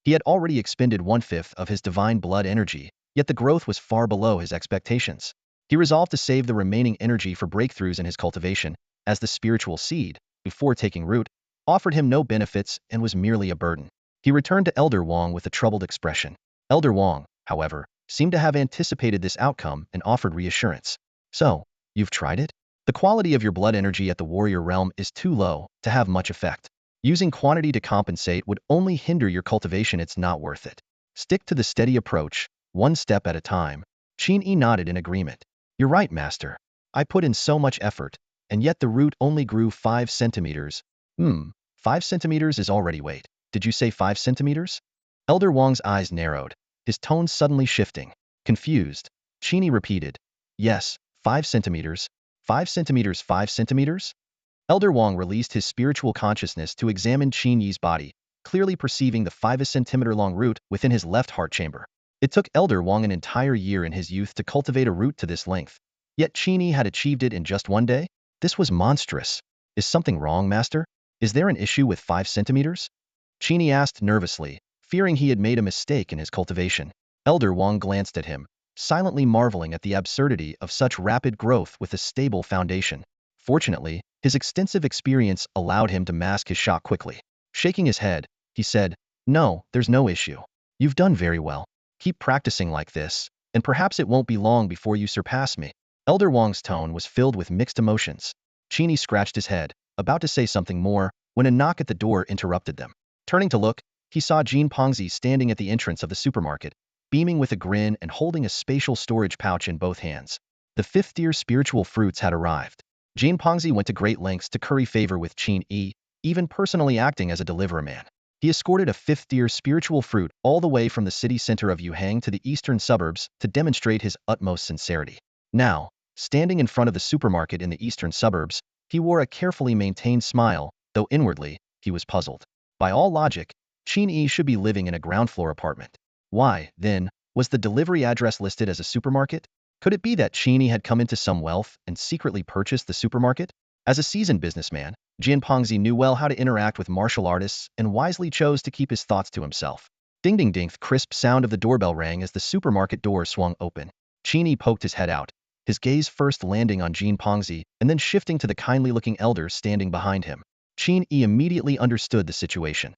He had already expended 1/5 of his divine blood energy, yet the growth was far below his expectations. He resolved to save the remaining energy for breakthroughs in his cultivation, as the spiritual seed, before taking root, offered him no benefits and was merely a burden. He returned to Elder Wang with a troubled expression. Elder Wang, however, seemed to have anticipated this outcome and offered reassurance. So, you've tried it? The quality of your blood energy at the warrior realm is too low to have much effect. Using quantity to compensate would only hinder your cultivation. It's not worth it. Stick to the steady approach, one step at a time. Qin Yi nodded in agreement. You're right, master. I put in so much effort, and yet the root only grew 5 centimeters. 5 centimeters is already weight. Did you say 5 centimeters? Elder Wang's eyes narrowed, his tone suddenly shifting. Confused, Qin Yi repeated. Yes, 5 centimeters. 5 centimeters, 5 centimeters? Elder Wang released his spiritual consciousness to examine Qin Yi's body, clearly perceiving the 5-centimeter-long root within his left heart chamber. It took Elder Wang an entire year in his youth to cultivate a root to this length. Yet Qin Yi had achieved it in just one day? This was monstrous. Is something wrong, master? Is there an issue with 5 centimeters? Qin Yi asked nervously, fearing he had made a mistake in his cultivation. Elder Wang glanced at him, silently marveling at the absurdity of such rapid growth with a stable foundation. Fortunately, his extensive experience allowed him to mask his shock quickly. Shaking his head, he said, No, there's no issue. You've done very well. Keep practicing like this, and perhaps it won't be long before you surpass me. Elder Wang's tone was filled with mixed emotions. Qin Yi scratched his head, about to say something more, when a knock at the door interrupted them. Turning to look, he saw Jin Pongzi standing at the entrance of the supermarket, beaming with a grin and holding a spatial storage pouch in both hands. The 5th-tier spiritual fruits had arrived. Jin Pongzi went to great lengths to curry favor with Qin Yi, even personally acting as a deliverer man. He escorted a 5th-tier spiritual fruit all the way from the city center of Yuhang to the eastern suburbs to demonstrate his utmost sincerity. Now, standing in front of the supermarket in the eastern suburbs, he wore a carefully maintained smile, though inwardly, he was puzzled. By all logic, Qin Yi should be living in a ground-floor apartment. Why, then, was the delivery address listed as a supermarket? Could it be that Qin Yi had come into some wealth and secretly purchased the supermarket? As a seasoned businessman, Jinpongzi knew well how to interact with martial artists and wisely chose to keep his thoughts to himself. Ding ding ding, the crisp sound of the doorbell rang as the supermarket door swung open. Qin Yi poked his head out, his gaze first landing on Jinpongzi and then shifting to the kindly-looking elder standing behind him. Qin Yi immediately understood the situation.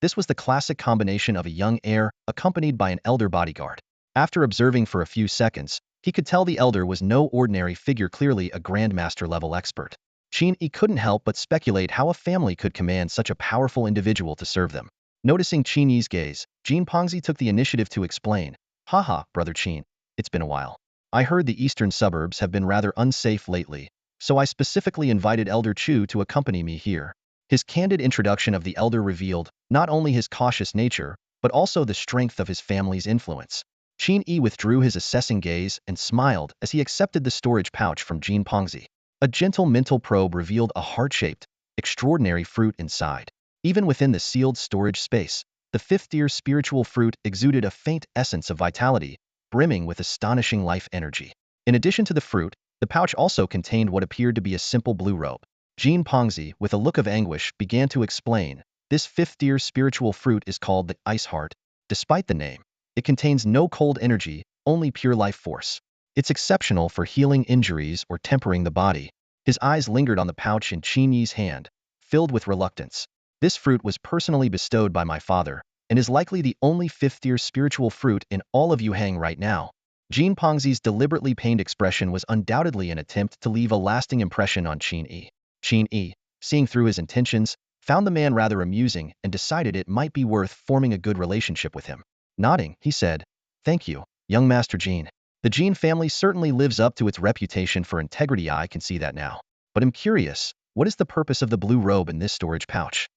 This was the classic combination of a young heir accompanied by an elder bodyguard. After observing for a few seconds, he could tell the elder was no ordinary figure, clearly a grandmaster-level expert. Qin Yi couldn't help but speculate how a family could command such a powerful individual to serve them. Noticing Qin Yi's gaze, Jinpongzi took the initiative to explain. Haha, brother Qin, it's been a while. I heard the eastern suburbs have been rather unsafe lately, so I specifically invited Elder Chu to accompany me here. His candid introduction of the elder revealed not only his cautious nature, but also the strength of his family's influence. Qin Yi withdrew his assessing gaze and smiled as he accepted the storage pouch from Jinpongzi. A gentle mental probe revealed a heart-shaped, extraordinary fruit inside. Even within the sealed storage space, the fifth-tier spiritual fruit exuded a faint essence of vitality, brimming with astonishing life energy. In addition to the fruit, the pouch also contained what appeared to be a simple blue robe. Jinpongzi, with a look of anguish, began to explain. This fifth-tier spiritual fruit is called the Ice Heart. Despite the name, it contains no cold energy, only pure life force. It's exceptional for healing injuries or tempering the body. His eyes lingered on the pouch in Qin Yi's hand, filled with reluctance. This fruit was personally bestowed by my father, and is likely the only fifth-tier spiritual fruit in all of Yuhang right now. Jinpongzi's deliberately pained expression was undoubtedly an attempt to leave a lasting impression on Qin Yi. Qin Yi, seeing through his intentions, found the man rather amusing and decided it might be worth forming a good relationship with him. Nodding, he said, "Thank you, young Master Jin. The Jin family certainly lives up to its reputation for integrity. I can see that now. But I'm curious, what is the purpose of the blue robe in this storage pouch?"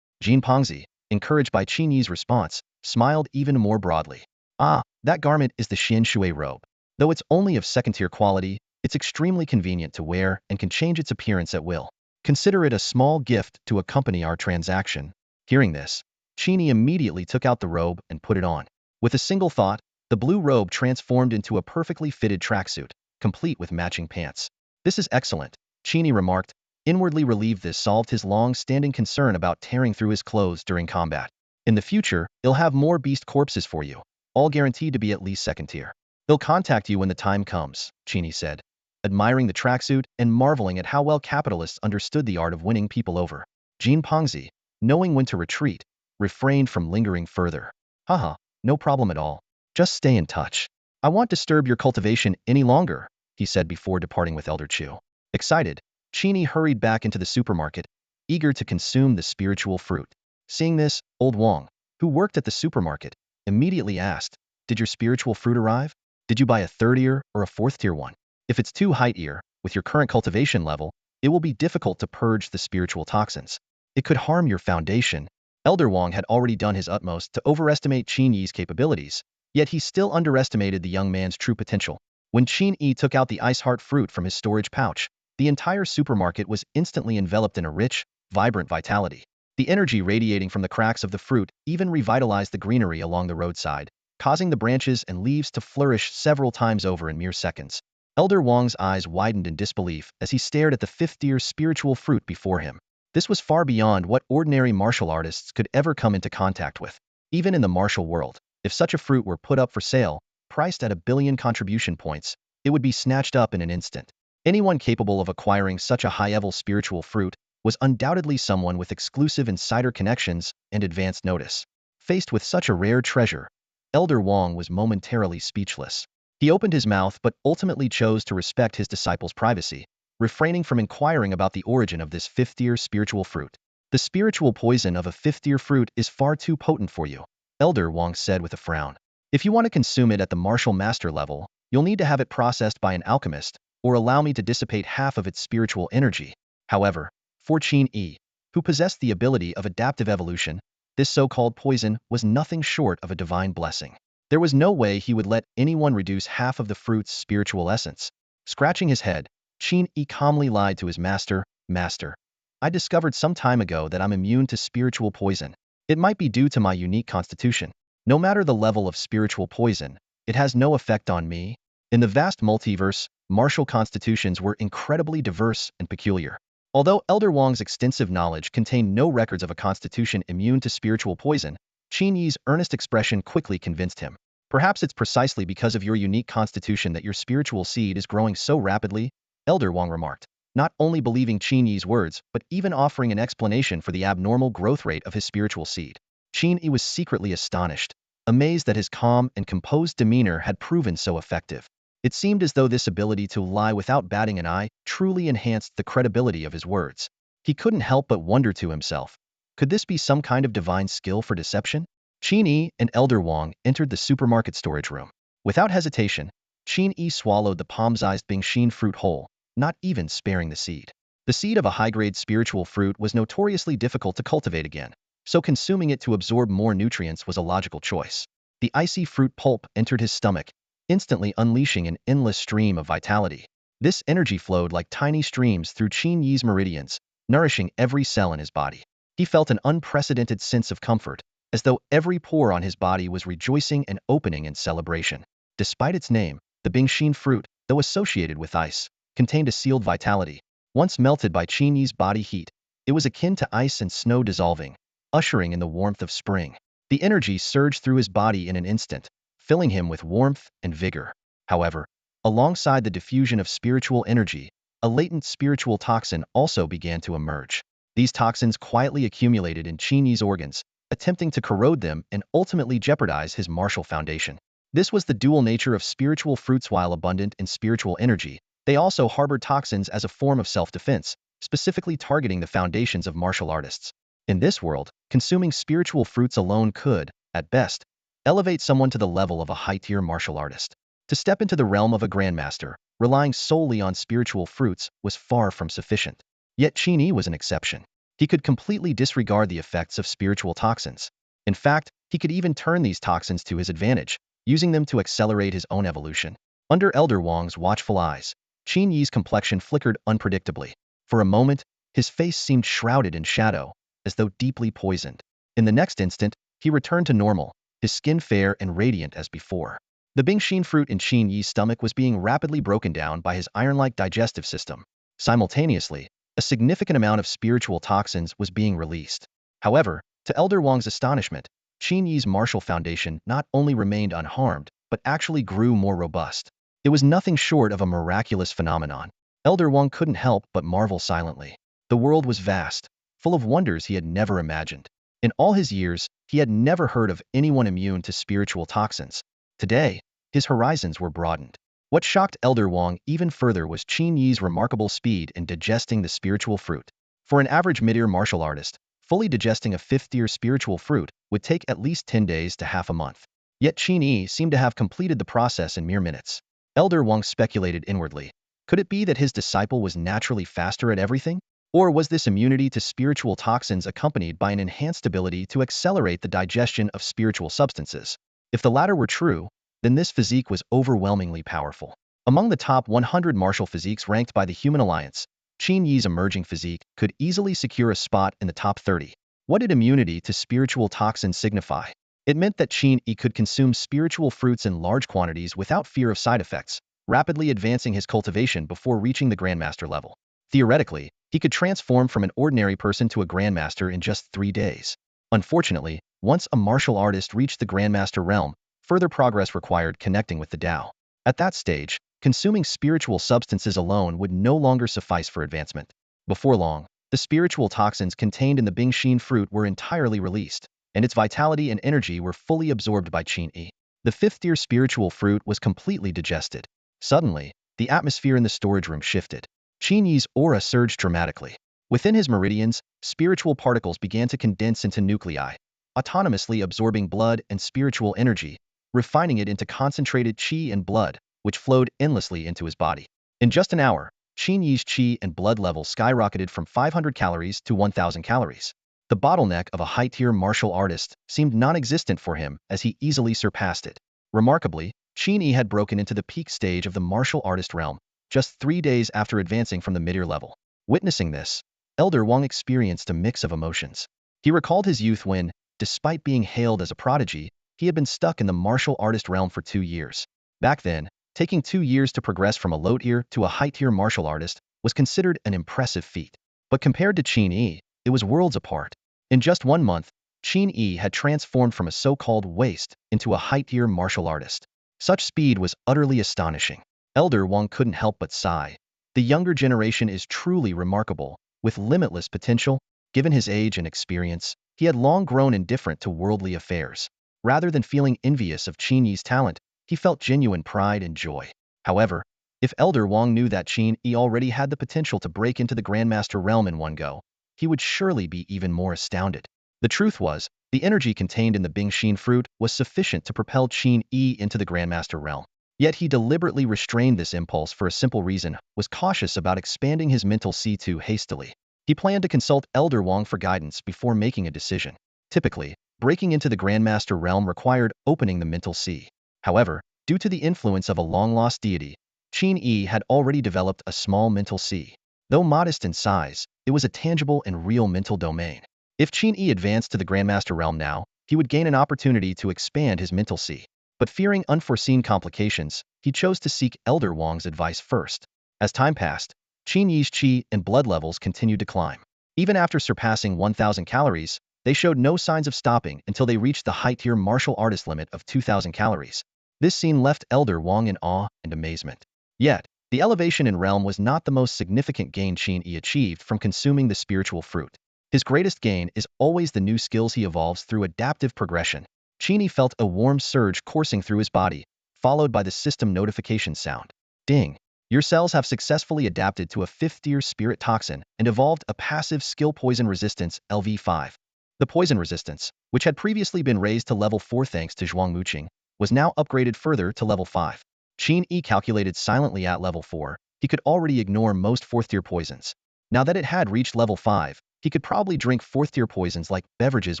Jinpongzi, encouraged by Qin Yi's response, smiled even more broadly. "Ah, that garment is the Xian Shui robe. Though it's only of second-tier quality, it's extremely convenient to wear and can change its appearance at will. Consider it a small gift to accompany our transaction." Hearing this, Qin Yi immediately took out the robe and put it on. With a single thought, the blue robe transformed into a perfectly fitted tracksuit, complete with matching pants. "This is excellent," Qin Yi remarked, inwardly relieved this solved his long-standing concern about tearing through his clothes during combat. "In the future, he'll have more beast corpses for you, all guaranteed to be at least second tier. They'll contact you when the time comes," Qin Yi said, admiring the tracksuit and marveling at how well capitalists understood the art of winning people over. Jinpongzi, knowing when to retreat, refrained from lingering further. "Haha, no problem at all. Just stay in touch. I won't disturb your cultivation any longer," he said before departing with Elder Chu. Excited, Qin Yi hurried back into the supermarket, eager to consume the spiritual fruit. Seeing this, Old Wang, who worked at the supermarket, immediately asked, "Did your spiritual fruit arrive? Did you buy a third-tier or a fourth-tier one? If it's too high-tier, with your current cultivation level, it will be difficult to purge the spiritual toxins. It could harm your foundation." Elder Wang had already done his utmost to overestimate Qin Yi's capabilities, yet he still underestimated the young man's true potential. When Qin Yi took out the Ice Heart fruit from his storage pouch, the entire supermarket was instantly enveloped in a rich, vibrant vitality. The energy radiating from the cracks of the fruit even revitalized the greenery along the roadside, causing the branches and leaves to flourish several times over in mere seconds. Elder Wang's eyes widened in disbelief as he stared at the fifth-tier spiritual fruit before him. This was far beyond what ordinary martial artists could ever come into contact with. Even in the martial world, if such a fruit were put up for sale, priced at 1,000,000,000 contribution points, it would be snatched up in an instant. Anyone capable of acquiring such a high-level spiritual fruit was undoubtedly someone with exclusive insider connections and advanced notice. Faced with such a rare treasure, Elder Wang was momentarily speechless. He opened his mouth but ultimately chose to respect his disciple's privacy, refraining from inquiring about the origin of this fifth-tier spiritual fruit. "The spiritual poison of a fifth-tier fruit is far too potent for you," Elder Wang said with a frown. "If you want to consume it at the martial master level, you'll need to have it processed by an alchemist, or allow me to dissipate half of its spiritual energy." However, for Qin Yi, who possessed the ability of adaptive evolution, this so-called poison was nothing short of a divine blessing. There was no way he would let anyone reduce half of the fruit's spiritual essence. Scratching his head, Qin Yi calmly lied to his master, "Master, I discovered some time ago that I'm immune to spiritual poison. It might be due to my unique constitution. No matter the level of spiritual poison, it has no effect on me." In the vast multiverse, martial constitutions were incredibly diverse and peculiar. Although Elder Wang's extensive knowledge contained no records of a constitution immune to spiritual poison, Qin Yi's earnest expression quickly convinced him. Perhaps it's precisely because of your unique constitution that your spiritual seed is growing so rapidly, Elder Wang remarked, not only believing Qin Yi's words, but even offering an explanation for the abnormal growth rate of his spiritual seed. Qin Yi was secretly astonished, amazed that his calm and composed demeanor had proven so effective. It seemed as though this ability to lie without batting an eye truly enhanced the credibility of his words. He couldn't help but wonder to himself, could this be some kind of divine skill for deception? Qin Yi and Elder Wang entered the supermarket storage room. Without hesitation, Qin Yi swallowed the palm-sized Bingxin fruit whole, not even sparing the seed. The seed of a high-grade spiritual fruit was notoriously difficult to cultivate again, so consuming it to absorb more nutrients was a logical choice. The icy fruit pulp entered his stomach, instantly unleashing an endless stream of vitality. This energy flowed like tiny streams through Qin Yi's meridians, nourishing every cell in his body. He felt an unprecedented sense of comfort, as though every pore on his body was rejoicing and opening in celebration. Despite its name, the Bingxin fruit, though associated with ice, contained a sealed vitality. Once melted by Qin Yi's body heat, it was akin to ice and snow dissolving, ushering in the warmth of spring. The energy surged through his body in an instant, filling him with warmth and vigor. However, alongside the diffusion of spiritual energy, a latent spiritual toxin also began to emerge. These toxins quietly accumulated in Qin Yi's organs, attempting to corrode them and ultimately jeopardize his martial foundation. This was the dual nature of spiritual fruits. While abundant in spiritual energy, they also harbored toxins as a form of self-defense, specifically targeting the foundations of martial artists. In this world, consuming spiritual fruits alone could, at best, elevate someone to the level of a high-tier martial artist. To step into the realm of a grandmaster, relying solely on spiritual fruits, was far from sufficient. Yet Qin Yi was an exception. He could completely disregard the effects of spiritual toxins. In fact, he could even turn these toxins to his advantage, using them to accelerate his own evolution. Under Elder Wang's watchful eyes, Qin Yi's complexion flickered unpredictably. For a moment, his face seemed shrouded in shadow, as though deeply poisoned. In the next instant, he returned to normal, his skin fair and radiant as before. The Bingxin fruit in Qin Yi's stomach was being rapidly broken down by his iron-like digestive system. Simultaneously, a significant amount of spiritual toxins was being released. However, to Elder Wang's astonishment, Qin Yi's martial foundation not only remained unharmed, but actually grew more robust. It was nothing short of a miraculous phenomenon. Elder Wang couldn't help but marvel silently. The world was vast, full of wonders he had never imagined. In all his years, he had never heard of anyone immune to spiritual toxins. Today, his horizons were broadened. What shocked Elder Wang even further was Qin Yi's remarkable speed in digesting the spiritual fruit. For an average mid-tier martial artist, fully digesting a fifth-tier spiritual fruit would take at least 10 days to half a month. Yet Qin Yi seemed to have completed the process in mere minutes. Elder Wang speculated inwardly. Could it be that his disciple was naturally faster at everything? Or was this immunity to spiritual toxins accompanied by an enhanced ability to accelerate the digestion of spiritual substances? If the latter were true, then this physique was overwhelmingly powerful. Among the top 100 martial physiques ranked by the Human Alliance, Qin Yi's emerging physique could easily secure a spot in the top 30. What did immunity to spiritual toxins signify? It meant that Qin Yi could consume spiritual fruits in large quantities without fear of side effects, rapidly advancing his cultivation before reaching the Grandmaster level. Theoretically, he could transform from an ordinary person to a Grandmaster in just 3 days. Unfortunately, once a martial artist reached the Grandmaster realm, further progress required connecting with the Tao. At that stage, consuming spiritual substances alone would no longer suffice for advancement. Before long, the spiritual toxins contained in the Bingxin fruit were entirely released, and its vitality and energy were fully absorbed by Qin Yi. The fifth-tier spiritual fruit was completely digested. Suddenly, the atmosphere in the storage room shifted. Qin Yi's aura surged dramatically. Within his meridians, spiritual particles began to condense into nuclei, autonomously absorbing blood and spiritual energy, refining it into concentrated qi and blood, which flowed endlessly into his body. In just an hour, Qin Yi's qi and blood levels skyrocketed from 500 calories to 1,000 calories. The bottleneck of a high-tier martial artist seemed non-existent for him as he easily surpassed it. Remarkably, Qin Yi had broken into the peak stage of the martial artist realm, just 3 days after advancing from the mid-tier level. Witnessing this, Elder Wang experienced a mix of emotions. He recalled his youth when, despite being hailed as a prodigy, he had been stuck in the martial artist realm for 2 years. Back then, taking 2 years to progress from a low-tier to a high-tier martial artist was considered an impressive feat. But compared to Qin Yi, it was worlds apart. In just 1 month, Qin Yi had transformed from a so-called waste into a high-tier martial artist. Such speed was utterly astonishing. Elder Wang couldn't help but sigh. The younger generation is truly remarkable, with limitless potential. Given his age and experience, he had long grown indifferent to worldly affairs. Rather than feeling envious of Qin Yi's talent, he felt genuine pride and joy. However, if Elder Wang knew that Qin Yi already had the potential to break into the Grandmaster realm in one go, he would surely be even more astounded. The truth was, the energy contained in the Bingxin fruit was sufficient to propel Qin Yi into the Grandmaster realm. Yet he deliberately restrained this impulse for a simple reason, was cautious about expanding his mental sea too hastily. He planned to consult Elder Wang for guidance before making a decision. Typically, breaking into the Grandmaster realm required opening the mental sea. However, due to the influence of a long-lost deity, Qin Yi had already developed a small mental sea. Though modest in size, it was a tangible and real mental domain. If Qin Yi advanced to the Grandmaster realm now, he would gain an opportunity to expand his mental sea. But fearing unforeseen complications, he chose to seek Elder Wang's advice first. As time passed, Qin Yi's qi and blood levels continued to climb. Even after surpassing 1,000 calories, they showed no signs of stopping until they reached the high-tier martial artist limit of 2,000 calories. This scene left Elder Wang in awe and amazement. Yet, the elevation in realm was not the most significant gain Qin Yi achieved from consuming the spiritual fruit. His greatest gain is always the new skills he evolves through adaptive progression. Qin Yi felt a warm surge coursing through his body, followed by the system notification sound. Ding! Your cells have successfully adapted to a 5th-tier spirit toxin and evolved a passive skill poison resistance LV5. The poison resistance, which had previously been raised to level 4 thanks to Zhuang Muqing, was now upgraded further to level 5. Qin Yi calculated silently at level 4, he could already ignore most 4th-tier poisons. Now that it had reached level 5, he could probably drink 4th-tier poisons like beverages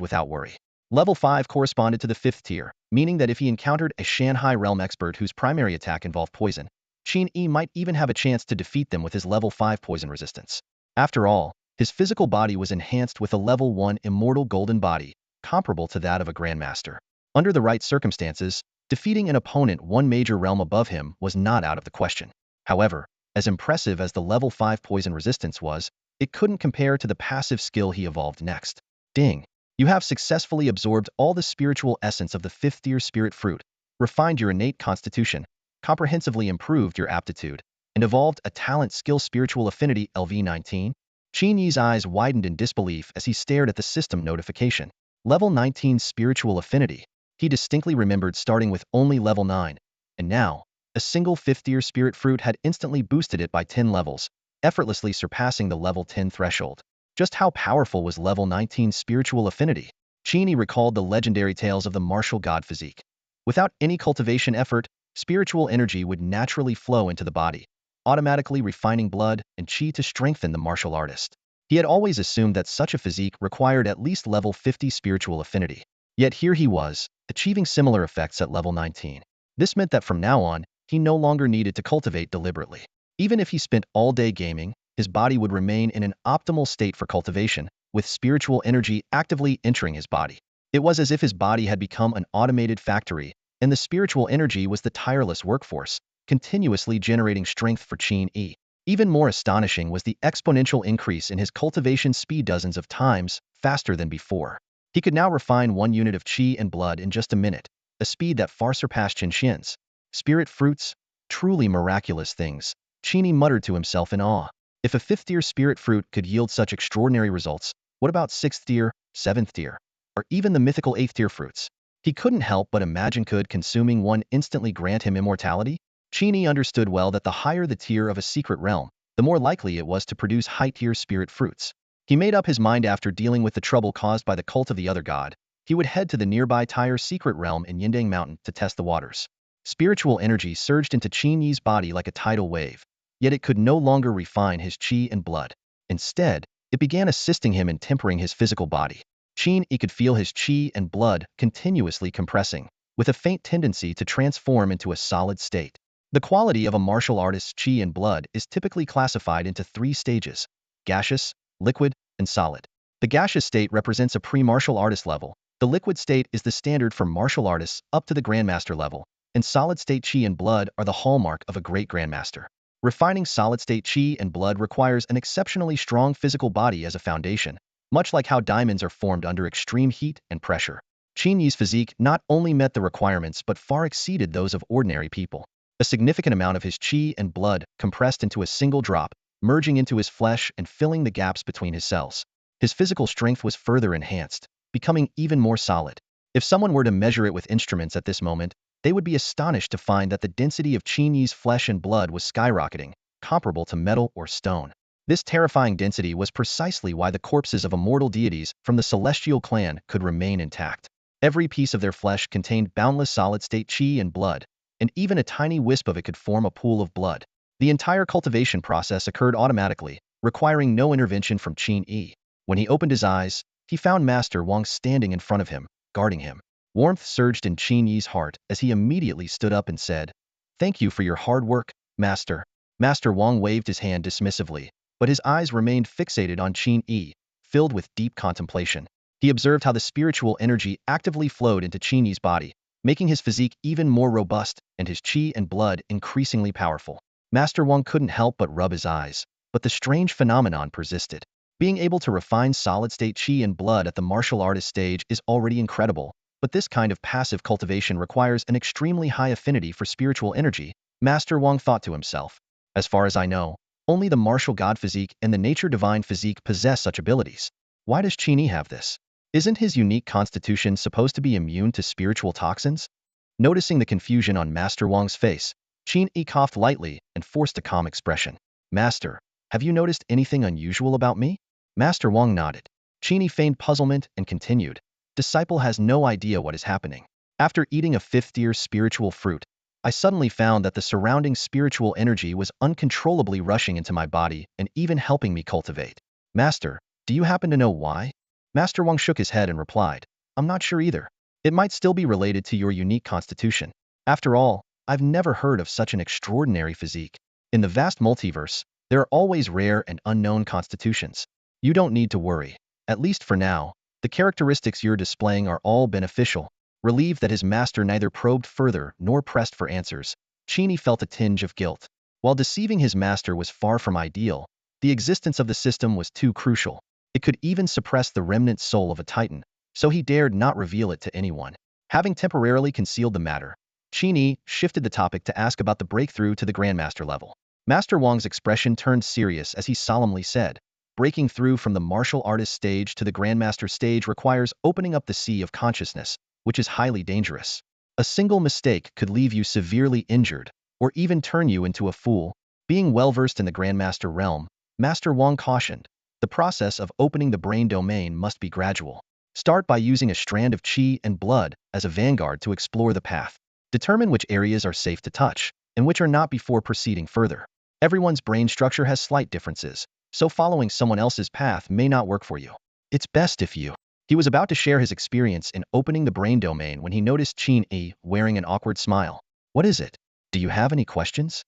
without worry. Level 5 corresponded to the 5th tier, meaning that if he encountered a Shanghai realm expert whose primary attack involved poison, Qin Yi might even have a chance to defeat them with his level 5 poison resistance. After all, his physical body was enhanced with a level 1 immortal golden body, comparable to that of a grandmaster. Under the right circumstances, defeating an opponent one major realm above him was not out of the question. However, as impressive as the level 5 poison resistance was, it couldn't compare to the passive skill he evolved next. Ding! You have successfully absorbed all the spiritual essence of the 5th-tier spirit fruit, refined your innate constitution, comprehensively improved your aptitude, and evolved a talent skill spiritual affinity LV19. Qin Yi's eyes widened in disbelief as he stared at the system notification. Level 19 spiritual affinity. He distinctly remembered starting with only level 9, and now, a single 5th-tier spirit fruit had instantly boosted it by 10 levels, effortlessly surpassing the level 10 threshold. Just how powerful was level 19 spiritual affinity? Qin Yi recalled the legendary tales of the martial god physique. Without any cultivation effort, spiritual energy would naturally flow into the body, automatically refining blood and qi to strengthen the martial artist. He had always assumed that such a physique required at least level 50 spiritual affinity. Yet here he was, achieving similar effects at level 19. This meant that from now on, he no longer needed to cultivate deliberately. Even if he spent all day gaming, his body would remain in an optimal state for cultivation, with spiritual energy actively entering his body. It was as if his body had become an automated factory, and the spiritual energy was the tireless workforce, continuously generating strength for Qin Yi. Even more astonishing was the exponential increase in his cultivation speed, dozens of times faster than before. He could now refine 1 unit of qi and blood in just a minute, a speed that far surpassed Qin Xian's. Spirit fruits? Truly miraculous things, Qin Yi muttered to himself in awe. If a 5th-tier spirit fruit could yield such extraordinary results, what about 6th-tier, 7th-tier, or even the mythical 8th-tier fruits? He couldn't help but imagine, could consuming one instantly grant him immortality? Qin Yi understood well that the higher the tier of a secret realm, the more likely it was to produce high-tier spirit fruits. He made up his mind after dealing with the trouble caused by the cult of the other god, he would head to the nearby tier secret realm in Yindang Mountain to test the waters. Spiritual energy surged into Qin Yi's body like a tidal wave. Yet it could no longer refine his qi and blood. Instead, it began assisting him in tempering his physical body. Qin Yi could feel his qi and blood continuously compressing, with a faint tendency to transform into a solid state. The quality of a martial artist's qi and blood is typically classified into 3 stages: gaseous, liquid, and solid. The gaseous state represents a pre-martial artist level, the liquid state is the standard for martial artists up to the grandmaster level, and solid state qi and blood are the hallmark of a great grandmaster. Refining solid-state qi and blood requires an exceptionally strong physical body as a foundation, much like how diamonds are formed under extreme heat and pressure. Qin Yi's physique not only met the requirements but far exceeded those of ordinary people. A significant amount of his qi and blood compressed into a single drop, merging into his flesh and filling the gaps between his cells. His physical strength was further enhanced, becoming even more solid. If someone were to measure it with instruments at this moment, they would be astonished to find that the density of Qin Yi's flesh and blood was skyrocketing, comparable to metal or stone. This terrifying density was precisely why the corpses of immortal deities from the celestial clan could remain intact. Every piece of their flesh contained boundless solid-state qi and blood, and even a tiny wisp of it could form a pool of blood. The entire cultivation process occurred automatically, requiring no intervention from Qin Yi. When he opened his eyes, he found Master Wang standing in front of him, guarding him. Warmth surged in Qin Yi's heart as he immediately stood up and said, "Thank you for your hard work, Master." Master Wang waved his hand dismissively, but his eyes remained fixated on Qin Yi, filled with deep contemplation. He observed how the spiritual energy actively flowed into Qin Yi's body, making his physique even more robust and his qi and blood increasingly powerful. Master Wang couldn't help but rub his eyes, but the strange phenomenon persisted. Being able to refine solid-state qi and blood at the martial artist stage is already incredible, but this kind of passive cultivation requires an extremely high affinity for spiritual energy, Master Wang thought to himself. As far as I know, only the martial god physique and the nature divine physique possess such abilities. Why does Qin Yi have this? Isn't his unique constitution supposed to be immune to spiritual toxins? Noticing the confusion on Master Wang's face, Qin Yi coughed lightly and forced a calm expression. "Master, have you noticed anything unusual about me?" Master Wang nodded. Qin Yi feigned puzzlement and continued, "Disciple has no idea what is happening. After eating a fifth-tier spiritual fruit, I suddenly found that the surrounding spiritual energy was uncontrollably rushing into my body and even helping me cultivate. Master, do you happen to know why?" Master Wang shook his head and replied, "I'm not sure either. It might still be related to your unique constitution. After all, I've never heard of such an extraordinary physique. In the vast multiverse, there are always rare and unknown constitutions. You don't need to worry. At least for now, the characteristics you're displaying are all beneficial." Relieved that his master neither probed further nor pressed for answers, Qin Yi felt a tinge of guilt. While deceiving his master was far from ideal, the existence of the system was too crucial. It could even suppress the remnant soul of a titan, so he dared not reveal it to anyone. Having temporarily concealed the matter, Qin Yi shifted the topic to ask about the breakthrough to the Grandmaster level. Master Wang's expression turned serious as he solemnly said, "Breaking through from the martial artist stage to the Grandmaster stage requires opening up the sea of consciousness, which is highly dangerous. A single mistake could leave you severely injured, or even turn you into a fool." Being well-versed in the Grandmaster realm, Master Wang cautioned, "The process of opening the brain domain must be gradual. Start by using a strand of qi and blood as a vanguard to explore the path. Determine which areas are safe to touch, and which are not before proceeding further. Everyone's brain structure has slight differences, so following someone else's path may not work for you. It's best if you..." He was about to share his experience in opening the brain domain when he noticed Qin Yi wearing an awkward smile. "What is it? Do you have any questions?"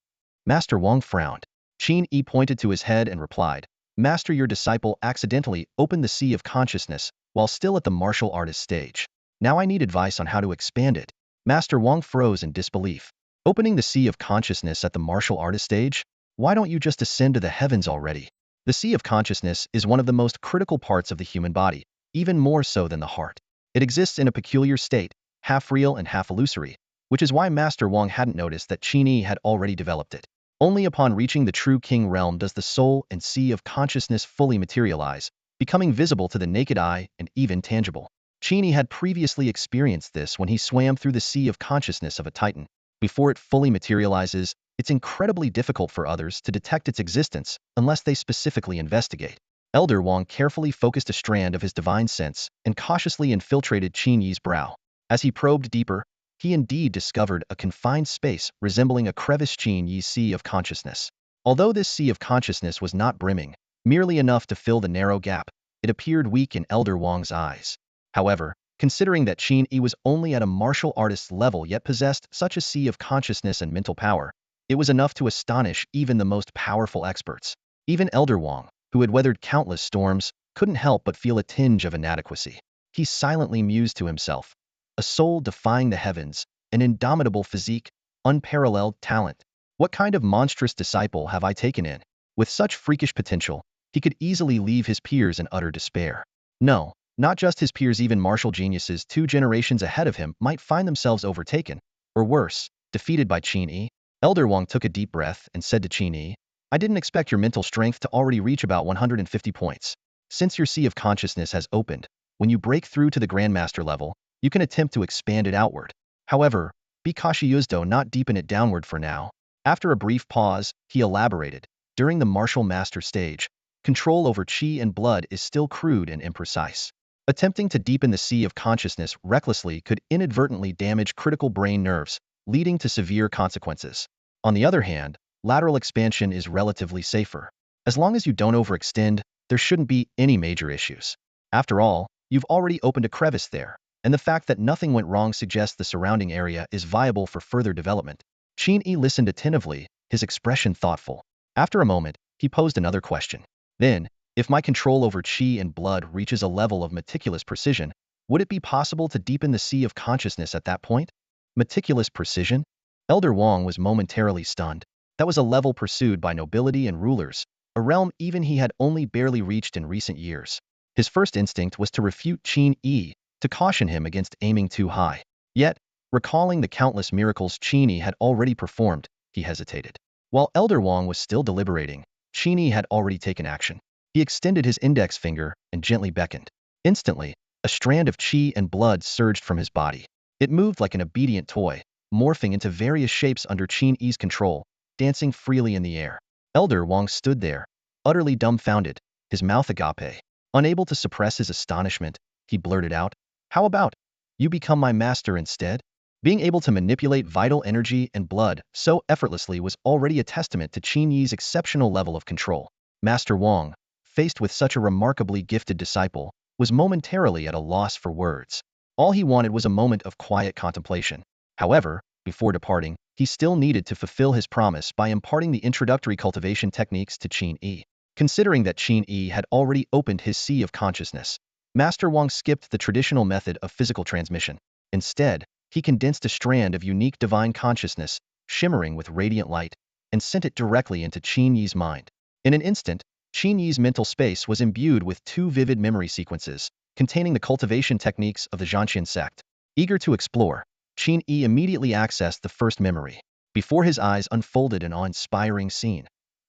Master Wang frowned. Qin Yi pointed to his head and replied, "Master, your disciple accidentally opened the sea of consciousness while still at the martial artist stage. Now I need advice on how to expand it." Master Wang froze in disbelief. "Opening the sea of consciousness at the martial artist stage? Why don't you just ascend to the heavens already?" The sea of consciousness is one of the most critical parts of the human body, even more so than the heart. It exists in a peculiar state, half real and half illusory, which is why Master Wang hadn't noticed that Qin Yi had already developed it. Only upon reaching the true king realm does the soul and sea of consciousness fully materialize, becoming visible to the naked eye and even tangible. Qin Yi had previously experienced this when he swam through the sea of consciousness of a titan. Before it fully materializes, it's incredibly difficult for others to detect its existence unless they specifically investigate. Elder Wang carefully focused a strand of his divine sense and cautiously infiltrated Qin Yi's brow. As he probed deeper, he indeed discovered a confined space resembling a crevice Qin Yi's sea of consciousness. Although this sea of consciousness was not brimming, merely enough to fill the narrow gap, it appeared weak in Elder Wang's eyes. However, considering that Qin Yi was only at a martial artist's level yet possessed such a sea of consciousness and mental power, it was enough to astonish even the most powerful experts. Even Elder Wang, who had weathered countless storms, couldn't help but feel a tinge of inadequacy. He silently mused to himself, "A soul defying the heavens, an indomitable physique, unparalleled talent. What kind of monstrous disciple have I taken in? With such freakish potential, he could easily leave his peers in utter despair. No, not just his peers, even martial geniuses 2 generations ahead of him might find themselves overtaken, or worse, defeated by Qin Yi. Elder Wang took a deep breath and said to Qin Yi, I didn't expect your mental strength to already reach about 150 points. Since your sea of consciousness has opened, when you break through to the Grandmaster level, you can attempt to expand it outward. However, be cautious, do not deepen it downward for now. After a brief pause, he elaborated, during the martial master stage, control over chi and blood is still crude and imprecise. Attempting to deepen the sea of consciousness recklessly could inadvertently damage critical brain nerves, leading to severe consequences. On the other hand, lateral expansion is relatively safer. As long as you don't overextend, there shouldn't be any major issues. After all, you've already opened a crevice there, and the fact that nothing went wrong suggests the surrounding area is viable for further development. Qin Yi listened attentively, his expression thoughtful. After a moment, he posed another question. Then, if my control over chi and blood reaches a level of meticulous precision, would it be possible to deepen the sea of consciousness at that point? Meticulous precision? Elder Wang was momentarily stunned. That was a level pursued by nobility and rulers, a realm even he had only barely reached in recent years. His first instinct was to refute Qin Yi, to caution him against aiming too high. Yet, recalling the countless miracles Qin Yi had already performed, he hesitated. While Elder Wang was still deliberating, Qin Yi had already taken action. He extended his index finger and gently beckoned. Instantly, a strand of qi and blood surged from his body. It moved like an obedient toy, morphing into various shapes under Qin Yi's control, dancing freely in the air. Elder Wang stood there, utterly dumbfounded, his mouth agape. Unable to suppress his astonishment, he blurted out, How about you become my master instead? Being able to manipulate vital energy and blood so effortlessly was already a testament to Qin Yi's exceptional level of control. Master Wang, faced with such a remarkably gifted disciple, was momentarily at a loss for words. All he wanted was a moment of quiet contemplation. However, before departing, he still needed to fulfill his promise by imparting the introductory cultivation techniques to Qin Yi. Considering that Qin Yi had already opened his sea of consciousness, Master Wang skipped the traditional method of physical transmission. Instead, he condensed a strand of unique divine consciousness, shimmering with radiant light, and sent it directly into Qin Yi's mind. In an instant, Qin Yi's mental space was imbued with 2 vivid memory sequences, containing the cultivation techniques of the Zhanxian sect. Eager to explore, Qin Yi immediately accessed the first memory. Before his eyes unfolded an awe-inspiring scene.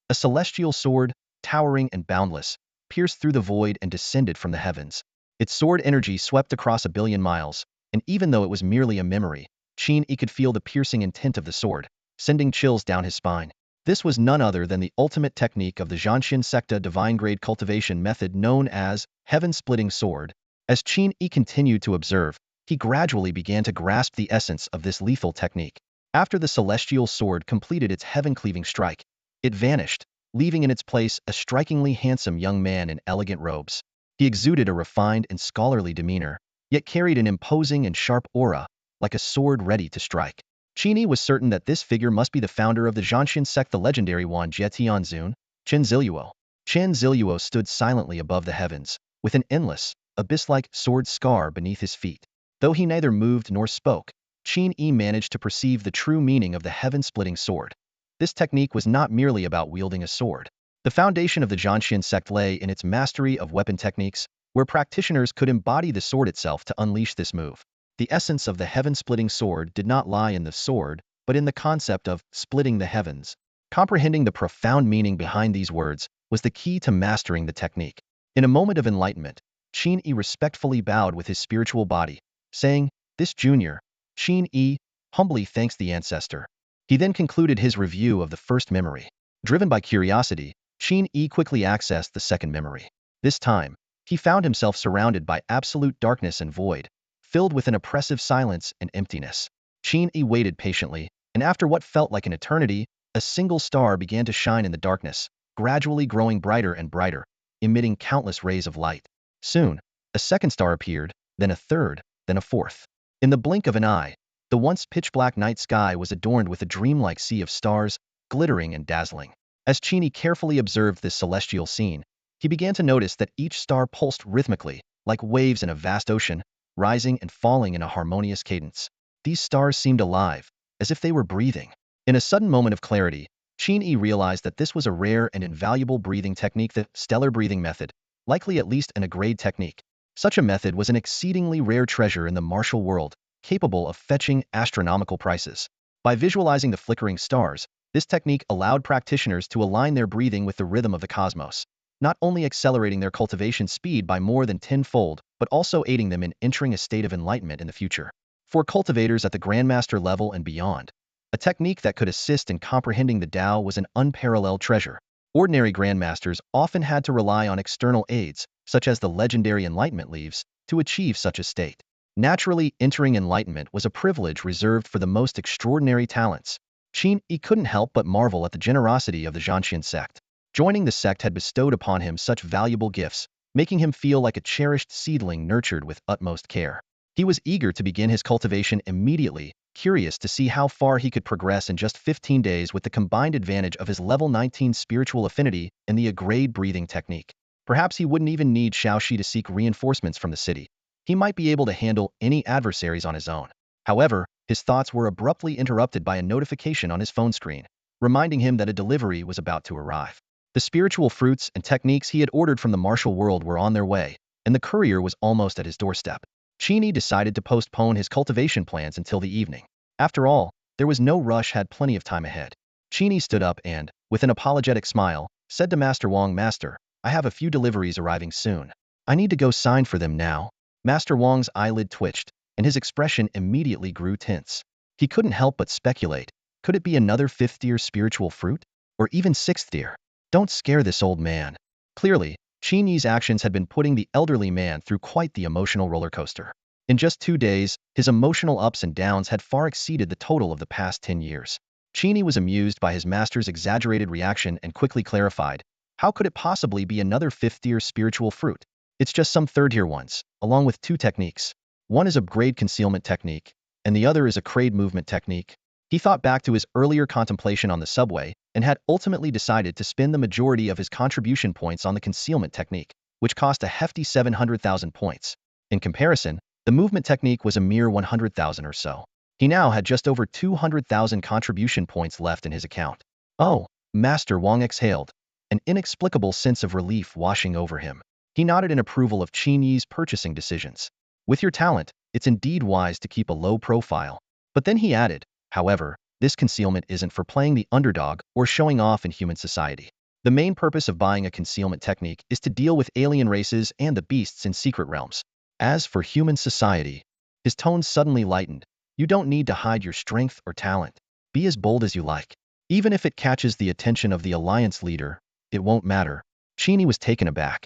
A celestial sword, towering and boundless, pierced through the void and descended from the heavens. Its sword energy swept across 1 billion miles, and even though it was merely a memory, Qin Yi could feel the piercing intent of the sword, sending chills down his spine. This was none other than the ultimate technique of the Zhanxian secta divine-grade cultivation method known as heaven-splitting sword. As Qin Yi continued to observe, he gradually began to grasp the essence of this lethal technique. After the celestial sword completed its heaven-cleaving strike, it vanished, leaving in its place a strikingly handsome young man in elegant robes. He exuded a refined and scholarly demeanor, yet carried an imposing and sharp aura, like a sword ready to strike. Qin Yi was certain that this figure must be the founder of the Zhanxian sect, the legendary one Jie Tianzun, Chen Ziluo. Chen Ziluo stood silently above the heavens, with an endless, abyss-like sword scar beneath his feet. Though he neither moved nor spoke, Qin Yi managed to perceive the true meaning of the heaven-splitting sword. This technique was not merely about wielding a sword. The foundation of the Zhanxian sect lay in its mastery of weapon techniques, where practitioners could embody the sword itself to unleash this move. The essence of the heaven-splitting sword did not lie in the sword, but in the concept of splitting the heavens. Comprehending the profound meaning behind these words was the key to mastering the technique. In a moment of enlightenment, Qin Yi respectfully bowed with his spiritual body, saying, This junior, Qin Yi, humbly thanks the ancestor. He then concluded his review of the first memory. Driven by curiosity, Qin Yi quickly accessed the second memory. This time, he found himself surrounded by absolute darkness and void, filled with an oppressive silence and emptiness. Qin Yi waited patiently, and after what felt like an eternity, a single star began to shine in the darkness, gradually growing brighter and brighter, emitting countless rays of light. Soon, a second star appeared, then a third, then a fourth. In the blink of an eye, the once pitch-black night sky was adorned with a dreamlike sea of stars, glittering and dazzling. As Qin Yi carefully observed this celestial scene, he began to notice that each star pulsed rhythmically, like waves in a vast ocean, rising and falling in a harmonious cadence. These stars seemed alive, as if they were breathing. In a sudden moment of clarity, Qin Yi realized that this was a rare and invaluable breathing technique, the stellar breathing method, likely at least an A-grade technique. Such a method was an exceedingly rare treasure in the martial world, capable of fetching astronomical prices. By visualizing the flickering stars, this technique allowed practitioners to align their breathing with the rhythm of the cosmos, not only accelerating their cultivation speed by more than tenfold, but also aiding them in entering a state of enlightenment in the future. For cultivators at the Grandmaster level and beyond, a technique that could assist in comprehending the Tao was an unparalleled treasure. Ordinary Grandmasters often had to rely on external aids, such as the legendary Enlightenment Leaves, to achieve such a state. Naturally, entering enlightenment was a privilege reserved for the most extraordinary talents. Qin Yi couldn't help but marvel at the generosity of the Zhanxian sect. Joining the sect had bestowed upon him such valuable gifts, making him feel like a cherished seedling nurtured with utmost care. He was eager to begin his cultivation immediately, curious to see how far he could progress in just 15 days with the combined advantage of his level 19 spiritual affinity and the A-grade breathing technique. Perhaps he wouldn't even need Shaoxi to seek reinforcements from the city. He might be able to handle any adversaries on his own. However, his thoughts were abruptly interrupted by a notification on his phone screen, reminding him that a delivery was about to arrive. The spiritual fruits and techniques he had ordered from the martial world were on their way, and the courier was almost at his doorstep. Qin Yi decided to postpone his cultivation plans until the evening. After all, there was no rush, had plenty of time ahead. Qin Yi stood up and, with an apologetic smile, said to Master Wang, "Master, I have a few deliveries arriving soon. I need to go sign for them now." Master Wang's eyelid twitched, and his expression immediately grew tense. He couldn't help but speculate. Could it be another fifth-tier spiritual fruit? Or even sixth-tier? Don't scare this old man. Clearly, Qin Yi's actions had been putting the elderly man through quite the emotional roller coaster. In just 2 days, his emotional ups and downs had far exceeded the total of the past 10 years. Qin Yi was amused by his master's exaggerated reaction and quickly clarified, "How could it possibly be another fifth-tier spiritual fruit? It's just some third-tier ones, along with 2 techniques. One is a grade concealment technique, and the other is a grade movement technique." He thought back to his earlier contemplation on the subway and had ultimately decided to spend the majority of his contribution points on the concealment technique, which cost a hefty 700,000 points. In comparison, the movement technique was a mere 100,000 or so. He now had just over 200,000 contribution points left in his account. "Oh," Master Wang exhaled, an inexplicable sense of relief washing over him. He nodded in approval of Qin Yi's purchasing decisions. "With your talent, it's indeed wise to keep a low profile." But then he added, "However, this concealment isn't for playing the underdog or showing off in human society. The main purpose of buying a concealment technique is to deal with alien races and the beasts in secret realms. As for human society," his tone suddenly lightened, "you don't need to hide your strength or talent. Be as bold as you like. Even if it catches the attention of the alliance leader, it won't matter." Qin Yi was taken aback.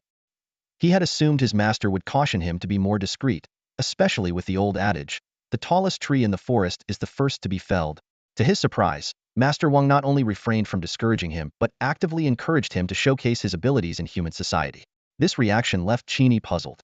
He had assumed his master would caution him to be more discreet, especially with the old adage, "The tallest tree in the forest is the first to be felled." To his surprise, Master Wang not only refrained from discouraging him but actively encouraged him to showcase his abilities in human society. This reaction left Qin Yi puzzled.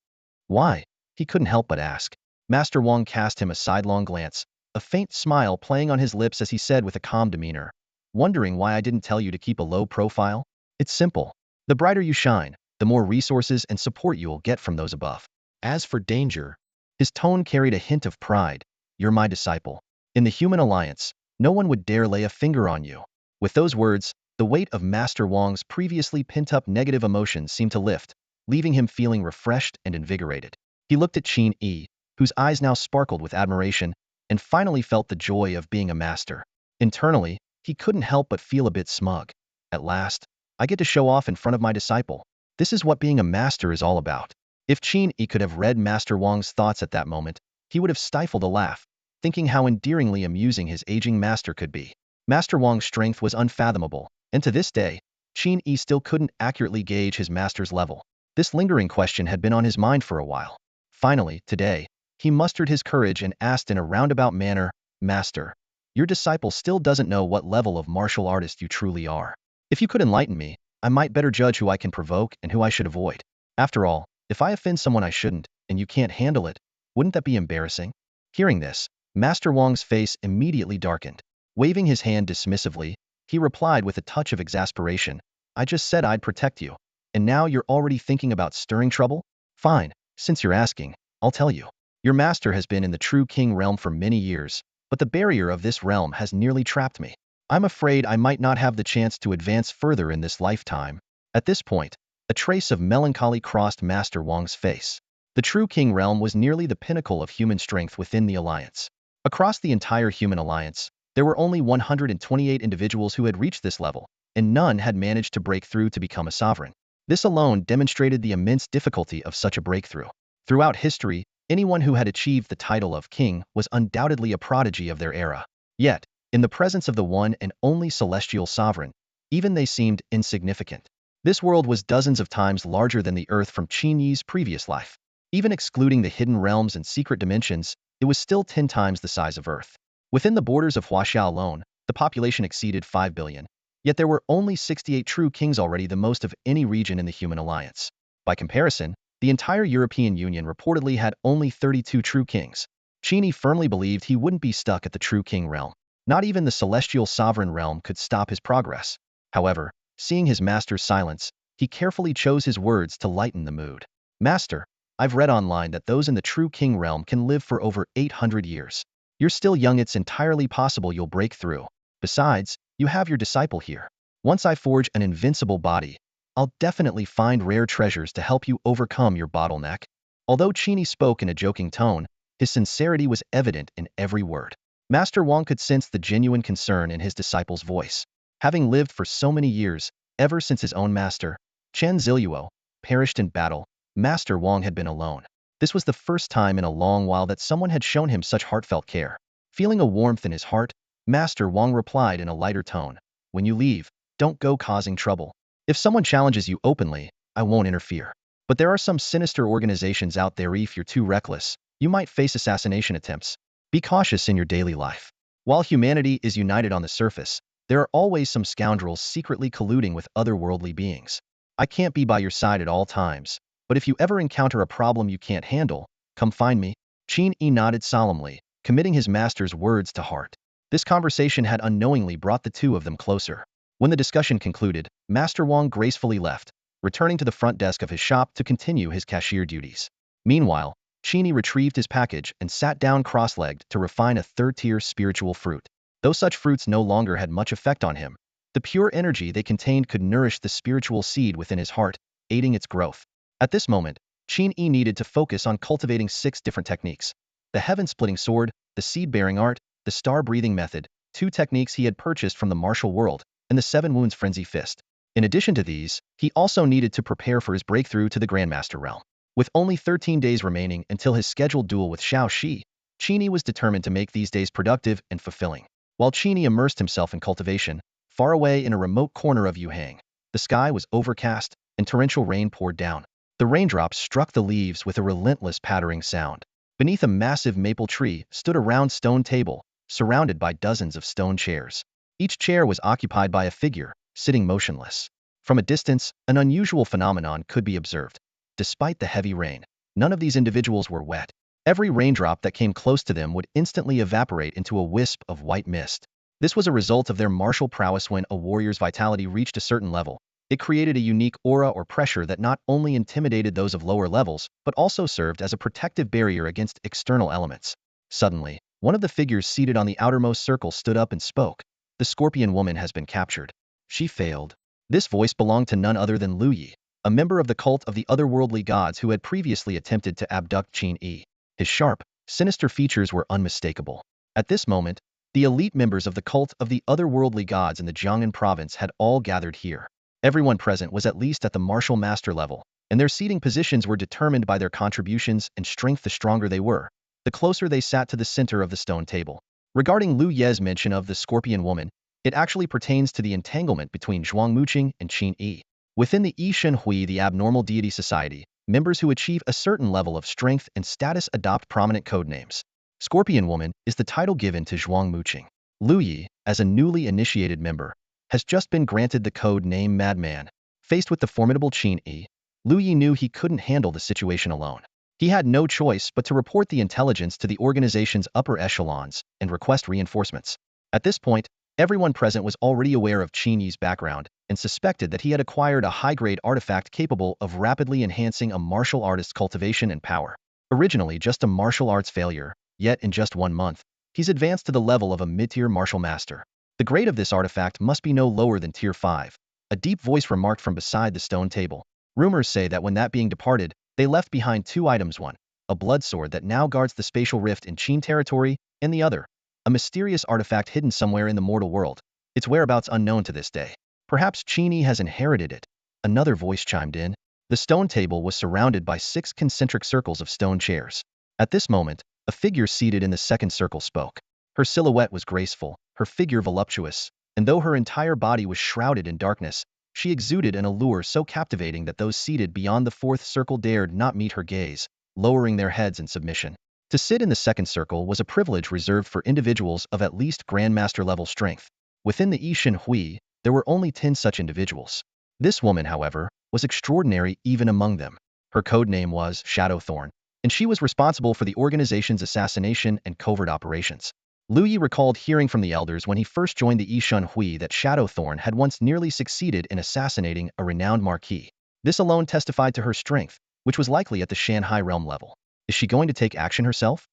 Why? He couldn't help but ask. Master Wang cast him a sidelong glance, a faint smile playing on his lips as he said with a calm demeanor, "Wondering why I didn't tell you to keep a low profile? It's simple. The brighter you shine, the more resources and support you will get from those above. As for danger," his tone carried a hint of pride, "you're my disciple. In the human alliance, no one would dare lay a finger on you." With those words, the weight of Master Wang's previously pent-up negative emotions seemed to lift, leaving him feeling refreshed and invigorated. He looked at Qin Yi, whose eyes now sparkled with admiration, and finally felt the joy of being a master. Internally, he couldn't help but feel a bit smug. At last, I get to show off in front of my disciple. This is what being a master is all about. If Qin Yi could have read Master Wang's thoughts at that moment, he would have stifled a laugh, thinking how endearingly amusing his aging master could be. Master Wang's strength was unfathomable, and to this day, Qin Yi still couldn't accurately gauge his master's level. This lingering question had been on his mind for a while. Finally, today, he mustered his courage and asked in a roundabout manner, "Master, your disciple still doesn't know what level of martial artist you truly are. If you could enlighten me, I might better judge who I can provoke and who I should avoid. After all, if I offend someone I shouldn't, and you can't handle it, wouldn't that be embarrassing?" Hearing this, Master Wang's face immediately darkened. Waving his hand dismissively, he replied with a touch of exasperation, "I just said I'd protect you, and now you're already thinking about stirring trouble? Fine, since you're asking, I'll tell you. Your master has been in the true king realm for many years, but the barrier of this realm has nearly trapped me. I'm afraid I might not have the chance to advance further in this lifetime. At this point, a trace of melancholy crossed Master Wang's face. The true King realm was nearly the pinnacle of human strength within the alliance. Across the entire human alliance, there were only 128 individuals who had reached this level, and none had managed to break through to become a sovereign. This alone demonstrated the immense difficulty of such a breakthrough. Throughout history, anyone who had achieved the title of king was undoubtedly a prodigy of their era. Yet, in the presence of the one and only celestial sovereign, even they seemed insignificant. This world was dozens of times larger than the Earth from Qin Yi's previous life. Even excluding the hidden realms and secret dimensions, it was still 10 times the size of Earth. Within the borders of Huaxia alone, the population exceeded 5 billion. Yet there were only 68 true kings, already the most of any region in the human alliance. By comparison, the entire European Union reportedly had only 32 true kings. Qin Yi firmly believed he wouldn't be stuck at the true king realm. Not even the celestial sovereign realm could stop his progress. However, seeing his master's silence, he carefully chose his words to lighten the mood. Master, I've read online that those in the true king realm can live for over 800 years. You're still young, it's entirely possible you'll break through. Besides, you have your disciple here. Once I forge an invincible body, I'll definitely find rare treasures to help you overcome your bottleneck. Although Qin Yi spoke in a joking tone, his sincerity was evident in every word. Master Wang could sense the genuine concern in his disciple's voice. Having lived for so many years, ever since his own master, Chen Ziluo, perished in battle, Master Wang had been alone. This was the first time in a long while that someone had shown him such heartfelt care. Feeling a warmth in his heart, Master Wang replied in a lighter tone, "When you leave, don't go causing trouble. If someone challenges you openly, I won't interfere. But there are some sinister organizations out there. If you're too reckless, you might face assassination attempts. Be cautious in your daily life. While humanity is united on the surface, there are always some scoundrels secretly colluding with otherworldly beings. I can't be by your side at all times, but if you ever encounter a problem you can't handle, come find me." Qin Yi nodded solemnly, committing his master's words to heart. This conversation had unknowingly brought the two of them closer. When the discussion concluded, Master Wang gracefully left, returning to the front desk of his shop to continue his cashier duties. Meanwhile, Qin Yi retrieved his package and sat down cross-legged to refine a third-tier spiritual fruit. Though such fruits no longer had much effect on him, the pure energy they contained could nourish the spiritual seed within his heart, aiding its growth. At this moment, Qin Yi needed to focus on cultivating 6 different techniques: the heaven-splitting sword, the seed-bearing art, the star-breathing method, 2 techniques he had purchased from the martial world, and the 7 wounds frenzy fist. In addition to these, he also needed to prepare for his breakthrough to the Grandmaster realm. With only 13 days remaining until his scheduled duel with Xiao Shi, Qin Yi was determined to make these days productive and fulfilling. While Qin Yi immersed himself in cultivation, far away in a remote corner of Yuhang, the sky was overcast and torrential rain poured down. The raindrops struck the leaves with a relentless pattering sound. Beneath a massive maple tree stood a round stone table, surrounded by dozens of stone chairs. Each chair was occupied by a figure, sitting motionless. From a distance, an unusual phenomenon could be observed. Despite the heavy rain, none of these individuals were wet. Every raindrop that came close to them would instantly evaporate into a wisp of white mist. This was a result of their martial prowess. When a warrior's vitality reached a certain level, it created a unique aura or pressure that not only intimidated those of lower levels, but also served as a protective barrier against external elements. Suddenly, one of the figures seated on the outermost circle stood up and spoke. "The Scorpion Woman has been captured. She failed." This voice belonged to none other than Lu Yi, a member of the cult of the otherworldly gods who had previously attempted to abduct Qin Yi. His sharp, sinister features were unmistakable. At this moment, the elite members of the cult of the otherworldly gods in the Jiangnan province had all gathered here. Everyone present was at least at the martial master level, and their seating positions were determined by their contributions and strength. The stronger they were, the closer they sat to the center of the stone table. Regarding Lu Ye's mention of the Scorpion Woman, it actually pertains to the entanglement between Zhuang Muqing and Qin Yi. Within the Yi Shen Hui, the abnormal deity society, members who achieve a certain level of strength and status adopt prominent code names. Scorpion Woman is the title given to Zhuang Muqing. Lu Yi, as a newly initiated member, has just been granted the code name Madman. Faced with the formidable Qin Yi, Lu Yi knew he couldn't handle the situation alone. He had no choice but to report the intelligence to the organization's upper echelons and request reinforcements. At this point, everyone present was already aware of Qin Yi's background and suspected that he had acquired a high-grade artifact capable of rapidly enhancing a martial artist's cultivation and power. Originally just a martial arts failure, yet in just 1 month, he's advanced to the level of a mid-tier martial master. The grade of this artifact must be no lower than Tier 5. A deep voice remarked from beside the stone table. Rumors say that when that being departed, they left behind two items: one, a blood sword that now guards the spatial rift in Qin territory, and the other, a mysterious artifact hidden somewhere in the mortal world, its whereabouts unknown to this day. Perhaps Qin Yi has inherited it. Another voice chimed in. The stone table was surrounded by 6 concentric circles of stone chairs. At this moment, a figure seated in the second circle spoke. Her silhouette was graceful, her figure voluptuous, and though her entire body was shrouded in darkness, she exuded an allure so captivating that those seated beyond the fourth circle dared not meet her gaze, lowering their heads in submission. To sit in the second circle was a privilege reserved for individuals of at least Grandmaster level strength. Within the Qin Yi, there were only 10 such individuals. This woman, however, was extraordinary even among them. Her code name was Shadowthorn, and she was responsible for the organization's assassination and covert operations. Lu Yi recalled hearing from the elders when he first joined the Qin Yi that Shadowthorn had once nearly succeeded in assassinating a renowned marquis. This alone testified to her strength, which was likely at the Shanghai realm level. Is she going to take action herself?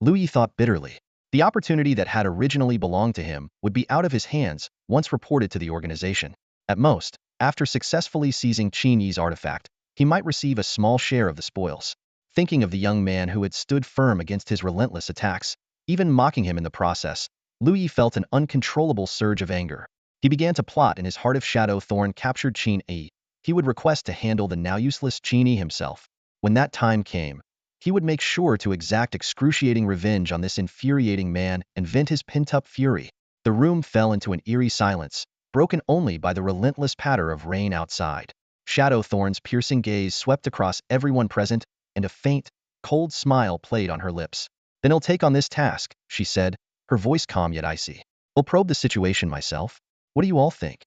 Lu Yi thought bitterly. The opportunity that had originally belonged to him would be out of his hands once reported to the organization. At most, after successfully seizing Qin Yi's artifact, he might receive a small share of the spoils. Thinking of the young man who had stood firm against his relentless attacks, even mocking him in the process, Lu Yi felt an uncontrollable surge of anger. He began to plot in his heart. If Shadowthorn captured Qin Yi, he would request to handle the now useless Qin Yi himself. When that time came, he would make sure to exact excruciating revenge on this infuriating man and vent his pent-up fury. The room fell into an eerie silence, broken only by the relentless patter of rain outside. Shadowthorn's piercing gaze swept across everyone present, and a faint, cold smile played on her lips. Then I'll take on this task, she said, her voice calm yet icy. I'll probe the situation myself. What do you all think?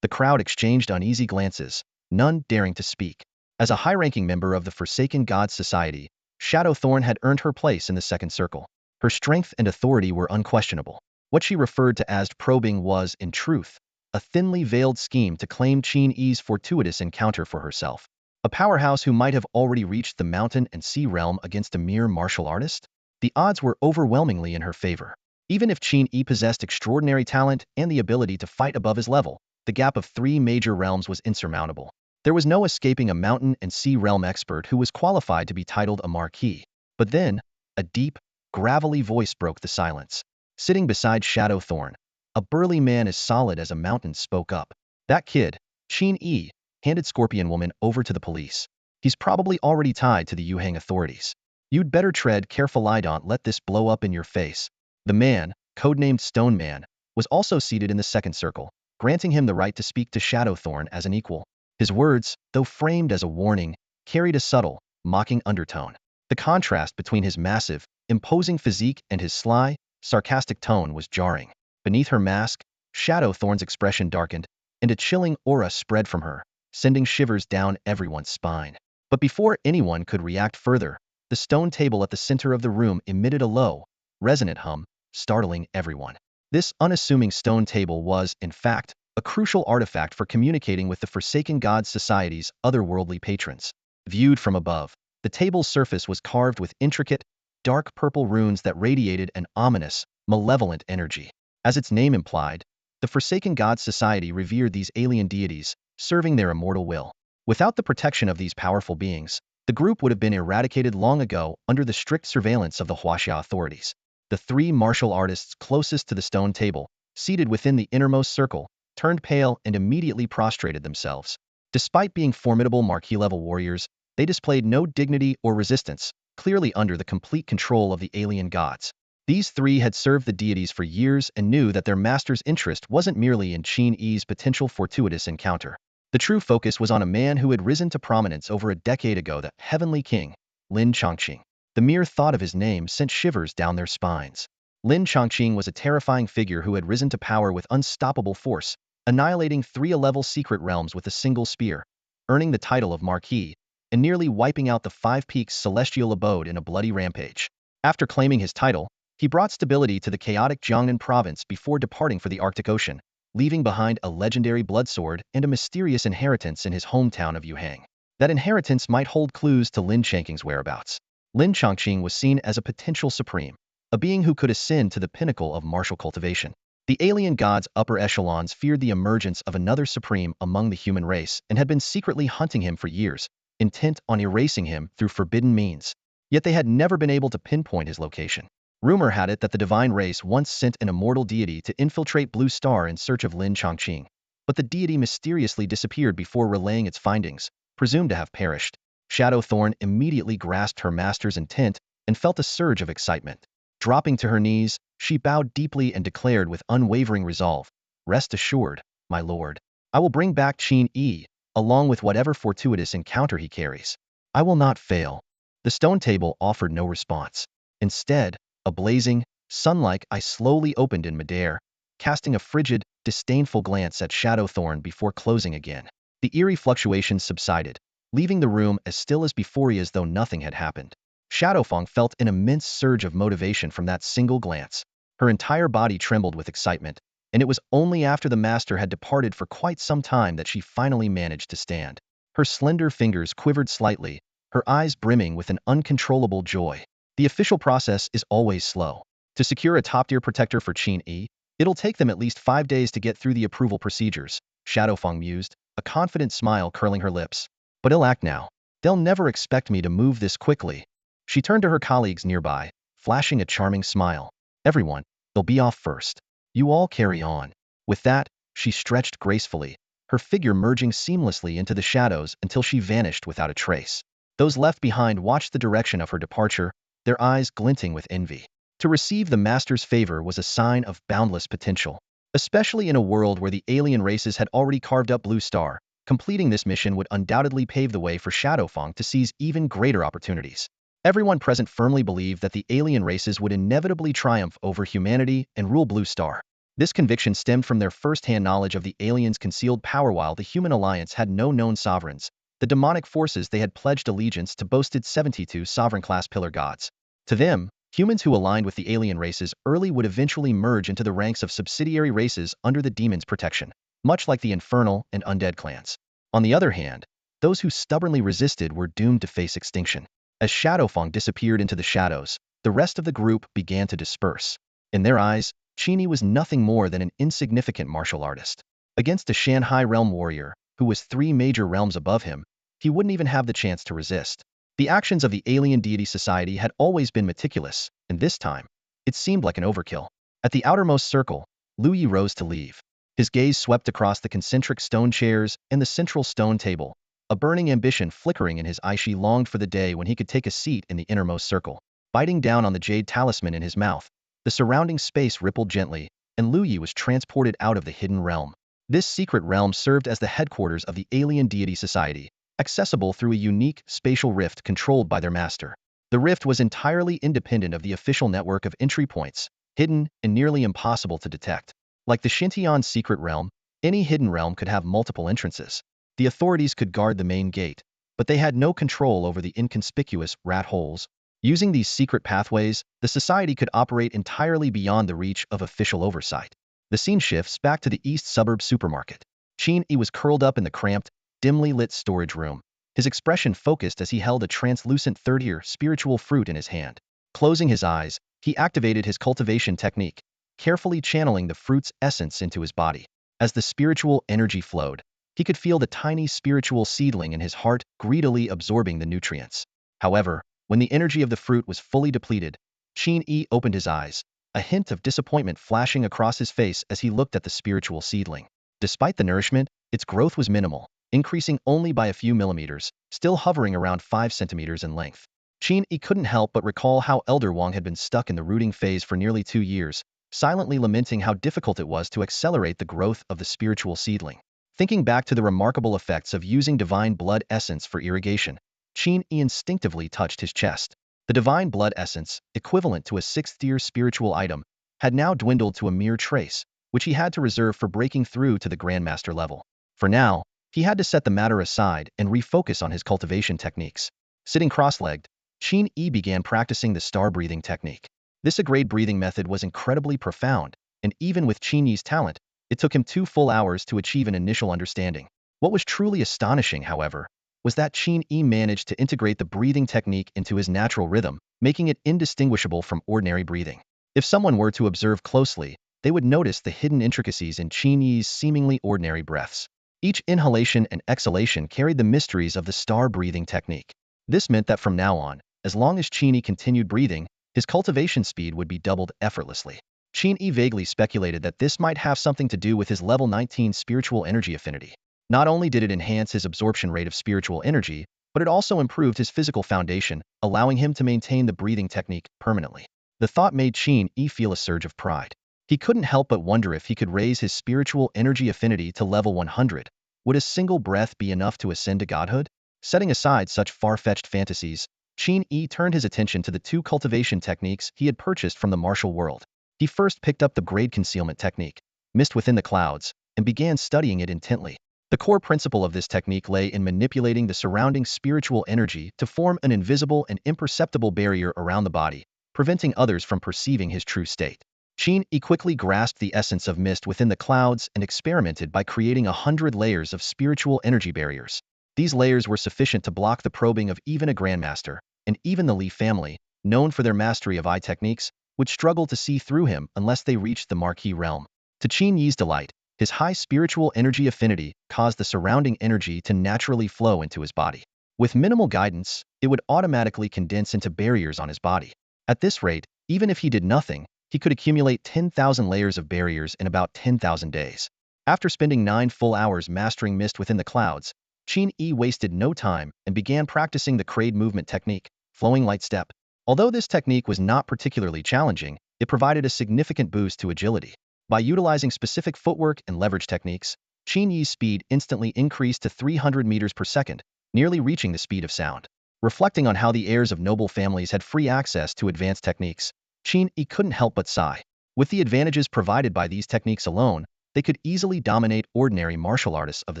The crowd exchanged uneasy glances, none daring to speak. As a high-ranking member of the Forsaken Gods Society, Shadowthorn had earned her place in the second circle. Her strength and authority were unquestionable. What she referred to as probing was, in truth, a thinly veiled scheme to claim Qin Yi's fortuitous encounter for herself. A powerhouse who might have already reached the mountain and sea realm against a mere martial artist? The odds were overwhelmingly in her favor. Even if Qin Yi possessed extraordinary talent and the ability to fight above his level, the gap of 3 major realms was insurmountable. There was no escaping a mountain and sea realm expert who was qualified to be titled a marquis. But then, a deep, gravelly voice broke the silence. Sitting beside Shadowthorn, a burly man as solid as a mountain spoke up. That kid, Qin Yi, handed Scorpion Woman over to the police. He's probably already tied to the Yuhang authorities. You'd better tread carefully, don't let this blow up in your face. The man, codenamed Stone Man, was also seated in the second circle, granting him the right to speak to Shadowthorn as an equal. His words, though framed as a warning, carried a subtle, mocking undertone. The contrast between his massive, imposing physique and his sly, sarcastic tone was jarring. Beneath her mask, Shadowthorn's expression darkened, and a chilling aura spread from her, sending shivers down everyone's spine. But before anyone could react further, the stone table at the center of the room emitted a low, resonant hum, startling everyone. This unassuming stone table was, in fact, a crucial artifact for communicating with the Forsaken Gods Society's otherworldly patrons. Viewed from above, the table's surface was carved with intricate, dark purple runes that radiated an ominous, malevolent energy. As its name implied, the Forsaken Gods Society revered these alien deities, serving their immortal will. Without the protection of these powerful beings, the group would have been eradicated long ago under the strict surveillance of the Huaxia authorities. The 3 martial artists closest to the stone table, seated within the innermost circle, turned pale and immediately prostrated themselves. Despite being formidable marquis-level warriors, they displayed no dignity or resistance, clearly under the complete control of the alien gods. These 3 had served the deities for years and knew that their master's interest wasn't merely in Qin Yi's potential fortuitous encounter. The true focus was on a man who had risen to prominence over a decade ago, the Heavenly King, Lin Chongqing. The mere thought of his name sent shivers down their spines. Lin Chongqing was a terrifying figure who had risen to power with unstoppable force, annihilating 3 level secret realms with a single spear, earning the title of Marquis, and nearly wiping out the 5 Peaks celestial abode in a bloody rampage. After claiming his title, he brought stability to the chaotic Jiangnan province before departing for the Arctic Ocean, leaving behind a legendary blood sword and a mysterious inheritance in his hometown of Yuhang. That inheritance might hold clues to Lin Chongqing's whereabouts. Lin Chongqing was seen as a potential supreme, a being who could ascend to the pinnacle of martial cultivation. The alien gods' upper echelons feared the emergence of another supreme among the human race and had been secretly hunting him for years, intent on erasing him through forbidden means. Yet they had never been able to pinpoint his location. Rumor had it that the divine race once sent an immortal deity to infiltrate Blue Star in search of Lin Chongqing, but the deity mysteriously disappeared before relaying its findings, presumed to have perished. Shadowthorn immediately grasped her master's intent and felt a surge of excitement. Dropping to her knees, she bowed deeply and declared with unwavering resolve, "Rest assured, my lord. I will bring back Qin Yi, along with whatever fortuitous encounter he carries. I will not fail." The stone table offered no response. Instead, a blazing, sun-like eye slowly opened in midair, casting a frigid, disdainful glance at Shadowthorn before closing again. The eerie fluctuations subsided, leaving the room as still as before as though nothing had happened. Shadowfang felt an immense surge of motivation from that single glance. Her entire body trembled with excitement, and it was only after the master had departed for quite some time that she finally managed to stand. Her slender fingers quivered slightly, her eyes brimming with an uncontrollable joy. The official process is always slow. To secure a top-tier protector for Qin Yi, it'll take them at least 5 days to get through the approval procedures, Shadowfang mused, a confident smile curling her lips. But I'll act now. They'll never expect me to move this quickly. She turned to her colleagues nearby, flashing a charming smile. Everyone, they'll be off first. You all carry on. With that, she stretched gracefully, her figure merging seamlessly into the shadows until she vanished without a trace. Those left behind watched the direction of her departure, their eyes glinting with envy. To receive the master's favor was a sign of boundless potential. Especially in a world where the alien races had already carved up Blue Star, completing this mission would undoubtedly pave the way for Shadowfang to seize even greater opportunities. Everyone present firmly believed that the alien races would inevitably triumph over humanity and rule Blue Star. This conviction stemmed from their first-hand knowledge of the aliens' concealed power. While the human alliance had no known sovereigns, the demonic forces they had pledged allegiance to boasted 72 sovereign-class pillar gods. To them, humans who aligned with the alien races early would eventually merge into the ranks of subsidiary races under the demon's protection, much like the infernal and undead clans. On the other hand, those who stubbornly resisted were doomed to face extinction. As Shadowfang disappeared into the shadows, the rest of the group began to disperse. In their eyes, Qin Yi was nothing more than an insignificant martial artist. Against a Shanghai realm warrior, who was 3 major realms above him, he wouldn't even have the chance to resist. The actions of the Alien Deity Society had always been meticulous, and this time, it seemed like an overkill. At the outermost circle, Lu Yi rose to leave. His gaze swept across the concentric stone chairs and the central stone table, a burning ambition flickering in his eye. She longed for the day when he could take a seat in the innermost circle. Biting down on the jade talisman in his mouth, the surrounding space rippled gently, and Lu Yi was transported out of the hidden realm. This secret realm served as the headquarters of the Alien Deity Society, accessible through a unique spatial rift controlled by their master. The rift was entirely independent of the official network of entry points, hidden and nearly impossible to detect. Like the Xintian secret realm, any hidden realm could have multiple entrances. The authorities could guard the main gate, but they had no control over the inconspicuous rat holes. Using these secret pathways, the society could operate entirely beyond the reach of official oversight. The scene shifts back to the East Suburb supermarket. Qin Yi was curled up in the cramped, dimly lit storage room, his expression focused as he held a translucent third-tier spiritual fruit in his hand. Closing his eyes, he activated his cultivation technique, carefully channeling the fruit's essence into his body. As the spiritual energy flowed, he could feel the tiny spiritual seedling in his heart greedily absorbing the nutrients. However, when the energy of the fruit was fully depleted, Qin Yi opened his eyes, a hint of disappointment flashing across his face as he looked at the spiritual seedling. Despite the nourishment, its growth was minimal, increasing only by a few millimeters, still hovering around 5 centimeters in length. Qin Yi couldn't help but recall how Elder Wang had been stuck in the rooting phase for nearly 2 years, silently lamenting how difficult it was to accelerate the growth of the spiritual seedling. Thinking back to the remarkable effects of using divine blood essence for irrigation, Qin Yi instinctively touched his chest. The divine blood essence, equivalent to a 6th-tier spiritual item, had now dwindled to a mere trace, which he had to reserve for breaking through to the Grandmaster level. For now, he had to set the matter aside and refocus on his cultivation techniques. Sitting cross-legged, Qin Yi began practicing the star breathing technique. This Agrade breathing method was incredibly profound, and even with Qin Yi's talent, it took him 2 full hours to achieve an initial understanding. What was truly astonishing, however, was that Qin Yi managed to integrate the breathing technique into his natural rhythm, making it indistinguishable from ordinary breathing. If someone were to observe closely, they would notice the hidden intricacies in Qin Yi's seemingly ordinary breaths. Each inhalation and exhalation carried the mysteries of the star-breathing technique. This meant that from now on, as long as Qin Yi continued breathing, his cultivation speed would be doubled effortlessly. Qin Yi vaguely speculated that this might have something to do with his level 19 spiritual energy affinity. Not only did it enhance his absorption rate of spiritual energy, but it also improved his physical foundation, allowing him to maintain the breathing technique permanently. The thought made Qin Yi feel a surge of pride. He couldn't help but wonder if he could raise his spiritual energy affinity to level 100. Would a single breath be enough to ascend to godhood? Setting aside such far-fetched fantasies, Qin Yi turned his attention to the two cultivation techniques he had purchased from the martial world. He first picked up the grade concealment technique, mist within the clouds, and began studying it intently. The core principle of this technique lay in manipulating the surrounding spiritual energy to form an invisible and imperceptible barrier around the body, preventing others from perceiving his true state. Qin Yi quickly grasped the essence of mist within the clouds and experimented by creating 100 layers of spiritual energy barriers. These layers were sufficient to block the probing of even a grandmaster, and even the Li family, known for their mastery of eye techniques, would struggle to see through him unless they reached the Marquis realm. To Qin Yi's delight, his high spiritual energy affinity caused the surrounding energy to naturally flow into his body. With minimal guidance, it would automatically condense into barriers on his body. At this rate, even if he did nothing, he could accumulate 10,000 layers of barriers in about 10,000 days. After spending 9 full hours mastering mist within the clouds, Qin Yi wasted no time and began practicing the Crade movement technique, flowing light step. Although this technique was not particularly challenging, it provided a significant boost to agility. By utilizing specific footwork and leverage techniques, Qin Yi's speed instantly increased to 300 meters per second, nearly reaching the speed of sound. Reflecting on how the heirs of noble families had free access to advanced techniques, Qin Yi couldn't help but sigh. With the advantages provided by these techniques alone, they could easily dominate ordinary martial artists of the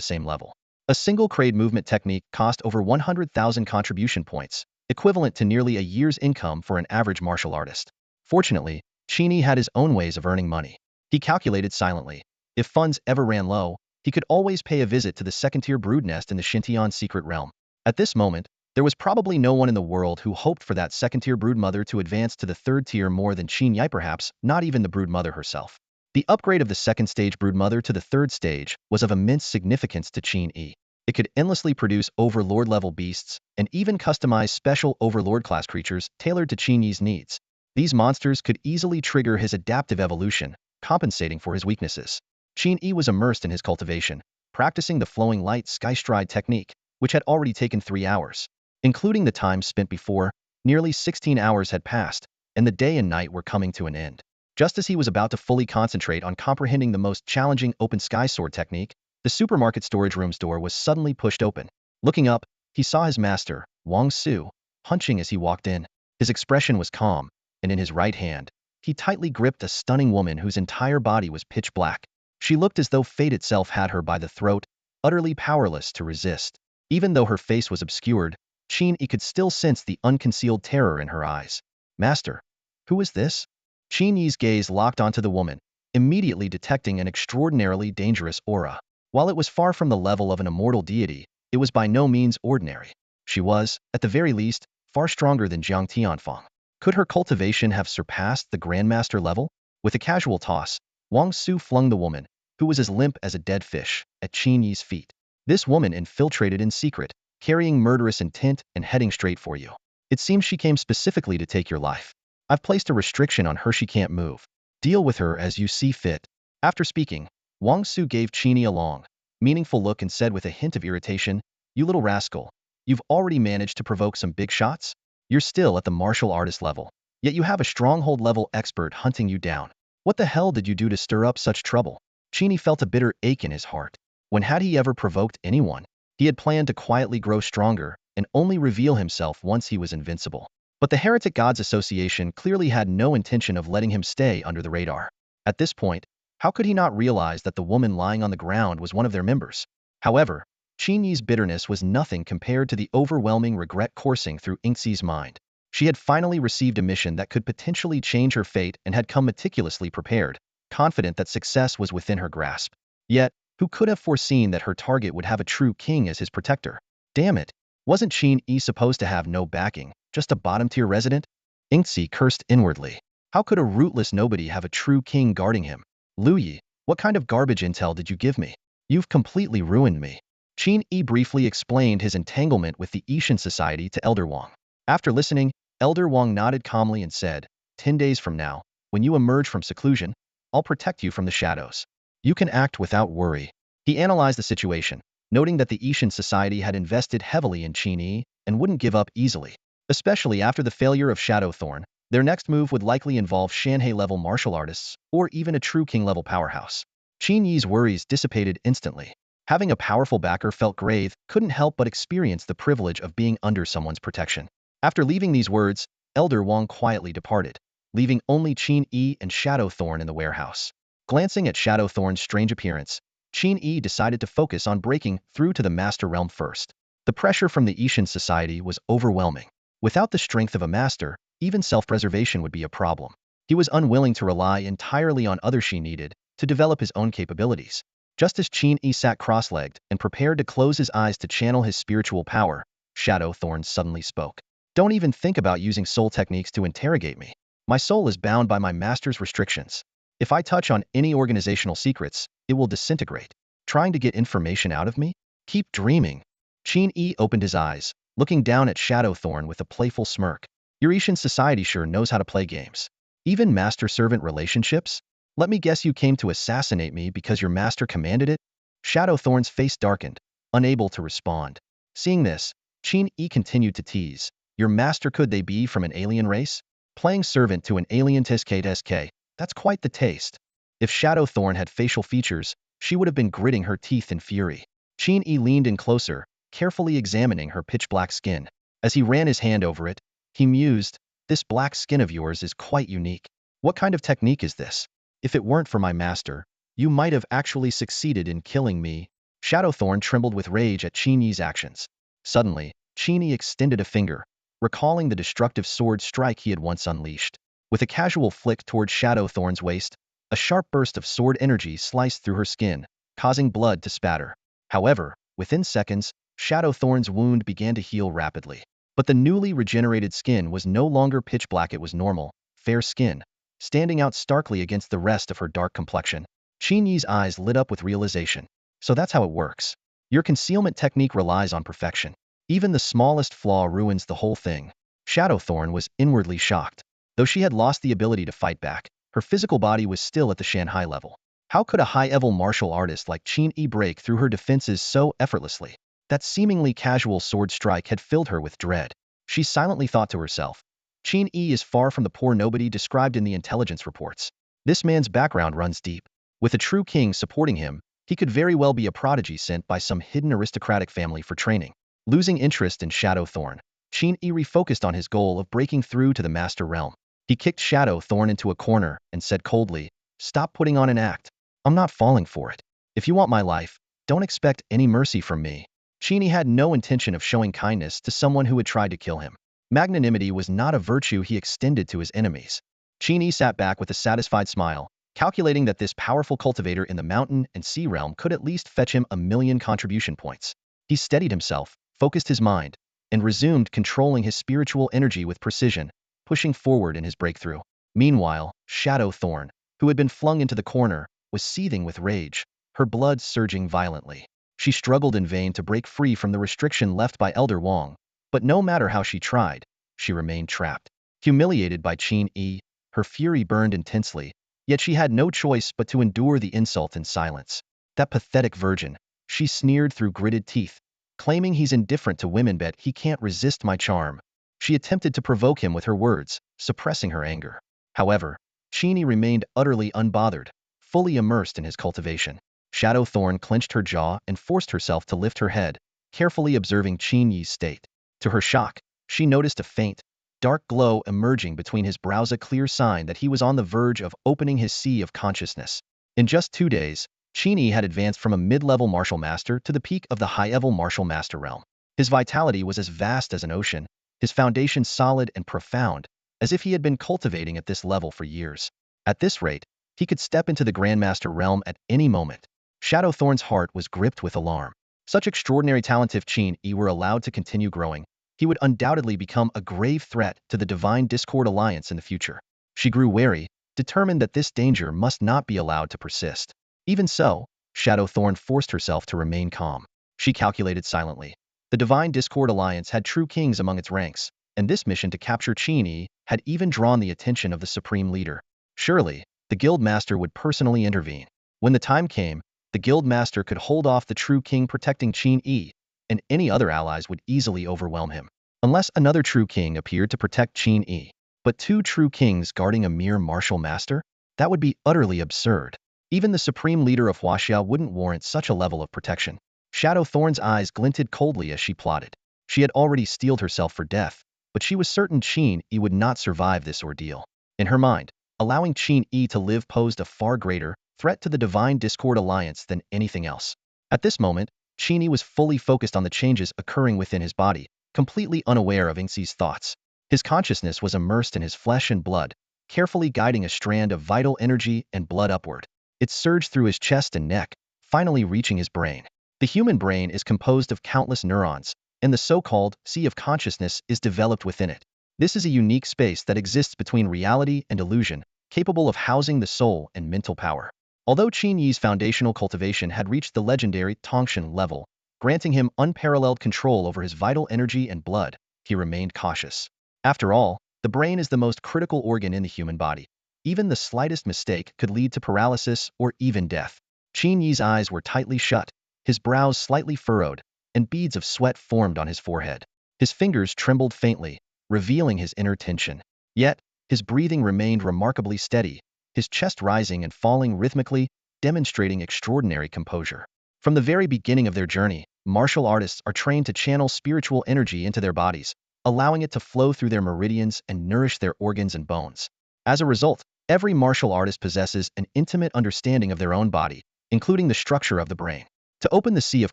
same level. A single Crade movement technique cost over 100,000 contribution points, equivalent to nearly a year's income for an average martial artist. Fortunately, Qin Yi had his own ways of earning money. He calculated silently. If funds ever ran low, he could always pay a visit to the second-tier brood nest in the Xintian secret realm. At this moment, there was probably no one in the world who hoped for that second-tier broodmother to advance to the third tier more than Qin Yi, perhaps not even the broodmother herself. The upgrade of the second-stage broodmother to the third stage was of immense significance to Qin Yi. It could endlessly produce overlord-level beasts and even customize special overlord-class creatures tailored to Qin Yi's needs. These monsters could easily trigger his adaptive evolution, compensating for his weaknesses. Qin Yi was immersed in his cultivation, practicing the flowing light skystride technique, which had already taken 3 hours. Including the time spent before, nearly 16 hours had passed, and the day and night were coming to an end. Just as he was about to fully concentrate on comprehending the most challenging open sky sword technique, the supermarket storage room's door was suddenly pushed open. Looking up, he saw his master, Wang Su, punching as he walked in. His expression was calm, and in his right hand, he tightly gripped a stunning woman whose entire body was pitch black. She looked as though fate itself had her by the throat, utterly powerless to resist. Even though her face was obscured, Qin Yi could still sense the unconcealed terror in her eyes. Master, who is this? Qin Yi's gaze locked onto the woman, immediately detecting an extraordinarily dangerous aura. While it was far from the level of an immortal deity, it was by no means ordinary. She was, at the very least, far stronger than Jiang Tianfang. Could her cultivation have surpassed the Grandmaster level? With a casual toss, Wang Su flung the woman, who was as limp as a dead fish, at Qin Yi's feet. This woman infiltrated in secret, carrying murderous intent and heading straight for you. It seems she came specifically to take your life. I've placed a restriction on her. She can't move. Deal with her as you see fit. After speaking, Wang Su gave Qin Yi a long, meaningful look and said with a hint of irritation, "You little rascal, you've already managed to provoke some big shots? You're still at the martial artist level, yet you have a stronghold level expert hunting you down. What the hell did you do to stir up such trouble?" Qin Yi felt a bitter ache in his heart. When had he ever provoked anyone? He had planned to quietly grow stronger and only reveal himself once he was invincible. But the Heretic Gods Association clearly had no intention of letting him stay under the radar. At this point, how could he not realize that the woman lying on the ground was one of their members? However, Qin Yi's bitterness was nothing compared to the overwhelming regret coursing through Yingxi's mind. She had finally received a mission that could potentially change her fate and had come meticulously prepared, confident that success was within her grasp. Yet, who could have foreseen that her target would have a true king as his protector? Damn it! Wasn't Qin Yi supposed to have no backing, just a bottom-tier resident? Yingxi cursed inwardly. How could a rootless nobody have a true king guarding him? Lu Yi, what kind of garbage intel did you give me? You've completely ruined me. Qin Yi briefly explained his entanglement with the Ishan Society to Elder Wang. After listening, Elder Wang nodded calmly and said, 10 days from now, when you emerge from seclusion, I'll protect you from the shadows. You can act without worry. He analyzed the situation, noting that the Ishan Society had invested heavily in Qin Yi and wouldn't give up easily. Especially after the failure of Shadowthorn, their next move would likely involve Shanhei-level martial artists or even a true king-level powerhouse. Qin Yi's worries dissipated instantly. Having a powerful backer felt grave, couldn't help but experience the privilege of being under someone's protection. After leaving these words, Elder Wang quietly departed, leaving only Qin Yi and Shadowthorn in the warehouse. Glancing at Shadowthorn's strange appearance, Qin Yi decided to focus on breaking through to the Master Realm first. The pressure from the Ishan Society was overwhelming. Without the strength of a master, even self-preservation would be a problem. He was unwilling to rely entirely on others she needed to develop his own capabilities. Just as Qin Yi sat cross-legged and prepared to close his eyes to channel his spiritual power, Shadowthorn suddenly spoke. Don't even think about using soul techniques to interrogate me. My soul is bound by my master's restrictions. If I touch on any organizational secrets, it will disintegrate. Trying to get information out of me? Keep dreaming. Qin Yi opened his eyes, looking down at Shadowthorn with a playful smirk. Your Ishan Society sure knows how to play games. Even master-servant relationships? Let me guess you came to assassinate me because your master commanded it? Shadowthorn's face darkened, unable to respond. Seeing this, Qin Yi continued to tease. Your master, could they be from an alien race? Playing servant to an alien TSK, that's quite the taste. If Shadowthorn had facial features, she would have been gritting her teeth in fury. Qin Yi leaned in closer, carefully examining her pitch-black skin. As he ran his hand over it, he mused, this black skin of yours is quite unique. What kind of technique is this? If it weren't for my master, you might have actually succeeded in killing me. Shadowthorn trembled with rage at Qin Yi's actions. Suddenly, Qin Yi extended a finger, recalling the destructive sword strike he had once unleashed. With a casual flick toward Shadowthorn's waist, a sharp burst of sword energy sliced through her skin, causing blood to spatter. However, within seconds, Shadowthorn's wound began to heal rapidly. But the newly regenerated skin was no longer pitch black, it was normal, fair skin, standing out starkly against the rest of her dark complexion. Qin Yi's eyes lit up with realization. So that's how it works. Your concealment technique relies on perfection. Even the smallest flaw ruins the whole thing. Shadowthorn was inwardly shocked. Though she had lost the ability to fight back, her physical body was still at the Shanhai level. How could a high-level martial artist like Qin Yi break through her defenses so effortlessly? That seemingly casual sword strike had filled her with dread. She silently thought to herself, Qin Yi is far from the poor nobody described in the intelligence reports. This man's background runs deep. With a true king supporting him, he could very well be a prodigy sent by some hidden aristocratic family for training. Losing interest in Shadowthorn, Qin Yi refocused on his goal of breaking through to the Master Realm. He kicked Shadowthorn into a corner and said coldly, stop putting on an act. I'm not falling for it. If you want my life, don't expect any mercy from me. Qin Yi had no intention of showing kindness to someone who had tried to kill him. Magnanimity was not a virtue he extended to his enemies. Qin Yi sat back with a satisfied smile, calculating that this powerful cultivator in the mountain and sea realm could at least fetch him 1,000,000 contribution points. He steadied himself, focused his mind, and resumed controlling his spiritual energy with precision, pushing forward in his breakthrough. Meanwhile, Shadowthorn, who had been flung into the corner, was seething with rage, her blood surging violently. She struggled in vain to break free from the restriction left by Elder Wang, but no matter how she tried, she remained trapped. Humiliated by Qin Yi, her fury burned intensely, yet she had no choice but to endure the insult in silence. That pathetic virgin, she sneered through gritted teeth, claiming he's indifferent to women, bet he can't resist my charm. She attempted to provoke him with her words, suppressing her anger. However, Qin Yi remained utterly unbothered, fully immersed in his cultivation. Shadowthorn clenched her jaw and forced herself to lift her head, carefully observing Qin Yi's state. To her shock, she noticed a faint, dark glow emerging between his brows, a clear sign that he was on the verge of opening his sea of consciousness. In just 2 days, Qin Yi had advanced from a mid-level martial master to the peak of the high-level martial master realm. His vitality was as vast as an ocean, his foundation solid and profound, as if he had been cultivating at this level for years. At this rate, he could step into the Grandmaster realm at any moment. Shadowthorn's heart was gripped with alarm. Such extraordinary talent, if Qin Yi were allowed to continue growing, he would undoubtedly become a grave threat to the Divine Discord Alliance in the future. She grew wary, determined that this danger must not be allowed to persist. Even so, Shadowthorn forced herself to remain calm. She calculated silently. The Divine Discord Alliance had true kings among its ranks, and this mission to capture Qin Yi had even drawn the attention of the Supreme Leader. Surely, the Guild Master would personally intervene. When the time came, the Guild Master could hold off the true king protecting Qin Yi, and any other allies would easily overwhelm him. Unless another true king appeared to protect Qin Yi. But two true kings guarding a mere martial master? That would be utterly absurd. Even the Supreme Leader of Huaxia wouldn't warrant such a level of protection. Shadowthorn's eyes glinted coldly as she plotted. She had already steeled herself for death, but she was certain Qin Yi would not survive this ordeal. In her mind, allowing Qin Yi to live posed a far greater threat to the Divine Discord Alliance than anything else. At this moment, Qin Yi was fully focused on the changes occurring within his body, completely unaware of Yingxi's thoughts. His consciousness was immersed in his flesh and blood, carefully guiding a strand of vital energy and blood upward. It surged through his chest and neck, finally reaching his brain. The human brain is composed of countless neurons, and the so-called sea of consciousness is developed within it. This is a unique space that exists between reality and illusion, capable of housing the soul and mental power. Although Qin Yi's foundational cultivation had reached the legendary Tongshan level, granting him unparalleled control over his vital energy and blood, he remained cautious. After all, the brain is the most critical organ in the human body. Even the slightest mistake could lead to paralysis or even death. Qin Yi's eyes were tightly shut, his brows slightly furrowed, and beads of sweat formed on his forehead. His fingers trembled faintly, revealing his inner tension. Yet, his breathing remained remarkably steady, his chest rising and falling rhythmically, demonstrating extraordinary composure. From the very beginning of their journey, martial artists are trained to channel spiritual energy into their bodies, allowing it to flow through their meridians and nourish their organs and bones. As a result, every martial artist possesses an intimate understanding of their own body, including the structure of the brain. To open the sea of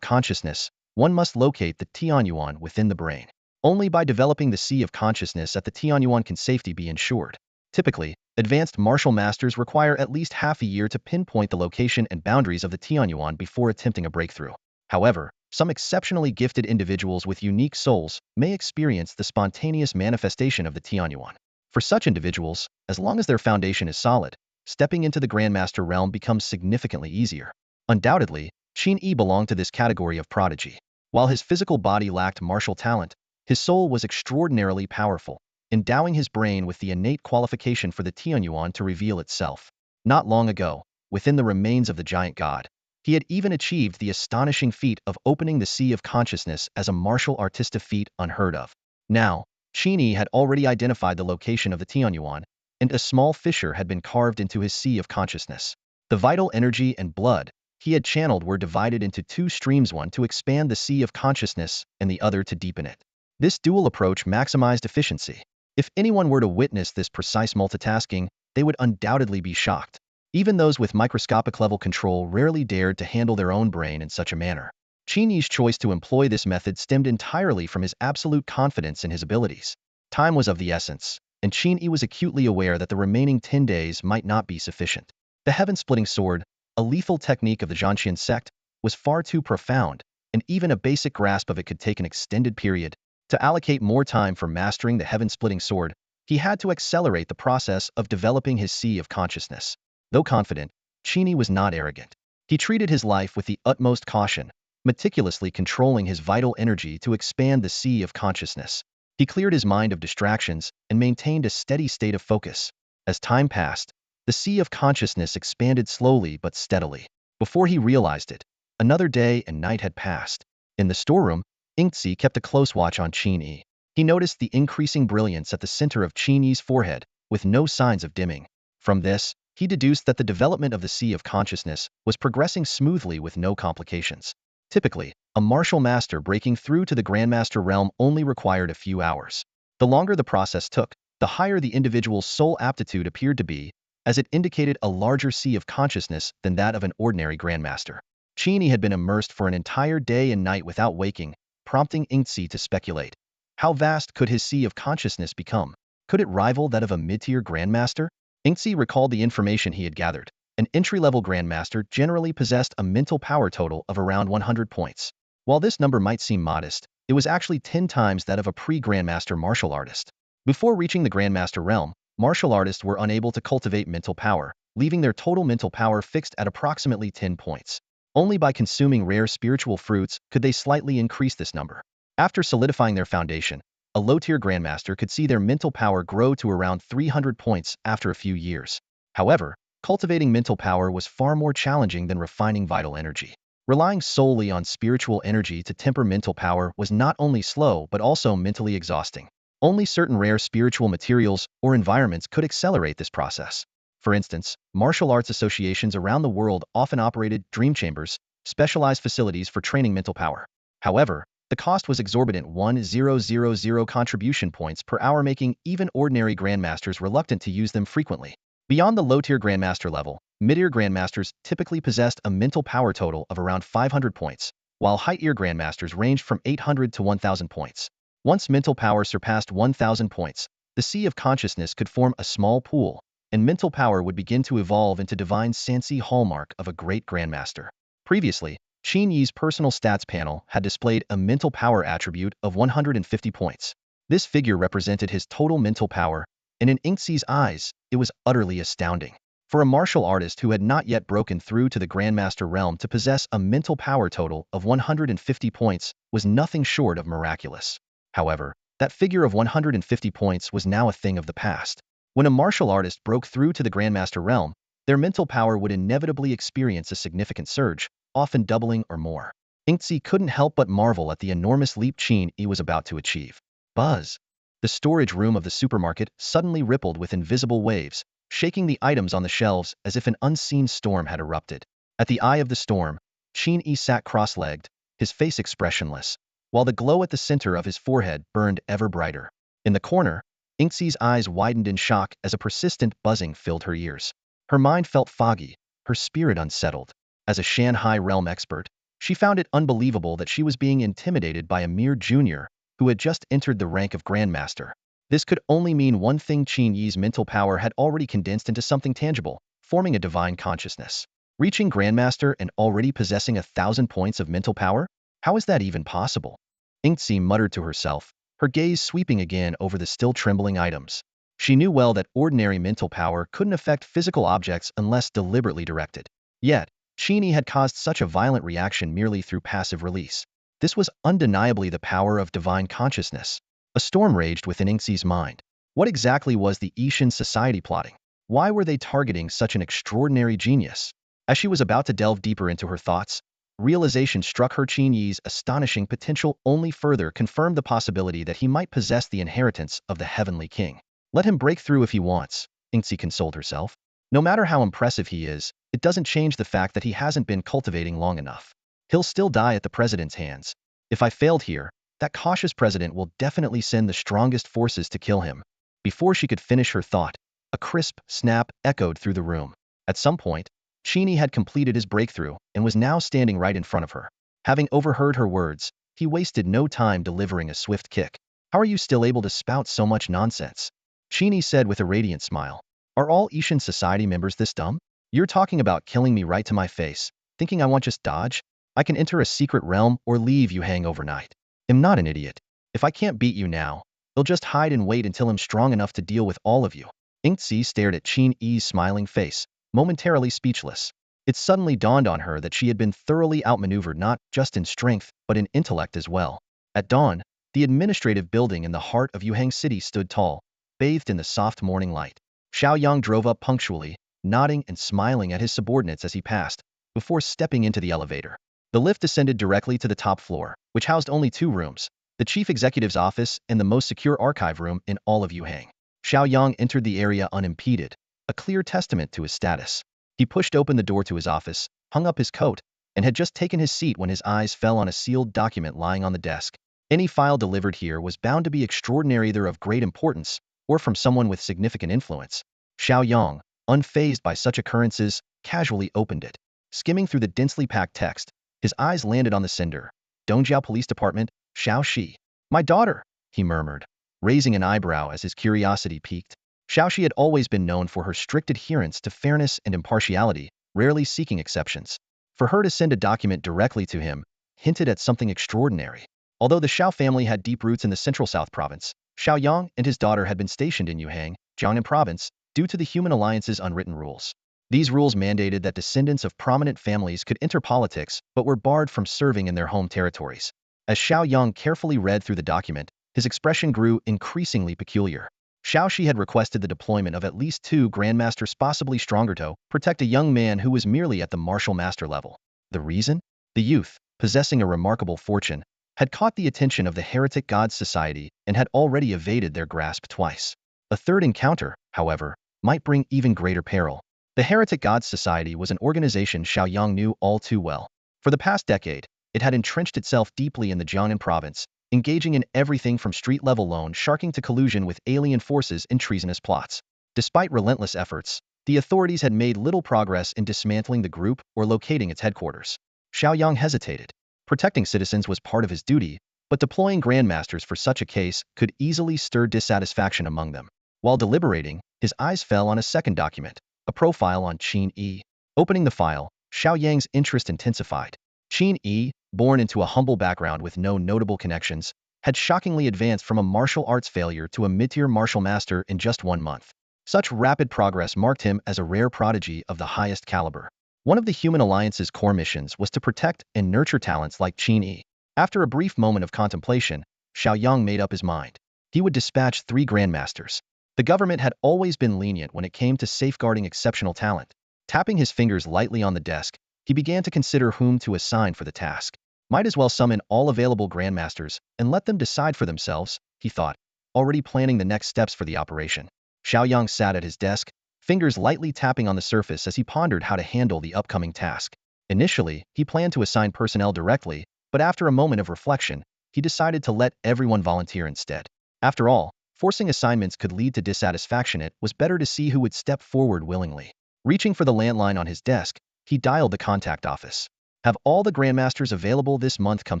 consciousness, one must locate the Tianyuan within the brain. Only by developing the sea of consciousness at the Tianyuan can safety be ensured. Typically, advanced martial masters require at least half a year to pinpoint the location and boundaries of the Tianyuan before attempting a breakthrough. However, some exceptionally gifted individuals with unique souls may experience the spontaneous manifestation of the Tianyuan. For such individuals, as long as their foundation is solid, stepping into the Grandmaster realm becomes significantly easier. Undoubtedly, Qin Yi belonged to this category of prodigy. While his physical body lacked martial talent, his soul was extraordinarily powerful, endowing his brain with the innate qualification for the Tianyuan to reveal itself. Not long ago, within the remains of the giant god, he had even achieved the astonishing feat of opening the sea of consciousness as a martial artist, a feat unheard of. Now, Qin Yi had already identified the location of the Tianyuan, and a small fissure had been carved into his sea of consciousness. The vital energy and blood he had channeled were divided into two streams, one to expand the sea of consciousness and the other to deepen it. This dual approach maximized efficiency. If anyone were to witness this precise multitasking, they would undoubtedly be shocked. Even those with microscopic-level control rarely dared to handle their own brain in such a manner. Qin Yi's choice to employ this method stemmed entirely from his absolute confidence in his abilities. Time was of the essence, and Qin Yi was acutely aware that the remaining 10 days might not be sufficient. The heaven-splitting sword, a lethal technique of the Zhanqian sect, was far too profound, and even a basic grasp of it could take an extended period. To allocate more time for mastering the heaven-splitting sword, he had to accelerate the process of developing his sea of consciousness. Though confident, Qin Yi was not arrogant. He treated his life with the utmost caution, meticulously controlling his vital energy to expand the sea of consciousness. He cleared his mind of distractions and maintained a steady state of focus. As time passed, the sea of consciousness expanded slowly but steadily. Before he realized it, another day and night had passed. In the storeroom, Yingxi kept a close watch on Qin Yi. He noticed the increasing brilliance at the center of Qin Yi's forehead, with no signs of dimming. From this, he deduced that the development of the sea of consciousness was progressing smoothly with no complications. Typically, a martial master breaking through to the Grandmaster realm only required a few hours. The longer the process took, the higher the individual's soul aptitude appeared to be, as it indicated a larger sea of consciousness than that of an ordinary Grandmaster. Qin Yi had been immersed for an entire day and night without waking, prompting Yingxi to speculate. How vast could his sea of consciousness become? Could it rival that of a mid-tier Grandmaster? Yingxi recalled the information he had gathered. An entry-level Grandmaster generally possessed a mental power total of around 100 points. While this number might seem modest, it was actually 10 times that of a pre-Grandmaster martial artist. Before reaching the Grandmaster realm, martial artists were unable to cultivate mental power, leaving their total mental power fixed at approximately 10 points. Only by consuming rare spiritual fruits could they slightly increase this number. After solidifying their foundation, a low-tier grandmaster could see their mental power grow to around 300 points after a few years. However, cultivating mental power was far more challenging than refining vital energy. Relying solely on spiritual energy to temper mental power was not only slow but also mentally exhausting. Only certain rare spiritual materials or environments could accelerate this process. For instance, martial arts associations around the world often operated dream chambers, specialized facilities for training mental power. However, the cost was exorbitant: 1,000 contribution points per hour, making even ordinary grandmasters reluctant to use them frequently. Beyond the low-tier grandmaster level, mid-tier grandmasters typically possessed a mental power total of around 500 points, while high-tier grandmasters ranged from 800 to 1,000 points. Once mental power surpassed 1,000 points, the sea of consciousness could form a small pool, and mental power would begin to evolve into divine Sansi, hallmark of a great grandmaster. Previously, Qin Yi's personal stats panel had displayed a mental power attribute of 150 points. This figure represented his total mental power, and in Yingxi's eyes, it was utterly astounding. For a martial artist who had not yet broken through to the grandmaster realm, to possess a mental power total of 150 points was nothing short of miraculous. However, that figure of 150 points was now a thing of the past. When a martial artist broke through to the grandmaster realm, their mental power would inevitably experience a significant surge, often doubling or more. Yingxi couldn't help but marvel at the enormous leap Qin Yi was about to achieve. Buzz! The storage room of the supermarket suddenly rippled with invisible waves, shaking the items on the shelves as if an unseen storm had erupted. At the eye of the storm, Qin Yi sat cross-legged, his face expressionless, while the glow at the center of his forehead burned ever brighter. In the corner, Yingxi's eyes widened in shock as a persistent buzzing filled her ears. Her mind felt foggy, her spirit unsettled. As a Shanghai realm expert, she found it unbelievable that she was being intimidated by a mere junior who had just entered the rank of grandmaster. This could only mean one thing: Qin Yi's mental power had already condensed into something tangible, forming a divine consciousness. Reaching grandmaster and already possessing 1,000 points of mental power? How is that even possible? Yingxi muttered to herself, her gaze sweeping again over the still trembling items. She knew well that ordinary mental power couldn't affect physical objects unless deliberately directed. Yet, Qin Yi had caused such a violent reaction merely through passive release. This was undeniably the power of divine consciousness. A storm raged within Yingxi's mind. What exactly was the Yishan society plotting? Why were they targeting such an extraordinary genius? As she was about to delve deeper into her thoughts, realization struck her: Qin Yi's astonishing potential only further confirmed the possibility that he might possess the inheritance of the Heavenly King. Let him break through if he wants, Yingxi consoled herself. No matter how impressive he is, it doesn't change the fact that he hasn't been cultivating long enough. He'll still die at the president's hands. If I failed here, that cautious president will definitely send the strongest forces to kill him. Before she could finish her thought, a crisp snap echoed through the room. At some point, Qin Yi had completed his breakthrough and was now standing right in front of her. Having overheard her words, he wasted no time delivering a swift kick. How are you still able to spout so much nonsense? Qin Yi said with a radiant smile. Are all Yishan society members this dumb? You're talking about killing me right to my face, thinking I won't just dodge? I can enter a secret realm or leave you hang overnight. I'm not an idiot. If I can't beat you now, I'll just hide and wait until I'm strong enough to deal with all of you. Yingxi stared at Qin Yi's smiling face, momentarily speechless. It suddenly dawned on her that she had been thoroughly outmaneuvered, not just in strength, but in intellect as well. At dawn, the administrative building in the heart of Yuhang City stood tall, bathed in the soft morning light. Xiaoyang drove up punctually, nodding and smiling at his subordinates as he passed, before stepping into the elevator. The lift descended directly to the top floor, which housed only 2 rooms, the chief executive's office and the most secure archive room in all of Yuhang. Xiaoyang entered the area unimpeded, a clear testament to his status. He pushed open the door to his office, hung up his coat, and had just taken his seat when his eyes fell on a sealed document lying on the desk. Any file delivered here was bound to be extraordinary, either of great importance or from someone with significant influence. Xiaoyang, unfazed by such occurrences, casually opened it. Skimming through the densely packed text, his eyes landed on the sender. Dongjiao Police Department, Xiaoxi. My daughter, he murmured, raising an eyebrow as his curiosity piqued. Xiaoxi had always been known for her strict adherence to fairness and impartiality, rarely seeking exceptions. For her to send a document directly to him hinted at something extraordinary. Although the Xiao family had deep roots in the central South province, Xiaoyang and his daughter had been stationed in Yuhang, Jiangnan province, due to the Human Alliance's unwritten rules. These rules mandated that descendants of prominent families could enter politics but were barred from serving in their home territories. As Xiao Yang carefully read through the document, his expression grew increasingly peculiar. Xiao Shi had requested the deployment of at least 2 grandmasters, possibly stronger, to protect a young man who was merely at the martial master level. The reason? The youth, possessing a remarkable fortune, had caught the attention of the Heretic Gods Society and had already evaded their grasp twice. A third encounter, however, might bring even greater peril. The Heretic Gods Society was an organization Xiao Yang knew all too well. For the past decade, it had entrenched itself deeply in the Jiangnan province, engaging in everything from street-level loan sharking to collusion with alien forces in treasonous plots. Despite relentless efforts, the authorities had made little progress in dismantling the group or locating its headquarters. Xiao Yang hesitated. Protecting citizens was part of his duty, but deploying grandmasters for such a case could easily stir dissatisfaction among them. While deliberating, his eyes fell on a second document, a profile on Qin Yi. Opening the file, Xiao Yang's interest intensified. Qin Yi, born into a humble background with no notable connections, had shockingly advanced from a martial arts failure to a mid-tier martial master in just 1 month. Such rapid progress marked him as a rare prodigy of the highest caliber. One of the Human Alliance's core missions was to protect and nurture talents like Qin Yi. After a brief moment of contemplation, Xiao Yang made up his mind. He would dispatch 3 grandmasters. The government had always been lenient when it came to safeguarding exceptional talent. Tapping his fingers lightly on the desk, he began to consider whom to assign for the task. Might as well summon all available grandmasters and let them decide for themselves, he thought, already planning the next steps for the operation. Xiao Yang sat at his desk, fingers lightly tapping on the surface as he pondered how to handle the upcoming task. Initially, he planned to assign personnel directly, but after a moment of reflection, he decided to let everyone volunteer instead. After all, forcing assignments could lead to dissatisfaction. It was better to see who would step forward willingly. Reaching for the landline on his desk, he dialed the contact office. Have all the grandmasters available this month come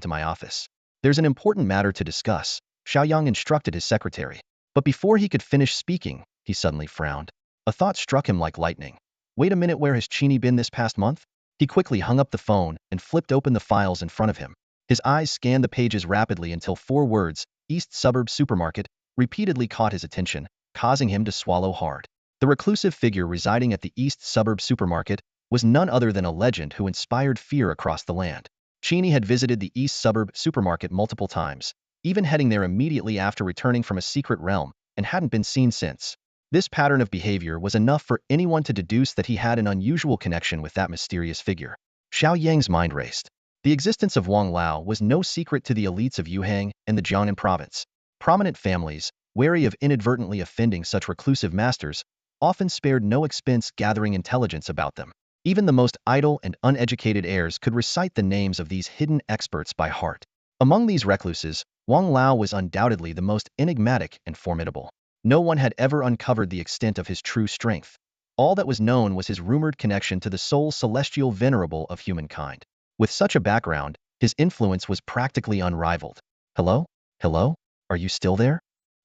to my office. There's an important matter to discuss, Xiao Yang instructed his secretary. But before he could finish speaking, he suddenly frowned. A thought struck him like lightning. Wait a minute, where has Qin Yi been this past month? He quickly hung up the phone and flipped open the files in front of him. His eyes scanned the pages rapidly until 4 words, East Suburb Supermarket, repeatedly caught his attention, causing him to swallow hard. The reclusive figure residing at the East Suburb Supermarket was none other than a legend who inspired fear across the land. Qin Yi had visited the East Suburb Supermarket multiple times, even heading there immediately after returning from a secret realm, and hadn't been seen since. This pattern of behavior was enough for anyone to deduce that he had an unusual connection with that mysterious figure. Xiao Yang's mind raced. The existence of Wang Lao was no secret to the elites of Yuhang and the Jiangnan province. Prominent families, wary of inadvertently offending such reclusive masters, often spared no expense gathering intelligence about them. Even the most idle and uneducated heirs could recite the names of these hidden experts by heart. Among these recluses, Wang Lao was undoubtedly the most enigmatic and formidable. No one had ever uncovered the extent of his true strength. All that was known was his rumored connection to the sole celestial venerable of humankind. With such a background, his influence was practically unrivaled. Hello? Hello? Are you still there?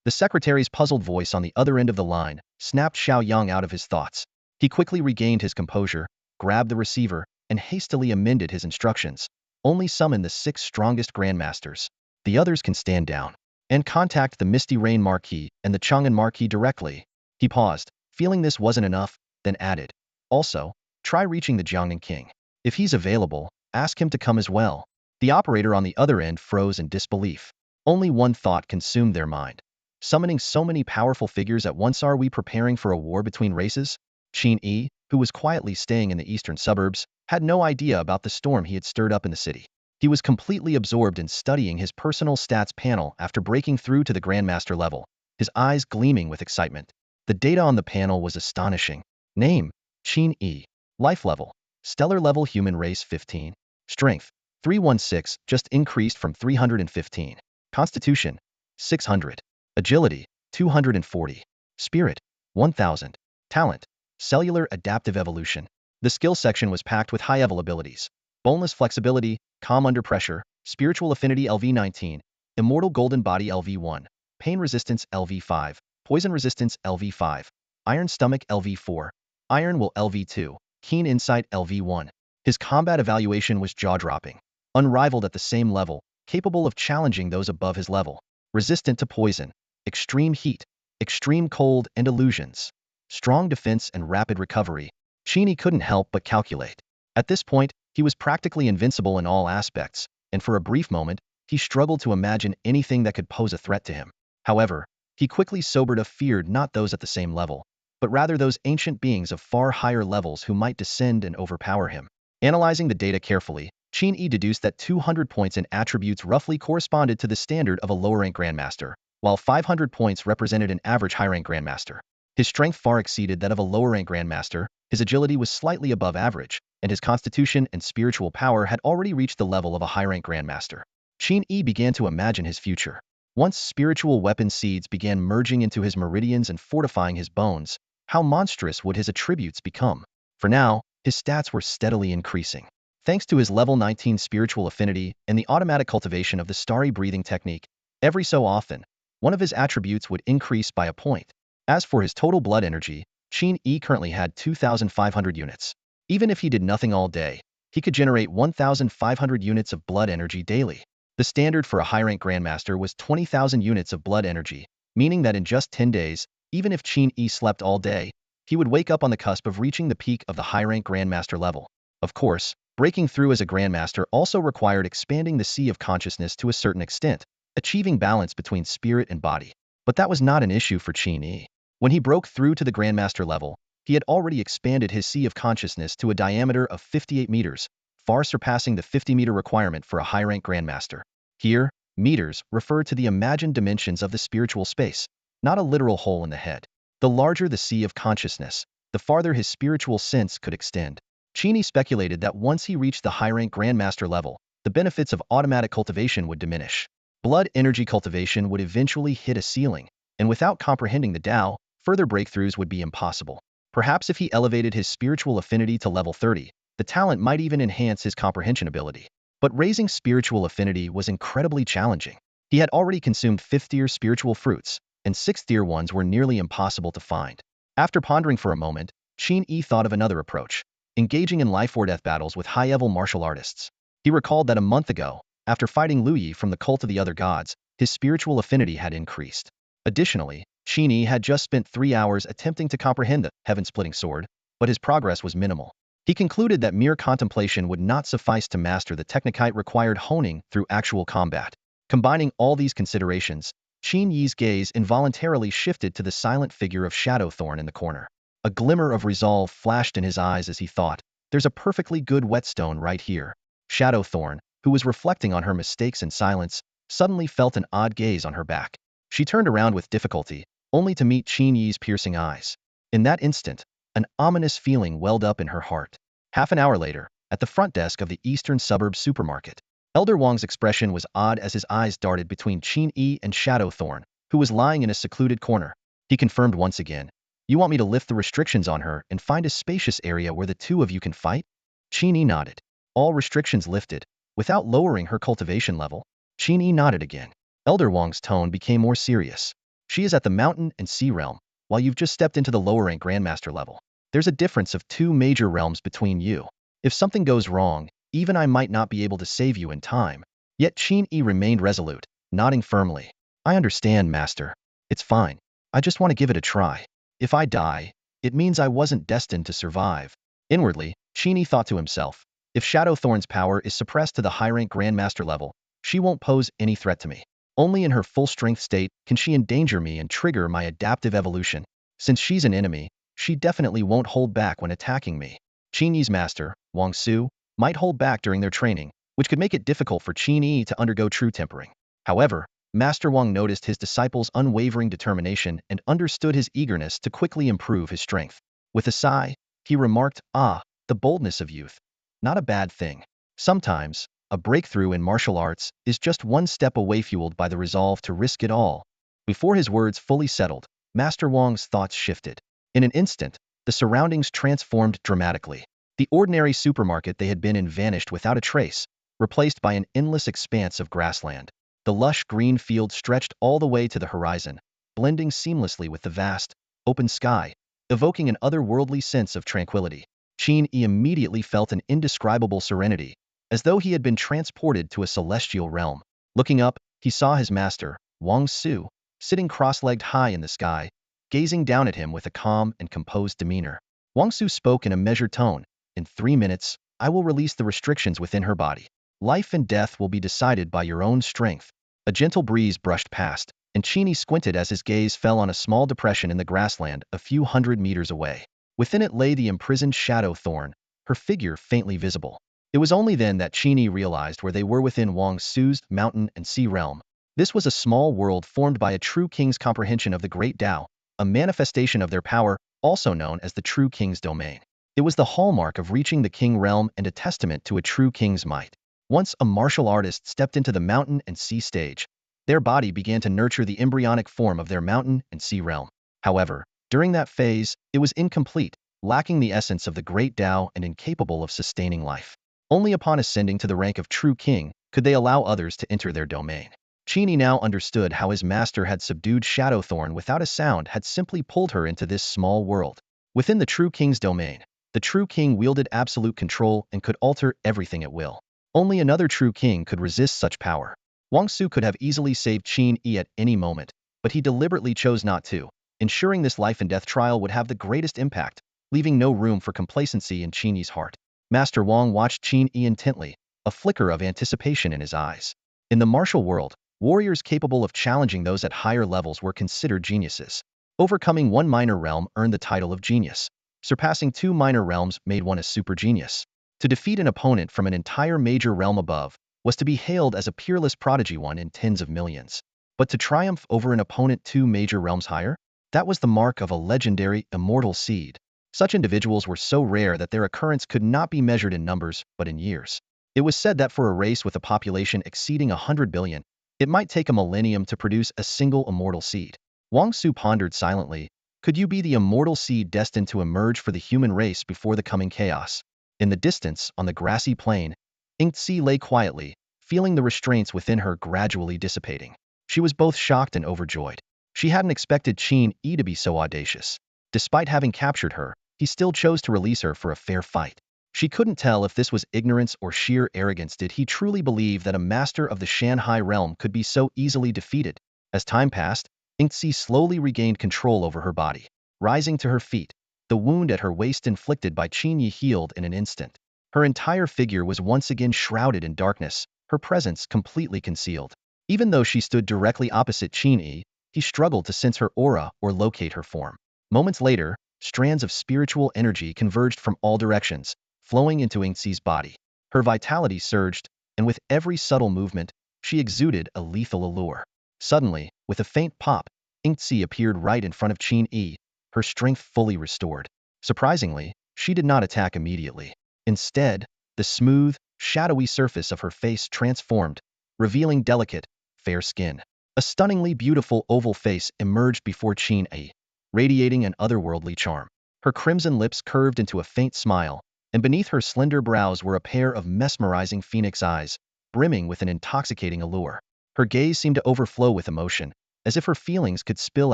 The secretary's puzzled voice on the other end of the line snapped Xiao Yang out of his thoughts. He quickly regained his composure, grabbed the receiver, and hastily amended his instructions. Only summon the 6 strongest grandmasters. The others can stand down. And contact the Misty Rain Marquis and the Chang'an Marquis directly. He paused, feeling this wasn't enough, then added, also, try reaching the Jiangnan King. If he's available, ask him to come as well. The operator on the other end froze in disbelief. Only one thought consumed their mind. Summoning so many powerful figures at once, are we preparing for a war between races? Qin Yi, who was quietly staying in the eastern suburbs, had no idea about the storm he had stirred up in the city. He was completely absorbed in studying his personal stats panel after breaking through to the Grandmaster level, his eyes gleaming with excitement. The data on the panel was astonishing. Name, Qin Yi. Life level, Stellar level human race 15. Strength, 316, just increased from 315. Constitution, 600. Agility, 240. Spirit, 1000. Talent, Cellular Adaptive Evolution. The skill section was packed with high-level abilities. Boneless flexibility, calm under pressure, spiritual affinity LV19, immortal golden body LV1, pain resistance LV5, poison resistance LV5, iron stomach LV4, iron will LV2, keen insight LV1. His combat evaluation was jaw-dropping. Unrivaled at the same level, capable of challenging those above his level. Resistant to poison, extreme heat, extreme cold and illusions, strong defense and rapid recovery. Qin Yi couldn't help but calculate. At this point, he was practically invincible in all aspects, and for a brief moment, he struggled to imagine anything that could pose a threat to him. However, he quickly sobered up, feared not those at the same level, but rather those ancient beings of far higher levels who might descend and overpower him. Analyzing the data carefully, Qin Yi deduced that 200 points in attributes roughly corresponded to the standard of a lower-rank grandmaster, while 500 points represented an average high-rank grandmaster. His strength far exceeded that of a lower-rank grandmaster, his agility was slightly above average, and his constitution and spiritual power had already reached the level of a high-rank grandmaster. Qin Yi began to imagine his future. Once spiritual weapon seeds began merging into his meridians and fortifying his bones, how monstrous would his attributes become? For now, his stats were steadily increasing. Thanks to his level 19 spiritual affinity and the automatic cultivation of the starry breathing technique, every so often, one of his attributes would increase by a point. As for his total blood energy, Qin Yi currently had 2,500 units. Even if he did nothing all day, he could generate 1,500 units of blood energy daily. The standard for a high-rank grandmaster was 20,000 units of blood energy, meaning that in just 10 days, even if Qin Yi slept all day, he would wake up on the cusp of reaching the peak of the high-rank grandmaster level. Of course, breaking through as a grandmaster also required expanding the sea of consciousness to a certain extent, achieving balance between spirit and body. But that was not an issue for Qin Yi. When he broke through to the grandmaster level, he had already expanded his sea of consciousness to a diameter of 58 meters, far surpassing the 50-meter requirement for a high-rank grandmaster. Here, meters refer to the imagined dimensions of the spiritual space, not a literal hole in the head. The larger the sea of consciousness, the farther his spiritual sense could extend. Qin Yi speculated that once he reached the high-rank grandmaster level, the benefits of automatic cultivation would diminish. Blood energy cultivation would eventually hit a ceiling, and without comprehending the Tao, further breakthroughs would be impossible. Perhaps if he elevated his spiritual affinity to level 30, the talent might even enhance his comprehension ability. But raising spiritual affinity was incredibly challenging. He had already consumed 5th-tier spiritual fruits, and 6th-tier ones were nearly impossible to find. After pondering for a moment, Qin Yi thought of another approach, engaging in life-or-death battles with high-level martial artists. He recalled that a month ago, after fighting Lu Yi from the cult of the other gods, his spiritual affinity had increased. Additionally, Qin Yi had just spent 3 hours attempting to comprehend the heaven-splitting sword, but his progress was minimal. He concluded that mere contemplation would not suffice to master the technique required honing through actual combat. Combining all these considerations, Qin Yi's gaze involuntarily shifted to the silent figure of Shadowthorn in the corner. A glimmer of resolve flashed in his eyes as he thought, "There's a perfectly good whetstone right here." Shadowthorn, who was reflecting on her mistakes in silence, suddenly felt an odd gaze on her back. She turned around with difficulty, only to meet Qin Yi's piercing eyes. In that instant, an ominous feeling welled up in her heart. Half an hour later, at the front desk of the Eastern Suburb supermarket, Elder Wang's expression was odd as his eyes darted between Qin Yi and Shadowthorn, who was lying in a secluded corner. He confirmed once again, "You want me to lift the restrictions on her and find a spacious area where the two of you can fight?" Qin Yi nodded. All restrictions lifted, without lowering her cultivation level. Qin Yi nodded again. Elder Wang's tone became more serious. "She is at the mountain and sea realm, while you've just stepped into the lower-rank grandmaster level. There's a difference of 2 major realms between you. If something goes wrong, even I might not be able to save you in time." Yet Qin Yi remained resolute, nodding firmly. "I understand, Master. It's fine. I just want to give it a try. If I die, it means I wasn't destined to survive." Inwardly, Qin Yi thought to himself, "If Shadowthorn's power is suppressed to the high-rank grandmaster level, she won't pose any threat to me. Only in her full-strength state can she endanger me and trigger my adaptive evolution. Since she's an enemy, she definitely won't hold back when attacking me." Qin Yi's master, Wang Su, might hold back during their training, which could make it difficult for Qin Yi to undergo true tempering. However, Master Wang noticed his disciple's unwavering determination and understood his eagerness to quickly improve his strength. With a sigh, he remarked, "Ah, the boldness of youth. Not a bad thing. Sometimes, a breakthrough in martial arts is just one step away, fueled by the resolve to risk it all." Before his words fully settled, Master Wang's thoughts shifted. In an instant, the surroundings transformed dramatically. The ordinary supermarket they had been in vanished without a trace, replaced by an endless expanse of grassland. The lush green field stretched all the way to the horizon, blending seamlessly with the vast, open sky, evoking an otherworldly sense of tranquility. Qin Yi immediately felt an indescribable serenity, as though he had been transported to a celestial realm. Looking up, he saw his master, Wang Su, sitting cross-legged high in the sky, gazing down at him with a calm and composed demeanor. Wang Su spoke in a measured tone. In 3 minutes, I will release the restrictions within her body. Life and death will be decided by your own strength. A gentle breeze brushed past, and Qin Yi squinted as his gaze fell on a small depression in the grassland a few hundred meters away. Within it lay the imprisoned shadow thorn, her figure faintly visible. It was only then that Qin Yi realized where they were within Wang Su's mountain and sea realm. This was a small world formed by a true king's comprehension of the great Tao, a manifestation of their power, also known as the true king's domain. It was the hallmark of reaching the king realm and a testament to a true king's might. Once a martial artist stepped into the mountain and sea stage, their body began to nurture the embryonic form of their mountain and sea realm. However, during that phase, it was incomplete, lacking the essence of the great Tao and incapable of sustaining life. Only upon ascending to the rank of true king could they allow others to enter their domain. Qin Yi now understood how his master had subdued Shadowthorn without a sound, had simply pulled her into this small world. Within the true king's domain, the true king wielded absolute control and could alter everything at will. Only another true king could resist such power. Wang Su could have easily saved Qin Yi at any moment, but he deliberately chose not to, ensuring this life and death trial would have the greatest impact, leaving no room for complacency in Qin Yi's heart. Master Wang watched Qin Yi intently, a flicker of anticipation in his eyes. In the martial world, warriors capable of challenging those at higher levels were considered geniuses. Overcoming one minor realm earned the title of genius. Surpassing 2 minor realms made one a super genius. To defeat an opponent from an entire major realm above was to be hailed as a peerless prodigy, one in tens of millions. But to triumph over an opponent 2 major realms higher? That was the mark of a legendary, immortal seed. Such individuals were so rare that their occurrence could not be measured in numbers, but in years. It was said that for a race with a population exceeding 100 billion, it might take a millennium to produce a single immortal seed. Wang Su pondered silently. Could you be the immortal seed destined to emerge for the human race before the coming chaos? In the distance, on the grassy plain, Yingzi lay quietly, feeling the restraints within her gradually dissipating. She was both shocked and overjoyed. She hadn't expected Qin Yi to be so audacious. Despite having captured her, he still chose to release her for a fair fight. She couldn't tell if this was ignorance or sheer arrogance. Did he truly believe that a master of the Shanhai realm could be so easily defeated? As time passed, Yingzi slowly regained control over her body. Rising to her feet, the wound at her waist inflicted by Qin Yi healed in an instant. Her entire figure was once again shrouded in darkness, her presence completely concealed. Even though she stood directly opposite Qin Yi, he struggled to sense her aura or locate her form. Moments later, strands of spiritual energy converged from all directions, flowing into Yingzi's body. Her vitality surged, and with every subtle movement, she exuded a lethal allure. Suddenly, with a faint pop, Yingzi appeared right in front of Qin Yi, her strength fully restored. Surprisingly, she did not attack immediately. Instead, the smooth, shadowy surface of her face transformed, revealing delicate, fair skin. A stunningly beautiful oval face emerged before Qin Yi, radiating an otherworldly charm. Her crimson lips curved into a faint smile, and beneath her slender brows were a pair of mesmerizing phoenix eyes, brimming with an intoxicating allure. Her gaze seemed to overflow with emotion, as if her feelings could spill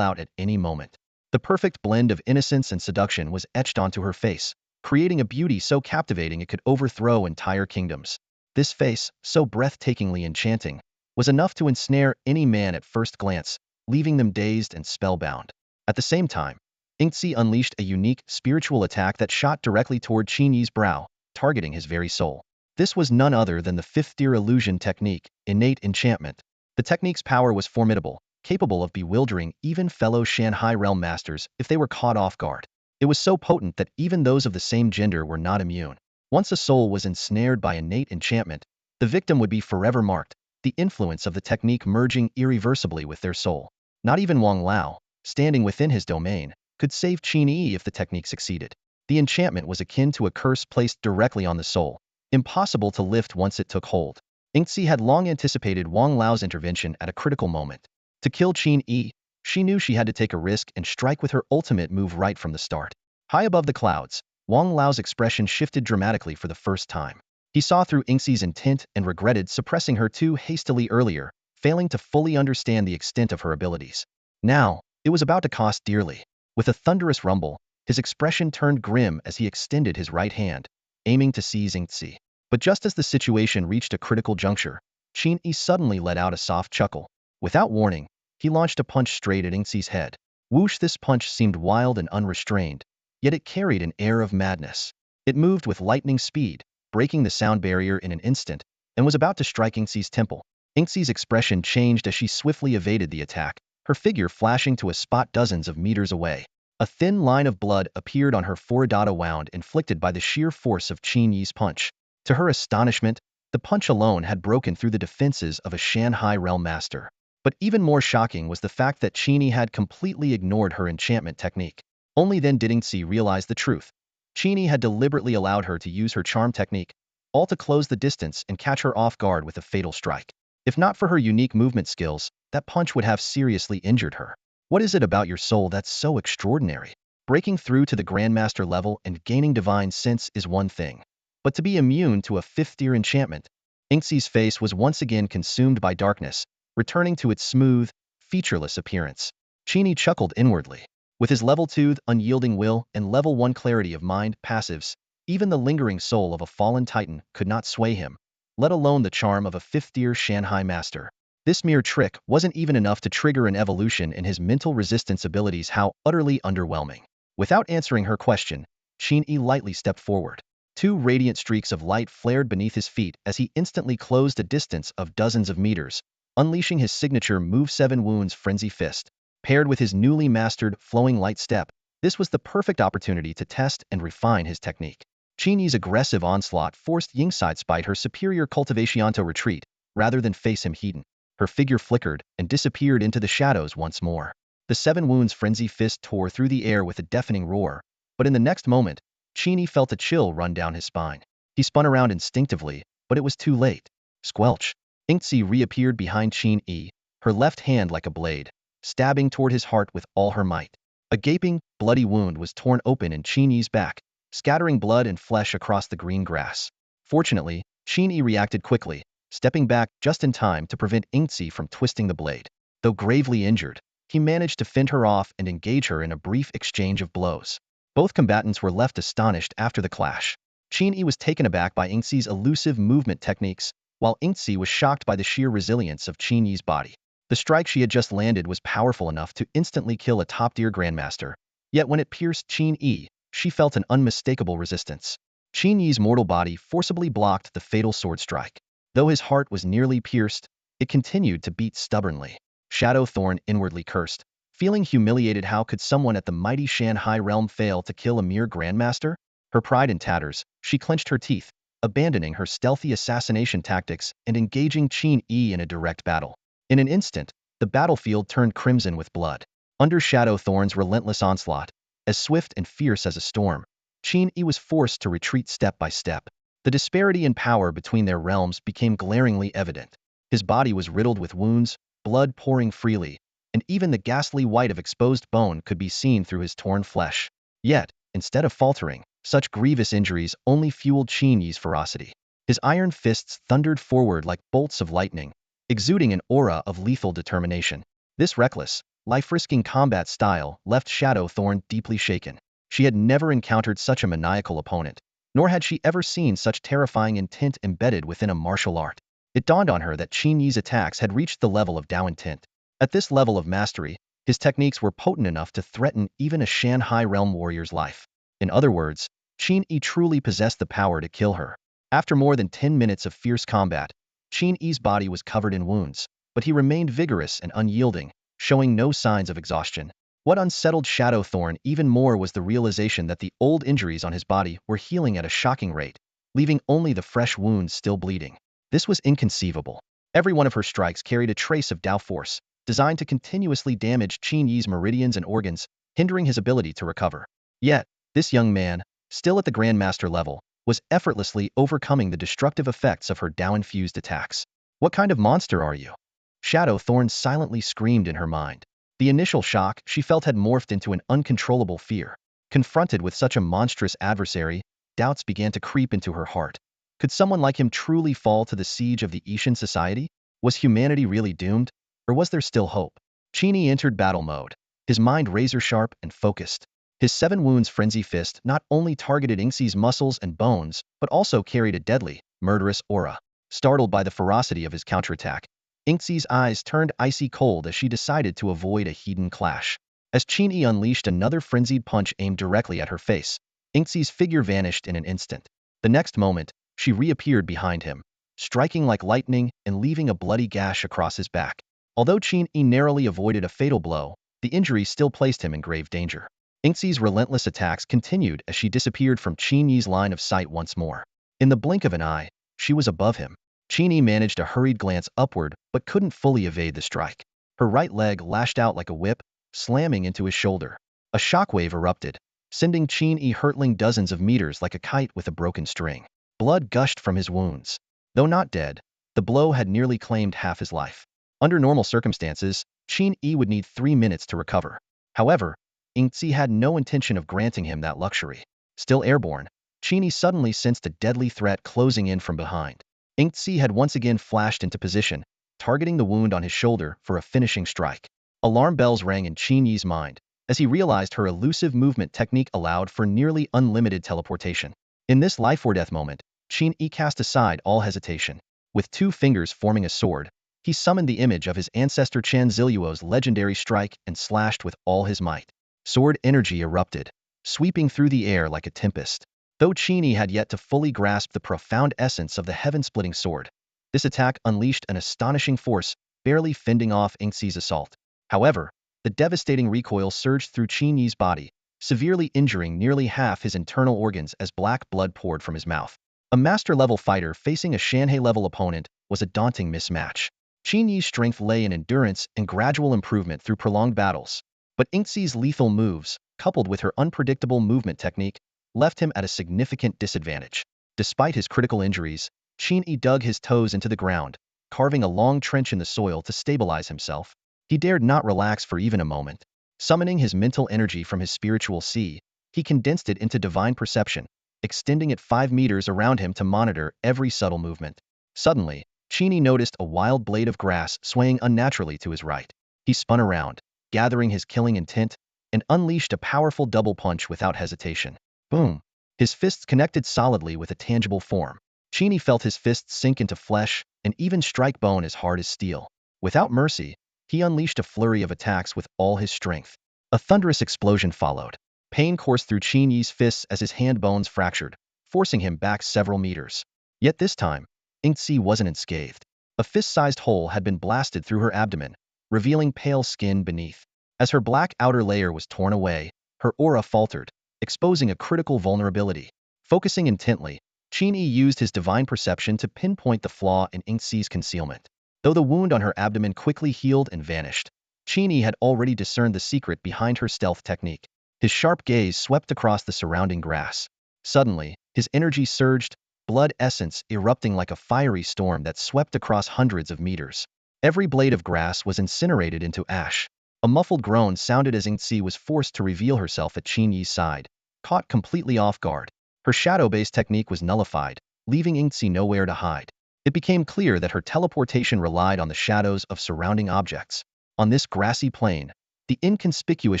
out at any moment. The perfect blend of innocence and seduction was etched onto her face, creating a beauty so captivating it could overthrow entire kingdoms. This face, so breathtakingly enchanting, was enough to ensnare any man at first glance, leaving them dazed and spellbound. At the same time, Yingzi unleashed a unique, spiritual attack that shot directly toward Qin Yi's brow, targeting his very soul. This was none other than the fifth-tier illusion technique, innate enchantment. The technique's power was formidable, capable of bewildering even fellow Shanhai realm masters if they were caught off guard. It was so potent that even those of the same gender were not immune. Once a soul was ensnared by innate enchantment, the victim would be forever marked, the influence of the technique merging irreversibly with their soul. Not even Wang Lao, standing within his domain, could save Qin Yi if the technique succeeded. The enchantment was akin to a curse placed directly on the soul, impossible to lift once it took hold. Yingzi had long anticipated Wang Lao's intervention at a critical moment. To kill Qin Yi, she knew she had to take a risk and strike with her ultimate move right from the start. High above the clouds, Wang Lao's expression shifted dramatically for the first time. He saw through Yingzi's intent and regretted suppressing her too hastily earlier, failing to fully understand the extent of her abilities. Now, it was about to cost dearly. With a thunderous rumble, his expression turned grim as he extended his right hand, aiming to seize Yingzi. But just as the situation reached a critical juncture, Qin Yi suddenly let out a soft chuckle. Without warning, He launched a punch straight at Ingxi's head. Whoosh! This punch seemed wild and unrestrained, yet it carried an air of madness. It moved with lightning speed, breaking the sound barrier in an instant, and was about to strike Ingxi's temple. Ingxi's expression changed as she swiftly evaded the attack, her figure flashing to a spot dozens of meters away. A thin line of blood appeared on her forehead, a wound inflicted by the sheer force of Qin Yi's punch. To her astonishment, the punch alone had broken through the defenses of a Shanghai realm master. But even more shocking was the fact that Qin Yi had completely ignored her enchantment technique. Only then did Ingxi realize the truth. Qin Yi had deliberately allowed her to use her charm technique, all to close the distance and catch her off guard with a fatal strike. If not for her unique movement skills, that punch would have seriously injured her. What is it about your soul that's so extraordinary? Breaking through to the Grandmaster level and gaining divine sense is one thing. But to be immune to a fifth-tier enchantment, Ingxi's face was once again consumed by darkness, returning to its smooth, featureless appearance. Qin Yi chuckled inwardly. With his level 2 unyielding will and level 1 clarity of mind passives, even the lingering soul of a fallen titan could not sway him, let alone the charm of a fifth-tier Shanghai master. This mere trick wasn't even enough to trigger an evolution in his mental resistance abilities. How utterly underwhelming. Without answering her question, Qin Yi lightly stepped forward. 2 radiant streaks of light flared beneath his feet as he instantly closed a distance of dozens of meters, unleashing his signature move 7 Wounds Frenzy Fist. Paired with his newly mastered flowing light step, this was the perfect opportunity to test and refine his technique. Qin Yi's aggressive onslaught forced Ying sidestep her superior cultivation to retreat, rather than face him head-on. Her figure flickered and disappeared into the shadows once more. The 7 Wounds Frenzy Fist tore through the air with a deafening roar, but in the next moment, Qin Yi felt a chill run down his spine. He spun around instinctively, but it was too late. Squelch! Ingxi reappeared behind Qin Yi, her left hand like a blade, stabbing toward his heart with all her might. A gaping, bloody wound was torn open in Qin Yi's back, scattering blood and flesh across the green grass. Fortunately, Qin Yi reacted quickly, stepping back just in time to prevent Ingxi from twisting the blade. Though gravely injured, he managed to fend her off and engage her in a brief exchange of blows. Both combatants were left astonished after the clash. Qin Yi was taken aback by Ingxi's elusive movement techniques, while Ingxi was shocked by the sheer resilience of Qin Yi's body. The strike she had just landed was powerful enough to instantly kill a top-tier grandmaster, yet when it pierced Qin Yi, she felt an unmistakable resistance. Qin Yi's mortal body forcibly blocked the fatal sword strike. Though his heart was nearly pierced, it continued to beat stubbornly. Shadow Thorn inwardly cursed, feeling humiliated. How could someone at the mighty Shanghai realm fail to kill a mere grandmaster? Her pride in tatters, she clenched her teeth, abandoning her stealthy assassination tactics and engaging Qin Yi in a direct battle. In an instant, the battlefield turned crimson with blood. Under Shadow Thorn's relentless onslaught, as swift and fierce as a storm, Qin Yi was forced to retreat step by step. The disparity in power between their realms became glaringly evident. His body was riddled with wounds, blood pouring freely, and even the ghastly white of exposed bone could be seen through his torn flesh. Yet, instead of faltering, such grievous injuries only fueled Qin Yi's ferocity. His iron fists thundered forward like bolts of lightning, exuding an aura of lethal determination. This reckless, life-risking combat style left Shadow Thorn deeply shaken. She had never encountered such a maniacal opponent, nor had she ever seen such terrifying intent embedded within a martial art. It dawned on her that Qin Yi's attacks had reached the level of Dao intent. At this level of mastery, his techniques were potent enough to threaten even a Shanghai realm warrior's life. In other words, Qin Yi truly possessed the power to kill her. After more than 10 minutes of fierce combat, Qin Yi's body was covered in wounds, but he remained vigorous and unyielding, showing no signs of exhaustion. What unsettled Shadow Thorn even more was the realization that the old injuries on his body were healing at a shocking rate, leaving only the fresh wounds still bleeding. This was inconceivable. Every one of her strikes carried a trace of Dao force, designed to continuously damage Qin Yi's meridians and organs, hindering his ability to recover. Yet, this young man, still at the Grandmaster level, was effortlessly overcoming the destructive effects of her Dao-infused attacks. What kind of monster are you? Shadow Thorn silently screamed in her mind. The initial shock she felt had morphed into an uncontrollable fear. Confronted with such a monstrous adversary, doubts began to creep into her heart. Could someone like him truly fall to the siege of the Ishan society? Was humanity really doomed? Or was there still hope? Qin Yi entered battle mode, his mind razor-sharp and focused. His 7 Wounds Frenzy Fist not only targeted Ingxi's muscles and bones, but also carried a deadly, murderous aura. Startled by the ferocity of his counterattack, Yingxi's eyes turned icy cold as she decided to avoid a hidden clash. As Qin Yi unleashed another frenzied punch aimed directly at her face, Yingxi's figure vanished in an instant. The next moment, she reappeared behind him, striking like lightning and leaving a bloody gash across his back. Although Qin Yi narrowly avoided a fatal blow, the injury still placed him in grave danger. Yingxi's relentless attacks continued as she disappeared from Qin Yi's line of sight once more. In the blink of an eye, she was above him. Qin Yi managed a hurried glance upward but couldn't fully evade the strike. Her right leg lashed out like a whip, slamming into his shoulder. A shockwave erupted, sending Qin Yi hurtling dozens of meters like a kite with a broken string. Blood gushed from his wounds. Though not dead, the blow had nearly claimed half his life. Under normal circumstances, Qin Yi would need 3 minutes to recover. However, Yingxi had no intention of granting him that luxury. Still airborne, Qin Yi suddenly sensed a deadly threat closing in from behind. Yingxi had once again flashed into position, targeting the wound on his shoulder for a finishing strike. Alarm bells rang in Qin Yi's mind as he realized her elusive movement technique allowed for nearly unlimited teleportation. In this life-or-death moment, Qin Yi cast aside all hesitation. With 2 fingers forming a sword, he summoned the image of his ancestor Chan Ziluo's legendary strike and slashed with all his might. Sword energy erupted, sweeping through the air like a tempest. Though Qin Yi had yet to fully grasp the profound essence of the heaven-splitting sword, this attack unleashed an astonishing force, barely fending off Yingxi's assault. However, the devastating recoil surged through Qin Yi's body, severely injuring nearly half his internal organs as black blood poured from his mouth. A master-level fighter facing a Shanhei-level opponent was a daunting mismatch. Qin Yi's strength lay in endurance and gradual improvement through prolonged battles. But Yingxi's lethal moves, coupled with her unpredictable movement technique, left him at a significant disadvantage. Despite his critical injuries, Qin Yi dug his toes into the ground, carving a long trench in the soil to stabilize himself. He dared not relax for even a moment. Summoning his mental energy from his spiritual sea, he condensed it into divine perception, extending it 5 meters around him to monitor every subtle movement. Suddenly, Qin Yi noticed a wild blade of grass swaying unnaturally to his right. He spun around, gathering his killing intent, and unleashed a powerful double punch without hesitation. Boom! His fists connected solidly with a tangible form. Qin Yi felt his fists sink into flesh and even strike bone as hard as steel. Without mercy, he unleashed a flurry of attacks with all his strength. A thunderous explosion followed. Pain coursed through Qin Yi's fists as his hand bones fractured, forcing him back several meters. Yet this time, Yingxi wasn't unscathed. A fist-sized hole had been blasted through her abdomen, revealing pale skin beneath. As her black outer layer was torn away, her aura faltered, exposing a critical vulnerability. Focusing intently, Qin Yi used his divine perception to pinpoint the flaw in Yingxi's concealment. Though the wound on her abdomen quickly healed and vanished, Qin Yi had already discerned the secret behind her stealth technique. His sharp gaze swept across the surrounding grass. Suddenly, his energy surged, blood essence erupting like a fiery storm that swept across hundreds of meters. Every blade of grass was incinerated into ash. A muffled groan sounded as Yingxi was forced to reveal herself at Qin Yi's side, caught completely off guard. Her shadow-based technique was nullified, leaving Yingxi nowhere to hide. It became clear that her teleportation relied on the shadows of surrounding objects. On this grassy plain, the inconspicuous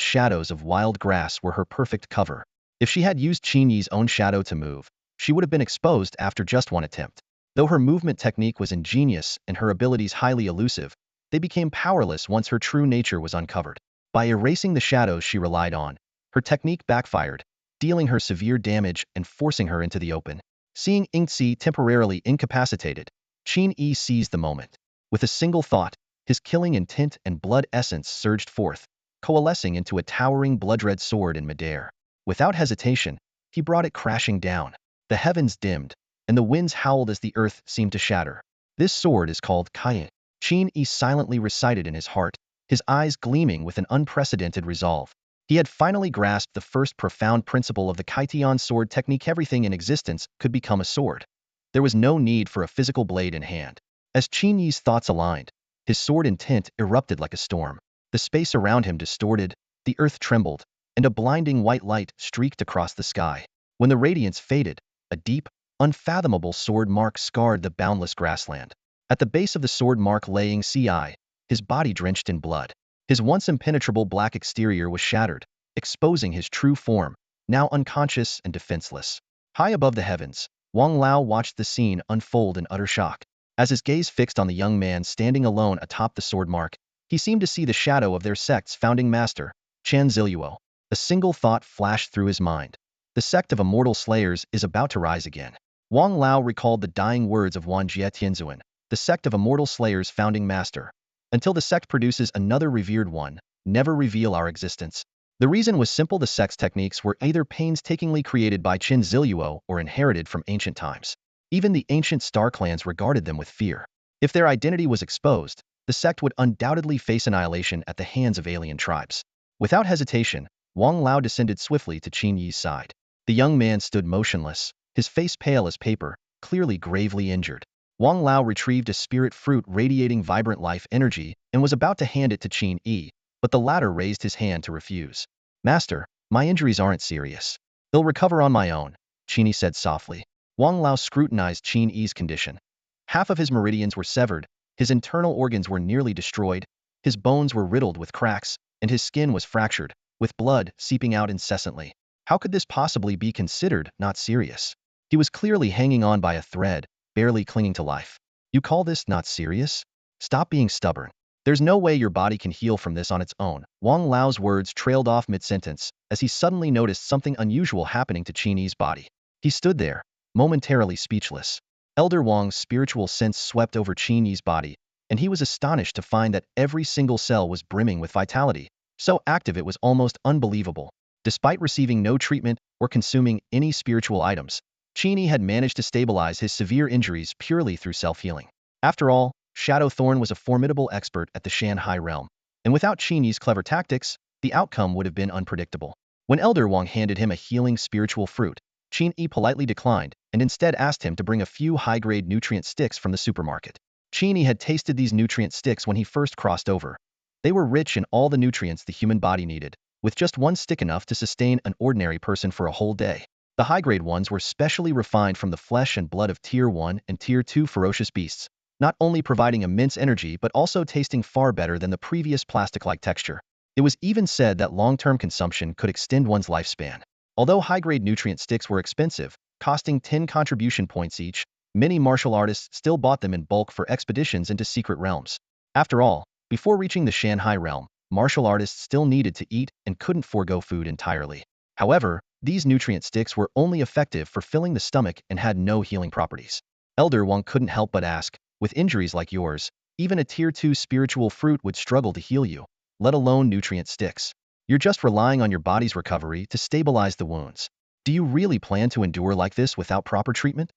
shadows of wild grass were her perfect cover. If she had used Qin Yi's own shadow to move, she would have been exposed after just one attempt. Though her movement technique was ingenious and her abilities highly elusive, they became powerless once her true nature was uncovered. By erasing the shadows she relied on, her technique backfired, dealing her severe damage and forcing her into the open. Seeing Yingxi temporarily incapacitated, Qin Yi seized the moment. With a single thought, his killing intent and blood essence surged forth, coalescing into a towering blood-red sword in midair. Without hesitation, he brought it crashing down. The heavens dimmed, and the winds howled as the earth seemed to shatter. This sword is called Qin Yi. Qin Yi silently recited in his heart, his eyes gleaming with an unprecedented resolve. He had finally grasped the first profound principle of the Kaitian sword technique: everything in existence could become a sword. There was no need for a physical blade in hand. As Qin Yi's thoughts aligned, his sword intent erupted like a storm. The space around him distorted, the earth trembled, and a blinding white light streaked across the sky. When the radiance faded, a deep, unfathomable sword mark scarred the boundless grassland. At the base of the sword mark lay Yingxi, his body drenched in blood. His once impenetrable black exterior was shattered, exposing his true form, now unconscious and defenseless. High above the heavens, Wang Lao watched the scene unfold in utter shock. As his gaze fixed on the young man standing alone atop the sword mark, he seemed to see the shadow of their sect's founding master, Chen Ziluo. A single thought flashed through his mind. The sect of immortal slayers is about to rise again. Wang Lao recalled the dying words of Wan Jie Tianzuan, the sect of immortal slayers founding master. Until the sect produces another revered one, never reveal our existence. The reason was simple: the sect's techniques were either painstakingly created by Qin Ziluo or inherited from ancient times. Even the ancient star clans regarded them with fear. If their identity was exposed, the sect would undoubtedly face annihilation at the hands of alien tribes. Without hesitation, Wang Lao descended swiftly to Qin Yi's side. The young man stood motionless, his face pale as paper, clearly gravely injured. Wang Lao retrieved a spirit fruit radiating vibrant life energy and was about to hand it to Qin Yi, but the latter raised his hand to refuse. "Master, my injuries aren't serious. I'll recover on my own," Qin Yi said softly. Wang Lao scrutinized Qin Yi's condition. Half of his meridians were severed, his internal organs were nearly destroyed, his bones were riddled with cracks, and his skin was fractured, with blood seeping out incessantly. How could this possibly be considered not serious? He was clearly hanging on by a thread, barely clinging to life. "You call this not serious? Stop being stubborn. There's no way your body can heal from this on its own." Wang Lao's words trailed off mid-sentence as he suddenly noticed something unusual happening to Qin Yi's body. He stood there, momentarily speechless. Elder Wang's spiritual sense swept over Qin Yi's body, and he was astonished to find that every single cell was brimming with vitality, so active it was almost unbelievable. Despite receiving no treatment or consuming any spiritual items, Qin Yi had managed to stabilize his severe injuries purely through self-healing. After all, Shadow Thorn was a formidable expert at the Shanhai realm, and without Qin Yi's clever tactics, the outcome would have been unpredictable. When Elder Wang handed him a healing spiritual fruit, Qin Yi politely declined and instead asked him to bring a few high-grade nutrient sticks from the supermarket. Qin Yi had tasted these nutrient sticks when he first crossed over. They were rich in all the nutrients the human body needed, with just one stick enough to sustain an ordinary person for a whole day. The high-grade ones were specially refined from the flesh and blood of Tier 1 and Tier 2 ferocious beasts, not only providing immense energy but also tasting far better than the previous plastic-like texture. It was even said that long-term consumption could extend one's lifespan. Although high-grade nutrient sticks were expensive, costing 10 contribution points each, many martial artists still bought them in bulk for expeditions into secret realms. After all, before reaching the Shanhai realm, martial artists still needed to eat and couldn't forego food entirely. However, these nutrient sticks were only effective for filling the stomach and had no healing properties. Elder Wang couldn't help but ask, "With injuries like yours, even a Tier 2 spiritual fruit would struggle to heal you, let alone nutrient sticks. You're just relying on your body's recovery to stabilize the wounds. Do you really plan to endure like this without proper treatment?"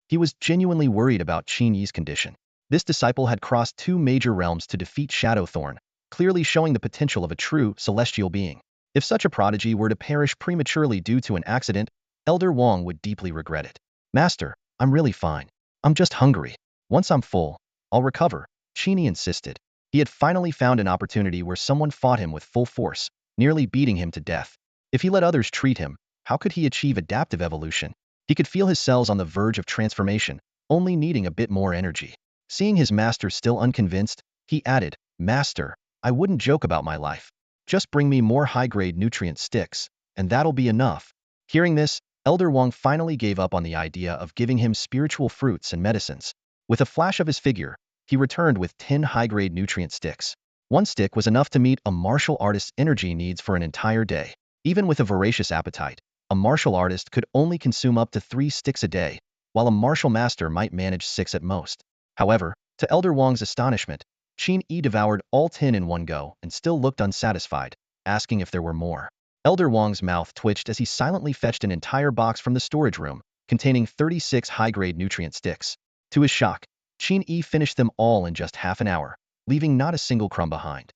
He was genuinely worried about Qin Yi's condition. This disciple had crossed 2 major realms to defeat Shadow Thorn, clearly showing the potential of a true celestial being. If such a prodigy were to perish prematurely due to an accident, Elder Wang would deeply regret it. "Master, I'm really fine. I'm just hungry. Once I'm full, I'll recover," Qin Yi insisted. He had finally found an opportunity where someone fought him with full force, nearly beating him to death. If he let others treat him, how could he achieve adaptive evolution? He could feel his cells on the verge of transformation, only needing a bit more energy. Seeing his master still unconvinced, he added, "Master, I wouldn't joke about my life. Just bring me more high-grade nutrient sticks, and that'll be enough." Hearing this, Elder Wang finally gave up on the idea of giving him spiritual fruits and medicines. With a flash of his figure, he returned with 10 high-grade nutrient sticks. One stick was enough to meet a martial artist's energy needs for an entire day. Even with a voracious appetite, a martial artist could only consume up to 3 sticks a day, while a martial master might manage 6 at most. However, to Elder Wang's astonishment, Qin Yi devoured all 10 in one go and still looked unsatisfied, asking if there were more. Elder Wang's mouth twitched as he silently fetched an entire box from the storage room, containing 36 high-grade nutrient sticks. To his shock, Qin Yi finished them all in just half an hour, leaving not a single crumb behind.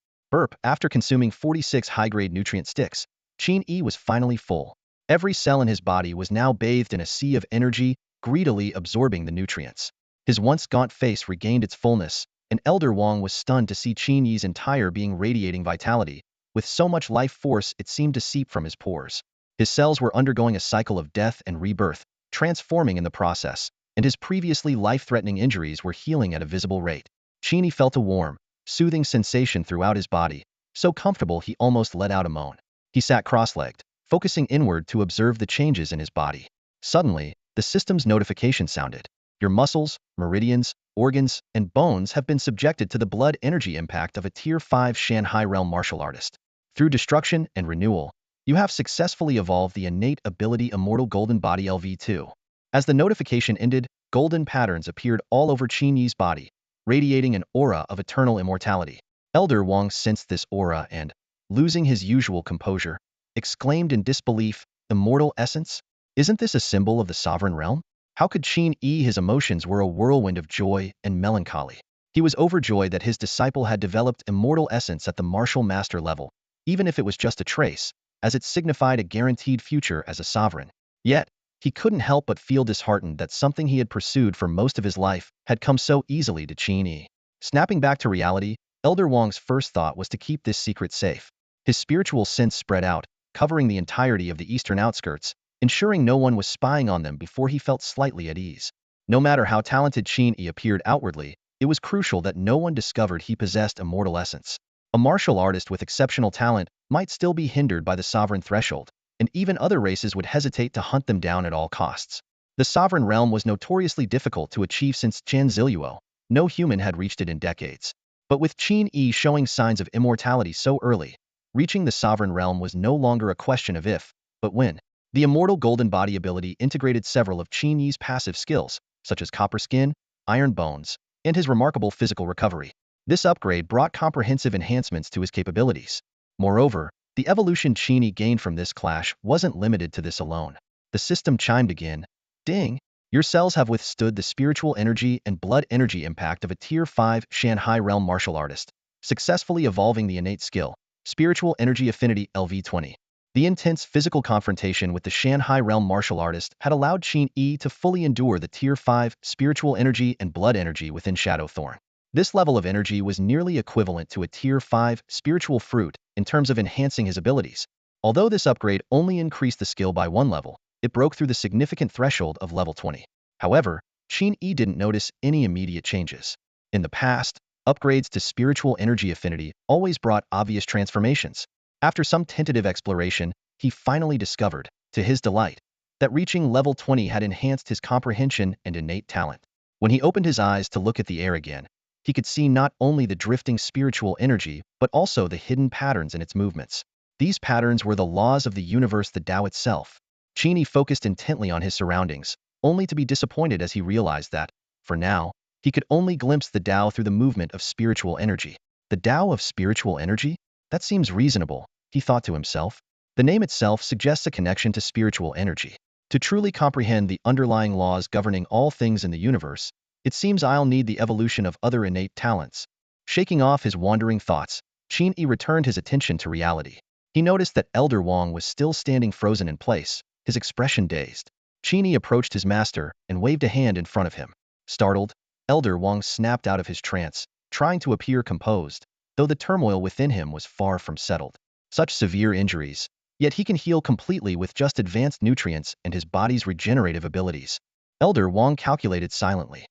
After consuming 46 high-grade nutrient sticks, Qin Yi was finally full. Every cell in his body was now bathed in a sea of energy, greedily absorbing the nutrients. His once gaunt face regained its fullness, and Elder Wang was stunned to see Qin Yi's entire being radiating vitality, with so much life force it seemed to seep from his pores. His cells were undergoing a cycle of death and rebirth, transforming in the process, and his previously life-threatening injuries were healing at a visible rate. Qin Yi felt a warm, soothing sensation throughout his body, so comfortable he almost let out a moan. He sat cross-legged, focusing inward to observe the changes in his body. Suddenly, the system's notification sounded. Your muscles, meridians, organs, and bones have been subjected to the blood energy impact of a Tier 5 Shanghai realm martial artist. Through destruction and renewal, you have successfully evolved the innate ability Immortal Golden Body LV2. As the notification ended, golden patterns appeared all over Qin Yi's body, radiating an aura of eternal immortality. Elder Wang sensed this aura and, losing his usual composure, exclaimed in disbelief, "Immortal essence? Isn't this a symbol of the sovereign realm?" How could Qin Yi? His emotions were a whirlwind of joy and melancholy. He was overjoyed that his disciple had developed immortal essence at the martial master level, even if it was just a trace, as it signified a guaranteed future as a sovereign. Yet, he couldn't help but feel disheartened that something he had pursued for most of his life had come so easily to Qin Yi. Snapping back to reality, Elder Wang's first thought was to keep this secret safe. His spiritual sense spread out, covering the entirety of the eastern outskirts, ensuring no one was spying on them before he felt slightly at ease. No matter how talented Qin Yi appeared outwardly, it was crucial that no one discovered he possessed immortal essence. A martial artist with exceptional talent might still be hindered by the sovereign threshold, and even other races would hesitate to hunt them down at all costs. The sovereign realm was notoriously difficult to achieve since Chen Ziluo. No human had reached it in decades. But with Qin Yi showing signs of immortality so early, reaching the sovereign realm was no longer a question of if, but when. The Immortal Golden Body ability integrated several of Qin Yi's passive skills, such as Copper Skin, Iron Bones, and his remarkable physical recovery. This upgrade brought comprehensive enhancements to his capabilities. Moreover, the evolution Qin Yi gained from this clash wasn't limited to this alone. The system chimed again. Ding! Your cells have withstood the spiritual energy and blood energy impact of a Tier 5 Shanghai realm martial artist, successfully evolving the innate skill, Spiritual Energy Affinity LV20. The intense physical confrontation with the Shanghai realm martial artist had allowed Qin Yi to fully endure the Tier 5 spiritual energy and blood energy within Shadow Thorn. This level of energy was nearly equivalent to a Tier 5 spiritual fruit in terms of enhancing his abilities. Although this upgrade only increased the skill by one level, it broke through the significant threshold of level 20. However, Qin Yi didn't notice any immediate changes. In the past, upgrades to spiritual energy affinity always brought obvious transformations. After some tentative exploration, he finally discovered, to his delight, that reaching level 20 had enhanced his comprehension and innate talent. When he opened his eyes to look at the air again, he could see not only the drifting spiritual energy, but also the hidden patterns in its movements. These patterns were the laws of the universe, the Tao itself. Qin Yi focused intently on his surroundings, only to be disappointed as he realized that, for now, he could only glimpse the Tao through the movement of spiritual energy. The Tao of spiritual energy? That seems reasonable, he thought to himself. The name itself suggests a connection to spiritual energy. To truly comprehend the underlying laws governing all things in the universe, it seems I'll need the evolution of other innate talents. Shaking off his wandering thoughts, Qin Yi returned his attention to reality. He noticed that Elder Wang was still standing frozen in place, his expression dazed. Qin Yi approached his master and waved a hand in front of him. Startled, Elder Wang snapped out of his trance, trying to appear composed, though the turmoil within him was far from settled. Such severe injuries, yet he can heal completely with just advanced nutrients and his body's regenerative abilities. Elder Wang calculated silently.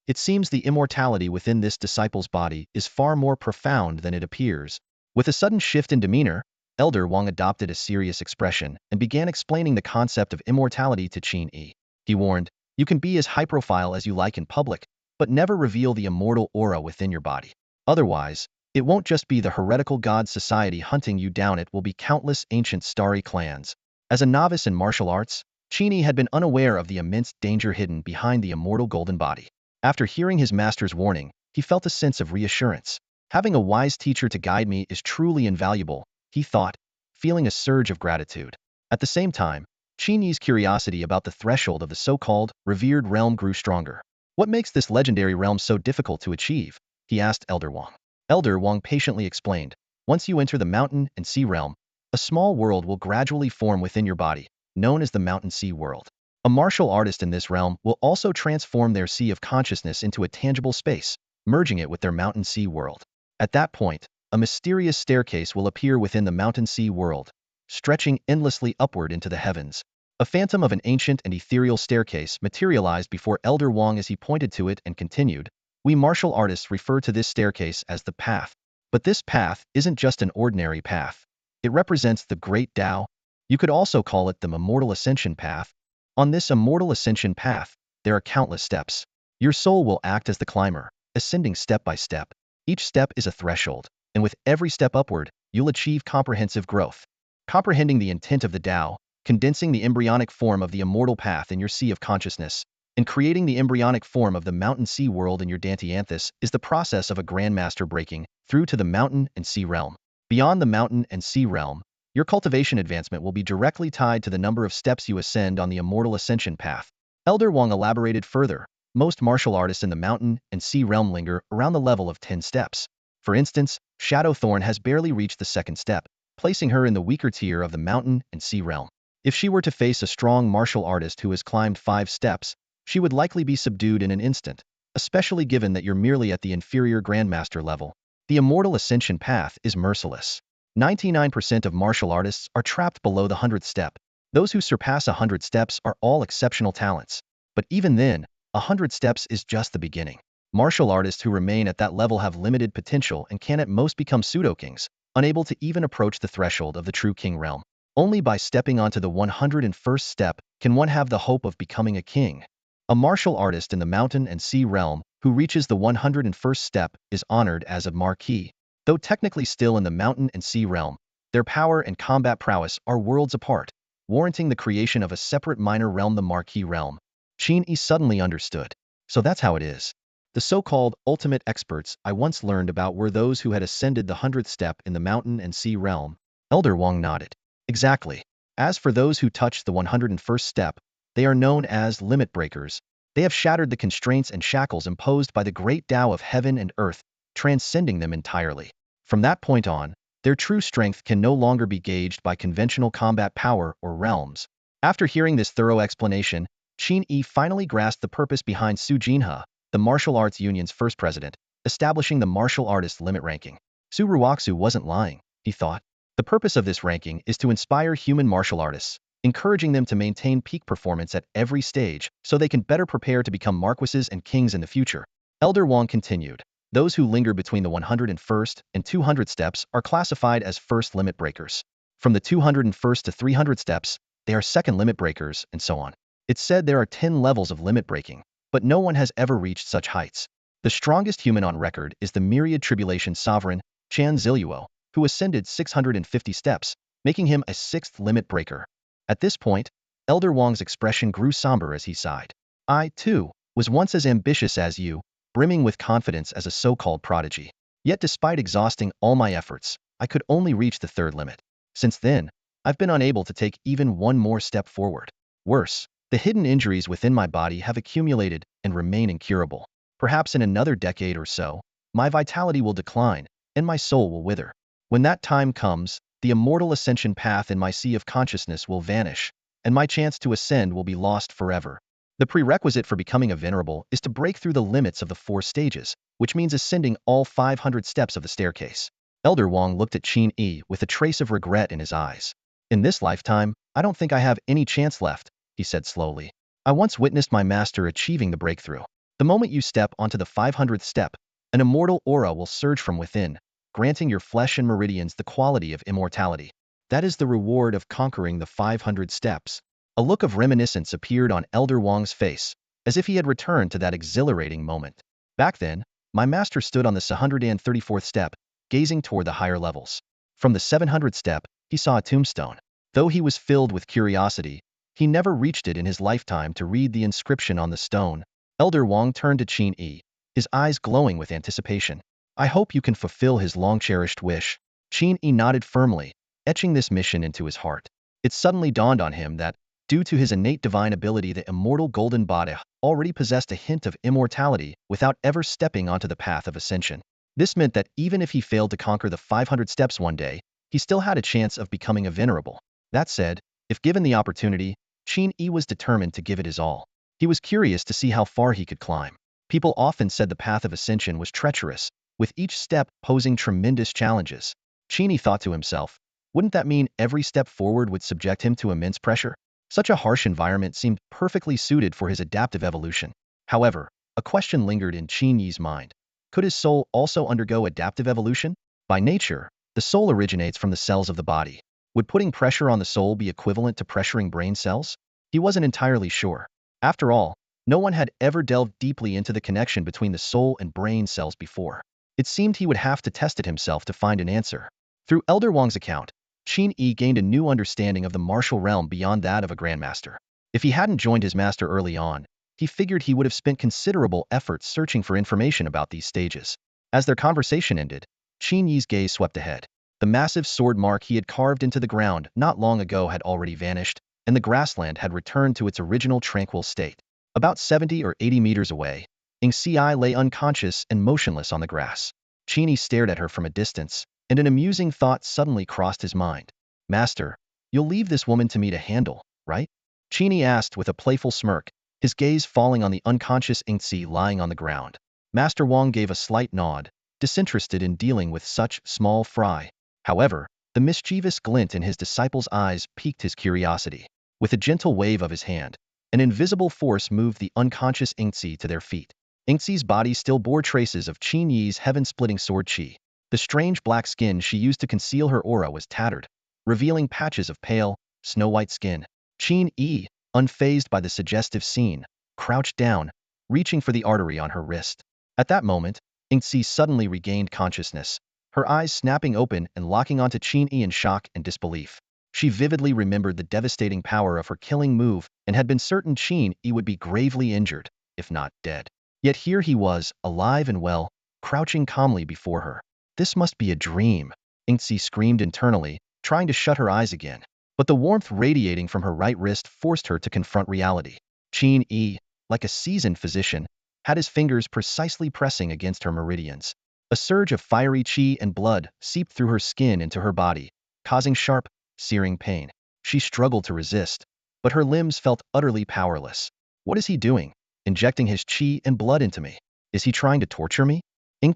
It seems the immortality within this disciple's body is far more profound than it appears. With a sudden shift in demeanor, Elder Wang adopted a serious expression and began explaining the concept of immortality to Qin Yi. He warned, "You can be as high-profile as you like in public, but never reveal the immortal aura within your body. Otherwise, it won't just be the heretical god society hunting you down, it will be countless ancient starry clans." As a novice in martial arts, Qin Yi had been unaware of the immense danger hidden behind the immortal golden body. After hearing his master's warning, he felt a sense of reassurance. Having a wise teacher to guide me is truly invaluable, he thought, feeling a surge of gratitude. At the same time, Qin Yi's curiosity about the threshold of the so-called revered realm grew stronger. What makes this legendary realm so difficult to achieve? He asked Elder Wang. Elder Wang patiently explained, "Once you enter the mountain and sea realm, a small world will gradually form within your body, known as the mountain sea world. A martial artist in this realm will also transform their sea of consciousness into a tangible space, merging it with their mountain sea world. At that point, a mysterious staircase will appear within the mountain sea world, stretching endlessly upward into the heavens." A phantom of an ancient and ethereal staircase materialized before Elder Wang as he pointed to it and continued, "We martial artists refer to this staircase as the path. But this path isn't just an ordinary path. It represents the great Tao. You could also call it the immortal ascension path. On this immortal ascension path, there are countless steps. Your soul will act as the climber, ascending step by step. Each step is a threshold, and with every step upward, you'll achieve comprehensive growth. Comprehending the intent of the Tao, condensing the embryonic form of the immortal path in your sea of consciousness, and creating the embryonic form of the mountain sea world in your Dantianthus is the process of a grandmaster breaking through to the mountain and sea realm. Beyond the mountain and sea realm, your cultivation advancement will be directly tied to the number of steps you ascend on the immortal ascension path. Elder Wang elaborated further. Most martial artists in the mountain and sea realm linger around the level of 10 steps. For instance, Shadow Thorn has barely reached the second step, placing her in the weaker tier of the mountain and sea realm. If she were to face a strong martial artist who has climbed 5 steps, she would likely be subdued in an instant, especially given that you're merely at the inferior grandmaster level. The immortal ascension path is merciless. 99% of martial artists are trapped below the 100th step. Those who surpass 100 steps are all exceptional talents. But even then, 100 steps is just the beginning. Martial artists who remain at that level have limited potential and can at most become pseudo-kings, unable to even approach the threshold of the true king realm. Only by stepping onto the 101st step can one have the hope of becoming a king. A martial artist in the mountain and sea realm who reaches the 101st step is honored as a marquis. Though technically still in the mountain and sea realm, their power and combat prowess are worlds apart, warranting the creation of a separate minor realm, the marquis realm. Qin Yi suddenly understood. So that's how it is. The so-called ultimate experts I once learned about were those who had ascended the 100th step in the mountain and sea realm. Elder Wang nodded. Exactly. As for those who touched the 101st step, they are known as limit breakers. They have shattered the constraints and shackles imposed by the great Tao of heaven and earth, transcending them entirely. From that point on, their true strength can no longer be gauged by conventional combat power or realms. After hearing this thorough explanation, Qin Yi finally grasped the purpose behind Su Jinhe, the Martial Arts Union's first president, establishing the martial artist limit ranking. Su Ruoxu wasn't lying, he thought. The purpose of this ranking is to inspire human martial artists, encouraging them to maintain peak performance at every stage so they can better prepare to become marquises and kings in the future. Elder Wang continued. Those who linger between the 101st and 200 steps are classified as first limit breakers. From the 201st to 300 steps, they are second limit breakers, and so on. It's said there are 10 levels of limit breaking, but no one has ever reached such heights. The strongest human on record is the Myriad Tribulation Sovereign, Chan Ziluo, who ascended 650 steps, making him a 6th limit breaker. At this point, Elder Wang's expression grew somber as he sighed. I, too, was once as ambitious as you, brimming with confidence as a so-called prodigy. Yet despite exhausting all my efforts, I could only reach the 3rd limit. Since then, I've been unable to take even one more step forward. Worse, the hidden injuries within my body have accumulated and remain incurable. Perhaps in another decade or so, my vitality will decline, and my soul will wither. When that time comes, the immortal ascension path in my sea of consciousness will vanish, and my chance to ascend will be lost forever. The prerequisite for becoming a venerable is to break through the limits of the 4 stages, which means ascending all 500 steps of the staircase. Elder Wang looked at Qin Yi with a trace of regret in his eyes. In this lifetime, I don't think I have any chance left, he said slowly. I once witnessed my master achieving the breakthrough. The moment you step onto the 500th step, an immortal aura will surge from within, granting your flesh and meridians the quality of immortality. That is the reward of conquering the 500 steps. A look of reminiscence appeared on Elder Wang's face, as if he had returned to that exhilarating moment. Back then, my master stood on the 134th step, gazing toward the higher levels. From the 700th step, he saw a tombstone. Though he was filled with curiosity, he never reached it in his lifetime to read the inscription on the stone. Elder Wang turned to Qin Yi, his eyes glowing with anticipation. I hope you can fulfill his long-cherished wish. Qin Yi nodded firmly, etching this mission into his heart. It suddenly dawned on him that, due to his innate divine ability, the immortal golden body already possessed a hint of immortality without ever stepping onto the path of ascension. This meant that even if he failed to conquer the 500 steps one day, he still had a chance of becoming a venerable. That said, if given the opportunity, Qin Yi was determined to give it his all. He was curious to see how far he could climb. People often said the path of ascension was treacherous, with each step posing tremendous challenges. Qin Yi thought to himself, wouldn't that mean every step forward would subject him to immense pressure? Such a harsh environment seemed perfectly suited for his adaptive evolution. However, a question lingered in Qin Yi's mind. Could his soul also undergo adaptive evolution? By nature, the soul originates from the cells of the body. Would putting pressure on the soul be equivalent to pressuring brain cells? He wasn't entirely sure. After all, No one had ever delved deeply into the connection between the soul and brain cells before. It seemed he would have to test it himself to find an answer. Through Elder Wang's account, Qin Yi gained a new understanding of the martial realm beyond that of a grandmaster. If he hadn't joined his master early on, he figured he would have spent considerable effort searching for information about these stages. As their conversation ended, Qin Yi's gaze swept ahead. The massive sword mark he had carved into the ground not long ago had already vanished, and the grassland had returned to its original tranquil state. About 70 or 80 meters away, Xi lay unconscious and motionless on the grass. Qin Yi stared at her from a distance, and an amusing thought suddenly crossed his mind. Master, you'll leave this woman to me to handle, right? Qin Yi asked with a playful smirk, his gaze falling on the unconscious Xi lying on the ground. Master Wang gave a slight nod, disinterested in dealing with such small fry. However, the mischievous glint in his disciple's eyes piqued his curiosity. With a gentle wave of his hand, an invisible force moved the unconscious Xi to their feet. Xi's body still bore traces of Qin Yi's heaven-splitting sword qi. The strange black skin she used to conceal her aura was tattered, revealing patches of pale, snow-white skin. Qin Yi, unfazed by the suggestive scene, crouched down, reaching for the artery on her wrist. At that moment, Xi suddenly regained consciousness, her eyes snapping open and locking onto Qin Yi in shock and disbelief. She vividly remembered the devastating power of her killing move and had been certain Qin Yi would be gravely injured, if not dead. Yet here he was, alive and well, crouching calmly before her. This must be a dream, Xi screamed internally, trying to shut her eyes again. But the warmth radiating from her right wrist forced her to confront reality. Qin Yi, like a seasoned physician, had his fingers precisely pressing against her meridians. A surge of fiery qi and blood seeped through her skin into her body, causing sharp, searing pain. She struggled to resist, but her limbs felt utterly powerless. What is he doing? Injecting his qi and blood into me? Is he trying to torture me?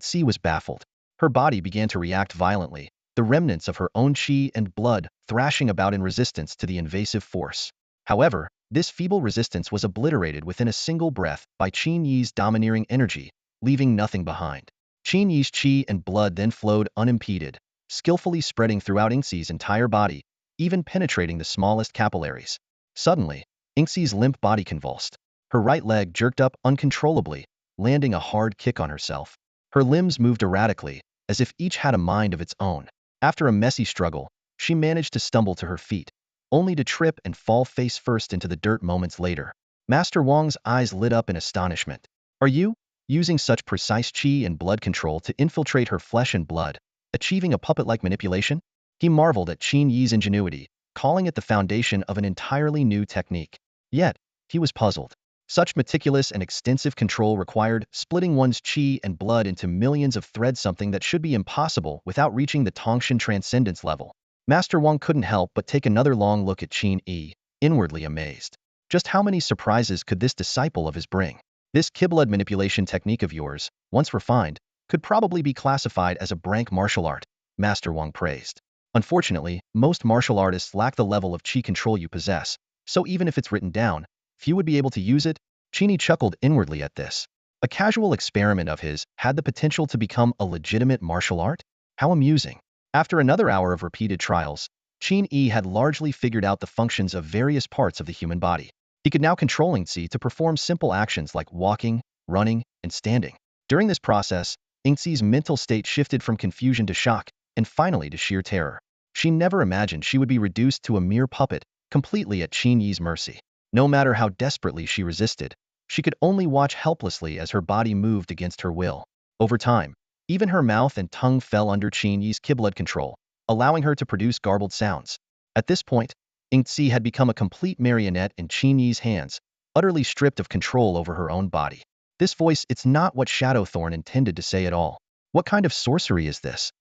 Xi was baffled. Her body began to react violently, the remnants of her own qi and blood thrashing about in resistance to the invasive force. However, this feeble resistance was obliterated within a single breath by Qin Yi's domineering energy, leaving nothing behind. Qin Yi's qi and blood then flowed unimpeded, skillfully spreading throughout Xi's entire body, even penetrating the smallest capillaries. Suddenly, Xi's limp body convulsed. Her right leg jerked up uncontrollably, landing a hard kick on herself. Her limbs moved erratically, as if each had a mind of its own. After a messy struggle, she managed to stumble to her feet, only to trip and fall face first into the dirt moments later. Master Wang's eyes lit up in astonishment. Are you using such precise qi and blood control to infiltrate her flesh and blood, achieving a puppet-like manipulation? He marveled at Qin Yi's ingenuity, calling it the foundation of an entirely new technique. Yet, he was puzzled. Such meticulous and extensive control required splitting one's qi and blood into millions of threads, something that should be impossible without reaching the Tongshan transcendence level. Master Wang couldn't help but take another long look at Qin Yi, inwardly amazed. Just how many surprises could this disciple of his bring? This blood manipulation technique of yours, once refined, could probably be classified as a brank martial art, Master Wang praised. Unfortunately, most martial artists lack the level of qi control you possess, so even if it's written down, few would be able to use it. Qin Yi chuckled inwardly at this. A casual experiment of his had the potential to become a legitimate martial art? How amusing. After another hour of repeated trials, Qin Yi had largely figured out the functions of various parts of the human body. He could now control Xi to perform simple actions like walking, running, and standing. During this process, Xi's mental state shifted from confusion to shock, and finally to sheer terror. She never imagined she would be reduced to a mere puppet, completely at Qin Yi's mercy. No matter how desperately she resisted, she could only watch helplessly as her body moved against her will. Over time, even her mouth and tongue fell under Qin Yi's blood control, allowing her to produce garbled sounds. At this point, Xi had become a complete marionette in Qin Yi's hands, utterly stripped of control over her own body. This voice, it's not what Shadowthorn intended to say at all. What kind of sorcery is this?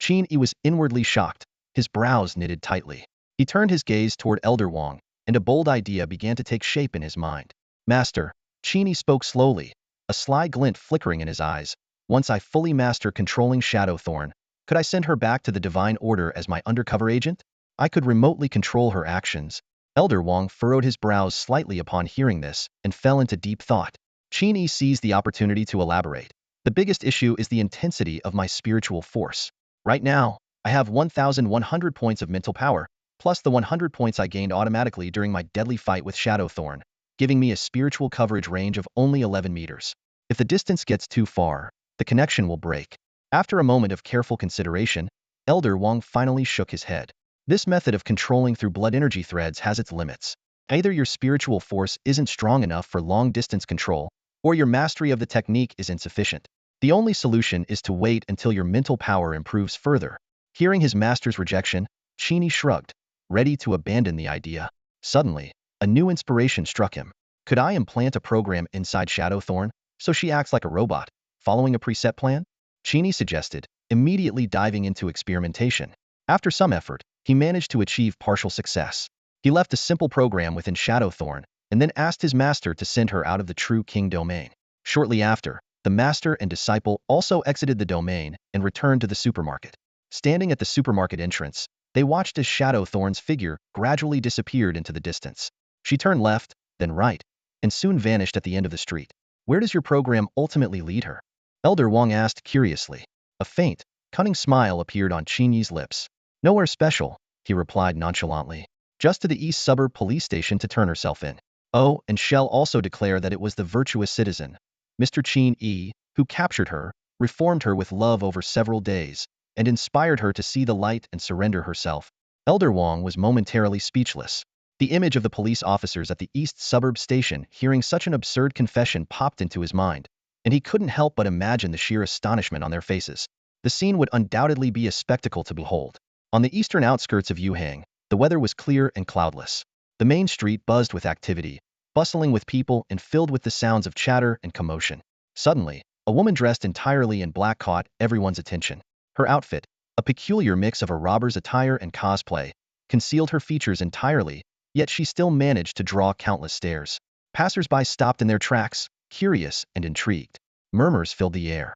Qin Yi was inwardly shocked, his brows knitted tightly. He turned his gaze toward Elder Wang, and a bold idea began to take shape in his mind. Master, Qin Yi spoke slowly, a sly glint flickering in his eyes. Once I fully master controlling Shadowthorn, could I send her back to the Divine Order as my undercover agent? I could remotely control her actions. Elder Wang furrowed his brows slightly upon hearing this and fell into deep thought. Qin Yi seized the opportunity to elaborate. The biggest issue is the intensity of my spiritual force. Right now, I have 1,100 points of mental power, plus the 100 points I gained automatically during my deadly fight with Shadowthorn. giving me a spiritual coverage range of only 11 meters. If the distance gets too far, the connection will break. After a moment of careful consideration, Elder Wang finally shook his head. This method of controlling through blood energy threads has its limits. Either your spiritual force isn't strong enough for long-distance control, or your mastery of the technique is insufficient. The only solution is to wait until your mental power improves further. Hearing his master's rejection, Qin Yi shrugged, ready to abandon the idea. Suddenly, a new inspiration struck him. Could I implant a program inside Shadowthorn, so she acts like a robot, following a preset plan? Qin Yi suggested, immediately diving into experimentation. After some effort, he managed to achieve partial success. He left a simple program within Shadowthorn, and then asked his master to send her out of the True King domain. Shortly after, the master and disciple also exited the domain and returned to the supermarket. Standing at the supermarket entrance, they watched as Shadowthorn's figure gradually disappeared into the distance. She turned left, then right, and soon vanished at the end of the street. Where does your program ultimately lead her? Elder Wang asked curiously. A faint, cunning smile appeared on Qin Yi's lips. Nowhere special, he replied nonchalantly. Just to the East Suburb police station to turn herself in. Oh, and shall also declare that it was the virtuous citizen, Mr. Qin Yi, who captured her, reformed her with love over several days, and inspired her to see the light and surrender herself. Elder Wang was momentarily speechless. The image of the police officers at the East Suburb station hearing such an absurd confession popped into his mind, and he couldn't help but imagine the sheer astonishment on their faces. The scene would undoubtedly be a spectacle to behold. On the eastern outskirts of Yuhang, the weather was clear and cloudless. The main street buzzed with activity, bustling with people and filled with the sounds of chatter and commotion. Suddenly, a woman dressed entirely in black caught everyone's attention. Her outfit, a peculiar mix of a robber's attire and cosplay, concealed her features entirely, yet she still managed to draw countless stares. Passers-by stopped in their tracks, curious and intrigued. Murmurs filled the air.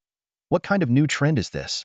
What kind of new trend is this?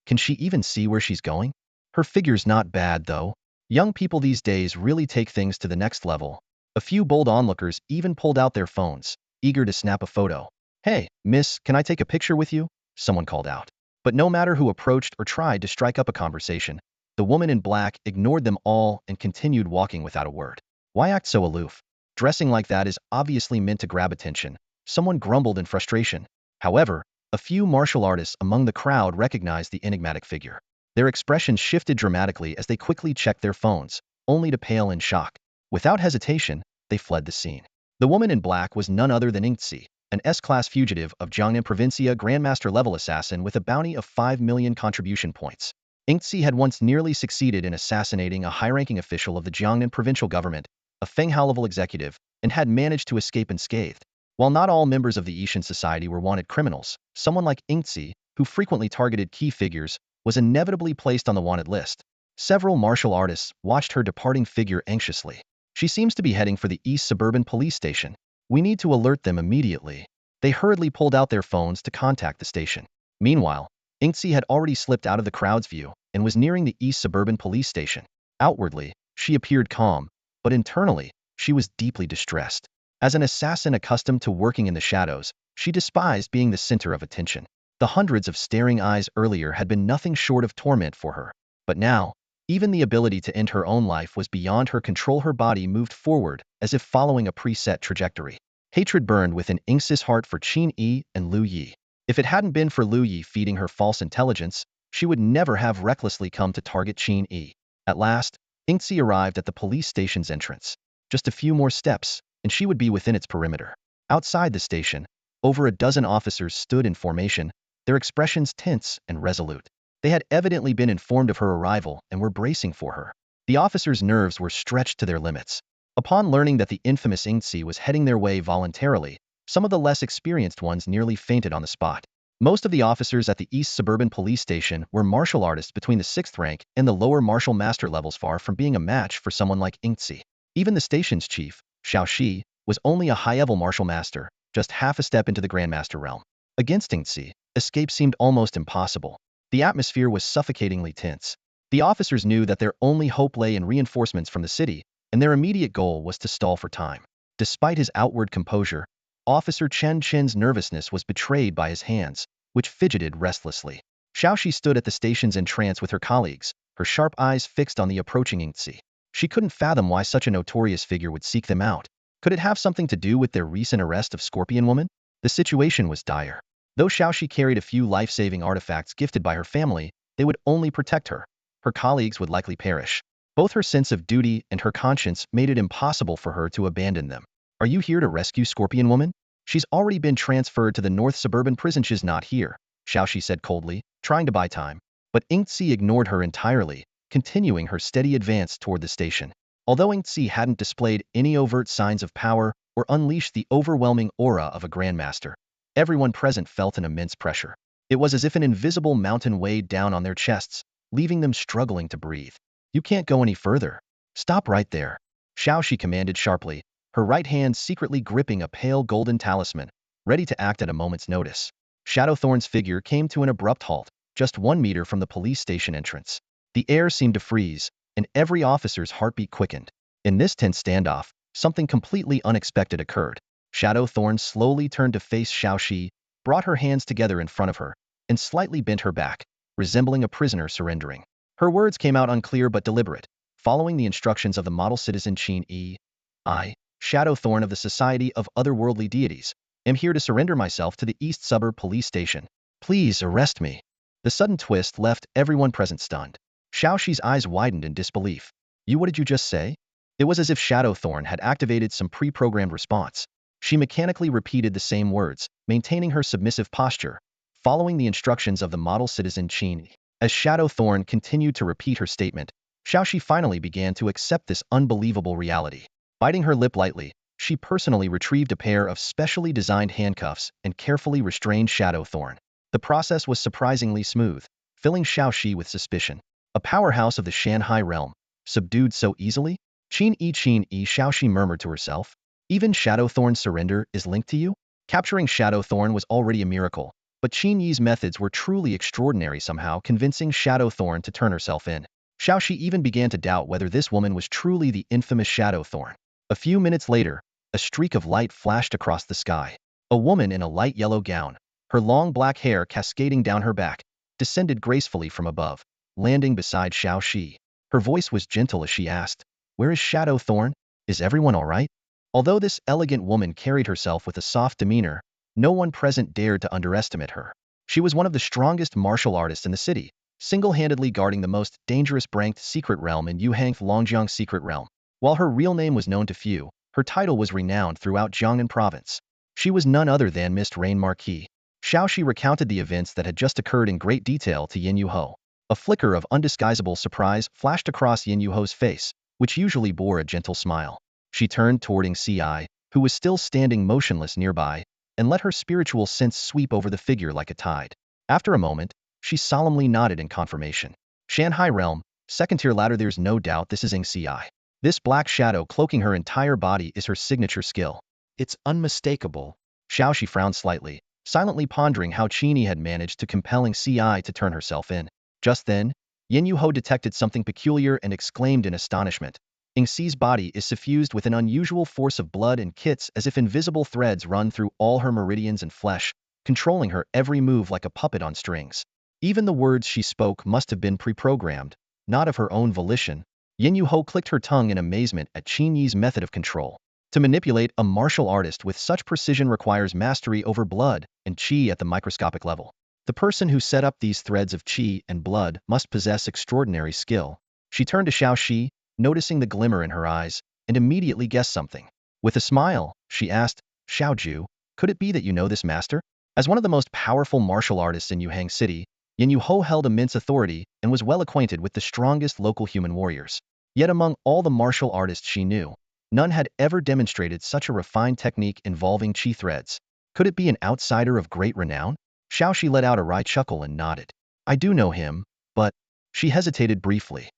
Can she even see where she's going? Her figure's not bad, though. Young people these days really take things to the next level. A few bold onlookers even pulled out their phones, eager to snap a photo. Hey, miss, can I take a picture with you? Someone called out. But no matter who approached or tried to strike up a conversation, the woman in black ignored them all and continued walking without a word. Why act so aloof? Dressing like that is obviously meant to grab attention, someone grumbled in frustration. However, a few martial artists among the crowd recognized the enigmatic figure. Their expressions shifted dramatically as they quickly checked their phones, only to pale in shock. Without hesitation, they fled the scene. The woman in black was none other than Qin Yi, an S-class fugitive of Jiangnan Provincia Grandmaster-level assassin with a bounty of 5 million contribution points. Qin Yi had once nearly succeeded in assassinating a high-ranking official of the Jiangnan provincial government, a Fenghao-level executive, and had managed to escape unscathed. While not all members of the Yishan society were wanted criminals, someone like Qin Yi, who frequently targeted key figures, was inevitably placed on the wanted list. Several martial artists watched her departing figure anxiously. She seems to be heading for the East Suburban Police Station. We need to alert them immediately. They hurriedly pulled out their phones to contact the station. Meanwhile, Qin Yi had already slipped out of the crowd's view and was nearing the East Suburban Police Station. Outwardly, she appeared calm, but internally, she was deeply distressed. As an assassin accustomed to working in the shadows, she despised being the center of attention. The hundreds of staring eyes earlier had been nothing short of torment for her. But now, even the ability to end her own life was beyond her control. Her body moved forward, as if following a preset trajectory. Hatred burned within Qin Yi's heart for Qin Yi and Lu Yi. If it hadn't been for Lu Yi feeding her false intelligence, she would never have recklessly come to target Qin Yi. At last, Qin Yi arrived at the police station's entrance. Just a few more steps, and she would be within its perimeter. Outside the station, over a dozen officers stood in formation, their expressions tense and resolute. They had evidently been informed of her arrival and were bracing for her. The officers' nerves were stretched to their limits. Upon learning that the infamous Qin Yi was heading their way voluntarily, some of the less experienced ones nearly fainted on the spot. Most of the officers at the East Suburban Police Station were martial artists between the 6th rank and the lower martial master levels, far from being a match for someone like Qin Yi. Even the station's chief, Xiao Shi, was only a high-level martial master, just half a step into the Grandmaster realm. Against Qin Yi, escape seemed almost impossible. The atmosphere was suffocatingly tense. The officers knew that their only hope lay in reinforcements from the city, and their immediate goal was to stall for time. Despite his outward composure, Officer Chen Chen's nervousness was betrayed by his hands, which fidgeted restlessly. Xiaoxi stood at the station's entrance with her colleagues, her sharp eyes fixed on the approaching Qin Yi. She couldn't fathom why such a notorious figure would seek them out. Could it have something to do with their recent arrest of Scorpion Woman? The situation was dire. Though Xiaoxi carried a few life-saving artifacts gifted by her family, they would only protect her. Her colleagues would likely perish. Both her sense of duty and her conscience made it impossible for her to abandon them. Are you here to rescue Scorpion Woman? She's already been transferred to the North Suburban Prison. She's not here, Xiaoxi said coldly, trying to buy time. But Yingzi ignored her entirely, continuing her steady advance toward the station. Although Yingzi hadn't displayed any overt signs of power or unleashed the overwhelming aura of a grandmaster, everyone present felt an immense pressure. It was as if an invisible mountain weighed down on their chests, leaving them struggling to breathe. You can't go any further. Stop right there, Xiaoxi commanded sharply, her right hand secretly gripping a pale golden talisman, ready to act at a moment's notice. Shadowthorn's figure came to an abrupt halt, just 1 meter from the police station entrance. The air seemed to freeze, and every officer's heartbeat quickened. In this tense standoff, something completely unexpected occurred. Shadowthorn slowly turned to face Xiaoxi, brought her hands together in front of her, and slightly bent her back, resembling a prisoner surrendering. Her words came out unclear but deliberate, following the instructions of the model citizen Qin Yi. I, Shadowthorn of the Society of Otherworldly Deities, am here to surrender myself to the East Suburb Police Station. Please arrest me. The sudden twist left everyone present stunned. Xiaoxi's eyes widened in disbelief. What did you just say? It was as if Shadowthorn had activated some pre-programmed response. She mechanically repeated the same words, maintaining her submissive posture, following the instructions of the model citizen Qin Yi. As Shadowthorn continued to repeat her statement, Xiaoxi finally began to accept this unbelievable reality. Biting her lip lightly, she personally retrieved a pair of specially designed handcuffs and carefully restrained Shadowthorn. The process was surprisingly smooth, filling Xiaoxi with suspicion. A powerhouse of the Shanghai realm, subdued so easily? Qin Yi, Xiaoxi murmured to herself. Even Shadowthorn's surrender is linked to you? Capturing Shadowthorn was already a miracle, but Qin Yi's methods were truly extraordinary, somehow convincing Shadowthorn to turn herself in. Xiaoxi even began to doubt whether this woman was truly the infamous Shadowthorn. A few minutes later, a streak of light flashed across the sky. A woman in a light yellow gown, her long black hair cascading down her back, descended gracefully from above, landing beside Xiaoxi. Her voice was gentle as she asked, "Where is Shadowthorn? Is everyone all right?" Although this elegant woman carried herself with a soft demeanor, no one present dared to underestimate her. She was one of the strongest martial artists in the city, single-handedly guarding the most dangerous Branked secret realm in Yuhang Longjiang secret realm. While her real name was known to few, her title was renowned throughout Jiangnan province. She was none other than Mist Rain Marquis. Xiaoxi recounted the events that had just occurred in great detail to Yin Yuho. A flicker of undisguisable surprise flashed across Yin Yuho's face, which usually bore a gentle smile. She turned toward Yingzi, who was still standing motionless nearby, and let her spiritual sense sweep over the figure like a tide. After a moment, she solemnly nodded in confirmation. Shanghai realm, second-tier ladder. There's no doubt this is Yingzi. This black shadow cloaking her entire body is her signature skill. It's unmistakable. Xiaoxi frowned slightly, silently pondering how Qin Yi had managed to compel Yingzi to turn herself in. Just then, Yin Yuho detected something peculiar and exclaimed in astonishment. Yingzi's body is suffused with an unusual force of blood and qits, as if invisible threads run through all her meridians and flesh, controlling her every move like a puppet on strings. Even the words she spoke must have been pre-programmed, not of her own volition. Yin Yuho clicked her tongue in amazement at Qin Yi's method of control. To manipulate a martial artist with such precision requires mastery over blood and qi at the microscopic level. The person who set up these threads of qi and blood must possess extraordinary skill. She turned to Xiaoxi, noticing the glimmer in her eyes, and immediately guessed something. With a smile, she asked, "Xiaoju, could it be that you know this master?" As one of the most powerful martial artists in Yuhang City, Yin Yuho held immense authority and was well acquainted with the strongest local human warriors. Yet among all the martial artists she knew, none had ever demonstrated such a refined technique involving qi threads. Could it be an outsider of great renown? Xiaoxi let out a wry chuckle and nodded. "I do know him, but..." She hesitated briefly.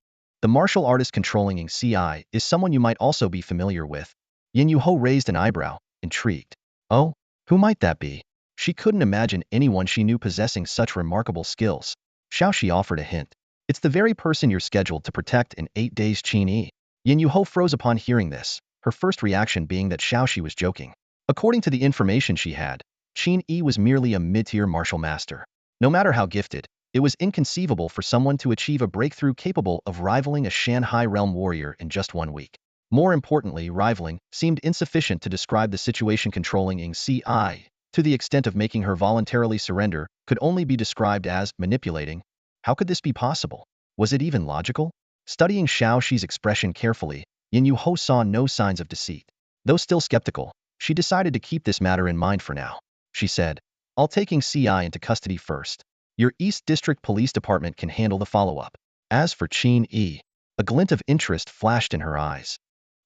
"The martial artist controlling Yingzi is someone you might also be familiar with." Yin Yuho raised an eyebrow, intrigued. "Oh, who might that be?" She couldn't imagine anyone she knew possessing such remarkable skills. Xiaoxi offered a hint. "It's the very person you're scheduled to protect in 8 days, Qin Yi." Yin Yuho froze upon hearing this, her first reaction being that Xiaoxi was joking. According to the information she had, Qin Yi was merely a mid-tier martial master. No matter how gifted, it was inconceivable for someone to achieve a breakthrough capable of rivaling a Shanghai realm warrior in just 1 week. More importantly, rivaling seemed insufficient to describe the situation. Controlling Qin Yi, to the extent of making her voluntarily surrender, could only be described as manipulating. How could this be possible? Was it even logical? Studying Xiao Shi's expression carefully, Yin Yuho saw no signs of deceit. Though still skeptical, she decided to keep this matter in mind for now. She said, "I'll take Qin Yi into custody first. Your East District Police Department can handle the follow-up." As for Qin Yi, a glint of interest flashed in her eyes.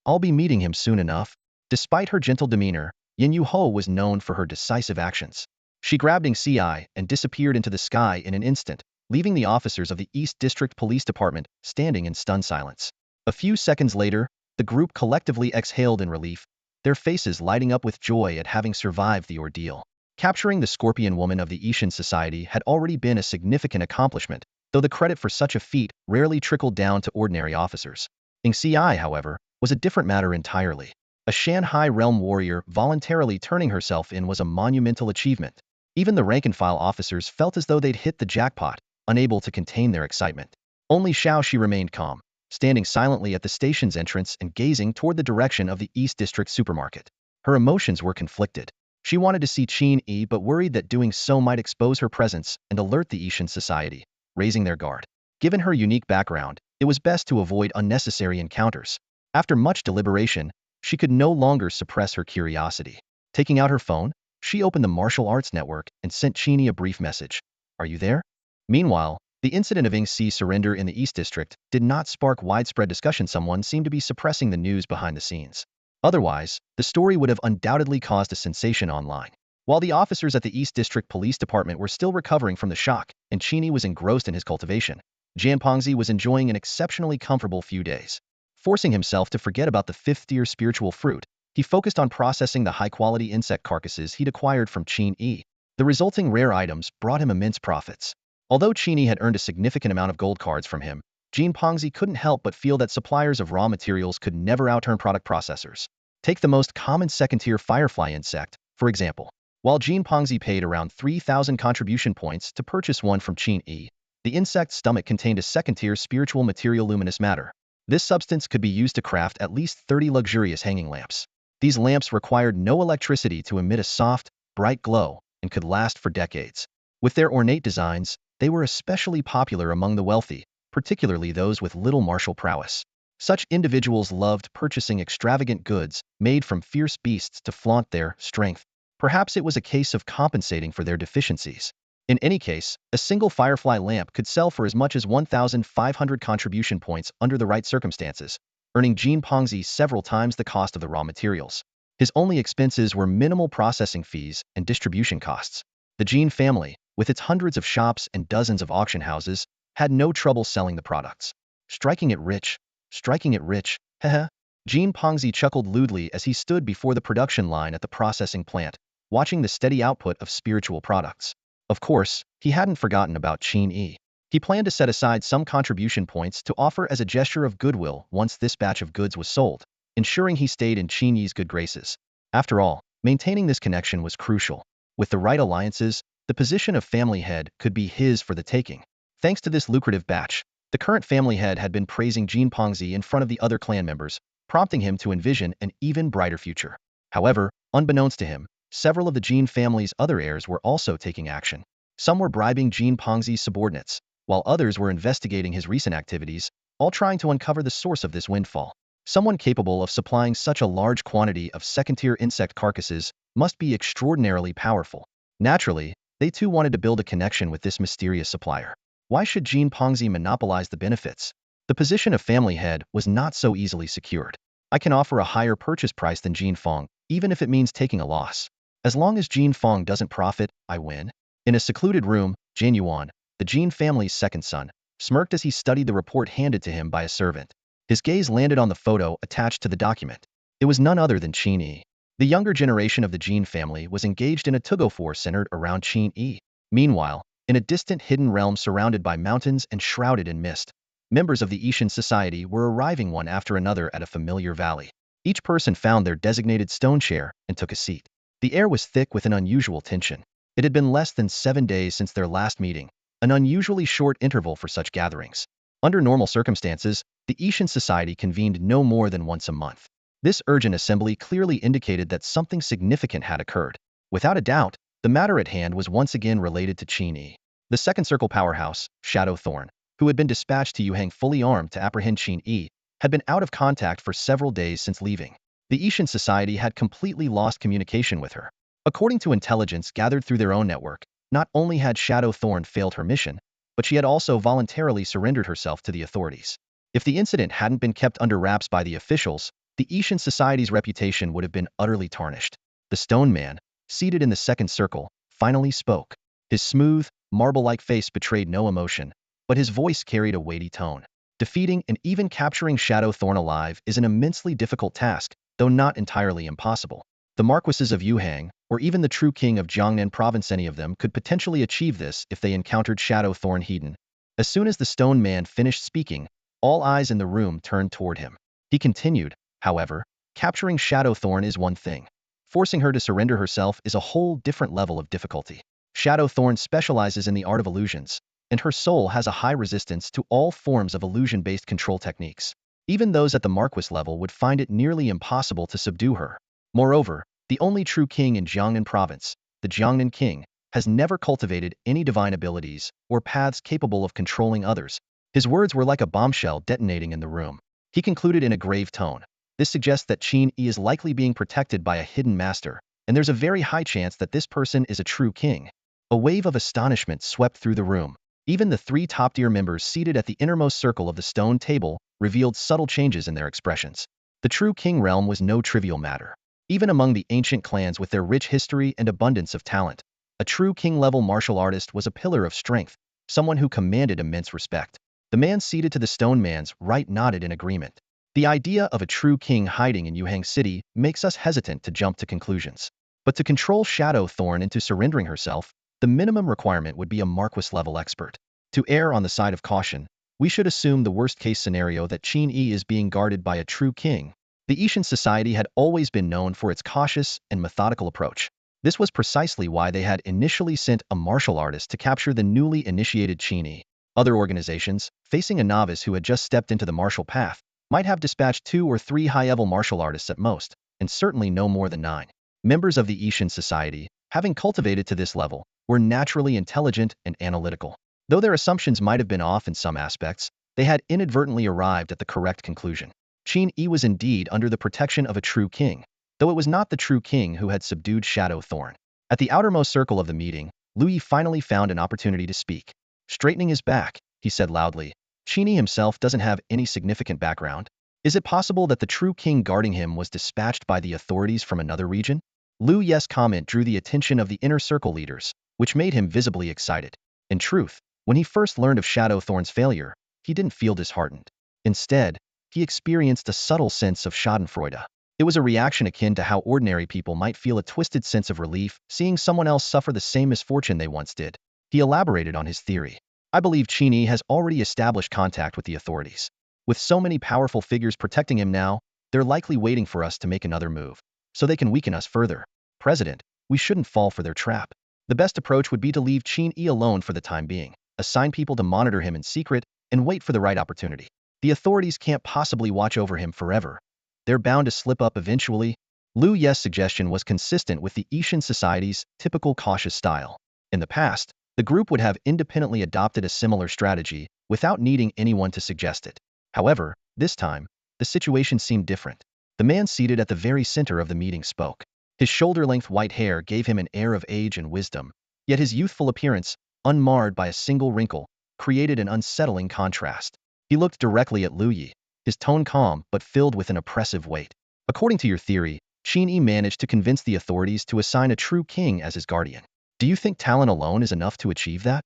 "I'll be meeting him soon enough." Despite her gentle demeanor, Yin Yuho was known for her decisive actions. She grabbed Qin and disappeared into the sky in an instant, leaving the officers of the East District Police Department standing in stunned silence. A few seconds later, the group collectively exhaled in relief, their faces lighting up with joy at having survived the ordeal. Capturing the Scorpion Woman of the Ishan Society had already been a significant accomplishment, though the credit for such a feat rarely trickled down to ordinary officers. Qin, however, was a different matter entirely. A Shanghai realm warrior voluntarily turning herself in was a monumental achievement. Even the rank-and-file officers felt as though they'd hit the jackpot, unable to contain their excitement. Only Xiao Shi remained calm, standing silently at the station's entrance and gazing toward the direction of the East District supermarket. Her emotions were conflicted. She wanted to see Qin Yi but worried that doing so might expose her presence and alert the Ishan Society, raising their guard. Given her unique background, it was best to avoid unnecessary encounters. After much deliberation, she could no longer suppress her curiosity. Taking out her phone, she opened the martial arts network and sent Qin Yi a brief message. "Are you there?" Meanwhile, the incident of Xi's surrender in the East District did not spark widespread discussion. Someone seemed to be suppressing the news behind the scenes. Otherwise, the story would have undoubtedly caused a sensation online. While the officers at the East District Police Department were still recovering from the shock, and Qin Yi was engrossed in his cultivation, Jian Pengzi was enjoying an exceptionally comfortable few days. Forcing himself to forget about the fifth-tier spiritual fruit, he focused on processing the high-quality insect carcasses he'd acquired from Qin Yi. The resulting rare items brought him immense profits. Although Qin Yi had earned a significant amount of gold cards from him, Jian Pengzi couldn't help but feel that suppliers of raw materials could never outearn product processors. Take the most common second-tier firefly insect, for example. While Jian Pengzi paid around 3,000 contribution points to purchase one from Qin Yi, the insect's stomach contained a second-tier spiritual material, luminous matter. This substance could be used to craft at least 30 luxurious hanging lamps. These lamps required no electricity to emit a soft, bright glow and could last for decades. With their ornate designs, they were especially popular among the wealthy, particularly those with little martial prowess. Such individuals loved purchasing extravagant goods made from fierce beasts to flaunt their strength. Perhaps it was a case of compensating for their deficiencies. In any case, a single firefly lamp could sell for as much as 1,500 contribution points under the right circumstances, earning Jian Pengzi several times the cost of the raw materials. His only expenses were minimal processing fees and distribution costs. The Jian family, with its hundreds of shops and dozens of auction houses, had no trouble selling the products. Striking it rich, hehe. Jian Pengzi chuckled lewdly as he stood before the production line at the processing plant, watching the steady output of spiritual products. Of course, he hadn't forgotten about Qin Yi. He planned to set aside some contribution points to offer as a gesture of goodwill once this batch of goods was sold, ensuring he stayed in Qin Yi's good graces. After all, maintaining this connection was crucial. With the right alliances, the position of family head could be his for the taking. Thanks to this lucrative batch, the current family head had been praising Jian Pengzi in front of the other clan members, prompting him to envision an even brighter future. However, unbeknownst to him, several of the Jian family's other heirs were also taking action. Some were bribing Jian Pengzi's subordinates, while others were investigating his recent activities, all trying to uncover the source of this windfall. Someone capable of supplying such a large quantity of second-tier insect carcasses must be extraordinarily powerful. Naturally, they too wanted to build a connection with this mysterious supplier. Why should Jian Pengzi monopolize the benefits? The position of family head was not so easily secured. I can offer a higher purchase price than Jian Feng, even if it means taking a loss. As long as Jian Feng doesn't profit, I win. In a secluded room, Jian Yuan, the Jian family's second son, smirked as he studied the report handed to him by a servant. His gaze landed on the photo attached to the document. It was none other than Qin Yi. The younger generation of the Jian family was engaged in a tug-of-war centered around Qin Yi. Meanwhile, in a distant hidden realm surrounded by mountains and shrouded in mist, members of the Ishan Society were arriving one after another at a familiar valley. Each person found their designated stone chair and took a seat. The air was thick with an unusual tension. It had been less than 7 days since their last meeting, an unusually short interval for such gatherings. Under normal circumstances, the Ishan Society convened no more than once a month. This urgent assembly clearly indicated that something significant had occurred. Without a doubt, the matter at hand was once again related to Qin Yi. The second circle powerhouse, Shadow Thorn, who had been dispatched to Yuhang fully armed to apprehend Qin Yi, had been out of contact for several days since leaving. The Ishan Society had completely lost communication with her. According to intelligence gathered through their own network, not only had Shadow Thorn failed her mission, but she had also voluntarily surrendered herself to the authorities. If the incident hadn't been kept under wraps by the officials, the Ishan Society's reputation would have been utterly tarnished. The stone man, seated in the second circle, finally spoke. His smooth, marble-like face betrayed no emotion, but his voice carried a weighty tone. Defeating and even capturing Shadow Thorn alive is an immensely difficult task, though not entirely impossible. The marquises of Yuhang, or even the true king of Jiangnan province, any of them could potentially achieve this if they encountered Shadow Thorn Hedon. As soon as the stone man finished speaking, all eyes in the room turned toward him. He continued, however, capturing Shadow Thorn is one thing. Forcing her to surrender herself is a whole different level of difficulty. Shadow Thorn specializes in the art of illusions, and her soul has a high resistance to all forms of illusion-based control techniques. Even those at the Marquis level would find it nearly impossible to subdue her. Moreover, the only true king in Jiangnan province, the Jiangnan king, has never cultivated any divine abilities or paths capable of controlling others. His words were like a bombshell detonating in the room. He concluded in a grave tone. This suggests that Qin Yi is likely being protected by a hidden master, and there's a very high chance that this person is a true king. A wave of astonishment swept through the room. Even the three top-tier members seated at the innermost circle of the stone table revealed subtle changes in their expressions. The true king realm was no trivial matter. Even among the ancient clans with their rich history and abundance of talent, a true king-level martial artist was a pillar of strength, someone who commanded immense respect. The man seated to the stone man's right nodded in agreement. The idea of a true king hiding in Yuhang City makes us hesitant to jump to conclusions. But to control Shadow Thorn into surrendering herself, the minimum requirement would be a Marquis-level expert. To err on the side of caution, we should assume the worst-case scenario that Qin Yi is being guarded by a true king. The Ishan Society had always been known for its cautious and methodical approach. This was precisely why they had initially sent a martial artist to capture the newly initiated Qin Yi. Other organizations, facing a novice who had just stepped into the martial path, might have dispatched 2 or 3 high-level martial artists at most, and certainly no more than 9. Members of the Ishan Society, having cultivated to this level, were naturally intelligent and analytical. Though their assumptions might have been off in some aspects, they had inadvertently arrived at the correct conclusion. Qin Yi was indeed under the protection of a true king, though it was not the true king who had subdued Shadow Thorn. At the outermost circle of the meeting, Lu Yi finally found an opportunity to speak. Straightening his back, he said loudly, Qin Yi himself doesn't have any significant background. Is it possible that the true king guarding him was dispatched by the authorities from another region? Lu Yi's comment drew the attention of the inner circle leaders, which made him visibly excited. In truth, when he first learned of Shadow Thorn's failure, he didn't feel disheartened. Instead, he experienced a subtle sense of schadenfreude. It was a reaction akin to how ordinary people might feel a twisted sense of relief seeing someone else suffer the same misfortune they once did. He elaborated on his theory. I believe Qin Yi has already established contact with the authorities. With so many powerful figures protecting him now, they're likely waiting for us to make another move, so they can weaken us further. President, we shouldn't fall for their trap. The best approach would be to leave Qin Yi alone for the time being, assign people to monitor him in secret, and wait for the right opportunity. The authorities can't possibly watch over him forever. They're bound to slip up eventually. Lu Yi's suggestion was consistent with the Ishan Society's typical cautious style. In the past, the group would have independently adopted a similar strategy without needing anyone to suggest it. However, this time, the situation seemed different. The man seated at the very center of the meeting spoke. His shoulder-length white hair gave him an air of age and wisdom, yet his youthful appearance, unmarred by a single wrinkle, created an unsettling contrast. He looked directly at Lu Yi, his tone calm but filled with an oppressive weight. According to your theory, Qin Yi managed to convince the authorities to assign a true king as his guardian. Do you think talent alone is enough to achieve that?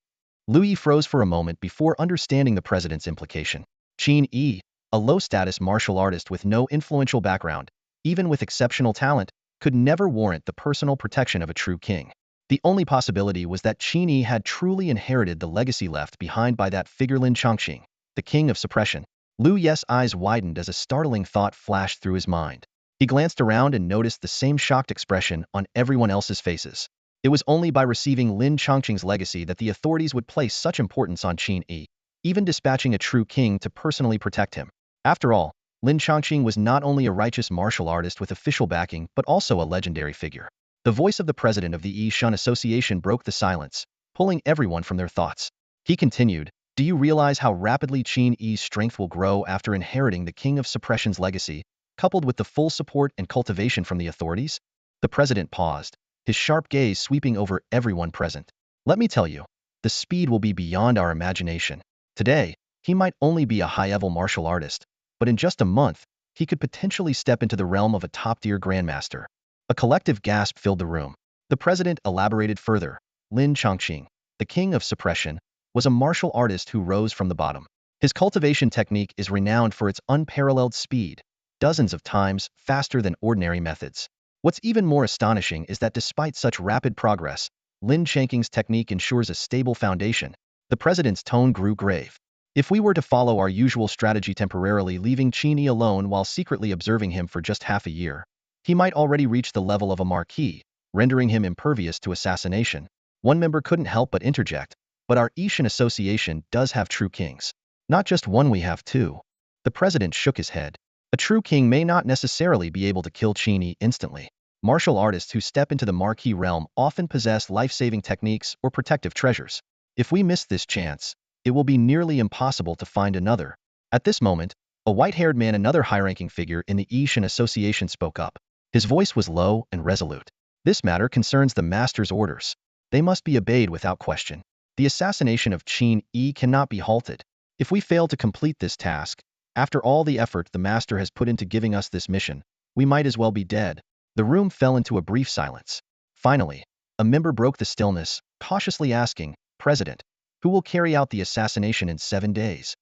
Lu Yi froze for a moment before understanding the president's implication. Qin Yi, a low-status martial artist with no influential background, even with exceptional talent, could never warrant the personal protection of a true king. The only possibility was that Qin Yi had truly inherited the legacy left behind by that figure Lin Chongqing, the king of suppression. Lu Yi's eyes widened as a startling thought flashed through his mind. He glanced around and noticed the same shocked expression on everyone else's faces. It was only by receiving Lin Chongqing's legacy that the authorities would place such importance on Qin Yi, even dispatching a true king to personally protect him. After all, Lin Chongqing was not only a righteous martial artist with official backing but also a legendary figure. The voice of the president of the Yi Shun Association broke the silence, pulling everyone from their thoughts. He continued, "Do you realize how rapidly Qin Yi's strength will grow after inheriting the King of Suppression's legacy, coupled with the full support and cultivation from the authorities?" The president paused, his sharp gaze sweeping over everyone present. "Let me tell you, the speed will be beyond our imagination. Today, he might only be a high-level martial artist, but in just a month, he could potentially step into the realm of a top-tier grandmaster." A collective gasp filled the room. The president elaborated further. Lin Chongqing, the king of suppression, was a martial artist who rose from the bottom. His cultivation technique is renowned for its unparalleled speed, dozens of times faster than ordinary methods. What's even more astonishing is that despite such rapid progress, Lin Chongqing's technique ensures a stable foundation. The president's tone grew grave. "If we were to follow our usual strategy, temporarily leaving Qin Yi alone while secretly observing him for just half a year, he might already reach the level of a marquis, rendering him impervious to assassination." One member couldn't help but interject, "But our Ishan Association does have true kings. Not just one, we have two." The president shook his head. "A true king may not necessarily be able to kill Qin Yi instantly. Martial artists who step into the marquis realm often possess life-saving techniques or protective treasures. If we miss this chance, it will be nearly impossible to find another." At this moment, a white-haired man, another high-ranking figure in the Ishan Association, spoke up. His voice was low and resolute. "This matter concerns the master's orders. They must be obeyed without question. The assassination of Qin Yi cannot be halted. If we fail to complete this task, after all the effort the master has put into giving us this mission, we might as well be dead." The room fell into a brief silence. Finally, a member broke the stillness, cautiously asking, "President, who will carry out the assassination in 7 days?"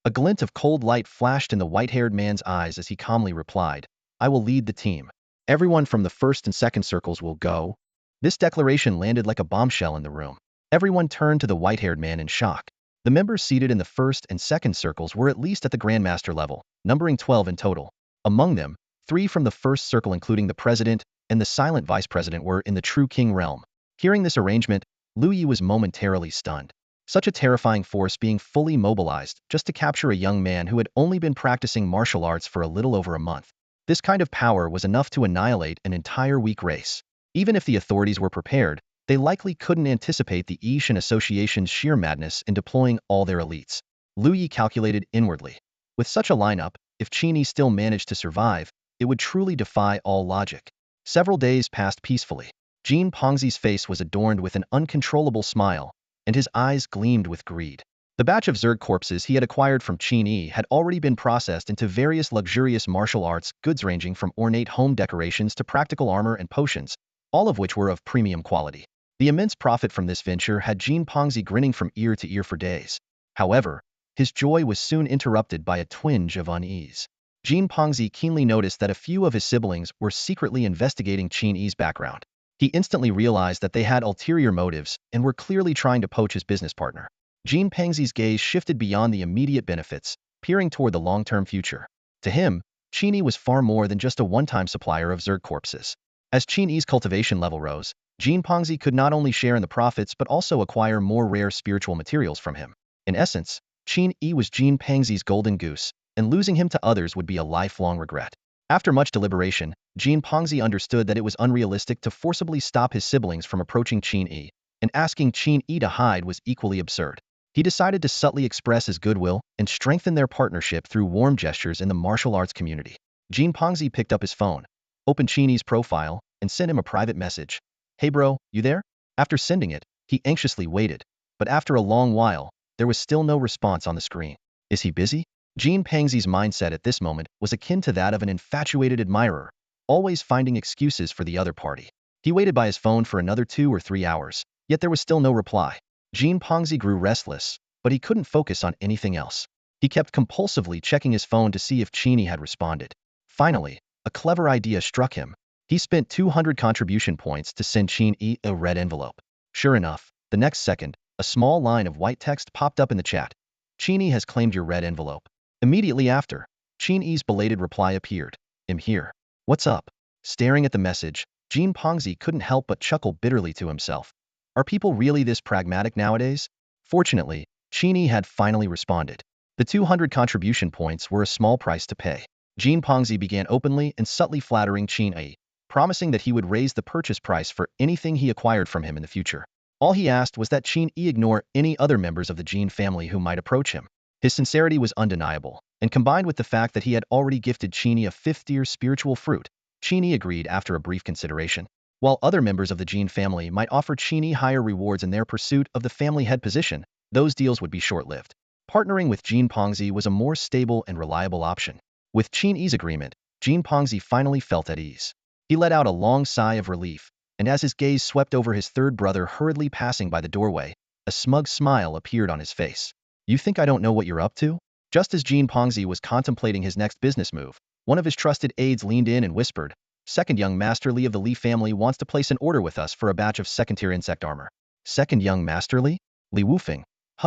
A glint of cold light flashed in the white-haired man's eyes as he calmly replied, "I will lead the team. Everyone from the first and second circles will go." This declaration landed like a bombshell in the room. Everyone turned to the white-haired man in shock. The members seated in the first and second circles were at least at the Grandmaster level, numbering 12 in total. Among them, 3 from the first circle, including the president and the silent vice president, were in the true king realm. Hearing this arrangement, Lu Yi was momentarily stunned. Such a terrifying force being fully mobilized just to capture a young man who had only been practicing martial arts for a little over a month. This kind of power was enough to annihilate an entire weak race. Even if the authorities were prepared, they likely couldn't anticipate the Ishan Association's sheer madness in deploying all their elites. Lu Yi calculated inwardly. With such a lineup, if Qin Yi still managed to survive, it would truly defy all logic. Several days passed peacefully. Jin Pengzi's face was adorned with an uncontrollable smile, and his eyes gleamed with greed. The batch of Zerg corpses he had acquired from Qin Yi had already been processed into various luxurious martial arts goods ranging from ornate home decorations to practical armor and potions, all of which were of premium quality. The immense profit from this venture had Jin Pengzi grinning from ear to ear for days. However, his joy was soon interrupted by a twinge of unease. Jin Pengzi keenly noticed that a few of his siblings were secretly investigating Qin Yi's background. He instantly realized that they had ulterior motives and were clearly trying to poach his business partner. Jin Pengzi's gaze shifted beyond the immediate benefits, peering toward the long-term future. To him, Qin Yi was far more than just a one-time supplier of Zerg corpses. As Qin Yi's cultivation level rose, Jin Pengzi could not only share in the profits but also acquire more rare spiritual materials from him. In essence, Qin Yi was Jin Pengzi's golden goose, and losing him to others would be a lifelong regret. After much deliberation, Jin Pengzi understood that it was unrealistic to forcibly stop his siblings from approaching Qin Yi, and asking Qin Yi to hide was equally absurd. He decided to subtly express his goodwill and strengthen their partnership through warm gestures in the martial arts community. Jin Pengzi picked up his phone, opened Qin Yi's profile, and sent him a private message. "Hey bro, you there?" After sending it, he anxiously waited, but after a long while, there was still no response on the screen. Is he busy? Jin Pengzi's mindset at this moment was akin to that of an infatuated admirer, always finding excuses for the other party. He waited by his phone for another 2 or 3 hours, yet there was still no reply. Jin Pengzi grew restless, but he couldn't focus on anything else. He kept compulsively checking his phone to see if Qin Yi had responded. Finally, a clever idea struck him. He spent 200 contribution points to send Qin Yi a red envelope. Sure enough, the next second, a small line of white text popped up in the chat. "Qin Yi has claimed your red envelope." Immediately after, Qin Yi's belated reply appeared. "I'm here. What's up?" Staring at the message, Jin Pengzi couldn't help but chuckle bitterly to himself. Are people really this pragmatic nowadays? Fortunately, Qin Yi had finally responded. The 200 contribution points were a small price to pay. Jin Pongzi began openly and subtly flattering Qin Yi, promising that he would raise the purchase price for anything he acquired from him in the future. All he asked was that Qin Yi ignore any other members of the Jin family who might approach him. His sincerity was undeniable, and combined with the fact that he had already gifted Qin Yi a fifth-tier spiritual fruit, Qin Yi agreed after a brief consideration. While other members of the Jin family might offer Qin Yi higher rewards in their pursuit of the family head position, those deals would be short-lived. Partnering with Jin Pongzi was a more stable and reliable option. With Qin Yi's agreement, Jin Pongzi finally felt at ease. He let out a long sigh of relief, and as his gaze swept over his third brother hurriedly passing by the doorway, a smug smile appeared on his face. You think I don't know what you're up to? Just as Jin Pongzi was contemplating his next business move, one of his trusted aides leaned in and whispered, "Second young Master Li of the Li family wants to place an order with us for a batch of second-tier insect armor." Second young Master Li? Li Wufeng.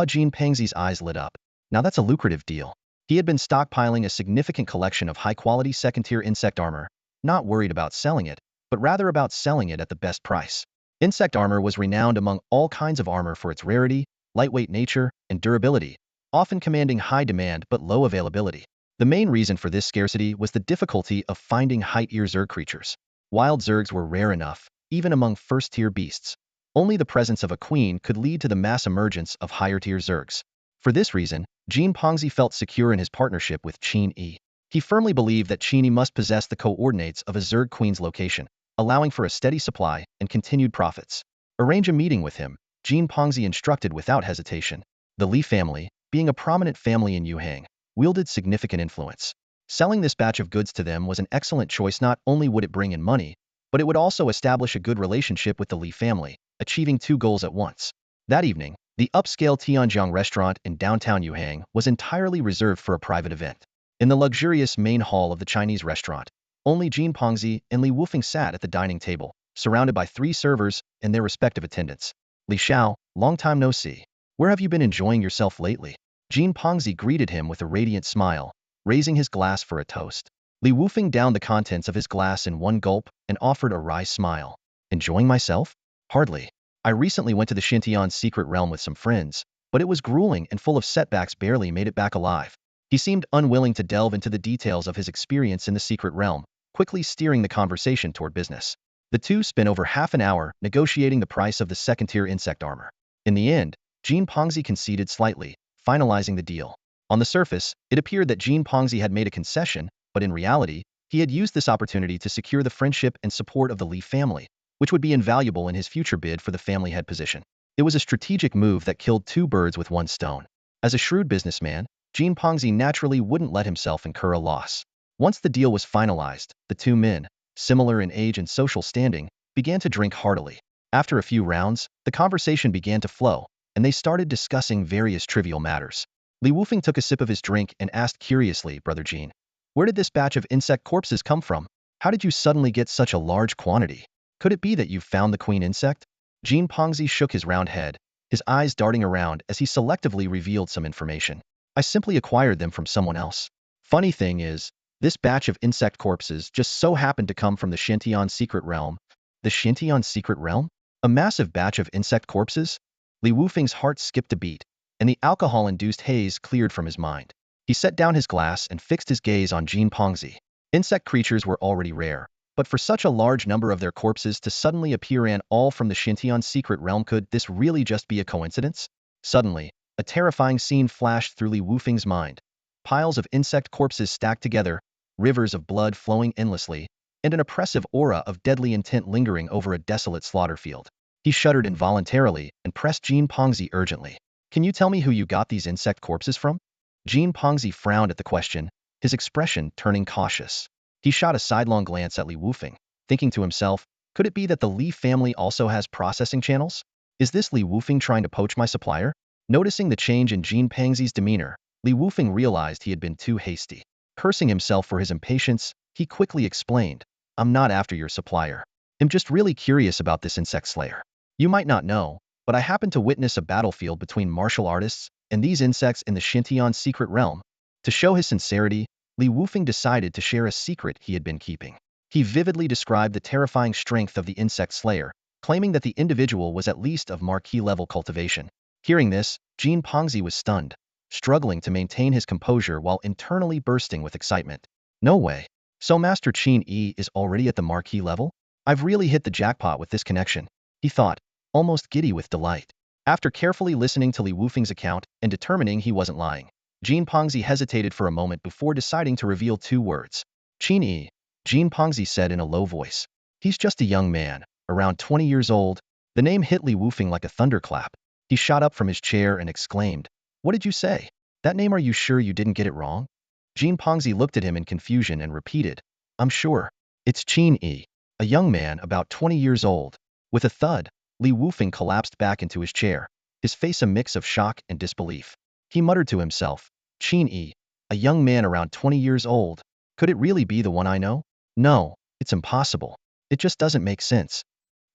Jin Pongzi's eyes lit up. Now that's a lucrative deal. He had been stockpiling a significant collection of high-quality second-tier insect armor, not worried about selling it, but rather about selling it at the best price. Insect armor was renowned among all kinds of armor for its rarity, lightweight nature, and durability, often commanding high demand but low availability. The main reason for this scarcity was the difficulty of finding height-ear Zerg creatures. Wild Zergs were rare enough, even among first-tier beasts. Only the presence of a queen could lead to the mass emergence of higher-tier Zergs. For this reason, Jin Pongzi felt secure in his partnership with Qin Yi. He firmly believed that Qin Yi must possess the coordinates of a Zerg queen's location, allowing for a steady supply and continued profits. Arrange a meeting with him, Jin Pongzi instructed without hesitation. The Li family, being a prominent family in Yuhang, wielded significant influence. Selling this batch of goods to them was an excellent choice. Not only would it bring in money, but it would also establish a good relationship with the Li family, achieving two goals at once. That evening, the upscale Tianjiang restaurant in downtown Yuhang was entirely reserved for a private event. In the luxurious main hall of the Chinese restaurant, only Jin Pongzi and Li Wufeng sat at the dining table, surrounded by 3 servers and their respective attendants. Li Xiao, long time no see. Where have you been enjoying yourself lately? Jin Pongzi greeted him with a radiant smile, raising his glass for a toast. Li Wufeng downed the contents of his glass in one gulp and offered a wry smile. Enjoying myself? Hardly. I recently went to the Xintian secret realm with some friends, but it was grueling and full of setbacks. Barely made it back alive. He seemed unwilling to delve into the details of his experience in the secret realm, quickly steering the conversation toward business. The two spent over half an hour negotiating the price of the second-tier insect armor. In the end, Jin Pongzi conceded slightly, finalizing the deal. On the surface, it appeared that Jin Pongzi had made a concession, but in reality, he had used this opportunity to secure the friendship and support of the Li family, which would be invaluable in his future bid for the family head position. It was a strategic move that killed 2 birds with 1 stone. As a shrewd businessman, Jin Pongzi naturally wouldn't let himself incur a loss. Once the deal was finalized, the 2 men, similar in age and social standing, began to drink heartily. After a few rounds, the conversation began to flow, and they started discussing various trivial matters. Li Wufeng took a sip of his drink and asked curiously, "Brother Jin, where did this batch of insect corpses come from? How did you suddenly get such a large quantity? Could it be that you found the queen insect?" Jin Pongzi shook his round head, his eyes darting around as he selectively revealed some information. "I simply acquired them from someone else. Funny thing is, this batch of insect corpses just so happened to come from the Xintian secret realm." The Xintian secret realm? A massive batch of insect corpses? Li Wufeng's heart skipped a beat, and the alcohol-induced haze cleared from his mind. He set down his glass and fixed his gaze on Jin Pongzi. Insect creatures were already rare, but for such a large number of their corpses to suddenly appear and all from the Xintian secret realm, could this really just be a coincidence? Suddenly, a terrifying scene flashed through Li Wufeng's mind. Piles of insect corpses stacked together, rivers of blood flowing endlessly, and an oppressive aura of deadly intent lingering over a desolate slaughter field. He shuddered involuntarily and pressed Jin Pongzi urgently. "Can you tell me who you got these insect corpses from?" Jin Pongzi frowned at the question, his expression turning cautious. He shot a sidelong glance at Li Wufeng, thinking to himself, could it be that the Li family also has processing channels? Is this Li Wufeng trying to poach my supplier? Noticing the change in Jin Pongzi's demeanor, Li Wufeng realized he had been too hasty. Cursing himself for his impatience, he quickly explained, "I'm not after your supplier. I'm just really curious about this insect slayer. You might not know, but I happened to witness a battlefield between martial artists and these insects in the Xintian secret realm." To show his sincerity, Li Wufeng decided to share a secret he had been keeping. He vividly described the terrifying strength of the insect slayer, claiming that the individual was at least of marquis-level cultivation. Hearing this, Jin Pongzi was stunned. struggling to maintain his composure while internally bursting with excitement. No way. So Master Qin Yi is already at the marquee level? I've really hit the jackpot with this connection, he thought, almost giddy with delight. After carefully listening to Li Wufeng's account and determining he wasn't lying, Jin Pongzi hesitated for a moment before deciding to reveal two words. Qin Yi, Jin Pongzi said in a low voice. He's just a young man, around 20 years old. The name hit Li Wufeng like a thunderclap. He shot up from his chair and exclaimed, "What did you say? That name, are you sure you didn't get it wrong?" Jin Pongzi looked at him in confusion and repeated, "I'm sure. It's Qin Yi, a young man about 20 years old." With a thud, Li Wufeng collapsed back into his chair, his face a mix of shock and disbelief. He muttered to himself, "Qin Yi, a young man around 20 years old. Could it really be the one I know? No, it's impossible. It just doesn't make sense."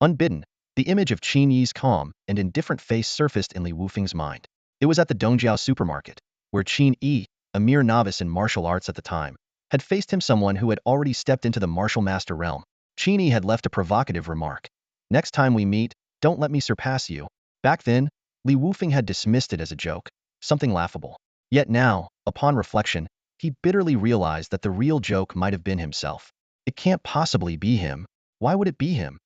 Unbidden, the image of Qin Yi's calm and indifferent face surfaced in Li Wufeng's mind. It was at the Dongjiao supermarket, where Qin Yi, a mere novice in martial arts at the time, had faced him, someone who had already stepped into the martial master realm. Qin Yi had left a provocative remark. "Next time we meet, don't let me surpass you." Back then, Li Wufeng had dismissed it as a joke, something laughable. Yet now, upon reflection, he bitterly realized that the real joke might have been himself. It can't possibly be him. Why would it be him?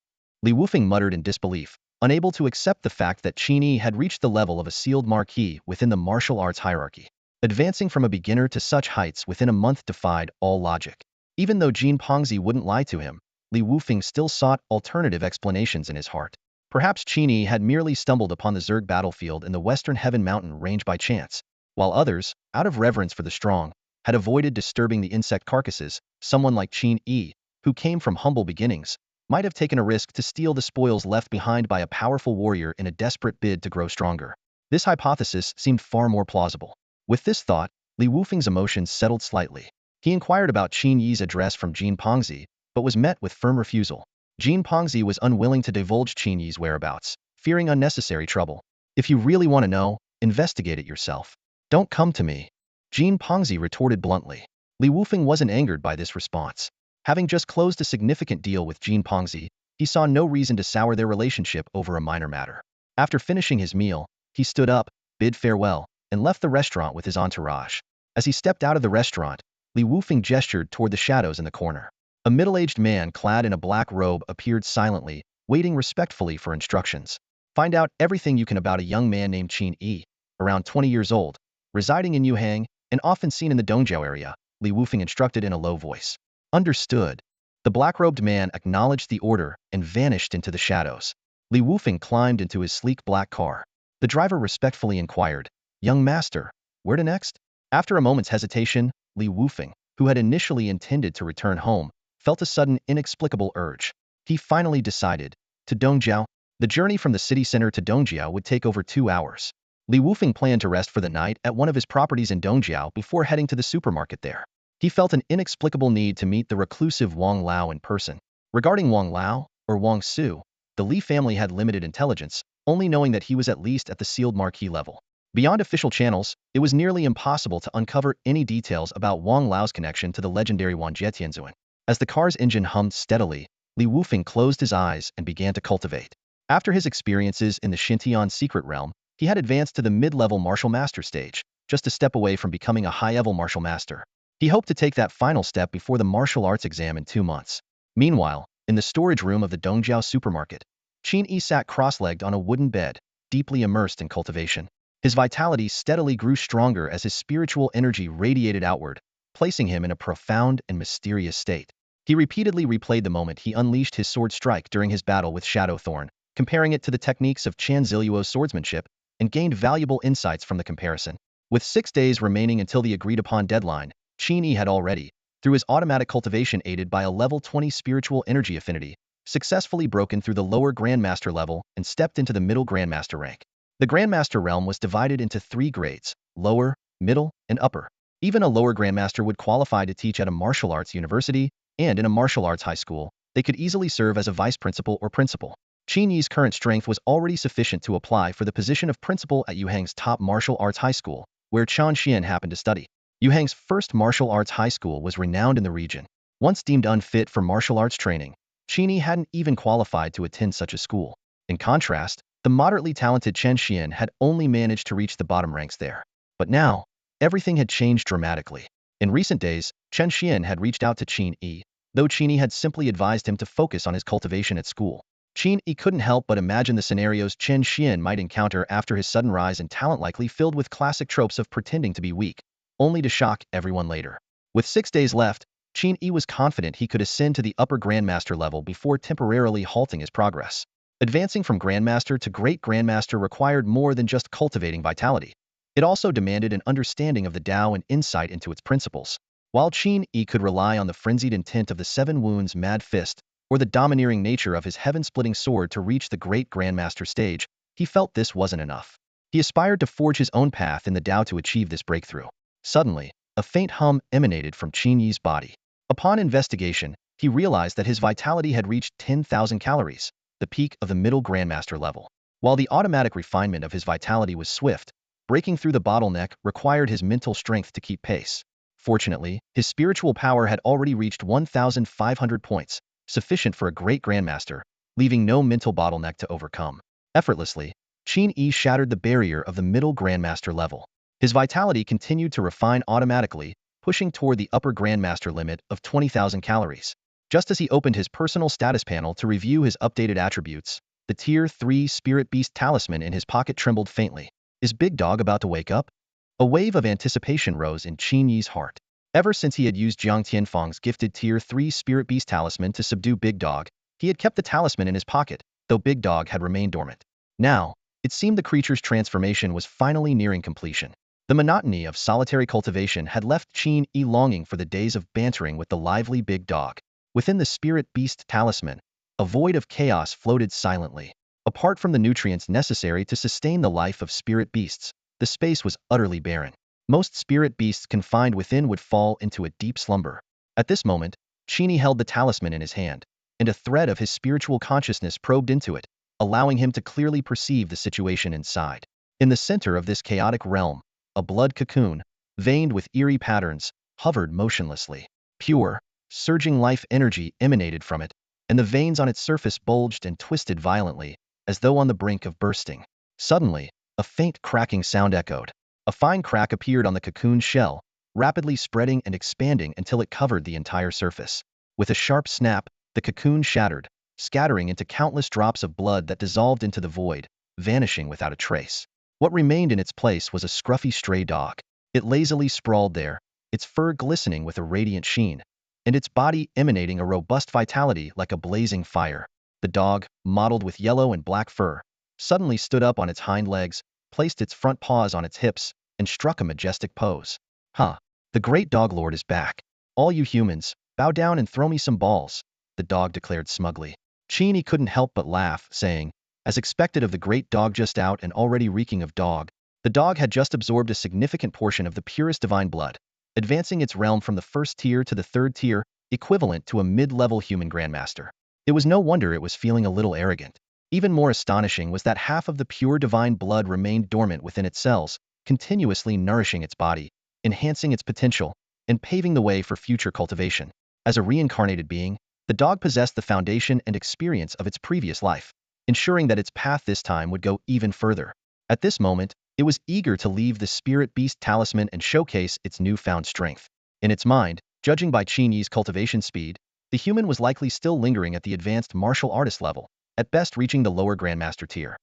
Li Wufeng muttered in disbelief, unable to accept the fact that Qin Yi had reached the level of a sealed marquee within the martial arts hierarchy. Advancing from a beginner to such heights within a month defied all logic. Even though Jin Pongzi wouldn't lie to him, Li Wufeng still sought alternative explanations in his heart. Perhaps Qin Yi had merely stumbled upon the Zerg battlefield in the western Heaven Mountain range by chance, while others, out of reverence for the strong, had avoided disturbing the insect carcasses. Someone like Qin Yi, who came from humble beginnings, might have taken a risk to steal the spoils left behind by a powerful warrior in a desperate bid to grow stronger. This hypothesis seemed far more plausible. With this thought, Li Wufeng's emotions settled slightly. He inquired about Qin Yi's address from Jin Pongzi, but was met with firm refusal. Jin Pongzi was unwilling to divulge Qin Yi's whereabouts, fearing unnecessary trouble. "If you really want to know, investigate it yourself. Don't come to me," Jin Pongzi retorted bluntly. Li Wufeng wasn't angered by this response. Having just closed a significant deal with Jin Pongzi, he saw no reason to sour their relationship over a minor matter. After finishing his meal, he stood up, bid farewell, and left the restaurant with his entourage. As he stepped out of the restaurant, Li Wufeng gestured toward the shadows in the corner. A middle-aged man clad in a black robe appeared silently, waiting respectfully for instructions. "Find out everything you can about a young man named Qin Yi, around 20 years old, residing in Yuhang, and often seen in the Dongjiao area," Li Wufeng instructed in a low voice. "Understood." The black-robed man acknowledged the order and vanished into the shadows. Li Wufeng climbed into his sleek black car. The driver respectfully inquired, "Young master, where to next?" After a moment's hesitation, Li Wufeng, who had initially intended to return home, felt a sudden, inexplicable urge. He finally decided, to Dongjiao. The journey from the city center to Dongjiao would take over 2 hours. Li Wufeng planned to rest for the night at one of his properties in Dongjiao before heading to the supermarket there. He felt an inexplicable need to meet the reclusive Wang Lao in person. Regarding Wang Lao, or Wang Su, the Li family had limited intelligence, only knowing that he was at least at the sealed marquee level. Beyond official channels, it was nearly impossible to uncover any details about Wang Lao's connection to the legendary Wan Jietianzuan. As the car's engine hummed steadily, Li Wufeng closed his eyes and began to cultivate. After his experiences in the Xintian secret realm, he had advanced to the mid-level martial master stage, just a step away from becoming a high-level martial master. He hoped to take that final step before the martial arts exam in 2 months. Meanwhile, in the storage room of the Dongjiao supermarket, Qin Yi sat cross-legged on a wooden bed, deeply immersed in cultivation. His vitality steadily grew stronger as his spiritual energy radiated outward, placing him in a profound and mysterious state. He repeatedly replayed the moment he unleashed his sword strike during his battle with Shadow Thorn, comparing it to the techniques of Chan Ziluo's swordsmanship, and gained valuable insights from the comparison. With 6 days remaining until the agreed-upon deadline, Qin Yi had already, through his automatic cultivation aided by a level 20 spiritual energy affinity, successfully broken through the lower Grandmaster level and stepped into the middle Grandmaster rank. The Grandmaster realm was divided into 3 grades: lower, middle, and upper. Even a lower Grandmaster would qualify to teach at a martial arts university, and in a martial arts high school, they could easily serve as a vice principal or principal. Qin Yi's current strength was already sufficient to apply for the position of principal at Yuhang's top martial arts high school, where Chen Xian happened to study. Yuhang's first martial arts high school was renowned in the region. Once deemed unfit for martial arts training, Qin Yi hadn't even qualified to attend such a school. In contrast, the moderately talented Chen Xian had only managed to reach the bottom ranks there. But now, everything had changed dramatically. In recent days, Chen Xian had reached out to Qin Yi, though Qin Yi had simply advised him to focus on his cultivation at school. Qin Yi couldn't help but imagine the scenarios Chen Xian might encounter after his sudden rise in talent, likely filled with classic tropes of pretending to be weak, only to shock everyone later. With 6 days left, Qin Yi was confident he could ascend to the upper Grandmaster level before temporarily halting his progress. Advancing from Grandmaster to Great Grandmaster required more than just cultivating vitality. It also demanded an understanding of the Tao and insight into its principles. While Qin Yi could rely on the frenzied intent of the Seven Wounds Mad Fist, or the domineering nature of his heaven-splitting sword to reach the Great Grandmaster stage, he felt this wasn't enough. He aspired to forge his own path in the Tao to achieve this breakthrough. Suddenly, a faint hum emanated from Qin Yi's body. Upon investigation, he realized that his vitality had reached 10,000 calories, the peak of the middle Grandmaster level. While the automatic refinement of his vitality was swift, breaking through the bottleneck required his mental strength to keep pace. Fortunately, his spiritual power had already reached 1,500 points, sufficient for a great Grandmaster, leaving no mental bottleneck to overcome. Effortlessly, Qin Yi shattered the barrier of the middle Grandmaster level. His vitality continued to refine automatically, pushing toward the upper Grandmaster limit of 20,000 calories. Just as he opened his personal status panel to review his updated attributes, the Tier 3 Spirit Beast talisman in his pocket trembled faintly. Is Big Dog about to wake up? A wave of anticipation rose in Qin Yi's heart. Ever since he had used Jiang Tianfeng's gifted Tier 3 Spirit Beast talisman to subdue Big Dog, he had kept the talisman in his pocket, though Big Dog had remained dormant. Now, it seemed the creature's transformation was finally nearing completion. The monotony of solitary cultivation had left Qin Yi longing for the days of bantering with the lively Big Dog. Within the Spirit Beast talisman, a void of chaos floated silently. Apart from the nutrients necessary to sustain the life of spirit beasts, the space was utterly barren. Most spirit beasts confined within would fall into a deep slumber. At this moment, Qin Yi held the talisman in his hand, and a thread of his spiritual consciousness probed into it, allowing him to clearly perceive the situation inside. In the center of this chaotic realm, a blood cocoon, veined with eerie patterns, hovered motionlessly. Pure, surging life energy emanated from it, and the veins on its surface bulged and twisted violently, as though on the brink of bursting. Suddenly, a faint cracking sound echoed. A fine crack appeared on the cocoon's shell, rapidly spreading and expanding until it covered the entire surface. With a sharp snap, the cocoon shattered, scattering into countless drops of blood that dissolved into the void, vanishing without a trace. What remained in its place was a scruffy stray dog. It lazily sprawled there, its fur glistening with a radiant sheen, and its body emanating a robust vitality like a blazing fire. The dog, mottled with yellow and black fur, suddenly stood up on its hind legs, placed its front paws on its hips, and struck a majestic pose. Huh, the great dog lord is back. All you humans, bow down and throw me some balls, the dog declared smugly. Qin Yi couldn't help but laugh, saying, as expected of the great dog just out and already reeking of dog, the dog had just absorbed a significant portion of the purest divine blood, advancing its realm from the first tier to the third tier, equivalent to a mid-level human grandmaster. It was no wonder it was feeling a little arrogant. Even more astonishing was that half of the pure divine blood remained dormant within its cells, continuously nourishing its body, enhancing its potential, and paving the way for future cultivation. As a reincarnated being, the dog possessed the foundation and experience of its previous life, ensuring that its path this time would go even further. At this moment, it was eager to leave the Spirit Beast talisman and showcase its newfound strength. In its mind, judging by Qin Yi's cultivation speed, the human was likely still lingering at the advanced martial artist level, at best reaching the lower Grandmaster tier.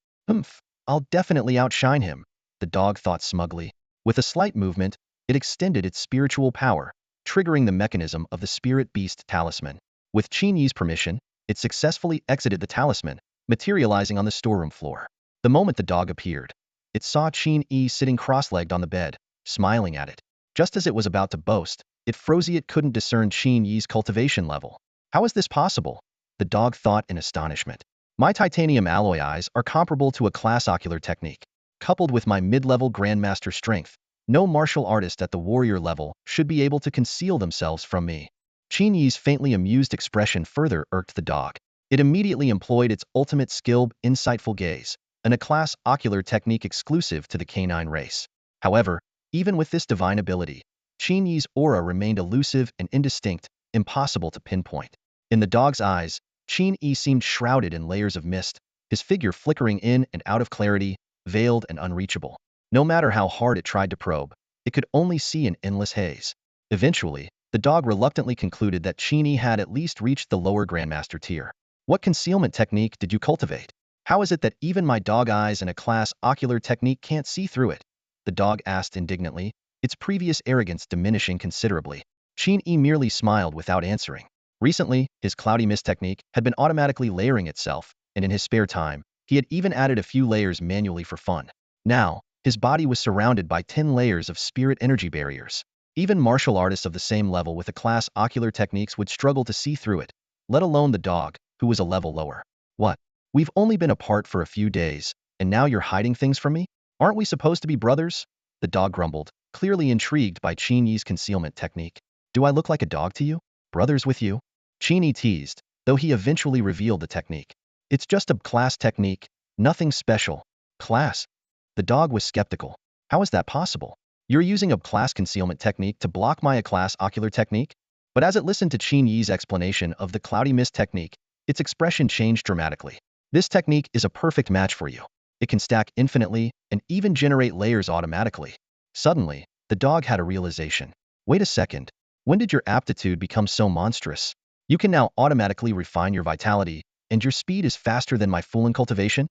I'll definitely outshine him, the dog thought smugly. With a slight movement, it extended its spiritual power, triggering the mechanism of the Spirit Beast talisman. With Qin Yi's permission, it successfully exited the talisman, materializing on the storeroom floor. The moment the dog appeared, it saw Qin Yi sitting cross-legged on the bed, smiling at it. Just as it was about to boast, it froze. It couldn't discern Qin Yi's cultivation level. How is this possible? The dog thought in astonishment. My titanium alloy eyes are comparable to a class ocular technique. Coupled with my mid-level grandmaster strength, no martial artist at the warrior level should be able to conceal themselves from me. Qin Yi's faintly amused expression further irked the dog. It immediately employed its ultimate skill, insightful gaze, and a class ocular technique exclusive to the canine race. However, even with this divine ability, Qin Yi's aura remained elusive and indistinct, impossible to pinpoint. In the dog's eyes, Qin Yi seemed shrouded in layers of mist, his figure flickering in and out of clarity, veiled and unreachable. No matter how hard it tried to probe, it could only see an endless haze. Eventually, the dog reluctantly concluded that Qin Yi had at least reached the lower Grandmaster tier. What concealment technique did you cultivate? How is it that even my dog eyes and a class ocular technique can't see through it? The dog asked indignantly, its previous arrogance diminishing considerably. Qin Yi merely smiled without answering. Recently, his cloudy mist technique had been automatically layering itself, and in his spare time, he had even added a few layers manually for fun. Now, his body was surrounded by 10 layers of spirit energy barriers. Even martial artists of the same level with a class ocular techniques would struggle to see through it, let alone the dog, who was a level lower. What? We've only been apart for a few days, and now you're hiding things from me? Aren't we supposed to be brothers? The dog grumbled, clearly intrigued by Qin Yi's concealment technique. Do I look like a dog to you? Brothers with you? Qin Yi teased, though he eventually revealed the technique. It's just a class technique, nothing special. Class? The dog was skeptical. How is that possible? You're using a class concealment technique to block my A-class ocular technique? But as it listened to Qin Yi's explanation of the cloudy mist technique, its expression changed dramatically. This technique is a perfect match for you. It can stack infinitely and even generate layers automatically. Suddenly, the dog had a realization. Wait a second. When did your aptitude become so monstrous? You can now automatically refine your vitality, and your speed is faster than my Fulin cultivation?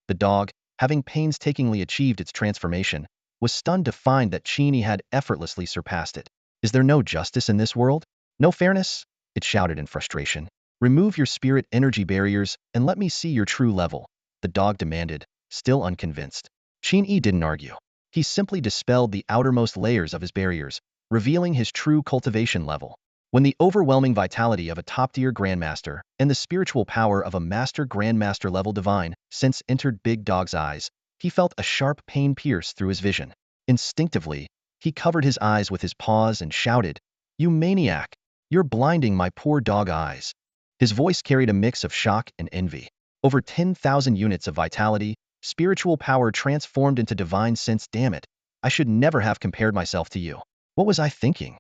The dog, having painstakingly achieved its transformation, was stunned to find that Qin Yi had effortlessly surpassed it. Is there no justice in this world? No fairness? It shouted in frustration. Remove your spirit energy barriers and let me see your true level, the dog demanded, still unconvinced. Qin Yi didn't argue. He simply dispelled the outermost layers of his barriers, revealing his true cultivation level. When the overwhelming vitality of a top-tier Grandmaster and the spiritual power of a Master Grandmaster level divine sense entered Big Dog's eyes, he felt a sharp pain pierce through his vision. Instinctively, he covered his eyes with his paws and shouted, "You maniac! You're blinding my poor dog eyes." His voice carried a mix of shock and envy. Over 10,000 units of vitality, spiritual power transformed into divine sense. Damn it, I should never have compared myself to you. What was I thinking?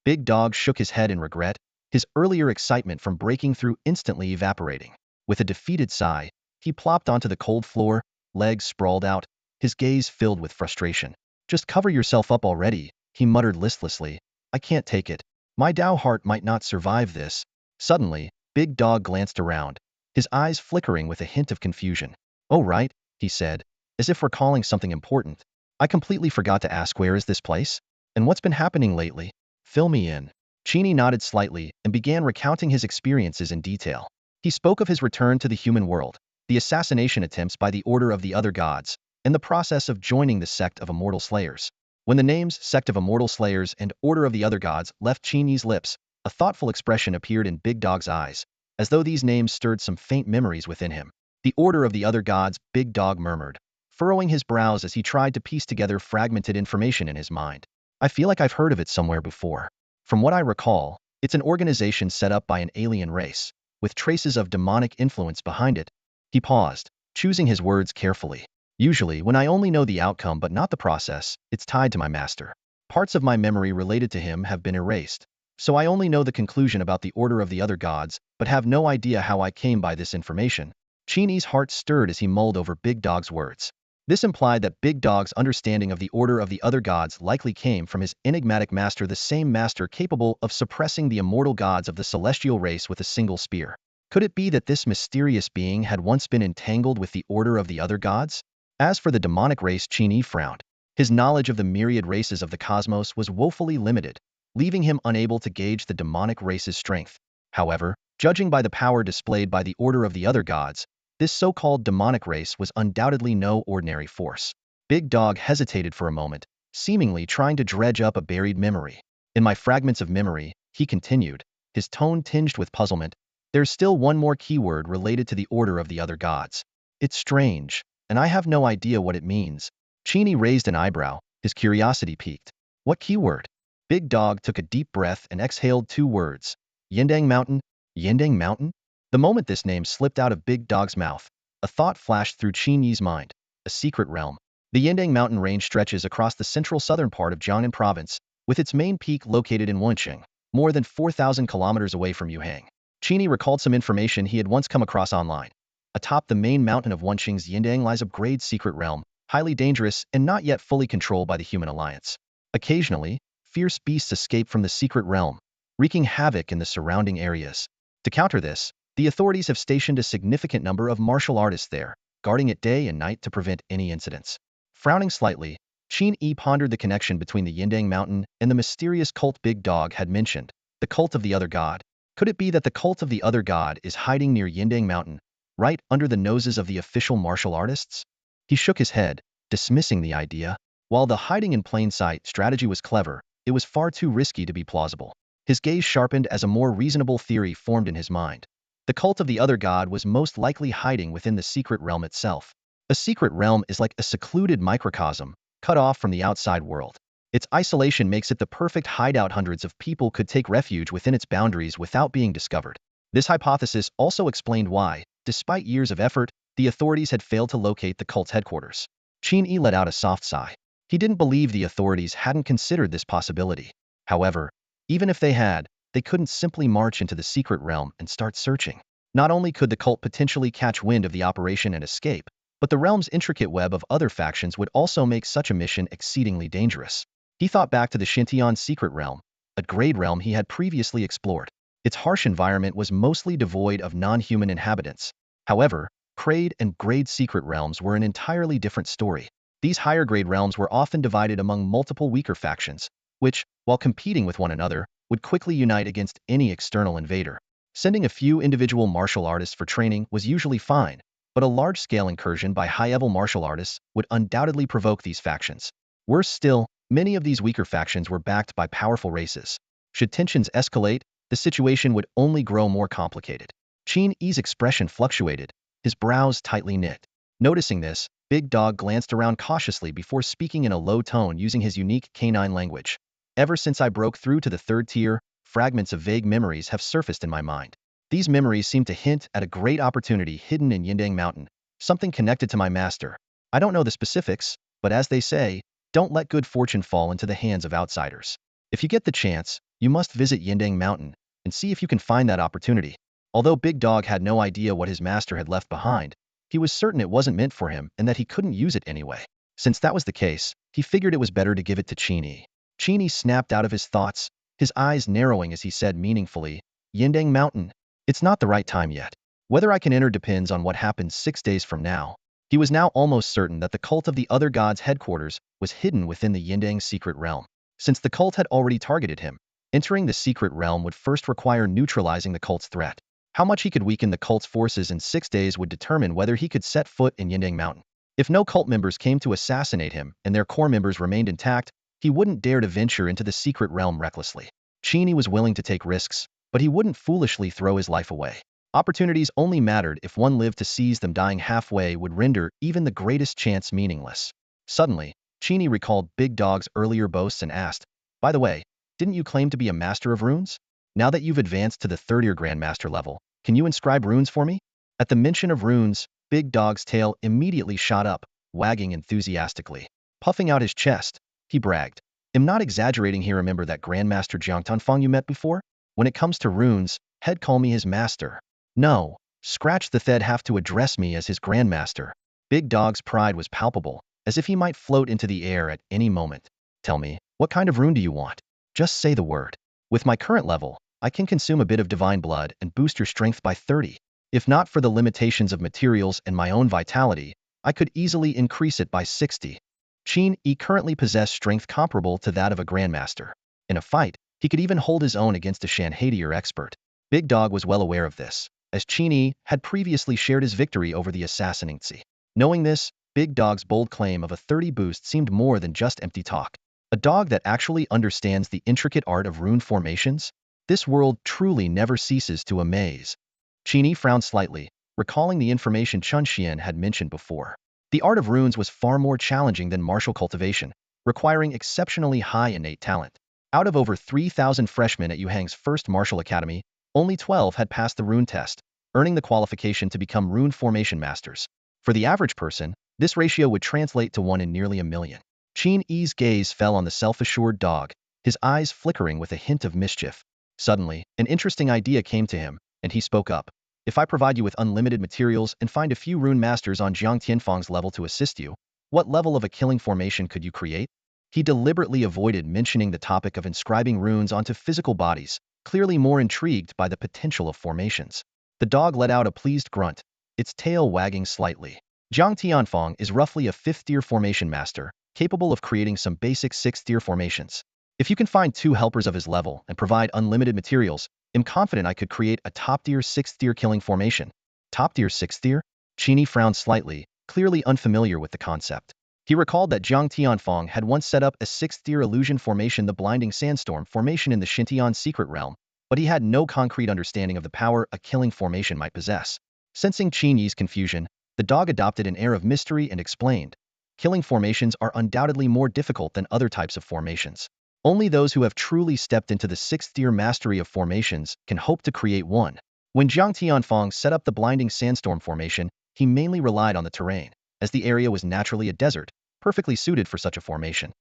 Big Dog shook his head in regret, his earlier excitement from breaking through instantly evaporating. With a defeated sigh, he plopped onto the cold floor, legs sprawled out, his gaze filled with frustration. Just cover yourself up already, he muttered listlessly. I can't take it. My Dao heart might not survive this. Suddenly, Big Dog glanced around, his eyes flickering with a hint of confusion. Oh right, he said, as if recalling something important. I completely forgot to ask, where is this place? And what's been happening lately? Fill me in. Qin Yi nodded slightly and began recounting his experiences in detail. He spoke of his return to the human world, the assassination attempts by the Order of the Other Gods, and the process of joining the Sect of Immortal Slayers. When the names Sect of Immortal Slayers and Order of the Other Gods left Qin Yi's lips, a thoughtful expression appeared in Big Dog's eyes, as though these names stirred some faint memories within him. The Order of the Other Gods, Big Dog murmured, furrowing his brows as he tried to piece together fragmented information in his mind. I feel like I've heard of it somewhere before. From what I recall, it's an organization set up by an alien race, with traces of demonic influence behind it. He paused, choosing his words carefully. Usually, when I only know the outcome but not the process, it's tied to my master. Parts of my memory related to him have been erased, so I only know the conclusion about the Order of the Other Gods, but have no idea how I came by this information. Qin Yi's heart stirred as he mulled over Big Dog's words. This implied that Big Dog's understanding of the Order of the Other Gods likely came from his enigmatic master, the same master capable of suppressing the immortal gods of the celestial race with a single spear. Could it be that this mysterious being had once been entangled with the Order of the Other Gods? As for the demonic race, Qin Yi frowned. His knowledge of the myriad races of the cosmos was woefully limited, leaving him unable to gauge the demonic race's strength. However, judging by the power displayed by the Order of the Other Gods, this so-called demonic race was undoubtedly no ordinary force. Big Dog hesitated for a moment, seemingly trying to dredge up a buried memory. In my fragments of memory, he continued, his tone tinged with puzzlement, there's still one more keyword related to the Order of the Other Gods. It's strange, and I have no idea what it means. Qin Yi raised an eyebrow, his curiosity piqued. What keyword? Big Dog took a deep breath and exhaled two words. Yindang Mountain? Yindang Mountain? The moment this name slipped out of Big Dog's mouth, a thought flashed through Qin Yi's mind. A secret realm. The Yindang Mountain range stretches across the central southern part of Jiangnan province, with its main peak located in Wenqing, more than 4,000 kilometers away from Yuhang. Qin Yi recalled some information he had once come across online. Atop the main mountain of Wenqing's Yindang lies a great secret realm, highly dangerous and not yet fully controlled by the human alliance. Occasionally, fierce beasts escape from the secret realm, wreaking havoc in the surrounding areas. To counter this, the authorities have stationed a significant number of martial artists there, guarding it day and night to prevent any incidents. Frowning slightly, Qin Yi pondered the connection between the Yindang Mountain and the mysterious cult Big Dog had mentioned, the cult of the other god. Could it be that the cult of the other god is hiding near Yindang Mountain, right under the noses of the official martial artists? He shook his head, dismissing the idea. While the hiding in plain sight strategy was clever, it was far too risky to be plausible. His gaze sharpened as a more reasonable theory formed in his mind. The cult of the other god was most likely hiding within the secret realm itself. A secret realm is like a secluded microcosm, cut off from the outside world. Its isolation makes it the perfect hideout. Hundreds of people could take refuge within its boundaries without being discovered. This hypothesis also explained why, despite years of effort, the authorities had failed to locate the cult's headquarters. Qin Yi let out a soft sigh. He didn't believe the authorities hadn't considered this possibility. However, even if they had, they couldn't simply march into the secret realm and start searching. Not only could the cult potentially catch wind of the operation and escape, but the realm's intricate web of other factions would also make such a mission exceedingly dangerous. He thought back to the Xintian secret realm, a grade realm he had previously explored. Its harsh environment was mostly devoid of non-human inhabitants. However, grade and grade secret realms were an entirely different story. These higher-grade realms were often divided among multiple weaker factions, which, while competing with one another, would quickly unite against any external invader. Sending a few individual martial artists for training was usually fine, but a large-scale incursion by high-level martial artists would undoubtedly provoke these factions. Worse still, many of these weaker factions were backed by powerful races. Should tensions escalate, the situation would only grow more complicated. Qin Yi's expression fluctuated, his brows tightly knit. Noticing this, Big Dog glanced around cautiously before speaking in a low tone using his unique canine language. Ever since I broke through to the third tier, fragments of vague memories have surfaced in my mind. These memories seem to hint at a great opportunity hidden in Yindang Mountain, something connected to my master. I don't know the specifics, but as they say, don't let good fortune fall into the hands of outsiders. If you get the chance, you must visit Yindang Mountain and see if you can find that opportunity. Although Big Dog had no idea what his master had left behind, he was certain it wasn't meant for him and that he couldn't use it anyway. Since that was the case, he figured it was better to give it to Qin Yi. Qin Yi snapped out of his thoughts, his eyes narrowing as he said meaningfully, Yindang Mountain. It's not the right time yet. Whether I can enter depends on what happens 6 days from now. He was now almost certain that the cult of the other god's headquarters was hidden within the Yindang secret realm. Since the cult had already targeted him, entering the secret realm would first require neutralizing the cult's threat. How much he could weaken the cult's forces in 6 days would determine whether he could set foot in Yindang Mountain. If no cult members came to assassinate him and their core members remained intact, he wouldn't dare to venture into the secret realm recklessly. Qin Yi was willing to take risks, but he wouldn't foolishly throw his life away. Opportunities only mattered if one lived to seize them. Dying halfway would render even the greatest chance meaningless. Suddenly, Qin Yi recalled Big Dog's earlier boasts and asked, by the way, didn't you claim to be a master of runes? Now that you've advanced to the third-year Grandmaster level, can you inscribe runes for me? At the mention of runes, Big Dog's tail immediately shot up, wagging enthusiastically. Puffing out his chest, he bragged, I'm not exaggerating here. Remember that Grandmaster Jiang Tanfeng you met before? When it comes to runes, he'd call me his master. No, scratch the they'd have to address me as his Grandmaster. Big Dog's pride was palpable, as if he might float into the air at any moment. Tell me, what kind of rune do you want? Just say the word. With my current level, I can consume a bit of divine blood and boost your strength by 30. If not for the limitations of materials and my own vitality, I could easily increase it by 60. Qin Yi currently possessed strength comparable to that of a Grandmaster. In a fight, he could even hold his own against a Shanhadier expert. Big Dog was well aware of this, as Qin Yi had previously shared his victory over the assassin Xi. Knowing this, Big Dog's bold claim of a 30 boost seemed more than just empty talk. A dog that actually understands the intricate art of rune formations? This world truly never ceases to amaze. Qin Yi frowned slightly, recalling the information Chun Xian had mentioned before. The art of runes was far more challenging than martial cultivation, requiring exceptionally high innate talent. Out of over 3,000 freshmen at Yuhang's first martial academy, only 12 had passed the rune test, earning the qualification to become rune formation masters. For the average person, this ratio would translate to 1 in nearly a million. Qin Yi's gaze fell on the self-assured dog, his eyes flickering with a hint of mischief. Suddenly, an interesting idea came to him, and he spoke up. If I provide you with unlimited materials and find a few rune masters on Jiang Tianfeng's level to assist you, What level of a killing formation could you create? He deliberately avoided mentioning the topic of inscribing runes onto physical bodies, clearly more intrigued by the potential of formations. The dog let out a pleased grunt, its tail wagging slightly. Jiang Tianfeng is roughly a 5th-tier formation master, capable of creating some basic 6th-tier formations. If you can find 2 helpers of his level and provide unlimited materials, I'm confident I could create a top-tier 6th-tier killing formation. Top-tier 6th-tier? Qin Yi frowned slightly, clearly unfamiliar with the concept. He recalled that Jiang Tianfeng had once set up a 6th-tier illusion formation, the Blinding Sandstorm formation in the Xintian secret realm, but he had no concrete understanding of the power a killing formation might possess. Sensing Qin Yi's confusion, the dog adopted an air of mystery and explained, killing formations are undoubtedly more difficult than other types of formations. Only those who have truly stepped into the 6th-tier mastery of formations can hope to create one. When Jiang Tianfeng set up the Blinding Sandstorm formation, he mainly relied on the terrain, as the area was naturally a desert, perfectly suited for such a formation.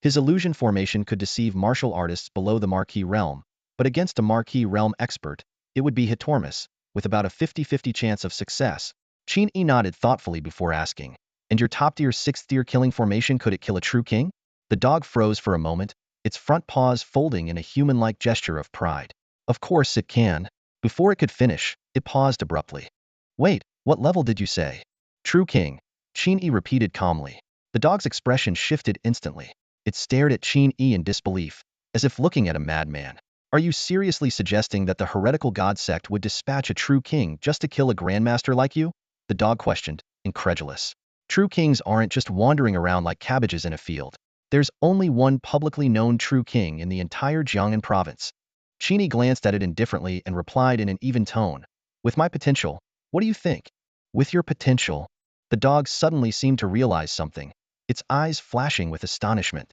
His illusion formation could deceive martial artists below the Marquis realm, but against a Marquis realm expert, it would be hit or miss, with about a 50-50 chance of success. Qin Yi nodded thoughtfully before asking, "And your top-tier 6th-tier killing formation, could it kill a true king?" The dog froze for a moment, its front paws folding in a human-like gesture of pride. "Of course it can." Before it could finish, it paused abruptly. "Wait, what level did you say?" "True king," Qin Yi repeated calmly. The dog's expression shifted instantly. It stared at Qin Yi in disbelief, as if looking at a madman. "Are you seriously suggesting that the heretical god sect would dispatch a true king just to kill a grandmaster like you?" The dog questioned, incredulous. "True kings aren't just wandering around like cabbages in a field. There's only one publicly known true king in the entire Jiangnan province." Qin Yi glanced at it indifferently and replied in an even tone, "With my potential, what do you think?" "With your potential?" The dog suddenly seemed to realize something, its eyes flashing with astonishment.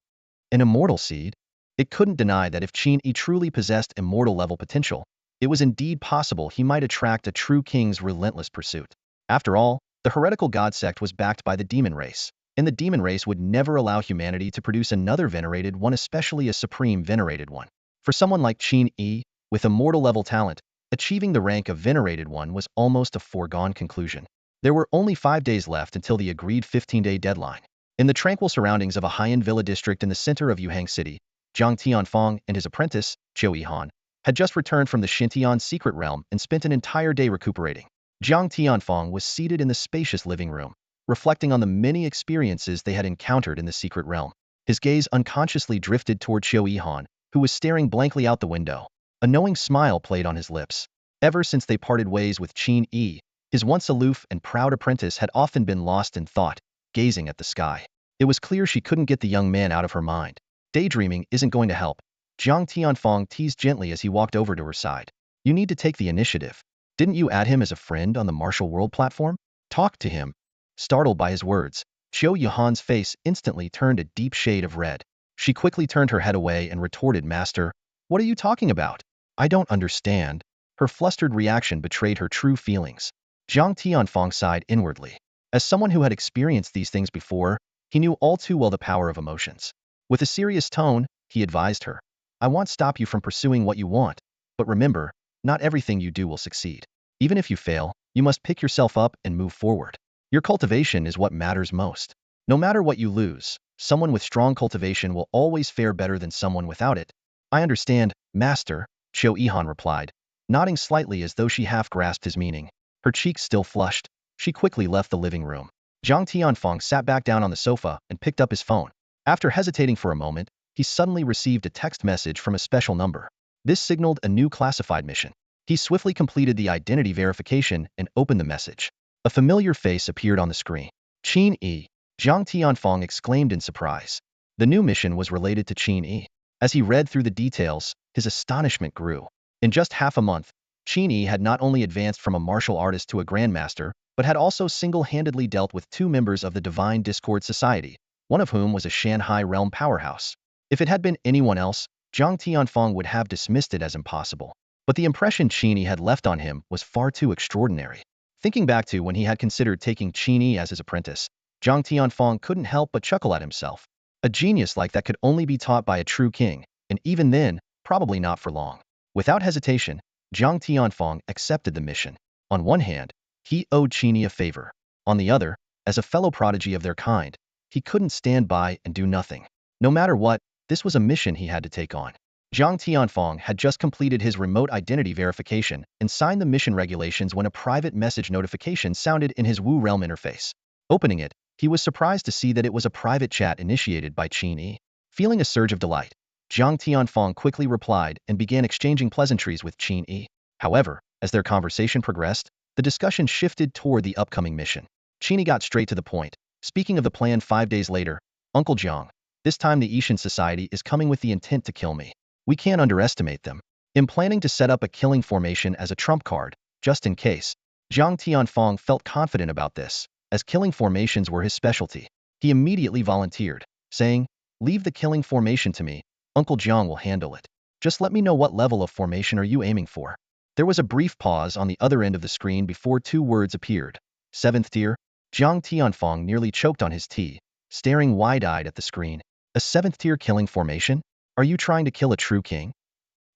An immortal seed? It couldn't deny that if Qin Yi truly possessed immortal-level potential, it was indeed possible he might attract a true king's relentless pursuit. After all, the heretical god sect was backed by the demon race, and the demon race would never allow humanity to produce another venerated one, especially a supreme venerated one. For someone like Qin Yi, with immortal-level talent, achieving the rank of venerated one was almost a foregone conclusion. There were only 5 days left until the agreed 15-day deadline. In the tranquil surroundings of a high-end villa district in the center of Yuhang City, Jiang Tianfeng and his apprentice, Zhou Yihan, had just returned from the Xintian secret realm and spent an entire day recuperating. Jiang Tianfeng was seated in the spacious living room, reflecting on the many experiences they had encountered in the secret realm. His gaze unconsciously drifted toward Zhou Yihan, who was staring blankly out the window. A knowing smile played on his lips. Ever since they parted ways with Qin Yi, his once aloof and proud apprentice had often been lost in thought, gazing at the sky. It was clear she couldn't get the young man out of her mind. "Daydreaming isn't going to help," Jiang Tianfeng teased gently as he walked over to her side. "You need to take the initiative. Didn't you add him as a friend on the Martial World platform? Talk to him." Startled by his words, Zhou Yihan's face instantly turned a deep shade of red. She quickly turned her head away and retorted, "Master, what are you talking about? I don't understand." Her flustered reaction betrayed her true feelings. Jiang Tianfeng sighed inwardly. As someone who had experienced these things before, he knew all too well the power of emotions. With a serious tone, he advised her, "I won't stop you from pursuing what you want, but remember, not everything you do will succeed. Even if you fail, you must pick yourself up and move forward. Your cultivation is what matters most. No matter what you lose, someone with strong cultivation will always fare better than someone without it." "I understand, Master," Zhou Yihan replied, nodding slightly as though she half grasped his meaning. Her cheeks still flushed, she quickly left the living room. Jiang Tianfeng sat back down on the sofa and picked up his phone. After hesitating for a moment, he suddenly received a text message from a special number. This signaled a new classified mission. He swiftly completed the identity verification and opened the message. A familiar face appeared on the screen. "Qin Yi," Jiang Tianfeng exclaimed in surprise. The new mission was related to Qin Yi. As he read through the details, his astonishment grew. In just half a month, Qin Yi had not only advanced from a martial artist to a grandmaster, but had also single-handedly dealt with 2 members of the Divine Discord Society, one of whom was a Shanghai realm powerhouse. If it had been anyone else, Jiang Tianfeng would have dismissed it as impossible. But the impression Qin Yi had left on him was far too extraordinary. Thinking back to when he had considered taking Qin Yi as his apprentice, Jiang Tianfeng couldn't help but chuckle at himself. A genius like that could only be taught by a true king, and even then, probably not for long. Without hesitation, Jiang Tianfeng accepted the mission. On one hand, he owed Qin Yi a favor. On the other, As a fellow prodigy of their kind, he couldn't stand by and do nothing. No matter what, this was a mission he had to take on. Zhang Tianfeng had just completed his remote identity verification and signed the mission regulations when a private message notification sounded in his Wu Realm interface. Opening it, he was surprised to see that it was a private chat initiated by Qin Yi. Feeling a surge of delight, Zhang Tianfeng quickly replied and began exchanging pleasantries with Qin Yi. However, as their conversation progressed, the discussion shifted toward the upcoming mission. Qin Yi got straight to the point, speaking of the plan 5 days later. Uncle Zhang, this time the Yishan Society is coming with the intent to kill me. We can't underestimate them. In planning to set up a killing formation as a trump card, just in case, Zhang Tianfeng felt confident about this, as killing formations were his specialty. He immediately volunteered, saying, "Leave the killing formation to me, Uncle Zhang will handle it. Just let me know what level of formation are you aiming for." There was a brief pause on the other end of the screen before 2 words appeared. 7th tier. Zhang Tianfeng nearly choked on his tea, staring wide-eyed at the screen. A 7th tier killing formation? Are you trying to kill a true king?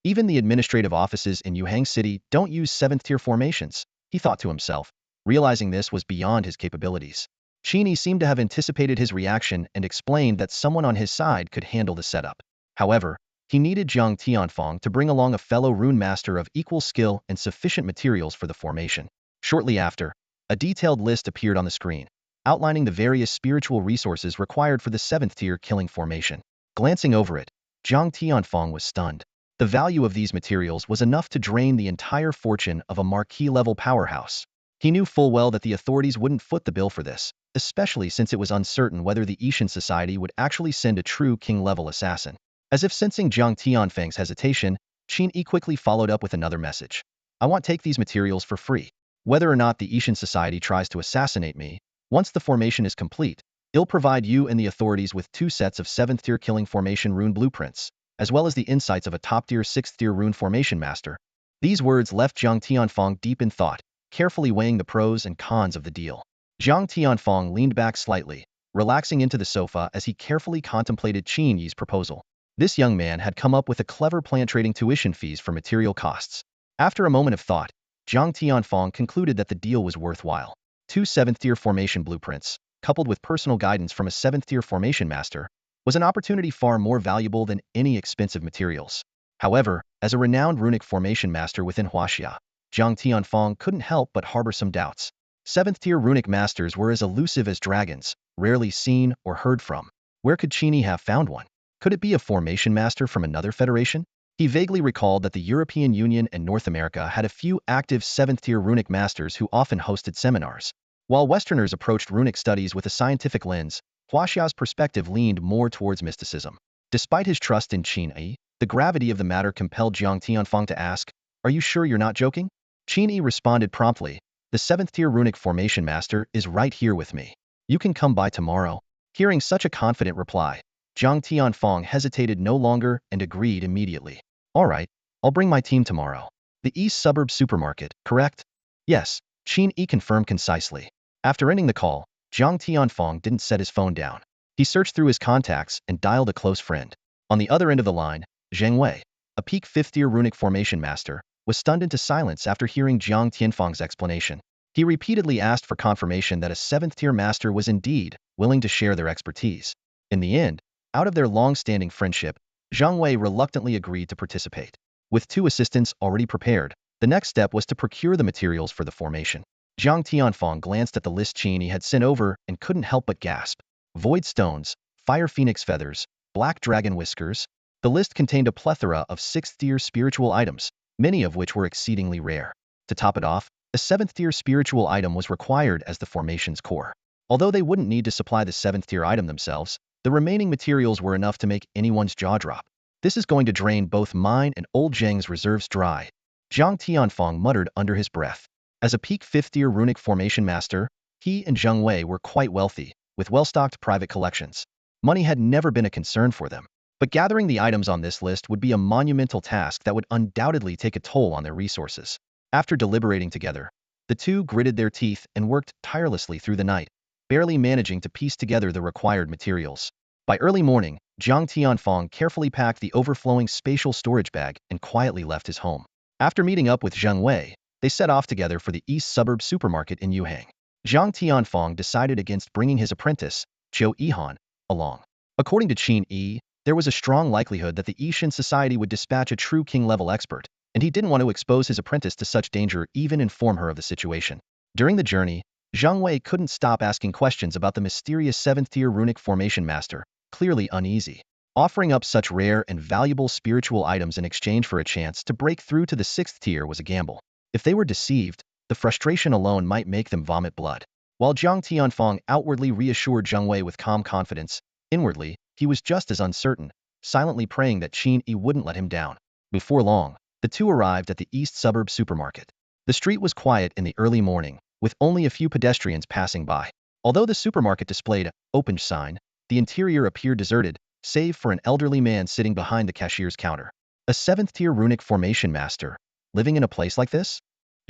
Even the administrative offices in Yuhang City don't use 7th tier formations, he thought to himself, realizing this was beyond his capabilities. Qin Yi seemed to have anticipated his reaction and explained that someone on his side could handle the setup. However, he needed Zhang Tianfeng to bring along a fellow rune master of equal skill and sufficient materials for the formation. Shortly after, a detailed list appeared on the screen, outlining the various spiritual resources required for the 7th tier killing formation. Glancing over it, Zhang Tianfeng was stunned. The value of these materials was enough to drain the entire fortune of a marquee-level powerhouse. He knew full well that the authorities wouldn't foot the bill for this, especially since it was uncertain whether the Yishan Society would actually send a true king-level assassin. As if sensing Zhang Tianfeng's hesitation, Qin Yi quickly followed up with another message. "I want to take these materials for free. Whether or not the Yishan Society tries to assassinate me, once the formation is complete, it'll provide you and the authorities with 2 sets of 7th tier killing formation rune blueprints, as well as the insights of a top-tier 6th tier rune formation master." These words left Zhang Tianfeng deep in thought, carefully weighing the pros and cons of the deal. Zhang Tianfeng leaned back slightly, relaxing into the sofa as he carefully contemplated Qin Yi's proposal. This young man had come up with a clever plan trading tuition fees for material costs. After a moment of thought, Zhang Tianfeng concluded that the deal was worthwhile. 2 7th tier formation blueprints, coupled with personal guidance from a 7th tier formation master, was an opportunity far more valuable than any expensive materials. However, as a renowned runic formation master within Huaxia, Zhang Tianfeng couldn't help but harbor some doubts. 7th tier runic masters were as elusive as dragons, rarely seen or heard from. Where could Qin Yi have found one? Could it be a formation master from another federation? He vaguely recalled that the European Union and North America had a few active 7th tier runic masters who often hosted seminars. While Westerners approached runic studies with a scientific lens, Huaxia's perspective leaned more towards mysticism. Despite his trust in Qin Yi, the gravity of the matter compelled Zhang Tianfeng to ask, "Are you sure you're not joking?" Qin Yi responded promptly, "The 7th tier runic formation master is right here with me. You can come by tomorrow." Hearing such a confident reply, Zhang Tianfeng hesitated no longer and agreed immediately. "All right, I'll bring my team tomorrow." The East Suburb Supermarket, correct? Yes, Qin Yi confirmed concisely. After ending the call, Zhang Tianfeng didn't set his phone down. He searched through his contacts and dialed a close friend. On the other end of the line, Zheng Wei, a peak 5th tier runic formation master, was stunned into silence after hearing Zhang Tianfeng's explanation. He repeatedly asked for confirmation that a 7th tier master was indeed willing to share their expertise. In the end, out of their long-standing friendship, Zheng Wei reluctantly agreed to participate. With 2 assistants already prepared, the next step was to procure the materials for the formation. Zhang Tianfeng glanced at the list Qin Yi had sent over and couldn't help but gasp. Void stones, fire phoenix feathers, black dragon whiskers. The list contained a plethora of 6th tier spiritual items, many of which were exceedingly rare. To top it off, a 7th tier spiritual item was required as the formation's core. Although they wouldn't need to supply the 7th tier item themselves, the remaining materials were enough to make anyone's jaw drop. "This is going to drain both mine and old Zheng's reserves dry," Zhang Tianfeng muttered under his breath. As a peak 5th tier runic formation master, he and Zheng Wei were quite wealthy, with well-stocked private collections. Money had never been a concern for them, but gathering the items on this list would be a monumental task that would undoubtedly take a toll on their resources. After deliberating together, the 2 gritted their teeth and worked tirelessly through the night, barely managing to piece together the required materials. By early morning, Zhang Tianfeng carefully packed the overflowing spatial storage bag and quietly left his home. After meeting up with Zheng Wei, they set off together for the East Suburb Supermarket in Yuhang. Zhang Tianfang decided against bringing his apprentice, Zhou Yihan, along. According to Qin Yi, there was a strong likelihood that the Yixin society would dispatch a true king-level expert, and he didn't want to expose his apprentice to such danger even inform her of the situation. During the journey, Zhang Wei couldn't stop asking questions about the mysterious 7th-tier runic formation master, clearly uneasy. Offering up such rare and valuable spiritual items in exchange for a chance to break through to the 6th tier was a gamble. If they were deceived, the frustration alone might make them vomit blood. While Zhang Tianfang outwardly reassured Zhang Wei with calm confidence, inwardly, he was just as uncertain, silently praying that Qin Yi wouldn't let him down. Before long, the two arrived at the East Suburb supermarket. The street was quiet in the early morning, with only a few pedestrians passing by. Although the supermarket displayed an open sign, the interior appeared deserted, save for an elderly man sitting behind the cashier's counter. A 7th-tier runic formation master, living in a place like this?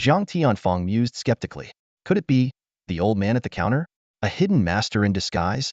Zhang Tianfang mused skeptically. Could it be the old man at the counter? A hidden master in disguise?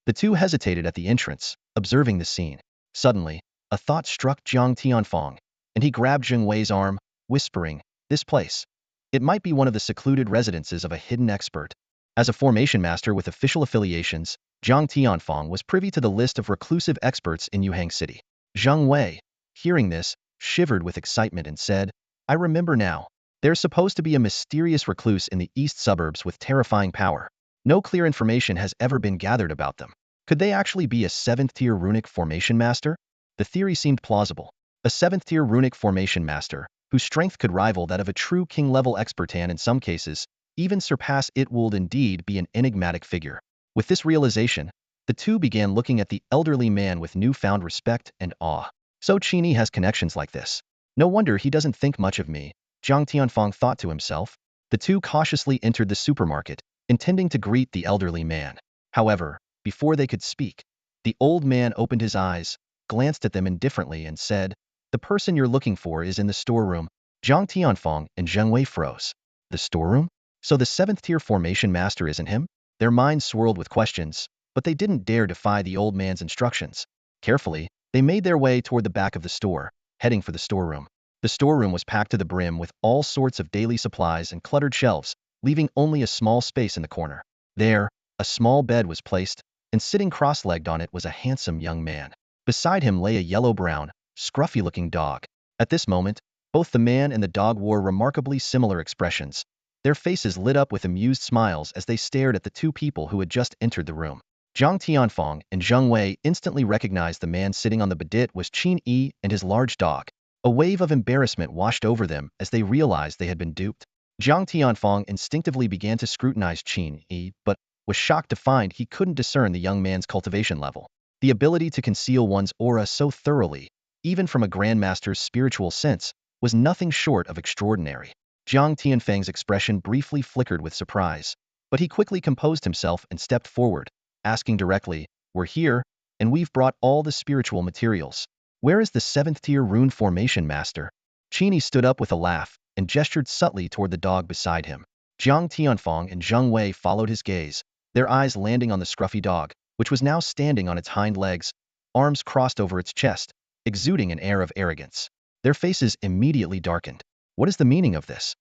The two hesitated at the entrance, observing the scene. Suddenly, a thought struck Zhang Tianfang, and he grabbed Zheng Wei's arm, whispering, "This place. It might be one of the secluded residences of a hidden expert." As a formation master with official affiliations, Zhang Tianfang was privy to the list of reclusive experts in Yuhang City. Zheng Wei, hearing this, shivered with excitement and said, "I remember now. There's supposed to be a mysterious recluse in the east suburbs with terrifying power. No clear information has ever been gathered about them. Could they actually be a 7th-tier runic formation master?" The theory seemed plausible. A 7th-tier runic formation master, whose strength could rival that of a true king-level expert and in some cases, even surpass it, would indeed be an enigmatic figure. With this realization, the two began looking at the elderly man with newfound respect and awe. So Qin Yi has connections like this. No wonder he doesn't think much of me, Zhang Tianfang thought to himself. The two cautiously entered the supermarket, intending to greet the elderly man. However, before they could speak, the old man opened his eyes, glanced at them indifferently and said, "The person you're looking for is in the storeroom." Zhang Tianfang and Zheng Wei froze. The storeroom? So the 7th-tier formation master isn't him? Their minds swirled with questions, but they didn't dare defy the old man's instructions. Carefully, they made their way toward the back of the store, heading for the storeroom. The storeroom was packed to the brim with all sorts of daily supplies and cluttered shelves, leaving only a small space in the corner. There, a small bed was placed, and sitting cross-legged on it was a handsome young man. Beside him lay a yellow-brown, scruffy-looking dog. At this moment, both the man and the dog wore remarkably similar expressions. Their faces lit up with amused smiles as they stared at the two people who had just entered the room. Zhang Tianfang and Zheng Wei instantly recognized the man sitting on the bidet was Qin Yi and his large dog. A wave of embarrassment washed over them as they realized they had been duped. Zhang Tianfang instinctively began to scrutinize Qin Yi, but was shocked to find he couldn't discern the young man's cultivation level. The ability to conceal one's aura so thoroughly, even from a grandmaster's spiritual sense, was nothing short of extraordinary. Zhang Tianfang's expression briefly flickered with surprise, but he quickly composed himself and stepped forward, asking directly, "We're here, and we've brought all the spiritual materials. Where is the 7th-tier rune formation master?" Qin Yi stood up with a laugh and gestured subtly toward the dog beside him. Zhang Tianfang and Zheng Wei followed his gaze, their eyes landing on the scruffy dog, which was now standing on its hind legs, arms crossed over its chest, exuding an air of arrogance. Their faces immediately darkened. What is the meaning of this?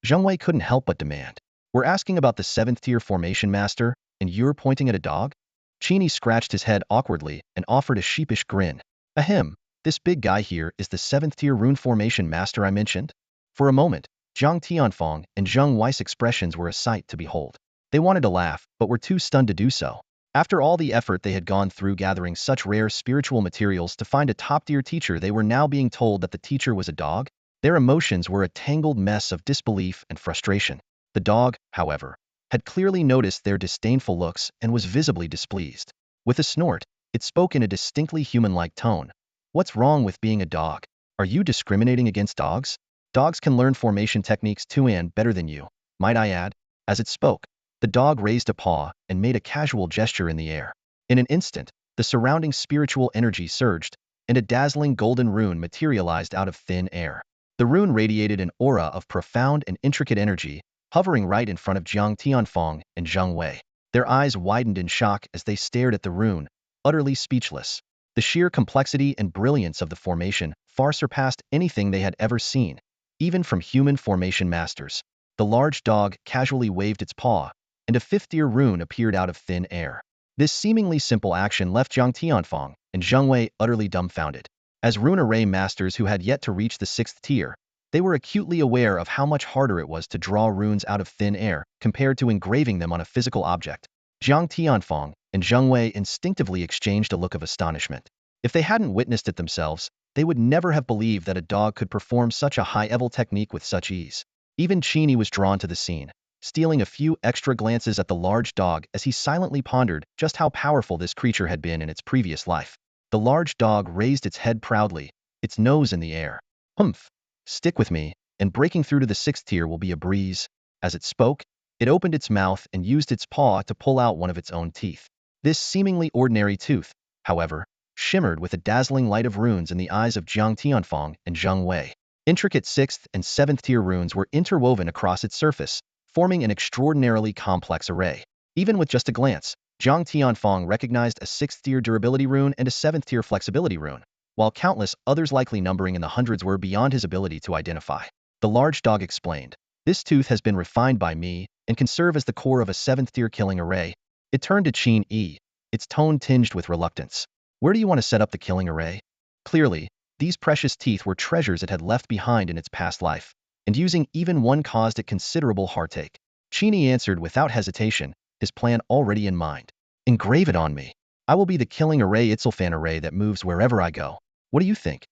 Zheng Wei couldn't help but demand. "We're asking about the 7th-tier formation master, and you're pointing at a dog?" Qin Yi scratched his head awkwardly and offered a sheepish grin. "Ahem, this big guy here is the 7th-tier rune formation master I mentioned." For a moment, Zhang Tianfang and Zheng Wei's expressions were a sight to behold. They wanted to laugh, but were too stunned to do so. After all the effort they had gone through gathering such rare spiritual materials to find a top-tier teacher, they were now being told that the teacher was a dog? Their emotions were a tangled mess of disbelief and frustration. The dog, however, had clearly noticed their disdainful looks and was visibly displeased. With a snort, it spoke in a distinctly human-like tone. "What's wrong with being a dog? Are you discriminating against dogs? Dogs can learn formation techniques too and better than you, might I add." As it spoke, the dog raised a paw and made a casual gesture in the air. In an instant, the surrounding spiritual energy surged, and a dazzling golden rune materialized out of thin air. The rune radiated an aura of profound and intricate energy, hovering right in front of Zhang Tianfang and Zheng Wei. Their eyes widened in shock as they stared at the rune, utterly speechless. The sheer complexity and brilliance of the formation far surpassed anything they had ever seen, even from human formation masters. The large dog casually waved its paw, and a fifth-tier rune appeared out of thin air. This seemingly simple action left Jiang Tianfang and Zheng Wei utterly dumbfounded. As rune array masters who had yet to reach the 6th tier, they were acutely aware of how much harder it was to draw runes out of thin air compared to engraving them on a physical object. Jiang Tianfang and Zheng Wei instinctively exchanged a look of astonishment. If they hadn't witnessed it themselves, they would never have believed that a dog could perform such a high-level technique with such ease. Even Qin Yi was drawn to the scene, stealing a few extra glances at the large dog as he silently pondered just how powerful this creature had been in its previous life. The large dog raised its head proudly, its nose in the air. "Humph! Stick with me, and breaking through to the 6th tier will be a breeze." As it spoke, it opened its mouth and used its paw to pull out one of its own teeth. This seemingly ordinary tooth, however, shimmered with a dazzling light of runes in the eyes of Jiang Tianfang and Zheng Wei. Intricate 6th and 7th tier runes were interwoven across its surface, forming an extraordinarily complex array. Even with just a glance, Jiang Tianfang recognized a 6th tier durability rune and a 7th tier flexibility rune, while countless others likely numbering in the hundreds were beyond his ability to identify. The large dog explained, "This tooth has been refined by me and can serve as the core of a 7th tier killing array." It turned to Qin Yi, its tone tinged with reluctance. "Where do you want to set up the killing array?" Clearly, these precious teeth were treasures it had left behind in its past life, and using even one caused it considerable heartache. Qin Yi answered without hesitation, his plan already in mind. "Engrave it on me. I will be the killing array Itselfan array that moves wherever I go. What do you think?"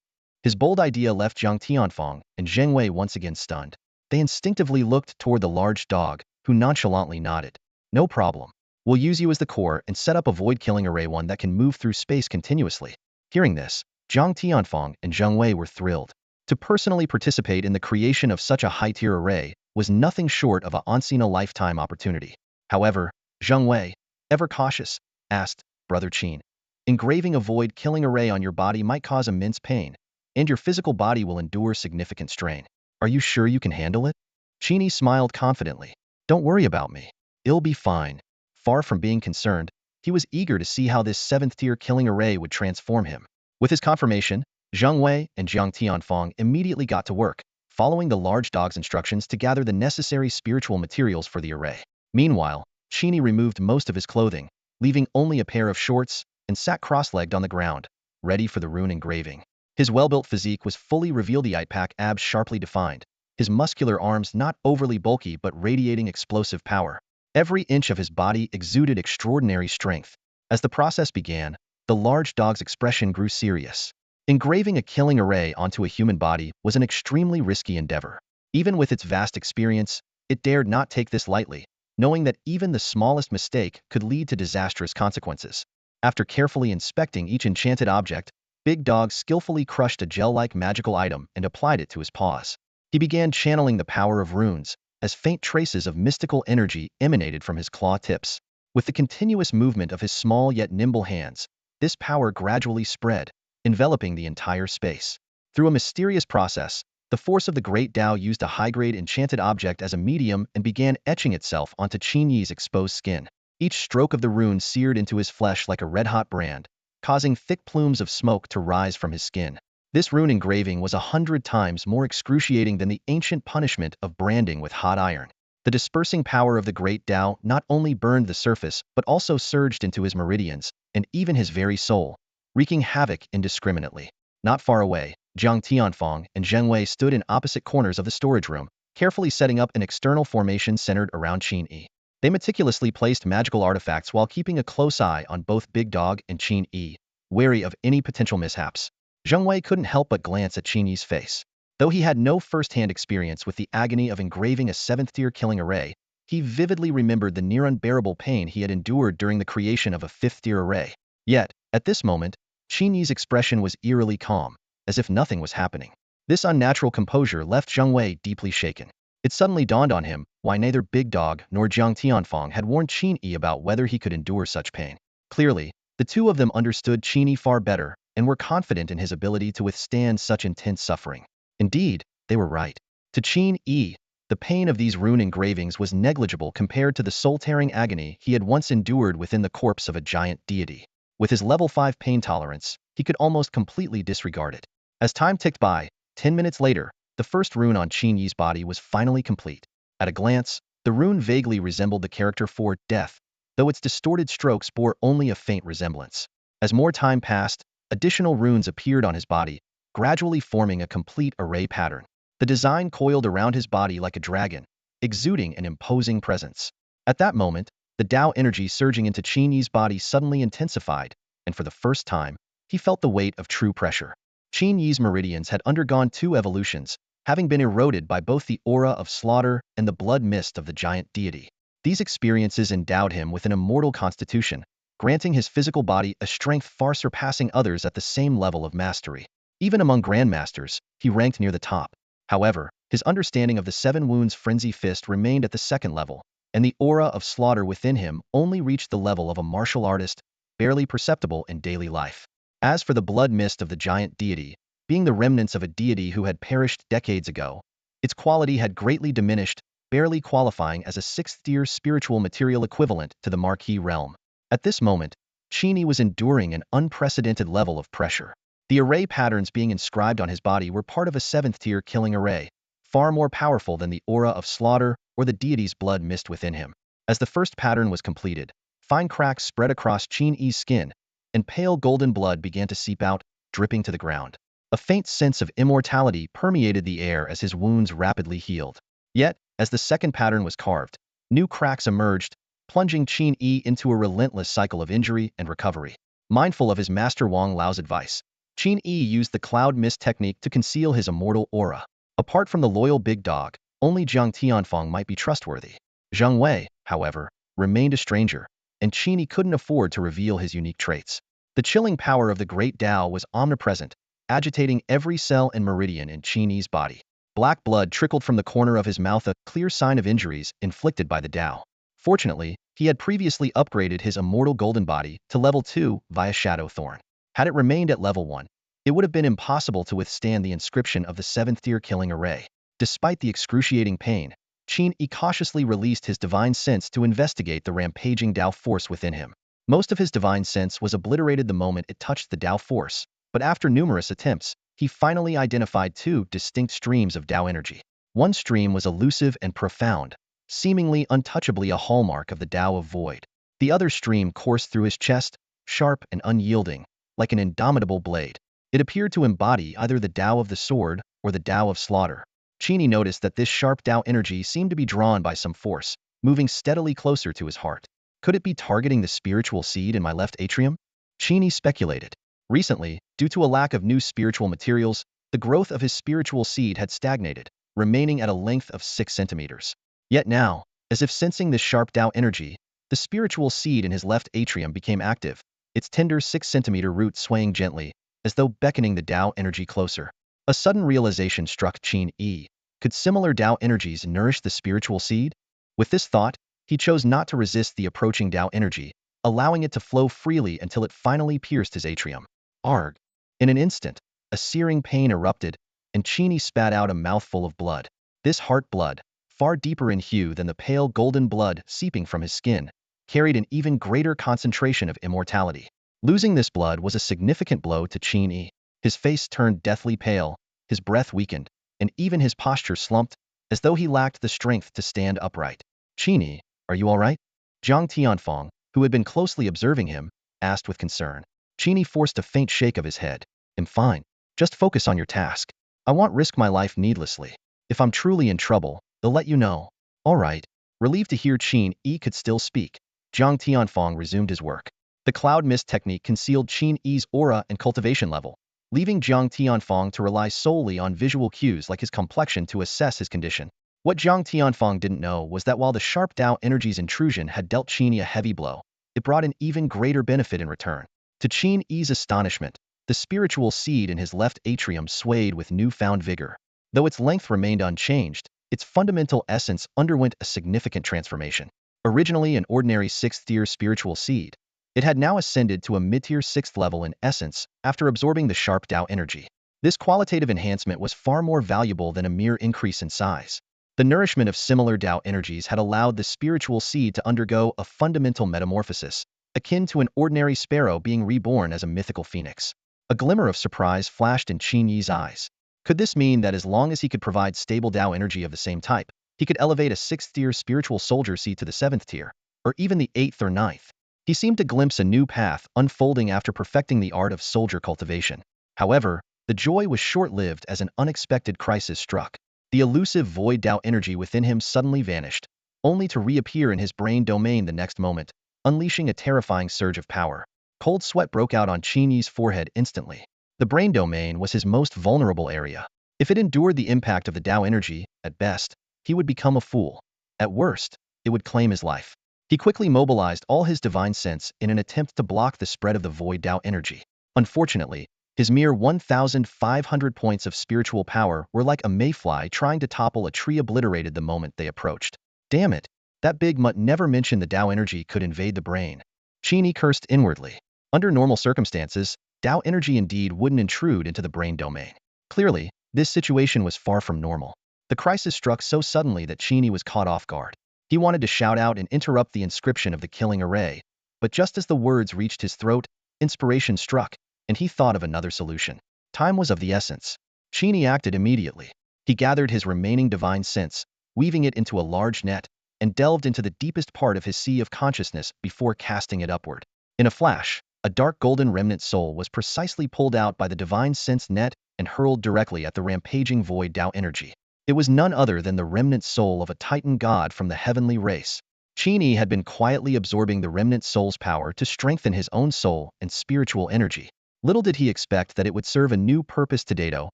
His bold idea left Jiang Tianfang and Zheng Wei once again stunned. They instinctively looked toward the large dog, who nonchalantly nodded. "No problem. We'll use you as the core and set up a void killing array, one that can move through space continuously." Hearing this, Jiang Tianfang and Zheng Wei were thrilled. To personally participate in the creation of such a high-tier array was nothing short of a once-in-a-lifetime opportunity. However, Zheng Wei, ever cautious, asked, "Brother Qin, engraving a void killing array on your body might cause immense pain, and your physical body will endure significant strain. Are you sure you can handle it?" Qin Yi smiled confidently. "Don't worry about me. It'll be fine." Far from being concerned, he was eager to see how this 7th-tier killing array would transform him. With his confirmation, Zheng Wei and Jiang Tianfang immediately got to work, following the large dog's instructions to gather the necessary spiritual materials for the array. Meanwhile, Qin Yi removed most of his clothing, leaving only a pair of shorts, and sat cross-legged on the ground, ready for the rune engraving. His well-built physique was fully revealed, the eight-pack abs sharply defined, his muscular arms not overly bulky but radiating explosive power. Every inch of his body exuded extraordinary strength. As the process began, the large dog's expression grew serious. Engraving a killing array onto a human body was an extremely risky endeavor. Even with its vast experience, it dared not take this lightly, knowing that even the smallest mistake could lead to disastrous consequences. After carefully inspecting each enchanted object, Big Dog skillfully crushed a gel-like magical item and applied it to his paws. He began channeling the power of runes, as faint traces of mystical energy emanated from his claw tips. With the continuous movement of his small yet nimble hands, this power gradually spread, enveloping the entire space. Through a mysterious process, the force of the Great Tao used a high-grade enchanted object as a medium and began etching itself onto Qin Yi's exposed skin. Each stroke of the rune seared into his flesh like a red-hot brand, causing thick plumes of smoke to rise from his skin. This rune engraving was 100 times more excruciating than the ancient punishment of branding with hot iron. The dispersing power of the Great Tao not only burned the surface but also surged into his meridians, and even his very soul, wreaking havoc indiscriminately. Not far away, Jiang Tianfang and Zheng Wei stood in opposite corners of the storage room, carefully setting up an external formation centered around Qin Yi. They meticulously placed magical artifacts while keeping a close eye on both Big Dog and Qin Yi, wary of any potential mishaps. Zheng Wei couldn't help but glance at Qin Yi's face. Though he had no first-hand experience with the agony of engraving a 7th-tier killing array, he vividly remembered the near-unbearable pain he had endured during the creation of a 5th-tier array. Yet, at this moment, Qin Yi's expression was eerily calm, as if nothing was happening. This unnatural composure left Zheng Wei deeply shaken. It suddenly dawned on him why neither Big Dog nor Jiang Tianfang had warned Qin Yi about whether he could endure such pain. Clearly, the two of them understood Qin Yi far better and were confident in his ability to withstand such intense suffering. Indeed, they were right. To Qin Yi, the pain of these rune engravings was negligible compared to the soul-tearing agony he had once endured within the corpse of a giant deity. With his level 5 pain tolerance, he could almost completely disregard it. As time ticked by, 10 minutes later, the first rune on Qin Yi's body was finally complete. At a glance, The rune vaguely resembled the character for death, though its distorted strokes bore only a faint resemblance. As more time passed, additional runes appeared on his body, gradually forming a complete array pattern. The design coiled around his body like a dragon, exuding an imposing presence. At that moment, the Tao energy surging into Qin Yi's body suddenly intensified, and for the first time, he felt the weight of true pressure. Qin Yi's meridians had undergone 2 evolutions, having been eroded by both the aura of slaughter and the blood mist of the giant deity. These experiences endowed him with an immortal constitution, granting his physical body a strength far surpassing others at the same level of mastery. Even among grandmasters, he ranked near the top. However, his understanding of the 7 wounds frenzy fist remained at the 2nd level, and the aura of slaughter within him only reached the level of a martial artist, barely perceptible in daily life. As for the blood mist of the giant deity, being the remnants of a deity who had perished decades ago, its quality had greatly diminished, barely qualifying as a 6th-tier spiritual material equivalent to the Marquis realm. At this moment, Qin Yi was enduring an unprecedented level of pressure. The array patterns being inscribed on his body were part of a 7th-tier killing array, far more powerful than the aura of slaughter or the deity's blood mist within him. As the first pattern was completed, fine cracks spread across Qin Yi's skin, and pale golden blood began to seep out, dripping to the ground. A faint sense of immortality permeated the air as his wounds rapidly healed. Yet, as the second pattern was carved, new cracks emerged, plunging Qin Yi into a relentless cycle of injury and recovery. Mindful of his master Wang Lao's advice, Qin Yi used the cloud mist technique to conceal his immortal aura. Apart from the loyal big dog, only Jiang Tianfeng might be trustworthy. Zheng Wei, however, remained a stranger, and Qin Yi couldn't afford to reveal his unique traits. The chilling power of the great Tao was omnipresent, agitating every cell and meridian in Qin Yi's body. Black blood trickled from the corner of his mouth, a clear sign of injuries inflicted by the Tao. Fortunately, he had previously upgraded his immortal golden body to level 2 via Shadow Thorn. Had it remained at level 1, it would have been impossible to withstand the inscription of the 7th-tier killing array. Despite the excruciating pain, Qin Yi cautiously released his divine sense to investigate the rampaging Tao force within him. Most of his divine sense was obliterated the moment it touched the Tao force, but after numerous attempts, he finally identified 2 distinct streams of Tao energy. One stream was elusive and profound, seemingly untouchably a hallmark of the Tao of Void. The other stream coursed through his chest, sharp and unyielding, like an indomitable blade. It appeared to embody either the Tao of the sword or the Tao of slaughter. Qin Yi noticed that this sharp Tao energy seemed to be drawn by some force, moving steadily closer to his heart. Could it be targeting the spiritual seed in my left atrium? Qin Yi speculated. Recently, due to a lack of new spiritual materials, the growth of his spiritual seed had stagnated, remaining at a length of 6 centimeters. Yet now, as if sensing this sharp Tao energy, the spiritual seed in his left atrium became active, its tender 6-centimeter root swaying gently, as though beckoning the Tao energy closer. A sudden realization struck Qin Yi. Could similar Tao energies nourish the spiritual seed? With this thought, he chose not to resist the approaching Tao energy, allowing it to flow freely until it finally pierced his atrium. Arg! In an instant, a searing pain erupted, and Qin Yi spat out a mouthful of blood. This heart blood, far deeper in hue than the pale golden blood seeping from his skin, carried an even greater concentration of immortality. Losing this blood was a significant blow to Qin Yi. His face turned deathly pale, his breath weakened, and even his posture slumped, as though he lacked the strength to stand upright. Qin Yi, are you all right? Jiang Tianfeng, who had been closely observing him, asked with concern. Qin Yi forced a faint shake of his head. I'm fine. Just focus on your task. I won't risk my life needlessly. If I'm truly in trouble, they'll let you know. All right. Relieved to hear Qin Yi could still speak, Jiang Tianfeng resumed his work. The cloud mist technique concealed Qin Yi's aura and cultivation level, leaving Jiang Tianfeng to rely solely on visual cues like his complexion to assess his condition. What Jiang Tianfeng didn't know was that while the sharp Tao energy's intrusion had dealt Qin Yi a heavy blow, it brought an even greater benefit in return. To Qin Yi's astonishment, the spiritual seed in his left atrium swayed with newfound vigor. Though its length remained unchanged, its fundamental essence underwent a significant transformation. Originally an ordinary 6th-tier spiritual seed, it had now ascended to a mid-tier 6th level in essence after absorbing the sharp Tao energy. This qualitative enhancement was far more valuable than a mere increase in size. The nourishment of similar Tao energies had allowed the spiritual seed to undergo a fundamental metamorphosis, akin to an ordinary sparrow being reborn as a mythical phoenix. A glimmer of surprise flashed in Qin Yi's eyes. Could this mean that as long as he could provide stable Tao energy of the same type, He could elevate a 6th-tier spiritual soldier seat to the 7th tier, or even the 8th or 9th. He seemed to glimpse a new path unfolding after perfecting the art of soldier cultivation. However, the joy was short-lived as an unexpected crisis struck. The elusive void Tao energy within him suddenly vanished, only to reappear in his brain domain the next moment, unleashing a terrifying surge of power. Cold sweat broke out on Qin Yi's forehead instantly. The brain domain was his most vulnerable area. If it endured the impact of the Tao energy, at best, he would become a fool. At worst, it would claim his life. He quickly mobilized all his divine sense in an attempt to block the spread of the void Tao energy. Unfortunately, his mere 1,500 points of spiritual power were like a mayfly trying to topple a tree obliterated the moment they approached. Damn it, that big mutt never mentioned the Tao energy could invade the brain. Qin Yi cursed inwardly. Under normal circumstances, Tao energy indeed wouldn't intrude into the brain domain. Clearly, this situation was far from normal. The crisis struck so suddenly that Qin Yi was caught off guard. He wanted to shout out and interrupt the inscription of the killing array, but just as the words reached his throat, inspiration struck, and he thought of another solution. Time was of the essence. Qin Yi acted immediately. He gathered his remaining divine sense, weaving it into a large net, and delved into the deepest part of his sea of consciousness before casting it upward. In a flash, a dark golden remnant soul was precisely pulled out by the divine sense net and hurled directly at the rampaging void Tao energy. It was none other than the remnant soul of a Titan god from the heavenly race. Qin Yi had been quietly absorbing the remnant soul's power to strengthen his own soul and spiritual energy. Little did he expect that it would serve a new purpose to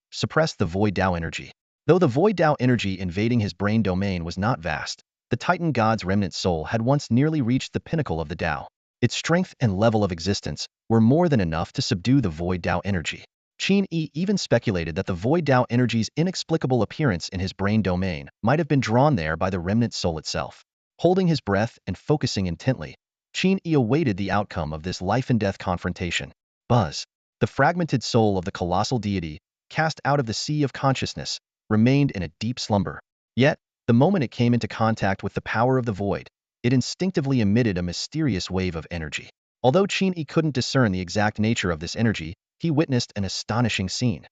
suppress the void Tao energy. Though the void Tao energy invading his brain domain was not vast, the Titan god's remnant soul had once nearly reached the pinnacle of the Tao. Its strength and level of existence were more than enough to subdue the void Tao energy. Qin Yi even speculated that the void Tao energy's inexplicable appearance in his brain domain might have been drawn there by the remnant soul itself. Holding his breath and focusing intently, Qin Yi awaited the outcome of this life-and-death confrontation. Buzz. The fragmented soul of the colossal deity, cast out of the sea of consciousness, remained in a deep slumber. Yet, the moment it came into contact with the power of the void, it instinctively emitted a mysterious wave of energy. Although Qin Yi couldn't discern the exact nature of this energy, he witnessed an astonishing scene.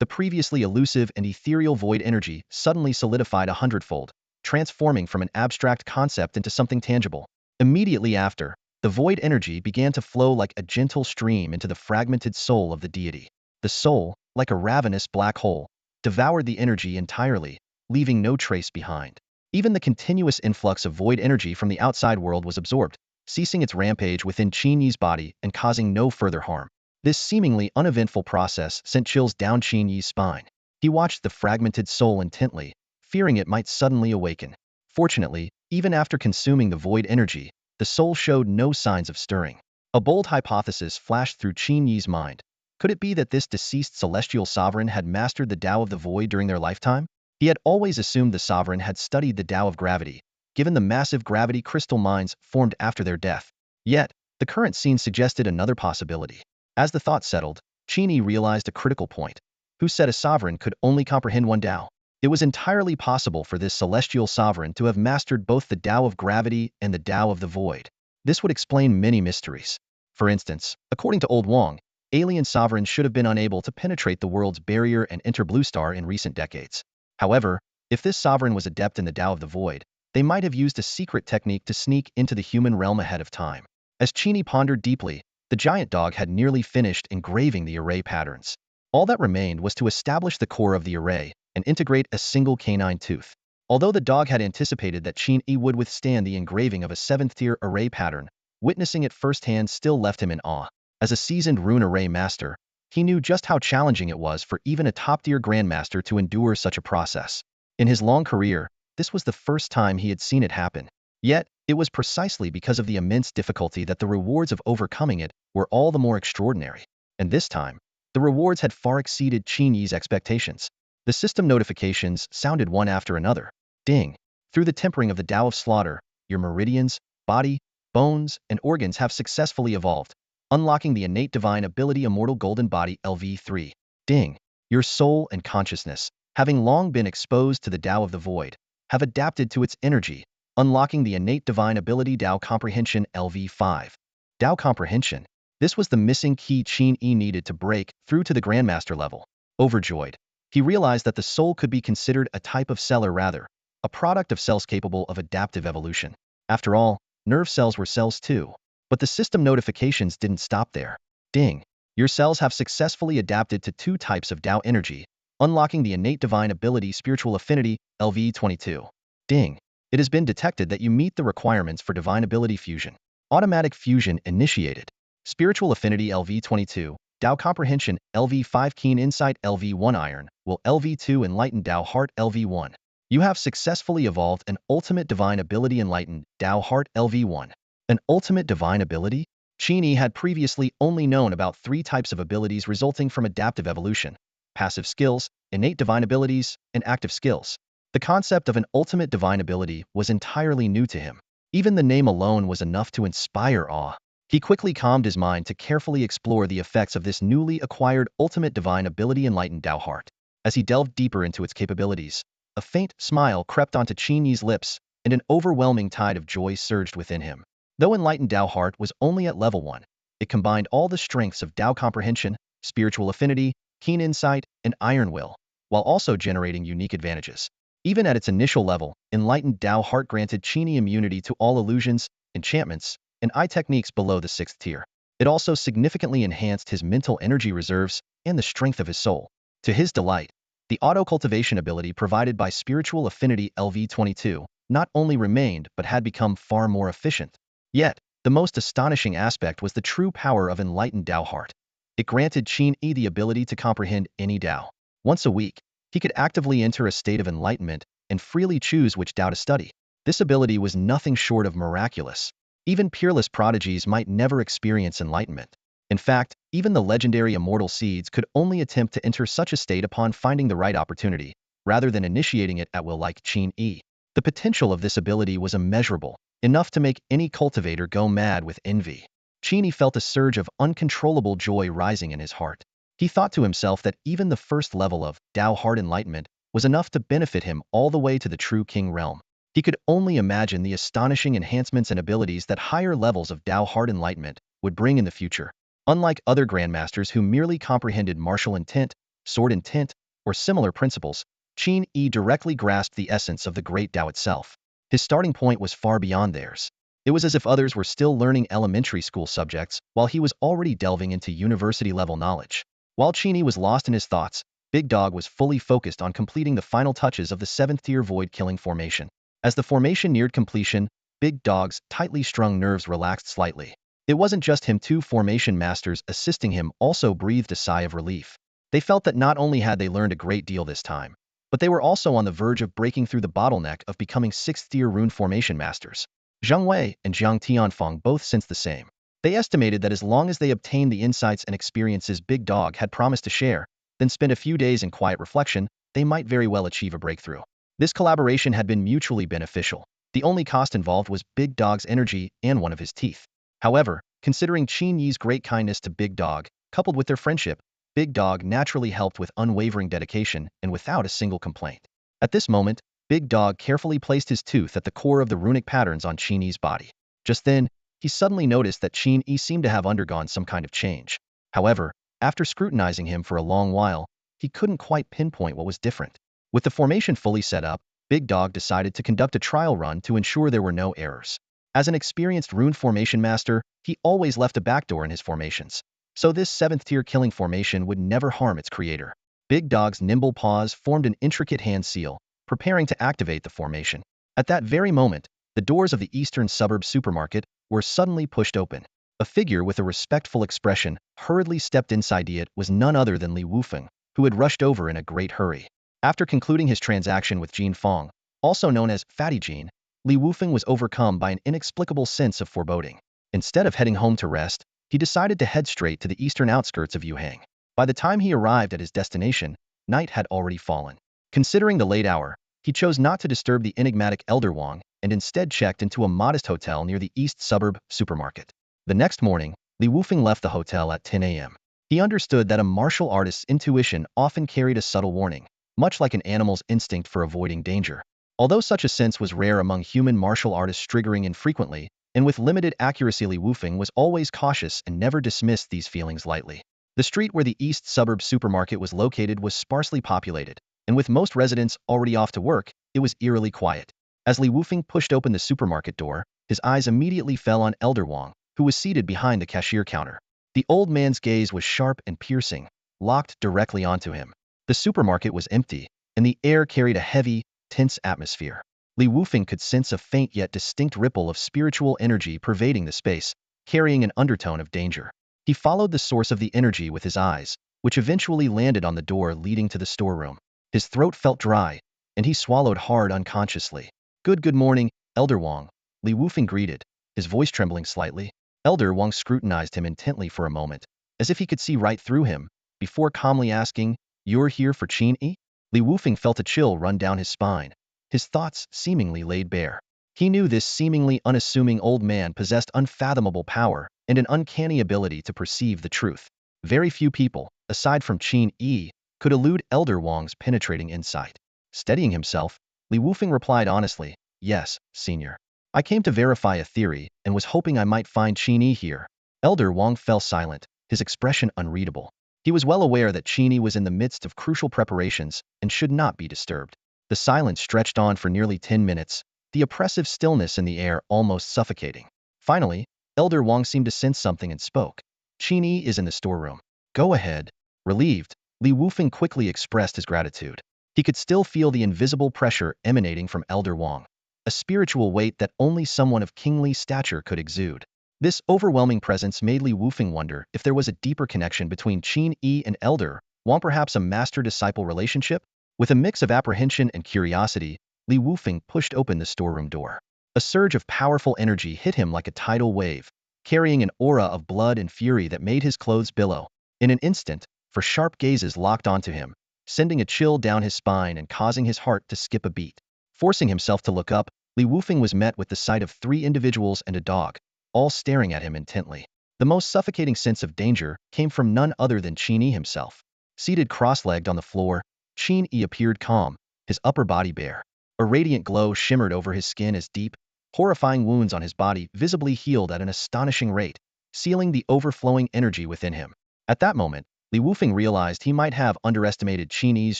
The previously elusive and ethereal void energy suddenly solidified 100-fold, transforming from an abstract concept into something tangible. Immediately after, the void energy began to flow like a gentle stream into the fragmented soul of the deity. The soul, like a ravenous black hole, devoured the energy entirely, leaving no trace behind. Even the continuous influx of void energy from the outside world was absorbed, ceasing its rampage within Qin Yi's body and causing no further harm. This seemingly uneventful process sent chills down Qin Yi's spine. He watched the fragmented soul intently, fearing it might suddenly awaken. Fortunately, even after consuming the void energy, the soul showed no signs of stirring. A bold hypothesis flashed through Qin Yi's mind. Could it be that this deceased celestial sovereign had mastered the Tao of the void during their lifetime? He had always assumed the sovereign had studied the Tao of gravity, given the massive gravity crystal mines formed after their death. Yet, the current scene suggested another possibility. As the thought settled, Qin Yi realized a critical point. Who said a sovereign could only comprehend one Tao? It was entirely possible for this celestial sovereign to have mastered both the Tao of gravity and the Tao of the void. This would explain many mysteries. For instance, according to Old Wang, alien sovereigns should have been unable to penetrate the world's barrier and enter Blue Star in recent decades. However, if this sovereign was adept in the Tao of the void, they might have used a secret technique to sneak into the human realm ahead of time. As Qin Yi pondered deeply, the giant dog had nearly finished engraving the array patterns. All that remained was to establish the core of the array and integrate a single canine tooth. Although the dog had anticipated that Qin Yi would withstand the engraving of a 7th-tier array pattern, witnessing it firsthand still left him in awe. As a seasoned rune array master, he knew just how challenging it was for even a top-tier grandmaster to endure such a process. In his long career, this was the first time he had seen it happen. Yet, it was precisely because of the immense difficulty that the rewards of overcoming it were all the more extraordinary. And this time, the rewards had far exceeded Qin Yi's expectations. The system notifications sounded one after another. Ding! Through the tempering of the Tao of slaughter, your meridians, body, bones, and organs have successfully evolved, unlocking the innate divine ability Immortal Golden Body LV3. Ding! Your soul and consciousness, having long been exposed to the Tao of the void, have adapted to its energy, unlocking the innate divine ability Tao Comprehension LV5. Tao Comprehension. This was the missing key Qin Yi needed to break through to the Grandmaster level. Overjoyed, he realized that the soul could be considered a type of cellar rather a product of cells capable of adaptive evolution. After all, nerve cells were cells too. But the system notifications didn't stop there. Ding! Your cells have successfully adapted to two types of Tao energy, unlocking the innate divine ability Spiritual Affinity, LV22. Ding! It has been detected that you meet the requirements for divine ability fusion. Automatic fusion initiated. Spiritual Affinity LV22, Tao Comprehension LV5 Keen Insight LV1 Iron, Will LV2 Enlightened Tao Heart LV1. You have successfully evolved an ultimate divine ability Enlightened Tao Heart LV1. An ultimate divine ability? Qin Yi had previously only known about 3 types of abilities resulting from adaptive evolution: passive skills, innate divine abilities, and active skills. The concept of an ultimate divine ability was entirely new to him. Even the name alone was enough to inspire awe. He quickly calmed his mind to carefully explore the effects of this newly acquired ultimate divine ability Enlightened Tao Heart. As he delved deeper into its capabilities, a faint smile crept onto Qin Yi's lips, and an overwhelming tide of joy surged within him. Though Enlightened Tao Heart was only at level 1, it combined all the strengths of Tao Comprehension, Spiritual Affinity, Keen Insight, and Iron Will, while also generating unique advantages. Even at its initial level, Enlightened Tao Heart granted Qin Yi immunity to all illusions, enchantments, and eye techniques below the 6th tier. It also significantly enhanced his mental energy reserves and the strength of his soul. To his delight, the auto-cultivation ability provided by Spiritual Affinity LV22 not only remained but had become far more efficient. Yet, the most astonishing aspect was the true power of Enlightened Tao Heart. It granted Qin Yi the ability to comprehend any Tao. Once a week, he could actively enter a state of enlightenment and freely choose which Tao to study. This ability was nothing short of miraculous. Even peerless prodigies might never experience enlightenment. In fact, even the legendary immortal seeds could only attempt to enter such a state upon finding the right opportunity, rather than initiating it at will like Qin Yi. The potential of this ability was immeasurable, enough to make any cultivator go mad with envy. Qin Yi felt a surge of uncontrollable joy rising in his heart. He thought to himself that even the first level of Tao Heart Enlightenment was enough to benefit him all the way to the true King realm. He could only imagine the astonishing enhancements and abilities that higher levels of Tao Heart Enlightenment would bring in the future. Unlike other grandmasters who merely comprehended martial intent, sword intent, or similar principles, Qin Yi directly grasped the essence of the great Tao itself. His starting point was far beyond theirs. It was as if others were still learning elementary school subjects while he was already delving into university-level knowledge. While Qin Yi was lost in his thoughts, Big Dog was fully focused on completing the final touches of the 7th-tier void-killing formation. As the formation neared completion, Big Dog's tightly strung nerves relaxed slightly. It wasn't just him. 2 formation masters assisting him also breathed a sigh of relief. They felt that not only had they learned a great deal this time, but they were also on the verge of breaking through the bottleneck of becoming 6th-tier rune formation masters. Zhang Wei and Jiang Tianfeng both sensed the same. They estimated that as long as they obtained the insights and experiences Big Dog had promised to share, then spend a few days in quiet reflection, they might very well achieve a breakthrough. This collaboration had been mutually beneficial. The only cost involved was Big Dog's energy and one of his teeth. However, considering Qin Yi's great kindness to Big Dog, coupled with their friendship, Big Dog naturally helped with unwavering dedication and without a single complaint. At this moment, Big Dog carefully placed his tooth at the core of the runic patterns on Qin Yi's body. Just then, he suddenly noticed that Qin Yi seemed to have undergone some kind of change. However, after scrutinizing him for a long while, he couldn't quite pinpoint what was different. With the formation fully set up, Big Dog decided to conduct a trial run to ensure there were no errors. As an experienced rune formation master, he always left a backdoor in his formations, so this 7th-tier killing formation would never harm its creator. Big Dog's nimble paws formed an intricate hand seal, preparing to activate the formation. At that very moment, the doors of the eastern suburb supermarket were suddenly pushed open. A figure with a respectful expression hurriedly stepped inside. It was none other than Li Wufeng, who had rushed over in a great hurry. After concluding his transaction with Jin Fong, also known as Fatty Jin, Li Wufeng was overcome by an inexplicable sense of foreboding. Instead of heading home to rest, he decided to head straight to the eastern outskirts of Yuhang. By the time he arrived at his destination, night had already fallen. Considering the late hour, he chose not to disturb the enigmatic Elder Wang and instead checked into a modest hotel near the east suburb supermarket. The next morning, Li Wufeng left the hotel at 10 a.m. He understood that a martial artist's intuition often carried a subtle warning, much like an animal's instinct for avoiding danger. Although such a sense was rare among human martial artists, triggering infrequently, and with limited accuracy, Li Wufeng was always cautious and never dismissed these feelings lightly. The street where the east suburb supermarket was located was sparsely populated, and with most residents already off to work, it was eerily quiet. As Li Wufeng pushed open the supermarket door, his eyes immediately fell on Elder Wang, who was seated behind the cashier counter. The old man's gaze was sharp and piercing, locked directly onto him. The supermarket was empty, and the air carried a heavy, tense atmosphere. Li Wufeng could sense a faint yet distinct ripple of spiritual energy pervading the space, carrying an undertone of danger. He followed the source of the energy with his eyes, which eventually landed on the door leading to the storeroom. His throat felt dry, and he swallowed hard unconsciously. Good morning, Elder Wang, Li Wufeng greeted, his voice trembling slightly. Elder Wang scrutinized him intently for a moment, as if he could see right through him, before calmly asking, "You're here for Qin Yi?" Li Wufeng felt a chill run down his spine, his thoughts seemingly laid bare. He knew this seemingly unassuming old man possessed unfathomable power and an uncanny ability to perceive the truth. Very few people, aside from Qin Yi, could elude Elder Wang's penetrating insight. Steadying himself, Li Wufeng replied honestly, "Yes, senior. I came to verify a theory and was hoping I might find Qin Yi here." Elder Wang fell silent, his expression unreadable. He was well aware that Qin Yi was in the midst of crucial preparations and should not be disturbed. The silence stretched on for nearly 10 minutes, the oppressive stillness in the air almost suffocating. Finally, Elder Wang seemed to sense something and spoke. "Qin Yi is in the storeroom. Go ahead." Relieved, Li Wufeng quickly expressed his gratitude. He could still feel the invisible pressure emanating from Elder Wang, a spiritual weight that only someone of kingly stature could exude. This overwhelming presence made Li Wufeng wonder if there was a deeper connection between Qin Yi and Elder Wang, perhaps a master-disciple relationship? With a mix of apprehension and curiosity, Li Wufeng pushed open the storeroom door. A surge of powerful energy hit him like a tidal wave, carrying an aura of blood and fury that made his clothes billow. In an instant, for sharp gazes locked onto him, sending a chill down his spine and causing his heart to skip a beat. Forcing himself to look up, Li Wufeng was met with the sight of 3 individuals and a dog, all staring at him intently. The most suffocating sense of danger came from none other than Qin Yi himself. Seated cross-legged on the floor, Qin Yi appeared calm, his upper body bare. A radiant glow shimmered over his skin as deep, horrifying wounds on his body visibly healed at an astonishing rate, sealing the overflowing energy within him. At that moment, Li Wufeng realized he might have underestimated Qin Yi's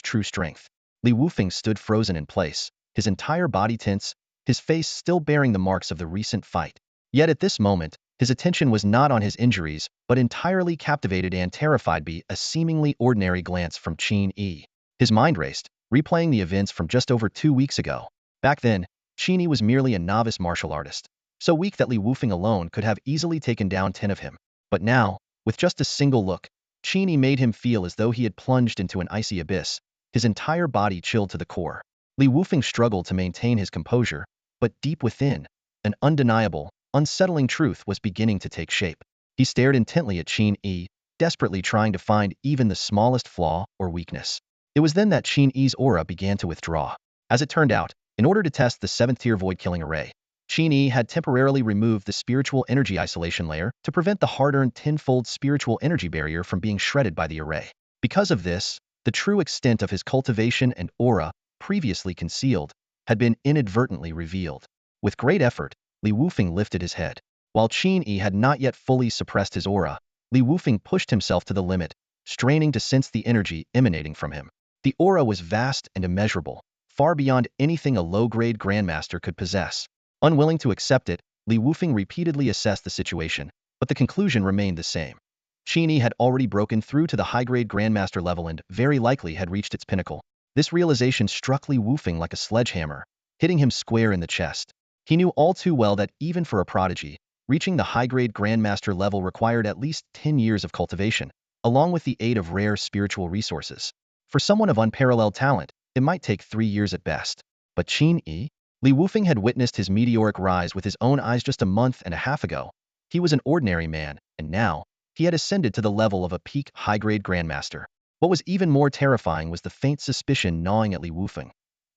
true strength. Li Wufeng stood frozen in place, his entire body tense, his face still bearing the marks of the recent fight. Yet at this moment, his attention was not on his injuries, but entirely captivated and terrified by a seemingly ordinary glance from Qin Yi. His mind raced, replaying the events from just over 2 weeks ago. Back then, Qin Yi was merely a novice martial artist, so weak that Li Wufeng alone could have easily taken down 10 of him. But now, with just a single look, Qin Yi made him feel as though he had plunged into an icy abyss, his entire body chilled to the core. Li Wufeng struggled to maintain his composure, but deep within, an undeniable, unsettling truth was beginning to take shape. He stared intently at Qin Yi, desperately trying to find even the smallest flaw or weakness. It was then that Qin Yi's aura began to withdraw. As it turned out, in order to test the 7th-tier void-killing array, Qin Yi had temporarily removed the spiritual energy isolation layer to prevent the hard-earned 10-fold spiritual energy barrier from being shredded by the array. Because of this, the true extent of his cultivation and aura, previously concealed, had been inadvertently revealed. With great effort, Li Wufeng lifted his head. While Qin Yi had not yet fully suppressed his aura, Li Wufeng pushed himself to the limit, straining to sense the energy emanating from him. The aura was vast and immeasurable, far beyond anything a low-grade grandmaster could possess. Unwilling to accept it, Li Wufeng repeatedly assessed the situation, but the conclusion remained the same. Qin Yi had already broken through to the high-grade grandmaster level and very likely had reached its pinnacle. This realization struck Li Wufeng like a sledgehammer, hitting him square in the chest. He knew all too well that even for a prodigy, reaching the high-grade grandmaster level required at least 10 years of cultivation, along with the aid of rare spiritual resources. For someone of unparalleled talent, it might take 3 years at best. But Qin Yi? Li Wufeng had witnessed his meteoric rise with his own eyes just a month and a half ago. He was an ordinary man, and now, he had ascended to the level of a peak high-grade grandmaster. What was even more terrifying was the faint suspicion gnawing at Li Wufeng.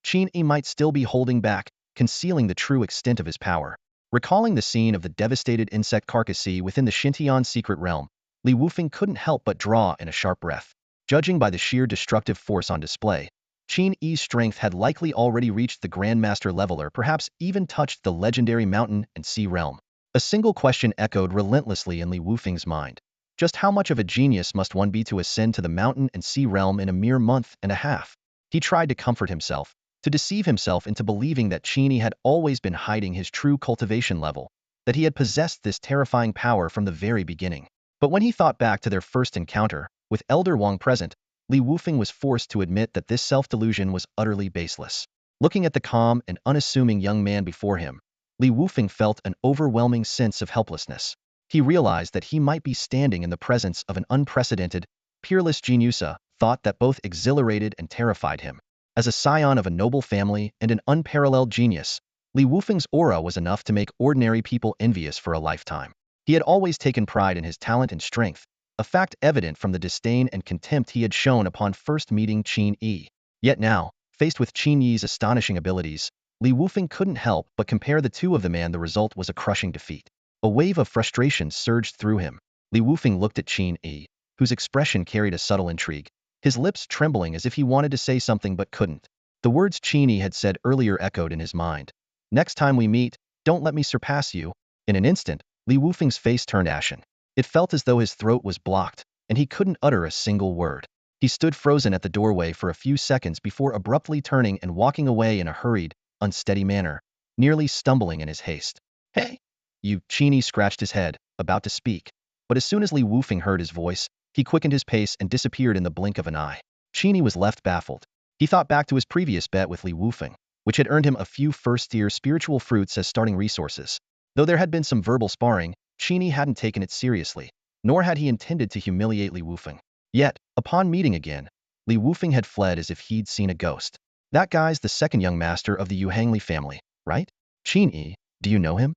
Qin Yi might still be holding back, concealing the true extent of his power. Recalling the scene of the devastated insect carcass within the Xintian secret realm, Li Wufeng couldn't help but draw in a sharp breath. Judging by the sheer destructive force on display, Qin Yi's strength had likely already reached the Grandmaster level or perhaps even touched the legendary mountain and sea realm. A single question echoed relentlessly in Li Wufeng's mind. Just how much of a genius must one be to ascend to the mountain and sea realm in a mere month and a half? He tried to comfort himself, to deceive himself into believing that Qin Yi had always been hiding his true cultivation level, that he had possessed this terrifying power from the very beginning. But when he thought back to their first encounter, with Elder Wang present, Li Wufeng was forced to admit that this self-delusion was utterly baseless. Looking at the calm and unassuming young man before him, Li Wufeng felt an overwhelming sense of helplessness. He realized that he might be standing in the presence of an unprecedented, peerless genius, a thought that both exhilarated and terrified him. As a scion of a noble family and an unparalleled genius, Li Wufeng's aura was enough to make ordinary people envious for a lifetime. He had always taken pride in his talent and strength, a fact evident from the disdain and contempt he had shown upon first meeting Qin Yi. Yet now, faced with Qin Yi's astonishing abilities, Li Wufeng couldn't help but compare the two of them, and the result was a crushing defeat. A wave of frustration surged through him. Li Wufeng looked at Qin Yi, whose expression carried a subtle intrigue, his lips trembling as if he wanted to say something but couldn't. The words Qin Yi had said earlier echoed in his mind. "Next time we meet, don't let me surpass you." In an instant, Li Wufeng's face turned ashen. It felt as though his throat was blocked, and he couldn't utter a single word. He stood frozen at the doorway for a few seconds before abruptly turning and walking away in a hurried, unsteady manner, nearly stumbling in his haste. "Hey! You," Qin Yi scratched his head, about to speak. But as soon as Li Wufeng heard his voice, he quickened his pace and disappeared in the blink of an eye. Qin Yi was left baffled. He thought back to his previous bet with Li Wufeng, which had earned him a few first-tier spiritual fruits as starting resources. Though there had been some verbal sparring, Qin Yi hadn't taken it seriously, nor had he intended to humiliate Li Wufeng. Yet, upon meeting again, Li Wufeng had fled as if he'd seen a ghost. "That guy's the second young master of the Yu Hangli family, right? Qin Yi, do you know him?"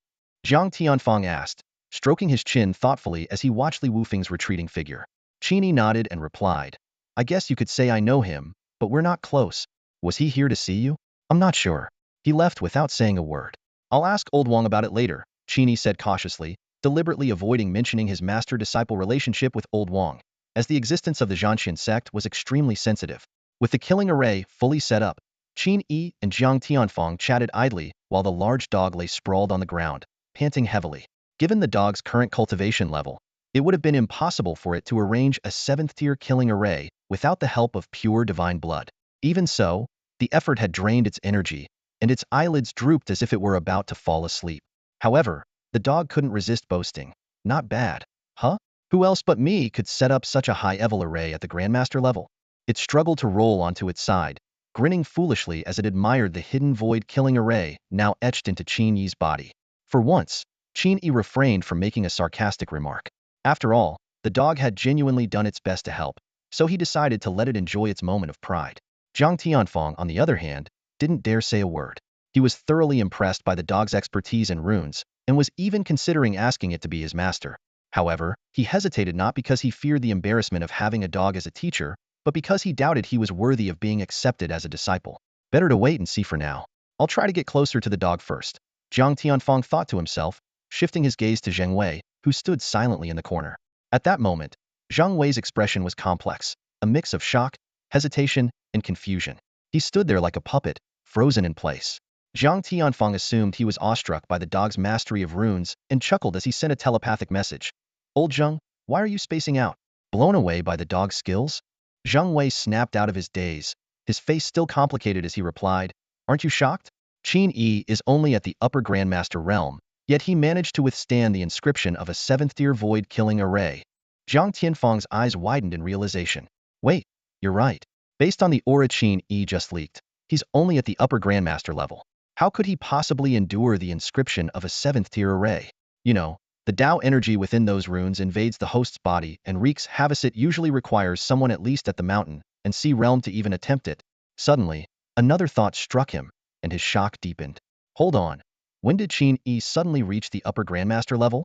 Zhang Tianfang asked, stroking his chin thoughtfully as he watched Li Wufeng's retreating figure. Qin Yi nodded and replied, "I guess you could say I know him, but we're not close. Was he here to see you?" "I'm not sure." He left without saying a word. "I'll ask Old Wang about it later," Qin Yi said cautiously, deliberately avoiding mentioning his master-disciple relationship with Old Wang, as the existence of the Zhanxian sect was extremely sensitive. With the killing array fully set up, Qin Yi and Zhang Tianfang chatted idly while the large dog lay sprawled on the ground, panting heavily. Given the dog's current cultivation level, it would have been impossible for it to arrange a 7th-tier killing array without the help of pure divine blood. Even so, the effort had drained its energy, and its eyelids drooped as if it were about to fall asleep. However, the dog couldn't resist boasting. "Not bad. Huh? Who else but me could set up such a high-level array at the Grandmaster level?" It struggled to roll onto its side, grinning foolishly as it admired the hidden void killing array now etched into Qin Yi's body. For once, Qin Yi refrained from making a sarcastic remark. After all, the dog had genuinely done its best to help, so he decided to let it enjoy its moment of pride. Zhang Tianfang, on the other hand, didn't dare say a word. He was thoroughly impressed by the dog's expertise in runes, and was even considering asking it to be his master. However, he hesitated not because he feared the embarrassment of having a dog as a teacher, but because he doubted he was worthy of being accepted as a disciple. Better to wait and see for now. I'll try to get closer to the dog first, Zhang Tianfang thought to himself, shifting his gaze to Zheng Wei, who stood silently in the corner. At that moment, Zheng Wei's expression was complex, a mix of shock, hesitation, and confusion. He stood there like a puppet, frozen in place. Zhang Tianfang assumed he was awestruck by the dog's mastery of runes and chuckled as he sent a telepathic message. "Old Zheng, why are you spacing out? Blown away by the dog's skills?" Zheng Wei snapped out of his daze, his face still complicated as he replied, "Aren't you shocked? Qin Yi is only at the upper Grandmaster realm, yet he managed to withstand the inscription of a 7th-tier void killing array." Zhang Tianfang's eyes widened in realization. "Wait, you're right. Based on the aura Qin Yi just leaked, he's only at the upper Grandmaster level. How could he possibly endure the inscription of a 7th-tier array? You know, the Tao energy within those runes invades the host's body and wreaks havoc. It usually requires someone at least at the mountain and sea realm to even attempt it." Suddenly, another thought struck him, and his shock deepened. Hold on. When did Qin Yi suddenly reach the upper Grandmaster level?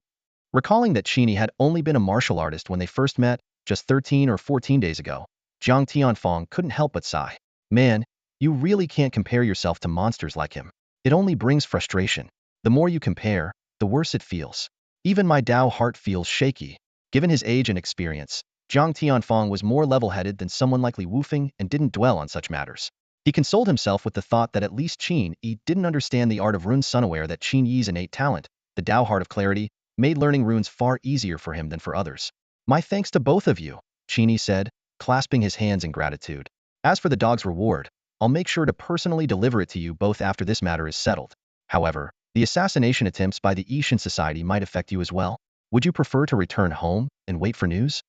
Recalling that Qin Yi had only been a martial artist when they first met, just 13 or 14 days ago, Zhang Tianfang couldn't help but sigh. Man, you really can't compare yourself to monsters like him. It only brings frustration. The more you compare, the worse it feels. Even my Tao heart feels shaky. Given his age and experience, Zhang Tianfang was more level-headed than someone like Li Wufeng and didn't dwell on such matters. He consoled himself with the thought that at least Qin Yi didn't understand the art of runes, unaware that Qin Yi's innate talent, the Tao heart of clarity, made learning runes far easier for him than for others. "My thanks to both of you," Qin Yi said, clasping his hands in gratitude. As for the dog's reward, I'll make sure to personally deliver it to you both after this matter is settled. However, the assassination attempts by the Yishan Society might affect you as well. Would you prefer to return home and wait for news?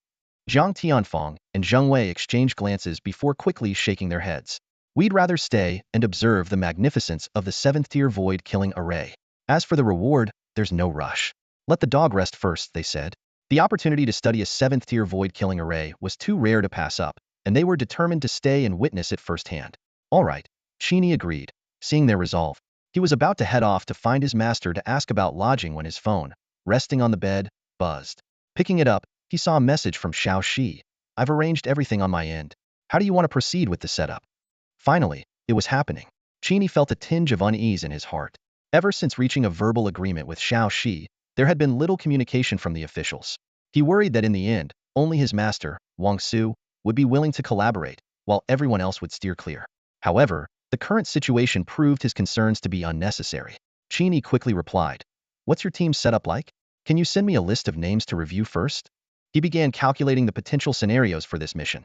Zhang Tianfeng and Zheng Wei exchanged glances before quickly shaking their heads. We'd rather stay and observe the magnificence of the 7th-tier void-killing array. As for the reward, there's no rush. Let the dog rest first, they said. The opportunity to study a 7th-tier void-killing array was too rare to pass up, and they were determined to stay and witness it firsthand. All right, Qin Yi agreed, seeing their resolve. He was about to head off to find his master to ask about lodging when his phone, resting on the bed, buzzed. Picking it up, he saw a message from Xiao Shi. I've arranged everything on my end. How do you want to proceed with the setup? Finally, it was happening. Qin Yi felt a tinge of unease in his heart. Ever since reaching a verbal agreement with Xiao Shi, there had been little communication from the officials. He worried that in the end, only his master, Wang Su, would be willing to collaborate, while everyone else would steer clear. However, the current situation proved his concerns to be unnecessary. Qin Yi quickly replied, "What's your team setup like? Can you send me a list of names to review first?" He began calculating the potential scenarios for this mission.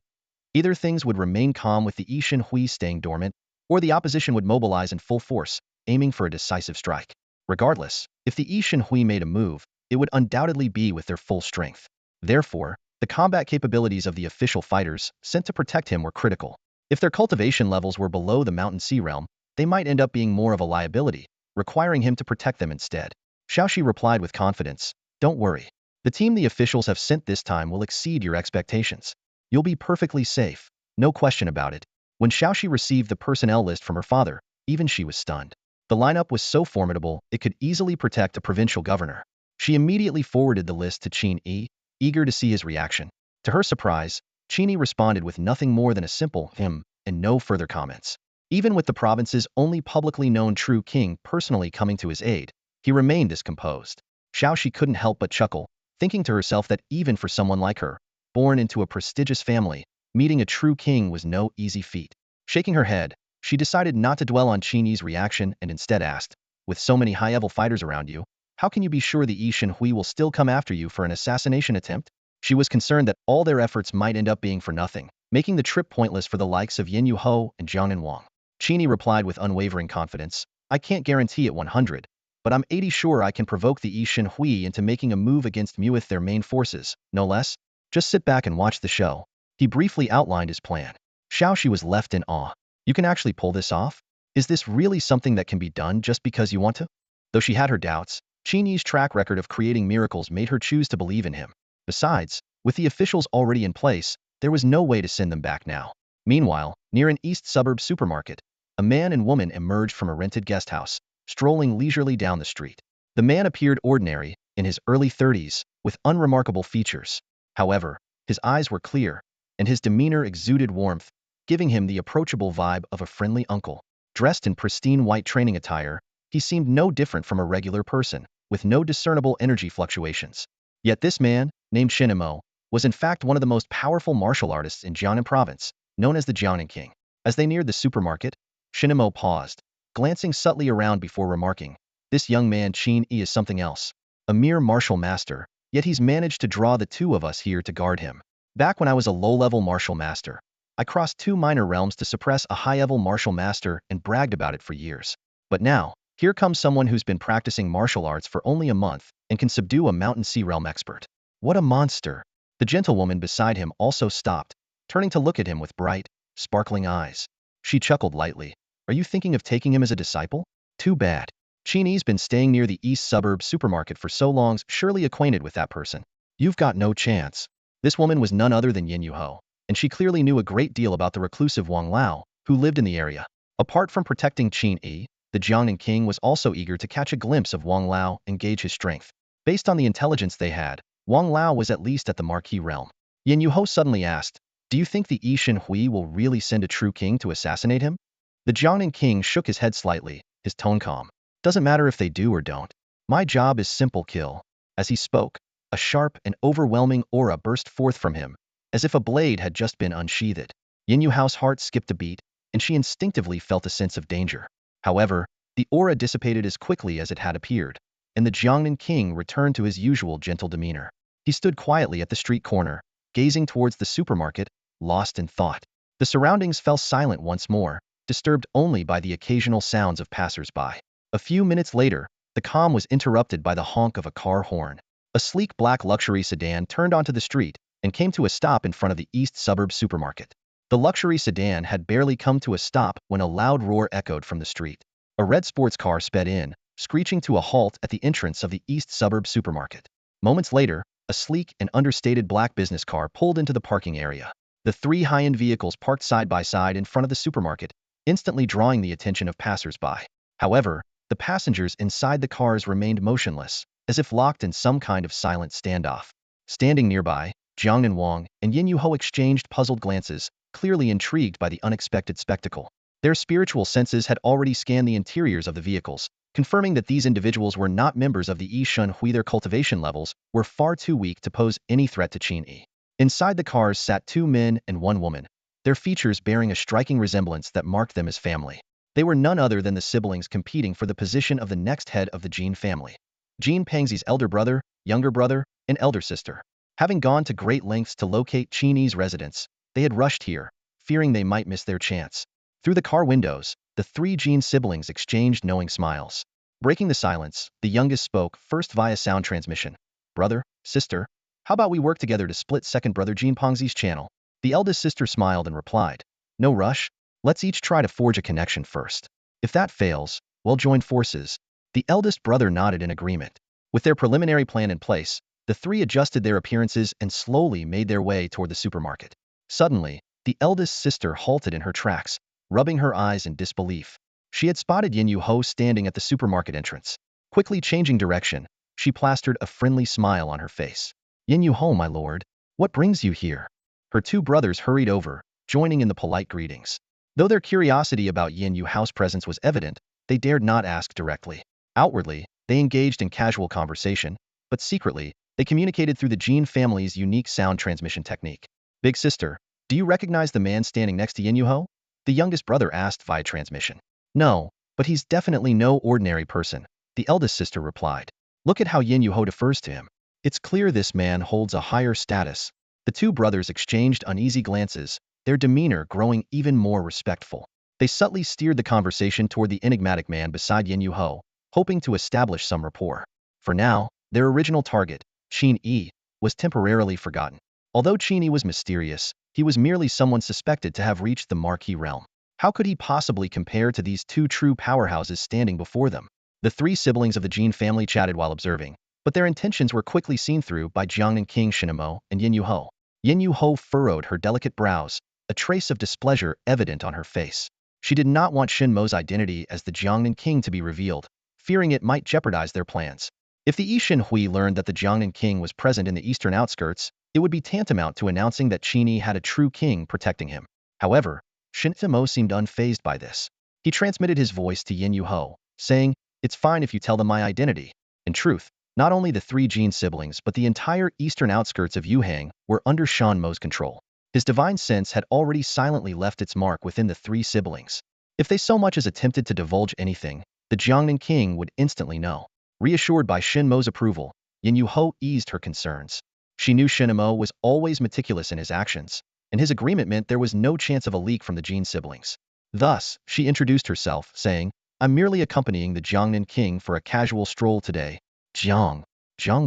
Either things would remain calm with the Yishan Hui staying dormant, or the opposition would mobilize in full force, aiming for a decisive strike. Regardless, if the Yishan Hui made a move, it would undoubtedly be with their full strength. Therefore, the combat capabilities of the official fighters sent to protect him were critical. If their cultivation levels were below the Mountain Sea realm, they might end up being more of a liability, requiring him to protect them instead. Xiaoxi replied with confidence, "Don't worry. The team the officials have sent this time will exceed your expectations. You'll be perfectly safe, no question about it." When Xiaoxi received the personnel list from her father, even she was stunned. The lineup was so formidable, it could easily protect a provincial governor. She immediately forwarded the list to Qin Yi, eager to see his reaction. To her surprise, Qin Yi responded with nothing more than a simple "him" and no further comments. Even with the province's only publicly known true king personally coming to his aid, he remained this composed. Xiaoxi couldn't help but chuckle, thinking to herself that even for someone like her, born into a prestigious family, meeting a true king was no easy feat. Shaking her head, she decided not to dwell on Qin Yi's reaction and instead asked, "With so many high-level fighters around you, how can you be sure the Yishan Hui will still come after you for an assassination attempt?" She was concerned that all their efforts might end up being for nothing, making the trip pointless for the likes of Yin Yuho and Zhang Wang. Qin Yi replied with unwavering confidence, "I can't guarantee it 100, but I'm 80 sure I can provoke the Yishan Hui into making a move against me with their main forces, no less. Just sit back and watch the show." He briefly outlined his plan. Xiaoxi was left in awe. "You can actually pull this off? Is this really something that can be done just because you want to?" Though she had her doubts, Qin Yi's track record of creating miracles made her choose to believe in him. Besides, with the officials already in place, there was no way to send them back now. Meanwhile, near an East Suburb supermarket, a man and woman emerged from a rented guest house, strolling leisurely down the street. The man appeared ordinary, in his early 30s, with unremarkable features. However, his eyes were clear, and his demeanor exuded warmth, giving him the approachable vibe of a friendly uncle. Dressed in pristine white training attire, he seemed no different from a regular person, with no discernible energy fluctuations. Yet this man, named Shinimo, was in fact one of the most powerful martial artists in Jiangnan province, known as the Jiangnan King. As they neared the supermarket, Shinimo paused, glancing subtly around before remarking, "This young man Qin Yi is something else. A mere martial master, yet he's managed to draw the two of us here to guard him. Back when I was a low-level martial master, I crossed 2 minor realms to suppress a high-level martial master and bragged about it for years. But now, here comes someone who's been practicing martial arts for only a month and can subdue a Mountain Sea realm expert. What a monster!" The gentlewoman beside him also stopped, turning to look at him with bright, sparkling eyes. She chuckled lightly. "Are you thinking of taking him as a disciple? Too bad. Qin Yi's been staying near the East Suburb supermarket for so long, surely acquainted with that person. You've got no chance." This woman was none other than Yin Yuho, and she clearly knew a great deal about the reclusive Wang Lao, who lived in the area. Apart from protecting Qin Yi, the Jiangnan king was also eager to catch a glimpse of Wang Lao and gauge his strength. Based on the intelligence they had, Wang Lao was at least at the Marquis realm. Yin Yuho suddenly asked, "Do you think the Yishan Hui will really send a true king to assassinate him?" The Jiangnan king shook his head slightly, his tone calm. "Doesn't matter if they do or don't. My job is simple kill." As he spoke, a sharp and overwhelming aura burst forth from him, as if a blade had just been unsheathed. Yin Yuho's heart skipped a beat, and she instinctively felt a sense of danger. However, the aura dissipated as quickly as it had appeared, and the Jiangnan king returned to his usual gentle demeanor. He stood quietly at the street corner, gazing towards the supermarket, lost in thought. The surroundings fell silent once more, disturbed only by the occasional sounds of passers-by. A few minutes later, the calm was interrupted by the honk of a car horn. A sleek black luxury sedan turned onto the street and came to a stop in front of the East Suburb supermarket. The luxury sedan had barely come to a stop when a loud roar echoed from the street. A red sports car sped in, screeching to a halt at the entrance of the East Suburb supermarket. Moments later, a sleek and understated black business car pulled into the parking area. The three high-end vehicles parked side by side in front of the supermarket, instantly drawing the attention of passers-by. However, the passengers inside the cars remained motionless, as if locked in some kind of silent standoff. Standing nearby, Jiang and Wang and Yin Yuho exchanged puzzled glances, clearly intrigued by the unexpected spectacle. Their spiritual senses had already scanned the interiors of the vehicles, confirming that these individuals were not members of the Yishun Hui. Their cultivation levels were far too weak to pose any threat to Qin Yi. Inside the cars sat 2 men and 1 woman, their features bearing a striking resemblance that marked them as family. They were none other than the siblings competing for the position of the next head of the Jin family. Jin Pengzi's elder brother, younger brother, and elder sister. Having gone to great lengths to locate Qin Yi's residence, they had rushed here, fearing they might miss their chance. Through the car windows, the 3 Jin siblings exchanged knowing smiles. Breaking the silence, the youngest spoke, first via sound transmission. "Brother, sister, how about we work together to split second brother Jin Pengzi's channel?" The eldest sister smiled and replied, "No rush. Let's each try to forge a connection first. If that fails, we'll join forces." The eldest brother nodded in agreement. With their preliminary plan in place, the 3 adjusted their appearances and slowly made their way toward the supermarket. Suddenly, the eldest sister halted in her tracks, rubbing her eyes in disbelief. She had spotted Yin Yuho standing at the supermarket entrance. Quickly changing direction, she plastered a friendly smile on her face. "Yin Yuho, my lord, what brings you here?" Her 2 brothers hurried over, joining in the polite greetings. Though their curiosity about Yin Yuho's presence was evident, they dared not ask directly. Outwardly, they engaged in casual conversation, but secretly, they communicated through the Jin family's unique sound transmission technique. "Big sister, do you recognize the man standing next to Yin Yuho?" The youngest brother asked via transmission. "No, but he's definitely no ordinary person," the eldest sister replied. "Look at how Yin Yuho defers to him. It's clear this man holds a higher status." The 2 brothers exchanged uneasy glances, their demeanor growing even more respectful. They subtly steered the conversation toward the enigmatic man beside Yin Yuho, hoping to establish some rapport. For now, their original target, Qin Yi, was temporarily forgotten. Although Qin Yi was mysterious, he was merely someone suspected to have reached the Marquis realm. How could he possibly compare to these 2 true powerhouses standing before them? The 3 siblings of the Jin family chatted while observing, but their intentions were quickly seen through by Jiangnan King Shinamo and Yin Yuho. Yin Yuho furrowed her delicate brows, a trace of displeasure evident on her face. She did not want Shinmo's identity as the Jiangnan King to be revealed, fearing it might jeopardize their plans. If the Yishin Hui learned that the Jiangnan King was present in the eastern outskirts, it would be tantamount to announcing that Qin Yi had a true king protecting him. However, Shinmo seemed unfazed by this. He transmitted his voice to Yin Yuho, saying, "It's fine if you tell them my identity." In truth, not only the 3 Jin siblings but the entire eastern outskirts of Yuhang were under Shanmo's control. His divine sense had already silently left its mark within the 3 siblings. If they so much as attempted to divulge anything, the Jiangnan King would instantly know. Reassured by Shinmo's approval, Yin Yuho eased her concerns. She knew Shinmo was always meticulous in his actions, and his agreement meant there was no chance of a leak from the Jin siblings. Thus, she introduced herself, saying, "I'm merely accompanying the Jiangnan King for a casual stroll today." Jiang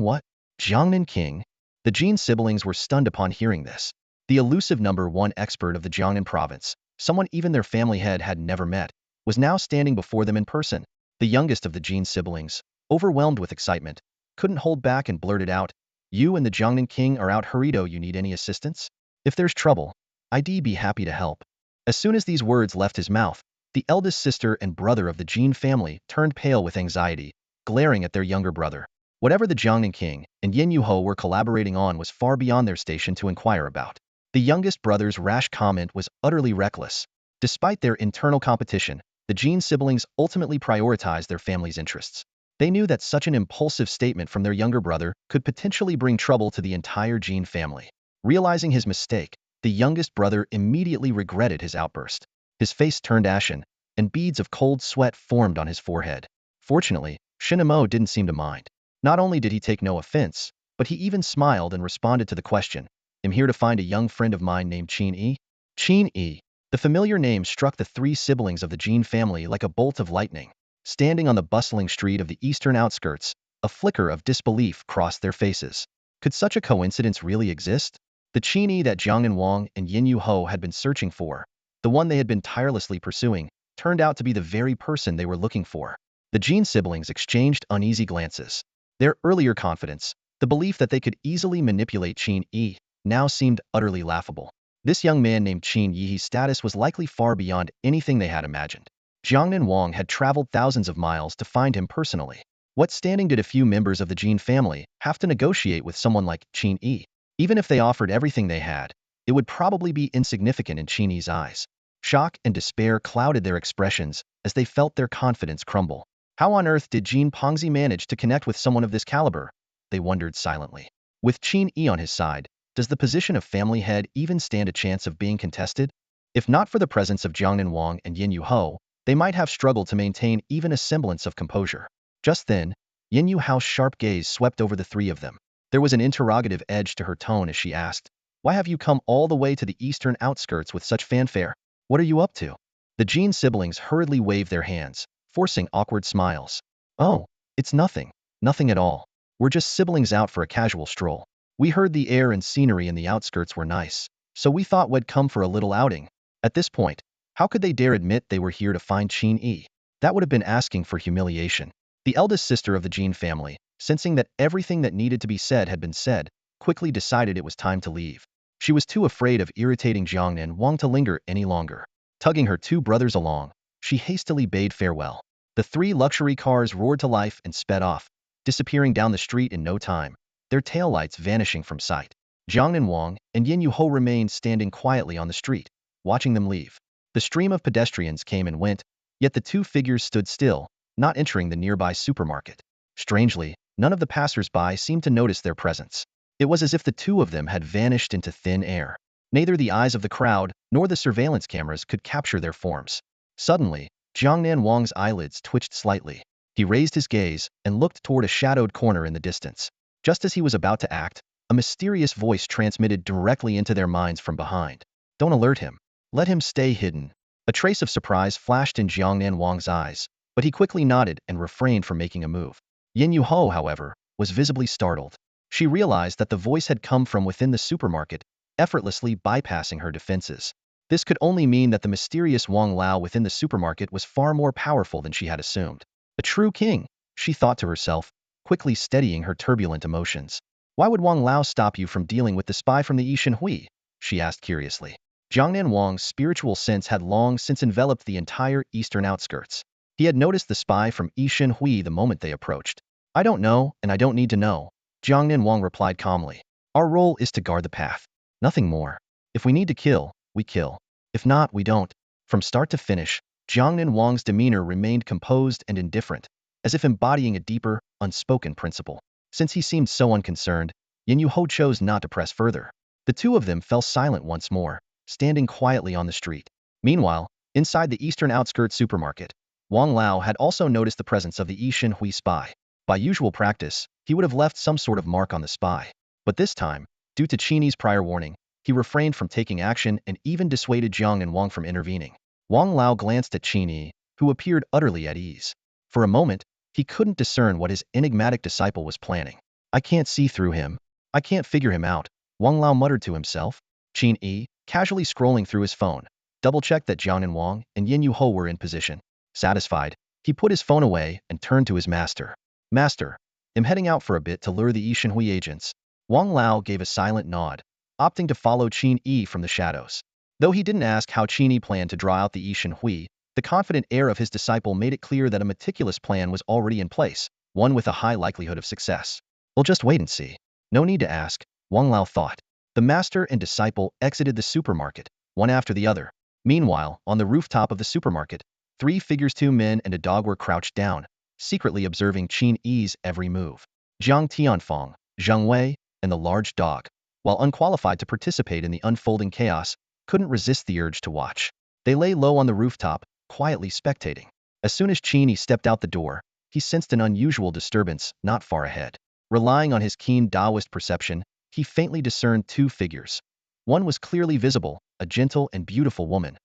what? Jiangnan King? The Jin siblings were stunned upon hearing this. The elusive number 1 expert of the Jiangnan province, someone even their family head had never met, was now standing before them in person. The youngest of the Jin siblings, overwhelmed with excitement, couldn't hold back and blurted out, "You and the Jiangnan King are out Harido. You need any assistance? If there's trouble, I'd be happy to help." As soon as these words left his mouth, the eldest sister and brother of the Jin family turned pale with anxiety, glaring at their younger brother. Whatever the Jiangnan King and Yin Yuho were collaborating on was far beyond their station to inquire about. The youngest brother's rash comment was utterly reckless. Despite their internal competition, the Jin siblings ultimately prioritized their family's interests. They knew that such an impulsive statement from their younger brother could potentially bring trouble to the entire Jin family. Realizing his mistake, the youngest brother immediately regretted his outburst. His face turned ashen, and beads of cold sweat formed on his forehead. Fortunately, Shinamo didn't seem to mind. Not only did he take no offense, but he even smiled and responded to the question, "I'm here to find a young friend of mine named Qin Yi." "Qin Yi." The familiar name struck the three siblings of the Qin family like a bolt of lightning. Standing on the bustling street of the eastern outskirts, a flicker of disbelief crossed their faces. Could such a coincidence really exist? The Qin Yi that Jiang Wang and Yin Yu Ho had been searching for, the one they had been tirelessly pursuing, turned out to be the very person they were looking for. The Qin siblings exchanged uneasy glances. Their earlier confidence, the belief that they could easily manipulate Qin Yi, now seemed utterly laughable. This young man named Qin Yi's status was likely far beyond anything they had imagined. Jiang Wang had traveled thousands of miles to find him personally. What standing did a few members of the Qin family have to negotiate with someone like Qin Yi? Even if they offered everything they had, it would probably be insignificant in Qin Yi's eyes. Shock and despair clouded their expressions as they felt their confidence crumble. How on earth did Jin Pengzi manage to connect with someone of this caliber? They wondered silently. With Qin Yi on his side, does the position of family head even stand a chance of being contested? If not for the presence of Jiang Wang and Yin Yu Ho, they might have struggled to maintain even a semblance of composure. Just then, Yin Yu Ho's sharp gaze swept over the three of them. There was an interrogative edge to her tone as she asked, "Why have you come all the way to the eastern outskirts with such fanfare? What are you up to?" The Jin siblings hurriedly waved their hands, forcing awkward smiles. "Oh, it's nothing. Nothing at all. We're just siblings out for a casual stroll. We heard the air and scenery in the outskirts were nice, so we thought we'd come for a little outing." At this point, how could they dare admit they were here to find Qin Yi? That would have been asking for humiliation. The eldest sister of the Jin family, sensing that everything that needed to be said had been said, quickly decided it was time to leave. She was too afraid of irritating Jiang Wang to linger any longer. Tugging her two brothers along, she hastily bade farewell. The three luxury cars roared to life and sped off, disappearing down the street in no time, their taillights vanishing from sight. Jiang Wang and Yin Yu Ho remained standing quietly on the street, watching them leave. The stream of pedestrians came and went, yet the two figures stood still, not entering the nearby supermarket. Strangely, none of the passers-by seemed to notice their presence. It was as if the two of them had vanished into thin air. Neither the eyes of the crowd nor the surveillance cameras could capture their forms. Suddenly, Jiang Wang's eyelids twitched slightly. He raised his gaze and looked toward a shadowed corner in the distance. Just as he was about to act, a mysterious voice transmitted directly into their minds from behind. "Don't alert him. Let him stay hidden." A trace of surprise flashed in Jiang Wang's eyes, but he quickly nodded and refrained from making a move. Yin Yu Ho, however, was visibly startled. She realized that the voice had come from within the supermarket, effortlessly bypassing her defenses. This could only mean that the mysterious Wang Lao within the supermarket was far more powerful than she had assumed. A true king, she thought to herself, quickly steadying her turbulent emotions. "Why would Wang Lao stop you from dealing with the spy from the Yishan Hui?" she asked curiously. Jiang Wang's spiritual sense had long since enveloped the entire eastern outskirts. He had noticed the spy from Yishan Hui the moment they approached. "I don't know, and I don't need to know," Jiang Wang replied calmly. "Our role is to guard the path. Nothing more. If we need to kill, we kill. If not, we don't." From start to finish, Jiang Wang's demeanor remained composed and indifferent, as if embodying a deeper, unspoken principle. Since he seemed so unconcerned, Yin Yu Ho chose not to press further. The two of them fell silent once more, standing quietly on the street. Meanwhile, inside the eastern outskirts supermarket, Wang Lao had also noticed the presence of the Yishan Hui spy. By usual practice, he would have left some sort of mark on the spy. But this time, due to Qin Yi's prior warning, he refrained from taking action and even dissuaded Jiang Wang from intervening. Wang Lao glanced at Qin Yi, who appeared utterly at ease. For a moment, he couldn't discern what his enigmatic disciple was planning. "I can't see through him. I can't figure him out," Wang Lao muttered to himself. Qin Yi, casually scrolling through his phone, double-checked that Jiang Wang and Yin Yu Ho were in position. Satisfied, he put his phone away and turned to his master. "Master, I'm heading out for a bit to lure the Yishan Hui agents." Wang Lao gave a silent nod, opting to follow Qin Yi from the shadows. Though he didn't ask how Qin Yi planned to draw out the Yishan Hui, the confident air of his disciple made it clear that a meticulous plan was already in place, one with a high likelihood of success. "We'll just wait and see. No need to ask," Wang Lao thought. The master and disciple exited the supermarket, one after the other. Meanwhile, on the rooftop of the supermarket, three figures, two men and a dog, were crouched down, secretly observing Qin Yi's every move. Jiang Tianfeng, Zheng Wei, and the large dog, while unqualified to participate in the unfolding chaos, couldn't resist the urge to watch. They lay low on the rooftop, quietly spectating. As soon as Qin Yi stepped out the door, he sensed an unusual disturbance not far ahead. Relying on his keen Taoist perception, he faintly discerned two figures. One was clearly visible, a gentle and beautiful woman,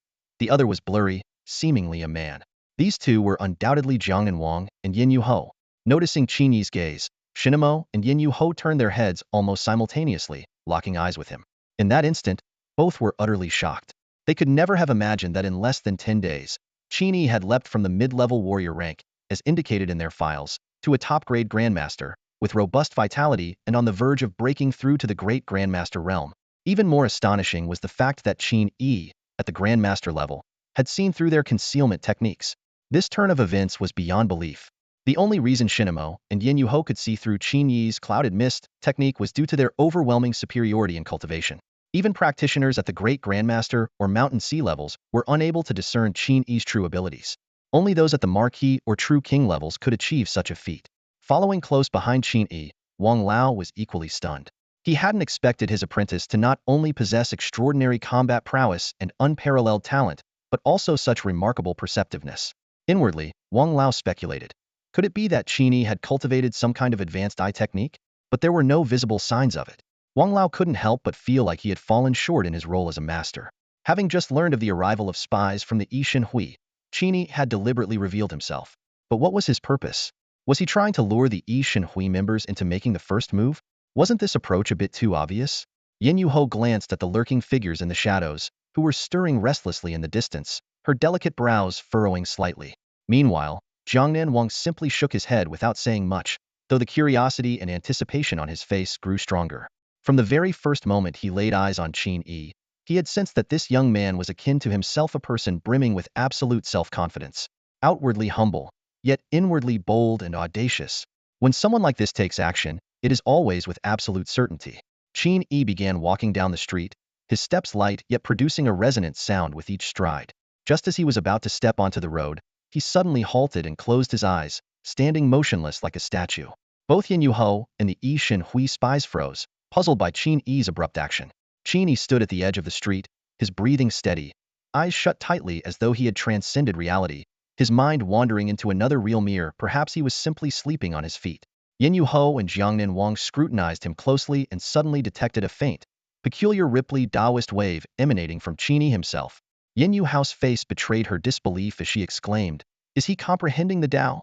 The other was blurry, seemingly a man. These two were undoubtedly Jiang and Wang and Yin Yu-ho. Noticing Qin Yi's gaze, Shinamo and Yin Yu-ho turned their heads almost simultaneously, locking eyes with him. In that instant, both were utterly shocked. They could never have imagined that in less than 10 days, Qin Yi had leapt from the mid-level warrior rank, as indicated in their files, to a top-grade grandmaster, with robust vitality and on the verge of breaking through to the great grandmaster realm. Even more astonishing was the fact that Qin Yi, at the grandmaster level, had seen through their concealment techniques. This turn of events was beyond belief. The only reason Shinamo and Yin Yu-ho could see through Qin Yi's clouded mist technique was due to their overwhelming superiority in cultivation. Even practitioners at the Great Grandmaster or Mountain Sea levels were unable to discern Qin Yi's true abilities. Only those at the Marquis or True King levels could achieve such a feat. Following close behind Qin Yi, Wang Lao was equally stunned. He hadn't expected his apprentice to not only possess extraordinary combat prowess and unparalleled talent, but also such remarkable perceptiveness. Inwardly, Wang Lao speculated. Could it be that Qin Yi had cultivated some kind of advanced eye technique? But there were no visible signs of it. Wang Lao couldn't help but feel like he had fallen short in his role as a master. Having just learned of the arrival of spies from the Yixin Hui, Qin Yi had deliberately revealed himself. But what was his purpose? Was he trying to lure the Yixin Hui members into making the first move? Wasn't this approach a bit too obvious? Yin Yu-ho glanced at the lurking figures in the shadows, who were stirring restlessly in the distance, her delicate brows furrowing slightly. Meanwhile, Jiangnan Wang simply shook his head without saying much, though the curiosity and anticipation on his face grew stronger. From the very first moment he laid eyes on Qin Yi, he had sensed that this young man was akin to himself, a person brimming with absolute self-confidence, outwardly humble, yet inwardly bold and audacious. When someone like this takes action, it is always with absolute certainty. Qin Yi began walking down the street, his steps light yet producing a resonant sound with each stride. Just as he was about to step onto the road, he suddenly halted and closed his eyes, standing motionless like a statue. Both Yin Yu-ho and the Yixin Hui spies froze, puzzled by Qin Yi's abrupt action. Qin Yi stood at the edge of the street, his breathing steady, eyes shut tightly as though he had transcended reality, his mind wandering into another realm. Perhaps he was simply sleeping on his feet. Yin Yu-ho and Jiangnan Wang scrutinized him closely and suddenly detected a faint, peculiar ripply Taoist wave emanating from Qin Yi himself. Yin Yu-ho's face betrayed her disbelief as she exclaimed, "Is he comprehending the Tao?"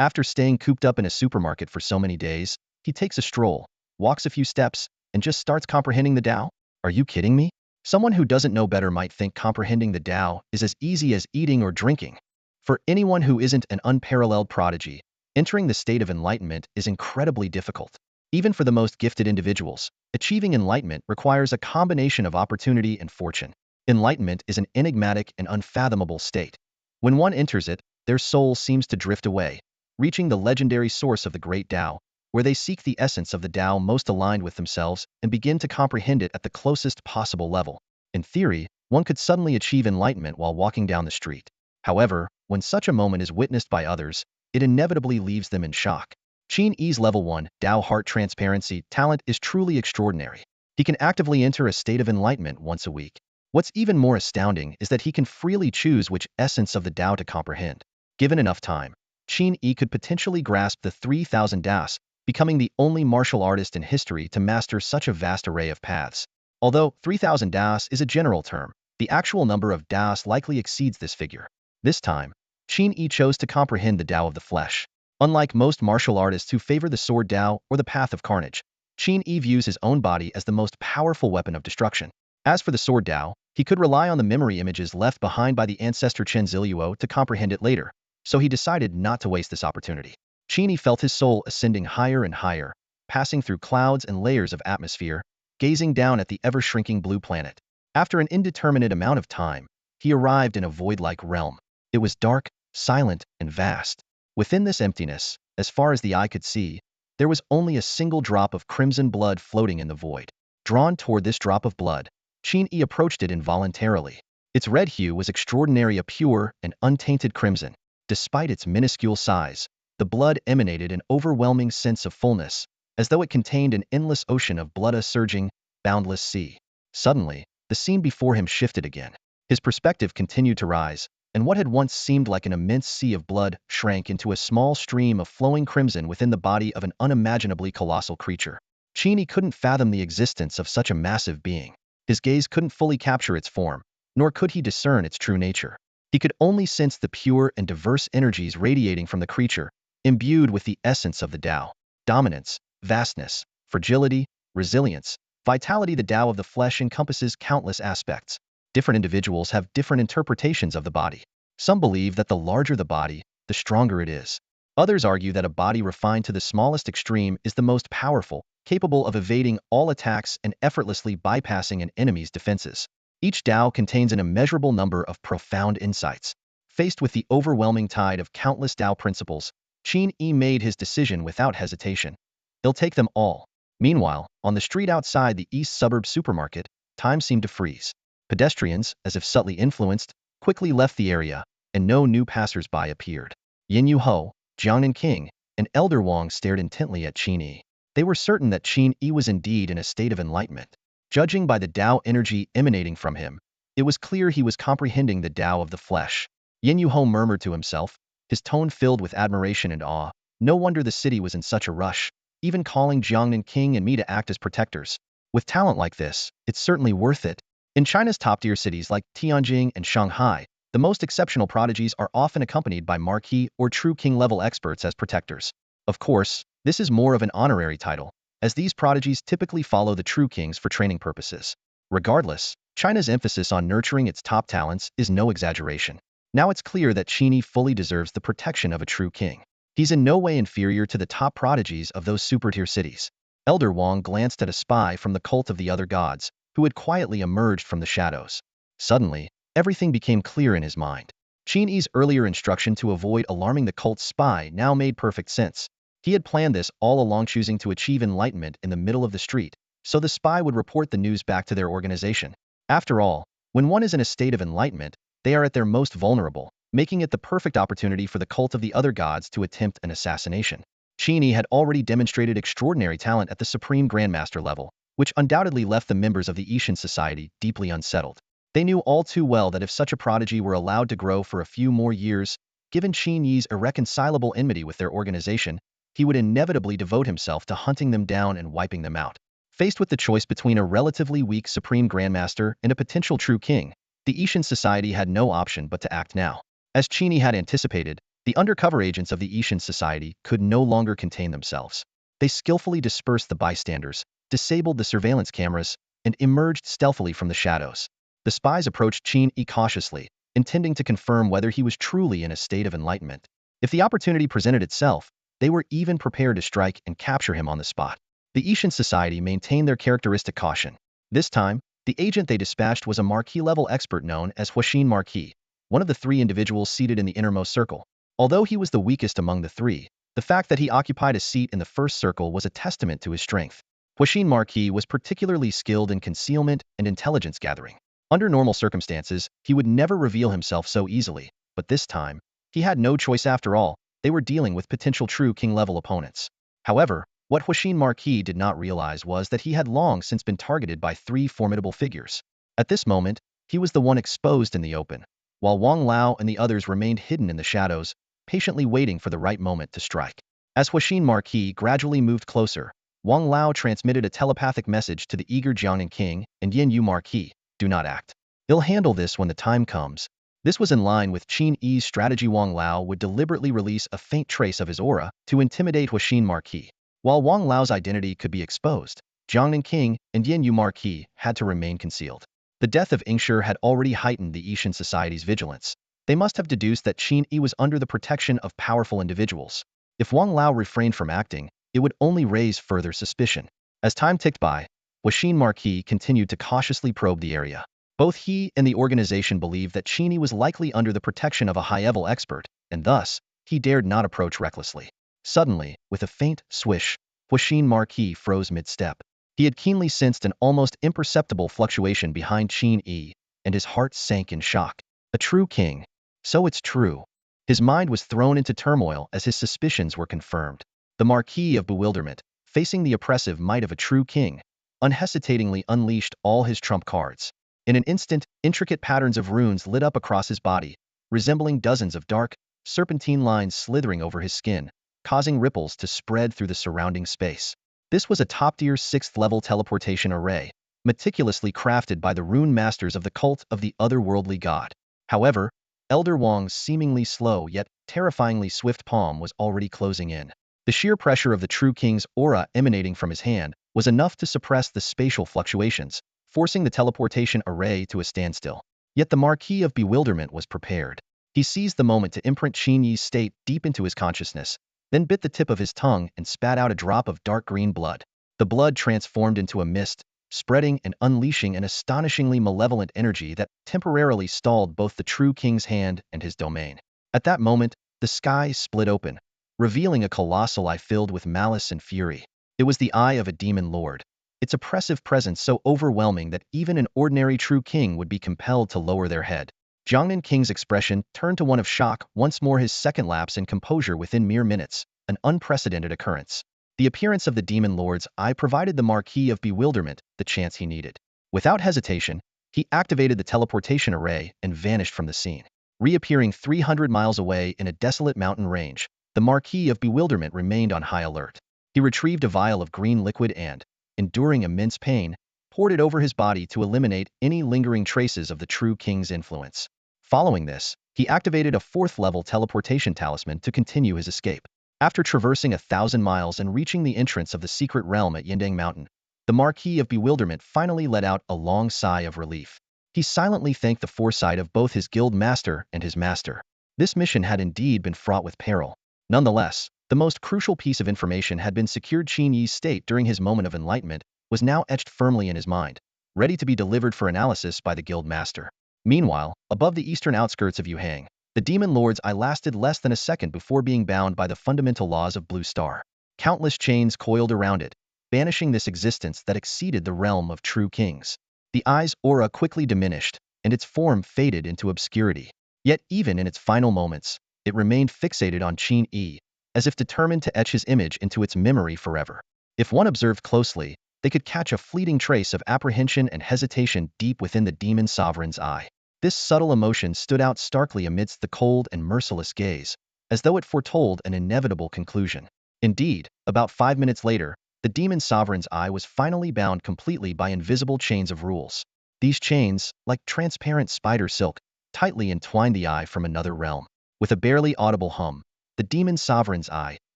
After staying cooped up in a supermarket for so many days, he takes a stroll, walks a few steps, and just starts comprehending the Tao? Are you kidding me? Someone who doesn't know better might think comprehending the Tao is as easy as eating or drinking. For anyone who isn't an unparalleled prodigy, entering the state of enlightenment is incredibly difficult. Even for the most gifted individuals, achieving enlightenment requires a combination of opportunity and fortune. Enlightenment is an enigmatic and unfathomable state. When one enters it, their soul seems to drift away, reaching the legendary source of the great Tao, where they seek the essence of the Tao most aligned with themselves and begin to comprehend it at the closest possible level. In theory, one could suddenly achieve enlightenment while walking down the street. However, when such a moment is witnessed by others, it inevitably leaves them in shock. Qin Yi's level 1 Tao heart transparency talent is truly extraordinary. He can actively enter a state of enlightenment once a week. What's even more astounding is that he can freely choose which essence of the Tao to comprehend. Given enough time, Qin Yi could potentially grasp the 3,000 Das, becoming the only martial artist in history to master such a vast array of paths. Although 3,000 Das is a general term, the actual number of Das likely exceeds this figure. This time, Qin Yi chose to comprehend the Tao of the flesh. Unlike most martial artists who favor the sword Tao or the path of carnage, Qin Yi views his own body as the most powerful weapon of destruction. As for the sword Tao, he could rely on the memory images left behind by the ancestor Chen Ziluo to comprehend it later, so he decided not to waste this opportunity. Qin Yi felt his soul ascending higher and higher, passing through clouds and layers of atmosphere, gazing down at the ever-shrinking blue planet. After an indeterminate amount of time, he arrived in a void-like realm. It was dark, silent, and vast. Within this emptiness, as far as the eye could see, there was only a single drop of crimson blood floating in the void. Drawn toward this drop of blood, Qin Yi approached it involuntarily. Its red hue was extraordinary, a pure and untainted crimson. Despite its minuscule size, the blood emanated an overwhelming sense of fullness, as though it contained an endless ocean of blood, a surging, boundless sea. Suddenly, the scene before him shifted again. His perspective continued to rise, and what had once seemed like an immense sea of blood shrank into a small stream of flowing crimson within the body of an unimaginably colossal creature. Qin Yi couldn't fathom the existence of such a massive being. His gaze couldn't fully capture its form, nor could he discern its true nature. He could only sense the pure and diverse energies radiating from the creature, imbued with the essence of the Tao: dominance, vastness, fragility, resilience, vitality. The Tao of the flesh encompasses countless aspects. Different individuals have different interpretations of the body. Some believe that the larger the body, the stronger it is. Others argue that a body refined to the smallest extreme is the most powerful, capable of evading all attacks and effortlessly bypassing an enemy's defenses. Each Tao contains an immeasurable number of profound insights. Faced with the overwhelming tide of countless Tao principles, Qin Yi made his decision without hesitation. He'll take them all. Meanwhile, on the street outside the East Suburb supermarket, time seemed to freeze. Pedestrians, as if subtly influenced, quickly left the area, and no new passers-by appeared. Yin Yu Ho, Jiangnan King, and Elder Wang stared intently at Qin Yi. They were certain that Qin Yi was indeed in a state of enlightenment. Judging by the Tao energy emanating from him, it was clear he was comprehending the Tao of the flesh. Yin Yu Ho murmured to himself, his tone filled with admiration and awe. No wonder the city was in such a rush, even calling Jiangnan King and me to act as protectors. With talent like this, it's certainly worth it. In China's top-tier cities like Tianjin and Shanghai, the most exceptional prodigies are often accompanied by marquis or true king-level experts as protectors. Of course, this is more of an honorary title, as these prodigies typically follow the true kings for training purposes. Regardless, China's emphasis on nurturing its top talents is no exaggeration. Now it's clear that Qin Yi fully deserves the protection of a true king. He's in no way inferior to the top prodigies of those super-tier cities. Elder Wang glanced at a spy from the cult of the other gods, who had quietly emerged from the shadows. Suddenly, everything became clear in his mind. Qin Yi's earlier instruction to avoid alarming the cult's spy now made perfect sense. He had planned this all along, choosing to achieve enlightenment in the middle of the street, so the spy would report the news back to their organization. After all, when one is in a state of enlightenment, they are at their most vulnerable, making it the perfect opportunity for the cult of the other gods to attempt an assassination. Qin Yi had already demonstrated extraordinary talent at the Supreme Grandmaster level, which undoubtedly left the members of the Yishan Society deeply unsettled. They knew all too well that if such a prodigy were allowed to grow for a few more years, given Qin Yi's irreconcilable enmity with their organization, he would inevitably devote himself to hunting them down and wiping them out. Faced with the choice between a relatively weak Supreme Grandmaster and a potential true king, the Yishan Society had no option but to act now. As Qin Yi had anticipated, the undercover agents of the Yishan Society could no longer contain themselves. They skillfully dispersed the bystanders, disabled the surveillance cameras, and emerged stealthily from the shadows. The spies approached Qin Yi cautiously, intending to confirm whether he was truly in a state of enlightenment. If the opportunity presented itself, they were even prepared to strike and capture him on the spot. The Yishan Society maintained their characteristic caution. This time, the agent they dispatched was a marquis-level expert known as Huixin Marquis, one of the three individuals seated in the innermost circle. Although he was the weakest among the three, the fact that he occupied a seat in the first circle was a testament to his strength. Huixin Marquis was particularly skilled in concealment and intelligence gathering. Under normal circumstances, he would never reveal himself so easily, but this time, he had no choice. After all, they were dealing with potential true king-level opponents. However, what Huixin Marquis did not realize was that he had long since been targeted by three formidable figures. At this moment, he was the one exposed in the open, while Wang Lao and the others remained hidden in the shadows, patiently waiting for the right moment to strike. As Huixin Marquis gradually moved closer, Wang Lao transmitted a telepathic message to the eager Jiangnan King and Yin Yu Marquis: "Do not act. He'll handle this when the time comes." This was in line with Qin Yi's strategy. Wang Lao would deliberately release a faint trace of his aura to intimidate Huixin Marquis. While Wang Lao's identity could be exposed, Jiangnan King and Yin Yu Marquis had to remain concealed. The death of Ingshi had already heightened the Yishan Society's vigilance. They must have deduced that Qin Yi was under the protection of powerful individuals. If Wang Lao refrained from acting, it would only raise further suspicion. As time ticked by, Huixin Marquis continued to cautiously probe the area. Both he and the organization believed that Qin Yi was likely under the protection of a high-level expert, and thus, he dared not approach recklessly. Suddenly, with a faint swish, Huixin Marquis froze mid-step. He had keenly sensed an almost imperceptible fluctuation behind Qin Yi, and his heart sank in shock. A true king. So it's true. His mind was thrown into turmoil as his suspicions were confirmed. The Marquis of Bewilderment, facing the oppressive might of a true king, unhesitatingly unleashed all his trump cards. In an instant, intricate patterns of runes lit up across his body, resembling dozens of dark, serpentine lines slithering over his skin, causing ripples to spread through the surrounding space. This was a top-tier 6th-level teleportation array, meticulously crafted by the rune masters of the cult of the otherworldly god. However, Elder Wang's seemingly slow yet terrifyingly swift palm was already closing in. The sheer pressure of the true king's aura emanating from his hand was enough to suppress the spatial fluctuations, forcing the teleportation array to a standstill. Yet the Marquis of Bewilderment was prepared. He seized the moment to imprint Qin Yi's state deep into his consciousness, then bit the tip of his tongue and spat out a drop of dark green blood. The blood transformed into a mist, spreading and unleashing an astonishingly malevolent energy that temporarily stalled both the true king's hand and his domain. At that moment, the sky split open, revealing a colossal eye filled with malice and fury. It was the eye of a demon lord, its oppressive presence so overwhelming that even an ordinary true king would be compelled to lower their head. Jiangnan King's expression turned to one of shock, once more his second lapse in composure within mere minutes, an unprecedented occurrence. The appearance of the demon lord's eye provided the Marquis of Bewilderment the chance he needed. Without hesitation, he activated the teleportation array and vanished from the scene. Reappearing 300 miles away in a desolate mountain range, the Marquis of Bewilderment remained on high alert. He retrieved a vial of green liquid and, enduring immense pain, poured it over his body to eliminate any lingering traces of the true king's influence. Following this, he activated a 4th-level teleportation talisman to continue his escape. After traversing 1,000 miles and reaching the entrance of the secret realm at Yindang Mountain, the Marquis of Bewilderment finally let out a long sigh of relief. He silently thanked the foresight of both his guild master and his master. This mission had indeed been fraught with peril. Nonetheless, the most crucial piece of information had been secured. Qin Yi's state during his moment of enlightenment was now etched firmly in his mind, ready to be delivered for analysis by the guild master. Meanwhile, above the eastern outskirts of Yuhang, the demon lord's eye lasted less than a second before being bound by the fundamental laws of Blue Star. Countless chains coiled around it, banishing this existence that exceeded the realm of true kings. The eye's aura quickly diminished, and its form faded into obscurity. Yet even in its final moments, it remained fixated on Qin Yi, as if determined to etch his image into its memory forever. If one observed closely, they could catch a fleeting trace of apprehension and hesitation deep within the demon sovereign's eye. This subtle emotion stood out starkly amidst the cold and merciless gaze, as though it foretold an inevitable conclusion. Indeed, about 5 minutes later, the demon sovereign's eye was finally bound completely by invisible chains of rules. These chains, like transparent spider silk, tightly entwined the eye from another realm. With a barely audible hum, the demon sovereign's eye,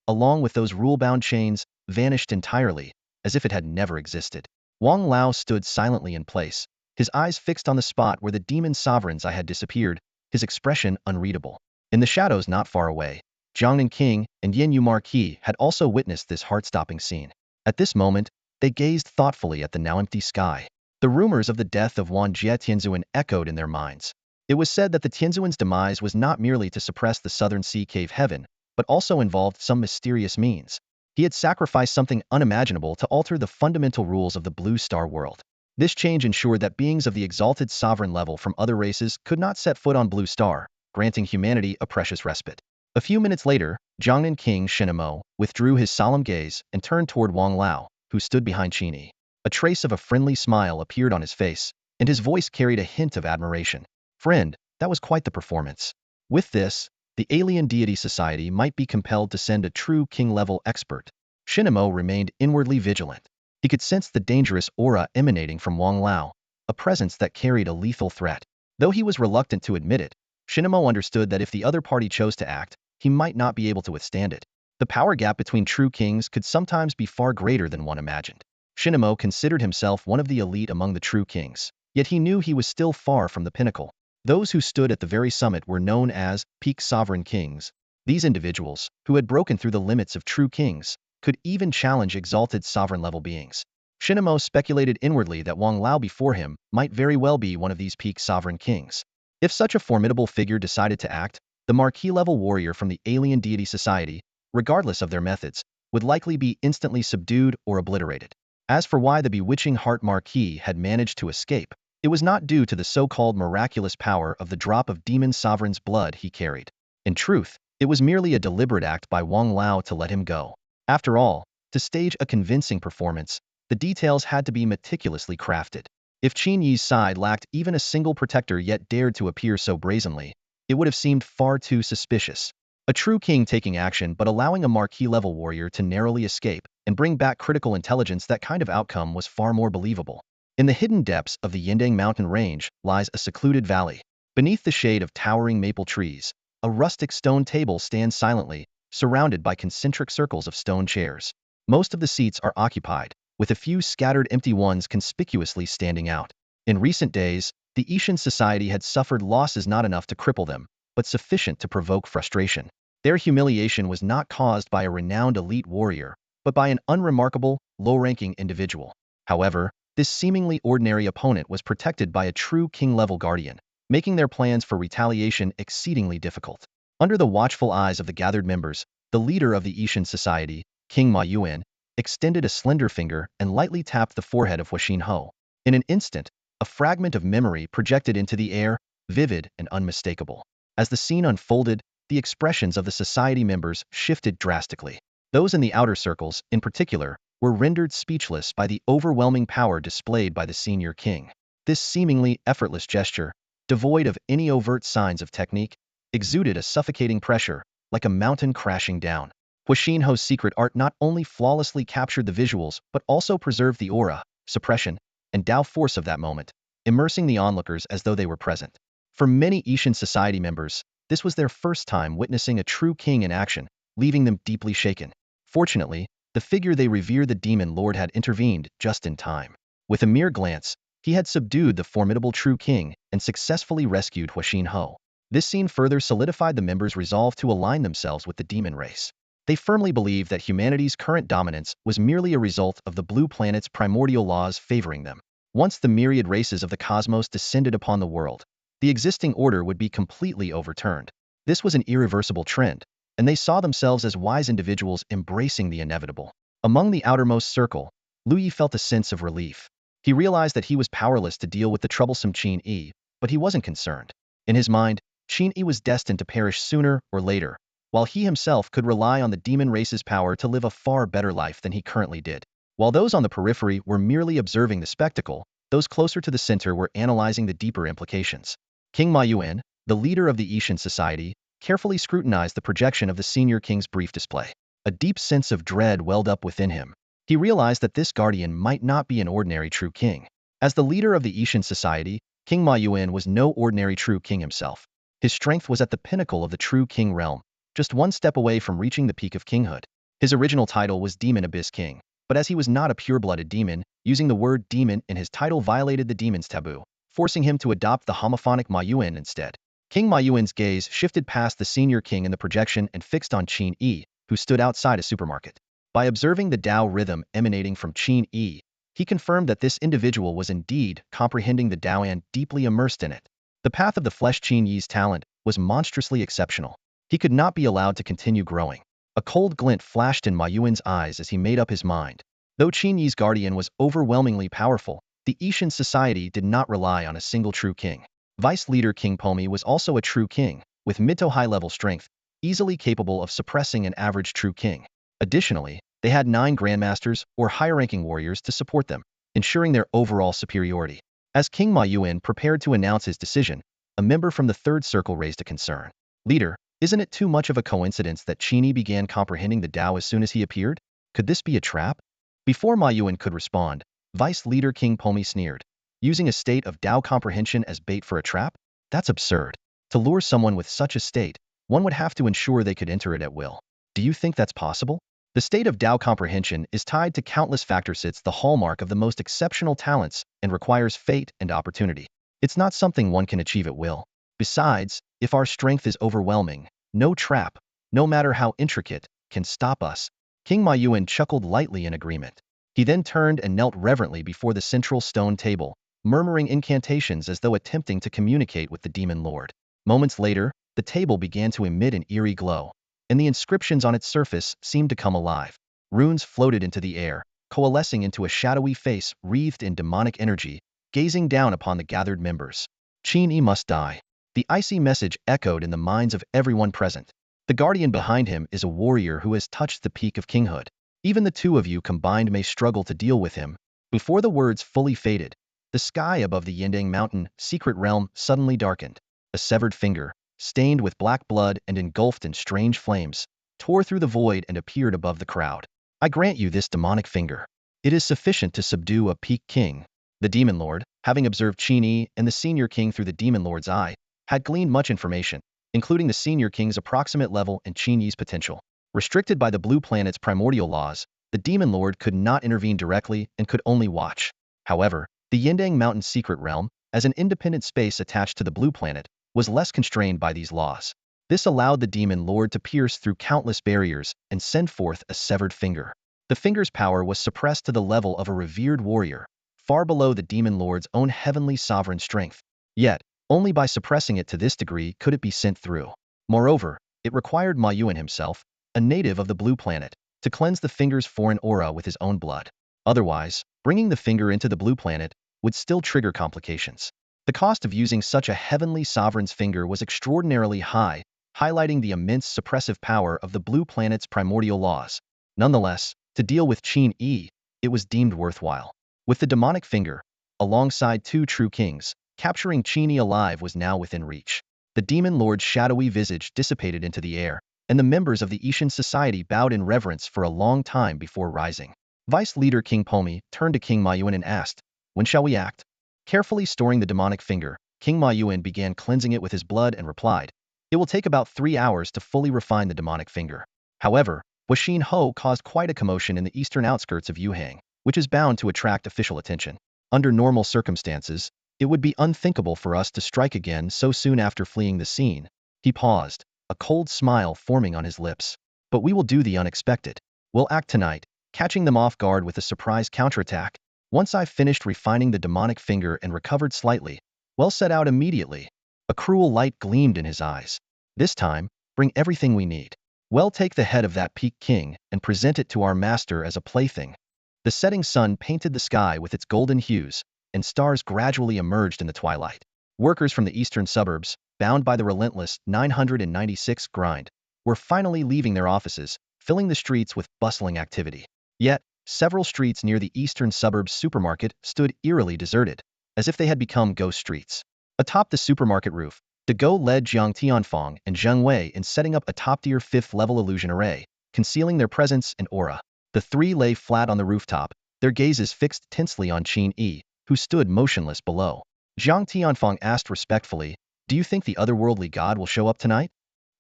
along with those rule-bound chains, vanished entirely, as if it had never existed. Wang Lao stood silently in place, his eyes fixed on the spot where the demon sovereign's eye had disappeared, his expression unreadable. In the shadows not far away, Jiangnan King and Yin Yu Marquis had also witnessed this heart-stopping scene. At this moment, they gazed thoughtfully at the now empty sky. The rumors of the death of Wan Jie Tianzuan echoed in their minds. It was said that the Tianzuan's demise was not merely to suppress the southern sea cave heaven, but also involved some mysterious means. He had sacrificed something unimaginable to alter the fundamental rules of the Blue Star world. This change ensured that beings of the exalted sovereign level from other races could not set foot on Blue Star, granting humanity a precious respite. A few minutes later, Jiangnan King Shinamo withdrew his solemn gaze and turned toward Wang Lao, who stood behind Qin Yi. A trace of a friendly smile appeared on his face, and his voice carried a hint of admiration. "Friend, that was quite the performance." With this, the Alien Deity Society might be compelled to send a true king-level expert. Shinamo remained inwardly vigilant. He could sense the dangerous aura emanating from Wang Lao, a presence that carried a lethal threat. Though he was reluctant to admit it, Shinamo understood that if the other party chose to act, he might not be able to withstand it. The power gap between true kings could sometimes be far greater than one imagined. Shinamo considered himself one of the elite among the true kings, yet he knew he was still far from the pinnacle. Those who stood at the very summit were known as peak sovereign kings. These individuals, who had broken through the limits of true kings, could even challenge exalted sovereign-level beings. Shinamo speculated inwardly that Wang Lao before him might very well be one of these peak sovereign kings. If such a formidable figure decided to act, the Marquis-level warrior from the Alien Deity Society, regardless of their methods, would likely be instantly subdued or obliterated. As for why the bewitching Heart Marquis had managed to escape, it was not due to the so-called miraculous power of the drop of demon sovereign's blood he carried. In truth, it was merely a deliberate act by Wang Lao to let him go. After all, to stage a convincing performance, the details had to be meticulously crafted. If Qin Yi's side lacked even a single protector yet dared to appear so brazenly, it would have seemed far too suspicious. A true king taking action but allowing a Marquis-level warrior to narrowly escape and bring back critical intelligence, that kind of outcome was far more believable. In the hidden depths of the Yindang mountain range lies a secluded valley. Beneath the shade of towering maple trees, a rustic stone table stands silently, surrounded by concentric circles of stone chairs. Most of the seats are occupied, with a few scattered empty ones conspicuously standing out. In recent days, the Ishan society had suffered losses not enough to cripple them, but sufficient to provoke frustration. Their humiliation was not caused by a renowned elite warrior, but by an unremarkable, low-ranking individual. However, this seemingly ordinary opponent was protected by a true king-level guardian, making their plans for retaliation exceedingly difficult. Under the watchful eyes of the gathered members, the leader of the Ishan society, King Ma Yuan, extended a slender finger and lightly tapped the forehead of Huixin Ho. In an instant, a fragment of memory projected into the air, vivid and unmistakable. As the scene unfolded, the expressions of the society members shifted drastically. Those in the outer circles, in particular, were rendered speechless by the overwhelming power displayed by the senior king. This seemingly effortless gesture, devoid of any overt signs of technique, exuded a suffocating pressure, like a mountain crashing down. Huixin Ho's secret art not only flawlessly captured the visuals, but also preserved the aura, suppression, and Dao force of that moment, immersing the onlookers as though they were present. For many Ishan society members, this was their first time witnessing a true king in action, leaving them deeply shaken. Fortunately, the figure they revered, the demon lord, had intervened just in time. With a mere glance, he had subdued the formidable true king and successfully rescued Huixin Ho. This scene further solidified the members' resolve to align themselves with the demon race. They firmly believed that humanity's current dominance was merely a result of the blue planet's primordial laws favoring them. Once the myriad races of the cosmos descended upon the world, the existing order would be completely overturned. This was an irreversible trend, and they saw themselves as wise individuals embracing the inevitable. Among the outermost circle, Lu Yi felt a sense of relief. He realized that he was powerless to deal with the troublesome Qin Yi, but he wasn't concerned. In his mind, Qin Yi was destined to perish sooner or later, while he himself could rely on the demon race's power to live a far better life than he currently did. While those on the periphery were merely observing the spectacle, those closer to the center were analyzing the deeper implications. King Ma Yuan, the leader of the Ishan society, carefully scrutinized the projection of the senior king's brief display. A deep sense of dread welled up within him. He realized that this guardian might not be an ordinary true king. As the leader of the Ishan society, King Ma Yuan was no ordinary true king himself. His strength was at the pinnacle of the true king realm, just one step away from reaching the peak of kinghood. His original title was Demon Abyss King, but as he was not a pure-blooded demon, using the word demon in his title violated the demon's taboo, forcing him to adopt the homophonic Ma Yuan instead. King Ma Yuan's gaze shifted past the senior king in the projection and fixed on Qin Yi, who stood outside a supermarket. By observing the Dao rhythm emanating from Qin Yi, he confirmed that this individual was indeed comprehending the Dao and deeply immersed in it. The path of the flesh. Qin Yi's talent was monstrously exceptional. He could not be allowed to continue growing. A cold glint flashed in Ma Yuan's eyes as he made up his mind. Though Qin Yi's guardian was overwhelmingly powerful, the Ishan society did not rely on a single true king. Vice leader King Pomi was also a true king, with mid to high level strength, easily capable of suppressing an average true king. Additionally, they had 9 grandmasters or higher-ranking warriors to support them, ensuring their overall superiority. As King Ma Yuan prepared to announce his decision, a member from the third circle raised a concern. Leader, isn't it too much of a coincidence that Qin Yi began comprehending the Dao as soon as he appeared? Could this be a trap? Before Ma Yuan could respond, Vice leader King Pomi sneered. Using a state of Dao comprehension as bait for a trap? That's absurd. To lure someone with such a state, one would have to ensure they could enter it at will. Do you think that's possible? The state of Dao comprehension is tied to countless factors. It's the hallmark of the most exceptional talents and requires fate and opportunity. It's not something one can achieve at will. Besides, if our strength is overwhelming, no trap, no matter how intricate, can stop us. King Ma Yuan chuckled lightly in agreement. He then turned and knelt reverently before the central stone table, murmuring incantations as though attempting to communicate with the demon lord. Moments later, the table began to emit an eerie glow, and the inscriptions on its surface seemed to come alive. Runes floated into the air, coalescing into a shadowy face wreathed in demonic energy, gazing down upon the gathered members. Qin Yi must die. The icy message echoed in the minds of everyone present. The guardian behind him is a warrior who has touched the peak of kinghood. Even the two of you combined may struggle to deal with him. Before the words fully faded, the sky above the Yindang mountain secret realm suddenly darkened. A severed finger, stained with black blood and engulfed in strange flames, tore through the void and appeared above the crowd. I grant you this demonic finger. It is sufficient to subdue a peak king. The Demon Lord, having observed Qin Yi and the Senior King through the Demon Lord's eye, had gleaned much information, including the Senior King's approximate level and Qin Yi's potential. Restricted by the Blue Planet's primordial laws, the Demon Lord could not intervene directly and could only watch. However, the Yindang Mountain's secret realm, as an independent space attached to the Blue Planet, was less constrained by these laws. This allowed the Demon Lord to pierce through countless barriers and send forth a severed finger. The finger's power was suppressed to the level of a revered warrior, far below the Demon Lord's own heavenly sovereign strength. Yet, only by suppressing it to this degree could it be sent through. Moreover, it required Ma Yuan himself, a native of the Blue Planet, to cleanse the finger's foreign aura with his own blood. Otherwise, bringing the finger into the Blue Planet would still trigger complications. The cost of using such a heavenly sovereign's finger was extraordinarily high, highlighting the immense suppressive power of the Blue Planet's primordial laws. Nonetheless, to deal with Qin Yi, it was deemed worthwhile. With the demonic finger, alongside two true kings, capturing Qin Yi alive was now within reach. The Demon Lord's shadowy visage dissipated into the air, and the members of the Ishan society bowed in reverence for a long time before rising. Vice leader King Pomi turned to King Ma Yuan and asked, "When shall we act?" Carefully storing the demonic finger, King Ma Yuan began cleansing it with his blood and replied, "It will take about 3 hours to fully refine the demonic finger." However, Huaxin Ho caused quite a commotion in the eastern outskirts of Yuhang, which is bound to attract official attention. Under normal circumstances, it would be unthinkable for us to strike again so soon after fleeing the scene. He paused, a cold smile forming on his lips. "But we will do the unexpected. We'll act tonight, catching them off guard with a surprise counterattack. Once I've finished refining the demonic finger and recovered slightly, we'll set out immediately." A cruel light gleamed in his eyes. "This time, bring everything we need. We'll take the head of that Peak King and present it to our master as a plaything." The setting sun painted the sky with its golden hues, and stars gradually emerged in the twilight. Workers from the eastern suburbs, bound by the relentless 996 grind, were finally leaving their offices, filling the streets with bustling activity. Yet, several streets near the eastern suburbs supermarket stood eerily deserted, as if they had become ghost streets. Atop the supermarket roof, De Go led Jiang Tianfang and Zheng Wei in setting up a top-tier 5th-level illusion array, concealing their presence and aura. The three lay flat on the rooftop, their gazes fixed tensely on Qin Yi, who stood motionless below. Jiang Tianfang asked respectfully, "Do you think the otherworldly god will show up tonight?"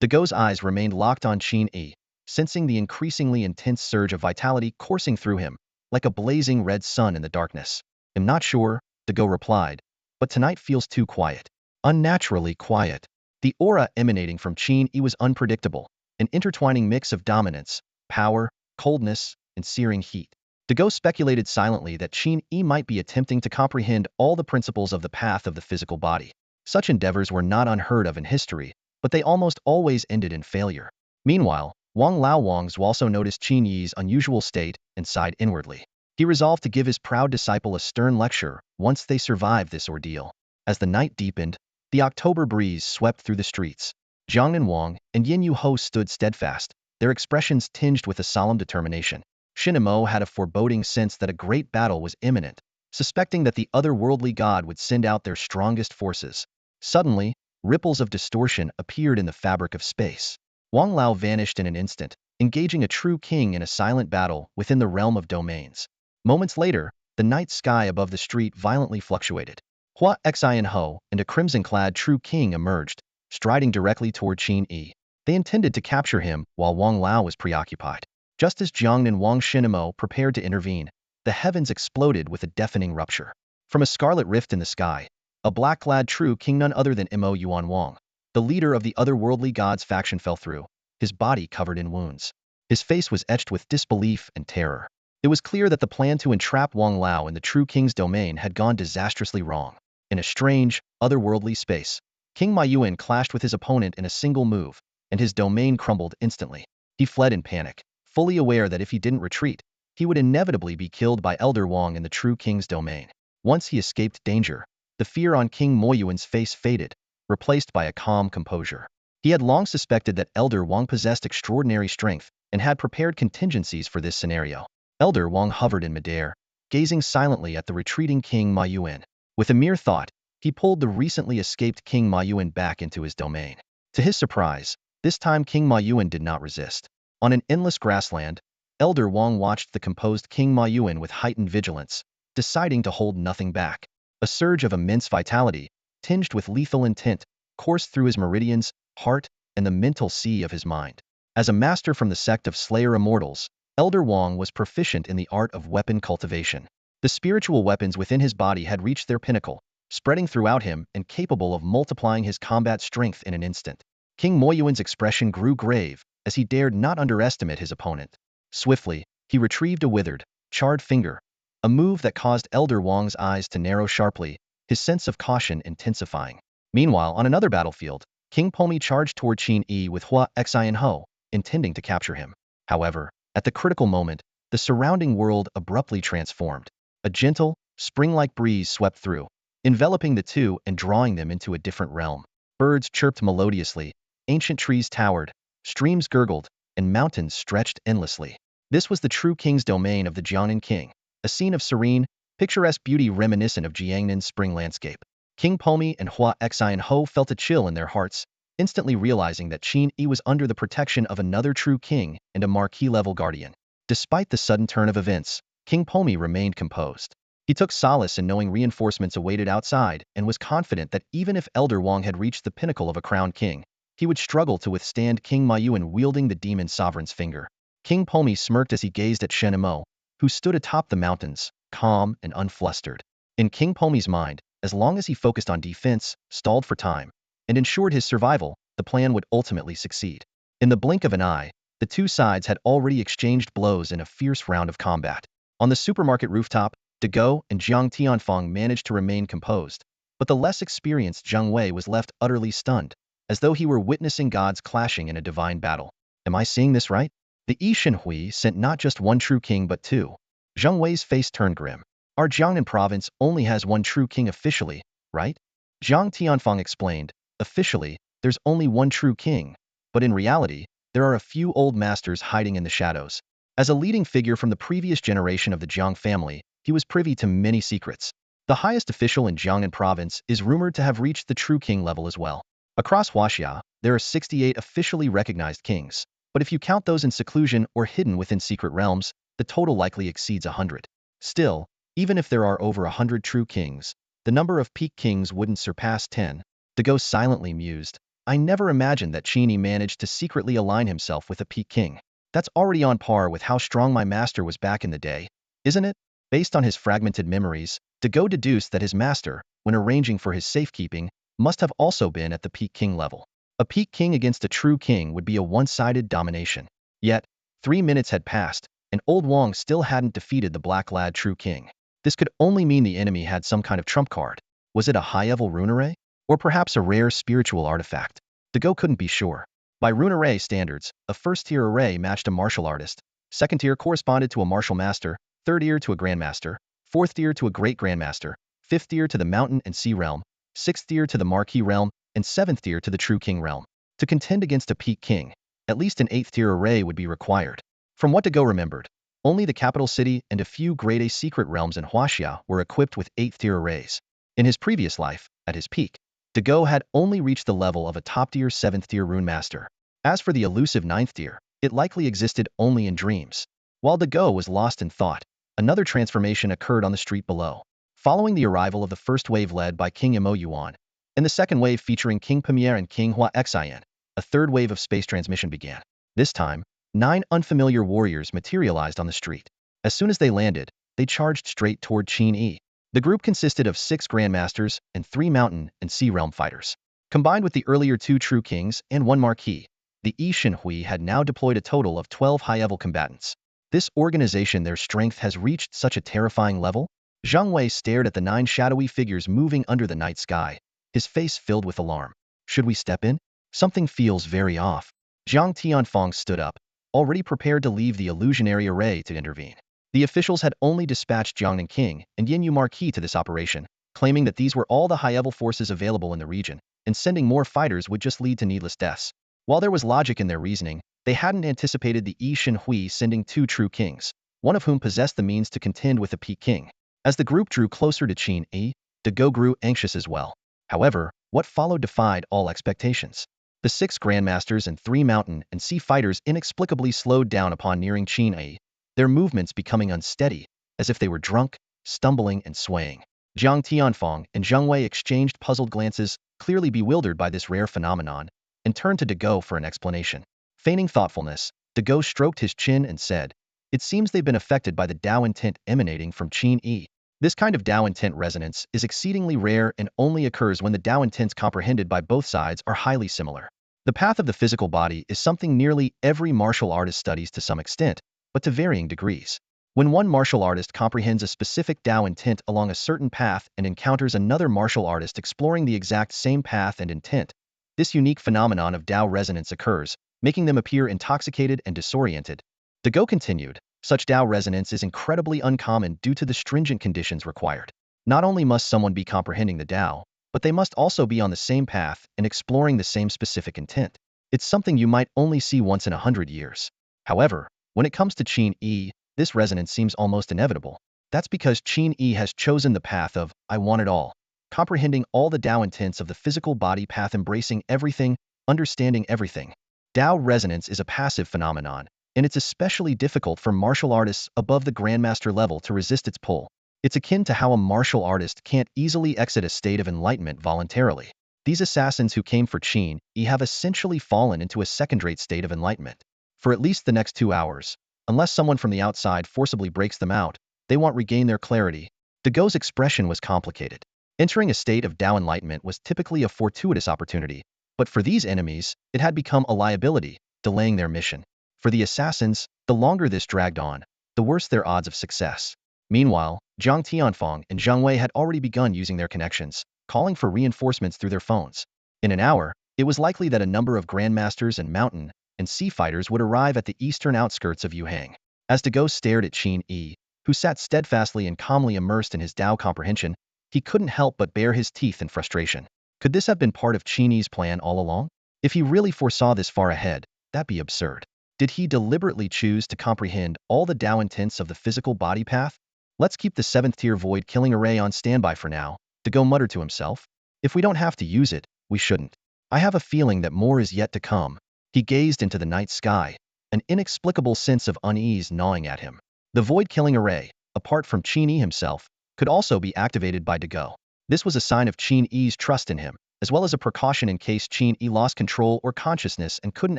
De Go's eyes remained locked on Qin Yi, sensing the increasingly intense surge of vitality coursing through him, like a blazing red sun in the darkness. "I'm not sure," De Go replied, "but tonight feels too quiet. Unnaturally quiet." The aura emanating from Qin Yi was unpredictable, an intertwining mix of dominance, power, coldness, and searing heat. De Go speculated silently that Qin Yi might be attempting to comprehend all the principles of the path of the physical body. Such endeavors were not unheard of in history, but they almost always ended in failure. Meanwhile, Wang Laowang's also noticed Qin Yi's unusual state and sighed inwardly. He resolved to give his proud disciple a stern lecture once they survived this ordeal. As the night deepened, the October breeze swept through the streets. Jiangnan Wang and Yin Yu Ho stood steadfast, their expressions tinged with a solemn determination. Shin Mo had a foreboding sense that a great battle was imminent, suspecting that the otherworldly god would send out their strongest forces. Suddenly, ripples of distortion appeared in the fabric of space. Wang Lao vanished in an instant, engaging a true king in a silent battle within the realm of domains. Moments later, the night sky above the street violently fluctuated. Hua Xian Ho and a crimson-clad true king emerged, striding directly toward Qin Yi. They intended to capture him while Wang Lao was preoccupied. Just as Jiang and Wang Shinmo prepared to intervene, the heavens exploded with a deafening rupture. From a scarlet rift in the sky, a black-clad true king none other than Mo Yuan Wang, the leader of the otherworldly gods faction, fell through, his body covered in wounds. His face was etched with disbelief and terror. It was clear that the plan to entrap Wang Lao in the true king's domain had gone disastrously wrong. In a strange, otherworldly space, King Ma Yuan clashed with his opponent in a single move, and his domain crumbled instantly. He fled in panic, fully aware that if he didn't retreat, he would inevitably be killed by Elder Wang in the true king's domain. Once he escaped danger, the fear on King Mo Yuan's face faded, replaced by a calm composure. He had long suspected that Elder Wang possessed extraordinary strength and had prepared contingencies for this scenario. Elder Wang hovered in midair, gazing silently at the retreating King Ma Yuan. With a mere thought, he pulled the recently escaped King Ma Yuan back into his domain. To his surprise, this time King Ma Yuan did not resist. On an endless grassland, Elder Wang watched the composed King Ma Yuan with heightened vigilance, deciding to hold nothing back. A surge of immense vitality, tinged with lethal intent, coursed through his meridians, heart, and the mental sea of his mind. As a master from the sect of Slayer Immortals, Elder Wang was proficient in the art of weapon cultivation. The spiritual weapons within his body had reached their pinnacle, spreading throughout him and capable of multiplying his combat strength in an instant. King Moyuan's expression grew grave, as he dared not underestimate his opponent. Swiftly, he retrieved a withered, charred finger, a move that caused Elder Wang's eyes to narrow sharply, his sense of caution intensifying. Meanwhile, on another battlefield, King Pomi charged toward Qin Yi with Hua Xian Ho, intending to capture him. However, at the critical moment, the surrounding world abruptly transformed. A gentle, spring-like breeze swept through, enveloping the two and drawing them into a different realm. Birds chirped melodiously, ancient trees towered, streams gurgled, and mountains stretched endlessly. This was the true king's domain of the Jiangnan king, a scene of serene, picturesque beauty reminiscent of Jiangnan's spring landscape. King Pomi and Hua Xian Ho felt a chill in their hearts, instantly realizing that Qin Yi was under the protection of another true king and a marquis-level guardian. Despite the sudden turn of events, King Pomi remained composed. He took solace in knowing reinforcements awaited outside and was confident that even if Elder Wang had reached the pinnacle of a crowned king, he would struggle to withstand King Moyuan wielding the demon sovereign's finger. King Pomi smirked as he gazed at Shen Yimou, who stood atop the mountains, calm and unflustered. In King Pomi's mind, as long as he focused on defense, stalled for time, and ensured his survival, the plan would ultimately succeed. In the blink of an eye, the two sides had already exchanged blows in a fierce round of combat. On the supermarket rooftop, De Go and Jiang Tianfeng managed to remain composed, but the less experienced Zheng Wei was left utterly stunned, as though he were witnessing gods clashing in a divine battle. Am I seeing this right? The Yi Shenhui sent not just one true king but two. Zheng Wei's face turned grim. Our Jiangnan province only has one true king officially, right? Jiang Tianfeng explained, officially, there's only one true king, but in reality, there are a few old masters hiding in the shadows. As a leading figure from the previous generation of the Jiang family, he was privy to many secrets. The highest official in Jiangnan province is rumored to have reached the true king level as well. Across Huaxia, there are 68 officially recognized kings, but if you count those in seclusion or hidden within secret realms, the total likely exceeds 100. Still, even if there are over 100 true kings, the number of peak kings wouldn't surpass 10. De Go silently mused. I never imagined that Qin Yi managed to secretly align himself with a peak king. That's already on par with how strong my master was back in the day, isn't it? Based on his fragmented memories, De Go deduced that his master, when arranging for his safekeeping, must have also been at the peak king level. A peak king against a true king would be a one-sided domination. Yet, 3 minutes had passed, and Old Wang still hadn't defeated the black lad true king. This could only mean the enemy had some kind of trump card. Was it a high-level rune array? Or perhaps a rare spiritual artifact? De Go couldn't be sure. By rune array standards, a first-tier array matched a martial artist, second tier corresponded to a martial master, third tier to a grandmaster, fourth tier to a great grandmaster, fifth tier to the mountain and sea realm, sixth tier to the marquis realm, and seventh tier to the true king realm. To contend against a peak king, at least an 8th tier array would be required. From what De Go remembered, only the capital city and a few grade A secret realms in Huaxia were equipped with 8th tier arrays. In his previous life, at his peak, De Go had only reached the level of a top-tier 7th tier rune master. As for the elusive 9th tier, it likely existed only in dreams. While De Go was lost in thought, another transformation occurred on the street below. Following the arrival of the first wave led by King Moyuan, and the second wave featuring King Premier and King Hua Xian, a third wave of space transmission began. This time, 9 unfamiliar warriors materialized on the street. As soon as they landed, they charged straight toward Qin Yi. The group consisted of 6 grandmasters and 3 mountain and sea realm fighters. Combined with the earlier 2 true kings and 1 marquis, the Yi Shenhui had now deployed a total of 12 high-level combatants. This organization, their strength has reached such a terrifying level? Zheng Wei stared at the 9 shadowy figures moving under the night sky, his face filled with alarm. Should we step in? Something feels very off. Jiang Tianfeng stood up, already prepared to leave the illusionary array to intervene. The officials had only dispatched Jiangnan King and Yin Yu Marquis to this operation, claiming that these were all the high-level forces available in the region, and sending more fighters would just lead to needless deaths. While there was logic in their reasoning, they hadn't anticipated the Yi Shenhui sending 2 true kings, one of whom possessed the means to contend with a peak king. As the group drew closer to Qin Yi, De Go grew anxious as well. However, what followed defied all expectations. The 6 grandmasters and 3 mountain and sea fighters inexplicably slowed down upon nearing Qin Yi, their movements becoming unsteady, as if they were drunk, stumbling and swaying. Jiang Tianfeng and Zheng Wei exchanged puzzled glances, clearly bewildered by this rare phenomenon, and turned to De Go for an explanation. Feigning thoughtfulness, De Go stroked his chin and said, "It seems they've been affected by the Tao intent emanating from Qin Yi. This kind of Tao intent resonance is exceedingly rare and only occurs when the Tao intents comprehended by both sides are highly similar. The path of the physical body is something nearly every martial artist studies to some extent, but to varying degrees. When one martial artist comprehends a specific Tao intent along a certain path and encounters another martial artist exploring the exact same path and intent, this unique phenomenon of Tao resonance occurs, making them appear intoxicated and disoriented." De Go continued, "Such Tao resonance is incredibly uncommon due to the stringent conditions required. Not only must someone be comprehending the Tao, but they must also be on the same path and exploring the same specific intent. It's something you might only see once in 100 years. However, when it comes to Qin Yi, this resonance seems almost inevitable. That's because Qin Yi has chosen the path of I want it all, comprehending all the Tao intents of the physical body path, embracing everything, understanding everything. Tao resonance is a passive phenomenon, and it's especially difficult for martial artists above the grandmaster level to resist its pull. It's akin to how a martial artist can't easily exit a state of enlightenment voluntarily. These assassins who came for Qin Yi have essentially fallen into a second-rate state of enlightenment. For at least the next 2 hours, unless someone from the outside forcibly breaks them out, they won't regain their clarity." De Go's expression was complicated. Entering a state of Tao enlightenment was typically a fortuitous opportunity, but for these enemies, it had become a liability, delaying their mission. For the assassins, the longer this dragged on, the worse their odds of success. Meanwhile, Jiang Tianfeng and Zheng Wei had already begun using their connections, calling for reinforcements through their phones. In an hour, it was likely that a number of grandmasters and mountain and sea fighters would arrive at the eastern outskirts of Yuhang. As De Go stared at Qin Yi, who sat steadfastly and calmly immersed in his Tao comprehension, he couldn't help but bare his teeth in frustration. Could this have been part of Qin Yi's plan all along? If he really foresaw this far ahead, that'd be absurd. Did he deliberately choose to comprehend all the Tao intents of the physical body path? "Let's keep the 7th-tier void-killing array on standby for now," De Go muttered to himself. "If we don't have to use it, we shouldn't. I have a feeling that more is yet to come." He gazed into the night sky, an inexplicable sense of unease gnawing at him. The void-killing array, apart from Qin Yi himself, could also be activated by De Go. This was a sign of Qin Yi's trust in him, as well as a precaution in case Qin Yi lost control or consciousness and couldn't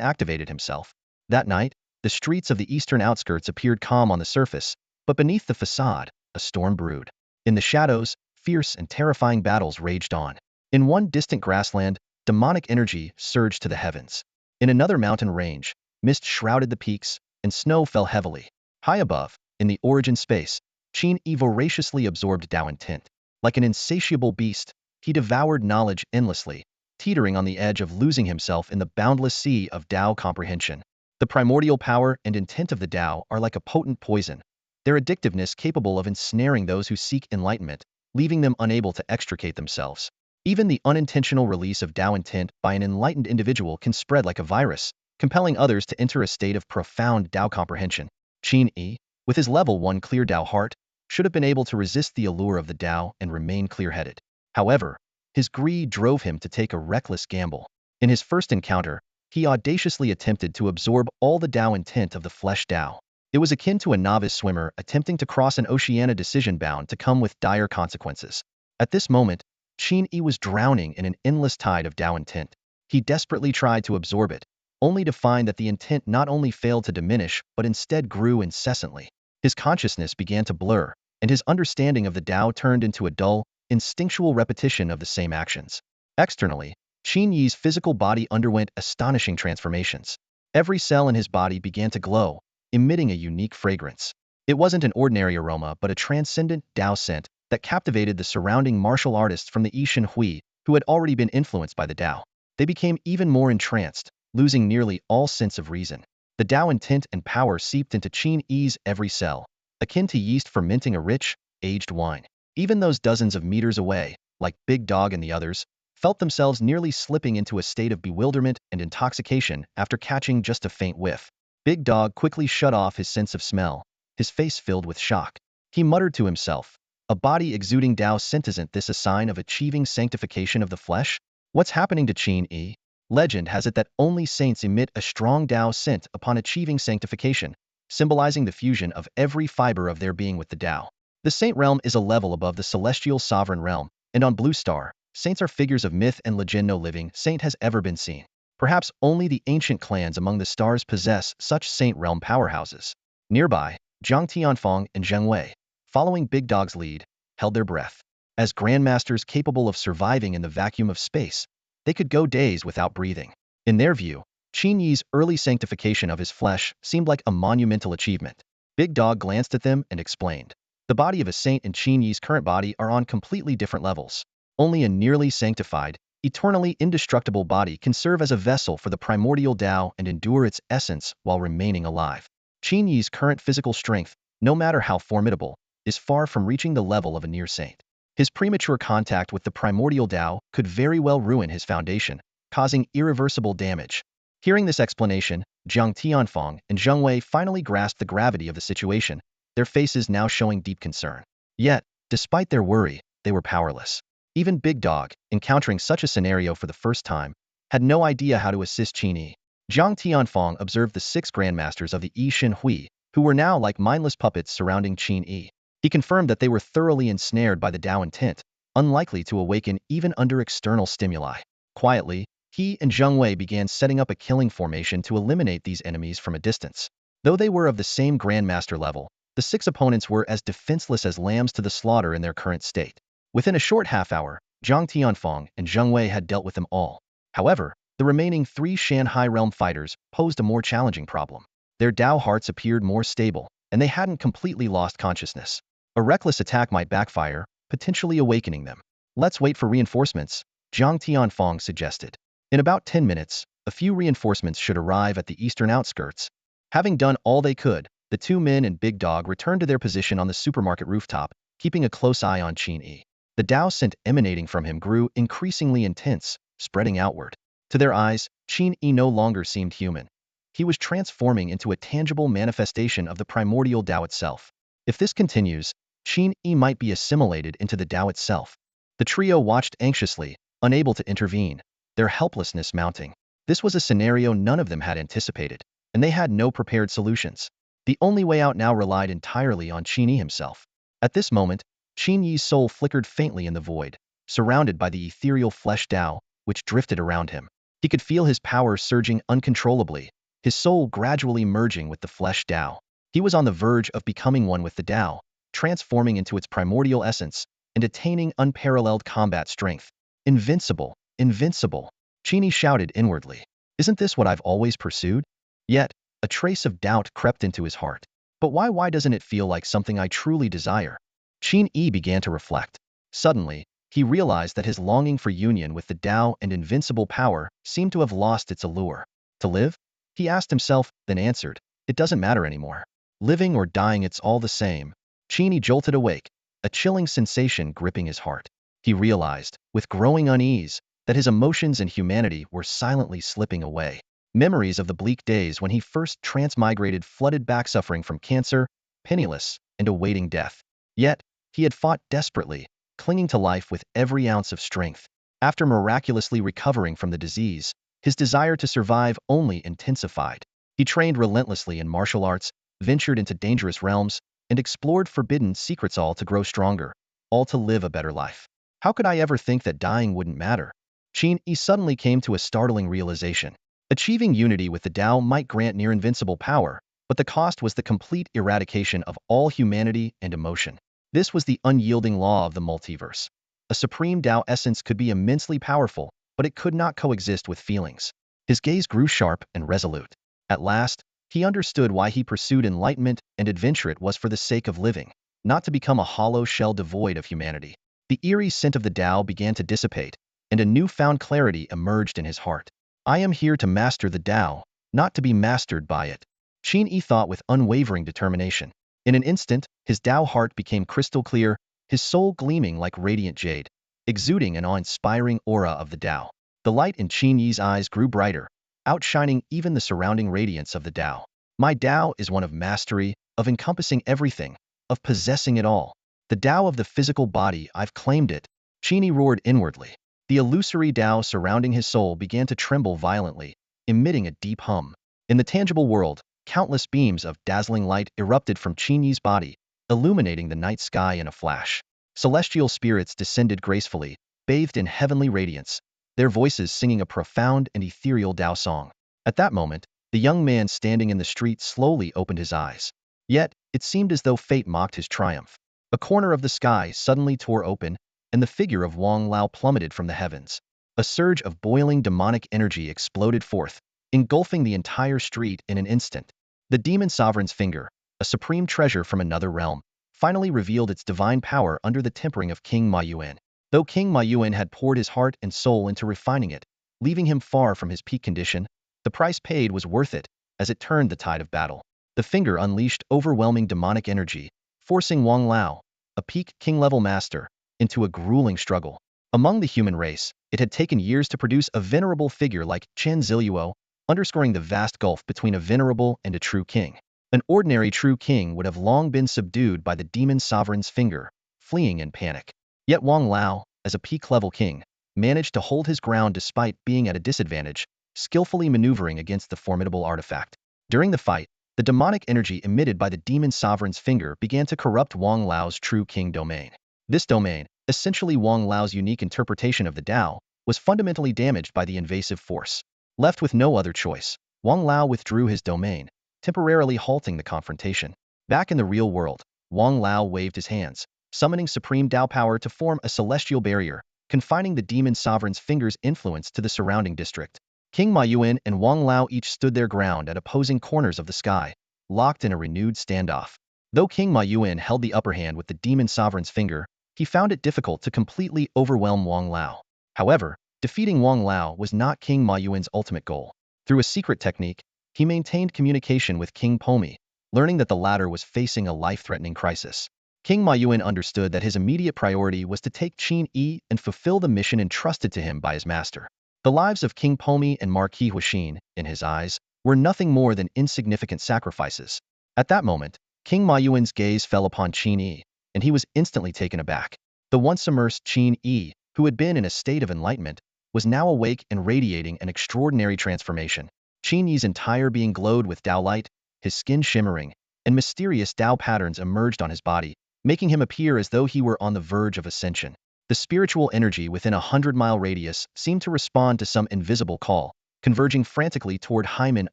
activate it himself. That night, the streets of the eastern outskirts appeared calm on the surface, but beneath the facade, a storm brewed. In the shadows, fierce and terrifying battles raged on. In one distant grassland, demonic energy surged to the heavens. In another mountain range, mist shrouded the peaks, and snow fell heavily. High above, in the origin space, Qin Yi voraciously absorbed Tao intent. Like an insatiable beast, he devoured knowledge endlessly, teetering on the edge of losing himself in the boundless sea of Tao comprehension. The primordial power and intent of the Tao are like a potent poison, their addictiveness capable of ensnaring those who seek enlightenment, leaving them unable to extricate themselves. Even the unintentional release of Tao intent by an enlightened individual can spread like a virus, compelling others to enter a state of profound Tao comprehension. Qin Yi, with his level 1 clear Tao heart, should have been able to resist the allure of the Tao and remain clear-headed. However, his greed drove him to take a reckless gamble. In his first encounter, he audaciously attempted to absorb all the Tao intent of the flesh Tao. It was akin to a novice swimmer attempting to cross an ocean, a decision bound to come with dire consequences. At this moment, Qin Yi was drowning in an endless tide of Tao intent. He desperately tried to absorb it, only to find that the intent not only failed to diminish but instead grew incessantly. His consciousness began to blur, and his understanding of the Tao turned into a dull, instinctual repetition of the same actions. Externally, Qin Yi's physical body underwent astonishing transformations. Every cell in his body began to glow, emitting a unique fragrance. It wasn't an ordinary aroma but a transcendent Tao scent that captivated the surrounding martial artists from the Yishan Hui, who had already been influenced by the Tao. They became even more entranced, losing nearly all sense of reason. The Tao intent and power seeped into Qin Yi's every cell, akin to yeast fermenting a rich, aged wine. Even those dozens of meters away, like Big Dog and the others, felt themselves nearly slipping into a state of bewilderment and intoxication after catching just a faint whiff. Big Dog quickly shut off his sense of smell, his face filled with shock. He muttered to himself, "A body exuding Tao scent, isn't this a sign of achieving sanctification of the flesh? What's happening to Qin Yi?" Legend has it that only saints emit a strong Tao scent upon achieving sanctification, symbolizing the fusion of every fiber of their being with the Tao. The saint realm is a level above the celestial sovereign realm, and on Blue Star, saints are figures of myth and legend. No living saint has ever been seen. Perhaps only the ancient clans among the stars possess such saint realm powerhouses. Nearby, Zhang Tianfeng and Zheng Wei, following Big Dog's lead, held their breath. As grandmasters capable of surviving in the vacuum of space, they could go days without breathing. In their view, Qin Yi's early sanctification of his flesh seemed like a monumental achievement. Big Dog glanced at them and explained. The body of a saint and Qin Yi's current body are on completely different levels. Only a nearly sanctified, eternally indestructible body can serve as a vessel for the primordial Tao and endure its essence while remaining alive. Qin Yi's current physical strength, no matter how formidable, is far from reaching the level of a near saint. His premature contact with the primordial Tao could very well ruin his foundation, causing irreversible damage. Hearing this explanation, Zhang Tianfeng and Zheng Wei finally grasped the gravity of the situation, their faces now showing deep concern. Yet, despite their worry, they were powerless. Even Big Dog, encountering such a scenario for the first time, had no idea how to assist Qin Yi. Zhang Tianfeng observed the 6 grandmasters of the Yi Shin Hui, who were now like mindless puppets surrounding Qin Yi. He confirmed that they were thoroughly ensnared by the Tao intent, unlikely to awaken even under external stimuli. Quietly, he and Zheng Wei began setting up a killing formation to eliminate these enemies from a distance. Though they were of the same grandmaster level, the 6 opponents were as defenseless as lambs to the slaughter in their current state. Within a short half-hour, Zhang Tianfeng and Zheng Wei had dealt with them all. However, the remaining 3 Shanhai realm fighters posed a more challenging problem. Their Tao hearts appeared more stable, and they hadn't completely lost consciousness. A reckless attack might backfire, potentially awakening them. Let's wait for reinforcements, Zhang Tianfeng suggested. In about 10 minutes, a few reinforcements should arrive at the eastern outskirts. Having done all they could, the 2 men and Big Dog returned to their position on the supermarket rooftop, keeping a close eye on Qin Yi. The Tao scent emanating from him grew increasingly intense, spreading outward. To their eyes, Qin Yi no longer seemed human. He was transforming into a tangible manifestation of the primordial Tao itself. If this continues, Qin Yi might be assimilated into the Tao itself. The trio watched anxiously, unable to intervene, their helplessness mounting. This was a scenario none of them had anticipated, and they had no prepared solutions. The only way out now relied entirely on Qin Yi himself. At this moment, Qin Yi's soul flickered faintly in the void, surrounded by the ethereal flesh Tao, which drifted around him. He could feel his power surging uncontrollably, his soul gradually merging with the flesh Tao. He was on the verge of becoming one with the Tao, transforming into its primordial essence, and attaining unparalleled combat strength. Invincible, invincible, Qin Yi shouted inwardly. Isn't this what I've always pursued? Yet, a trace of doubt crept into his heart. But why doesn't it feel like something I truly desire? Qin Yi began to reflect. Suddenly, he realized that his longing for union with the Tao and invincible power seemed to have lost its allure. To live? He asked himself, then answered, it doesn't matter anymore. Living or dying, it's all the same. Qin Yi jolted awake, a chilling sensation gripping his heart. He realized, with growing unease, that his emotions and humanity were silently slipping away. Memories of the bleak days when he first transmigrated flooded back, suffering from cancer, penniless, and awaiting death. Yet, he had fought desperately, clinging to life with every ounce of strength. After miraculously recovering from the disease, his desire to survive only intensified. He trained relentlessly in martial arts, ventured into dangerous realms, and explored forbidden secrets, all to grow stronger, all to live a better life. How could I ever think that dying wouldn't matter? Qin Yi suddenly came to a startling realization. Achieving unity with the Tao might grant near invincible power, but the cost was the complete eradication of all humanity and emotion. This was the unyielding law of the multiverse. A supreme Tao essence could be immensely powerful, but it could not coexist with feelings. His gaze grew sharp and resolute. At last, he understood why he pursued enlightenment and adventure. It was for the sake of living, not to become a hollow shell devoid of humanity. The eerie scent of the Tao began to dissipate, and a newfound clarity emerged in his heart. I am here to master the Tao, not to be mastered by it, Qin Yi thought with unwavering determination. In an instant, his Tao heart became crystal clear, his soul gleaming like radiant jade, exuding an awe-inspiring aura of the Tao. The light in Qin Yi's eyes grew brighter, outshining even the surrounding radiance of the Tao. My Tao is one of mastery, of encompassing everything, of possessing it all. The Tao of the physical body, I've claimed it, Qin Yi roared inwardly. The illusory Tao surrounding his soul began to tremble violently, emitting a deep hum. In the tangible world, countless beams of dazzling light erupted from Qin Yi's body, illuminating the night sky in a flash. Celestial spirits descended gracefully, bathed in heavenly radiance, their voices singing a profound and ethereal Tao song. At that moment, the young man standing in the street slowly opened his eyes. Yet, it seemed as though fate mocked his triumph. A corner of the sky suddenly tore open, and the figure of Wang Lao plummeted from the heavens. A surge of boiling demonic energy exploded forth, engulfing the entire street in an instant. The demon sovereign's finger, a supreme treasure from another realm, finally revealed its divine power under the tempering of King Ma Yuan. Though King Ma Yuan had poured his heart and soul into refining it, leaving him far from his peak condition, the price paid was worth it, as it turned the tide of battle. The finger unleashed overwhelming demonic energy, forcing Wang Lao, a peak king-level master, into a grueling struggle. Among the human race, it had taken years to produce a venerable figure like Chen Ziluo, underscoring the vast gulf between a venerable and a true king. An ordinary true king would have long been subdued by the demon sovereign's finger, fleeing in panic. Yet Wang Lao, as a peak-level king, managed to hold his ground despite being at a disadvantage, skillfully maneuvering against the formidable artifact. During the fight, the demonic energy emitted by the demon sovereign's finger began to corrupt Wang Lao's true king domain. This domain, essentially Wang Lao's unique interpretation of the Tao, was fundamentally damaged by the invasive force. Left with no other choice, Wang Lao withdrew his domain, temporarily halting the confrontation. Back in the real world, Wang Lao waved his hands, summoning supreme Tao power to form a celestial barrier, confining the demon sovereign's finger's influence to the surrounding district. King Ma Yuan and Wang Lao each stood their ground at opposing corners of the sky, locked in a renewed standoff. Though King Ma Yuan held the upper hand with the demon sovereign's finger, he found it difficult to completely overwhelm Wang Lao. However, defeating Wang Lao was not King Ma Yuan's ultimate goal. Through a secret technique, he maintained communication with King Pomi, learning that the latter was facing a life-threatening crisis. King Ma Yuan understood that his immediate priority was to take Qin Yi and fulfill the mission entrusted to him by his master. The lives of King Pomi and Marquis Huixin, in his eyes, were nothing more than insignificant sacrifices. At that moment, King Ma Yuan's gaze fell upon Qin Yi, and he was instantly taken aback. The once immersed Qin Yi, who had been in a state of enlightenment, was now awake and radiating an extraordinary transformation. Qin Yi's entire being glowed with Tao light, his skin shimmering, and mysterious Tao patterns emerged on his body, making him appear as though he were on the verge of ascension. The spiritual energy within a 100-mile radius seemed to respond to some invisible call, converging frantically toward Hyman,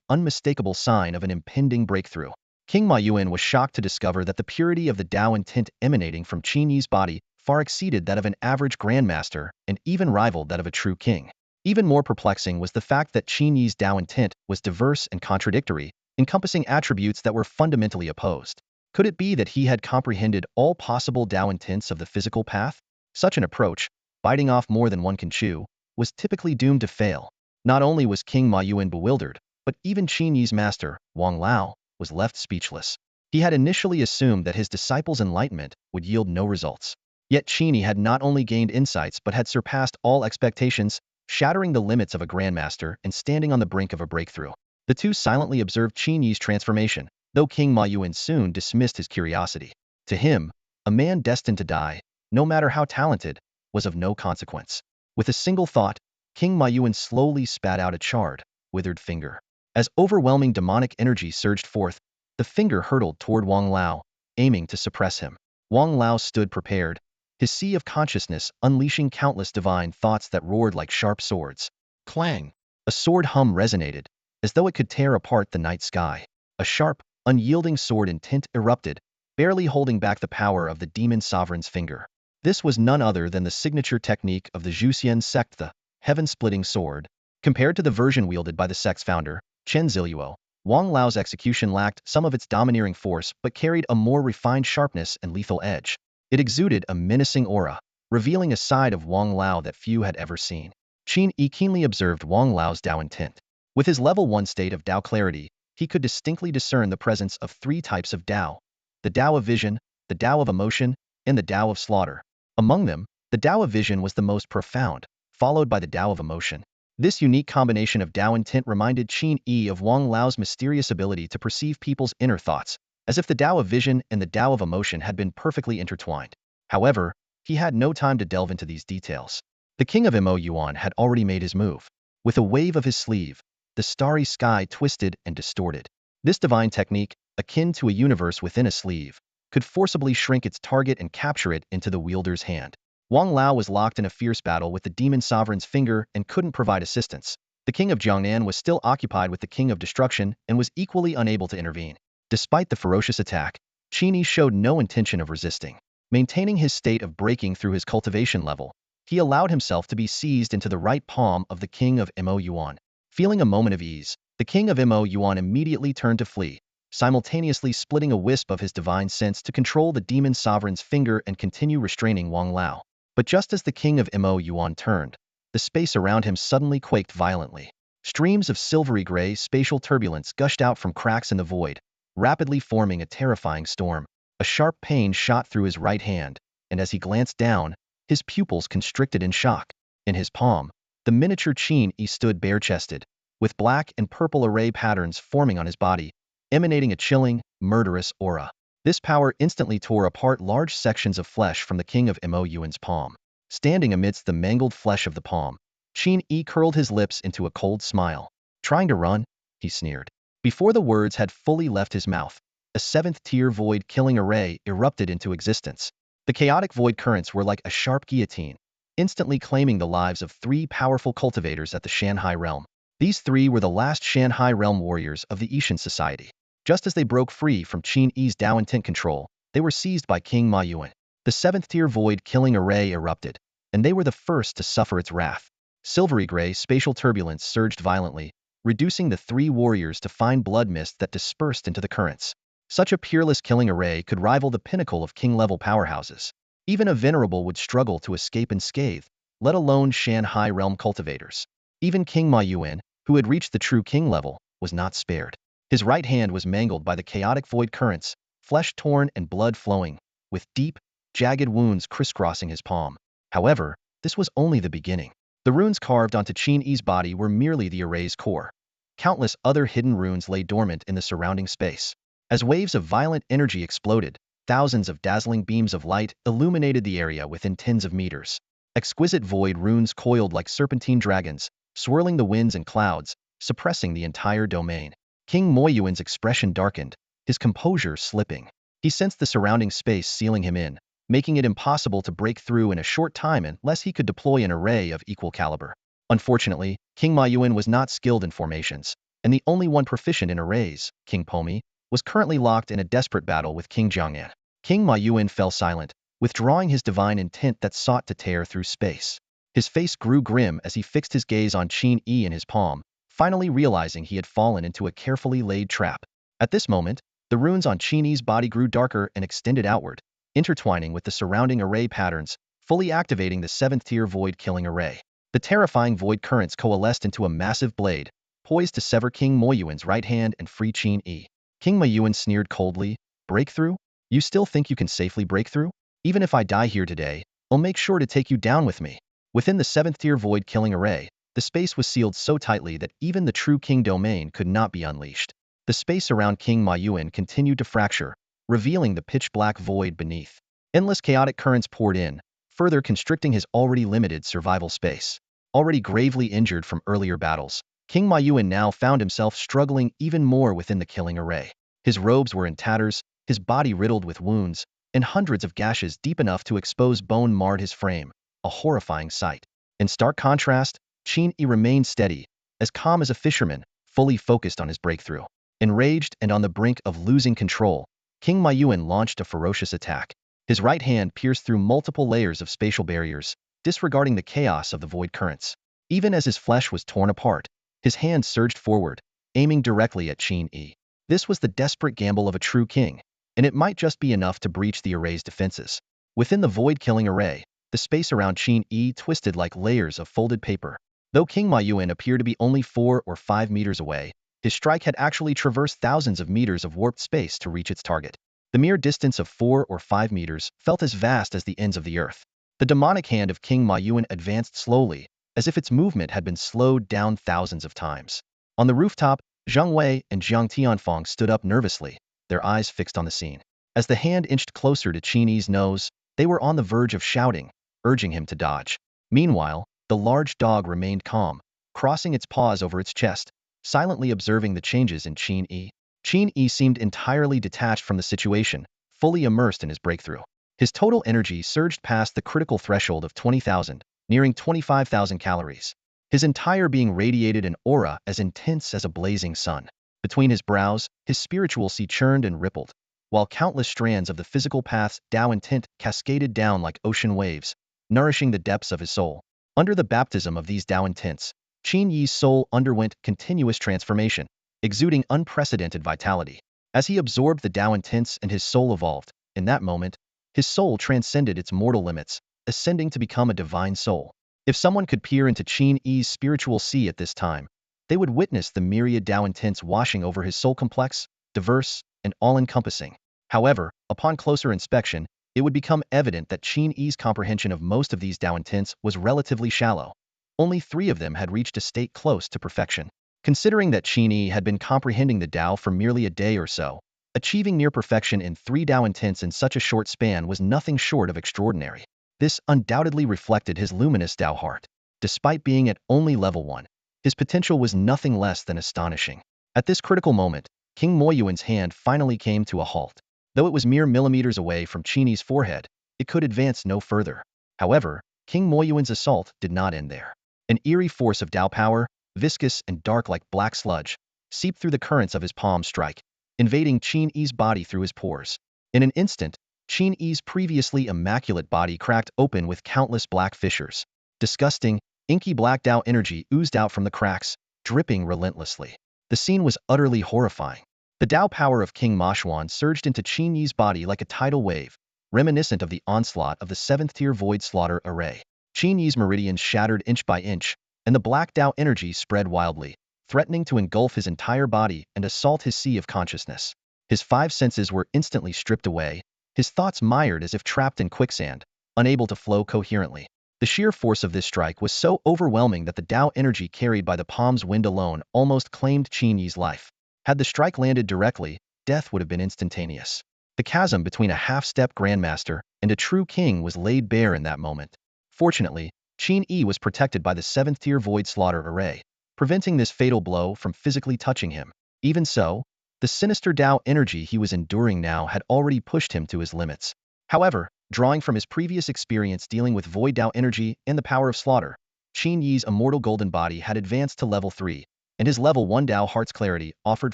unmistakable sign of an impending breakthrough. King Ma Yuan was shocked to discover that the purity of the Tao intent emanating from Qin Yi's body far exceeded that of an average grandmaster and even rivaled that of a true king. Even more perplexing was the fact that Qin Yi's Tao intent was diverse and contradictory, encompassing attributes that were fundamentally opposed. Could it be that he had comprehended all possible Tao intents of the physical path? Such an approach, biting off more than one can chew, was typically doomed to fail. Not only was King Ma Yuan bewildered, but even Qin Yi's master, Wang Lao, was left speechless. He had initially assumed that his disciples' enlightenment would yield no results. Yet Qin Yi had not only gained insights but had surpassed all expectations, shattering the limits of a grandmaster and standing on the brink of a breakthrough. The two silently observed Qin Yi's transformation, though King Ma Yuan soon dismissed his curiosity. To him, a man destined to die, no matter how talented, was of no consequence. With a single thought, King Ma Yuan slowly spat out a charred, withered finger. As overwhelming demonic energy surged forth, the finger hurtled toward Wang Lao, aiming to suppress him. Wang Lao stood prepared, his sea of consciousness unleashing countless divine thoughts that roared like sharp swords. Clang! A sword hum resonated, as though it could tear apart the night sky. A sharp, unyielding sword intent erupted, barely holding back the power of the demon sovereign's finger. This was none other than the signature technique of the Zhuxian sect, the heaven-splitting sword. Compared to the version wielded by the sect's founder, Chen Ziluo, Wang Lao's execution lacked some of its domineering force but carried a more refined sharpness and lethal edge. It exuded a menacing aura, revealing a side of Wang Lao that few had ever seen. Qin Yi keenly observed Wang Lao's Tao intent. With his level 1 state of Tao clarity, he could distinctly discern the presence of 3 types of Tao: the Tao of vision, the Tao of emotion, and the Tao of slaughter. Among them, the Tao of vision was the most profound, followed by the Tao of emotion. This unique combination of Tao intent reminded Qin Yi of Wang Lao's mysterious ability to perceive people's inner thoughts, as if the Tao of vision and the Tao of emotion had been perfectly intertwined. However, he had no time to delve into these details. The king of Mo Yuan had already made his move. With a wave of his sleeve, the starry sky twisted and distorted. This divine technique, akin to a universe within a sleeve, could forcibly shrink its target and capture it into the wielder's hand. Wang Lao was locked in a fierce battle with the demon sovereign's finger and couldn't provide assistance. The king of Jiangnan was still occupied with the king of destruction and was equally unable to intervene. Despite the ferocious attack, Qin Yi showed no intention of resisting. Maintaining his state of breaking through his cultivation level, he allowed himself to be seized into the right palm of the king of Mo Yuan. Feeling a moment of ease, the king of Mo Yuan immediately turned to flee, simultaneously splitting a wisp of his divine sense to control the demon sovereign's finger and continue restraining Wang Lao. But just as the king of Mo Yuan turned, the space around him suddenly quaked violently. Streams of silvery gray spatial turbulence gushed out from cracks in the void, rapidly forming a terrifying storm. A sharp pain shot through his right hand, and as he glanced down, his pupils constricted in shock. In his palm, the miniature Qin Yi stood bare-chested, with black and purple array patterns forming on his body, emanating a chilling, murderous aura. This power instantly tore apart large sections of flesh from the king of Mo Yuan's palm. Standing amidst the mangled flesh of the palm, Qin Yi curled his lips into a cold smile. Trying to run? He sneered. Before the words had fully left his mouth, a seventh-tier void-killing array erupted into existence. The chaotic void currents were like a sharp guillotine, instantly claiming the lives of 3 powerful cultivators at the Shanhai realm. These 3 were the last Shanhai realm warriors of the Ishan society. Just as they broke free from Qin Yi's Dao intent control, they were seized by King Ma Yuan. The 7th-tier void-killing array erupted, and they were the first to suffer its wrath. Silvery gray spatial turbulence surged violently, reducing the 3 warriors to fine blood mist that dispersed into the currents. Such a peerless killing array could rival the pinnacle of king-level powerhouses. Even a venerable would struggle to escape unscathed, let alone Shanhai realm cultivators. Even King Ma Yuan, who had reached the true king level, was not spared. His right hand was mangled by the chaotic void currents, flesh torn and blood flowing, with deep, jagged wounds crisscrossing his palm. However, this was only the beginning. The runes carved onto Qin Yi's body were merely the array's core. Countless other hidden runes lay dormant in the surrounding space. As waves of violent energy exploded, thousands of dazzling beams of light illuminated the area within tens of meters. Exquisite void runes coiled like serpentine dragons, swirling the winds and clouds, suppressing the entire domain. King Mo Yuan's expression darkened, his composure slipping. He sensed the surrounding space sealing him in, making it impossible to break through in a short time unless he could deploy an array of equal caliber. Unfortunately, King Ma Yuan was not skilled in formations, and the only one proficient in arrays, King Pomi, was currently locked in a desperate battle with King Jiangnan. King Ma Yuan fell silent, withdrawing his divine intent that sought to tear through space. His face grew grim as he fixed his gaze on Qin Yi in his palm, finally realizing he had fallen into a carefully laid trap. At this moment, the runes on Qin Yi's body grew darker and extended outward, intertwining with the surrounding array patterns, fully activating the 7th-tier void-killing array. The terrifying void currents coalesced into a massive blade, poised to sever King Mo Yuan's right hand and free Qin Yi. King Ma Yuan sneered coldly. Breakthrough? You still think you can safely break through? Even if I die here today, I'll make sure to take you down with me. Within the 7th-tier void-killing array, the space was sealed so tightly that even the true king domain could not be unleashed. The space around King Ma Yuan continued to fracture, revealing the pitch-black void beneath. Endless chaotic currents poured in, further constricting his already limited survival space. Already gravely injured from earlier battles, King Ma Yuan now found himself struggling even more within the killing array. His robes were in tatters, his body riddled with wounds, and hundreds of gashes deep enough to expose bone marred his frame, a horrifying sight. In stark contrast, Qin Yi remained steady, as calm as a fisherman, fully focused on his breakthrough. Enraged and on the brink of losing control, King Ma Yuan launched a ferocious attack. His right hand pierced through multiple layers of spatial barriers, disregarding the chaos of the void currents. Even as his flesh was torn apart, his hand surged forward, aiming directly at Qin Yi. This was the desperate gamble of a true king, and it might just be enough to breach the array's defenses. Within the void-killing array, the space around Qin Yi twisted like layers of folded paper. Though King Ma Yuan appeared to be only 4 or 5 meters away, his strike had actually traversed thousands of meters of warped space to reach its target. The mere distance of 4 or 5 meters felt as vast as the ends of the earth. The demonic hand of King Ma Yuan advanced slowly, as if its movement had been slowed down thousands of times. On the rooftop, Zhang Wei and Jiang Tianfeng stood up nervously, their eyes fixed on the scene. As the hand inched closer to Qin Yi's nose, they were on the verge of shouting, urging him to dodge. Meanwhile, the large dog remained calm, crossing its paws over its chest, silently observing the changes in Qin Yi. Qin Yi seemed entirely detached from the situation, fully immersed in his breakthrough. His total energy surged past the critical threshold of 20,000, nearing 25,000 calories. His entire being radiated an aura as intense as a blazing sun. Between his brows, his spiritual sea churned and rippled, while countless strands of the physical path's Tao intent cascaded down like ocean waves, nourishing the depths of his soul. Under the baptism of these Tao intents, Qin Yi's soul underwent continuous transformation, exuding unprecedented vitality. As he absorbed the Tao intents and his soul evolved, in that moment, his soul transcended its mortal limits, ascending to become a divine soul. If someone could peer into Qin Yi's spiritual sea at this time, they would witness the myriad Tao intents washing over his soul, complex, diverse, and all-encompassing. However, upon closer inspection, it would become evident that Qin Yi's comprehension of most of these Tao intents was relatively shallow. Only 3 of them had reached a state close to perfection. Considering that Qin Yi had been comprehending the Tao for merely a day or so, achieving near perfection in 3 Tao intents in such a short span was nothing short of extraordinary. This undoubtedly reflected his luminous Tao heart. Despite being at only level 1, his potential was nothing less than astonishing. At this critical moment, King Moyuan's hand finally came to a halt. Though it was mere millimeters away from Qin Yi's forehead, it could advance no further. However, King Moyuan's assault did not end there. An eerie force of Tao power, viscous and dark like black sludge, seeped through the currents of his palm strike, invading Qin Yi's body through his pores. In an instant, Qin Yi's previously immaculate body cracked open with countless black fissures. Disgusting, inky black Tao energy oozed out from the cracks, dripping relentlessly. The scene was utterly horrifying. The Tao power of King Mashwan surged into Qin Yi's body like a tidal wave, reminiscent of the onslaught of the 7th-tier Void Slaughter Array. Qin Yi's meridians shattered inch by inch, and the black Tao energy spread wildly, threatening to engulf his entire body and assault his sea of consciousness. His 5 senses were instantly stripped away, his thoughts mired as if trapped in quicksand, unable to flow coherently. The sheer force of this strike was so overwhelming that the Tao energy carried by the palm's wind alone almost claimed Qin Yi's life. Had the strike landed directly, death would have been instantaneous. The chasm between a half-step grandmaster and a true king was laid bare in that moment. Fortunately, Qin Yi was protected by the 7th-tier Void Slaughter Array, preventing this fatal blow from physically touching him. Even so, the sinister Tao energy he was enduring now had already pushed him to his limits. However, drawing from his previous experience dealing with Void Tao energy and the power of slaughter, Qin Yi's immortal golden body had advanced to level 3, and his level 1 Tao heart's clarity offered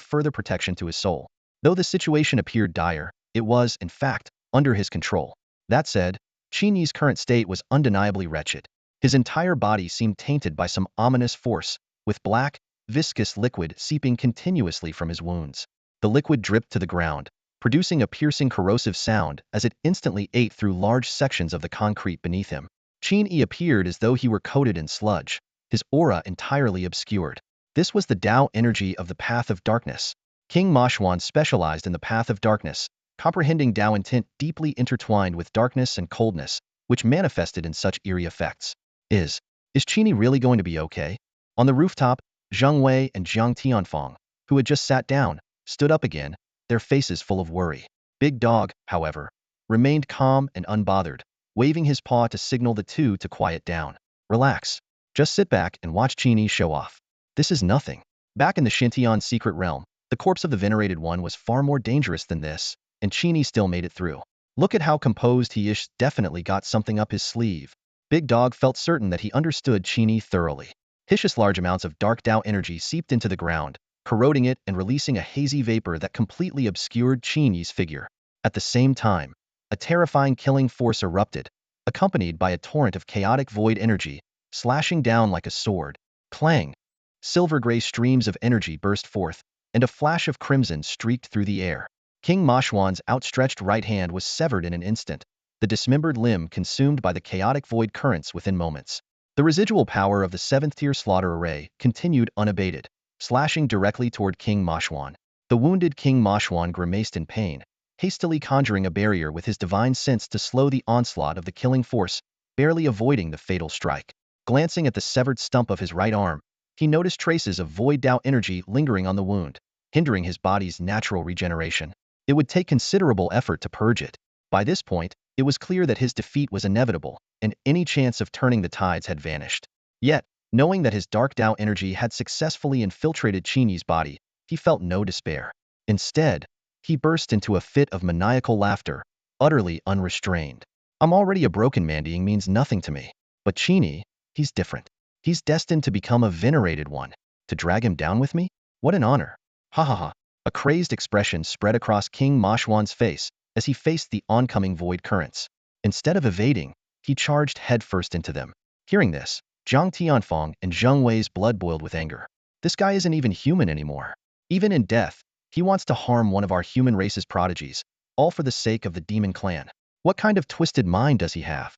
further protection to his soul. Though the situation appeared dire, it was, in fact, under his control. That said, Qin Yi's current state was undeniably wretched. His entire body seemed tainted by some ominous force, with black, viscous liquid seeping continuously from his wounds. The liquid dripped to the ground, producing a piercing corrosive sound as it instantly ate through large sections of the concrete beneath him. Qin Yi appeared as though he were coated in sludge, his aura entirely obscured. This was the Tao energy of the Path of Darkness. King Mashwan specialized in the Path of Darkness, comprehending Tao intent deeply intertwined with darkness and coldness, which manifested in such eerie effects. Is Qin Yi really going to be okay? On the rooftop, Zheng Wei and Jiang Tianfeng, who had just sat down, stood up again, their faces full of worry. Big Dog, however, remained calm and unbothered, waving his paw to signal the two to quiet down. Relax. Just sit back and watch Qin Yi show off. This is nothing. Back in the Xintian secret realm, the corpse of the venerated one was far more dangerous than this, and Qin Yi still made it through. Look at how composed he is, definitely got something up his sleeve. Big Dog felt certain that he understood Qin Yi thoroughly. His large amounts of dark Tao energy seeped into the ground, corroding it and releasing a hazy vapor that completely obscured Qin Yi's figure. At the same time, a terrifying killing force erupted, accompanied by a torrent of chaotic void energy, slashing down like a sword. Clang! Silver-gray streams of energy burst forth, and a flash of crimson streaked through the air. King Mashwan's outstretched right hand was severed in an instant, the dismembered limb consumed by the chaotic void currents within moments. The residual power of the 7th-tier slaughter array continued unabated, slashing directly toward King Mashwan. The wounded King Mashwan grimaced in pain, hastily conjuring a barrier with his divine sense to slow the onslaught of the killing force, barely avoiding the fatal strike. Glancing at the severed stump of his right arm, he noticed traces of void Tao energy lingering on the wound, hindering his body's natural regeneration. It would take considerable effort to purge it. By this point, it was clear that his defeat was inevitable, and any chance of turning the tides had vanished. Yet, knowing that his dark Tao energy had successfully infiltrated Qin Yi's body, he felt no despair. Instead, He burst into a fit of maniacal laughter, utterly unrestrained. I'm already a broken mandying means nothing to me. But Qin Yi, he's different. He's destined to become a venerated one. To drag him down with me? What an honor. Ha ha ha. A crazed expression spread across King Mashwan's face as he faced the oncoming void currents. Instead of evading, he charged headfirst into them. Hearing this, Zhang Tianfeng and Zheng Wei's blood boiled with anger. This guy isn't even human anymore. Even in death, he wants to harm one of our human race's prodigies, all for the sake of the demon clan. What kind of twisted mind does he have?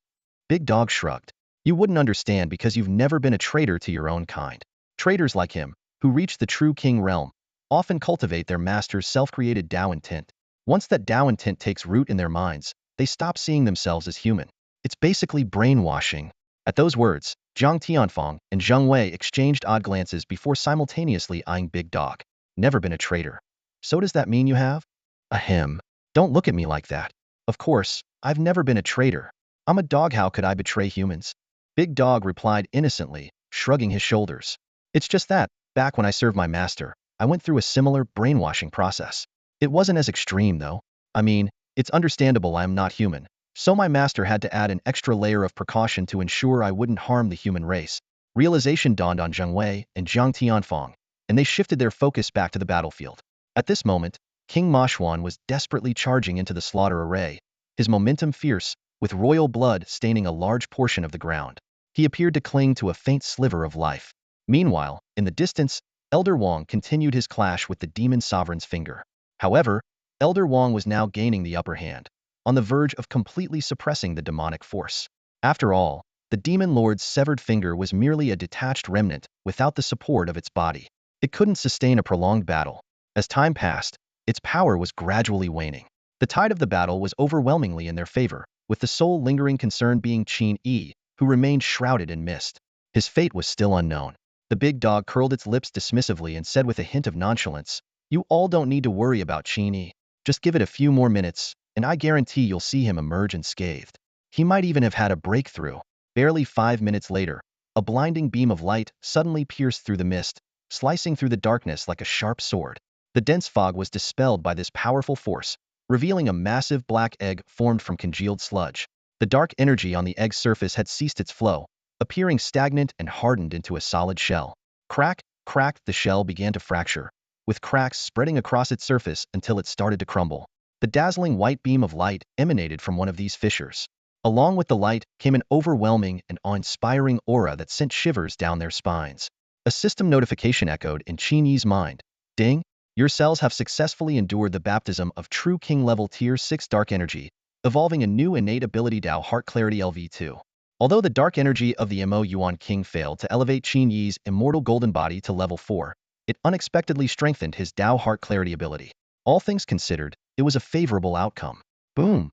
Big Dog shrugged. You wouldn't understand because you've never been a traitor to your own kind. Traitors like him, who reach the true king realm, often cultivate their master's self-created Tao intent. Once that Tao intent takes root in their minds, they stop seeing themselves as human. It's basically brainwashing. At those words, Zhang Tianfeng and Zheng Wei exchanged odd glances before simultaneously eyeing Big Dog. Never been a traitor. So does that mean you have? Ahem. Don't look at me like that. Of course, I've never been a traitor. I'm a dog, how could I betray humans? Big Dog replied innocently, shrugging his shoulders. It's just that, back when I served my master, I went through a similar brainwashing process. It wasn't as extreme though. I mean, it's understandable I am not human, so my master had to add an extra layer of precaution to ensure I wouldn't harm the human race. Realization dawned on Zheng Wei and Zhang Tianfeng, and they shifted their focus back to the battlefield. At this moment, King Mashwan was desperately charging into the slaughter array, his momentum fierce, with royal blood staining a large portion of the ground. He appeared to cling to a faint sliver of life. Meanwhile, in the distance, Elder Wang continued his clash with the demon sovereign's finger. However, Elder Wang was now gaining the upper hand, on the verge of completely suppressing the demonic force. After all, the demon lord's severed finger was merely a detached remnant without the support of its body. It couldn't sustain a prolonged battle. As time passed, its power was gradually waning. The tide of the battle was overwhelmingly in their favor, with the sole lingering concern being Qin Yi, who remained shrouded in mist. His fate was still unknown. The Big Dog curled its lips dismissively and said with a hint of nonchalance, "You all don't need to worry about Qin Yi. Just give it a few more minutes, and I guarantee you'll see him emerge unscathed." He might even have had a breakthrough. Barely 5 minutes later, a blinding beam of light suddenly pierced through the mist, slicing through the darkness like a sharp sword. The dense fog was dispelled by this powerful force, revealing a massive black egg formed from congealed sludge. The dark energy on the egg's surface had ceased its flow, appearing stagnant and hardened into a solid shell. Crack, crack, the shell began to fracture, with cracks spreading across its surface until it started to crumble. The dazzling white beam of light emanated from one of these fissures. Along with the light came an overwhelming and awe-inspiring aura that sent shivers down their spines. A system notification echoed in Qin Yi's mind. Ding! Your cells have successfully endured the baptism of true king level tier 6 dark energy, evolving a new innate ability Tao Heart Clarity LV2. Although the dark energy of the Mo Yuan King failed to elevate Qin Yi's immortal golden body to level 4, it unexpectedly strengthened his Tao Heart Clarity ability. All things considered, it was a favorable outcome. Boom!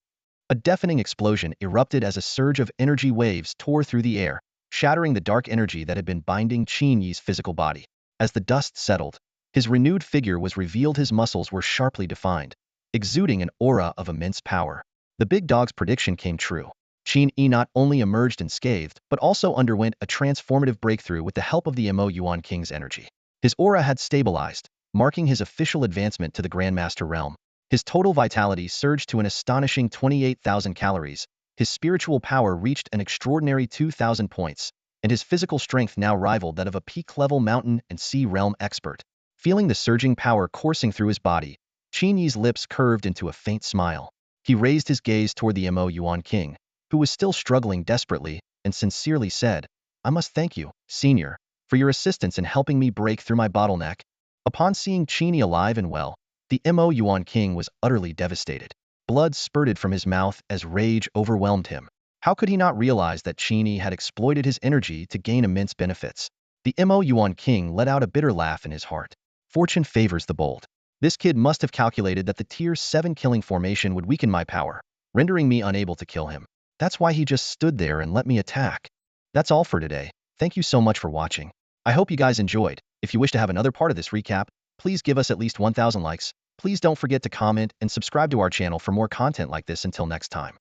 A deafening explosion erupted as a surge of energy waves tore through the air, shattering the dark energy that had been binding Qin Yi's physical body. As the dust settled, his renewed figure was revealed. His muscles were sharply defined, exuding an aura of immense power. The Big Dog's prediction came true. Qin Yi not only emerged unscathed, but also underwent a transformative breakthrough with the help of the Mo Yuan King's energy. His aura had stabilized, marking his official advancement to the Grandmaster realm. His total vitality surged to an astonishing 28,000 calories, his spiritual power reached an extraordinary 2,000 points, and his physical strength now rivaled that of a peak-level mountain and sea realm expert. Feeling the surging power coursing through his body, Qin Yi's lips curved into a faint smile. He raised his gaze toward the Mo Yuan King, who was still struggling desperately, and sincerely said, "I must thank you, Senior, for your assistance in helping me break through my bottleneck." Upon seeing Qin Yi alive and well, the Mo Yuan King was utterly devastated. Blood spurted from his mouth as rage overwhelmed him. How could he not realize that Qin Yi had exploited his energy to gain immense benefits? The Mo Yuan King let out a bitter laugh in his heart. Fortune favors the bold. This kid must have calculated that the tier 7 killing formation would weaken my power, rendering me unable to kill him. That's why he just stood there and let me attack. That's all for today. Thank you so much for watching. I hope you guys enjoyed. If you wish to have another part of this recap, please give us at least 1,000 likes. Please don't forget to comment and subscribe to our channel for more content like this. Until next time.